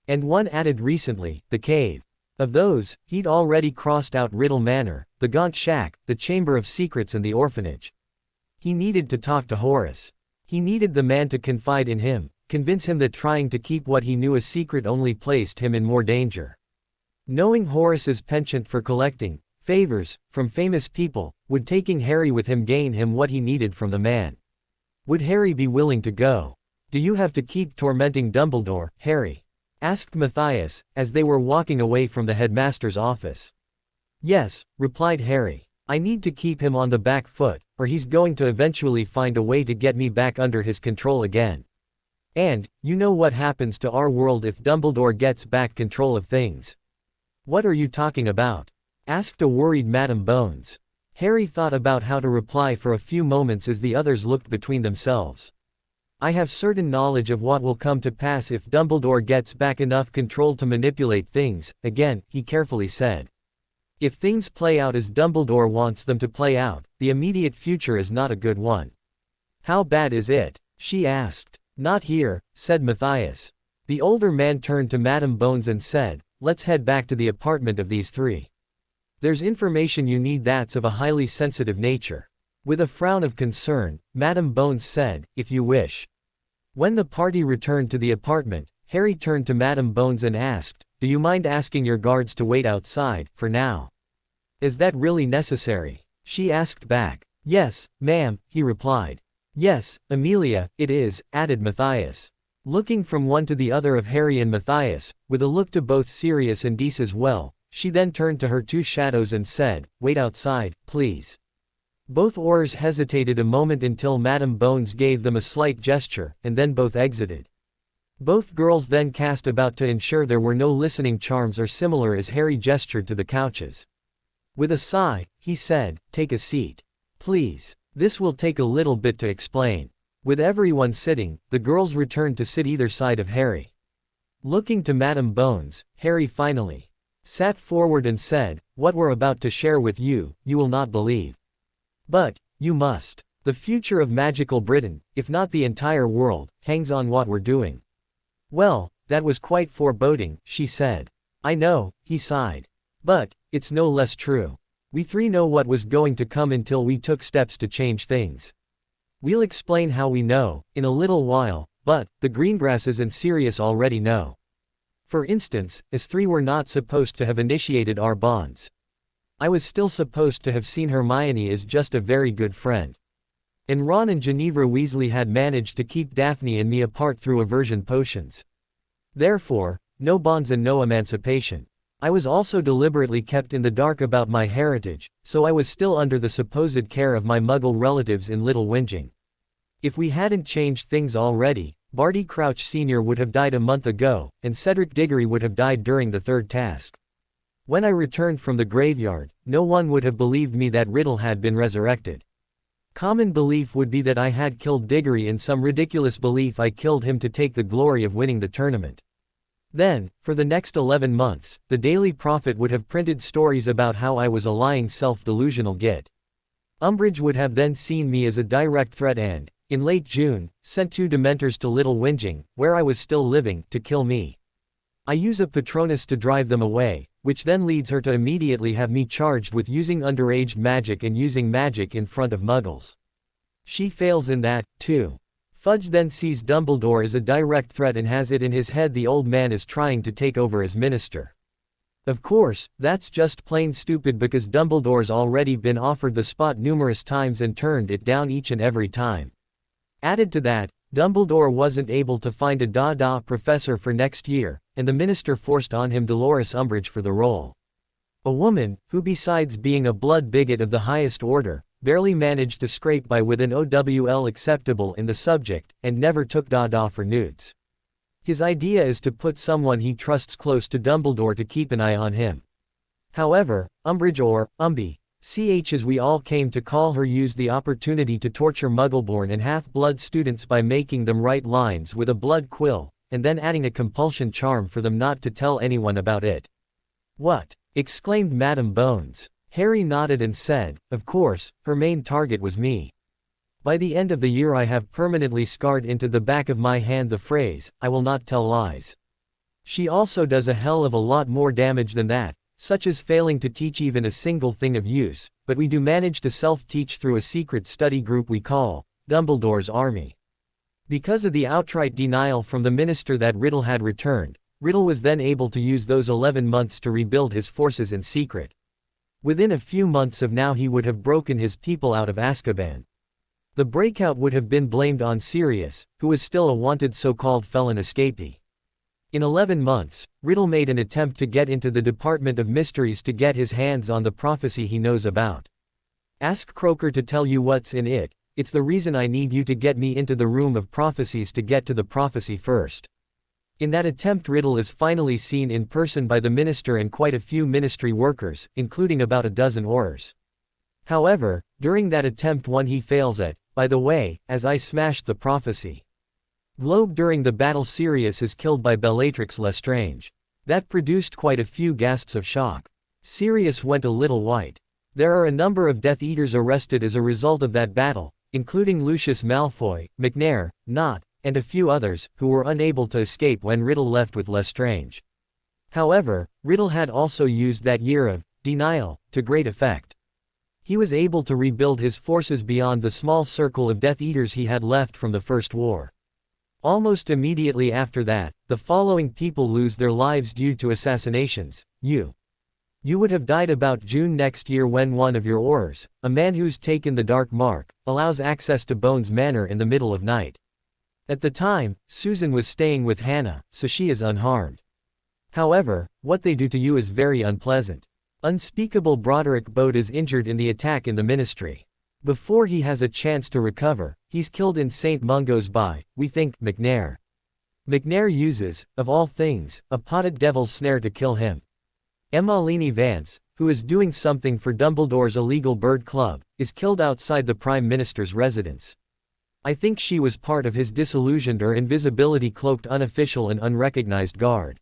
And one added recently, the cave. Of those, he'd already crossed out Riddle Manor, the Gaunt Shack, the Chamber of Secrets and the orphanage. He needed to talk to Horace. He needed the man to confide in him, convince him that trying to keep what he knew a secret only placed him in more danger. Knowing Horace's penchant for collecting favors from famous people, would taking Harry with him gain him what he needed from the man? Would Harry be willing to go? "Do you have to keep tormenting Dumbledore, Harry?" asked Matthias, as they were walking away from the headmaster's office. "Yes," replied Harry. "I need to keep him on the back foot, or he's going to eventually find a way to get me back under his control again. And, you know what happens to our world if Dumbledore gets back control of things." "What are you talking about?" asked a worried Madam Bones. Harry thought about how to reply for a few moments as the others looked between themselves. "I have certain knowledge of what will come to pass if Dumbledore gets back enough control to manipulate things, again," he carefully said. "If things play out as Dumbledore wants them to play out, the immediate future is not a good one." "How bad is it?" she asked. "Not here," said Matthias. The older man turned to Madam Bones and said, "Let's head back to the apartment of these 3. There's information you need that's of a highly sensitive nature." With a frown of concern, Madam Bones said, "If you wish." When the party returned to the apartment, Harry turned to Madam Bones and asked, "Do you mind asking your guards to wait outside, for now?" "Is that really necessary?" she asked back. "Yes, ma'am," he replied. "Yes, Amelia, it is," added Matthias. Looking from one to the other of Harry and Matthias, with a look to both Sirius and Dees as well, she then turned to her 2 shadows and said, "Wait outside, please." Both Aurors hesitated a moment until Madam Bones gave them a slight gesture, and then both exited. Both girls then cast about to ensure there were no listening charms or similar as Harry gestured to the couches. With a sigh, he said, "Take a seat. Please. This will take a little bit to explain." With everyone sitting, the girls returned to sit either side of Harry. Looking to Madam Bones, Harry finally sat forward and said, "What we're about to share with you, you will not believe. But, you must. The future of magical Britain, if not the entire world, hangs on what we're doing." "Well, that was quite foreboding," she said. "I know," he sighed. "But, it's no less true. We 3 know what was going to come until we took steps to change things. We'll explain how we know, in a little while, but, the Greengrasses and Sirius already know. For instance, as 3 were not supposed to have initiated our bonds. I was still supposed to have seen Hermione as just a very good friend. And Ron and Ginevra Weasley had managed to keep Daphne and me apart through aversion potions. Therefore, no bonds and no emancipation. I was also deliberately kept in the dark about my heritage, so I was still under the supposed care of my Muggle relatives in Little Whinging. If we hadn't changed things already, Barty Crouch Sr. would have died a month ago, and Cedric Diggory would have died during the third task. When I returned from the graveyard, no one would have believed me that Riddle had been resurrected. Common belief would be that I had killed Diggory, in some ridiculous belief I killed him to take the glory of winning the tournament. Then, for the next 11 months, the Daily Prophet would have printed stories about how I was a lying self-delusional git. Umbridge would have then seen me as a direct threat and, in late June, sent 2 Dementors to Little Whinging, where I was still living, to kill me. I use a Patronus to drive them away, which then leads her to immediately have me charged with using underage magic and using magic in front of Muggles. She fails in that, too. Fudge then sees Dumbledore as a direct threat and has it in his head the old man is trying to take over as minister. Of course, that's just plain stupid because Dumbledore's already been offered the spot numerous times and turned it down each and every time. Added to that, Dumbledore wasn't able to find a Dada professor for next year, and the minister forced on him Dolores Umbridge for the role. A woman, who besides being a blood bigot of the highest order, barely managed to scrape by with an OWL acceptable in the subject, and never took Dada for nudes. His idea is to put someone he trusts close to Dumbledore to keep an eye on him. However, Umbridge or Umby, as we all came to call her, used the opportunity to torture Muggleborn and half-blood students by making them write lines with a blood quill, and then adding a compulsion charm for them not to tell anyone about it. "What?" exclaimed Madame Bones. Harry nodded and said, "Of course, her main target was me. By the end of the year I have permanently scarred into the back of my hand the phrase, 'I will not tell lies.' She also does a hell of a lot more damage than that, such as failing to teach even a single thing of use, but we do manage to self-teach through a secret study group we call Dumbledore's Army." Because of the outright denial from the minister that Riddle had returned, Riddle was then able to use those 11 months to rebuild his forces in secret. Within a few months of now he would have broken his people out of Azkaban. The breakout would have been blamed on Sirius, who was still a wanted so-called felon escapee. In 11 months, Riddle made an attempt to get into the Department of Mysteries to get his hands on the prophecy he knows about. "Ask Croaker to tell you what's in it, it's the reason I need you to get me into the room of prophecies to get to the prophecy first." In that attempt Riddle is finally seen in person by the minister and quite a few ministry workers, including about a dozen Aurors. However, during that attempt one he fails at, by the way, as I smashed the prophecy. Globe during the battle Sirius is killed by Bellatrix Lestrange. That produced quite a few gasps of shock. Sirius went a little white. There are a number of Death Eaters arrested as a result of that battle, including Lucius Malfoy, McNair, Nott, and a few others, who were unable to escape when Riddle left with Lestrange. However, Riddle had also used that year of denial to great effect. He was able to rebuild his forces beyond the small circle of Death Eaters he had left from the First War. Almost immediately after that, the following people lose their lives due to assassinations. You would have died about June next year when one of your Aurors, a man who's taken the Dark Mark, allows access to Bones Manor in the middle of night. At the time, Susan was staying with Hannah, so she is unharmed. However, what they do to you is very unpleasant. Unspeakable Broderick Bode is injured in the attack in the Ministry. Before he has a chance to recover, he's killed in St. Mungo's by, we think, McNair. McNair uses, of all things, a potted devil's snare to kill him. Emmeline Vance, who is doing something for Dumbledore's illegal bird club, is killed outside the Prime Minister's residence. I think she was part of his disillusioned or invisibility-cloaked unofficial and unrecognized guard.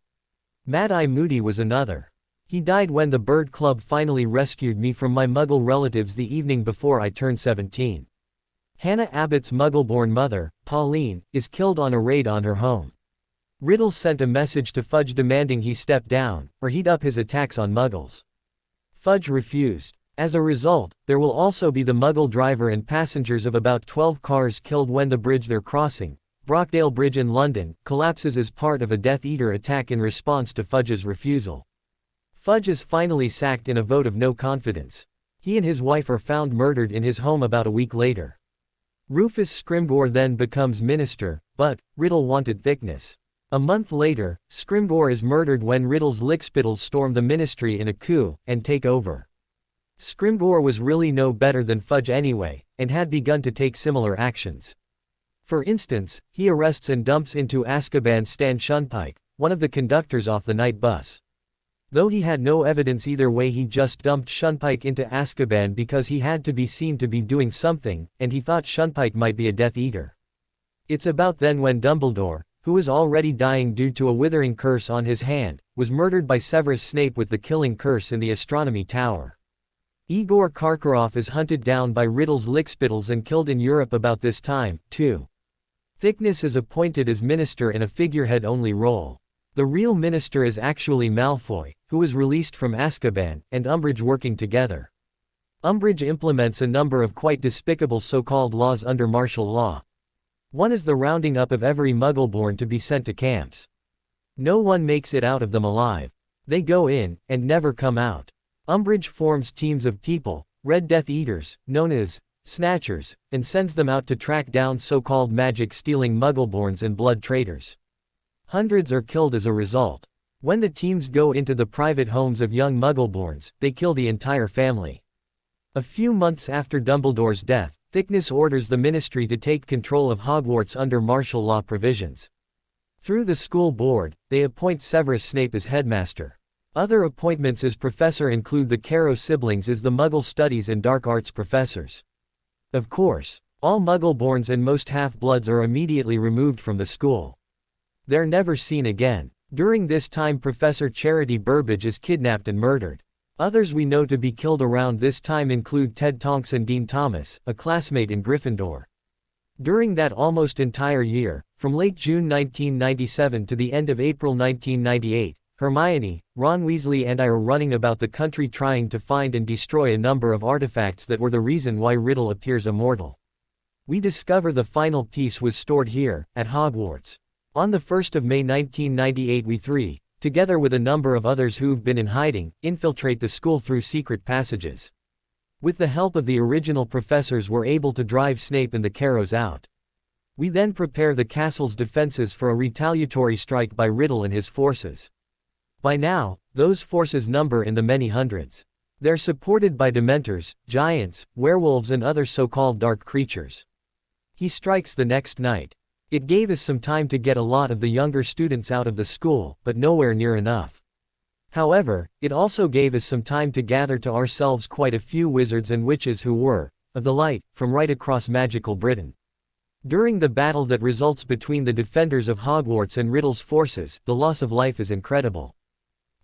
Mad-Eye Moody was another. He died when the Bird Club finally rescued me from my Muggle relatives the evening before I turned 17. Hannah Abbott's Muggle-born mother, Pauline, is killed on a raid on her home. Riddle sent a message to Fudge demanding he step down, or he'd up his attacks on Muggles. Fudge refused. As a result, there will also be the Muggle driver and passengers of about 12 cars killed when the bridge they're crossing, Brockdale Bridge in London, collapses as part of a Death Eater attack in response to Fudge's refusal. Fudge is finally sacked in a vote of no confidence. He and his wife are found murdered in his home about a week later. Rufus Scrimgeour then becomes minister, but Riddle wanted thickness. A month later, Scrimgeour is murdered when Riddle's lickspittles storm the Ministry in a coup and take over. Scrimgeour was really no better than Fudge anyway, and had begun to take similar actions. For instance, he arrests and dumps into Azkaban Stan Shunpike, one of the conductors off the night bus. Though he had no evidence either way, he just dumped Shunpike into Azkaban because he had to be seen to be doing something, and he thought Shunpike might be a Death Eater. It's about then when Dumbledore, who was already dying due to a withering curse on his hand, was murdered by Severus Snape with the killing curse in the Astronomy Tower. Igor Karkaroff is hunted down by Riddle's lickspittles and killed in Europe about this time, too. Thickness is appointed as minister in a figurehead-only role. The real minister is actually Malfoy, who was released from Azkaban, and Umbridge working together. Umbridge implements a number of quite despicable so-called laws under martial law. One is the rounding up of every Muggle-born to be sent to camps. No one makes it out of them alive. They go in, and never come out. Umbridge forms teams of people, Red Death Eaters, known as Snatchers, and sends them out to track down so-called magic-stealing Muggle-borns and blood traitors. Hundreds are killed as a result. When the teams go into the private homes of young Muggle-borns, they kill the entire family. A few months after Dumbledore's death, Thickness orders the Ministry to take control of Hogwarts under martial law provisions. Through the school board, they appoint Severus Snape as headmaster. Other appointments as professor include the Caro siblings as the Muggle Studies and Dark Arts professors. Of course, all Muggle-borns and most half-bloods are immediately removed from the school. They're never seen again. During this time Professor Charity Burbage is kidnapped and murdered. Others we know to be killed around this time include Ted Tonks and Dean Thomas, a classmate in Gryffindor. During that almost entire year, from late June 1997 to the end of April 1998, Hermione, Ron Weasley and I are running about the country trying to find and destroy a number of artifacts that were the reason why Riddle appears immortal. We discover the final piece was stored here, at Hogwarts. On the 1st of May 1998 we three, together with a number of others who've been in hiding, infiltrate the school through secret passages. With the help of the original professors we're able to drive Snape and the Caros out. We then prepare the castle's defenses for a retaliatory strike by Riddle and his forces. By now, those forces number in the many hundreds. They're supported by Dementors, giants, werewolves and other so-called dark creatures. He strikes the next night. It gave us some time to get a lot of the younger students out of the school, but nowhere near enough. However, it also gave us some time to gather to ourselves quite a few wizards and witches who were, of the light, from right across magical Britain. During the battle that results between the defenders of Hogwarts and Riddle's forces, the loss of life is incredible.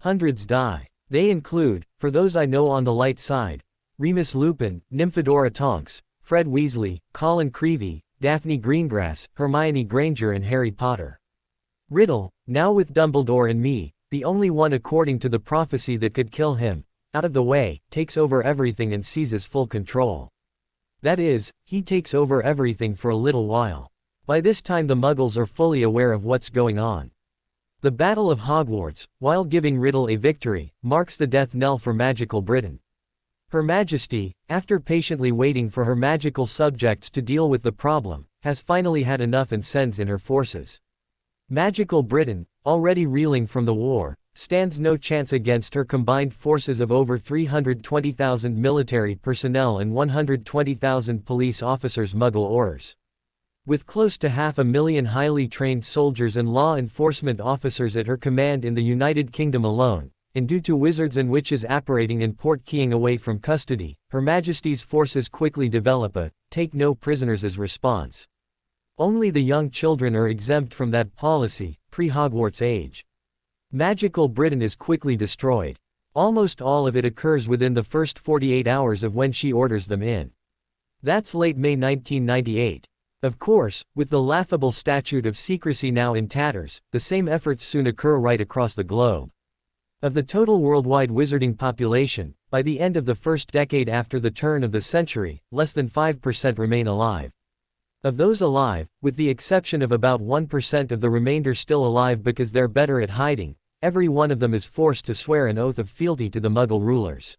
Hundreds die. They include, for those I know on the light side, Remus Lupin, Nymphadora Tonks, Fred Weasley, Colin Creevey, Daphne Greengrass, Hermione Granger and Harry Potter. Riddle, now with Dumbledore and me, the only one according to the prophecy that could kill him, out of the way, takes over everything and seizes full control. That is, he takes over everything for a little while. By this time the Muggles are fully aware of what's going on. The Battle of Hogwarts, while giving Riddle a victory, marks the death knell for magical Britain. Her Majesty, after patiently waiting for her magical subjects to deal with the problem, has finally had enough and sends in her forces. Magical Britain, already reeling from the war, stands no chance against her combined forces of over 320,000 military personnel and 120,000 police officers Muggle Aurors. With close to 500,000 highly trained soldiers and law enforcement officers at her command in the United Kingdom alone, and due to wizards and witches apparating in Port Keying away from custody, Her Majesty's forces quickly develop a "take no prisoners" as response. Only the young children are exempt from that policy, pre-Hogwarts age. Magical Britain is quickly destroyed. Almost all of it occurs within the first 48 hours of when she orders them in. That's late May 1998. Of course, with the laughable statute of secrecy now in tatters, the same efforts soon occur right across the globe. Of the total worldwide wizarding population, by the end of the first decade after the turn of the century, less than 5% remain alive. Of those alive, with the exception of about 1% of the remainder still alive because they're better at hiding, every one of them is forced to swear an oath of fealty to the Muggle rulers.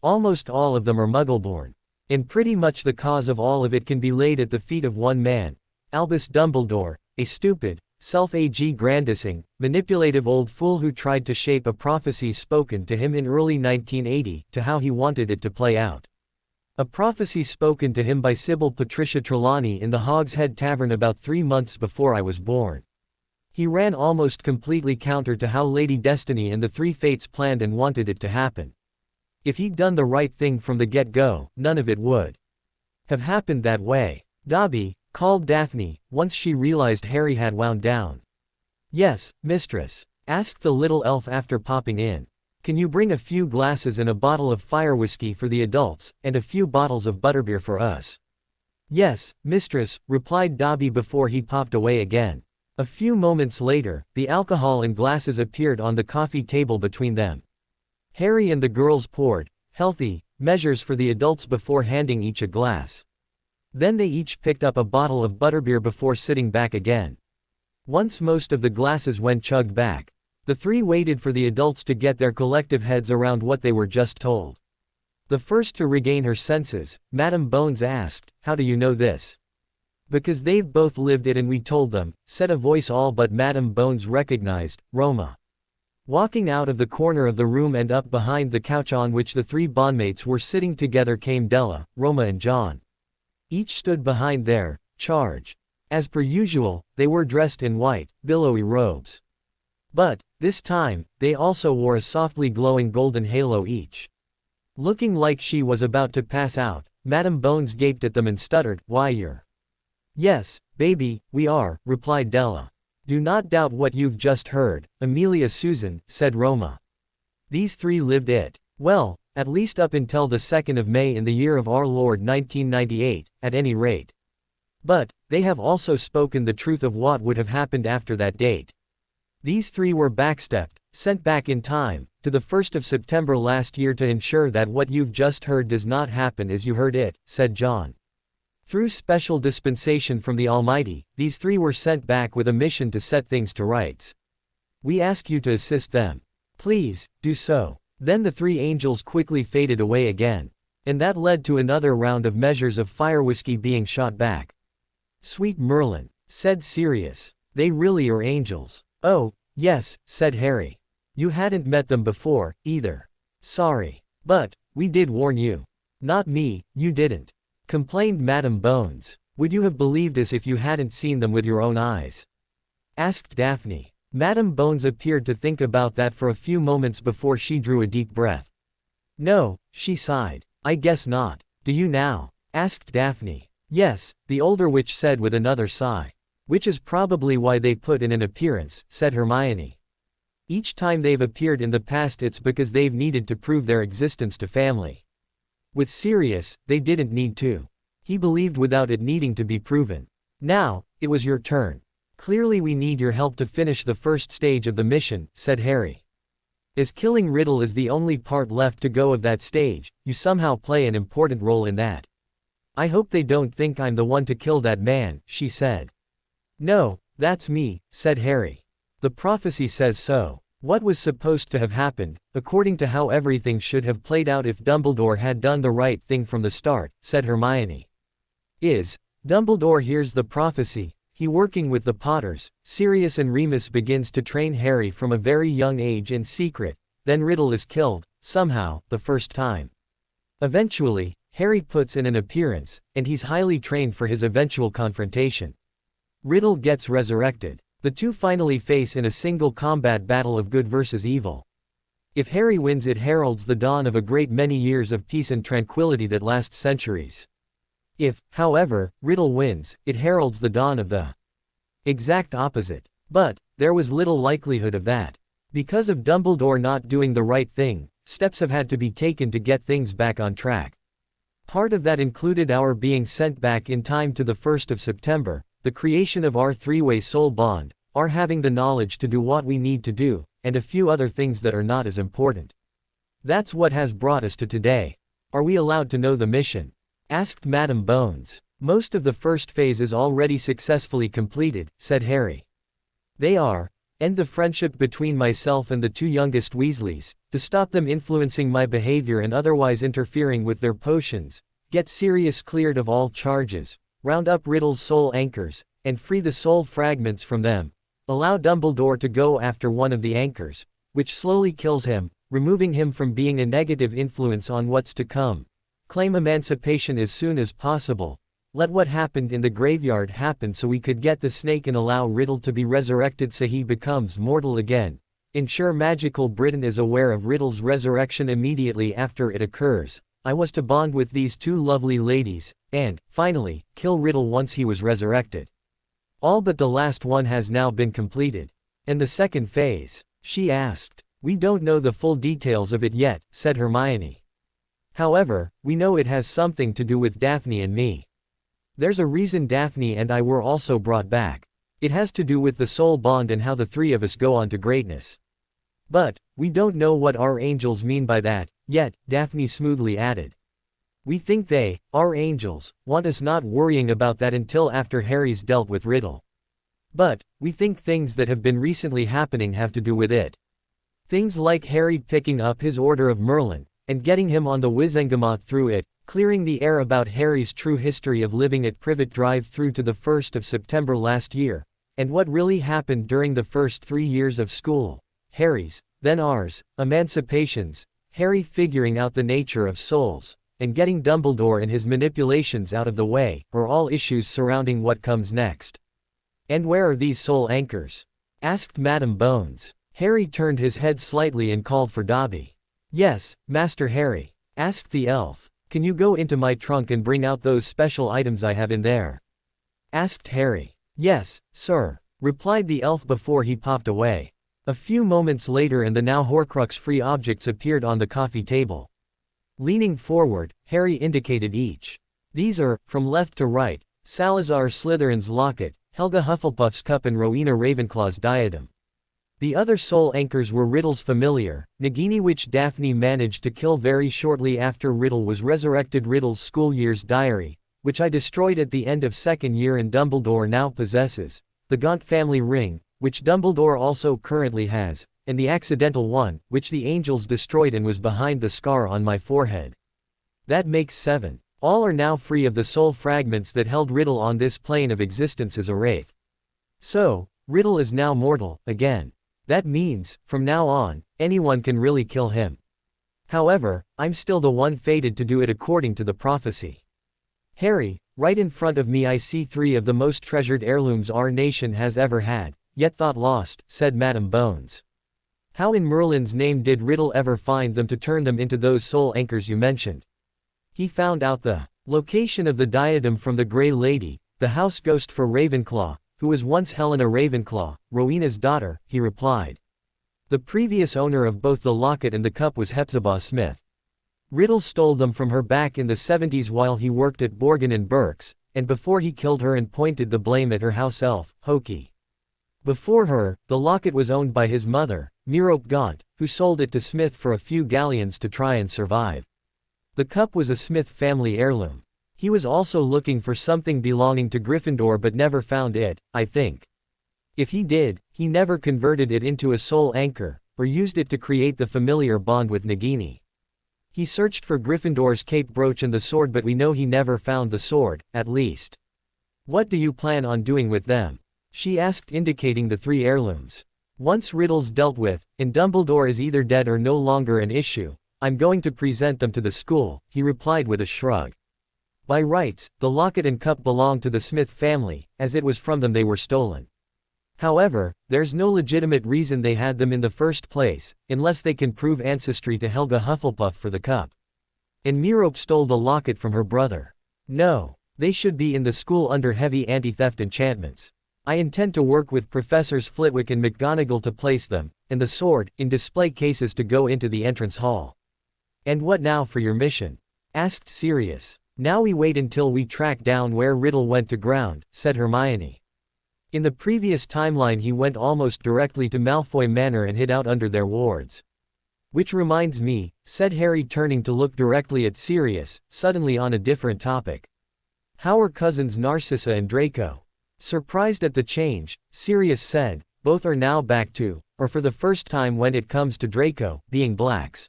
Almost all of them are Muggle-born. And pretty much the cause of all of it can be laid at the feet of one man, Albus Dumbledore, a stupid, self-aggrandizing, manipulative old fool who tried to shape a prophecy spoken to him in early 1980 to how he wanted it to play out. A prophecy spoken to him by Sybil Patricia Trelawney in the Hog's Head Tavern about 3 months before I was born. He ran almost completely counter to how Lady Destiny and the Three Fates planned and wanted it to happen. If he'd done the right thing from the get-go, none of it would have happened that way. Dobby, called Daphne, once she realized Harry had wound down. Yes, mistress, asked the little elf after popping in. Can you bring a few glasses and a bottle of fire whiskey for the adults, and a few bottles of butterbeer for us? Yes, mistress, replied Dobby before he popped away again. A few moments later, the alcohol and glasses appeared on the coffee table between them. Harry and the girls poured healthy measures for the adults before handing each a glass. Then they each picked up a bottle of butterbeer before sitting back again. Once most of the glasses went chugged back, the three waited for the adults to get their collective heads around what they were just told. The first to regain her senses, Madame Bones asked, "How do you know this?" "Because they've both lived it and we told them," said a voice all but Madame Bones recognized, Roma. Walking out of the corner of the room and up behind the couch on which the three bondmates were sitting together came Della, Roma and John. Each stood behind their charge. As per usual, they were dressed in white, billowy robes. But, this time, they also wore a softly glowing golden halo each. Looking like she was about to pass out, Madame Bones gaped at them and stuttered, "Why you're—" "Yes, baby, we are," replied Della. "Do not doubt what you've just heard, Amelia Susan," said Roma. "These three lived it. Well, at least up until the 2nd of May in the year of our Lord 1998, at any rate. But, they have also spoken the truth of what would have happened after that date. These three were backstepped, sent back in time, to the 1st of September last year to ensure that what you've just heard does not happen as you heard it," said John. "Through special dispensation from the Almighty, these three were sent back with a mission to set things to rights. We ask you to assist them. Please, do so." Then the three angels quickly faded away again. And that led to another round of measures of fire whiskey being shot back. "Sweet Merlin," said Sirius. "They really are angels." "Oh, yes," said Harry. "You hadn't met them before, either." "Sorry. But, we did warn you." "Not me, you didn't," complained Madame Bones. "Would you have believed us if you hadn't seen them with your own eyes?" asked Daphne. Madame Bones appeared to think about that for a few moments before she drew a deep breath. "No," she sighed. "I guess not. Do you now?" asked Daphne. "Yes," the older witch said with another sigh. "Which is probably why they put in an appearance," said Hermione. "Each time they've appeared in the past it's because they've needed to prove their existence to family. With Sirius, they didn't need to. He believed without it needing to be proven. Now, it was your turn. Clearly we need your help to finish the first stage of the mission," said Harry. "As killing Riddle is the only part left to go of that stage, you somehow play an important role in that." "I hope they don't think I'm the one to kill that man," she said. "No, that's me," said Harry. "The prophecy says so. What was supposed to have happened, according to how everything should have played out if Dumbledore had done the right thing from the start," said Hermione. Dumbledore hears the prophecy, he working with the Potters, Sirius and Remus begins to train Harry from a very young age in secret, then Riddle is killed, somehow, the first time. Eventually, Harry puts in an appearance, and he's highly trained for his eventual confrontation. Riddle gets resurrected. The two finally face in a single combat battle of good versus evil. If Harry wins, it heralds the dawn of a great many years of peace and tranquility that last centuries. If, however, Riddle wins, it heralds the dawn of the exact opposite. But, there was little likelihood of that. Because of Dumbledore not doing the right thing, steps have had to be taken to get things back on track. Part of that included our being sent back in time to the 1st of September, the creation of our three-way soul bond, our having the knowledge to do what we need to do, and a few other things that are not as important. That's what has brought us to today. Are we allowed to know the mission?" asked Madame Bones. "Most of the first phase is already successfully completed," said Harry. "They are, end the friendship between myself and the two youngest Weasleys, to stop them influencing my behavior and otherwise interfering with their potions, get Sirius cleared of all charges, round up Riddle's soul anchors, and free the soul fragments from them, Allow Dumbledore to go after one of the anchors, which slowly kills him, removing him from being a negative influence on what's to come. Claim emancipation as soon as possible. Let what happened in the graveyard happen so we could get the snake and allow Riddle to be resurrected so he becomes mortal again. Ensure Magical Britain is aware of Riddle's resurrection immediately after it occurs. I was to bond with these two lovely ladies, and, finally, kill Riddle once he was resurrected. All but the last one has now been completed. And the second phase? She asked. We don't know the full details of it yet, said Hermione. However, we know it has something to do with Daphne and me. There's a reason Daphne and I were also brought back. It has to do with the soul bond and how the three of us go on to greatness. But, we don't know what our angels mean by that, yet, Daphne smoothly added. We think they, our angels, want us not worrying about that until after Harry's dealt with Riddle. But, we think things that have been recently happening have to do with it. Things like Harry picking up his Order of Merlin, and getting him on the Wizengamot through it, clearing the air about Harry's true history of living at Privet Drive through to the 1st of September last year, and what really happened during the first 3 years of school. Harry's, then ours, emancipations, Harry figuring out the nature of souls, and getting Dumbledore and his manipulations out of the way, are all issues surrounding what comes next. And where are these soul anchors? Asked Madam Bones. Harry turned his head slightly and called for Dobby. Yes, Master Harry. Asked the elf. Can you go into my trunk and bring out those special items I have in there? Asked Harry. Yes, sir, replied the elf before he popped away. A few moments later and the now Horcrux-free objects appeared on the coffee table. Leaning forward, Harry indicated each. These are, from left to right, Salazar Slytherin's locket, Helga Hufflepuff's cup and Rowena Ravenclaw's diadem. The other soul anchors were Riddle's familiar, Nagini, which Daphne managed to kill very shortly after Riddle was resurrected, Riddle's school year's diary, which I destroyed at the end of second year and Dumbledore now possesses, the Gaunt family ring, which Dumbledore also currently has, and the accidental one, which the angels destroyed and was behind the scar on my forehead. That makes 7. All are now free of the soul fragments that held Riddle on this plane of existence as a wraith. So, Riddle is now mortal, again. That means, from now on, anyone can really kill him. However, I'm still the one fated to do it according to the prophecy. Harry, right in front of me I see 3 of the most treasured heirlooms our nation has ever had, yet thought lost, said Madam Bones. How in Merlin's name did Riddle ever find them to turn them into those soul anchors you mentioned? He found out the location of the diadem from the Grey Lady, the house ghost for Ravenclaw, who was once Helena Ravenclaw, Rowena's daughter, he replied. The previous owner of both the locket and the cup was Hepzibah Smith. Riddle stole them from her back in the 70s while he worked at Borgin & Burke's, and before he killed her and pointed the blame at her house elf, Hokey. Before her, the locket was owned by his mother, Merope Gaunt, who sold it to Smith for a few galleons to try and survive. The cup was a Smith family heirloom. He was also looking for something belonging to Gryffindor but never found it, I think. If he did, he never converted it into a soul anchor, or used it to create the familiar bond with Nagini. He searched for Gryffindor's cape brooch and the sword but we know he never found the sword, at least. What do you plan on doing with them? She asked, indicating the 3 heirlooms. Once Riddle's dealt with, and Dumbledore is either dead or no longer an issue, I'm going to present them to the school, he replied with a shrug. By rights, the locket and cup belong to the Smith family, as it was from them they were stolen. However, there's no legitimate reason they had them in the first place, unless they can prove ancestry to Helga Hufflepuff for the cup. And Merope stole the locket from her brother. No, they should be in the school under heavy anti-theft enchantments. I intend to work with Professors Flitwick and McGonagall to place them, and the sword, in display cases to go into the entrance hall. And what now for your mission? Asked Sirius. Now we wait until we track down where Riddle went to ground, said Hermione. In the previous timeline he went almost directly to Malfoy Manor and hid out under their wards. Which reminds me, said Harry turning to look directly at Sirius, suddenly on a different topic. How are cousins Narcissa and Draco? Surprised at the change, Sirius said, both are now back to, or for the first time when it comes to Draco, being blacks.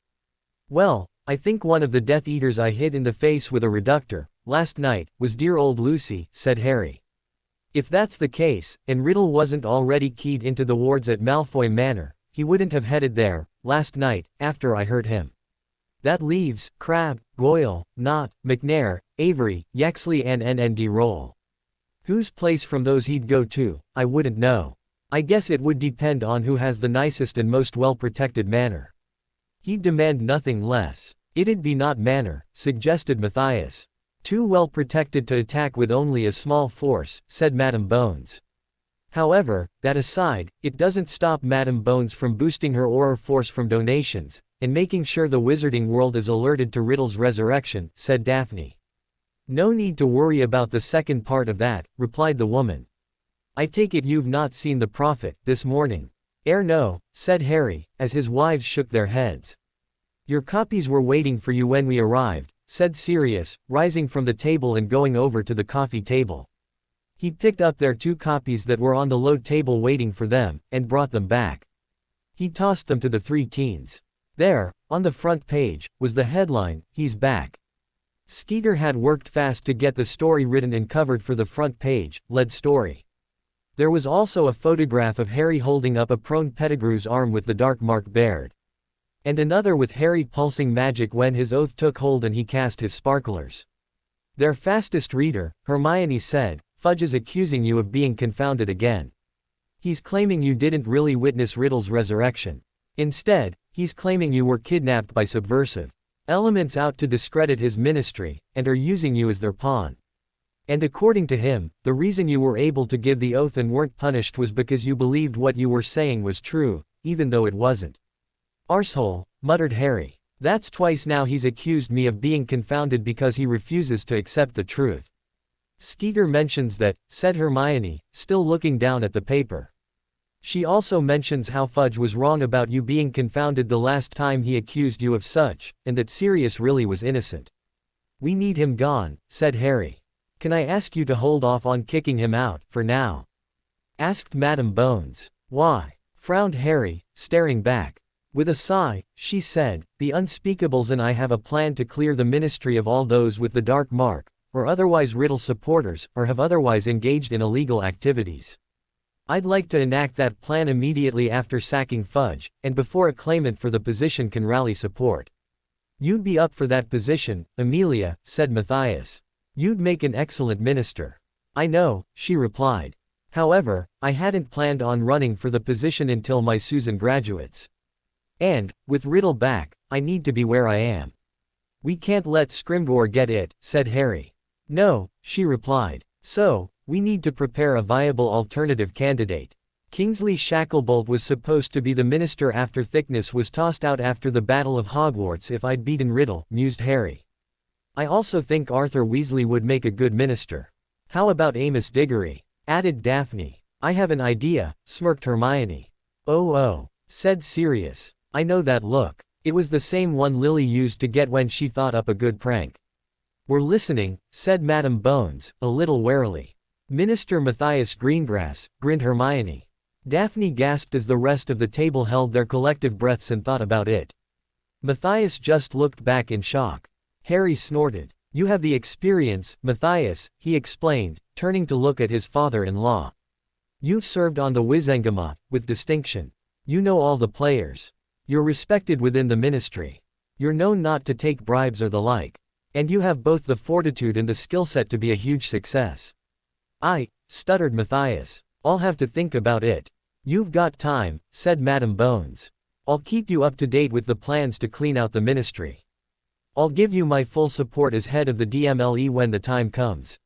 Well, I think one of the Death Eaters I hit in the face with a reductor, last night, was dear old Lucy, said Harry. If that's the case, and Riddle wasn't already keyed into the wards at Malfoy Manor, he wouldn't have headed there, last night, after I heard him. That leaves, Crabbe, Goyle, Knott, McNair, Avery, Yaxley and NND Roll. Whose place from those he'd go to, I wouldn't know. I guess it would depend on who has the nicest and most well-protected manor. He'd demand nothing less. It'd be not Manor, suggested Matthias. Too well protected to attack with only a small force, said Madame Bones. However, that aside, it doesn't stop Madame Bones from boosting her aura force from donations, and making sure the wizarding world is alerted to Riddle's resurrection, said Daphne. No need to worry about the second part of that, replied the woman. I take it you've not seen the prophet, this morning. No, said Harry, as his wives shook their heads. Your copies were waiting for you when we arrived, said Sirius, rising from the table and going over to the coffee table. He picked up their 2 copies that were on the low table waiting for them, and brought them back. He tossed them to the 3 teens. There, on the front page, was the headline, "He's back." Skeeter had worked fast to get the story written and covered for the front page, lead story. There was also a photograph of Harry holding up a prone Pettigrew's arm with the dark mark bared. And another with Harry pulsing magic when his oath took hold and he cast his sparklers. Their fastest reader, Hermione said, Fudge is accusing you of being confounded again. He's claiming you didn't really witness Riddle's resurrection. Instead, he's claiming you were kidnapped by subversive elements out to discredit his ministry, and are using you as their pawn. And according to him, the reason you were able to give the oath and weren't punished was because you believed what you were saying was true, even though it wasn't. Arsehole, muttered Harry. That's twice now he's accused me of being confounded because he refuses to accept the truth. Skeeter mentions that, said Hermione, still looking down at the paper. She also mentions how Fudge was wrong about you being confounded the last time he accused you of such, and that Sirius really was innocent. We need him gone, said Harry. Can I ask you to hold off on kicking him out, for now? Asked Madame Bones. Why? Frowned Harry, staring back. With a sigh, she said, the Unspeakables and I have a plan to clear the ministry of all those with the dark mark, or otherwise Riddle supporters, or have otherwise engaged in illegal activities. I'd like to enact that plan immediately after sacking Fudge, and before a claimant for the position can rally support. You'd be up for that position, Amelia, said Matthias. You'd make an excellent minister. I know, she replied. However, I hadn't planned on running for the position until my Susan graduates. And, with Riddle back, I need to be where I am. We can't let Scrimgeour get it, said Harry. No, she replied. So, we need to prepare a viable alternative candidate. Kingsley Shacklebolt was supposed to be the minister after Thickness was tossed out after the Battle of Hogwarts. If I'd beaten Riddle, mused Harry. I also think Arthur Weasley would make a good minister. How about Amos Diggory? Added Daphne. I have an idea, smirked Hermione. Oh, said Sirius. I know that look. It was the same one Lily used to get when she thought up a good prank. We're listening, said Madame Bones, a little warily. Minister Matthias Greengrass, grinned Hermione. Daphne gasped as the rest of the table held their collective breaths and thought about it. Matthias just looked back in shock. Harry snorted. You have the experience, Matthias, he explained, turning to look at his father-in-law. You've served on the Wizengamot, with distinction. You know all the players. You're respected within the ministry. You're known not to take bribes or the like. And you have both the fortitude and the skill set to be a huge success. Stuttered Matthias. I'll have to think about it. You've got time, said Madame Bones. I'll keep you up to date with the plans to clean out the ministry. I'll give you my full support as head of the DMLE when the time comes.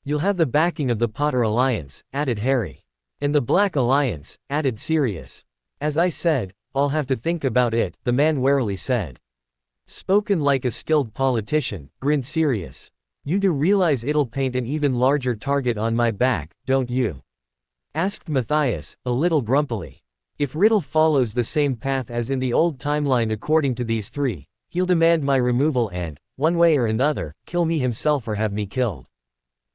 You'll have the backing of the Potter Alliance, added Harry. And the Black Alliance, added Sirius. As I said, I'll have to think about it, the man warily said. Spoken like a skilled politician, grinned Sirius. You do realize it'll paint an even larger target on my back, don't you? Asked Matthias, a little grumpily. If Riddle follows the same path as in the old timeline according to these 3, he'll demand my removal and, one way or another, kill me himself or have me killed.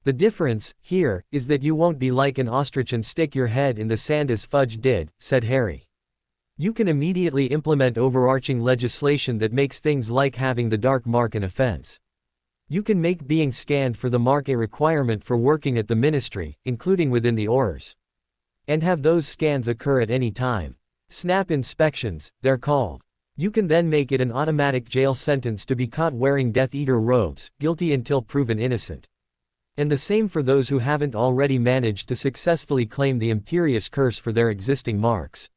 The difference, here, is that you won't be like an ostrich and stick your head in the sand as Fudge did, said Harry. You can immediately implement overarching legislation that makes things like having the dark mark an offense. You can make being scanned for the mark a requirement for working at the ministry, including within the orders. And have those scans occur at any time. Snap inspections, they're called. You can then make it an automatic jail sentence to be caught wearing Death Eater robes, guilty until proven innocent. And the same for those who haven't already managed to successfully claim the Imperious Curse for their existing marks.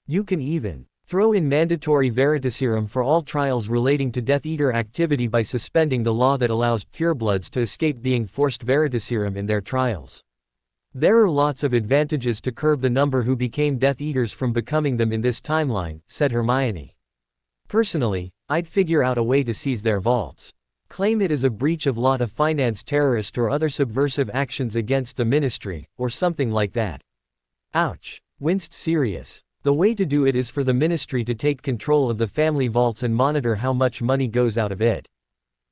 You can even throw in mandatory veritaserum for all trials relating to Death Eater activity by suspending the law that allows purebloods to escape being forced veritaserum in their trials. There are lots of advantages to curb the number who became Death Eaters from becoming them in this timeline, said Hermione. Personally, I'd figure out a way to seize their vaults. Claim it as a breach of law to finance terrorist or other subversive actions against the ministry, or something like that. Ouch, winced Sirius. The way to do it is for the ministry to take control of the family vaults and monitor how much money goes out of it.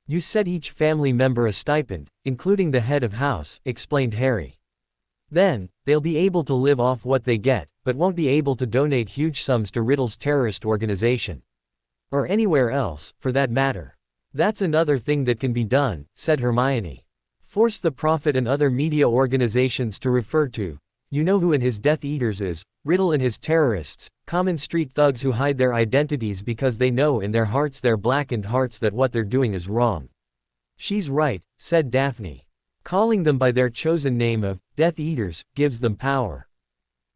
You set each family member a stipend, including the head of house, explained Harry. Then, they'll be able to live off what they get, but won't be able to donate huge sums to Riddle's terrorist organization. Or anywhere else, for that matter. That's another thing that can be done, said Hermione. Force the Prophet and other media organizations to refer to, you know who in his Death Eaters is, Riddle and his terrorists, common street thugs who hide their identities because they know in their hearts, their blackened hearts, that what they're doing is wrong. She's right, said Daphne. Calling them by their chosen name of Death Eaters gives them power.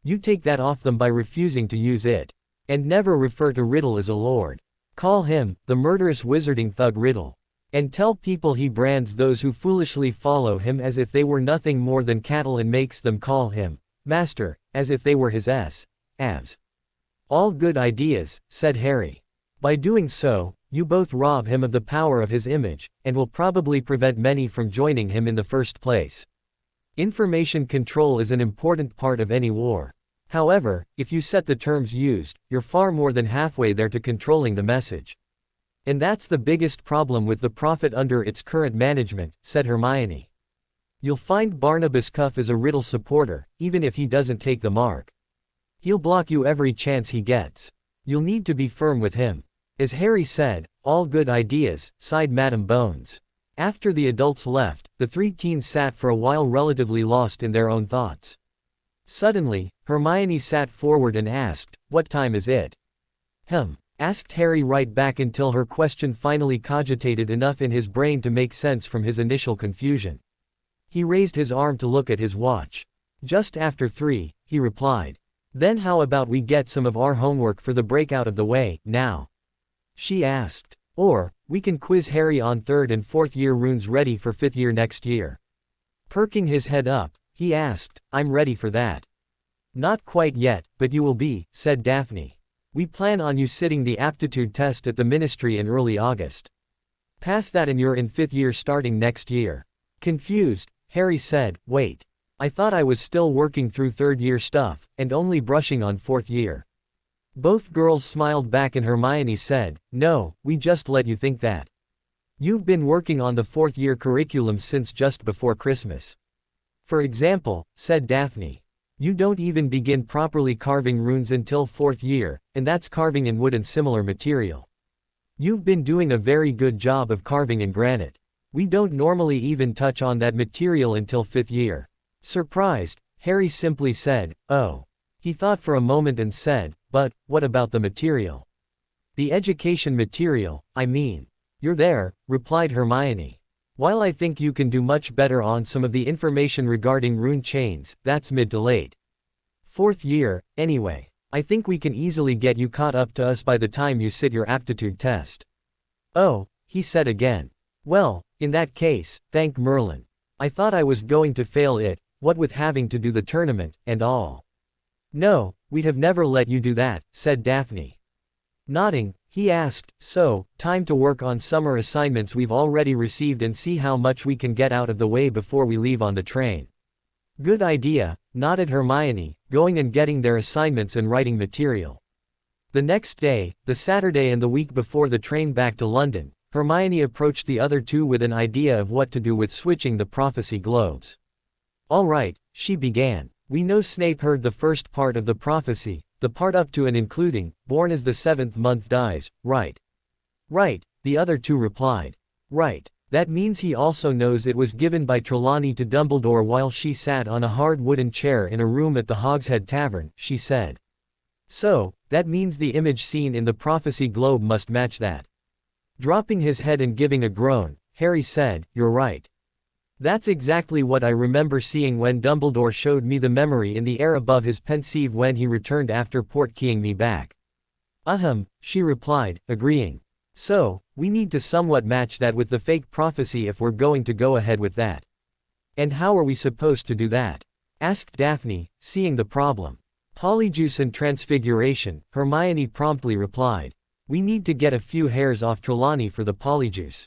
You take that off them by refusing to use it. And never refer to Riddle as a lord. Call him, the murderous wizarding thug Riddle. And tell people he brands those who foolishly follow him as if they were nothing more than cattle and makes them call him Master, as if they were his avs. All good ideas, said Harry. By doing so, you both rob him of the power of his image, and will probably prevent many from joining him in the first place. Information control is an important part of any war. However, if you set the terms used, you're far more than halfway there to controlling the message. And that's the biggest problem with the Prophet under its current management, said Hermione. You'll find Barnabas Cuff is a Riddle supporter, even if he doesn't take the mark. He'll block you every chance he gets. You'll need to be firm with him. As Harry said, all good ideas, sighed Madame Bones. After the adults left, the three teens sat for a while relatively lost in their own thoughts. Suddenly, Hermione sat forward and asked, "What time is it?" Asked Harry right back until her question finally cogitated enough in his brain to make sense from his initial confusion. He raised his arm to look at his watch. "Just after 3, he replied. "Then how about we get some of our homework for the break out of the way, now?" She asked. "Or, we can quiz Harry on 3rd and 4th year runes ready for 5th year next year." Perking his head up, he asked, "I'm ready for that." "Not quite yet, but you will be," said Daphne. "We plan on you sitting the aptitude test at the ministry in early August. Pass that and you're in 5th year starting next year." Confused, Harry said, "Wait. I thought I was still working through 3rd year stuff, and only brushing on 4th year." Both girls smiled back and Hermione said, "No, we just let you think that. You've been working on the 4th year curriculum since just before Christmas. For example," said Daphne. "You don't even begin properly carving runes until 4th year, and that's carving in wood and similar material. You've been doing a very good job of carving in granite. We don't normally even touch on that material until 5th year." Surprised, Harry simply said, "Oh." He thought for a moment and said, "But, what about the material?" "The education material, I mean." "You're there," replied Hermione. "While I think you can do much better on some of the information regarding rune chains, that's mid to late 4th year, anyway. I think we can easily get you caught up to us by the time you sit your aptitude test." "Oh," he said again. "Well, in that case, thank Merlin. I thought I was going to fail it, what with having to do the tournament, and all." "No, we'd have never let you do that," said Daphne. Nodding, he asked, "So, time to work on summer assignments we've already received and see how much we can get out of the way before we leave on the train." "Good idea," nodded Hermione, going and getting their assignments and writing material. The next day, the Saturday and the week before the train back to London, Hermione approached the other two with an idea of what to do with switching the prophecy globes. "All right," she began. "We know Snape heard the first part of the prophecy, the part up to and including, born as the 7th month dies, right?" "Right," the other two replied. "Right. That means he also knows it was given by Trelawney to Dumbledore while she sat on a hard wooden chair in a room at the Hogshead Tavern, she said. So, that means the image seen in the prophecy globe must match that. Dropping his head and giving a groan, Harry said, "You're right. That's exactly what I remember seeing when Dumbledore showed me the memory in the air above his pensieve when he returned after portkeying me back." "Ahem," she replied, agreeing. "So, we need to somewhat match that with the fake prophecy if we're going to go ahead with that." "And how are we supposed to do that?" asked Daphne, seeing the problem. "Polyjuice and transfiguration," Hermione promptly replied. "We need to get a few hairs off Trelawney for the polyjuice.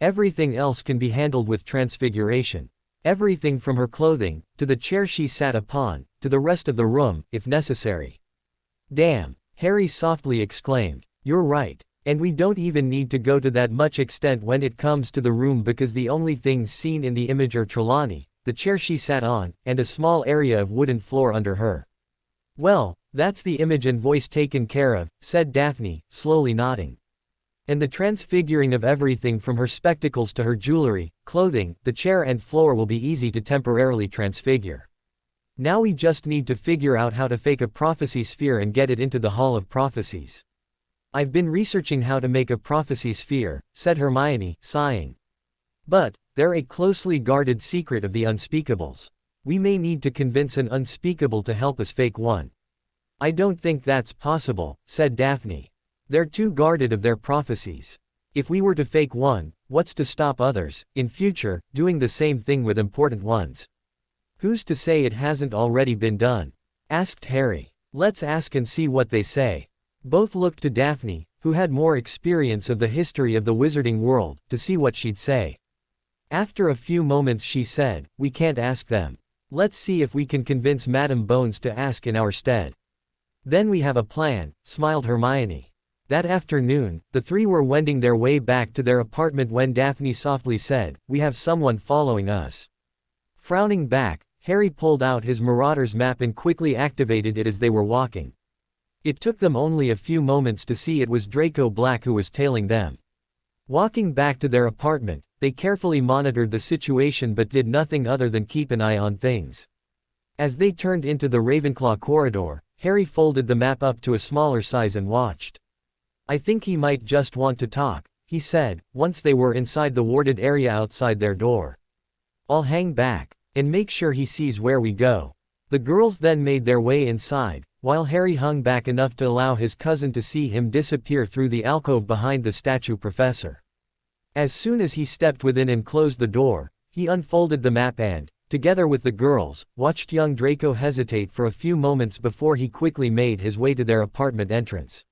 Everything else can be handled with transfiguration. Everything from her clothing, to the chair she sat upon, to the rest of the room, if necessary." "Damn," Harry softly exclaimed. "You're right. And we don't even need to go to that much extent when it comes to the room because the only things seen in the image are Trelawney, the chair she sat on, and a small area of wooden floor under her." "Well, that's the image and voice taken care of," said Daphne, slowly nodding. "And the transfiguring of everything from her spectacles to her jewelry, clothing, the chair and floor will be easy to temporarily transfigure. Now we just need to figure out how to fake a prophecy sphere and get it into the Hall of Prophecies." "I've been researching how to make a prophecy sphere," said Hermione, sighing. "But, they're a closely guarded secret of the unspeakables. We may need to convince an unspeakable to help us fake one." "I don't think that's possible," said Daphne. "They're too guarded of their prophecies. If we were to fake one, what's to stop others, in future, doing the same thing with important ones?" "Who's to say it hasn't already been done?" asked Harry. "Let's ask and see what they say." Both looked to Daphne, who had more experience of the history of the wizarding world, to see what she'd say. After a few moments she said, "We can't ask them. Let's see if we can convince Madame Bones to ask in our stead." "Then we have a plan," smiled Hermione. That afternoon, the three were wending their way back to their apartment when Daphne softly said, "We have someone following us." Frowning back, Harry pulled out his Marauder's map and quickly activated it as they were walking. It took them only a few moments to see it was Draco Black who was tailing them. Walking back to their apartment, they carefully monitored the situation but did nothing other than keep an eye on things. As they turned into the Ravenclaw corridor, Harry folded the map up to a smaller size and watched. "I think he might just want to talk," he said, once they were inside the warded area outside their door. "I'll hang back and make sure he sees where we go." The girls then made their way inside, while Harry hung back enough to allow his cousin to see him disappear through the alcove behind the statue professor. As soon as he stepped within and closed the door, he unfolded the map and, together with the girls, watched young Draco hesitate for a few moments before he quickly made his way to their apartment entrance.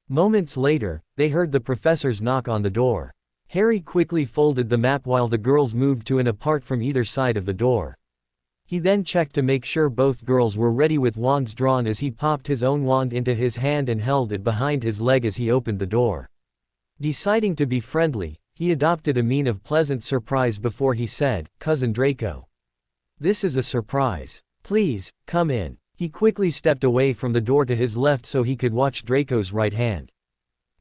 Moments later, they heard the professor's knock on the door. Harry quickly folded the map while the girls moved to and apart from either side of the door. He then checked to make sure both girls were ready with wands drawn as he popped his own wand into his hand and held it behind his leg as he opened the door. Deciding to be friendly, he adopted a mien of pleasant surprise before he said, "Cousin Draco. This is a surprise. Please, come in." He quickly stepped away from the door to his left so he could watch Draco's right hand.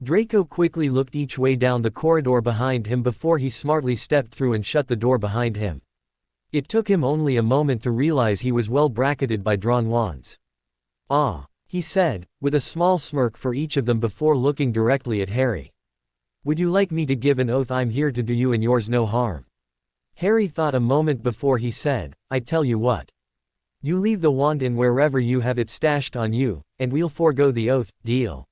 Draco quickly looked each way down the corridor behind him before he smartly stepped through and shut the door behind him. It took him only a moment to realize he was well bracketed by drawn wands. "Ah," he said, with a small smirk for each of them before looking directly at Harry. "Would you like me to give an oath I'm here to do you and yours no harm?" Harry thought a moment before he said, "I tell you what. You leave the wand in wherever you have it stashed on you, and we'll forego the oath, deal?"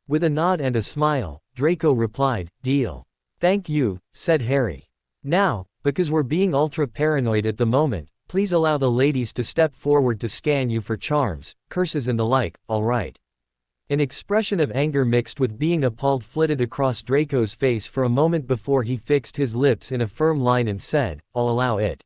With a nod and a smile, Draco replied, "Deal." "Thank you," said Harry. "Now, because we're being ultra-paranoid at the moment, please allow the ladies to step forward to scan you for charms, curses and the like, alright?" An expression of anger mixed with being appalled flitted across Draco's face for a moment before he fixed his lips in a firm line and said, "I'll allow it."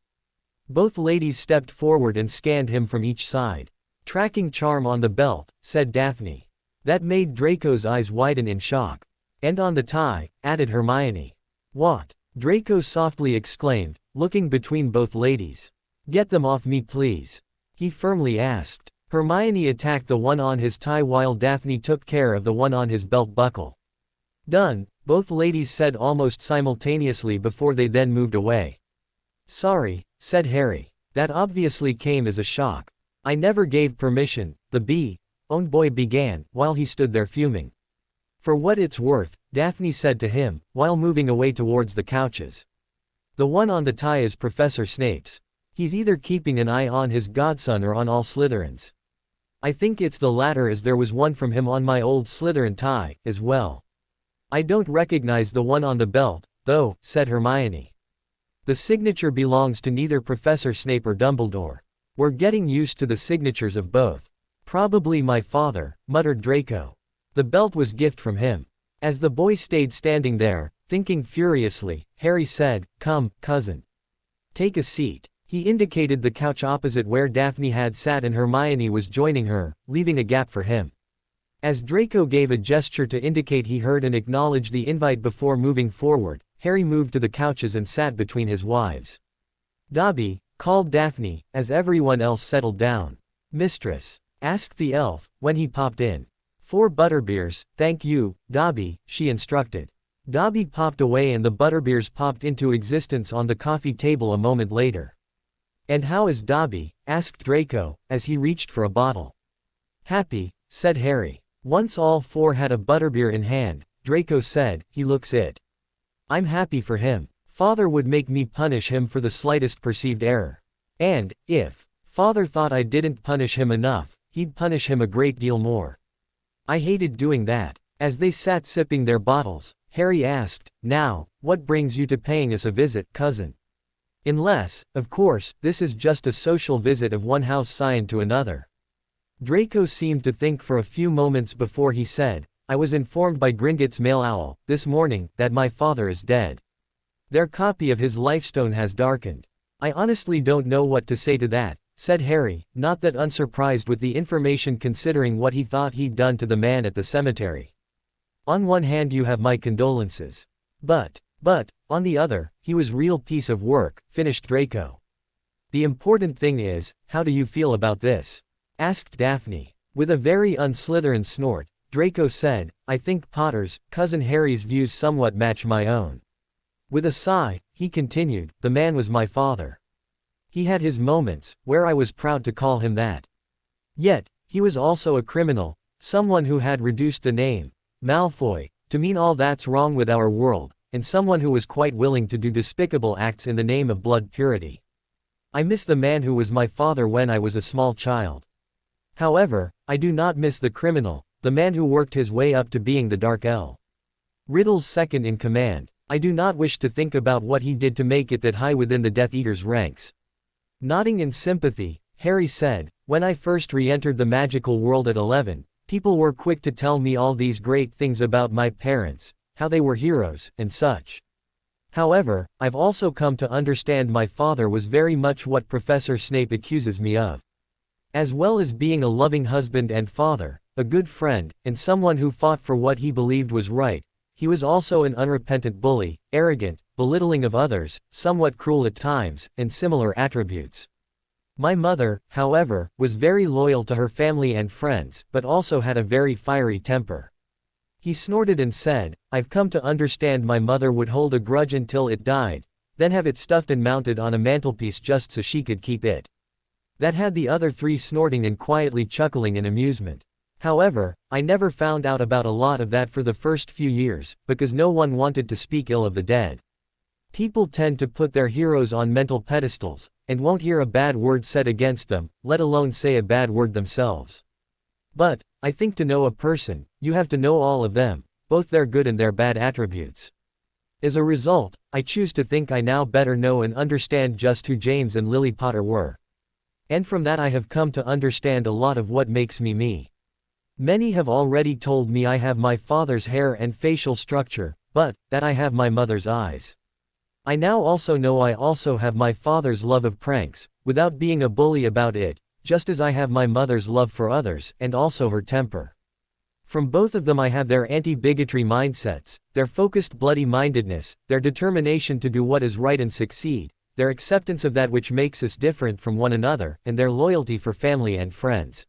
Both ladies stepped forward and scanned him from each side. "Tracking charm on the belt," said Daphne. That made Draco's eyes widen in shock. "And on the tie," added Hermione. "What?" Draco softly exclaimed, looking between both ladies. "Get them off me please," he firmly asked. Hermione attacked the one on his tie while Daphne took care of the one on his belt buckle. "Done," both ladies said almost simultaneously before they then moved away. Sorry, said Harry. That obviously came as a shock. I never gave permission, the own boy began, while he stood there fuming. For what it's worth, Daphne said to him, while moving away towards the couches. The one on the tie is Professor Snape's. He's either keeping an eye on his godson or on all Slytherins. I think it's the latter, as there was one from him on my old Slytherin tie, as well. I don't recognize the one on the belt, though, said Hermione. The signature belongs to neither Professor Snape or Dumbledore. We're getting used to the signatures of both. Probably my father, muttered Draco. The belt was gift from him. As the boy stayed standing there, thinking furiously, Harry said, "Come, cousin. Take a seat." He indicated the couch opposite where Daphne had sat and Hermione was joining her, leaving a gap for him. As Draco gave a gesture to indicate he heard and acknowledged the invite before moving forward, Harry moved to the couches and sat between his wives. "Dobby," called Daphne, as everyone else settled down. "Mistress?" asked the elf, when he popped in. "4 butterbeers, thank you, Dobby," she instructed. Dobby popped away and the butterbeers popped into existence on the coffee table a moment later. "And how is Dobby?" asked Draco, as he reached for a bottle. "Happy," said Harry. Once all 4 had a butterbeer in hand, Draco said, "He looks it. I'm happy for him. Father would make me punish him for the slightest perceived error. And, if Father thought I didn't punish him enough, he'd punish him a great deal more. I hated doing that." As they sat sipping their bottles, Harry asked, "Now, what brings you to paying us a visit, cousin? Unless, of course, this is just a social visit of one house scion to another." Draco seemed to think for a few moments before he said, "I was informed by Gringotts Male Owl, this morning, that my father is dead. Their copy of his lifestone has darkened. I honestly don't know what to say to that," said Harry, not that unsurprised with the information considering what he thought he'd done to the man at the cemetery. "On one hand you have my condolences. But, on the other, he was real piece of work," finished Draco. "The important thing is, how do you feel about this?" asked Daphne. With a very un-Slytherin snort, Draco said, "I think Potter's, cousin Harry's views somewhat match my own." With a sigh, he continued, "The man was my father. He had his moments, where I was proud to call him that. Yet, he was also a criminal, someone who had reduced the name, Malfoy, to mean all that's wrong with our world, and someone who was quite willing to do despicable acts in the name of blood purity. I miss the man who was my father when I was a small child. However, I do not miss the criminal, the man who worked his way up to being the Dark Elf. Riddle's second in command. I do not wish to think about what he did to make it that high within the Death Eater's ranks." Nodding in sympathy, Harry said, "When I first re-entered the magical world at 11, people were quick to tell me all these great things about my parents, how they were heroes, and such. However, I've also come to understand my father was very much what Professor Snape accuses me of. As well as being a loving husband and father, a good friend, and someone who fought for what he believed was right, he was also an unrepentant bully, arrogant, belittling of others, somewhat cruel at times, and similar attributes. My mother, however, was very loyal to her family and friends, but also had a very fiery temper." He snorted and said, "I've come to understand my mother would hold a grudge until it died, then have it stuffed and mounted on a mantelpiece just so she could keep it." That had the other 3 snorting and quietly chuckling in amusement. "However, I never found out about a lot of that for the first few years, because no one wanted to speak ill of the dead. People tend to put their heroes on mental pedestals, and won't hear a bad word said against them, let alone say a bad word themselves. But, I think to know a person, you have to know all of them, both their good and their bad attributes. As a result, I choose to think I now better know and understand just who James and Lily Potter were. And from that I have come to understand a lot of what makes me me. Many have already told me I have my father's hair and facial structure, but that I have my mother's eyes. I now also know I also have my father's love of pranks, without being a bully about it, just as I have my mother's love for others, and also her temper. From both of them I have their anti-bigotry mindsets, their focused bloody-mindedness, their determination to do what is right and succeed, their acceptance of that which makes us different from one another, and their loyalty for family and friends.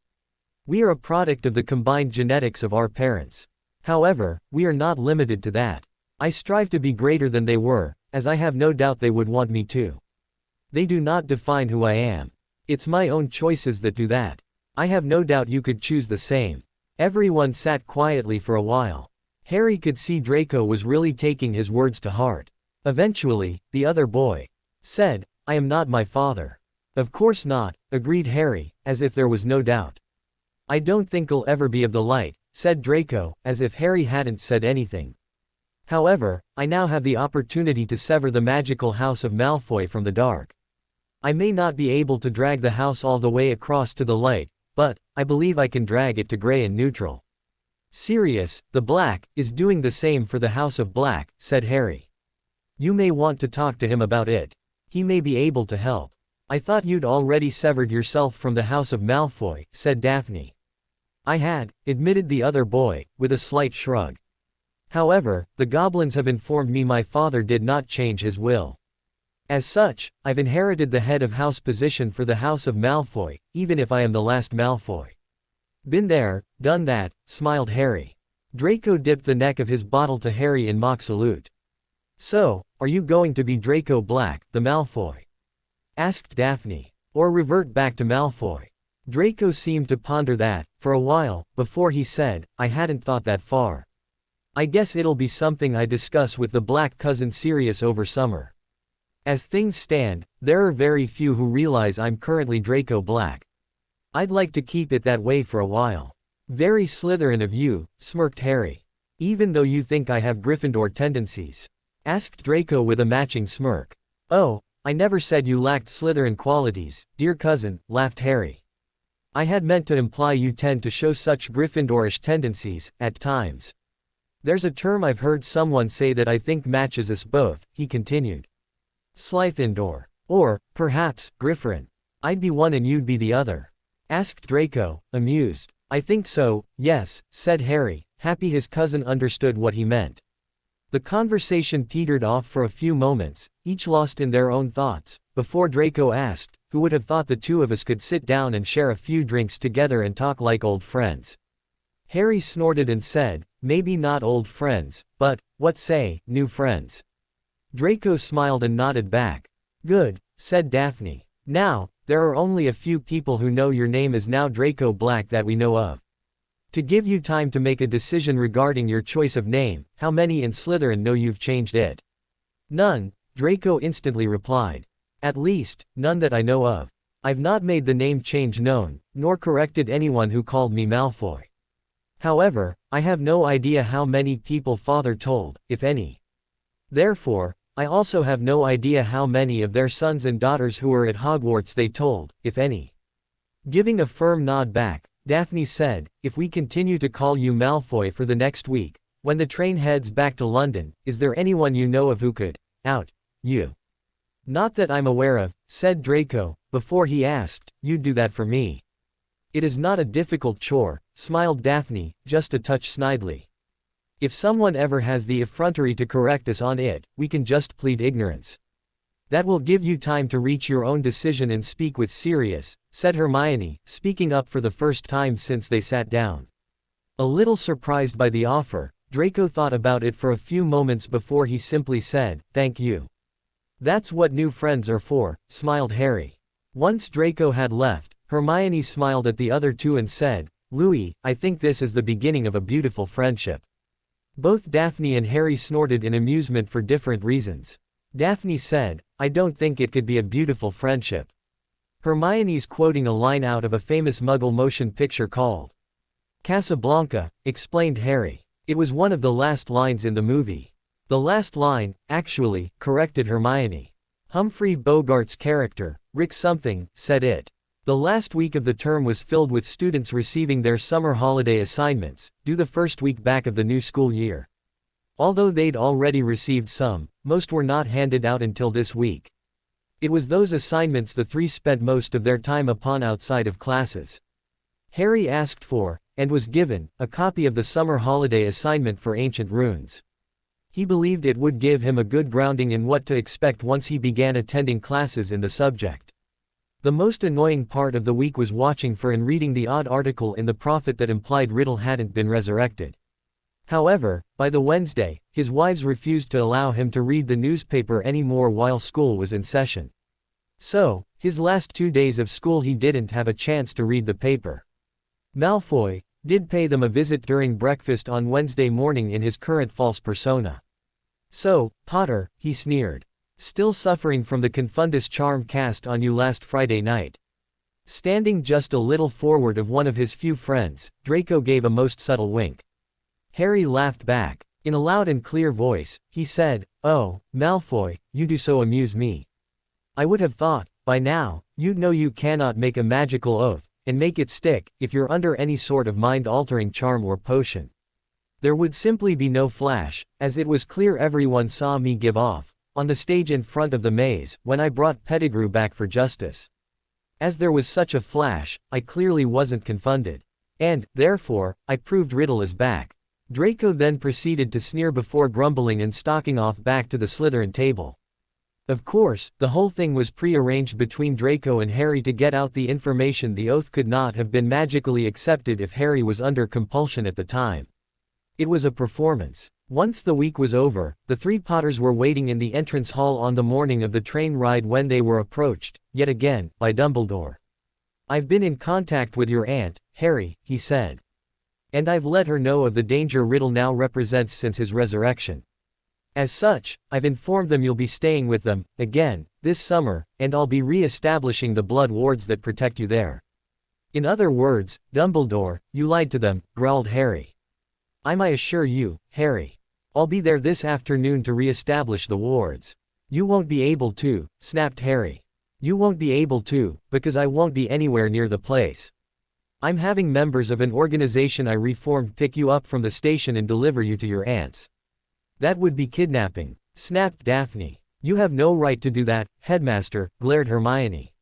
We are a product of the combined genetics of our parents. However, we are not limited to that. I strive to be greater than they were, as I have no doubt they would want me to. They do not define who I am. It's my own choices that do that. I have no doubt you could choose the same. Everyone sat quietly for a while. Harry could see Draco was really taking his words to heart. Eventually, the other boy said, I am not my father. Of course not, agreed Harry, as if there was no doubt. I don't think I'll ever be of the light, said Draco, as if Harry hadn't said anything. However, I now have the opportunity to sever the magical house of Malfoy from the dark. I may not be able to drag the house all the way across to the light, but I believe I can drag it to gray and neutral. Sirius, the Black, is doing the same for the House of Black, said Harry. You may want to talk to him about it. He may be able to help. I thought you'd already severed yourself from the House of Malfoy, said Daphne. I had, admitted the other boy, with a slight shrug. However, the goblins have informed me my father did not change his will. As such, I've inherited the head of house position for the House of Malfoy, even if I am the last Malfoy. Been there, done that, smiled Harry. Draco dipped the neck of his bottle to Harry in mock salute. So, are you going to be Draco Black, the Malfoy? Asked Daphne. Or revert back to Malfoy? Draco seemed to ponder that, for a while, before he said, I hadn't thought that far. I guess it'll be something I discuss with the Black cousin Sirius over summer. As things stand, there are very few who realize I'm currently Draco Black. I'd like to keep it that way for a while. Very Slytherin of you, smirked Harry. Even though you think I have Gryffindor tendencies? Asked Draco with a matching smirk. Oh, I never said you lacked Slytherin qualities, dear cousin, laughed Harry. I had meant to imply you tend to show such Gryffindorish tendencies, at times. There's a term I've heard someone say that I think matches us both, he continued. Slythindor. Or, perhaps, Gryffrin. I'd be one and you'd be the other. Asked Draco, amused. I think so, yes, said Harry, happy his cousin understood what he meant. The conversation petered off for a few moments, each lost in their own thoughts, before Draco asked, who would have thought the two of us could sit down and share a few drinks together and talk like old friends? Harry snorted and said, maybe not old friends, but, what say, new friends? Draco smiled and nodded back. Good, said Daphne. Now, there are only a few people who know your name is now Draco Black that we know of. To give you time to make a decision regarding your choice of name, how many in Slytherin know you've changed it? None, Draco instantly replied. At least, none that I know of. I've not made the name change known, nor corrected anyone who called me Malfoy. However, I have no idea how many people father told, if any. Therefore, I also have no idea how many of their sons and daughters who were at Hogwarts they told, if any. Giving a firm nod back, Daphne said, if we continue to call you Malfoy for the next week, when the train heads back to London, is there anyone you know of who could out you? Not that I'm aware of, said Draco, before he asked, you'd do that for me. It is not a difficult chore, smiled Daphne, just a touch snidely. If someone ever has the effrontery to correct us on it, we can just plead ignorance. That will give you time to reach your own decision and speak with Sirius, said Hermione, speaking up for the first time since they sat down. A little surprised by the offer, Draco thought about it for a few moments before he simply said, thank you. That's what new friends are for, smiled Harry. Once Draco had left, Hermione smiled at the other two and said, Louis, I think this is the beginning of a beautiful friendship. Both Daphne and Harry snorted in amusement for different reasons. Daphne said, I don't think it could be a beautiful friendship. Hermione's quoting a line out of a famous Muggle motion picture called Casablanca, explained Harry. It was one of the last lines in the movie. The last line, actually, corrected Hermione. Humphrey Bogart's character, Rick something, said it. The last week of the term was filled with students receiving their summer holiday assignments, due the first week back of the new school year. Although they'd already received some, most were not handed out until this week. It was those assignments the three spent most of their time upon outside of classes. Harry asked for, and was given, a copy of the summer holiday assignment for ancient runes. He believed it would give him a good grounding in what to expect once he began attending classes in the subject. The most annoying part of the week was watching for and reading the odd article in the Prophet that implied Riddle hadn't been resurrected. However, by the Wednesday, his wives refused to allow him to read the newspaper anymore while school was in session. So, his last 2 days of school he didn't have a chance to read the paper. Malfoy did pay them a visit during breakfast on Wednesday morning in his current false persona. "So, Potter," he sneered. "Still suffering from the confundus charm cast on you last Friday night?" Standing just a little forward of one of his few friends, Draco gave a most subtle wink. Harry laughed back. In a loud and clear voice, he said, "Oh, Malfoy, you do so amuse me. I would have thought, by now, you'd know you cannot make a magical oath, and make it stick, if you're under any sort of mind-altering charm or potion. There would simply be no flash, as it was clear everyone saw me give off, on the stage in front of the maze, when I brought Pettigrew back for justice. As there was such a flash, I clearly wasn't confounded. And, therefore, I proved Riddle is back." Draco then proceeded to sneer before grumbling and stalking off back to the Slytherin table. Of course, the whole thing was pre-arranged between Draco and Harry to get out the information the oath could not have been magically accepted if Harry was under compulsion at the time. It was a performance. Once the week was over, the three Potters were waiting in the entrance hall on the morning of the train ride when they were approached, yet again, by Dumbledore. "I've been in contact with your aunt, Harry," he said. "And I've let her know of the danger Riddle now represents since his resurrection. As such, I've informed them you'll be staying with them, again, this summer, and I'll be re-establishing the blood wards that protect you there." "In other words, Dumbledore, you lied to them," growled Harry. "I assure you, Harry. I'll be there this afternoon to re-establish the wards." "You won't be able to," snapped Harry. "You won't be able to, because I won't be anywhere near the place. I'm having members of an organization I reformed pick you up from the station and deliver you to your aunts." "That would be kidnapping," snapped Daphne. "You have no right to do that, Headmaster," glared Hermione.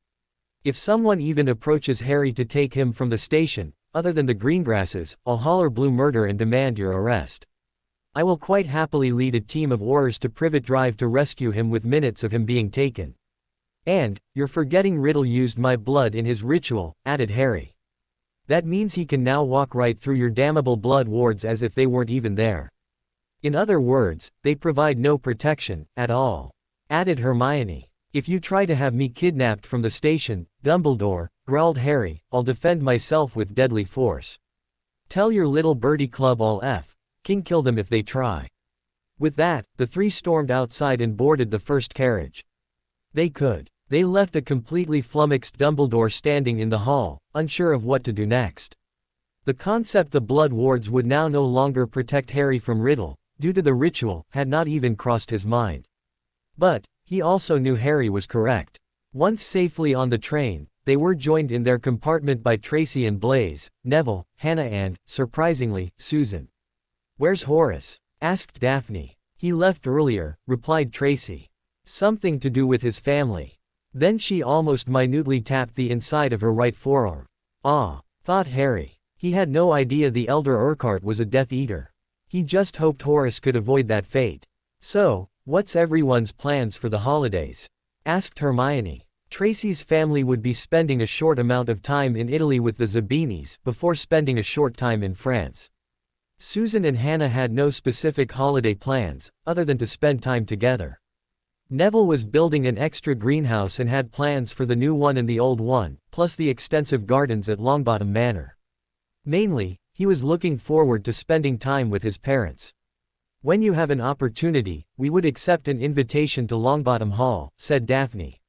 "If someone even approaches Harry to take him from the station, other than the Greengrasses, I'll holler blue murder and demand your arrest. I will quite happily lead a team of Aurors to Privet Drive to rescue him with minutes of him being taken." "And, you're forgetting Riddle used my blood in his ritual," added Harry. "That means he can now walk right through your damnable blood wards as if they weren't even there. In other words, they provide no protection, at all," added Hermione. "If you try to have me kidnapped from the station, Dumbledore," growled Harry, "I'll defend myself with deadly force. Tell your little birdie club I'll kill them if they try." With that, the three stormed outside and boarded the first carriage. They left a completely flummoxed Dumbledore standing in the hall, unsure of what to do next. The concept the blood wards would now no longer protect Harry from Riddle, due to the ritual, had not even crossed his mind. But, he also knew Harry was correct. Once safely on the train, they were joined in their compartment by Tracy and Blaise, Neville, Hannah and, surprisingly, Susan. "Where's Horace?" asked Daphne. "He left earlier," replied Tracy. "Something to do with his family." Then she almost minutely tapped the inside of her right forearm. "Ah," thought Harry. He had no idea the Elder Urquhart was a Death Eater. He just hoped Horace could avoid that fate. "So, what's everyone's plans for the holidays?" asked Hermione. Tracy's family would be spending a short amount of time in Italy with the Zabinis, before spending a short time in France. Susan and Hannah had no specific holiday plans, other than to spend time together. Neville was building an extra greenhouse and had plans for the new one and the old one, plus the extensive gardens at Longbottom Manor. Mainly, he was looking forward to spending time with his parents. "When you have an opportunity, we would accept an invitation to Longbottom Hall," said Daphne.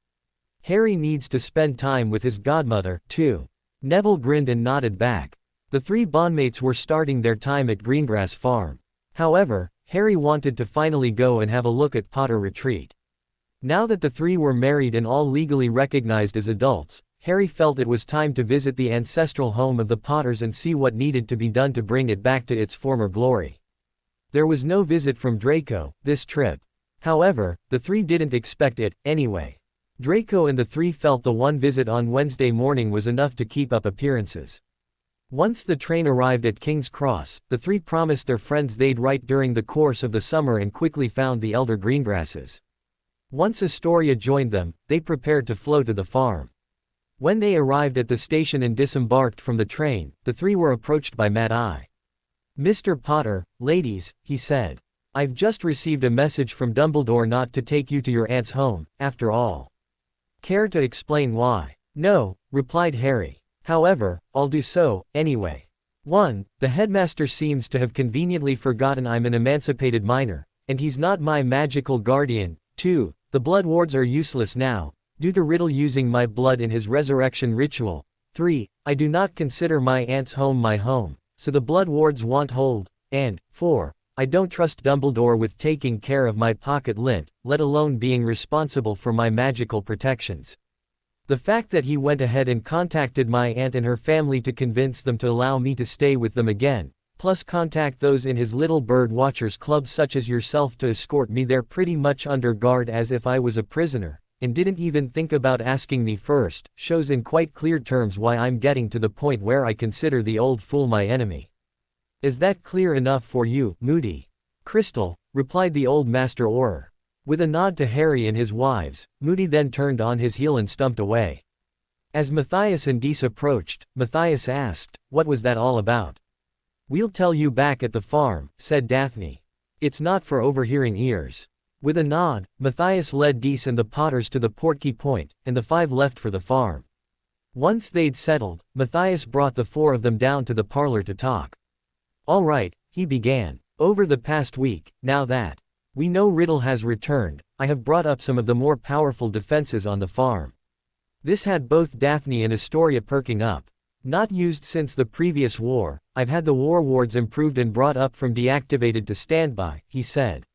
"Harry needs to spend time with his godmother, too." Neville grinned and nodded back. The three bondmates were starting their time at Greengrass Farm. However, Harry wanted to finally go and have a look at Potter Retreat. Now that the three were married and all legally recognized as adults, Harry felt it was time to visit the ancestral home of the Potters and see what needed to be done to bring it back to its former glory. There was no visit from Draco, this trip. However, the three didn't expect it, anyway. Draco and the three felt the one visit on Wednesday morning was enough to keep up appearances. Once the train arrived at King's Cross, the three promised their friends they'd write during the course of the summer and quickly found the elder Greengrasses. Once Astoria joined them, they prepared to flow to the farm. When they arrived at the station and disembarked from the train, the three were approached by Mad Eye. "Mr. Potter, ladies," he said. "I've just received a message from Dumbledore not to take you to your aunt's home, after all. Care to explain why?" "No," replied Harry. "However, I'll do so, anyway. 1. The headmaster seems to have conveniently forgotten I'm an emancipated minor, and he's not my magical guardian. 2. The blood wards are useless now, due to Riddle using my blood in his resurrection ritual. 3. I do not consider my aunt's home my home, so the blood wards won't hold. And 4. I don't trust Dumbledore with taking care of my pocket lint, let alone being responsible for my magical protections. The fact that he went ahead and contacted my aunt and her family to convince them to allow me to stay with them again, plus contact those in his Little Bird Watchers Club such as yourself to escort me there pretty much under guard as if I was a prisoner, and didn't even think about asking me first, shows in quite clear terms why I'm getting to the point where I consider the old fool my enemy. Is that clear enough for you, Moody?" "Crystal," replied the old Master Auror. With a nod to Harry and his wives, Moody then turned on his heel and stumped away. As Matthias and Dees approached, Matthias asked, "What was that all about?" "We'll tell you back at the farm," said Daphne. "It's not for overhearing ears." With a nod, Matthias led Dees and the Potters to the Portkey Point, and the 5 left for the farm. Once they'd settled, Matthias brought the 4 of them down to the parlor to talk. "All right," he began. "Over the past week, now that we know Riddle has returned, I have brought up some of the more powerful defenses on the farm." This had both Daphne and Astoria perking up. "Not used since the previous war, I've had the war wards improved and brought up from deactivated to standby," he said.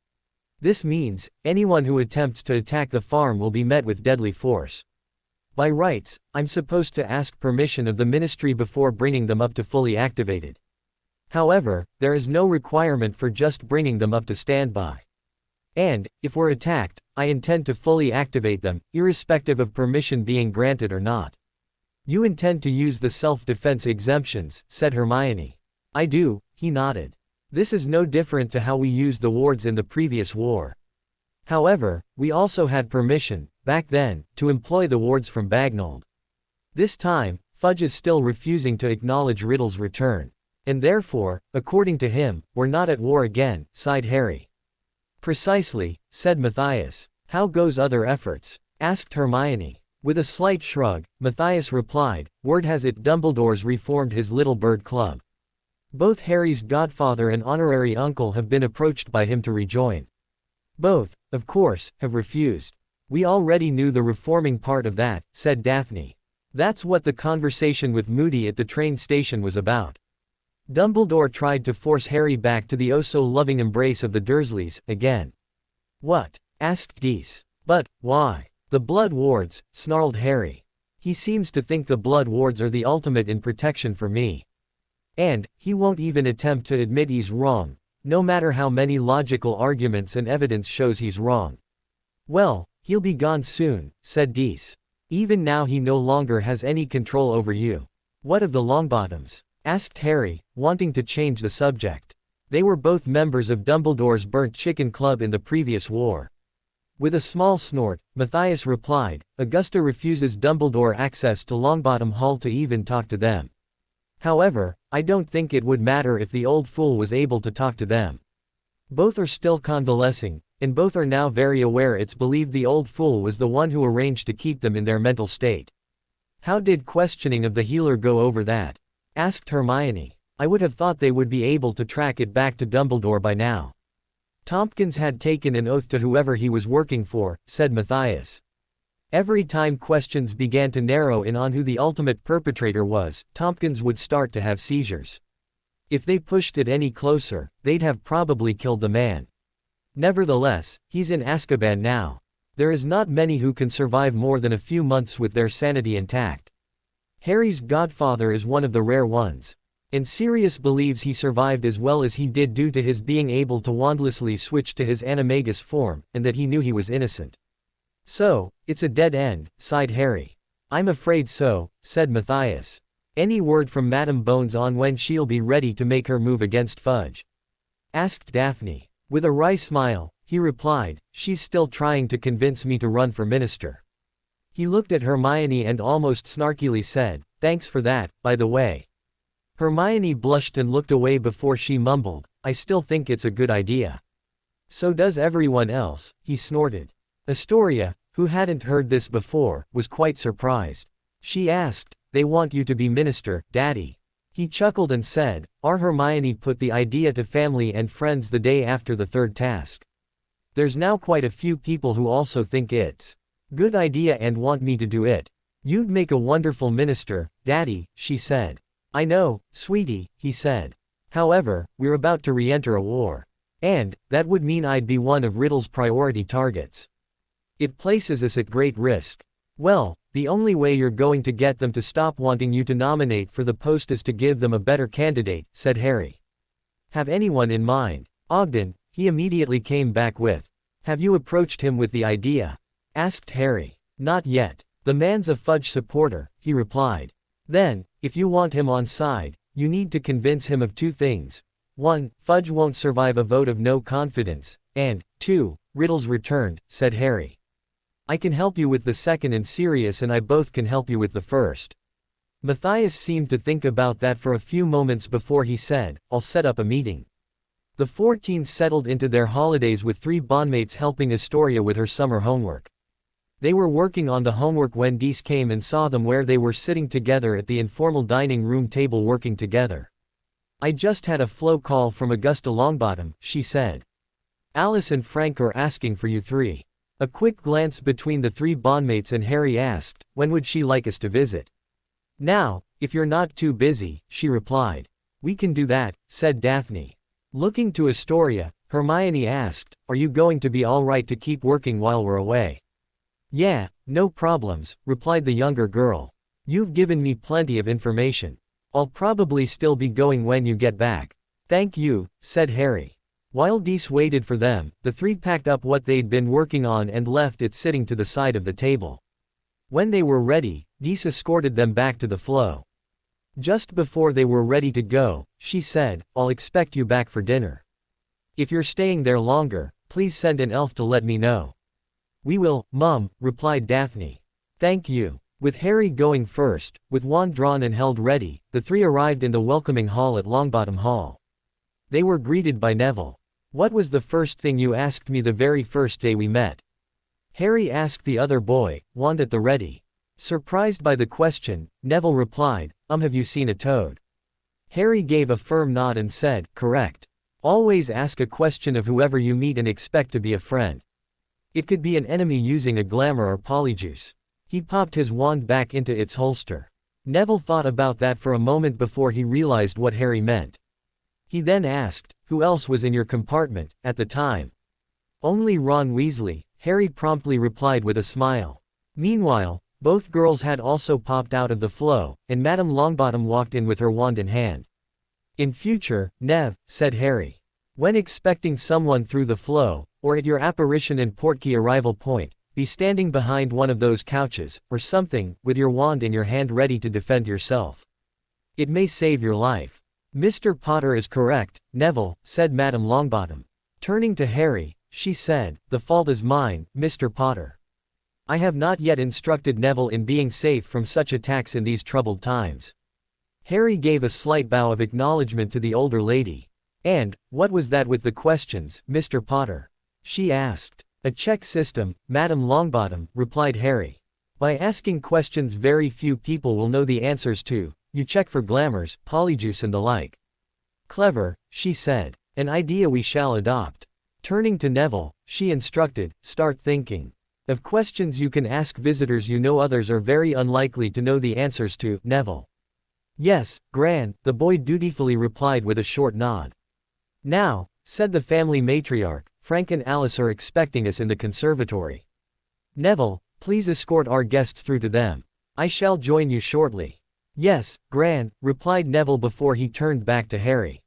"This means, anyone who attempts to attack the farm will be met with deadly force. By rights, I'm supposed to ask permission of the Ministry before bringing them up to fully activated. However, there is no requirement for just bringing them up to standby. And, if we're attacked, I intend to fully activate them, irrespective of permission being granted or not." "You intend to use the self-defense exemptions," said Hermione. "I do," he nodded. "This is no different to how we used the wards in the previous war. However, we also had permission, back then, to employ the wards from Bagnold. This time, Fudge is still refusing to acknowledge Riddle's return. And therefore, according to him, we're not at war again," sighed Harry. "Precisely," said Matthias. "How goes other efforts?" asked Hermione. With a slight shrug, Matthias replied, "Word has it Dumbledore's reformed his Little Bird Club. Both Harry's godfather and honorary uncle have been approached by him to rejoin. Both, of course, have refused." "We already knew the reforming part of that," said Daphne. "That's what the conversation with Moody at the train station was about. Dumbledore tried to force Harry back to the oh-so-loving embrace of the Dursleys, again." "What?" asked Dees. "But, why?" "The Blood Wards," snarled Harry. "He seems to think the Blood Wards are the ultimate in protection for me. And, he won't even attempt to admit he's wrong, no matter how many logical arguments and evidence shows he's wrong." "Well, he'll be gone soon," said Dees. "Even now he no longer has any control over you." "What of the Longbottoms?" asked Harry, wanting to change the subject. They were both members of Dumbledore's Burnt Chicken Club in the previous war. With a small snort, Matthias replied, "Augusta refuses Dumbledore access to Longbottom Hall to even talk to them. However, I don't think it would matter if the old fool was able to talk to them. Both are still convalescing, and both are now very aware it's believed the old fool was the one who arranged to keep them in their mental state." "How did questioning of the healer go over that?" asked Hermione. "I would have thought they would be able to track it back to Dumbledore by now." "Tompkins had taken an oath to whoever he was working for," said Matthias. "Every time questions began to narrow in on who the ultimate perpetrator was, Tompkins would start to have seizures. If they pushed it any closer, they'd have probably killed the man. Nevertheless, he's in Azkaban now. There is not many who can survive more than a few months with their sanity intact. Harry's godfather is one of the rare ones. And Sirius believes he survived as well as he did due to his being able to wandlessly switch to his animagus form, and that he knew he was innocent." "So, it's a dead end," sighed Harry. "I'm afraid so," said Matthias. "Any word from Madame Bones on when she'll be ready to make her move against Fudge?" asked Daphne. With a wry smile, he replied, "She's still trying to convince me to run for minister." He looked at Hermione and almost snarkily said, "Thanks for that, by the way." Hermione blushed and looked away before she mumbled, I still think it's a good idea. So does everyone else, he snorted. Astoria, who hadn't heard this before, was quite surprised. She asked, they want you to be minister, Daddy. He chuckled and said, our Hermione put the idea to family and friends the day after the third task. There's now quite a few people who also think it's good idea and want me to do it. You'd make a wonderful minister, Daddy, she said. I know, sweetie, he said. However, we're about to re-enter a war. And, that would mean I'd be one of Riddle's priority targets. It places us at great risk. Well, the only way you're going to get them to stop wanting you to nominate for the post is to give them a better candidate, said Harry. Have anyone in mind? Ogden, he immediately came back with. Have you approached him with the idea? Asked Harry. Not yet. The man's a Fudge supporter, he replied. Then, if you want him on side, you need to convince him of two things. 1. Fudge won't survive a vote of no confidence, and 2. Riddle's returned, said Harry. I can help you with the second and Sirius and I both can help you with the first. Matthias seemed to think about that for a few moments before he said, I'll set up a meeting. The 14 settled into their holidays with 3 bondmates helping Astoria with her summer homework. They were working on the homework when Dees came and saw them where they were sitting together at the informal dining room table working together. I just had a flow call from Augusta Longbottom, she said. Alice and Frank are asking for you 3. A quick glance between the 3 bondmates and Harry asked, when would she like us to visit? Now, if you're not too busy, she replied. We can do that, said Daphne. Looking to Astoria, Hermione asked, are you going to be alright to keep working while we're away? Yeah, no problems, replied the younger girl. You've given me plenty of information. I'll probably still be going when you get back. Thank you, said Harry. While Dees waited for them, the 3 packed up what they'd been working on and left it sitting to the side of the table. When they were ready, Dees escorted them back to the flow. Just before they were ready to go, she said, I'll expect you back for dinner. If you're staying there longer, please send an elf to let me know. We will, Mum, replied Daphne. Thank you. With Harry going first, with wand drawn and held ready, the 3 arrived in the welcoming hall at Longbottom Hall. They were greeted by Neville. What was the first thing you asked me the very first day we met? Harry asked the other boy, wand at the ready. Surprised by the question, Neville replied, have you seen a toad? Harry gave a firm nod and said, correct. Always ask a question of whoever you meet and expect to be a friend. It could be an enemy using a glamour or polyjuice. He popped his wand back into its holster. Neville thought about that for a moment before he realized what Harry meant. He then asked, who else was in your compartment, at the time? Only Ron Weasley, Harry promptly replied with a smile. Meanwhile, both girls had also popped out of the flow, and Madame Longbottom walked in with her wand in hand. In future, Nev, said Harry. When expecting someone through the flow, or at your apparition and portkey arrival point, be standing behind one of those couches, or something, with your wand in your hand ready to defend yourself. It may save your life. Mr. Potter is correct, Neville, said Madame Longbottom. Turning to Harry, she said, the fault is mine, Mr. Potter. I have not yet instructed Neville in being safe from such attacks in these troubled times. Harry gave a slight bow of acknowledgement to the older lady. And, what was that with the questions, Mr. Potter? She asked. A check system, Madame Longbottom, replied Harry. By asking questions very few people will know the answers to. You check for glamours, polyjuice and the like. Clever, she said. An idea we shall adopt. Turning to Neville, she instructed, start thinking. Of questions you can ask visitors you know others are very unlikely to know the answers to, Neville. Yes, Gran, the boy dutifully replied with a short nod. Now, said the family matriarch, Frank and Alice are expecting us in the conservatory. Neville, please escort our guests through to them. I shall join you shortly. Yes, Gran, replied Neville before he turned back to Harry.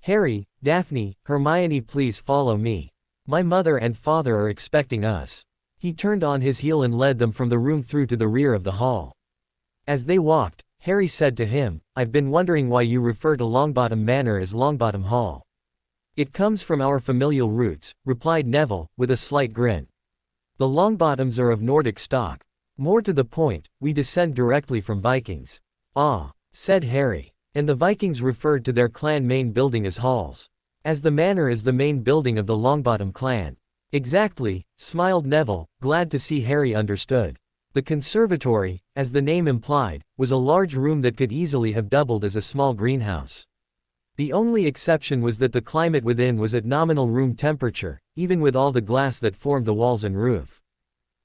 Harry, Daphne, Hermione, please follow me. My mother and father are expecting us. He turned on his heel and led them from the room through to the rear of the hall. As they walked, Harry said to him, I've been wondering why you refer to Longbottom Manor as Longbottom Hall. It comes from our familial roots, replied Neville, with a slight grin. The Longbottoms are of Nordic stock. More to the point, we descend directly from Vikings. Ah, said Harry. And the Vikings referred to their clan main building as halls. As the manor is the main building of the Longbottom clan. Exactly, smiled Neville, glad to see Harry understood. The conservatory, as the name implied, was a large room that could easily have doubled as a small greenhouse. The only exception was that the climate within was at nominal room temperature, even with all the glass that formed the walls and roof.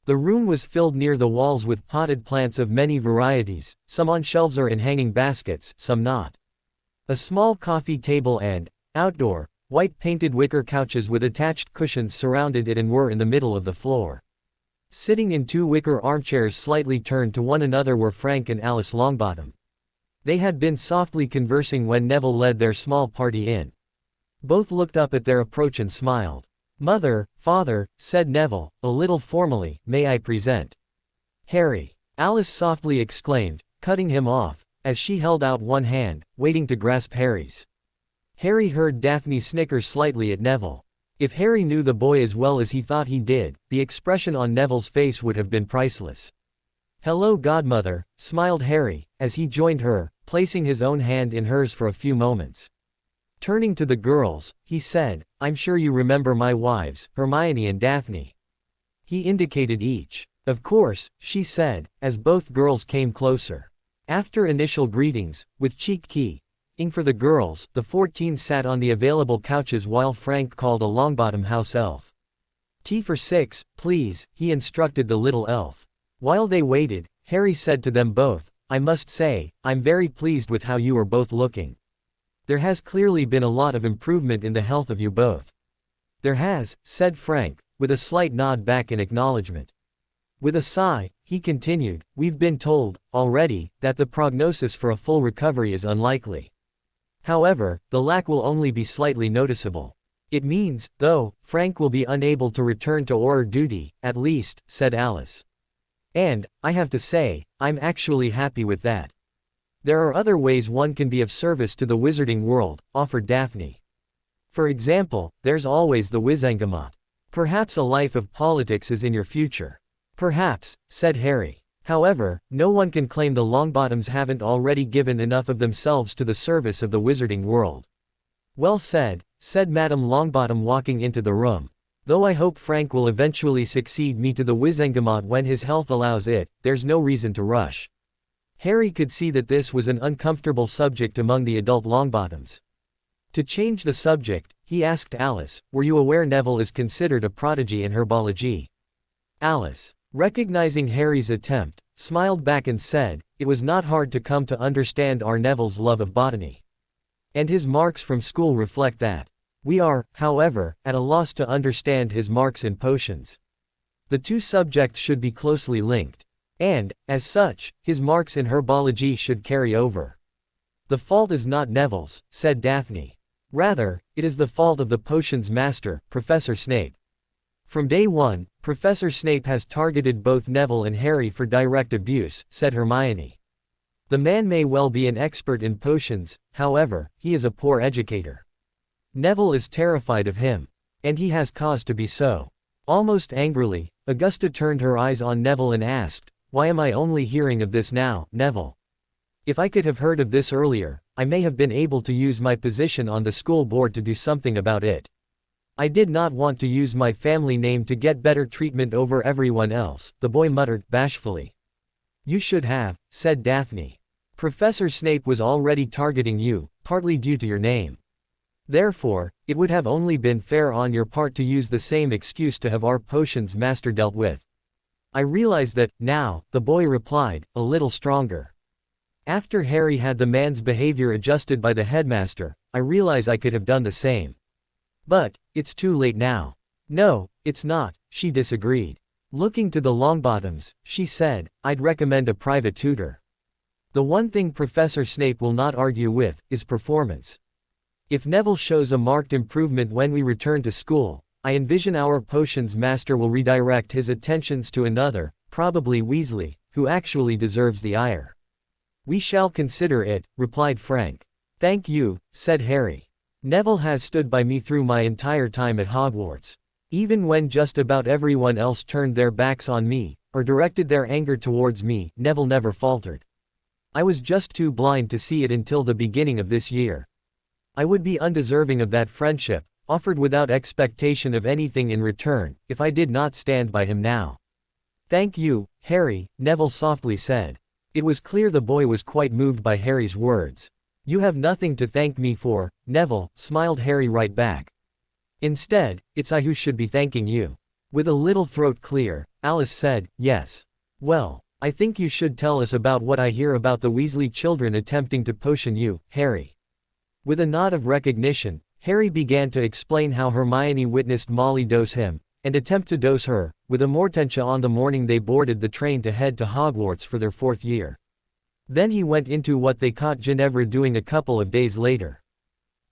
The room was filled near the walls with potted plants of many varieties, some on shelves or in hanging baskets, some not. A small coffee table and, outdoor, white-painted wicker couches with attached cushions surrounded it and were in the middle of the floor. Sitting in 2 wicker armchairs slightly turned to one another were Frank and Alice Longbottom. They had been softly conversing when Neville led their small party in. Both looked up at their approach and smiled. "Mother, father," said Neville, a little formally, "may I present Harry?" Alice softly exclaimed, cutting him off, as she held out one hand, waiting to grasp Harry's. Harry heard Daphne snicker slightly at Neville. If Harry knew the boy as well as he thought he did, the expression on Neville's face would have been priceless. "Hello, godmother," smiled Harry, as he joined her, placing his own hand in hers for a few moments. Turning to the girls, he said, "I'm sure you remember my wives, Hermione and Daphne." He indicated each. "Of course," she said, as both girls came closer. After initial greetings, with cheek-key-ing for the girls, the 14 sat on the available couches while Frank called a Longbottom house elf. "Tea for 6, please," he instructed the little elf. While they waited, Harry said to them both, "I must say, I'm very pleased with how you are both looking. There has clearly been a lot of improvement in the health of you both." "There has," said Frank, with a slight nod back in acknowledgement. With a sigh, he continued, "We've been told, already, that the prognosis for a full recovery is unlikely. However, the lack will only be slightly noticeable. It means, though, Frank will be unable to return to Auror duty, at least," said Alice. "And, I have to say, I'm actually happy with that. There are other ways one can be of service to the wizarding world," offered Daphne. "For example, there's always the Wizengamot. Perhaps a life of politics is in your future." "Perhaps," said Harry. "However, no one can claim the Longbottoms haven't already given enough of themselves to the service of the wizarding world." "Well said," said Madame Longbottom walking into the room. "Though I hope Frank will eventually succeed me to the Wizengamot when his health allows it, there's no reason to rush." Harry could see that this was an uncomfortable subject among the adult Longbottoms. To change the subject, he asked Alice, "Were you aware Neville is considered a prodigy in herbology?" Alice, recognizing Harry's attempt, smiled back and said, "It was not hard to come to understand our Neville's love of botany. And his marks from school reflect that. We are, however, at a loss to understand his marks in potions. The two subjects should be closely linked. And, as such, his marks in herbology should carry over." "The fault is not Neville's," said Daphne. "Rather, it is the fault of the potions master, Professor Snape. From day one, Professor Snape has targeted both Neville and Harry for direct abuse," said Hermione. "The man may well be an expert in potions, however, he is a poor educator. Neville is terrified of him. And he has cause to be so." Almost angrily, Augusta turned her eyes on Neville and asked, "Why am I only hearing of this now, Neville? If I could have heard of this earlier, I may have been able to use my position on the school board to do something about it. I did not want to use my family name to get better treatment over everyone else," the boy muttered, bashfully. "You should have," said Daphne. "Professor Snape was already targeting you, partly due to your name. Therefore, it would have only been fair on your part to use the same excuse to have our potions master dealt with." "I realize that, now," the boy replied, a little stronger. "After Harry had the man's behavior adjusted by the headmaster, I realize I could have done the same. But, it's too late now." "No, it's not," she disagreed. Looking to the Longbottoms, she said, "I'd recommend a private tutor. The one thing Professor Snape will not argue with, is performance. If Neville shows a marked improvement when we return to school, I envision our potions master will redirect his attentions to another, probably Weasley, who actually deserves the ire." "We shall consider it," replied Frank. "Thank you," said Harry. "Neville has stood by me through my entire time at Hogwarts. Even when just about everyone else turned their backs on me, or directed their anger towards me, Neville never faltered. I was just too blind to see it until the beginning of this year. I would be undeserving of that friendship, offered without expectation of anything in return, if I did not stand by him now. Thank you, Harry, Neville softly said. It was clear the boy was quite moved by Harry's words. You have nothing to thank me for, Neville, smiled Harry right back. Instead, it's I who should be thanking you. With a little throat clear, Alice said, yes. Well, I think you should tell us about what I hear about the Weasley children attempting to potion you, Harry. With a nod of recognition, Harry began to explain how Hermione witnessed Molly dose him, and attempt to dose her, with a Mortentia on the morning they boarded the train to head to Hogwarts for their 4th year. Then he went into what they caught Ginevra doing a couple of days later.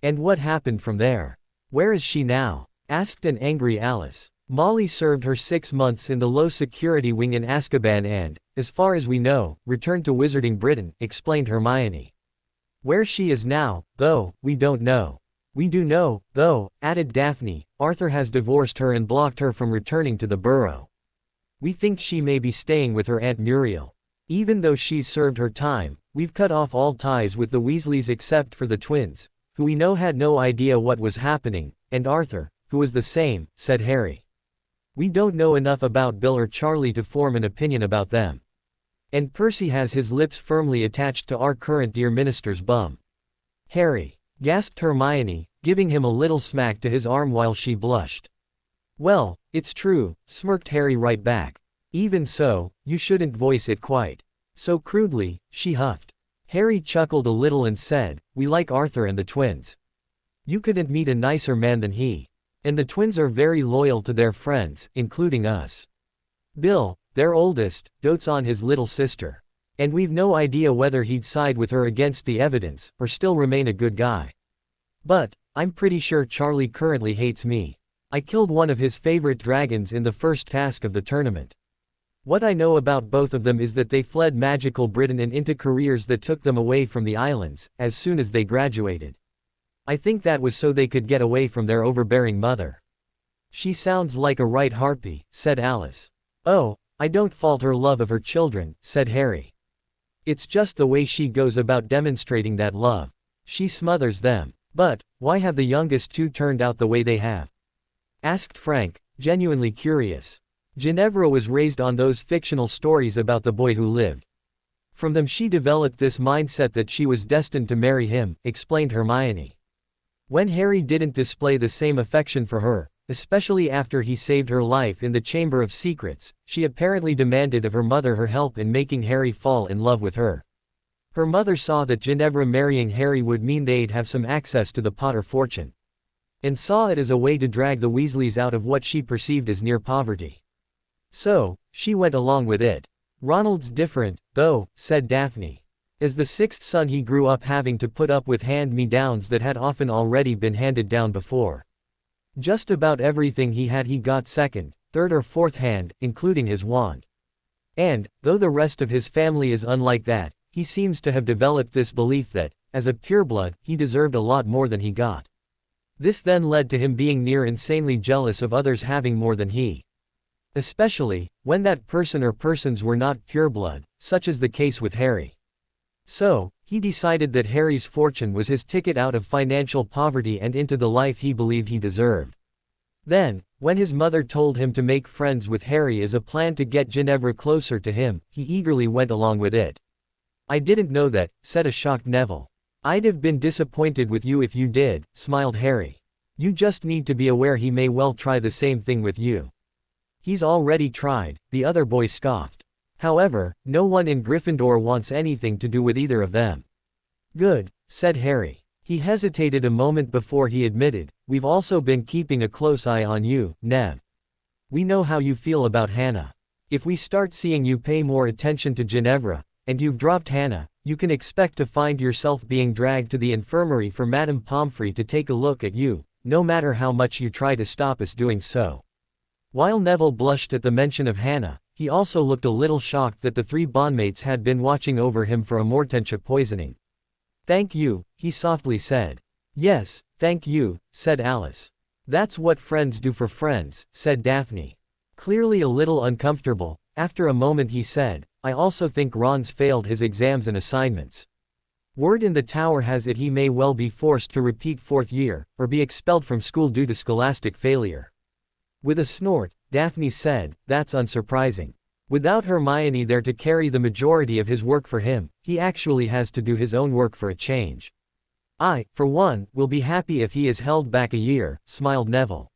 And what happened from there? Where is she now? Asked an angry Alice. Molly served her 6 months in the low-security wing in Azkaban and, as far as we know, returned to Wizarding Britain, explained Hermione. Where she is now, though, we don't know. We do know, though, added Daphne, Arthur has divorced her and blocked her from returning to the Burrow. We think she may be staying with her Aunt Muriel. Even though she's served her time, we've cut off all ties with the Weasleys except for the twins, who we know had no idea what was happening, and Arthur, who was the same, said Harry. We don't know enough about Bill or Charlie to form an opinion about them. And Percy has his lips firmly attached to our current Dear Minister's bum. Harry, gasped Hermione, giving him a little smack to his arm while she blushed. Well, it's true, smirked Harry right back. Even so, you shouldn't voice it quite so crudely, she huffed. Harry chuckled a little and said, we like Arthur and the twins. You couldn't meet a nicer man than he. And the twins are very loyal to their friends, including us. Bill, their oldest, dotes on his little sister. And we've no idea whether he'd side with her against the evidence, or still remain a good guy. But, I'm pretty sure Charlie currently hates me. I killed one of his favorite dragons in the first task of the tournament. What I know about both of them is that they fled magical Britain and into careers that took them away from the islands, as soon as they graduated. I think that was so they could get away from their overbearing mother. She sounds like a right harpy, said Alice. Oh, I don't fault her love of her children, said Harry. It's just the way she goes about demonstrating that love. She smothers them. But, why have the youngest two turned out the way they have? Asked Frank, genuinely curious. Ginevra was raised on those fictional stories about the boy who lived. From them she developed this mindset that she was destined to marry him, explained Hermione. When Harry didn't display the same affection for her, especially after he saved her life in the Chamber of Secrets, she apparently demanded of her mother her help in making Harry fall in love with her. Her mother saw that Ginevra marrying Harry would mean they'd have some access to the Potter fortune. And saw it as a way to drag the Weasleys out of what she perceived as near poverty. So, she went along with it. Ronald's different, though, said Daphne. As the 6th son he grew up having to put up with hand-me-downs that had often already been handed down before. Just about everything he had he got second, third or fourth hand, including his wand. And, though the rest of his family is unlike that, he seems to have developed this belief that, as a pureblood, he deserved a lot more than he got. This then led to him being near insanely jealous of others having more than he. Especially, when that person or persons were not pureblood, such as the case with Harry. So, he decided that Harry's fortune was his ticket out of financial poverty and into the life he believed he deserved. Then, when his mother told him to make friends with Harry as a plan to get Ginevra closer to him, he eagerly went along with it. I didn't know that, said a shocked Neville. I'd have been disappointed with you if you did, smiled Harry. You just need to be aware he may well try the same thing with you. He's already tried, the other boy scoffed. However, no one in Gryffindor wants anything to do with either of them. Good, said Harry. He hesitated a moment before he admitted, we've also been keeping a close eye on you, Nev. We know how you feel about Hannah. If we start seeing you pay more attention to Ginevra, and you've dropped Hannah, you can expect to find yourself being dragged to the infirmary for Madame Pomfrey to take a look at you, no matter how much you try to stop us doing so. While Neville blushed at the mention of Hannah, he also looked a little shocked that the 3 bondmates had been watching over him for a Mortentia poisoning. Thank you, he softly said. Yes, thank you, said Alice. That's what friends do for friends, said Daphne. Clearly a little uncomfortable, after a moment he said, I also think Ron's failed his exams and assignments. Word in the tower has it he may well be forced to repeat 4th year, or be expelled from school due to scholastic failure." With a snort, Daphne said, "That's unsurprising. Without Hermione there to carry the majority of his work for him, he actually has to do his own work for a change." "I, for one, will be happy if he is held back a year," smiled Neville.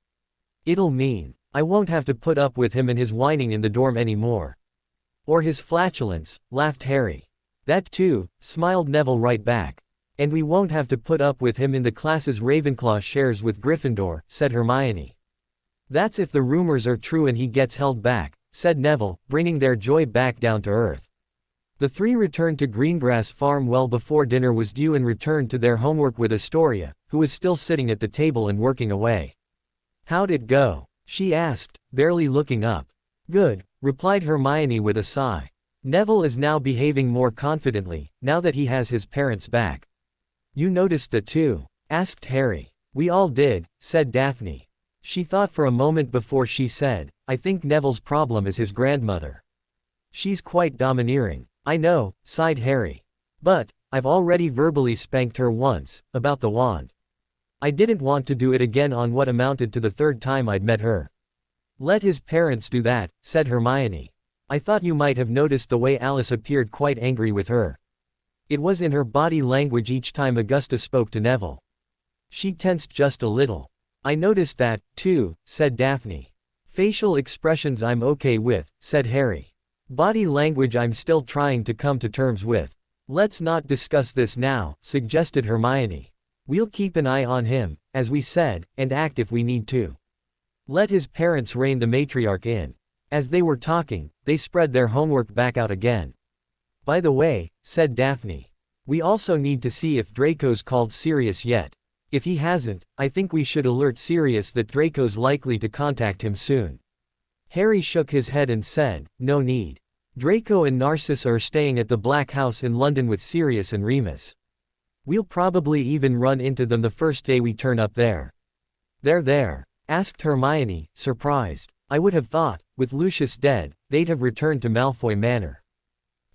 "It'll mean I won't have to put up with him and his whining in the dorm anymore." "Or his flatulence," laughed Harry. "That too," smiled Neville right back. "And we won't have to put up with him in the classes Ravenclaw shares with Gryffindor," said Hermione. "That's if the rumors are true and he gets held back," said Neville, bringing their joy back down to earth. The three returned to Greengrass Farm well before dinner was due and returned to their homework with Astoria, who was still sitting at the table and working away. "How'd it go?" she asked, barely looking up. "Good," replied Hermione with a sigh. "Neville is now behaving more confidently, now that he has his parents back." "You noticed that too?" asked Harry. "We all did," said Daphne. She thought for a moment before she said, "I think Neville's problem is his grandmother. She's quite domineering." "I know," sighed Harry. "But I've already verbally spanked her once, about the wand. I didn't want to do it again on what amounted to the 3rd time I'd met her." "Let his parents do that," said Hermione. "I thought you might have noticed the way Alice appeared quite angry with her. It was in her body language each time Augusta spoke to Neville. She tensed just a little." "I noticed that, too," said Daphne. "Facial expressions I'm okay with," said Harry. "Body language I'm still trying to come to terms with." "Let's not discuss this now," suggested Hermione. "We'll keep an eye on him, as we said, and act if we need to. Let his parents rein the matriarch in." As they were talking, they spread their homework back out again. "By the way," said Daphne, "we also need to see if Draco's called Sirius yet. If he hasn't, I think we should alert Sirius that Draco's likely to contact him soon." Harry shook his head and said, "No need. Draco and Narcissa are staying at the Black House in London with Sirius and Remus. We'll probably even run into them the first day we turn up there." "They're there?" asked Hermione, surprised. "I would have thought, with Lucius dead, they'd have returned to Malfoy Manor."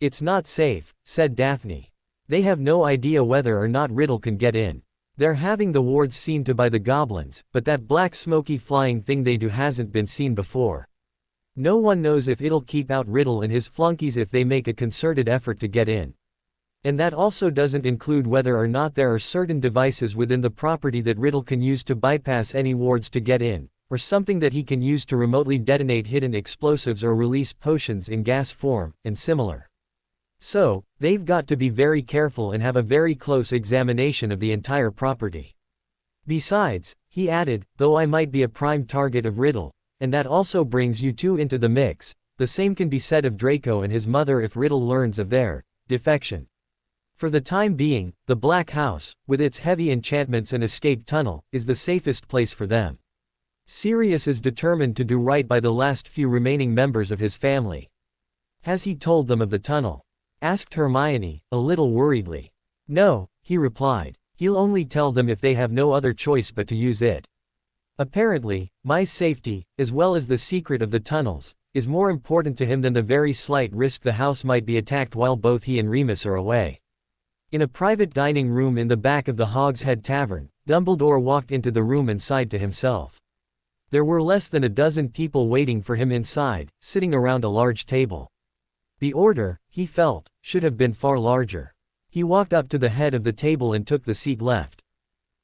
"It's not safe," said Daphne. "They have no idea whether or not Riddle can get in. They're having the wards seen to by the goblins, but that black smoky flying thing they do hasn't been seen before. No one knows if it'll keep out Riddle and his flunkies if they make a concerted effort to get in. And that also doesn't include whether or not there are certain devices within the property that Riddle can use to bypass any wards to get in, or something that he can use to remotely detonate hidden explosives or release potions in gas form, and similar. So, they've got to be very careful and have a very close examination of the entire property. Besides," he added, "though I might be a prime target of Riddle, and that also brings you two into the mix, the same can be said of Draco and his mother if Riddle learns of their defection. For the time being, the Black House, with its heavy enchantments and escape tunnel, is the safest place for them. Sirius is determined to do right by the last few remaining members of his family." "Has he told them of the tunnel?" asked Hermione, a little worriedly. "No," he replied. "He'll only tell them if they have no other choice but to use it. Apparently, my safety, as well as the secret of the tunnels, is more important to him than the very slight risk the house might be attacked while both he and Remus are away." In a private dining room in the back of the Hogshead Tavern, Dumbledore walked into the room and sighed to himself. There were less than a dozen people waiting for him inside, sitting around a large table. The order, he felt, should have been far larger. He walked up to the head of the table and took the seat left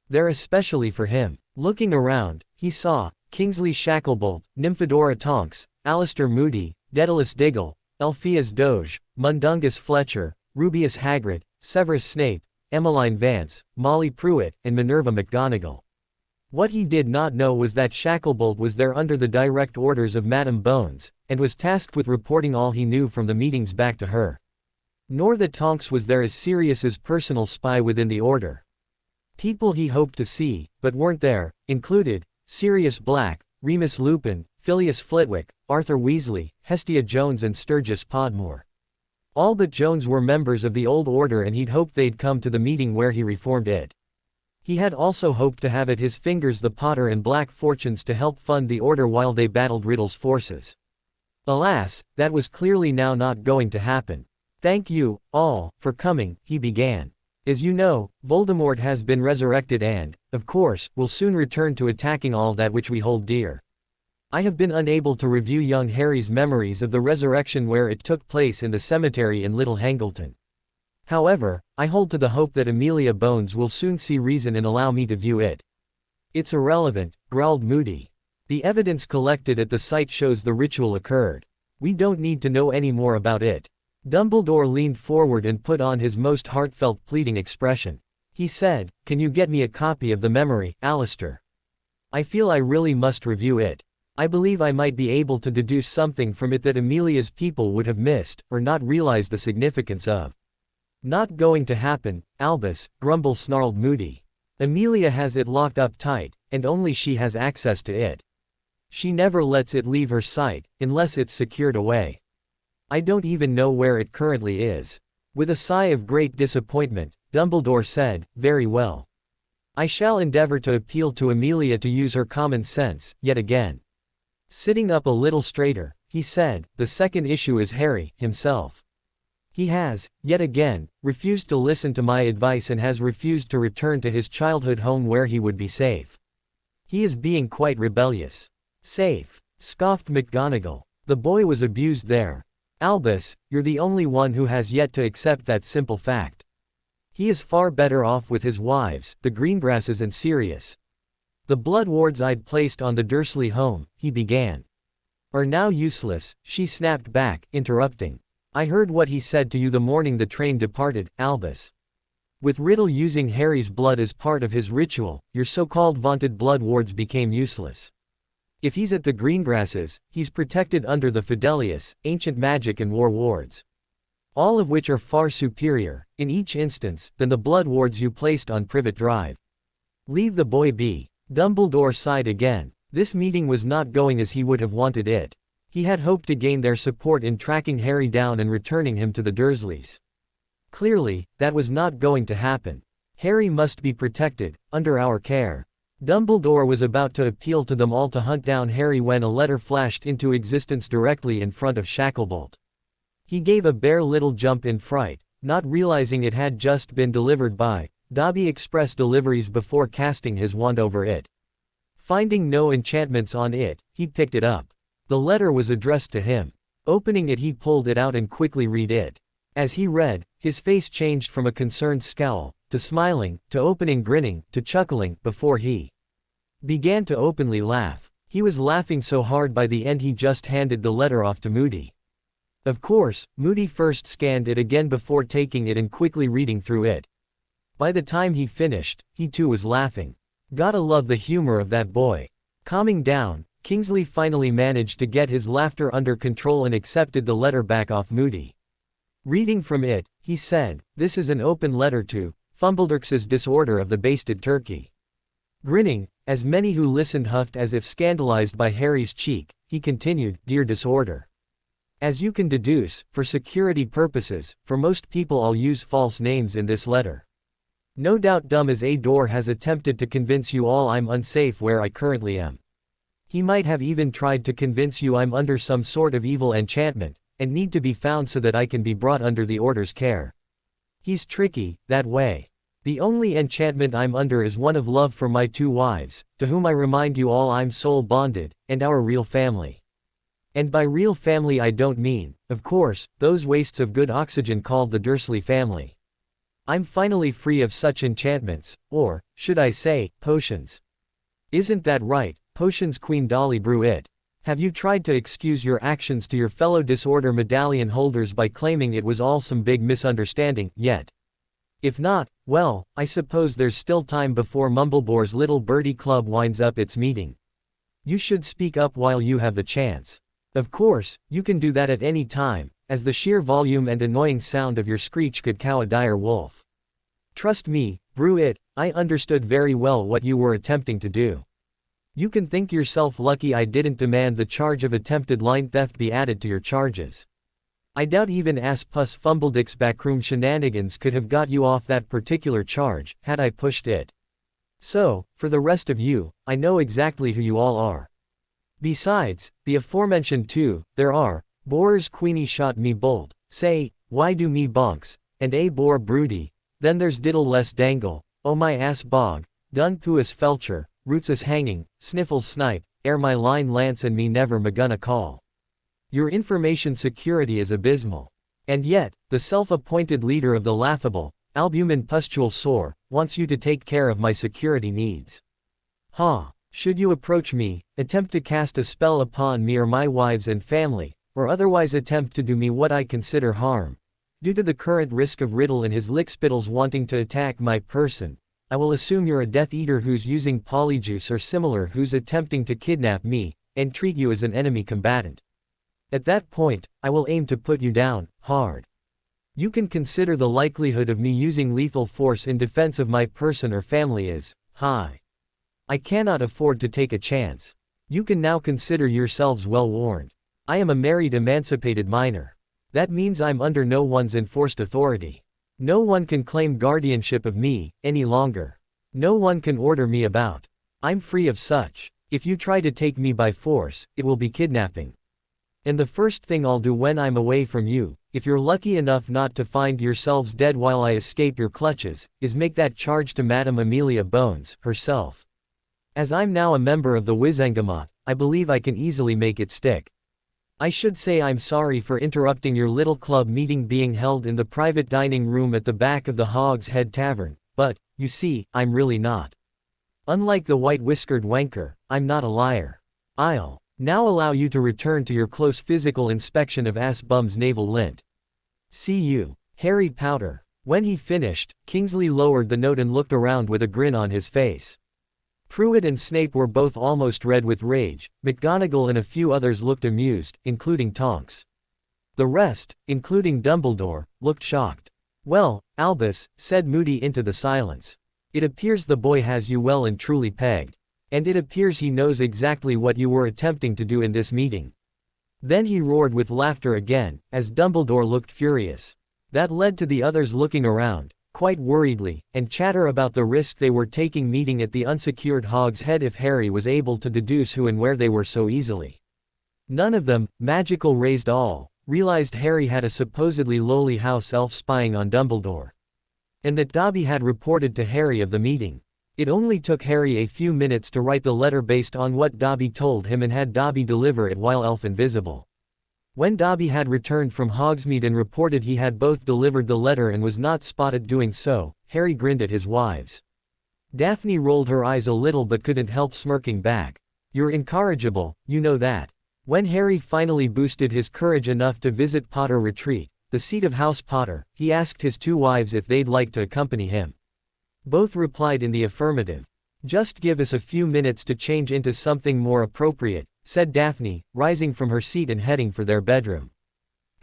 there especially for him. Looking around, he saw Kingsley Shacklebolt, Nymphadora Tonks, Alistair Moody, Daedalus Diggle, Elphias Doge, Mundungus Fletcher, Rubeus Hagrid, Severus Snape, Emmeline Vance, Molly Pruitt, and Minerva McGonagall. What he did not know was that Shacklebolt was there under the direct orders of Madame Bones, and was tasked with reporting all he knew from the meetings back to her. Nor that Tonks was there as Sirius's personal spy within the Order. People he hoped to see, but weren't there, included Sirius Black, Remus Lupin, Phileas Flitwick, Arthur Weasley, Hestia Jones and Sturgis Podmore. All but Jones were members of the old order and he'd hoped they'd come to the meeting where he reformed it. He had also hoped to have at his fingers the Potter and Black fortunes to help fund the order while they battled Riddle's forces. Alas, that was clearly now not going to happen. Thank you, all, for coming, he began. As you know, Voldemort has been resurrected and, of course, will soon return to attacking all that which we hold dear. I have been unable to review young Harry's memories of the resurrection where it took place in the cemetery in Little Hangleton. However, I hold to the hope that Amelia Bones will soon see reason and allow me to view it. It's irrelevant, growled Moody. The evidence collected at the site shows the ritual occurred. We don't need to know any more about it. Dumbledore leaned forward and put on his most heartfelt pleading expression. He said, "Can you get me a copy of the memory, Alistair? I feel I really must review it. I believe I might be able to deduce something from it that Amelia's people would have missed, or not realized the significance of." Not going to happen, Albus, grumble snarled Moody. Amelia has it locked up tight, and only she has access to it. She never lets it leave her sight, unless it's secured away. I don't even know where it currently is. With a sigh of great disappointment, Dumbledore said, "Very well. I shall endeavor to appeal to Amelia to use her common sense, yet again." Sitting up a little straighter, he said, "The second issue is Harry, himself. He has, yet again, refused to listen to my advice and has refused to return to his childhood home where he would be safe. He is being quite rebellious." "Safe," scoffed McGonagall. "The boy was abused there. Albus, you're the only one who has yet to accept that simple fact. He is far better off with his wives, the Greengrasses and Sirius. The blood wards I'd placed on the Dursley home," he began. "Are now useless," she snapped back, interrupting. "I heard what he said to you the morning the train departed, Albus. With Riddle using Harry's blood as part of his ritual, your so-called vaunted blood wards became useless. If he's at the Greengrasses, he's protected under the Fidelius, ancient magic and war wards. All of which are far superior, in each instance, than the blood wards you placed on Privet Drive. Leave the boy be." Dumbledore sighed again. This meeting was not going as he would have wanted it. He had hoped to gain their support in tracking Harry down and returning him to the Dursleys. Clearly, that was not going to happen. Harry must be protected, under our care. Dumbledore was about to appeal to them all to hunt down Harry when a letter flashed into existence directly in front of Shacklebolt. He gave a bare little jump in fright, not realizing it had just been delivered by Dobby Express Deliveries before casting his wand over it. Finding no enchantments on it, he picked it up. The letter was addressed to him. Opening it, he pulled it out and quickly read it. As he read, his face changed from a concerned scowl, to smiling, to opening grinning, to chuckling, before he began to openly laugh. He was laughing so hard by the end he just handed the letter off to Moody. Of course, Moody first scanned it again before taking it and quickly reading through it. By the time he finished, he too was laughing. Gotta love the humor of that boy. Calming down, Kingsley finally managed to get his laughter under control and accepted the letter back off Moody. Reading from it, he said, "This is an open letter to Fumbledurks's disorder of the basted turkey." Grinning, as many who listened huffed as if scandalized by Harry's cheek, he continued, "Dear Disorder. As you can deduce, for security purposes, for most people I'll use false names in this letter. No doubt Dumb as a door has attempted to convince you all I'm unsafe where I currently am. He might have even tried to convince you I'm under some sort of evil enchantment, and need to be found so that I can be brought under the Order's care. He's tricky, that way. The only enchantment I'm under is one of love for my two wives, to whom I remind you all I'm soul bonded, and our real family. And by real family I don't mean, of course, those wastes of good oxygen called the Dursley family. I'm finally free of such enchantments, or, should I say, potions. Isn't that right, potions Queen Dolly brew it? Have you tried to excuse your actions to your fellow Disorder medallion holders by claiming it was all some big misunderstanding, yet? If not, well, I suppose there's still time before Mumblebore's little birdie club winds up its meeting. You should speak up while you have the chance. Of course, you can do that at any time, as the sheer volume and annoying sound of your screech could cow a dire wolf. Trust me, brew it, I understood very well what you were attempting to do. You can thank yourself lucky I didn't demand the charge of attempted line theft be added to your charges. I doubt even Aspus Fumbledick's backroom shenanigans could have got you off that particular charge, had I pushed it. So, for the rest of you, I know exactly who you all are. Besides, the aforementioned two, there are, Boer's Queenie shot me bolt, say, why do me bonks, and a Boer broody, then there's diddle less dangle, oh my ass bog, dun puis felcher, roots hanging, sniffles snipe, ere my line lance and me never magonna call. Your information security is abysmal. And yet, the self-appointed leader of the laughable, albumin pustule sore, wants you to take care of my security needs. Ha! Should you approach me, attempt to cast a spell upon me or my wives and family, or otherwise attempt to do me what I consider harm, due to the current risk of Riddle and his lickspittles wanting to attack my person, I will assume you're a Death Eater who's using polyjuice or similar who's attempting to kidnap me, and treat you as an enemy combatant. At that point, I will aim to put you down, hard. You can consider the likelihood of me using lethal force in defense of my person or family is high. I cannot afford to take a chance. You can now consider yourselves well warned. I am a married emancipated minor. That means I'm under no one's enforced authority. No one can claim guardianship of me any longer. No one can order me about. I'm free of such. If you try to take me by force, it will be kidnapping. And the first thing I'll do when I'm away from you, if you're lucky enough not to find yourselves dead while I escape your clutches, is make that charge to Madame Amelia Bones, herself. As I'm now a member of the Wizengamot, I believe I can easily make it stick. I should say I'm sorry for interrupting your little club meeting being held in the private dining room at the back of the Hog's Head Tavern, but, you see, I'm really not. Unlike the white-whiskered wanker, I'm not a liar. I'll now allow you to return to your close physical inspection of Ass Bum's naval lint. See you, Harry Powder. When he finished, Kingsley lowered the note and looked around with a grin on his face. Pruitt and Snape were both almost red with rage. McGonagall and a few others looked amused, including Tonks. The rest, including Dumbledore, looked shocked. Well, Albus, said Moody into the silence. It appears the boy has you well and truly pegged. And it appears he knows exactly what you were attempting to do in this meeting. Then he roared with laughter again, as Dumbledore looked furious. That led to the others looking around, quite worriedly, and chatter about the risk they were taking meeting at the unsecured Hog's Head if Harry was able to deduce who and where they were so easily. None of them, magical raised all, realized Harry had a supposedly lowly house elf spying on Dumbledore. And that Dobby had reported to Harry of the meeting. It only took Harry a few minutes to write the letter based on what Dobby told him and had Dobby deliver it while elf invisible. When Dobby had returned from Hogsmeade and reported he had both delivered the letter and was not spotted doing so, Harry grinned at his wives. Daphne rolled her eyes a little but couldn't help smirking back. You're incorrigible, you know that. When Harry finally boosted his courage enough to visit Potter Retreat, the seat of House Potter, he asked his two wives if they'd like to accompany him. Both replied in the affirmative. Just give us a few minutes to change into something more appropriate, said Daphne, rising from her seat and heading for their bedroom.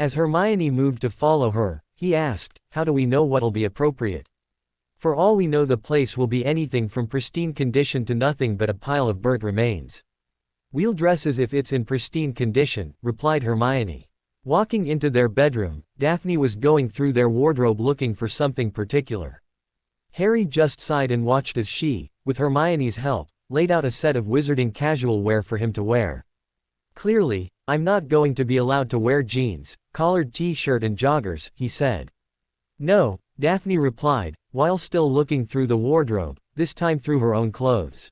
As Hermione moved to follow her, he asked, how do we know what'll be appropriate? For all we know the place will be anything from pristine condition to nothing but a pile of burnt remains. We'll dress as if it's in pristine condition, replied Hermione. Walking into their bedroom, Daphne was going through their wardrobe looking for something particular. Harry just sighed and watched as she, with Hermione's help, laid out a set of wizarding casual wear for him to wear. Clearly, I'm not going to be allowed to wear jeans, collared t-shirt and joggers, he said. No, Daphne replied, while still looking through the wardrobe, this time through her own clothes.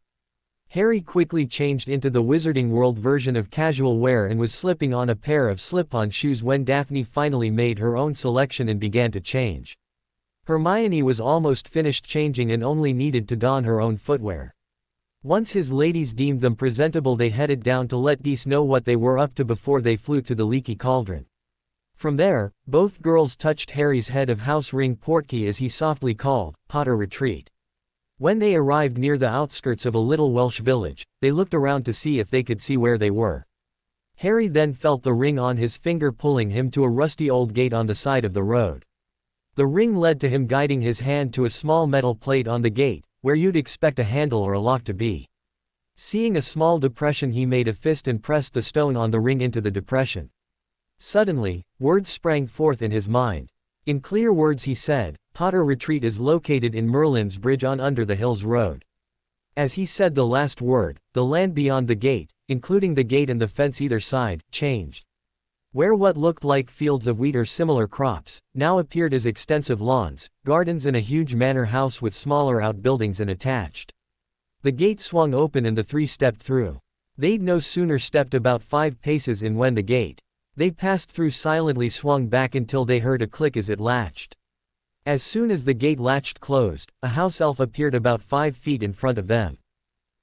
Harry quickly changed into the Wizarding World version of casual wear and was slipping on a pair of slip-on shoes when Daphne finally made her own selection and began to change. Hermione was almost finished changing and only needed to don her own footwear. Once his ladies deemed them presentable, they headed down to let Geese know what they were up to before they flew to the Leaky Cauldron. From there, both girls touched Harry's head of House Ring Portkey as he softly called, Potter Retreat. When they arrived near the outskirts of a little Welsh village, they looked around to see if they could see where they were. Harry then felt the ring on his finger pulling him to a rusty old gate on the side of the road. The ring led to him guiding his hand to a small metal plate on the gate, where you'd expect a handle or a lock to be. Seeing a small depression, he made a fist and pressed the stone on the ring into the depression. Suddenly, words sprang forth in his mind. In clear words he said, Potter Retreat is located in Merlin's Bridge on Under the Hills Road. As he said the last word, the land beyond the gate, including the gate and the fence either side, changed. Where what looked like fields of wheat or similar crops, now appeared as extensive lawns, gardens and a huge manor house with smaller outbuildings and attached. The gate swung open and the three stepped through. They'd no sooner stepped about 5 paces in when the gate they passed through silently swung back until they heard a click as it latched. As soon as the gate latched closed, a house elf appeared about 5 feet in front of them.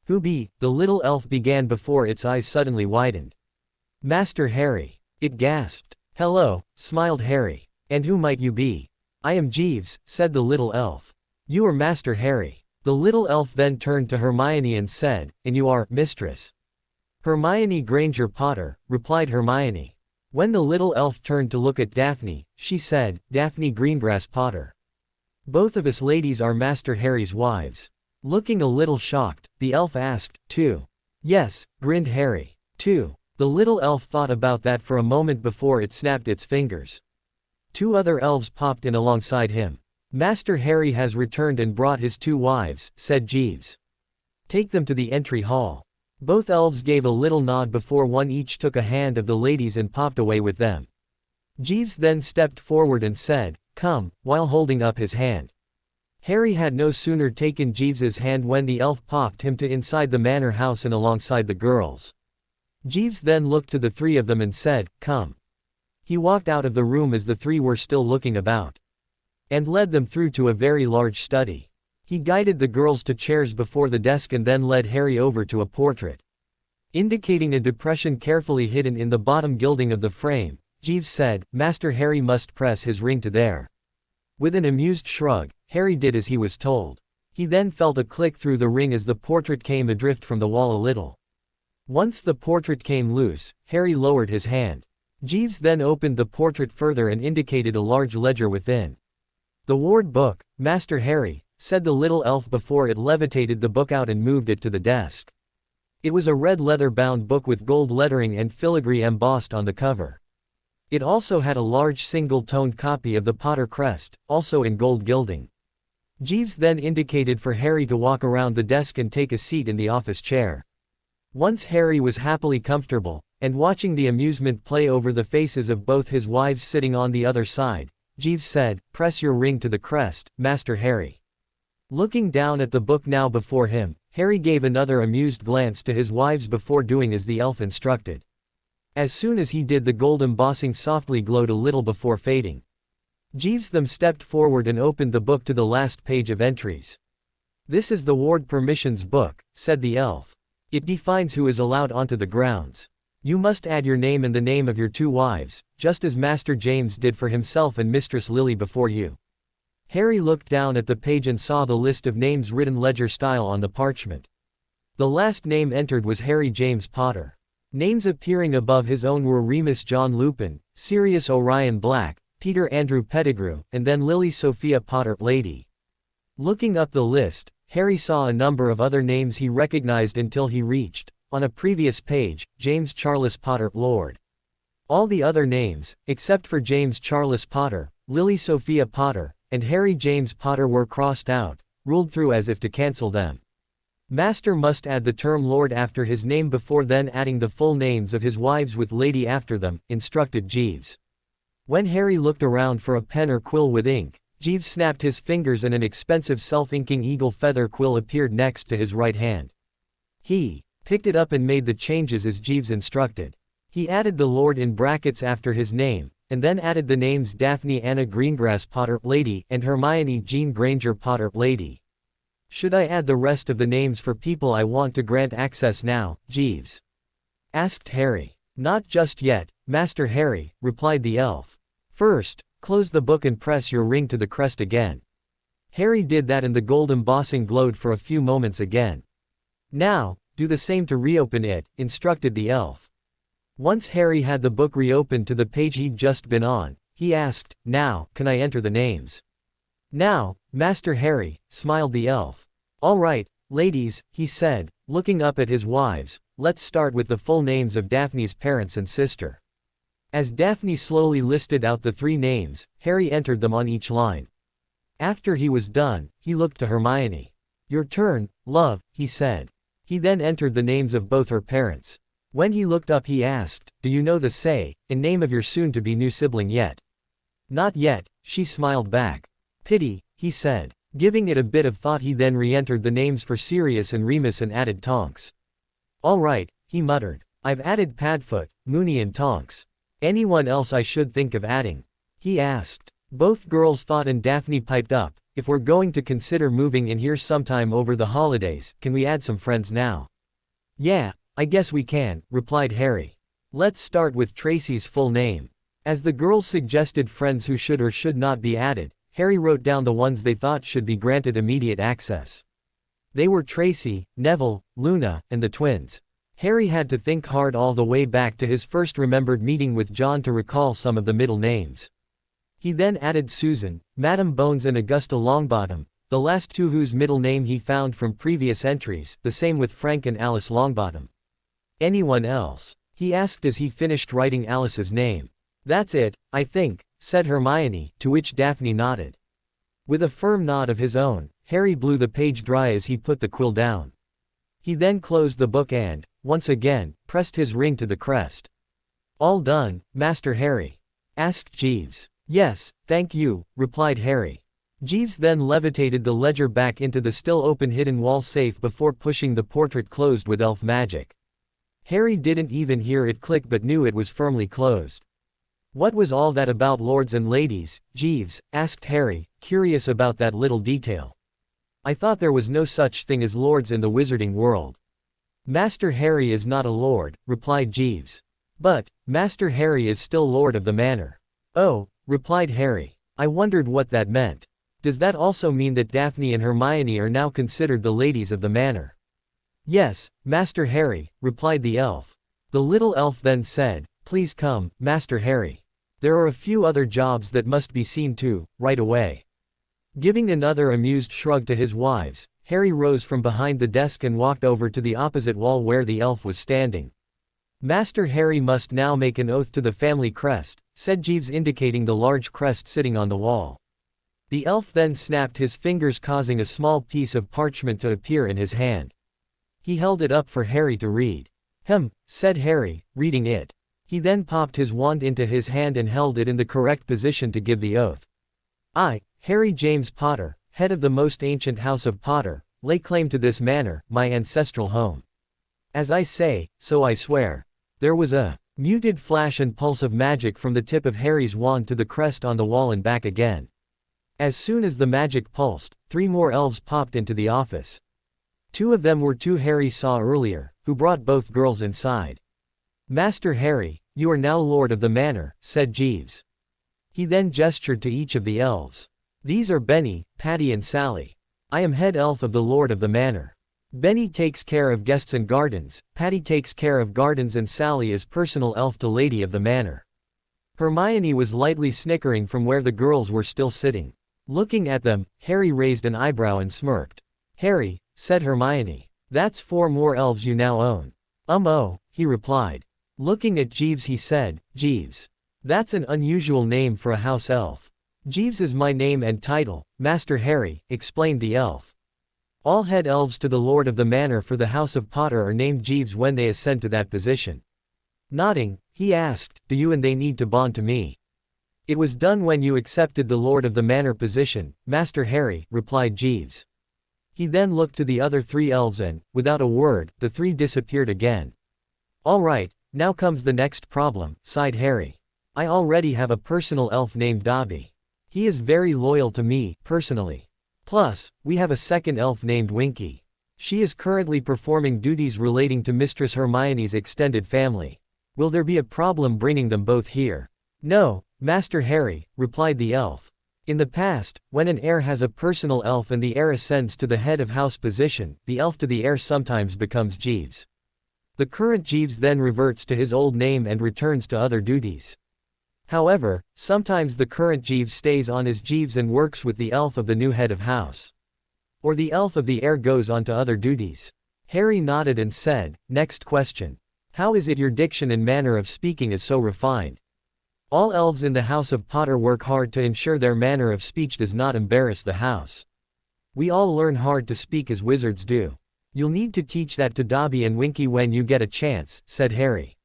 "Who be?" the little elf began before its eyes suddenly widened. "Master Harry," it gasped. "Hello," smiled Harry. "And who might you be?" "I am Jeeves," said the little elf. "You are Master Harry." The little elf then turned to Hermione and said, "And you are, Mistress?" "Hermione Granger Potter," replied Hermione. When the little elf turned to look at Daphne, she said, "Daphne Greengrass Potter. Both of us ladies are Master Harry's wives." Looking a little shocked, the elf asked, "Two?" "Yes," grinned Harry. "Two." The little elf thought about that for a moment before it snapped its fingers. 2 other elves popped in alongside him. "Master Harry has returned and brought his 2 wives," said Jeeves. "Take them to the entry hall." Both elves gave a little nod before one each took a hand of the ladies and popped away with them. Jeeves then stepped forward and said, "Come," while holding up his hand. Harry had no sooner taken Jeeves's hand when the elf popped him to inside the manor house and alongside the girls. Jeeves then looked to the 3 of them and said, "Come." He walked out of the room as the 3 were still looking about, and led them through to a very large study. He guided the girls to chairs before the desk and then led Harry over to a portrait. Indicating a depression carefully hidden in the bottom gilding of the frame, Jeeves said, "Master Harry must press his ring to there." With an amused shrug, Harry did as he was told. He then felt a click through the ring as the portrait came adrift from the wall a little. Once the portrait came loose, Harry lowered his hand. Jeeves then opened the portrait further and indicated a large ledger within. "The ward book, Master Harry," said the little elf before it levitated the book out and moved it to the desk. It was a red leather-bound book with gold lettering and filigree embossed on the cover. It also had a large single-toned copy of the Potter crest, also in gold gilding. Jeeves then indicated for Harry to walk around the desk and take a seat in the office chair. Once Harry was happily comfortable, and watching the amusement play over the faces of both his wives sitting on the other side, Jeeves said, "Press your ring to the crest, Master Harry." Looking down at the book now before him, Harry gave another amused glance to his wives before doing as the elf instructed. As soon as he did, the gold embossing softly glowed a little before fading. Jeeves then stepped forward and opened the book to the last page of entries. "This is the ward permissions book," said the elf. "It defines who is allowed onto the grounds. You must add your name and the name of your 2 wives, just as Master James did for himself and Mistress Lily before you." Harry looked down at the page and saw the list of names written ledger style on the parchment. The last name entered was Harry James Potter. Names appearing above his own were Remus John Lupin, Sirius Orion Black, Peter Andrew Pettigrew, and then Lily Sophia Potter, Lady. Looking up the list, Harry saw a number of other names he recognized until he reached, on a previous page, James Charles Potter, Lord. All the other names, except for James Charles Potter, Lily Sophia Potter, and Harry James Potter were crossed out, ruled through as if to cancel them. Master must add the term Lord after his name before then adding the full names of his wives with Lady after them, instructed Jeeves. When Harry looked around for a pen or quill with ink, Jeeves snapped his fingers and an expensive self-inking eagle feather quill appeared next to his right hand. He picked it up and made the changes as Jeeves instructed. He added the Lord in brackets after his name, and then added the names Daphne Anna Greengrass Potter, Lady, and Hermione Jean Granger Potter, Lady. "Should I add the rest of the names for people I want to grant access now, Jeeves?" asked Harry. "Not just yet, Master Harry," replied the elf. "First, close the book and press your ring to the crest again." Harry did that and the gold embossing glowed for a few moments again. "Now, do the same to reopen it," instructed the elf. Once Harry had the book reopened to the page he'd just been on, he asked, "Now, can I enter the names?" "Now, Master Harry," smiled the elf. "All right, ladies," he said, looking up at his wives, "let's start with the full names of Daphne's parents and sister." As Daphne slowly listed out the 3 names, Harry entered them on each line. After he was done, he looked to Hermione. Your turn, love, he said. He then entered the names of both her parents. When he looked up he asked, do you know the say, in name of your soon-to-be new sibling yet? Not yet, she smiled back. Pity, he said. Giving it a bit of thought he then re-entered the names for Sirius and Remus and added Tonks. All right, he muttered. I've added Padfoot, Mooney and Tonks. Anyone else I should think of adding? He asked. Both girls thought and Daphne piped up, if we're going to consider moving in here sometime over the holidays, can we add some friends now? Yeah, I guess we can, replied Harry. Let's start with Tracy's full name. As the girls suggested friends who should or should not be added, Harry wrote down the ones they thought should be granted immediate access. They were Tracy, Neville, Luna, and the twins. Harry had to think hard all the way back to his first remembered meeting with John to recall some of the middle names. He then added Susan, Madam Bones and Augusta Longbottom, the last two whose middle name he found from previous entries, the same with Frank and Alice Longbottom. Anyone else? He asked as he finished writing Alice's name. That's it, I think, said Hermione, to which Daphne nodded. With a firm nod of his own, Harry blew the page dry as he put the quill down. He then closed the book and, once again, pressed his ring to the crest. All done, Master Harry? Asked Jeeves. Yes, thank you, replied Harry. Jeeves then levitated the ledger back into the still open hidden wall safe before pushing the portrait closed with elf magic. Harry didn't even hear it click but knew it was firmly closed. What was all that about lords and ladies, Jeeves? Asked Harry, curious about that little detail. I thought there was no such thing as lords in the wizarding world. Master Harry is not a lord, replied Jeeves. But, Master Harry is still lord of the manor. Oh, replied Harry. I wondered what that meant. Does that also mean that Daphne and Hermione are now considered the ladies of the manor? Yes, Master Harry, replied the elf. The little elf then said, please come, Master Harry. There are a few other jobs that must be seen to, right away. Giving another amused shrug to his wives, Harry rose from behind the desk and walked over to the opposite wall where the elf was standing. Master Harry must now make an oath to the family crest, said Jeeves, indicating the large crest sitting on the wall. The elf then snapped his fingers, causing a small piece of parchment to appear in his hand. He held it up for Harry to read. Said Harry, reading it. He then popped his wand into his hand and held it in the correct position to give the oath. I, Harry James Potter, head of the most ancient house of Potter, lay claim to this manor, my ancestral home. As I say, so I swear. There was a muted flash and pulse of magic from the tip of Harry's wand to the crest on the wall and back again. As soon as the magic pulsed, 3 more elves popped into the office. 2 of them were 2 Harry saw earlier, who brought both girls inside. Master Harry, you are now lord of the manor, said Jeeves. He then gestured to each of the elves. These are Benny, Patty and Sally. I am head elf of the lord of the manor. Benny takes care of guests and gardens, Patty takes care of gardens and Sally is personal elf to lady of the manor. Hermione was lightly snickering from where the girls were still sitting. Looking at them, Harry raised an eyebrow and smirked. Harry, said Hermione, that's 4 more elves you now own. Oh, he replied. Looking at Jeeves he said, Jeeves. That's an unusual name for a house elf. Jeeves is my name and title, Master Harry, explained the elf. All head elves to the lord of the manor for the house of Potter are named Jeeves when they ascend to that position. Nodding, he asked, do you and they need to bond to me? It was done when you accepted the lord of the manor position, Master Harry, replied Jeeves. He then looked to the other 3 elves and, without a word, the 3 disappeared again. All right, now comes the next problem, sighed Harry. I already have a personal elf named Dobby. He is very loyal to me, personally. Plus, we have a second elf named Winky. She is currently performing duties relating to Mistress Hermione's extended family. Will there be a problem bringing them both here? No, Master Harry, replied the elf. In the past, when an heir has a personal elf and the heir ascends to the head of house position, the elf to the heir sometimes becomes Jeeves. The current Jeeves then reverts to his old name and returns to other duties. However, sometimes the current Jeeves stays on as Jeeves and works with the elf of the new head of house. Or the elf of the heir goes on to other duties. Harry nodded and said, next question. How is it your diction and manner of speaking is so refined? All elves in the house of Potter work hard to ensure their manner of speech does not embarrass the house. We all learn hard to speak as wizards do. You'll need to teach that to Dobby and Winky when you get a chance, said Harry.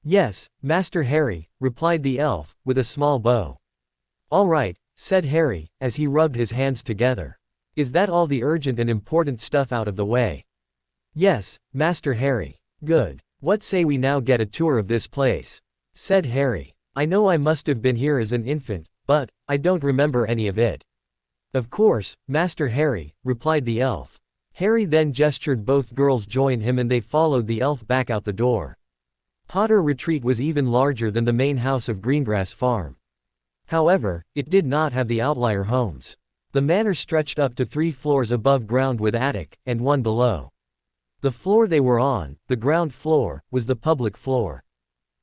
Yes, Master Harry, replied the elf, with a small bow. All right, said Harry, as he rubbed his hands together. Is that all the urgent and important stuff out of the way? Yes, Master Harry. Good. What say we now get a tour of this place? Said Harry. I know I must have been here as an infant, but I don't remember any of it. Of course, Master Harry, replied the elf. Harry then gestured both girls joined him and they followed the elf back out the door. Potter Retreat was even larger than the main house of Greengrass Farm. However, it did not have the outlier homes. The manor stretched up to 3 floors above ground with attic, and 1 below. The floor they were on, the ground floor, was the public floor.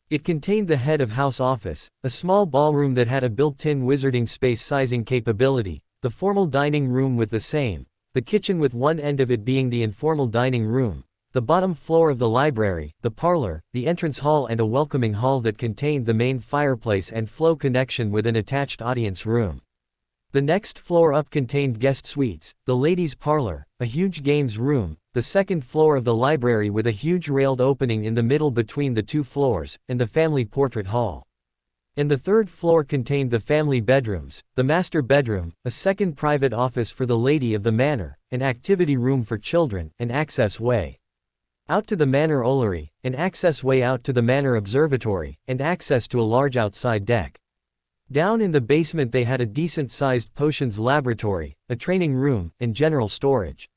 It contained the head of house office, a small ballroom that had a built-in wizarding space sizing capability, the formal dining room with the same, the kitchen with one end of it being the informal dining room, the bottom floor of the library, the parlor, the entrance hall and a welcoming hall that contained the main fireplace and flow connection with an attached audience room. The next floor up contained guest suites, the ladies' parlor, a huge games room, the second floor of the library with a huge railed opening in the middle between the 2 floors, and the family portrait hall. And the third floor contained the family bedrooms, the master bedroom, a second private office for the lady of the manor, an activity room for children, an access way out to the manor ollery, an access way out to the manor observatory, and access to a large outside deck. Down in the basement they had a decent-sized potions laboratory, a training room, and general storage.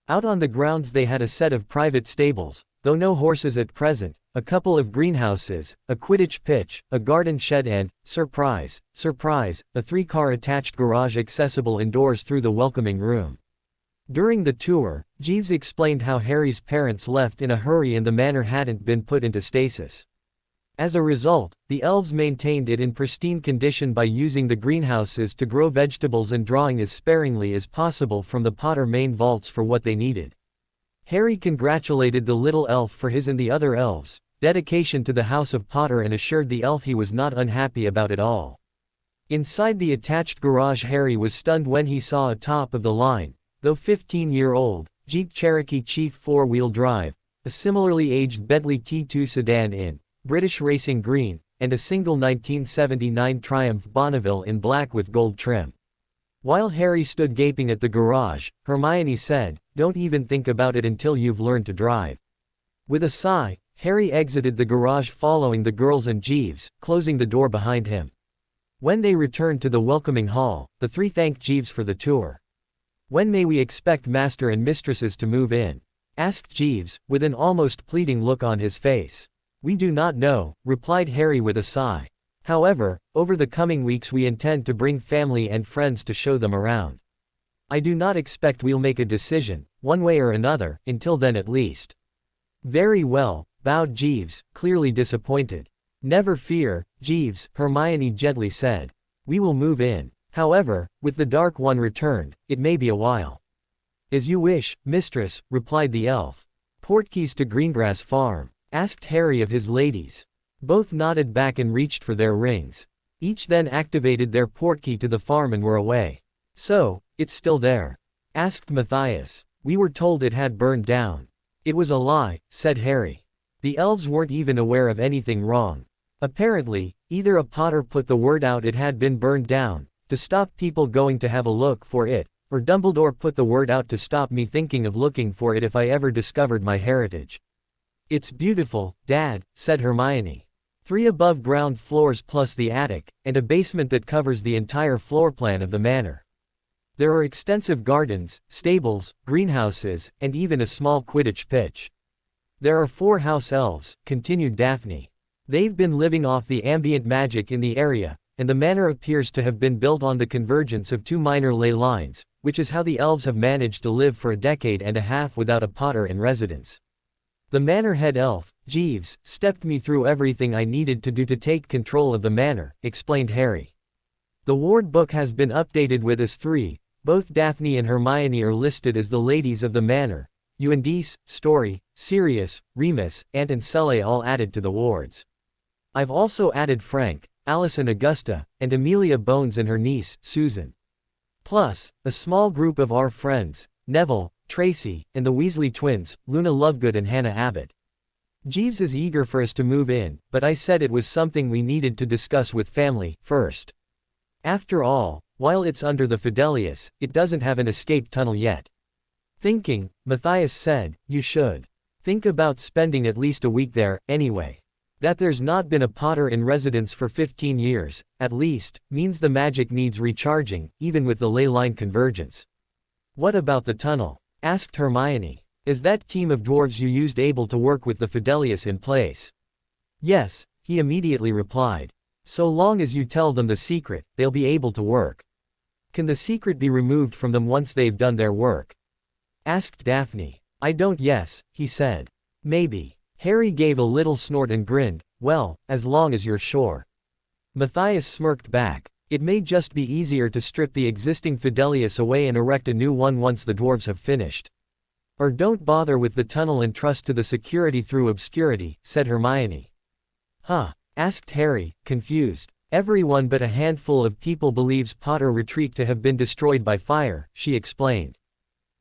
Out on the grounds they had a set of private stables, though no horses at present, a couple of greenhouses, a Quidditch pitch, a garden shed and, surprise, surprise, a 3-car attached garage accessible indoors through the welcoming room. During the tour, Jeeves explained how Harry's parents left in a hurry and the manor hadn't been put into stasis. As a result, the elves maintained it in pristine condition by using the greenhouses to grow vegetables and drawing as sparingly as possible from the Potter main vaults for what they needed. Harry congratulated the little elf for his and the other elves' dedication to the House of Potter and assured the elf he was not unhappy about it all. Inside the attached garage Harry was stunned when he saw a top-of-the-line, though 15-year-old, Jeep Cherokee Chief 4-wheel drive, a similarly aged Bentley T2 sedan in British Racing Green, and a single 1979 Triumph Bonneville in black with gold trim. While Harry stood gaping at the garage, Hermione said, "Don't even think about it until you've learned to drive." With a sigh, Harry exited the garage following the girls and Jeeves, closing the door behind him. When they returned to the welcoming hall, the 3 thanked Jeeves for the tour. "When may we expect Master and Mistresses to move in?" asked Jeeves, with an almost pleading look on his face. "We do not know," replied Harry with a sigh. "However, over the coming weeks we intend to bring family and friends to show them around. I do not expect we'll make a decision, one way or another, until then at least." "Very well," bowed Jeeves, clearly disappointed. "Never fear, Jeeves," Hermione gently said. "We will move in. However, with the Dark One returned, it may be a while." "As you wish, mistress," replied the elf. "Portkeys to Greengrass Farm?" asked Harry of his ladies. Both nodded back and reached for their rings. Each then activated their portkey to the farm and were away. "So, it's still there?" asked Matthias. "We were told it had burned down." "It was a lie," said Harry. "The elves weren't even aware of anything wrong. Apparently, either a Potter put the word out it had been burned down, to stop people going to have a look for it, or Dumbledore put the word out to stop me thinking of looking for it if I ever discovered my heritage." "It's beautiful, Dad," said Hermione. 3 above-ground floors plus the attic, and a basement that covers the entire floor plan of the manor. There are extensive gardens, stables, greenhouses, and even a small Quidditch pitch. "There are 4 house elves," continued Daphne. "They've been living off the ambient magic in the area, and the manor appears to have been built on the convergence of 2 minor ley lines, which is how the elves have managed to live for a decade and a half without a Potter in residence. The manor head elf, Jeeves, stepped me through everything I needed to do to take control of the manor," explained Harry. "The ward book has been updated with us 3, both Daphne and Hermione are listed as the ladies of the manor, Euandice, Story, Sirius, Remus, Aunt and Selle all added to the wards. I've also added Frank, Alice and Augusta, and Amelia Bones and her niece, Susan. Plus, a small group of our friends, Neville, Tracy, and the Weasley twins, Luna Lovegood and Hannah Abbott. Jeeves is eager for us to move in, but I said it was something we needed to discuss with family, first. After all, while it's under the Fidelius, it doesn't have an escape tunnel yet. Thinking, Matthias said, you should. Think about spending at least a week there, anyway. That there's not been a Potter in residence for 15 years, at least, means the magic needs recharging, even with the ley line convergence. What about the tunnel? Asked Hermione. Is that team of dwarves you used able to work with the Fidelius in place? Yes, he immediately replied. So long as you tell them the secret, they'll be able to work. Can the secret be removed from them once they've done their work? Asked Daphne. I don't yes, he said. Maybe. Harry gave a little snort and grinned, well, as long as you're sure. Matthias smirked back. It may just be easier to strip the existing Fidelius away and erect a new one once the dwarves have finished. Or don't bother with the tunnel and trust to the security through obscurity, said Hermione. Huh? Asked Harry, confused. Everyone but a handful of people believes Potter Retreat to have been destroyed by fire, she explained.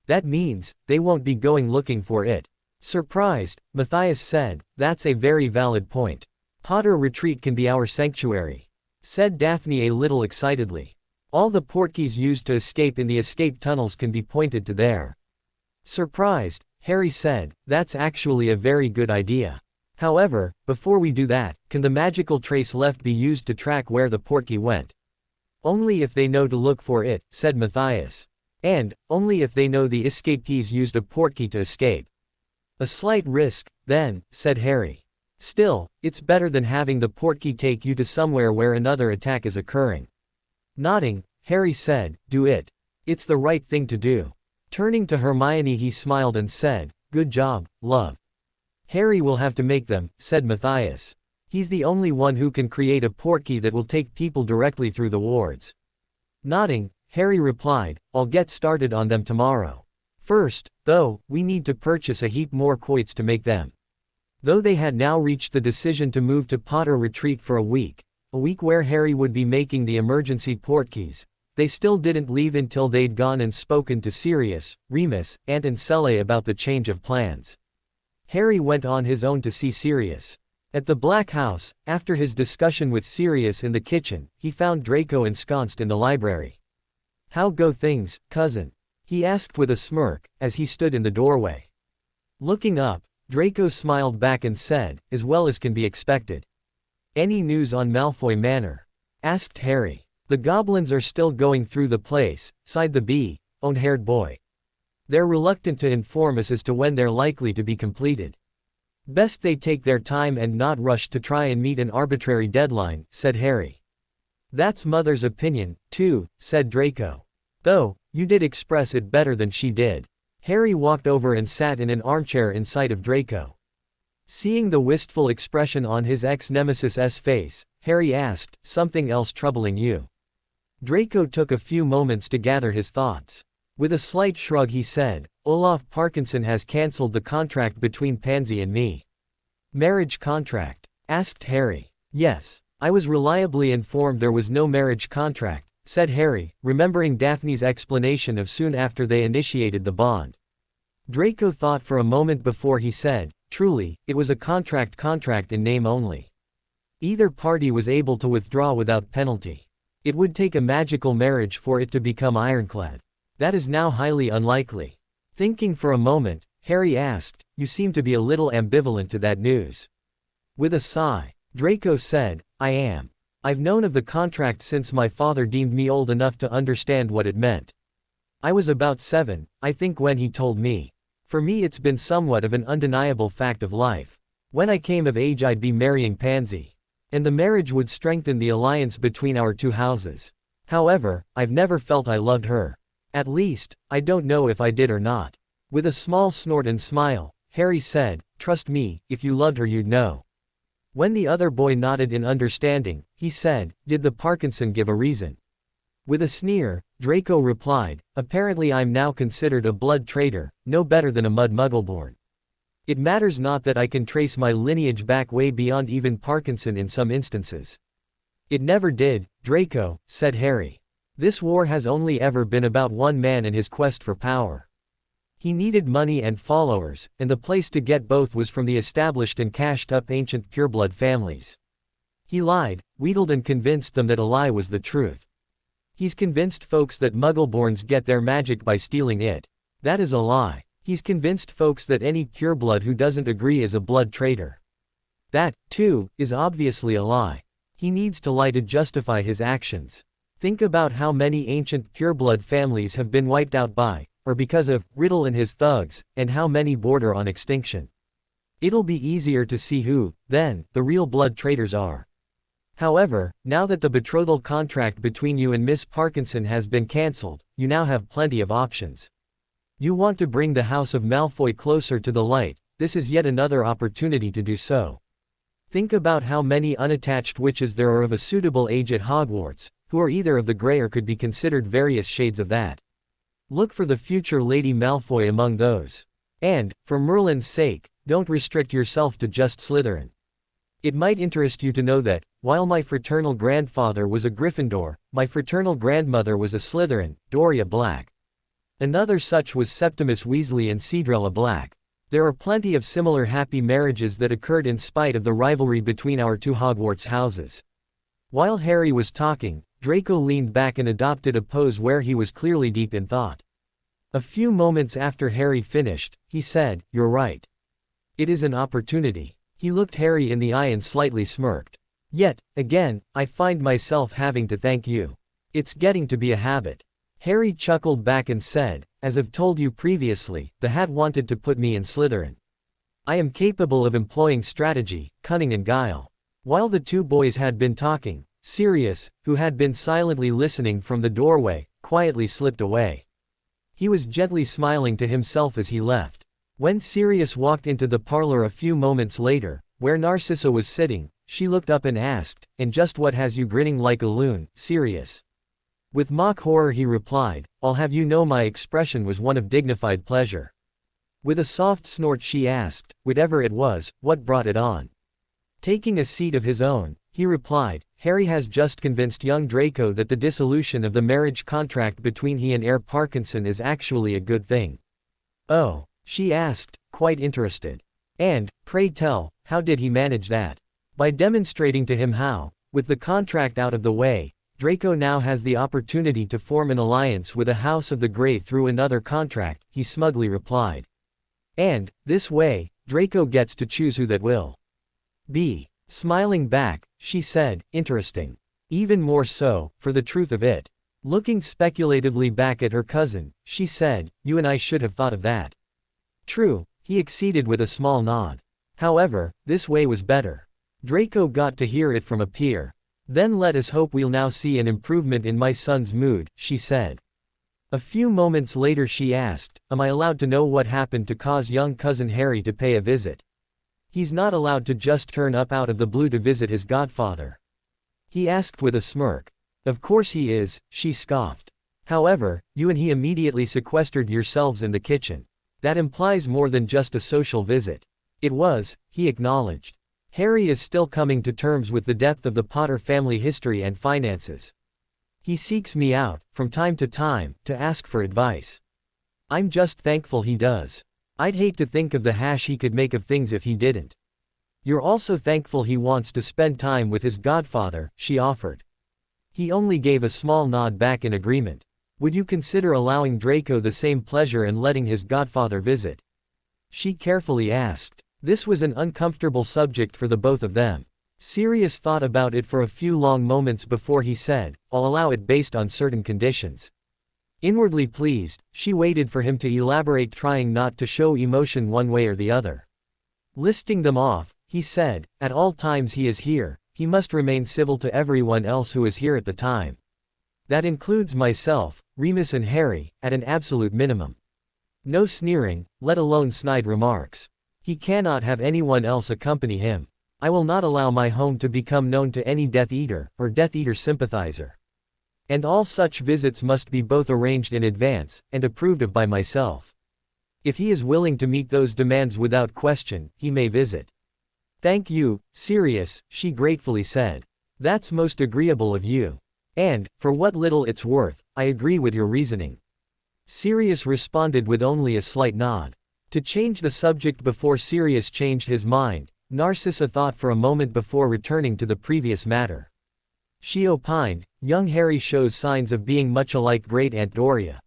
That means, they won't be going looking for it. Surprised, Matthias said, that's a very valid point. Potter Retreat can be our sanctuary. Said Daphne a little excitedly. All the portkeys used to escape in the escape tunnels can be pointed to there. Surprised, Harry said, that's actually a very good idea. However, before we do that, can the magical trace left be used to track where the portkey went? Only if they know to look for it, said Matthias. And, only if they know the escapees used a portkey to escape. A slight risk, then, said Harry. Still, it's better than having the portkey take you to somewhere where another attack is occurring. Nodding, Harry said, do it. It's the right thing to do. Turning to Hermione he smiled and said, good job, love. Harry will have to make them, said Matthias. He's the only one who can create a portkey that will take people directly through the wards. Nodding, Harry replied, I'll get started on them tomorrow. First, though, we need to purchase a heap more quoits to make them. Though they had now reached the decision to move to Potter Retreat for a week where Harry would be making the emergency portkeys, they still didn't leave until they'd gone and spoken to Sirius, Remus, and Ancelle about the change of plans. Harry went on his own to see Sirius. At the Black House, after his discussion with Sirius in the kitchen, he found Draco ensconced in the library. How go things, cousin? He asked with a smirk, as he stood in the doorway. Looking up, Draco smiled back and said, as well as can be expected. Any news on Malfoy Manor? Asked Harry. The goblins are still going through the place, sighed the bee-haired boy. They're reluctant to inform us as to when they're likely to be completed. Best they take their time and not rush to try and meet an arbitrary deadline, said Harry. That's Mother's opinion, too, said Draco. Though, you did express it better than she did. Harry walked over and sat in an armchair in sight of Draco. Seeing the wistful expression on his ex-nemesis's face, Harry asked, something else troubling you? Draco took a few moments to gather his thoughts. With a slight shrug he said, Olaf Parkinson has cancelled the contract between Pansy and me. Marriage contract? Asked Harry. Yes, I was reliably informed there was no marriage contract, said Harry, remembering Daphne's explanation of soon after they initiated the bond. Draco thought for a moment before he said, truly, it was a contract in name only. Either party was able to withdraw without penalty. It would take a magical marriage for it to become ironclad. That is now highly unlikely. Thinking for a moment, Harry asked, you seem to be a little ambivalent to that news. With a sigh, Draco said, I am. I've known of the contract since my father deemed me old enough to understand what it meant. I was about 7, I think, when he told me. For me it's been somewhat of an undeniable fact of life. When I came of age I'd be marrying Pansy. And the marriage would strengthen the alliance between our two houses. However, I've never felt I loved her. At least, I don't know if I did or not. With a small snort and smile, Harry said, trust me, if you loved her you'd know. When the other boy nodded in understanding, he said, did the Parkinson give a reason? With a sneer, Draco replied, apparently I'm now considered a blood traitor, no better than a mud muggleborn. It matters not that I can trace my lineage back way beyond even Parkinson in some instances. It never did, Draco, said Harry. This war has only ever been about one man and his quest for power. He needed money and followers, and the place to get both was from the established and cashed-up ancient pureblood families. He lied, wheedled and convinced them that a lie was the truth. He's convinced folks that Muggleborns get their magic by stealing it. That is a lie. He's convinced folks that any pureblood who doesn't agree is a blood traitor. That, too, is obviously a lie. He needs to lie to justify his actions. Think about how many ancient pureblood families have been wiped out by, or because of, Riddle and his thugs, and how many border on extinction. It'll be easier to see who, then, the real blood traitors are. However, now that the betrothal contract between you and Miss Parkinson has been cancelled, you now have plenty of options. You want to bring the House of Malfoy closer to the light, this is yet another opportunity to do so. Think about how many unattached witches there are of a suitable age at Hogwarts, who are either of the grey or could be considered various shades of that. Look for the future Lady Malfoy among those. And, for Merlin's sake, don't restrict yourself to just Slytherin. It might interest you to know that, while my fraternal grandfather was a Gryffindor, my fraternal grandmother was a Slytherin, Doria Black. Another such was Septimus Weasley and Cedrella Black. There are plenty of similar happy marriages that occurred in spite of the rivalry between our two Hogwarts houses. While Harry was talking, Draco leaned back and adopted a pose where he was clearly deep in thought. A few moments after Harry finished, he said, "You're right. It is an opportunity." He looked Harry in the eye and slightly smirked. "Yet, again, I find myself having to thank you. It's getting to be a habit." Harry chuckled back and said, "As I've told you previously, the Hat wanted to put me in Slytherin. I am capable of employing strategy, cunning and guile." While the two boys had been talking, Sirius, who had been silently listening from the doorway, quietly slipped away. He was gently smiling to himself as he left. When Sirius walked into the parlor a few moments later, where Narcissa was sitting, she looked up and asked, "And just what has you grinning like a loon, Sirius?" With mock horror he replied, "I'll have you know my expression was one of dignified pleasure." With a soft snort she asked, "Whatever it was, what brought it on?" Taking a seat of his own, he replied, "Harry has just convinced young Draco that the dissolution of the marriage contract between he and Heir Parkinson is actually a good thing." "Oh?" she asked, quite interested. "And, pray tell, how did he manage that?" "By demonstrating to him how, with the contract out of the way, Draco now has the opportunity to form an alliance with a House of the Grey through another contract," he smugly replied. "And, this way, Draco gets to choose who that will be." Smiling back, she said, "Interesting. Even more so, for the truth of it." Looking speculatively back at her cousin, she said, "You and I should have thought of that." "True," he acceded with a small nod. "However, this way was better. Draco got to hear it from a peer. Then let us hope we'll now see an improvement in my son's mood," she said. A few moments later she asked, "Am I allowed to know what happened to cause young cousin Harry to pay a visit?" "He's not allowed to just turn up out of the blue to visit his godfather," he asked with a smirk. "Of course he is," she scoffed. "However, you and he immediately sequestered yourselves in the kitchen. That implies more than just a social visit." "It was," he acknowledged. "Harry is still coming to terms with the depth of the Potter family history and finances. He seeks me out, from time to time, to ask for advice. I'm just thankful he does. I'd hate to think of the hash he could make of things if he didn't." "You're also thankful he wants to spend time with his godfather," she offered. He only gave a small nod back in agreement. "Would you consider allowing Draco the same pleasure and letting his godfather visit?" she carefully asked. This was an uncomfortable subject for the both of them. Sirius thought about it for a few long moments before he said, "I'll allow it based on certain conditions." Inwardly pleased, she waited for him to elaborate, trying not to show emotion one way or the other. Listing them off, he said, "At all times he is here, he must remain civil to everyone else who is here at the time. That includes myself, Remus and Harry, at an absolute minimum. No sneering, let alone snide remarks. He cannot have anyone else accompany him. I will not allow my home to become known to any Death Eater, or Death Eater sympathizer. And all such visits must be both arranged in advance, and approved of by myself. If he is willing to meet those demands without question, he may visit." "Thank you, Sirius," she gratefully said. "That's most agreeable of you. And, for what little it's worth, I agree with your reasoning. Sirius responded with only a slight nod. To change the subject before Sirius changed his mind, Narcissa thought for a moment before returning to the previous matter. She opined, young Harry shows signs of being much alike Great Aunt Doria.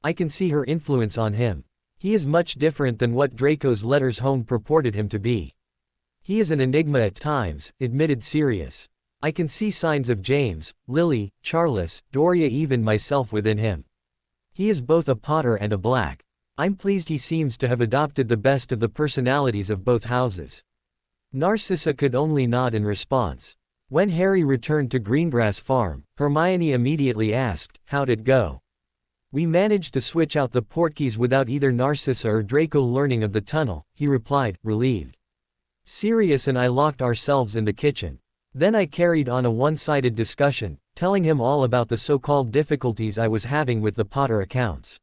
I can see her influence on him. He is much different than what Draco's letters home purported him to be. He is an enigma at times, admitted Sirius. I can see signs of James, Lily, Charles, Doria, even myself within him. He is both a Potter and a Black. I'm pleased he seems to have adopted the best of the personalities of both houses. Narcissa could only nod in response. When Harry returned to Greengrass Farm, Hermione immediately asked, "How'd it go?" "We managed to switch out the portkeys without either Narcissa or Draco learning of the tunnel," he replied, relieved. "Sirius and I locked ourselves in the kitchen. Then I carried on a one-sided discussion, telling him all about the so-called difficulties I was having with the Potter accounts.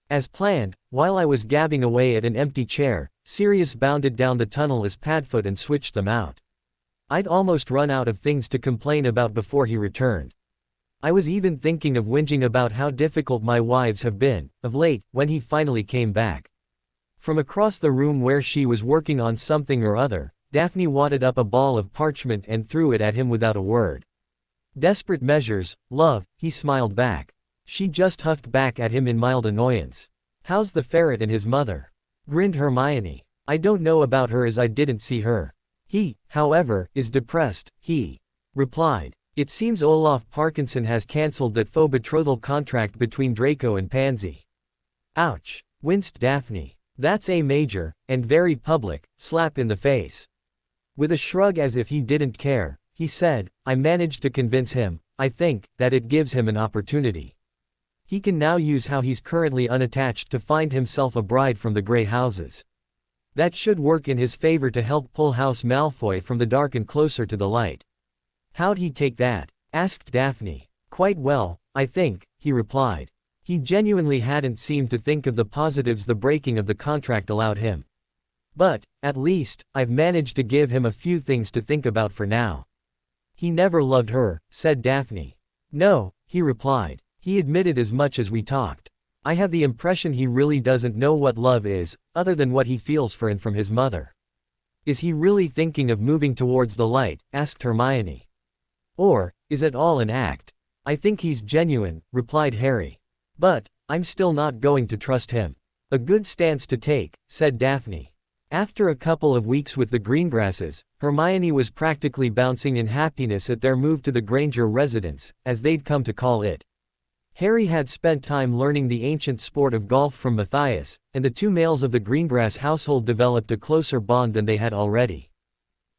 As planned, while I was gabbing away at an empty chair, Sirius bounded down the tunnel as Padfoot and switched them out. I'd almost run out of things to complain about before he returned. I was even thinking of whinging about how difficult my wives have been, of late, when he finally came back." From across the room where she was working on something or other, Daphne wadded up a ball of parchment and threw it at him without a word. "Desperate measures, love," he smiled back. She just huffed back at him in mild annoyance. "How's the ferret and his mother?" grinned Hermione. "I don't know about her as I didn't see her. He, however, is depressed," he replied. "It seems Olaf Parkinson has cancelled that faux betrothal contract between Draco and Pansy." "Ouch," winced Daphne. "That's a major, and very public, slap in the face." With a shrug as if he didn't care, he said, "I managed to convince him, I think, that it gives him an opportunity. He can now use how he's currently unattached to find himself a bride from the Grey Houses. That should work in his favor to help pull House Malfoy from the dark and closer to the light." "How'd he take that?" asked Daphne. "Quite well, I think," he replied. He genuinely hadn't seemed to think of the positives the breaking of the contract allowed him. "But, at least, I've managed to give him a few things to think about for now." "He never loved her," said Daphne. "No," he replied. "He admitted as much as we talked. I have the impression he really doesn't know what love is, other than what he feels for and from his mother." "Is he really thinking of moving towards the light?" asked Hermione. "Or, is it all an act?" "I think he's genuine," replied Harry. "But, I'm still not going to trust him." "A good stance to take," said Daphne. After a couple of weeks with the Greengrasses, Hermione was practically bouncing in happiness at their move to the Granger residence, as they'd come to call it. Harry had spent time learning the ancient sport of golf from Matthias, and the two males of the Greengrass household developed a closer bond than they had already.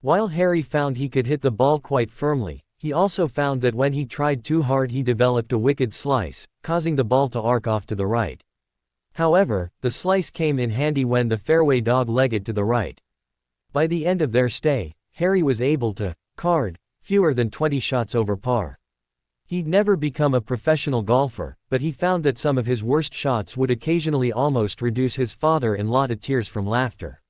While Harry found he could hit the ball quite firmly, he also found that when he tried too hard he developed a wicked slice, causing the ball to arc off to the right. However, the slice came in handy when the fairway dog-legged to the right. By the end of their stay, Harry was able to card fewer than 20 shots over par. He'd never become a professional golfer, but he found that some of his worst shots would occasionally almost reduce his father-in-law to tears from laughter.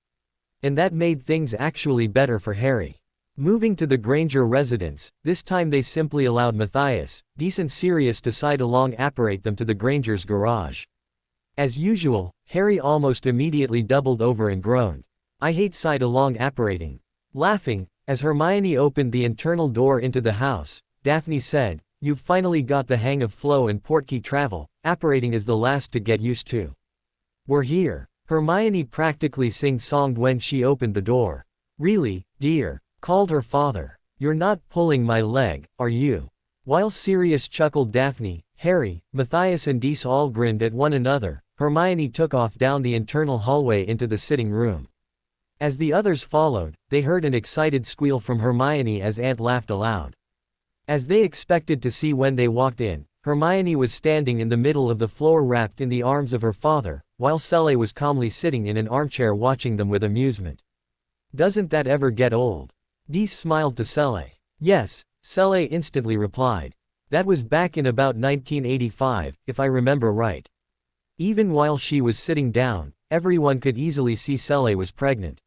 And that made things actually better for Harry. Moving to the Granger residence, this time they simply allowed Matthias, decent Sirius to side-along apparate them to the Granger's garage. As usual, Harry almost immediately doubled over and groaned. "I hate side-along apparating." Laughing, as Hermione opened the internal door into the house, Daphne said, "You've finally got the hang of flow and portkey travel, apparating is the last to get used to." "We're here." Hermione practically sing-songed when she opened the door. "Really, dear," called her father. "You're not pulling my leg, are you?" While Sirius chuckled, Daphne, Harry, Matthias and Dees all grinned at one another. Hermione took off down the internal hallway into the sitting room. As the others followed, they heard an excited squeal from Hermione as Aunt laughed aloud. As they expected to see when they walked in, Hermione was standing in the middle of the floor wrapped in the arms of her father, while Sele was calmly sitting in an armchair watching them with amusement. "Doesn't that ever get old?" Dees smiled to Sele. "Yes," Sele instantly replied. "That was back in about 1985, if I remember right." Even while she was sitting down, everyone could easily see Sele was pregnant.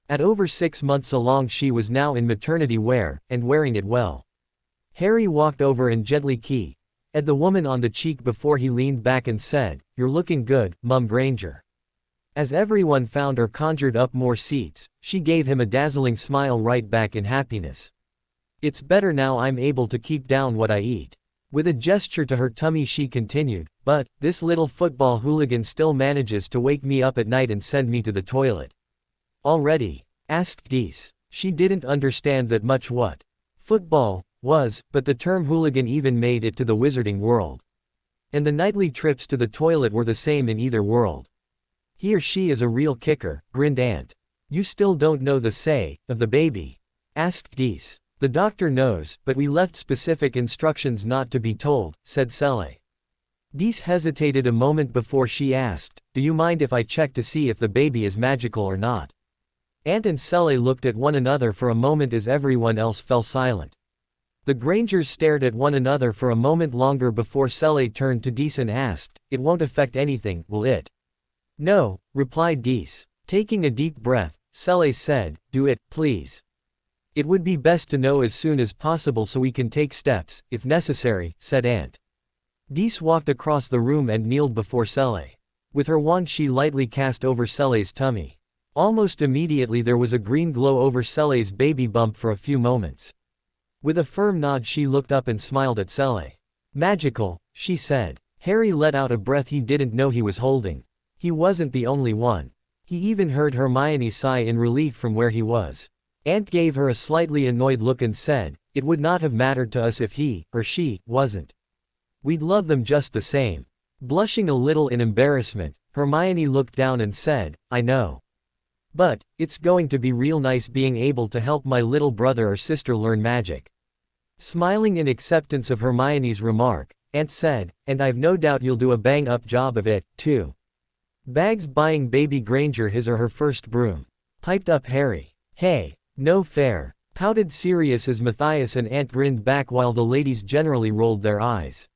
At over 6 months along she was now in maternity wear, and wearing it well. Harry walked over and gently kissed the woman on the cheek before he leaned back and said, "You're looking good, Mum Granger." As everyone found or conjured up more seats, she gave him a dazzling smile right back in happiness. "It's better now I'm able to keep down what I eat." With a gesture to her tummy she continued, "But, this little football hooligan still manages to wake me up at night and send me to the toilet." "Already?" asked Dees. She didn't understand that much what football was, but the term hooligan even made it to the wizarding world. And the nightly trips to the toilet were the same in either world. "He or she is a real kicker," grinned Ant. "You still don't know the say of the baby?" asked Dees. "The doctor knows, but we left specific instructions not to be told," said Sele. Dees hesitated a moment before she asked, "Do you mind if I check to see if the baby is magical or not?" Ant and Sele looked at one another for a moment as everyone else fell silent. The Grangers stared at one another for a moment longer before Sele turned to Dees and asked, "It won't affect anything, will it?" "No," replied Dees. Taking a deep breath, Sele said, "Do it, please. It would be best to know as soon as possible so we can take steps, if necessary," said Ant. Dees walked across the room and kneeled before Sele. With her wand she lightly cast over Sele's tummy. Almost immediately there was a green glow over Sele's baby bump for a few moments. With a firm nod she looked up and smiled at Sele. "Magical," she said. Harry let out a breath he didn't know he was holding. He wasn't the only one. He even heard Hermione sigh in relief from where he was. Ant gave her a slightly annoyed look and said, "It would not have mattered to us if he, or she, wasn't. We'd love them just the same." Blushing a little in embarrassment, Hermione looked down and said, "I know. But, it's going to be real nice being able to help my little brother or sister learn magic." Smiling in acceptance of Hermione's remark, Ant said, "And I've no doubt you'll do a bang-up job of it, too." "Bag's buying baby Granger his or her first broom," piped up Harry. "Hey, no fair," pouted Sirius as Matthias and Ant grinned back while the ladies generally rolled their eyes.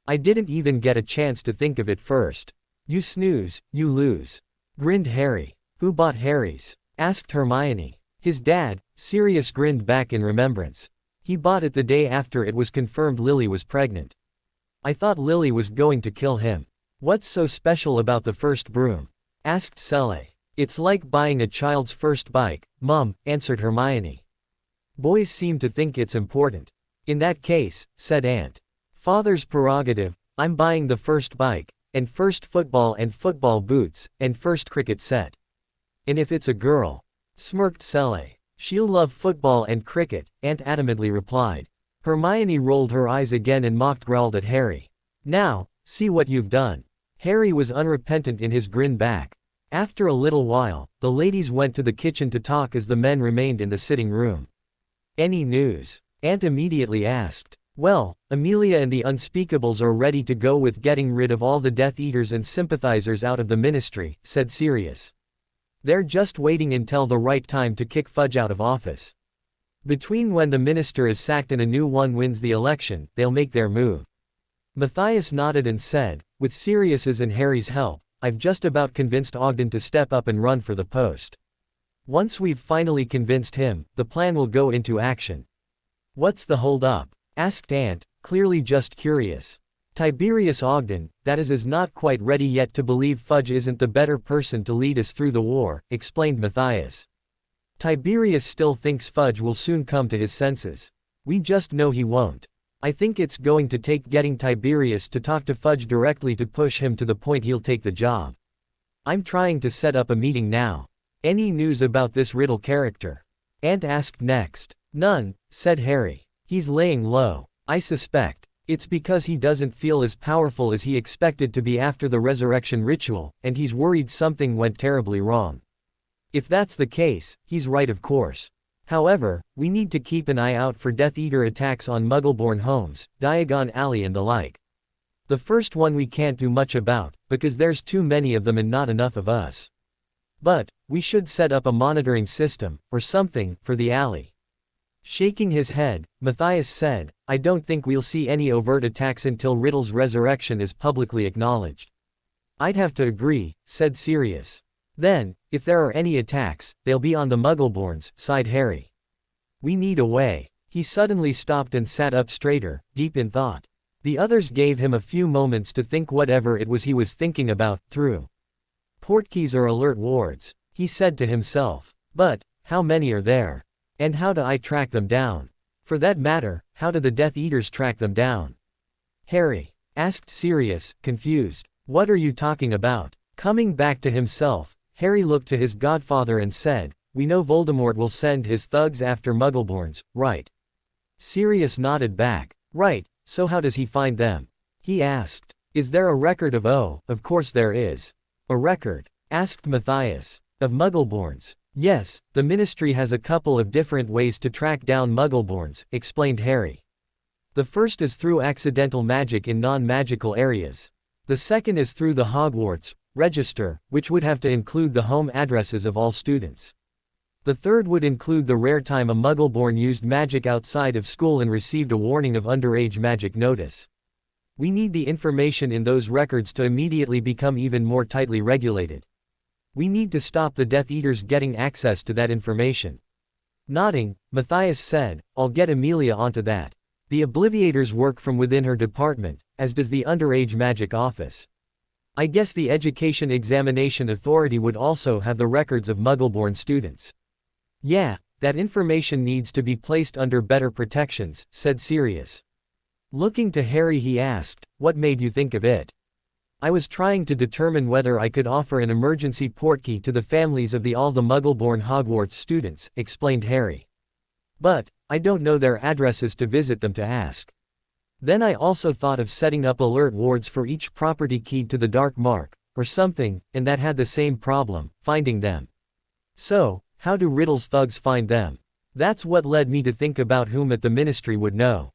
"I didn't even get a chance to think of it first." "You snooze, you lose," grinned Harry. "Who bought Harry's?" asked Hermione. "His dad," Sirius grinned back in remembrance. "He bought it the day after it was confirmed Lily was pregnant. I thought Lily was going to kill him." "What's so special about the first broom?" asked Sele. "It's like buying a child's first bike, Mum," answered Hermione. "Boys seem to think it's important." "In that case," said Ant. "Father's prerogative, I'm buying the first bike, and first football and football boots, and first cricket set." "And if it's a girl?" smirked Sele. "She'll love football and cricket," Ant adamantly replied. Hermione rolled her eyes again and mocked growled at Harry. "Now, see what you've done." Harry was unrepentant in his grin back. After a little while, the ladies went to the kitchen to talk as the men remained in the sitting room. "Any news?" Ant immediately asked. "Well, Amelia and the Unspeakables are ready to go with getting rid of all the Death Eaters and sympathizers out of the ministry," said Sirius. "They're just waiting until the right time to kick Fudge out of office. Between when the minister is sacked and a new one wins the election, they'll make their move." Matthias nodded and said, "With Sirius's and Harry's help, I've just about convinced Ogden to step up and run for the post. Once we've finally convinced him, the plan will go into action." "What's the hold-up?" asked Ant, clearly just curious. "Tiberius Ogden, that is not quite ready yet to believe Fudge isn't the better person to lead us through the war," explained Matthias. "Tiberius still thinks Fudge will soon come to his senses. We just know he won't. I think it's going to take getting Tiberius to talk to Fudge directly to push him to the point he'll take the job. I'm trying to set up a meeting now." "Any news about this Riddle character?" Ant asked next. "None," said Harry. "He's laying low. I suspect it's because he doesn't feel as powerful as he expected to be after the resurrection ritual, and he's worried something went terribly wrong. If that's the case, he's right of course. However, we need to keep an eye out for Death Eater attacks on Muggleborn homes, Diagon Alley and the like. The first one we can't do much about, because there's too many of them and not enough of us. But, we should set up a monitoring system, or something, for the alley." Shaking his head, Matthias said, "I don't think we'll see any overt attacks until Riddle's resurrection is publicly acknowledged." "I'd have to agree," said Sirius. "Then, if there are any attacks, they'll be on the Muggleborns," sighed Harry. "We need a way." He suddenly stopped and sat up straighter, deep in thought. The others gave him a few moments to think whatever it was he was thinking about, through. Portkeys are alert wards, he said to himself. But, how many are there? And how do I track them down? For that matter, how do the Death Eaters track them down? Harry asked Sirius, confused. What are you talking about? Coming back to himself, Harry looked to his godfather and said, we know Voldemort will send his thugs after Muggleborns, right? Sirius nodded back. Right, so how does he find them? He asked. Is there a record of of course there is. A record? Asked Matthias. Of Muggleborns? Yes, the Ministry has a couple of different ways to track down Muggleborns, explained Harry. The first is through accidental magic in non-magical areas. The second is through the Hogwarts register, which would have to include the home addresses of all students. The third would include the rare time a Muggleborn used magic outside of school and received a warning of underage magic notice. We need the information in those records to immediately become even more tightly regulated. We need to stop the Death Eaters getting access to that information. Nodding, Matthias said, I'll get Amelia onto that. The Obliviators work from within her department, as does the Underage Magic Office. I guess the Education Examination Authority would also have the records of Muggleborn students. Yeah, that information needs to be placed under better protections, said Sirius. Looking to Harry he asked, what made you think of it? I was trying to determine whether I could offer an emergency portkey to the families of all the Muggleborn Hogwarts students, explained Harry. But, I don't know their addresses to visit them to ask. Then I also thought of setting up alert wards for each property keyed to the Dark Mark, or something, and that had the same problem, finding them. So, how do Riddle's thugs find them? That's what led me to think about whom at the Ministry would know.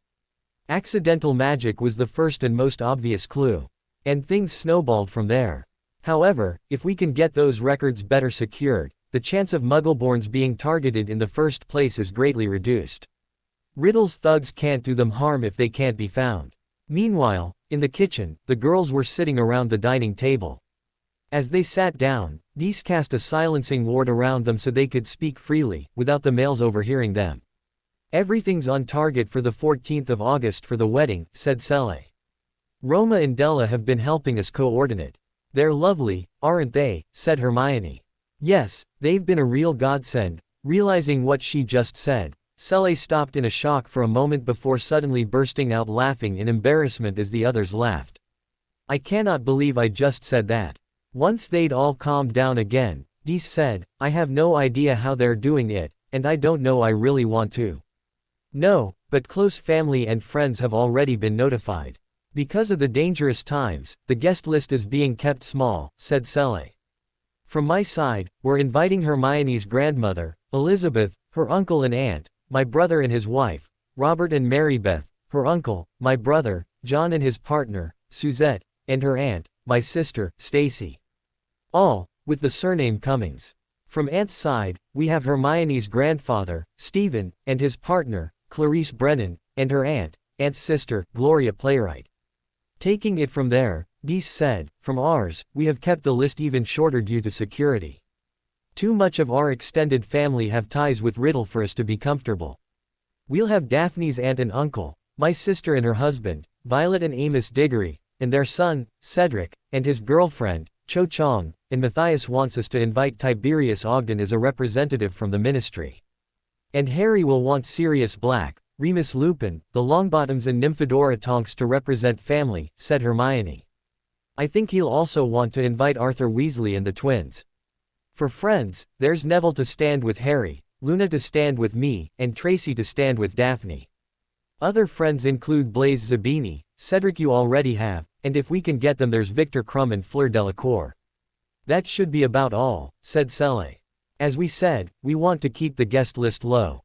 Accidental magic was the first and most obvious clue. And things snowballed from there. However, if we can get those records better secured, the chance of Muggleborns being targeted in the first place is greatly reduced. Riddle's thugs can't do them harm if they can't be found. Meanwhile, in the kitchen, the girls were sitting around the dining table. As they sat down, Dees cast a silencing ward around them so they could speak freely, without the males overhearing them. Everything's on target for the 14th of August for the wedding, said Sele. Roma and Della have been helping us coordinate. They're lovely, aren't they, said Hermione. Yes, they've been a real godsend. Realizing what she just said, Sele stopped in a shock for a moment before suddenly bursting out laughing in embarrassment as the others laughed. I cannot believe I just said that. Once they'd all calmed down again, Dees said, I have no idea how they're doing it, and I don't know I really want to. No, but close family and friends have already been notified. Because of the dangerous times, the guest list is being kept small, said Sele. From my side, we're inviting Hermione's grandmother, Elizabeth, her uncle and aunt, my brother and his wife, Robert and Marybeth, her uncle, my brother, John and his partner, Suzette, and her aunt, my sister, Stacy. All, with the surname Cummings. From Aunt's side, we have Hermione's grandfather, Stephen, and his partner, Clarice Brennan, and her Aunt's sister, Gloria Playwright. Taking it from there, Dees said, from ours, we have kept the list even shorter due to security. Too much of our extended family have ties with Riddle for us to be comfortable. We'll have Daphne's aunt and uncle, my sister and her husband, Violet and Amos Diggory, and their son, Cedric, and his girlfriend, Cho Chang, and Matthias wants us to invite Tiberius Ogden as a representative from the Ministry. And Harry will want Sirius Black, Remus Lupin, the Longbottoms and Nymphadora Tonks to represent family, said Hermione. I think he'll also want to invite Arthur Weasley and the twins. For friends, there's Neville to stand with Harry, Luna to stand with me, and Tracy to stand with Daphne. Other friends include Blaise Zabini, Cedric you already have, and if we can get them there's Victor Crumb and Fleur Delacour. That should be about all, said Sele. As we said, we want to keep the guest list low.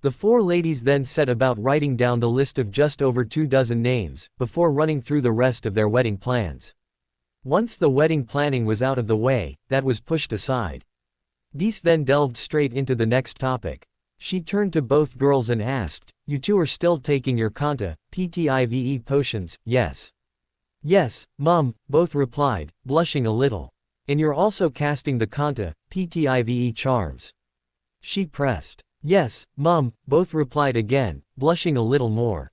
The four ladies then set about writing down the list of just over 24 names, before running through the rest of their wedding plans. Once the wedding planning was out of the way, that was pushed aside. Dees then delved straight into the next topic. She turned to both girls and asked, you two are still taking your Kanta, PTIVE potions, yes? Yes, Mum, both replied, blushing a little. And you're also casting the Kanta, PTIVE charms. She pressed. Yes, Mum, both replied again, blushing a little more.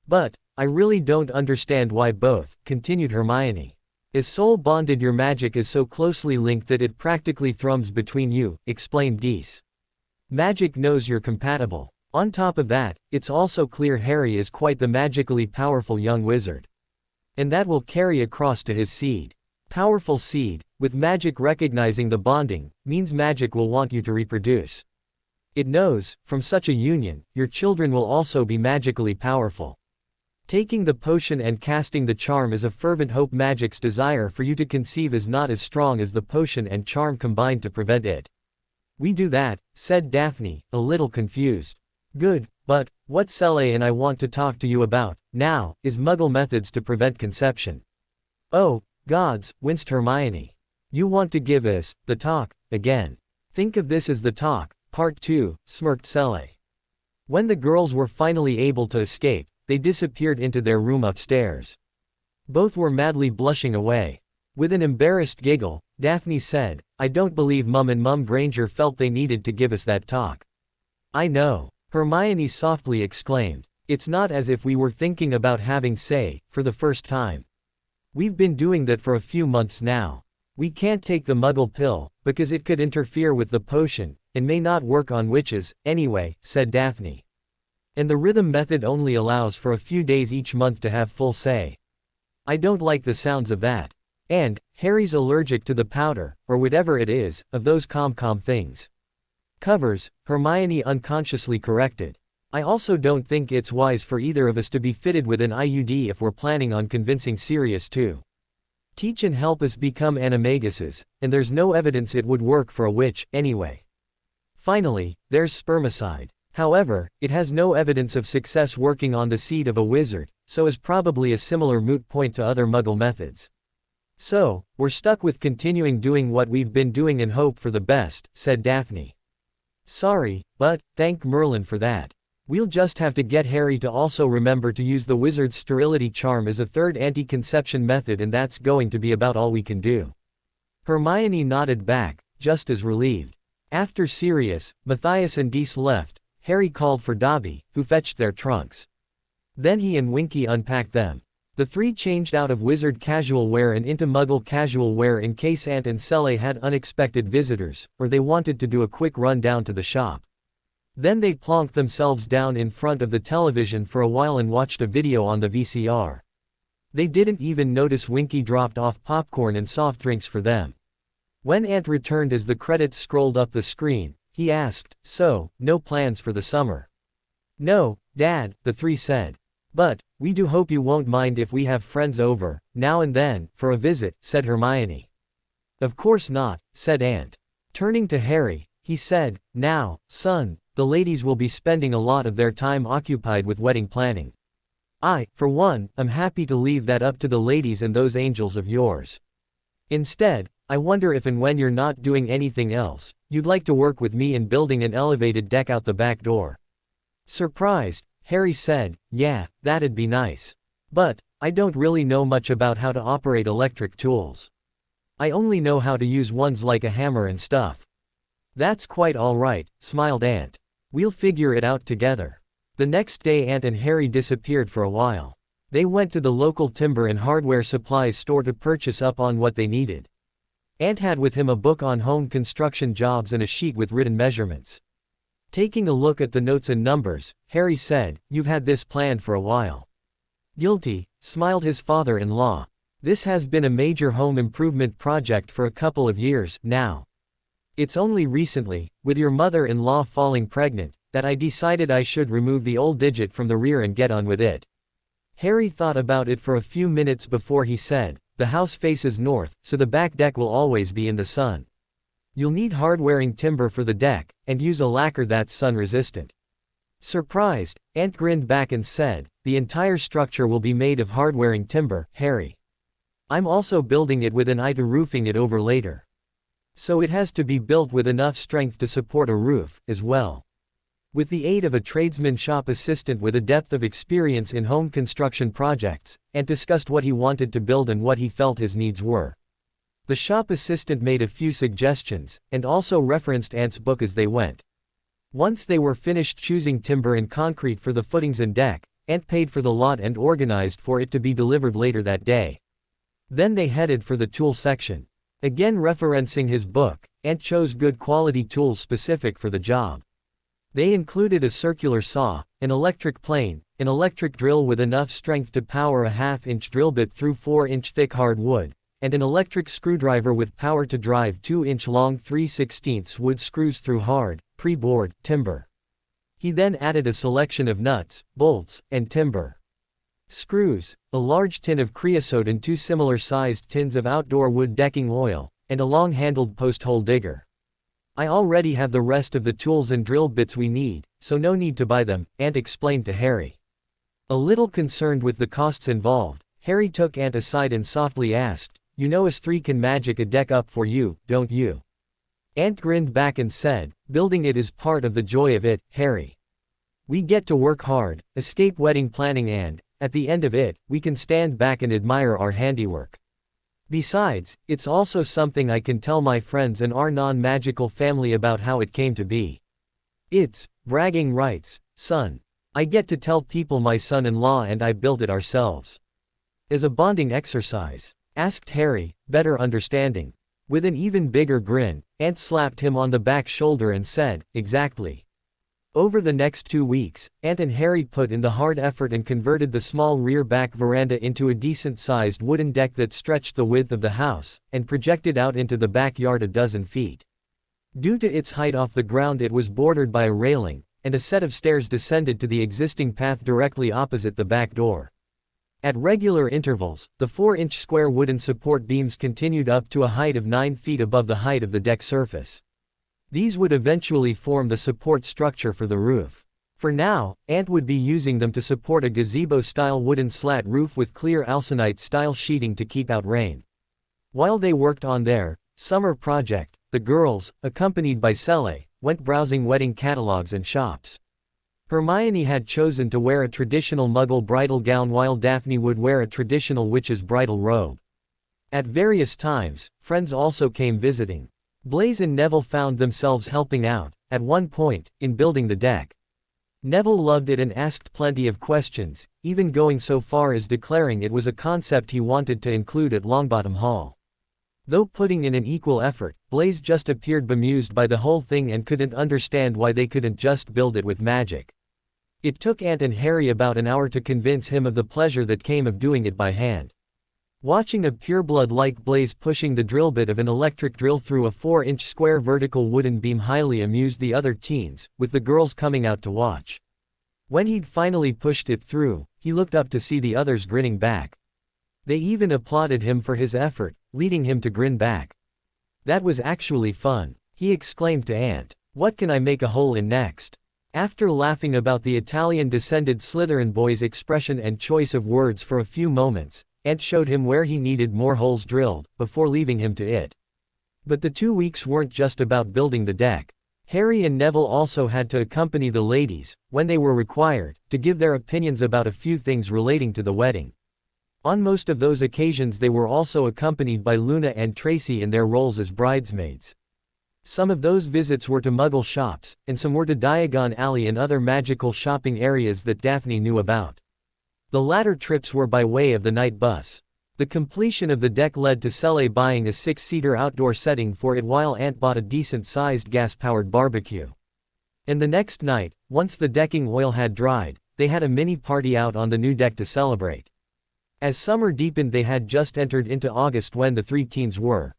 But, I really don't understand why both, continued Hermione. Is soul bonded? Your magic is so closely linked that it practically thrums between you, explained Geese. Magic knows you're compatible. On top of that, it's also clear Harry is quite the magically powerful young wizard. And that will carry across to his seed. Powerful seed, with magic recognizing the bonding, means magic will want you to reproduce. It knows, from such a union, your children will also be magically powerful. Taking the potion and casting the charm is a fervent hope. Magic's desire for you to conceive is not as strong as the potion and charm combined to prevent it. We do that, said Daphne, a little confused. Good, but, what Sele and I want to talk to you about, now, is Muggle methods to prevent conception. Oh, gods, winced Hermione. You want to give us, the talk, again. Think of this as the talk, part 2, smirked Sele. When the girls were finally able to escape, they disappeared into their room upstairs. Both were madly blushing away. With an embarrassed giggle, Daphne said, I don't believe Mum and Mum Granger felt they needed to give us that talk. I know. Hermione softly exclaimed. It's not as if we were thinking about having say, for the first time. We've been doing that for a few months now. We can't take the Muggle pill, because it could interfere with the potion, and may not work on witches, anyway, said Daphne. And the rhythm method only allows for a few days each month to have full say. I don't like the sounds of that. And, Harry's allergic to the powder, or whatever it is, of those com-com things. Covers, Hermione unconsciously corrected. I also don't think it's wise for either of us to be fitted with an IUD if we're planning on convincing Sirius to teach and help us become animaguses, and there's no evidence it would work for a witch, anyway. Finally, there's spermicide. However, it has no evidence of success working on the seed of a wizard, so is probably a similar moot point to other Muggle methods. So, we're stuck with continuing doing what we've been doing and hope for the best, said Daphne. Sorry, but, thank Merlin for that. We'll just have to get Harry to also remember to use the wizard's sterility charm as a third anti-conception method, and that's going to be about all we can do. Hermione nodded back, just as relieved. After Sirius, Matthias and Deese left, Harry called for Dobby, who fetched their trunks. Then he and Winky unpacked them. The three changed out of wizard casual wear and into Muggle casual wear in case Aunt and Sele had unexpected visitors, or they wanted to do a quick run down to the shop. Then they plonked themselves down in front of the television for a while and watched a video on the VCR. They didn't even notice Winky dropped off popcorn and soft drinks for them. When Aunt returned as the credits scrolled up the screen, he asked, So, no plans for the summer? No, Dad, the three said. But, we do hope you won't mind if we have friends over, now and then, for a visit, said Hermione. Of course not, said Aunt. Turning to Harry, he said, Now, son, the ladies will be spending a lot of their time occupied with wedding planning. I, for one, am happy to leave that up to the ladies and those angels of yours. Instead, I wonder if and when you're not doing anything else, you'd like to work with me in building an elevated deck out the back door. Surprised, Harry said, Yeah, that'd be nice. But, I don't really know much about how to operate electric tools. I only know how to use ones like a hammer and stuff. That's quite all right, smiled Aunt. We'll figure it out together. The next day Aunt and Harry disappeared for a while. They went to the local timber and hardware supplies store to purchase up on what they needed. Aunt had with him a book on home construction jobs and a sheet with written measurements. Taking a look at the notes and numbers, Harry said, You've had this planned for a while. Guilty, smiled his father-in-law. This has been a major home improvement project for a couple of years, now. It's only recently, with your mother-in-law falling pregnant, that I decided I should remove the old digit from the rear and get on with it. Harry thought about it for a few minutes before he said, The house faces north, so the back deck will always be in the sun. You'll need hard-wearing timber for the deck, and use a lacquer that's sun-resistant. Surprised, Aunt grinned back and said, The entire structure will be made of hard-wearing timber, Harry. I'm also building it with an eye to roofing it over later. So it has to be built with enough strength to support a roof, as well. With the aid of a tradesman shop assistant with a depth of experience in home construction projects, Aunt discussed what he wanted to build and what he felt his needs were. The shop assistant made a few suggestions, and also referenced Aunt's book as they went. Once they were finished choosing timber and concrete for the footings and deck, Ant paid for the lot and organized for it to be delivered later that day. Then they headed for the tool section. Again referencing his book, Ant chose good quality tools specific for the job. They included a circular saw, an electric plane, an electric drill with enough strength to power a half-inch drill bit through 4-inch thick hardwood, and an electric screwdriver with power to drive 2-inch long 3/16 wood screws through hard, pre-bored timber. He then added a selection of nuts, bolts, and timber screws, a large tin of creosote and 2 similar-sized tins of outdoor wood decking oil, and a long-handled post-hole digger. I already have the rest of the tools and drill bits we need, so no need to buy them, Ant explained to Harry. A little concerned with the costs involved, Harry took Ant aside and softly asked, "You know us three can magic a deck up for you, don't you?" Ant grinned back and said, "Building it is part of the joy of it, Harry. We get to work hard, escape wedding planning and, at the end of it, we can stand back and admire our handiwork. Besides, it's also something I can tell my friends and our non-magical family about how it came to be. It's bragging rights, son. I get to tell people my son-in-law and I built it ourselves. As a bonding exercise?" asked Harry, better understanding. With an even bigger grin, Ant slapped him on the back shoulder and said, "Exactly." Over the next 2 weeks, Ant and Harry put in the hard effort and converted the small rear-back veranda into a decent-sized wooden deck that stretched the width of the house, and projected out into the backyard a dozen feet. Due to its height off the ground, it was bordered by a railing, and a set of stairs descended to the existing path directly opposite the back door. At regular intervals, the 4-inch square wooden support beams continued up to a height of 9 feet above the height of the deck surface. These would eventually form the support structure for the roof. For now, Ant would be using them to support a gazebo-style wooden slat roof with clear alsonite-style sheeting to keep out rain. While they worked on their summer project, the girls, accompanied by Sele, went browsing wedding catalogs and shops. Hermione had chosen to wear a traditional Muggle bridal gown while Daphne would wear a traditional witch's bridal robe. At various times, friends also came visiting. Blaise and Neville found themselves helping out, at one point, in building the deck. Neville loved it and asked plenty of questions, even going so far as declaring it was a concept he wanted to include at Longbottom Hall. Though putting in an equal effort, Blaise just appeared bemused by the whole thing and couldn't understand why they couldn't just build it with magic. It took Ant and Harry about an hour to convince him of the pleasure that came of doing it by hand. Watching a pureblood like Blaise pushing the drill bit of an electric drill through a 4-inch square vertical wooden beam highly amused the other teens, with the girls coming out to watch. When he'd finally pushed it through, he looked up to see the others grinning back. They even applauded him for his effort, leading him to grin back. "That was actually fun," he exclaimed to Ant. "What can I make a hole in next?" After laughing about the Italian-descended Slytherin boy's expression and choice of words for a few moments, Ant showed him where he needed more holes drilled, before leaving him to it. But the 2 weeks weren't just about building the deck. Harry and Neville also had to accompany the ladies, when they were required, to give their opinions about a few things relating to the wedding. On most of those occasions they were also accompanied by Luna and Tracy in their roles as bridesmaids. Some of those visits were to Muggle shops, and some were to Diagon Alley and other magical shopping areas that Daphne knew about. The latter trips were by way of the night bus. The completion of the deck led to Sele buying a 6-seater outdoor setting for it while Ant bought a decent-sized gas-powered barbecue. And the next night, once the decking oil had dried, they had a mini party out on the new deck to celebrate. As summer deepened, they had just entered into August when the 3 teens were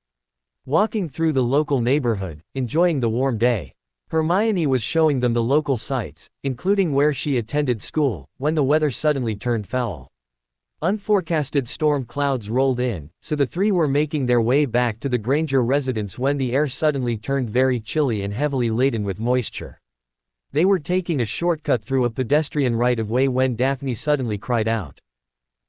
walking through the local neighborhood, enjoying the warm day. Hermione was showing them the local sights, including where she attended school, when the weather suddenly turned foul. Unforecasted storm clouds rolled in, so the 3 were making their way back to the Granger residence when the air suddenly turned very chilly and heavily laden with moisture. They were taking a shortcut through a pedestrian right-of-way when Daphne suddenly cried out,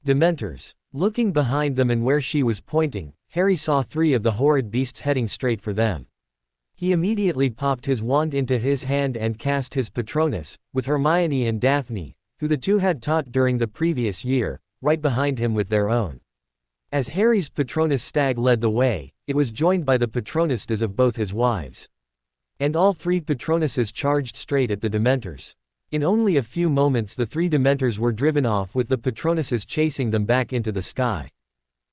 "Dementors!" Looking behind them and where she was pointing, Harry saw 3 of the horrid beasts heading straight for them. He immediately popped his wand into his hand and cast his Patronus, with Hermione and Daphne, who the 2 had taught during the previous year, right behind him with their own. As Harry's Patronus stag led the way, it was joined by the Patronustas of both his wives. And all three Patronuses charged straight at the Dementors. In only a few moments the three Dementors were driven off with the Patronuses chasing them back into the sky.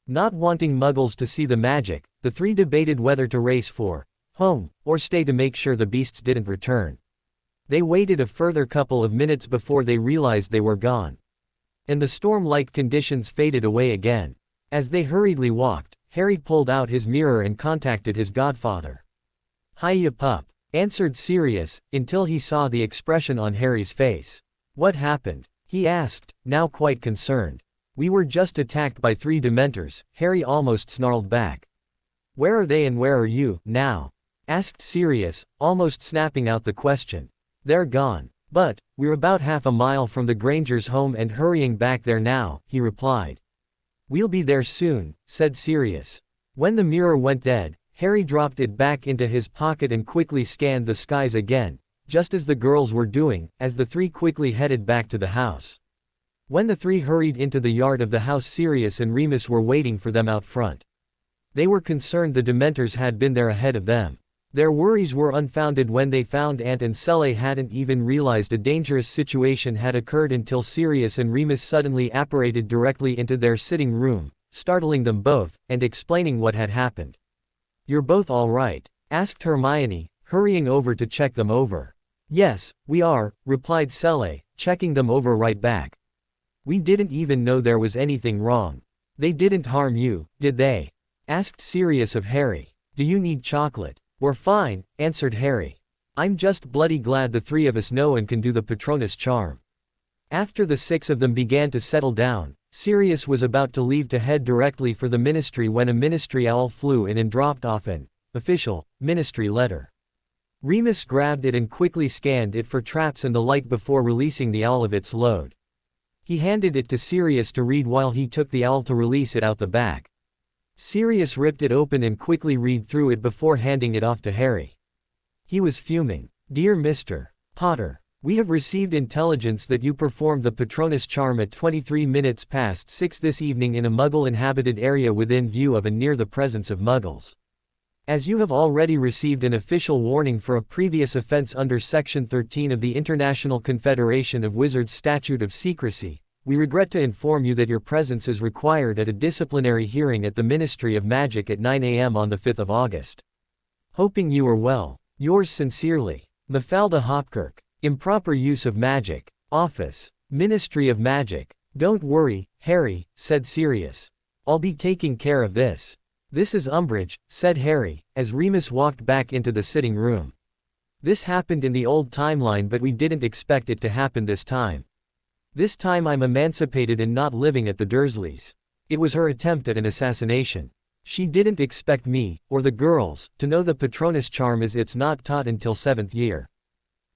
Not wanting Muggles to see the magic, the three debated whether to race for home, or stay to make sure the beasts didn't return. They waited a further couple of minutes before they realized they were gone. And the storm-like conditions faded away again. As they hurriedly walked, Harry pulled out his mirror and contacted his godfather. "Hiya pup," answered Sirius, until he saw the expression on Harry's face. "What happened?" he asked, now quite concerned. "We were just attacked by three Dementors," Harry almost snarled back. "Where are they and where are you, now?" asked Sirius, almost snapping out the question. "They're gone. But, we're about half a mile from the Granger's home and hurrying back there now," he replied. "We'll be there soon," said Sirius. When the mirror went dead, Harry dropped it back into his pocket and quickly scanned the skies again, just as the girls were doing, as the three quickly headed back to the house. When the three hurried into the yard of the house, Sirius and Remus were waiting for them out front. They were concerned the Dementors had been there ahead of them. Their worries were unfounded when they found Aunt and Sully hadn't even realized a dangerous situation had occurred until Sirius and Remus suddenly apparated directly into their sitting room, startling them both, and explaining what had happened. "You're both all right?" asked Hermione, hurrying over to check them over. "Yes, we are," replied Sully, checking them over right back. "We didn't even know there was anything wrong." "They didn't harm you, did they?" asked Sirius of Harry. "Do you need chocolate?" "We're fine," answered Harry. "I'm just bloody glad the three of us know and can do the Patronus charm." After the six of them began to settle down, Sirius was about to leave to head directly for the ministry when a ministry owl flew in and dropped off an official ministry letter. Remus grabbed it and quickly scanned it for traps and the like before releasing the owl of its load. He handed it to Sirius to read while he took the owl to release it out the back. Sirius ripped it open and quickly read through it before handing it off to Harry. He was fuming. "Dear Mr. Potter, we have received intelligence that you performed the Patronus charm at 23 minutes past 6 this evening in a Muggle-inhabited area within view of and near the presence of Muggles. As you have already received an official warning for a previous offense under Section 13 of the International Confederation of Wizards Statute of Secrecy, we regret to inform you that your presence is required at a disciplinary hearing at the Ministry of Magic at 9 a.m. on the 5th of August. Hoping you are well. Yours sincerely, Mafalda Hopkirk. Improper use of magic. Office. Ministry of Magic. Don't worry, Harry, said Sirius. I'll be taking care of this. This is Umbridge, said Harry, as Remus walked back into the sitting room. This happened in the old timeline, but we didn't expect it to happen this time. This time I'm emancipated and not living at the Dursleys. It was her attempt at an assassination. She didn't expect me, or the girls, to know the Patronus charm as it's not taught until 7th year.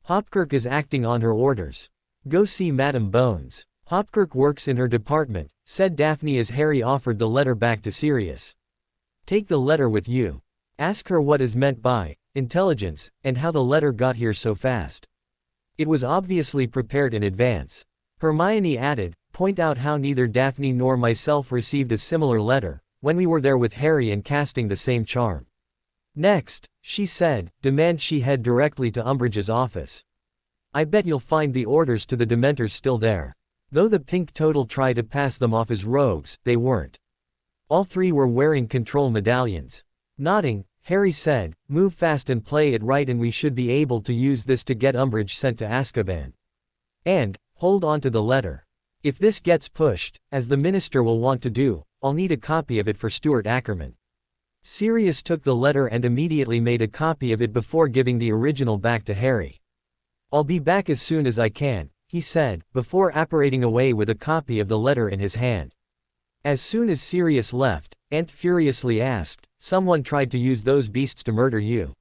Hopkirk is acting on her orders. Go see Madame Bones. Hopkirk works in her department, said Daphne as Harry offered the letter back to Sirius. Take the letter with you. Ask her what is meant by intelligence, and how the letter got here so fast. It was obviously prepared in advance. Hermione added, point out how neither Daphne nor myself received a similar letter, when we were there with Harry and casting the same charm. Next, she said, demand she head directly to Umbridge's office. I bet you'll find the orders to the Dementors still there. Though the pink total tried to pass them off as rogues, they weren't. All three were wearing control medallions. Nodding, Harry said, move fast and play it right and we should be able to use this to get Umbridge sent to Azkaban. And, hold on to the letter. If this gets pushed, as the minister will want to do, I'll need a copy of it for Stuart Ackerman. Sirius took the letter and immediately made a copy of it before giving the original back to Harry. I'll be back as soon as I can, he said, before apparating away with a copy of the letter in his hand. As soon as Sirius left, Aunt furiously asked, someone tried to use those beasts to murder you?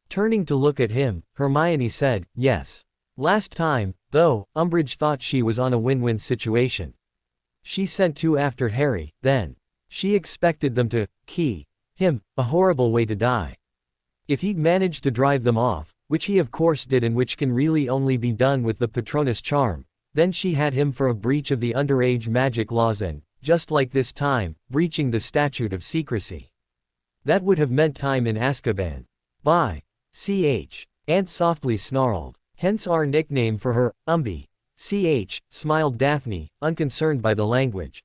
Turning to look at him, Hermione said, yes. Last time, though, Umbridge thought she was on a win-win situation. She sent two after Harry, then. She expected them to key him, a horrible way to die. If he'd managed to drive them off, which he of course did and which can really only be done with the Patronus charm, then she had him for a breach of the underage magic laws and, just like this time, breaching the statute of secrecy. That would have meant time in Azkaban. By Aunt softly snarled. Hence our nickname for her, Umby. Smiled Daphne, unconcerned by the language.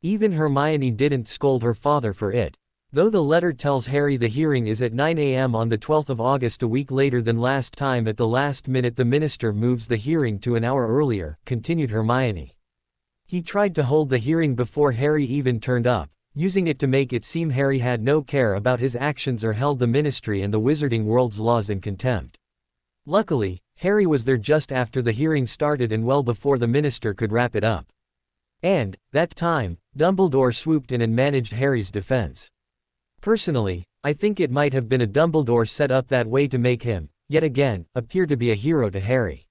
Even Hermione didn't scold her father for it. Though the letter tells Harry the hearing is at 9 a.m. on the 12th of August, a week later than last time. At the last minute the minister moves the hearing to an hour earlier, continued Hermione. He tried to hold the hearing before Harry even turned up, using it to make it seem Harry had no care about his actions or held the ministry and the wizarding world's laws in contempt. Luckily, Harry was there just after the hearing started and well before the minister could wrap it up. And, that time, Dumbledore swooped in and managed Harry's defense. Personally, I think it might have been a Dumbledore set up that way to make him, yet again, appear to be a hero to Harry.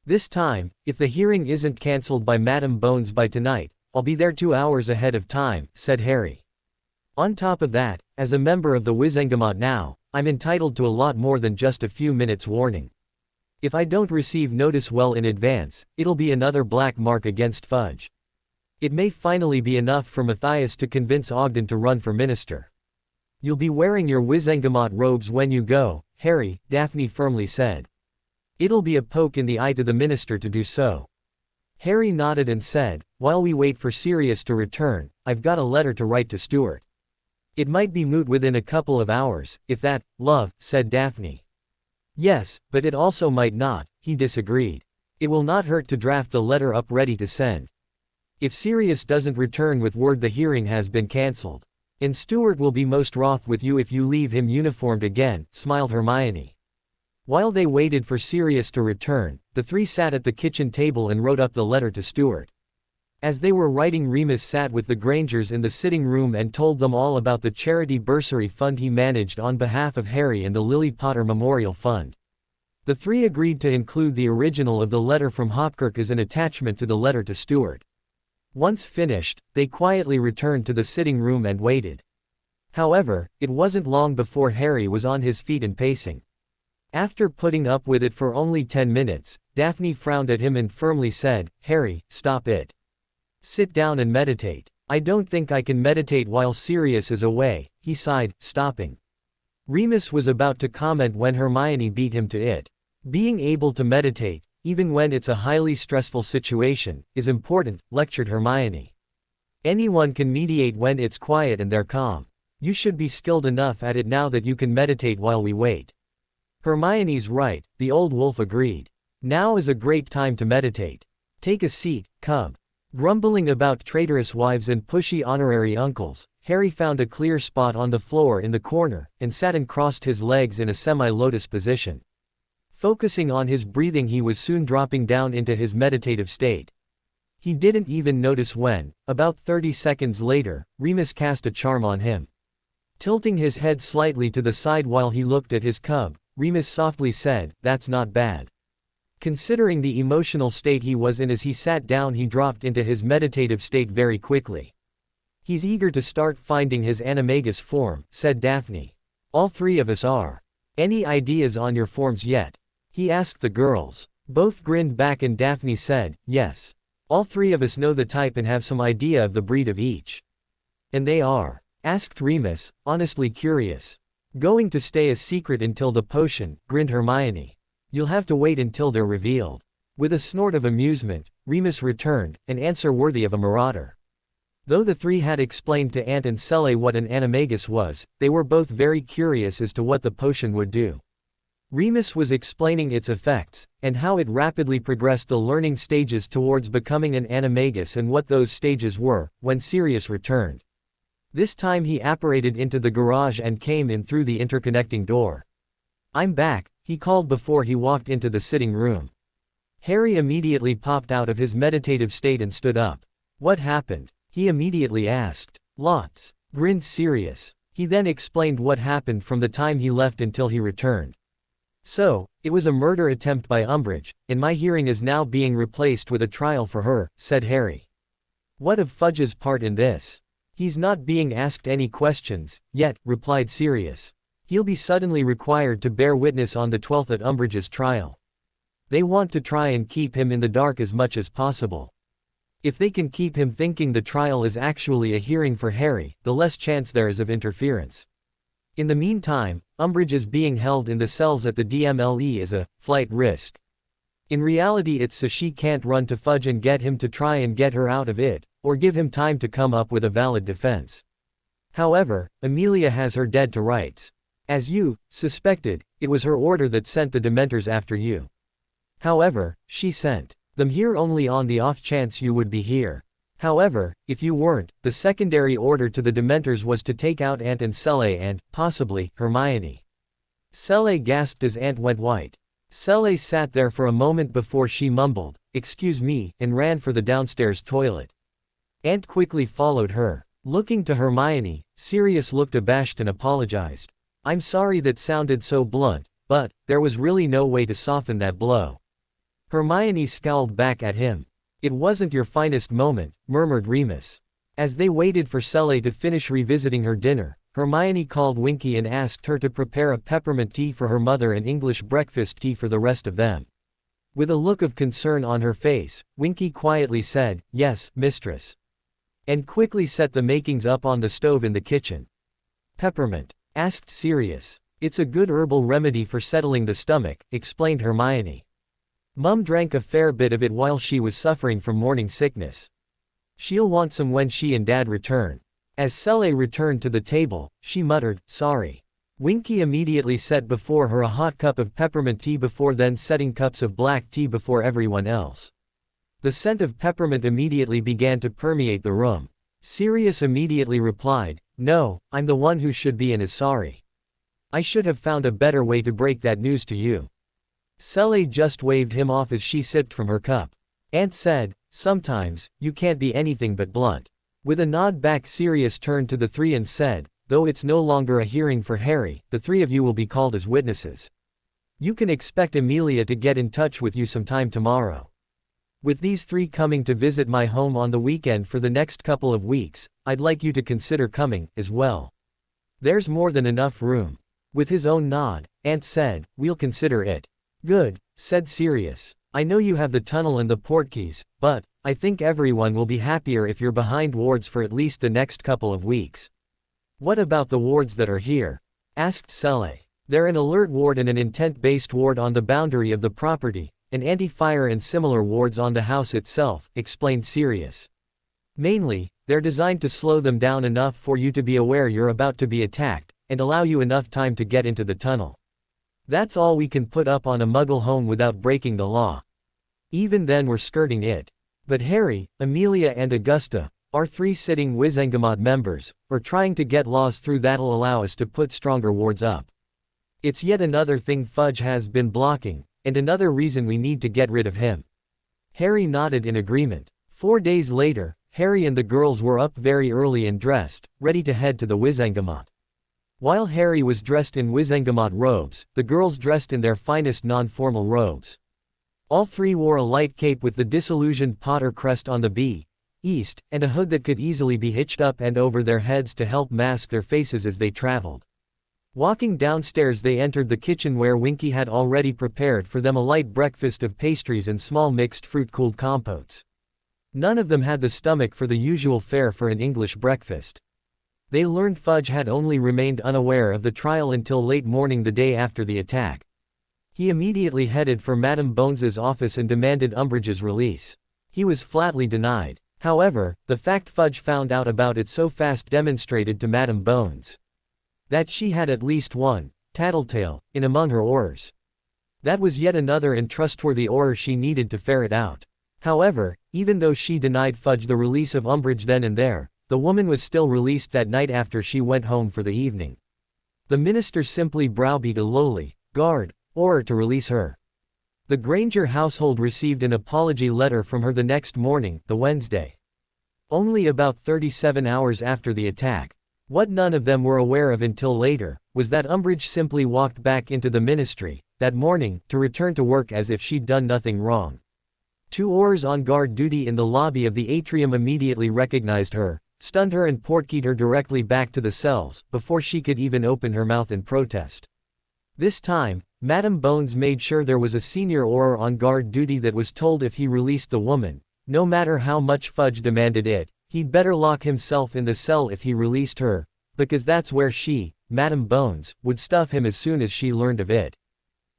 This time, if the hearing isn't cancelled by Madame Bones by tonight, I'll be there 2 hours ahead of time, said Harry. On top of that, as a member of the Wizengamot now, I'm entitled to a lot more than just a few minutes warning. If I don't receive notice well in advance, it'll be another black mark against Fudge. It may finally be enough for Matthias to convince Ogden to run for minister. You'll be wearing your Wizengamot robes when you go, Harry, Daphne firmly said. It'll be a poke in the eye to the minister to do so. Harry nodded and said, while we wait for Sirius to return, I've got a letter to write to Stuart. It might be moot within a couple of hours, if that, love, said Daphne. Yes, but it also might not, he disagreed. It will not hurt to draft the letter up ready to send. If Sirius doesn't return with word the hearing has been cancelled. And Stuart will be most wroth with you if you leave him uniformed again, smiled Hermione. While they waited for Sirius to return, the three sat at the kitchen table and wrote up the letter to Stuart. As they were writing, Remus sat with the Grangers in the sitting room and told them all about the charity bursary fund he managed on behalf of Harry and the Lily Potter Memorial Fund. The three agreed to include the original of the letter from Hopkirk as an attachment to the letter to Stuart. Once finished, they quietly returned to the sitting room and waited. However, it wasn't long before Harry was on his feet and pacing. After putting up with it for only 10 minutes, Daphne frowned at him and firmly said, Harry, stop it. Sit down and meditate. I don't think I can meditate while Sirius is away, he sighed, stopping. Remus was about to comment when Hermione beat him to it. Being able to meditate, even when it's a highly stressful situation, is important, lectured Hermione. Anyone can mediate when it's quiet and they're calm. You should be skilled enough at it now that you can meditate while we wait. Hermione's right, the old wolf agreed. Now is a great time to meditate. Take a seat, cub. Grumbling about traitorous wives and pushy honorary uncles, Harry found a clear spot on the floor in the corner, and sat and crossed his legs in a semi-lotus position. Focusing on his breathing, he was soon dropping down into his meditative state. He didn't even notice when, about 30 seconds later, Remus cast a charm on him. Tilting his head slightly to the side while he looked at his cub, Remus softly said, "That's not bad." Considering the emotional state he was in as he sat down, he dropped into his meditative state very quickly. "He's eager to start finding his animagus form," said Daphne. "All three of us are. Any ideas on your forms yet?" he asked the girls. Both grinned back and Daphne said, "Yes. All three of us know the type and have some idea of the breed of each." "And they are?" asked Remus, honestly curious. "Going to stay a secret until the potion," grinned Hermione. "You'll have to wait until they're revealed." With a snort of amusement, Remus returned, an answer worthy of a marauder. Though the three had explained to Aunt and Selle what an animagus was, they were both very curious as to what the potion would do. Remus was explaining its effects, and how it rapidly progressed the learning stages towards becoming an animagus and what those stages were, when Sirius returned. This time he apparated into the garage and came in through the interconnecting door. "I'm back," he called before he walked into the sitting room. Harry immediately popped out of his meditative state and stood up. "What happened?" he immediately asked. "Lots," grinned Sirius. He then explained what happened from the time he left until he returned. "So, it was a murder attempt by Umbridge, and my hearing is now being replaced with a trial for her," said Harry. "What of Fudge's part in this?" "He's not being asked any questions, yet," replied Sirius. "He'll be suddenly required to bear witness on the 12th at Umbridge's trial. They want to try and keep him in the dark as much as possible. If they can keep him thinking the trial is actually a hearing for Harry, the less chance there is of interference." In the meantime, Umbridge is being held in the cells at the DMLE as a flight risk. In reality it's so she can't run to Fudge and get him to try and get her out of it, or give him time to come up with a valid defense. However, Amelia has her dead to rights. As you suspected, it was her order that sent the Dementors after you. However, she sent them here only on the off chance you would be here. However, if you weren't, the secondary order to the Dementors was to take out Aunt and Cele and, possibly, Hermione. Cele gasped as Aunt went white. Cele sat there for a moment before she mumbled, "Excuse me," and ran for the downstairs toilet. Aunt quickly followed her. Looking to Hermione, Sirius looked abashed and apologized. "I'm sorry that sounded so blunt, but there was really no way to soften that blow." Hermione scowled back at him. "It wasn't your finest moment," murmured Remus. As they waited for Cele to finish revisiting her dinner, Hermione called Winky and asked her to prepare a peppermint tea for her mother and English breakfast tea for the rest of them. With a look of concern on her face, Winky quietly said, "Yes, mistress," and quickly set the makings up on the stove in the kitchen. "Peppermint?" asked Sirius. "It's a good herbal remedy for settling the stomach," explained Hermione. "Mum drank a fair bit of it while she was suffering from morning sickness. She'll want some when she and Dad return." As Cele returned to the table, she muttered, "Sorry." Winky immediately set before her a hot cup of peppermint tea before then setting cups of black tea before everyone else. The scent of peppermint immediately began to permeate the room. Sirius immediately replied, "No, I'm the one who should be and is sorry. I should have found a better way to break that news to you." Cele just waved him off as she sipped from her cup. Aunt said, "Sometimes, you can't be anything but blunt." With a nod back, Sirius turned to the three and said, "Though it's no longer a hearing for Harry, the three of you will be called as witnesses. You can expect Amelia to get in touch with you sometime tomorrow. With these three coming to visit my home on the weekend for the next couple of weeks, I'd like you to consider coming, as well. There's more than enough room." With his own nod, Aunt said, "We'll consider it." "Good," said Sirius. "I know you have the tunnel and the portkeys, but I think everyone will be happier if you're behind wards for at least the next couple of weeks." "What about the wards that are here?" asked Cele. "They're an alert ward and an intent-based ward on the boundary of the property, and anti-fire and similar wards on the house itself," explained Sirius. "Mainly, they're designed to slow them down enough for you to be aware you're about to be attacked, and allow you enough time to get into the tunnel. That's all we can put up on a Muggle home without breaking the law. Even then we're skirting it. But Harry, Amelia and Augusta, our three sitting Wizengamot members, are trying to get laws through that'll allow us to put stronger wards up. It's yet another thing Fudge has been blocking, and another reason we need to get rid of him." Harry nodded in agreement. 4 days later, Harry and the girls were up very early and dressed, ready to head to the Wizengamot. While Harry was dressed in Wizengamot robes, the girls dressed in their finest non-formal robes. All three wore a light cape with the disillusioned Potter crest on the B, East, and a hood that could easily be hitched up and over their heads to help mask their faces as they traveled. Walking downstairs, they entered the kitchen where Winky had already prepared for them a light breakfast of pastries and small mixed fruit-cooled compotes. None of them had the stomach for the usual fare for an English breakfast. They learned Fudge had only remained unaware of the trial until late morning the day after the attack. He immediately headed for Madame Bones's office and demanded Umbridge's release. He was flatly denied. However, the fact Fudge found out about it so fast demonstrated to Madame Bones that she had at least one tattletale in among her Aurors. That was yet another and trustworthy Auror she needed to ferret out. However, even though she denied Fudge the release of Umbridge then and there, the woman was still released that night after she went home for the evening. The minister simply browbeat a lowly guard Auror to release her. The Granger household received an apology letter from her the next morning, the Wednesday. Only about 37 hours after the attack. What none of them were aware of until later, was that Umbridge simply walked back into the ministry, that morning, to return to work as if she'd done nothing wrong. 2 Aurors on guard duty in the lobby of the atrium immediately recognized her, stunned her and portkeyed her directly back to the cells, before she could even open her mouth in protest. This time, Madame Bones made sure there was a senior Auror on guard duty that was told if he released the woman, no matter how much Fudge demanded it, he'd better lock himself in the cell if he released her, because that's where she Madame Bones, would stuff him as soon as she learned of it.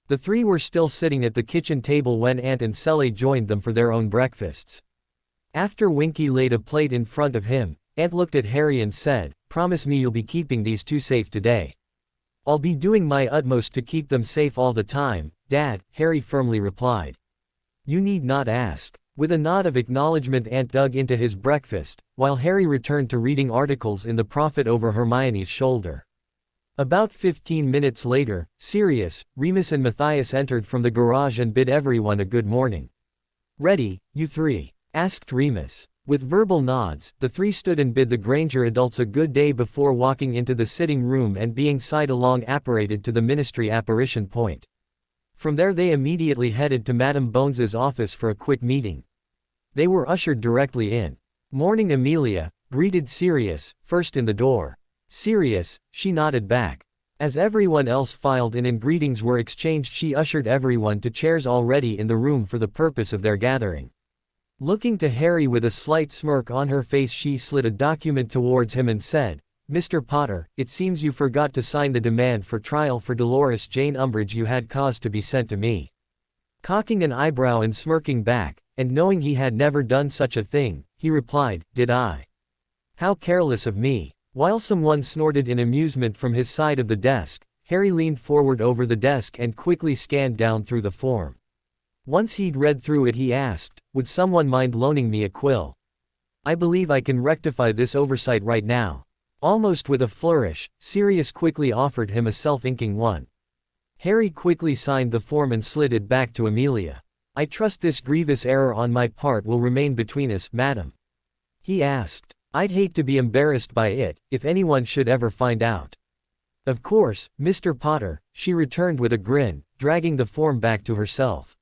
The three were still sitting at the kitchen table when Aunt and Sally joined them for their own breakfasts. After Winky laid a plate in front of him, Aunt looked at Harry and said, "Promise me you'll be keeping these two safe today." "I'll be doing my utmost to keep them safe all the time, Dad," Harry firmly replied. "You need not ask." With a nod of acknowledgement, Aunt dug into his breakfast, while Harry returned to reading articles in the Prophet over Hermione's shoulder. About 15 minutes later, Sirius, Remus and Matthias entered from the garage and bid everyone a good morning. "Ready, you three?" asked Remus. With verbal nods, the three stood and bid the Granger adults a good day before walking into the sitting room and being side-along apparated to the Ministry apparition point. From there they immediately headed to Madame Bones's office for a quick meeting. They were ushered directly in. "Morning, Amelia," greeted Sirius, first in the door. "Sirius," she nodded back. As everyone else filed in and greetings were exchanged, she ushered everyone to chairs already in the room for the purpose of their gathering. Looking to Harry with a slight smirk on her face, she slid a document towards him and said, "Mr. Potter, it seems you forgot to sign the demand for trial for Dolores Jane Umbridge you had caused to be sent to me." Cocking an eyebrow and smirking back, and knowing he had never done such a thing, he replied, "Did I? How careless of me." While someone snorted in amusement from his side of the desk, Harry leaned forward over the desk and quickly scanned down through the form. Once he'd read through it, he asked, "Would someone mind loaning me a quill? I believe I can rectify this oversight right now." Almost with a flourish, Sirius quickly offered him a self-inking one. Harry quickly signed the form and slid it back to Amelia. "I trust this grievous error on my part will remain between us, madam?" he asked. "I'd hate to be embarrassed by it, if anyone should ever find out." "Of course, Mr. Potter," she returned with a grin, dragging the form back to herself.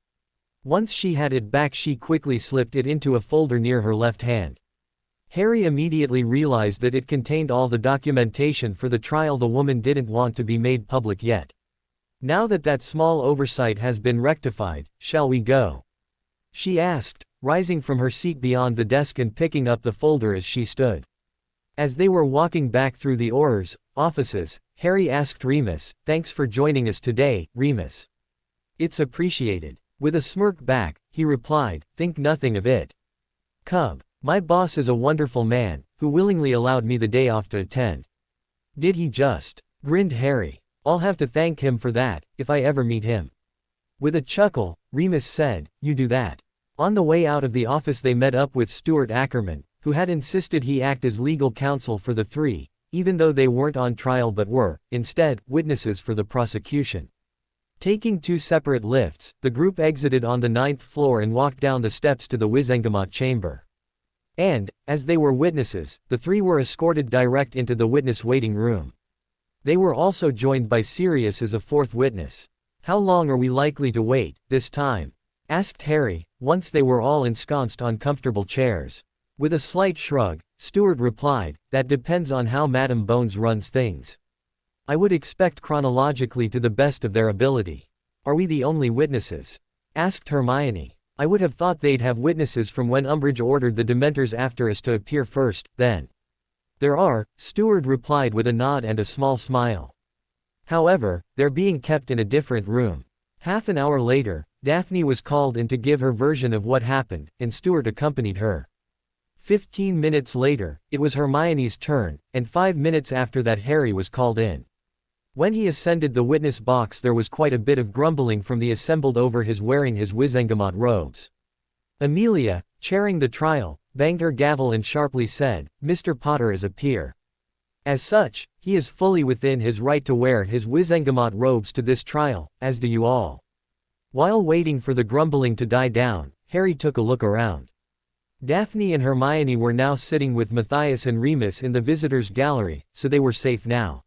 Once she had it back, she quickly slipped it into a folder near her left hand. Harry immediately realized that it contained all the documentation for the trial the woman didn't want to be made public yet. "Now that that small oversight has been rectified, shall we go?" she asked, rising from her seat beyond the desk and picking up the folder as she stood. As they were walking back through the Auror's offices, Harry asked Remus, "Thanks for joining us today, Remus." "It's appreciated." With a smirk back, he replied, "Think nothing of it. Cub, my boss is a wonderful man, who willingly allowed me the day off to attend." "Did he just?" grinned Harry. "I'll have to thank him for that, if I ever meet him." With a chuckle, Remus said, "You do that." On the way out of the office they met up with Stuart Ackerman, who had insisted he act as legal counsel for the three, even though they weren't on trial but were, instead, witnesses for the prosecution. Taking two separate lifts, the group exited on the 9th floor and walked down the steps to the Wizengamot chamber. And, as they were witnesses, the three were escorted direct into the witness waiting room. They were also joined by Sirius as a fourth witness. "How long are we likely to wait, this time?" asked Harry, once they were all ensconced on comfortable chairs. With a slight shrug, Stuart replied, "That depends on how Madame Bones runs things. I would expect chronologically to the best of their ability." "Are we the only witnesses?" asked Hermione. "I would have thought they'd have witnesses from when Umbridge ordered the Dementors after us to appear first, then." "There are," Stuart replied with a nod and a small smile. "However, they're being kept in a different room." Half an hour later, Daphne was called in to give her version of what happened, and Stuart accompanied her. 15 minutes later, it was Hermione's turn, and 5 minutes after that Harry was called in. When he ascended the witness box there was quite a bit of grumbling from the assembled over his wearing his Wizengamot robes. Amelia, chairing the trial, banged her gavel and sharply said, "Mr. Potter is a peer. As such, he is fully within his right to wear his Wizengamot robes to this trial, as do you all." While waiting for the grumbling to die down, Harry took a look around. Daphne and Hermione were now sitting with Matthias and Remus in the visitors' gallery, so they were safe now.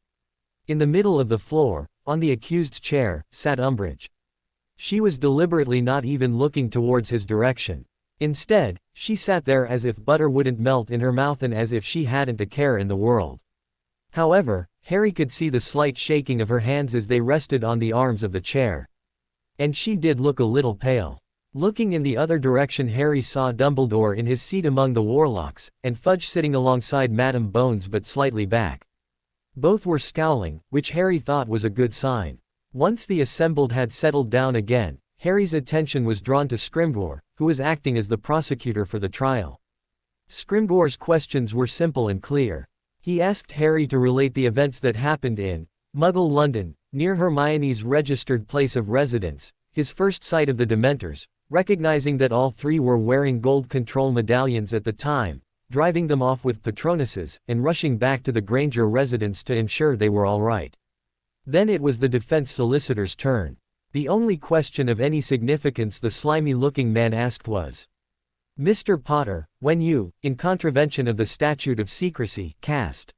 In the middle of the floor, on the accused's chair, sat Umbridge. She was deliberately not even looking towards his direction. Instead, she sat there as if butter wouldn't melt in her mouth and as if she hadn't a care in the world. However, Harry could see the slight shaking of her hands as they rested on the arms of the chair. And she did look a little pale. Looking in the other direction, Harry saw Dumbledore in his seat among the Warlocks, and Fudge sitting alongside Madame Bones but slightly back. Both were scowling, which Harry thought was a good sign. Once the assembled had settled down again, Harry's attention was drawn to Scrimgeour, who was acting as the prosecutor for the trial. Scrimgeour's questions were simple and clear. He asked Harry to relate the events that happened in Muggle London, near Hermione's registered place of residence, his first sight of the Dementors, recognizing that all three were wearing gold control medallions at the time, driving them off with Patronuses, and rushing back to the Granger residence to ensure they were all right. Then it was the defense solicitor's turn. The only question of any significance the slimy-looking man asked was, "Mr. Potter, when you, in contravention of the statute of secrecy, cast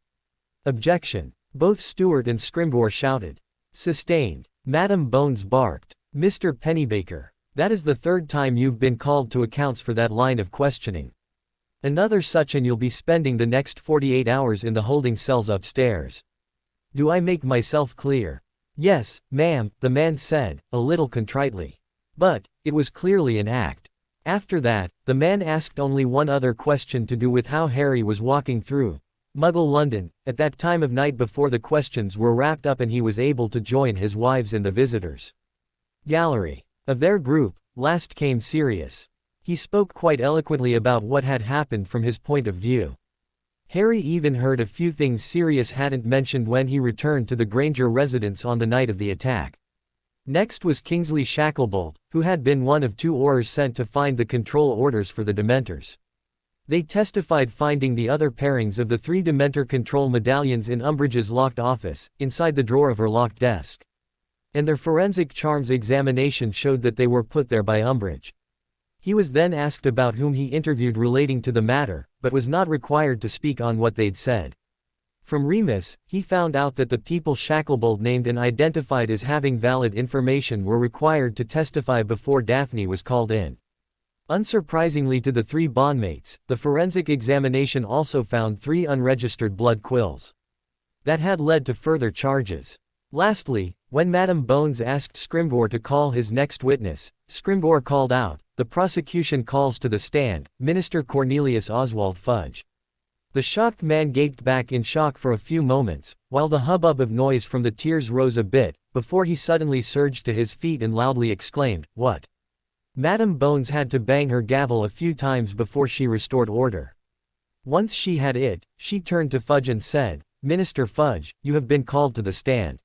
objection." Both Stewart and Scrimgeour shouted. "Sustained." Madam Bones barked. "Mr. Pennybaker, that is the third time you've been called to accounts for that line of questioning. Another such and you'll be spending the next 48 hours in the holding cells upstairs. Do I make myself clear?" "Yes, ma'am," the man said, a little contritely. But it was clearly an act. After that, the man asked only one other question to do with how Harry was walking through Muggle London, at that time of night before the questions were wrapped up and he was able to join his wives in the visitors' gallery. Of their group, last came Sirius. He spoke quite eloquently about what had happened from his point of view. Harry even heard a few things Sirius hadn't mentioned when he returned to the Granger residence on the night of the attack. Next was Kingsley Shacklebolt, who had been one of two Aurors sent to find the control orders for the Dementors. They testified finding the other pairings of the three Dementor control medallions in Umbridge's locked office, inside the drawer of her locked desk. And their forensic charms examination showed that they were put there by Umbridge. He was then asked about whom he interviewed relating to the matter, but was not required to speak on what they'd said. From Remus, he found out that the people Shacklebolt named and identified as having valid information were required to testify before Daphne was called in. Unsurprisingly to the three bondmates, the forensic examination also found 3 unregistered blood quills that had led to further charges. Lastly, when Madam Bones asked Scrimgeour to call his next witness, Scrimgeour called out, "The prosecution calls to the stand, Minister Cornelius Oswald Fudge." The shocked man gaped back in shock for a few moments, while the hubbub of noise from the tiers rose a bit, before he suddenly surged to his feet and loudly exclaimed, "What?" Madam Bones had to bang her gavel a few times before she restored order. Once she had it, she turned to Fudge and said, "Minister Fudge, you have been called to the stand.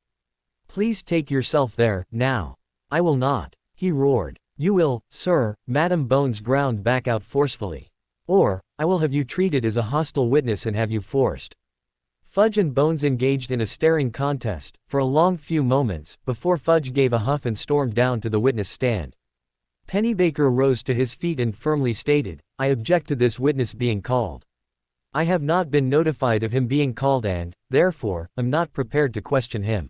Please take yourself there, now." "I will not," he roared. "You will, sir," Madam Bones ground back out forcefully. "Or, I will have you treated as a hostile witness and have you forced." Fudge and Bones engaged in a staring contest, for a long few moments, before Fudge gave a huff and stormed down to the witness stand. Pennybaker rose to his feet and firmly stated, "I object to this witness being called. I have not been notified of him being called and, therefore, am not prepared to question him."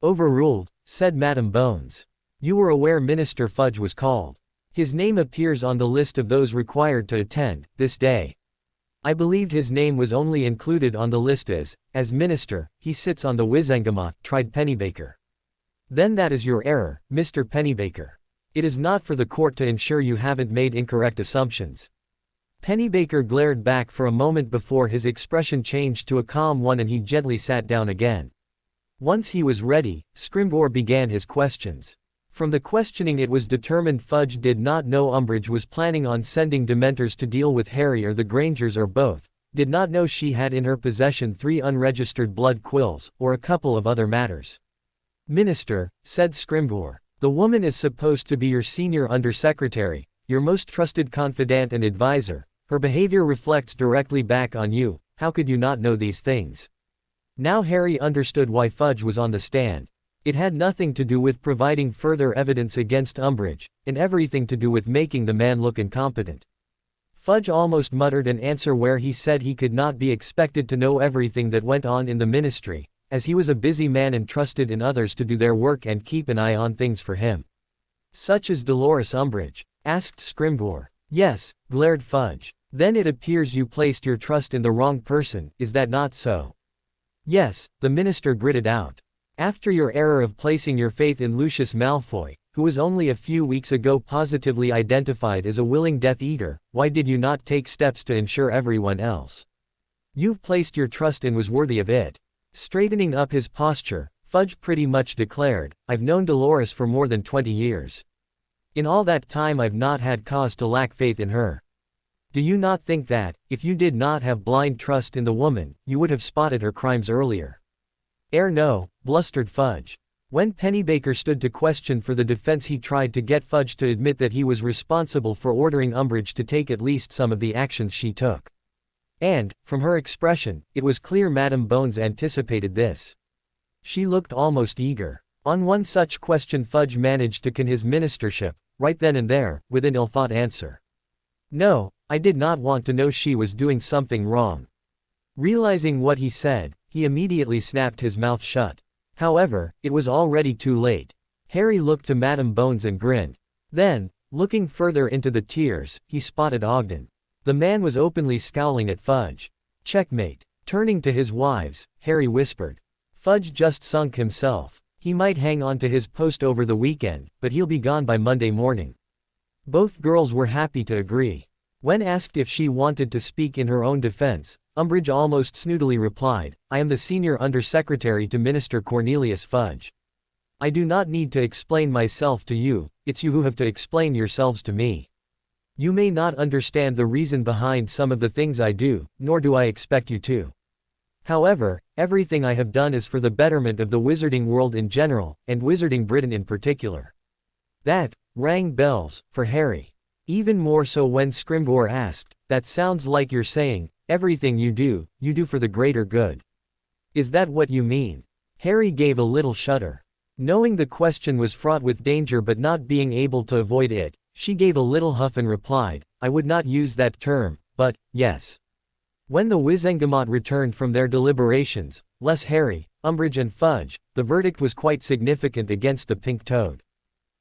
"Overruled," said Madam Bones. "You were aware Minister Fudge was called. His name appears on the list of those required to attend, this day." "I believed his name was only included on the list as minister, he sits on the Wizengamot," tried Pennybaker. "Then that is your error, Mr. Pennybaker. It is not for the court to ensure you haven't made incorrect assumptions." Pennybaker glared back for a moment before his expression changed to a calm one and he gently sat down again. Once he was ready, Scrimgeour began his questions. From the questioning it was determined Fudge did not know Umbridge was planning on sending Dementors to deal with Harry or the Grangers or both, did not know she had in her possession 3 unregistered blood quills, or a couple of other matters. "Minister," said Scrimgeour, "the woman is supposed to be your senior undersecretary, your most trusted confidant and advisor. Her behavior reflects directly back on you. How could you not know these things?" Now Harry understood why Fudge was on the stand. It had nothing to do with providing further evidence against Umbridge, and everything to do with making the man look incompetent. Fudge almost muttered an answer where he said he could not be expected to know everything that went on in the ministry, as he was a busy man and trusted in others to do their work and keep an eye on things for him. "Such as Dolores Umbridge?" asked Scrimgeour. "Yes," glared Fudge. "Then it appears you placed your trust in the wrong person, is that not so?" "Yes," the minister gritted out. "After your error of placing your faith in Lucius Malfoy, who was only a few weeks ago positively identified as a willing Death Eater, why did you not take steps to ensure everyone else you've placed your trust in was worthy of it?" Straightening up his posture, Fudge pretty much declared, "I've known Dolores for more than 20 years. In all that time I've not had cause to lack faith in her. Do you not think that, if you did not have blind trust in the woman, you would have spotted her crimes earlier?" No, blustered Fudge. When Pennybaker stood to question for the defense, he tried to get Fudge to admit that he was responsible for ordering Umbridge to take at least some of the actions she took. And, from her expression, it was clear Madame Bones anticipated this. She looked almost eager. On one such question Fudge managed to con his ministership, right then and there, with an ill-thought answer. "No, I did not want to know she was doing something wrong." Realizing what he said, he immediately snapped his mouth shut. However, it was already too late. Harry looked to Madame Bones and grinned. Then, looking further into the tiers, he spotted Ogden. The man was openly scowling at Fudge. "Checkmate." Turning to his wives, Harry whispered. "Fudge just sunk himself. He might hang on to his post over the weekend, but he'll be gone by Monday morning." Both girls were happy to agree. When asked if she wanted to speak in her own defense, Umbridge almost snootily replied, "I am the senior undersecretary to Minister Cornelius Fudge. I do not need to explain myself to you, it's you who have to explain yourselves to me. You may not understand the reason behind some of the things I do, nor do I expect you to. However, everything I have done is for the betterment of the wizarding world in general, and Wizarding Britain in particular." That rang bells for Harry. Even more so when Scrimgeour asked, "That sounds like you're saying, everything you do for the greater good. Is that what you mean?" Harry gave a little shudder. Knowing the question was fraught with danger but not being able to avoid it, she gave a little huff and replied, "I would not use that term, but, yes." When the Wizengamot returned from their deliberations, less Harry, Umbridge and Fudge, the verdict was quite significant against the Pink Toad.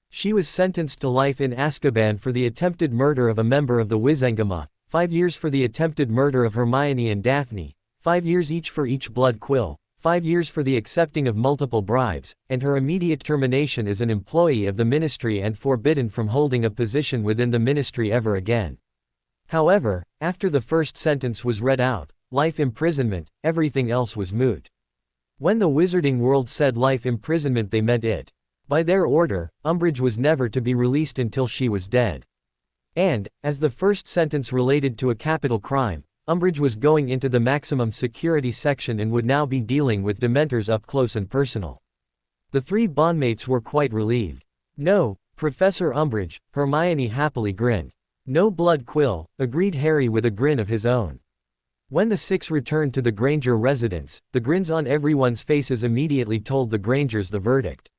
She was sentenced to life in Azkaban for the attempted murder of a member of the Wizengamot, 5 years for the attempted murder of Hermione and Daphne, 5 years each for each blood quill, 5 years for the accepting of multiple bribes, and her immediate termination as an employee of the ministry and forbidden from holding a position within the ministry ever again. However, after the first sentence was read out, life imprisonment, everything else was moot. When the wizarding world said life imprisonment, they meant it. By their order, Umbridge was never to be released until she was dead. And, as the first sentence related to a capital crime, Umbridge was going into the maximum security section and would now be dealing with Dementors up close and personal. The three bondmates were quite relieved. "No, Professor Umbridge," Hermione happily grinned. "No blood quill," agreed Harry with a grin of his own. When the six returned to the Granger residence, the grins on everyone's faces immediately told the Grangers the verdict.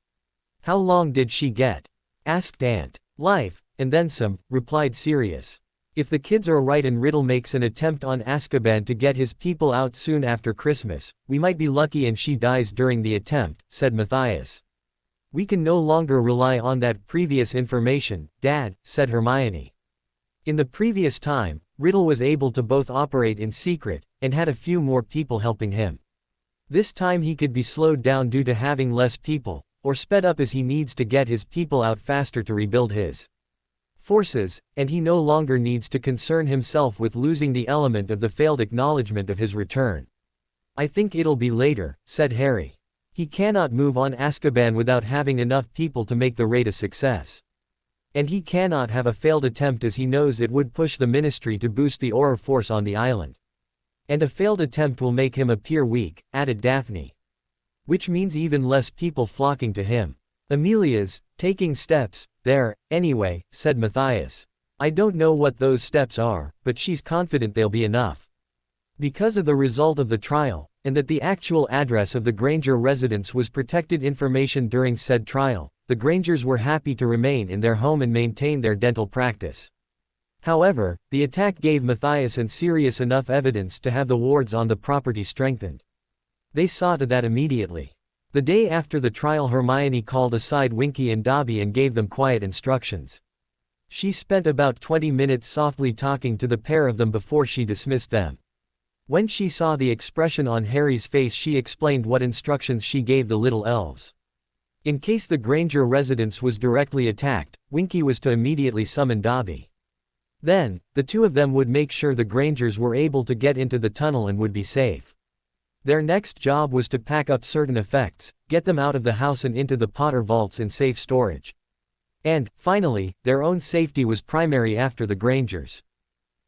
"How long did she get?" asked Aunt. "Life, and then some," replied Sirius. "If the kids are right and Riddle makes an attempt on Azkaban to get his people out soon after Christmas, we might be lucky and she dies during the attempt," said Matthias. "We can no longer rely on that previous information, Dad," said Hermione. In the previous time, Riddle was able to both operate in secret, and had a few more people helping him. This time he could be slowed down due to having less people, or sped up as he needs to get his people out faster to rebuild his forces, and he no longer needs to concern himself with losing the element of the failed acknowledgement of his return. "I think it'll be later," said Harry. "He cannot move on Azkaban without having enough people to make the raid a success. And he cannot have a failed attempt as he knows it would push the ministry to boost the aura force on the island. And a failed attempt will make him appear weak," added Daphne. "Which means even less people flocking to him. Amelia's taking steps there, anyway," said Matthias. "I don't know what those steps are, but she's confident they'll be enough." Because of the result of the trial, and that the actual address of the Granger residence was protected information during said trial, the Grangers were happy to remain in their home and maintain their dental practice. However, the attack gave Matthias and Sirius enough evidence to have the wards on the property strengthened. They saw to that immediately. The day after the trial, Hermione called aside Winky and Dobby and gave them quiet instructions. She spent about 20 minutes softly talking to the pair of them before she dismissed them. When she saw the expression on Harry's face, she explained what instructions she gave the little elves. In case the Granger residence was directly attacked, Winky was to immediately summon Dobby. Then, the two of them would make sure the Grangers were able to get into the tunnel and would be safe. Their next job was to pack up certain effects, get them out of the house and into the Potter vaults in safe storage. And, finally, their own safety was primary after the Grangers.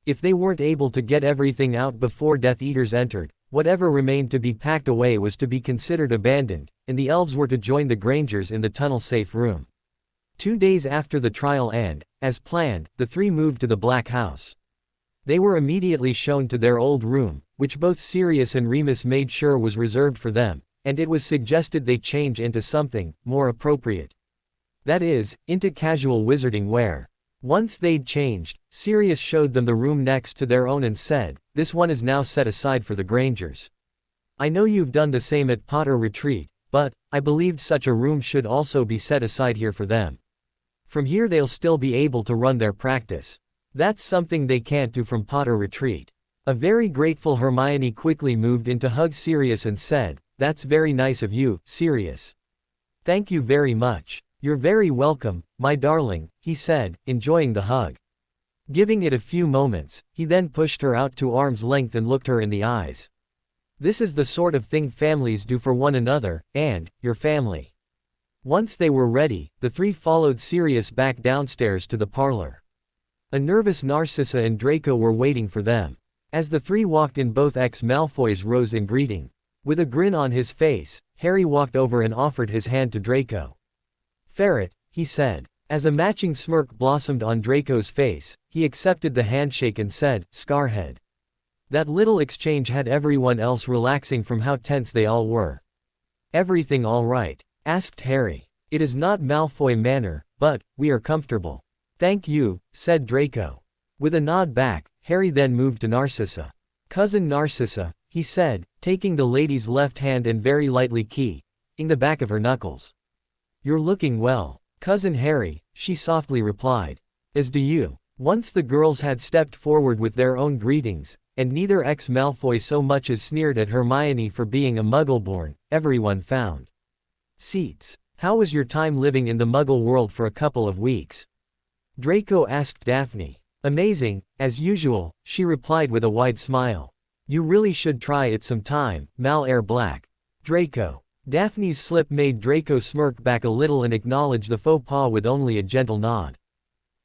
If they weren't able to get everything out before Death Eaters entered, whatever remained to be packed away was to be considered abandoned, and the elves were to join the Grangers in the tunnel-safe room. 2 days after the trial and, as planned, the three moved to the Black House. They were immediately shown to their old room, which both Sirius and Remus made sure was reserved for them, and it was suggested they change into something more appropriate. That is, into casual wizarding wear. Once they'd changed, Sirius showed them the room next to their own and said, "This one is now set aside for the Grangers. I know you've done the same at Potter Retreat, but I believed such a room should also be set aside here for them. From here they'll still be able to run their practice. That's something they can't do from Potter Retreat." A very grateful Hermione quickly moved in to hug Sirius and said, "That's very nice of you, Sirius. Thank you very much. You're very welcome, my darling," he said, enjoying the hug. Giving it a few moments, he then pushed her out to arm's length and looked her in the eyes. "This is the sort of thing families do for one another, and your family." Once they were ready, the three followed Sirius back downstairs to the parlor. A nervous Narcissa and Draco were waiting for them. As the three walked in, both ex-Malfoys rose in greeting. With a grin on his face, Harry walked over and offered his hand to Draco. "Ferret," he said. As a matching smirk blossomed on Draco's face, he accepted the handshake and said, "Scarhead." That little exchange had everyone else relaxing from how tense they all were. "Everything all right?" asked Harry. "It is not Malfoy manner, but we are comfortable." "Thank you," said Draco. With a nod back, Harry then moved to Narcissa. "Cousin Narcissa," he said, taking the lady's left hand and very lightly keying the back of her knuckles. "You're looking well, Cousin Harry," she softly replied. "As do you." Once the girls had stepped forward with their own greetings, and neither ex-Malfoy so much as sneered at Hermione for being a Muggle-born, everyone found seats. "How was your time living in the Muggle world for a couple of weeks?" Draco asked Daphne. "Amazing, as usual," she replied with a wide smile. "You really should try it some time, Mal-Air Black." "Draco." Daphne's slip made Draco smirk back a little and acknowledge the faux pas with only a gentle nod.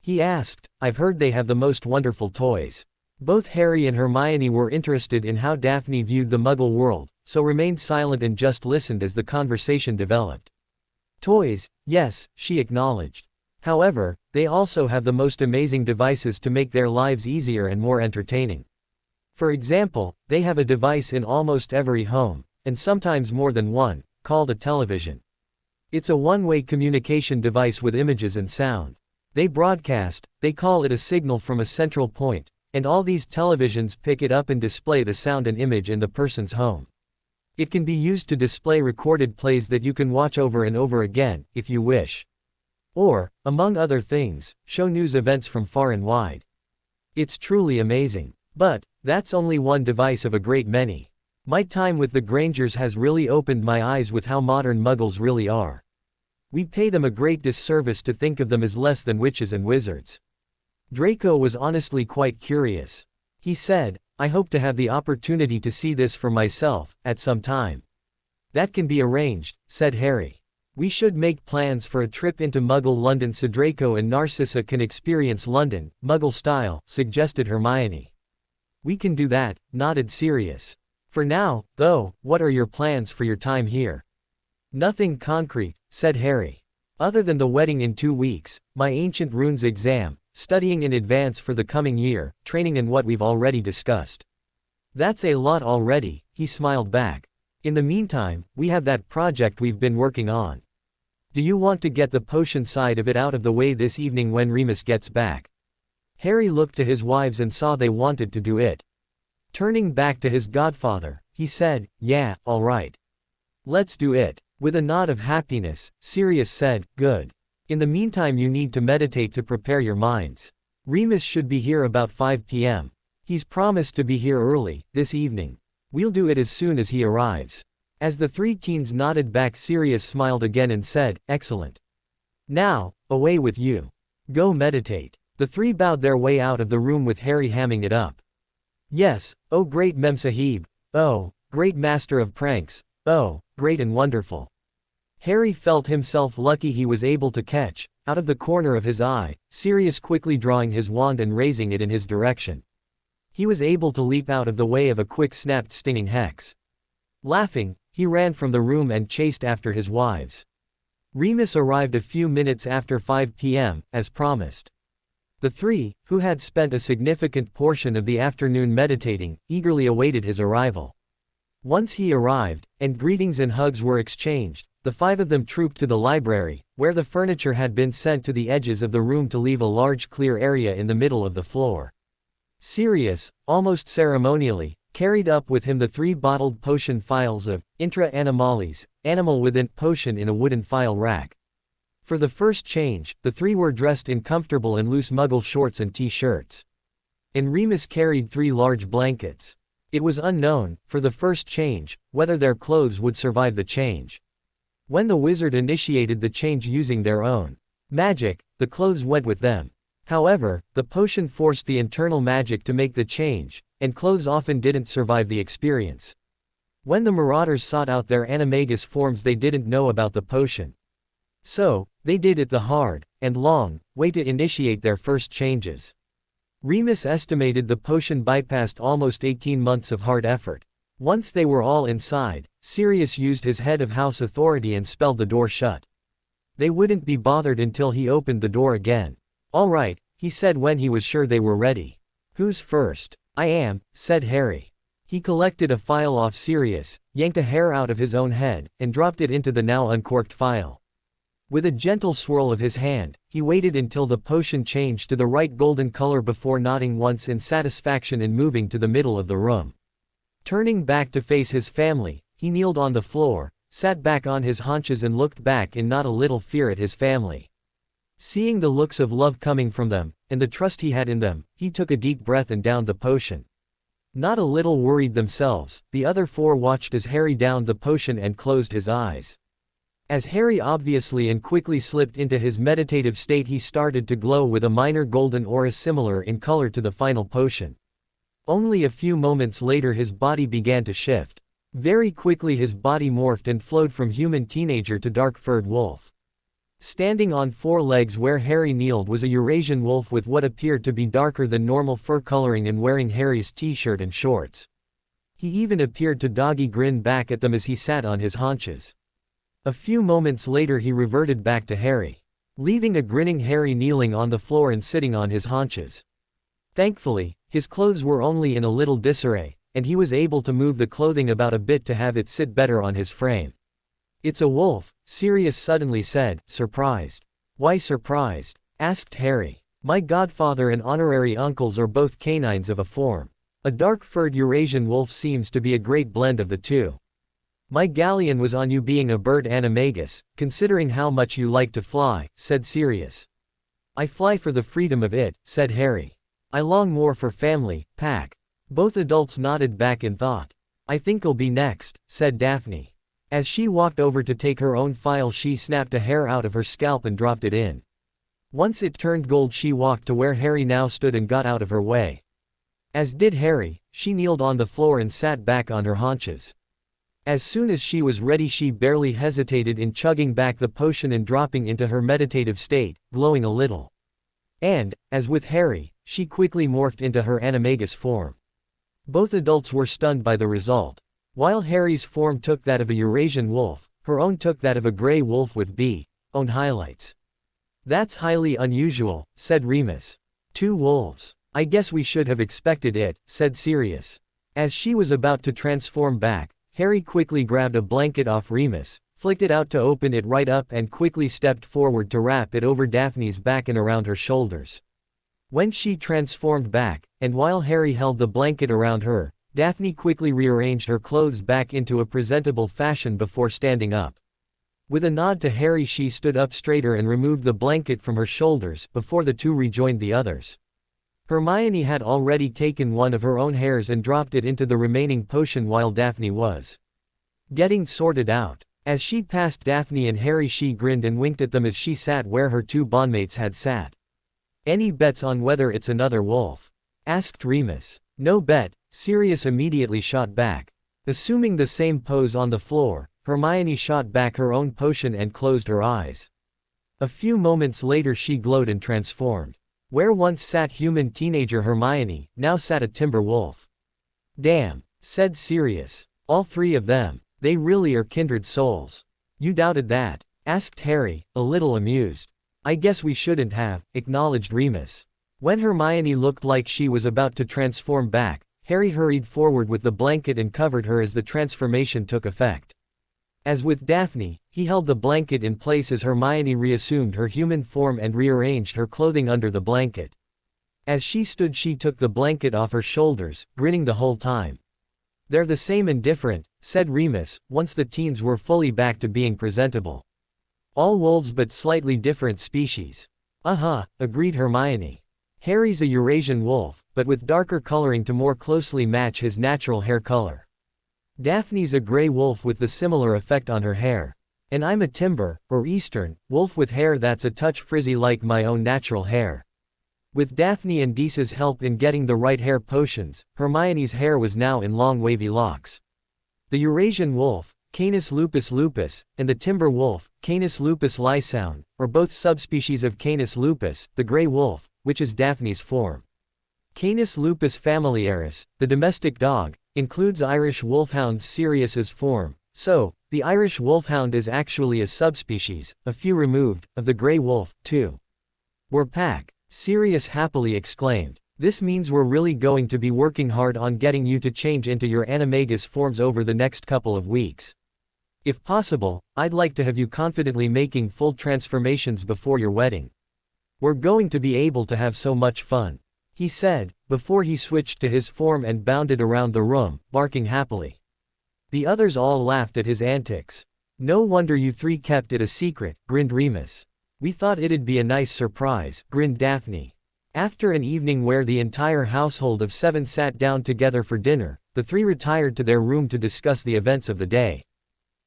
He asked, "I've heard they have the most wonderful toys." Both Harry and Hermione were interested in how Daphne viewed the Muggle world, so remained silent and just listened as the conversation developed. "Toys, yes," she acknowledged. "However, they also have the most amazing devices to make their lives easier and more entertaining. For example, they have a device in almost every home, and sometimes more than one, called a television. It's a one-way communication device with images and sound. They broadcast, they call it a signal from a central point, and all these televisions pick it up and display the sound and image in the person's home. It can be used to display recorded plays that you can watch over and over again, if you wish. Or, among other things, show news events from far and wide. It's truly amazing. But that's only one device of a great many. My time with the Grangers has really opened my eyes with how modern Muggles really are. We pay them a great disservice to think of them as less than witches and wizards." Draco was honestly quite curious. He said, "I hope to have the opportunity to see this for myself, at some time." "That can be arranged," said Harry. "We should make plans for a trip into Muggle London so Draco and Narcissa can experience London, Muggle style," suggested Hermione. "We can do that," nodded Sirius. "For now, though, what are your plans for your time here?" "Nothing concrete," said Harry. "Other than the wedding in 2 weeks, my ancient runes exam, studying in advance for the coming year, training and what we've already discussed." "That's a lot already," he smiled back. "In the meantime, we have that project we've been working on. Do you want to get the potion side of it out of the way this evening when Remus gets back?" Harry looked to his wives and saw they wanted to do it. Turning back to his godfather, he said, "Yeah, all right. Let's do it." With a nod of happiness, Sirius said, "Good. In the meantime you need to meditate to prepare your minds. Remus should be here about 5 p.m. He's promised to be here early, this evening. We'll do it as soon as he arrives." As the three teens nodded back, Sirius smiled again and said, "Excellent. Now, away with you. Go meditate." The three bowed their way out of the room with Harry hamming it up. "Yes, oh great Mem Sahib, oh, Great master of pranks. Oh, great and wonderful. Harry felt himself lucky he was able to catch, out of the corner of his eye, Sirius quickly drawing his wand and raising it in his direction. He was able to leap out of the way of a quick snapped stinging hex. Laughing, he ran from the room and chased after his wives. Remus arrived a few minutes after 5 p.m., as promised. The three, who had spent a significant portion of the afternoon meditating, eagerly awaited his arrival. Once he arrived, and greetings and hugs were exchanged, the 5 of them trooped to the library, where the furniture had been sent to the edges of the room to leave a large clear area in the middle of the floor. Sirius, almost ceremonially, carried up with him the 3 bottled potion phials of Intra Animalis, animal within potion in a wooden phial rack. For the first change, the 3 were dressed in comfortable and loose muggle shorts and t-shirts. And Remus carried 3 large blankets. It was unknown, for the first change, whether their clothes would survive the change. When the wizard initiated the change using their own magic, the clothes went with them. However, the potion forced the internal magic to make the change, and clothes often didn't survive the experience. When the Marauders sought out their animagus forms, they didn't know about the potion. So, they did it the hard, and long, way to initiate their first changes. Remus estimated the potion bypassed almost 18 months of hard effort. Once they were all inside, Sirius used his head of house authority and spelled the door shut. They wouldn't be bothered until he opened the door again. "All right," he said when he was sure they were ready. "Who's first?" "I am," said Harry. He collected a phial off Sirius, yanked a hair out of his own head, and dropped it into the now uncorked phial. With a gentle swirl of his hand, he waited until the potion changed to the right golden color before nodding once in satisfaction and moving to the middle of the room. Turning back to face his family, he kneeled on the floor, sat back on his haunches and looked back in not a little fear at his family. Seeing the looks of love coming from them, and the trust he had in them, he took a deep breath and downed the potion. Not a little worried themselves, the other 4 watched as Harry downed the potion and closed his eyes. As Harry obviously and quickly slipped into his meditative state, he started to glow with a minor golden aura similar in color to the final potion. Only a few moments later his body began to shift. Very quickly his body morphed and flowed from human teenager to dark-furred wolf. Standing on 4 legs where Harry kneeled was a Eurasian wolf with what appeared to be darker than normal fur coloring and wearing Harry's t-shirt and shorts. He even appeared to doggy grin back at them as he sat on his haunches. A few moments later he reverted back to Harry, leaving a grinning Harry kneeling on the floor and sitting on his haunches. Thankfully, his clothes were only in a little disarray, and he was able to move the clothing about a bit to have it sit better on his frame. "It's a wolf," Sirius suddenly said, surprised. "Why surprised?" asked Harry. "My godfather and honorary uncles are both canines of a form. A dark-furred Eurasian wolf seems to be a great blend of the two. My galleon was on you being a bird animagus, considering how much you like to fly," said Sirius. "I fly for the freedom of it," said Harry. "I long more for family, pack." Both adults nodded back in thought. "I think'll be next," said Daphne. As she walked over to take her own phial, she snapped a hair out of her scalp and dropped it in. Once it turned gold, she walked to where Harry now stood and got out of her way. As did Harry, she kneeled on the floor and sat back on her haunches. As soon as she was ready, she barely hesitated in chugging back the potion and dropping into her meditative state, glowing a little. And, as with Harry, she quickly morphed into her animagus form. Both adults were stunned by the result. While Harry's form took that of a Eurasian wolf, her own took that of a gray wolf with own highlights. "That's highly unusual," said Remus. "2 wolves. I guess we should have expected it," said Sirius. As she was about to transform back, Harry quickly grabbed a blanket off Remus, flicked it out to open it right up and quickly stepped forward to wrap it over Daphne's back and around her shoulders. When she transformed back, and while Harry held the blanket around her, Daphne quickly rearranged her clothes back into a presentable fashion before standing up. With a nod to Harry, she stood up straighter and removed the blanket from her shoulders before the two rejoined the others. Hermione had already taken one of her own hairs and dropped it into the remaining potion while Daphne was getting sorted out. As she passed Daphne and Harry, she grinned and winked at them as she sat where her 2 bondmates had sat. "Any bets on whether it's another wolf?" asked Remus. "No bet," Sirius immediately shot back. Assuming the same pose on the floor, Hermione shot back her own potion and closed her eyes. A few moments later she glowed and transformed. Where once sat human teenager Hermione, now sat a timber wolf. "Damn," said Sirius. "All three of them. They really are kindred souls." "You doubted that?" asked Harry, a little amused. "I guess we shouldn't have," acknowledged Remus. When Hermione looked like she was about to transform back, Harry hurried forward with the blanket and covered her as the transformation took effect. As with Daphne, he held the blanket in place as Hermione reassumed her human form and rearranged her clothing under the blanket. As she stood she took the blanket off her shoulders, grinning the whole time. "They're the same and different," said Remus, once the teens were fully back to being presentable. "All wolves but slightly different species." "Uh-huh," agreed Hermione. "Harry's a Eurasian wolf, but with darker coloring to more closely match his natural hair color. Daphne's a gray wolf with the similar effect on her hair. And I'm a timber, or eastern, wolf with hair that's a touch frizzy like my own natural hair." With Daphne and Deesa's help in getting the right hair potions, Hermione's hair was now in long wavy locks. The Eurasian wolf, Canis lupus lupus, and the timber wolf, Canis lupus lysoun, are both subspecies of Canis lupus, the gray wolf, which is Daphne's form. Canis lupus familiaris, the domestic dog, includes Irish wolfhound Sirius's form, so, the Irish wolfhound is actually a subspecies, a few removed, of the gray wolf, too. "We're pack," Sirius happily exclaimed. "This means we're really going to be working hard on getting you to change into your animagus forms over the next couple of weeks. If possible, I'd like to have you confidently making full transformations before your wedding. We're going to be able to have so much fun," he said, before he switched to his form and bounded around the room, barking happily. The others all laughed at his antics. "No wonder you three kept it a secret," grinned Remus. "We thought it'd be a nice surprise," grinned Daphne. After an evening where the entire household of 7 sat down together for dinner, the three retired to their room to discuss the events of the day.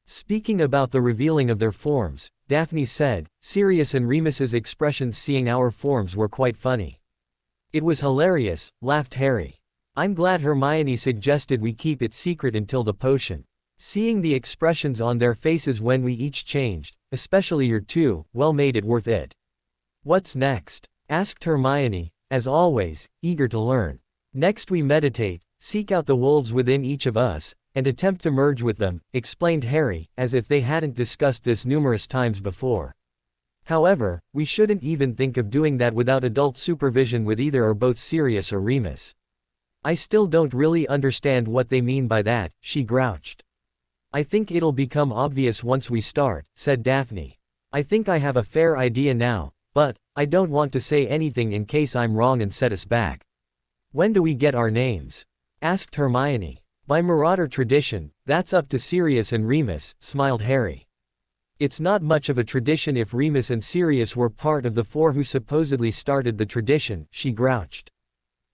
Speaking about the revealing of their forms, Daphne said, "Sirius and Remus's expressions seeing our forms were quite funny." "It was hilarious," laughed Harry. "I'm glad Hermione suggested we keep it secret until the potion. Seeing the expressions on their faces when we each changed, especially your two, well made it worth it." "What's next?" asked Hermione, as always, eager to learn. "Next we meditate, seek out the wolves within each of us, and attempt to merge with them," explained Harry, as if they hadn't discussed this numerous times before. "However, we shouldn't even think of doing that without adult supervision with either or both Sirius or Remus." "I still don't really understand what they mean by that," she grouched. "I think it'll become obvious once we start," said Daphne. "I think I have a fair idea now, but I don't want to say anything in case I'm wrong and set us back." "When do we get our names?" asked Hermione. "By Marauder tradition, that's up to Sirius and Remus," smiled Harry. "It's not much of a tradition if Remus and Sirius were part of the 4 who supposedly started the tradition," she grouched.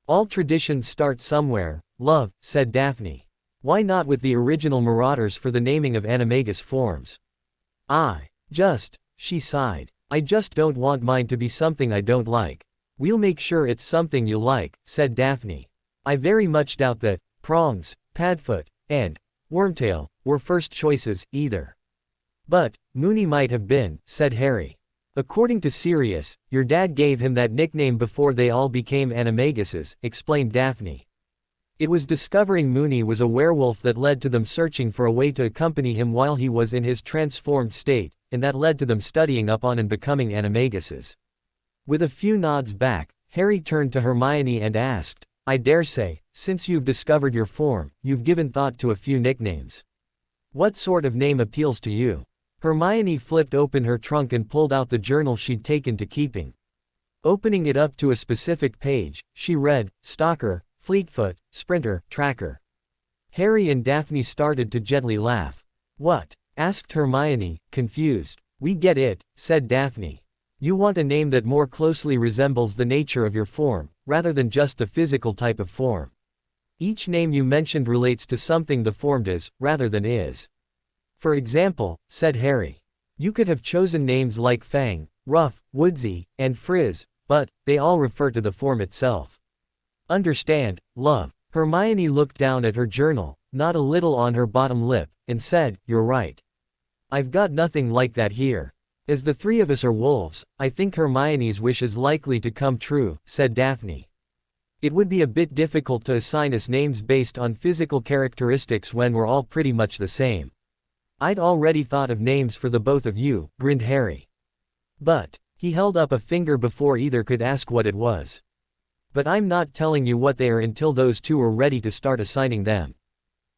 "All traditions start somewhere, love," said Daphne. "Why not with the original Marauders for the naming of animagus forms?" She sighed. "I just don't want mine to be something I don't like." "We'll make sure it's something you'll like," said Daphne. "I very much doubt that Prongs, Padfoot, and Wormtail were first choices, either." "But Moony might have been," said Harry. "According to Sirius, your dad gave him that nickname before they all became animaguses," explained Daphne. "It was discovering Moony was a werewolf that led to them searching for a way to accompany him while he was in his transformed state, and that led to them studying up on and becoming animaguses." With a few nods back, Harry turned to Hermione and asked, "I dare say, since you've discovered your form, you've given thought to a few nicknames. What sort of name appeals to you?" Hermione flipped open her trunk and pulled out the journal she'd taken to keeping. Opening it up to a specific page, she read, "Stalker, Fleetfoot, Sprinter, Tracker." Harry and Daphne started to gently laugh. "What?" asked Hermione, confused. "We get it," said Daphne. "You want a name that more closely resembles the nature of your form, rather than just the physical type of form. Each name you mentioned relates to something the form does, rather than is. For example," said Harry, "you could have chosen names like Fang, Ruff, Woodsy, and Frizz, but they all refer to the form itself." "Understand, love." Hermione looked down at her journal, not a little on her bottom lip, and said, "You're right. I've got nothing like that here. As the three of us are wolves, I think Hermione's wish is likely to come true," said Daphne. "It would be a bit difficult to assign us names based on physical characteristics when we're all pretty much the same." "I'd already thought of names for the both of you," grinned Harry. "But," he held up a finger before either could ask what it was. "But I'm not telling you what they are until those two are ready to start assigning them."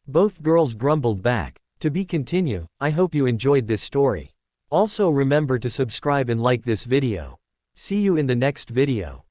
Both girls grumbled back. To be continued. I hope you enjoyed this story. Also remember to subscribe and like this video. See you in the next video.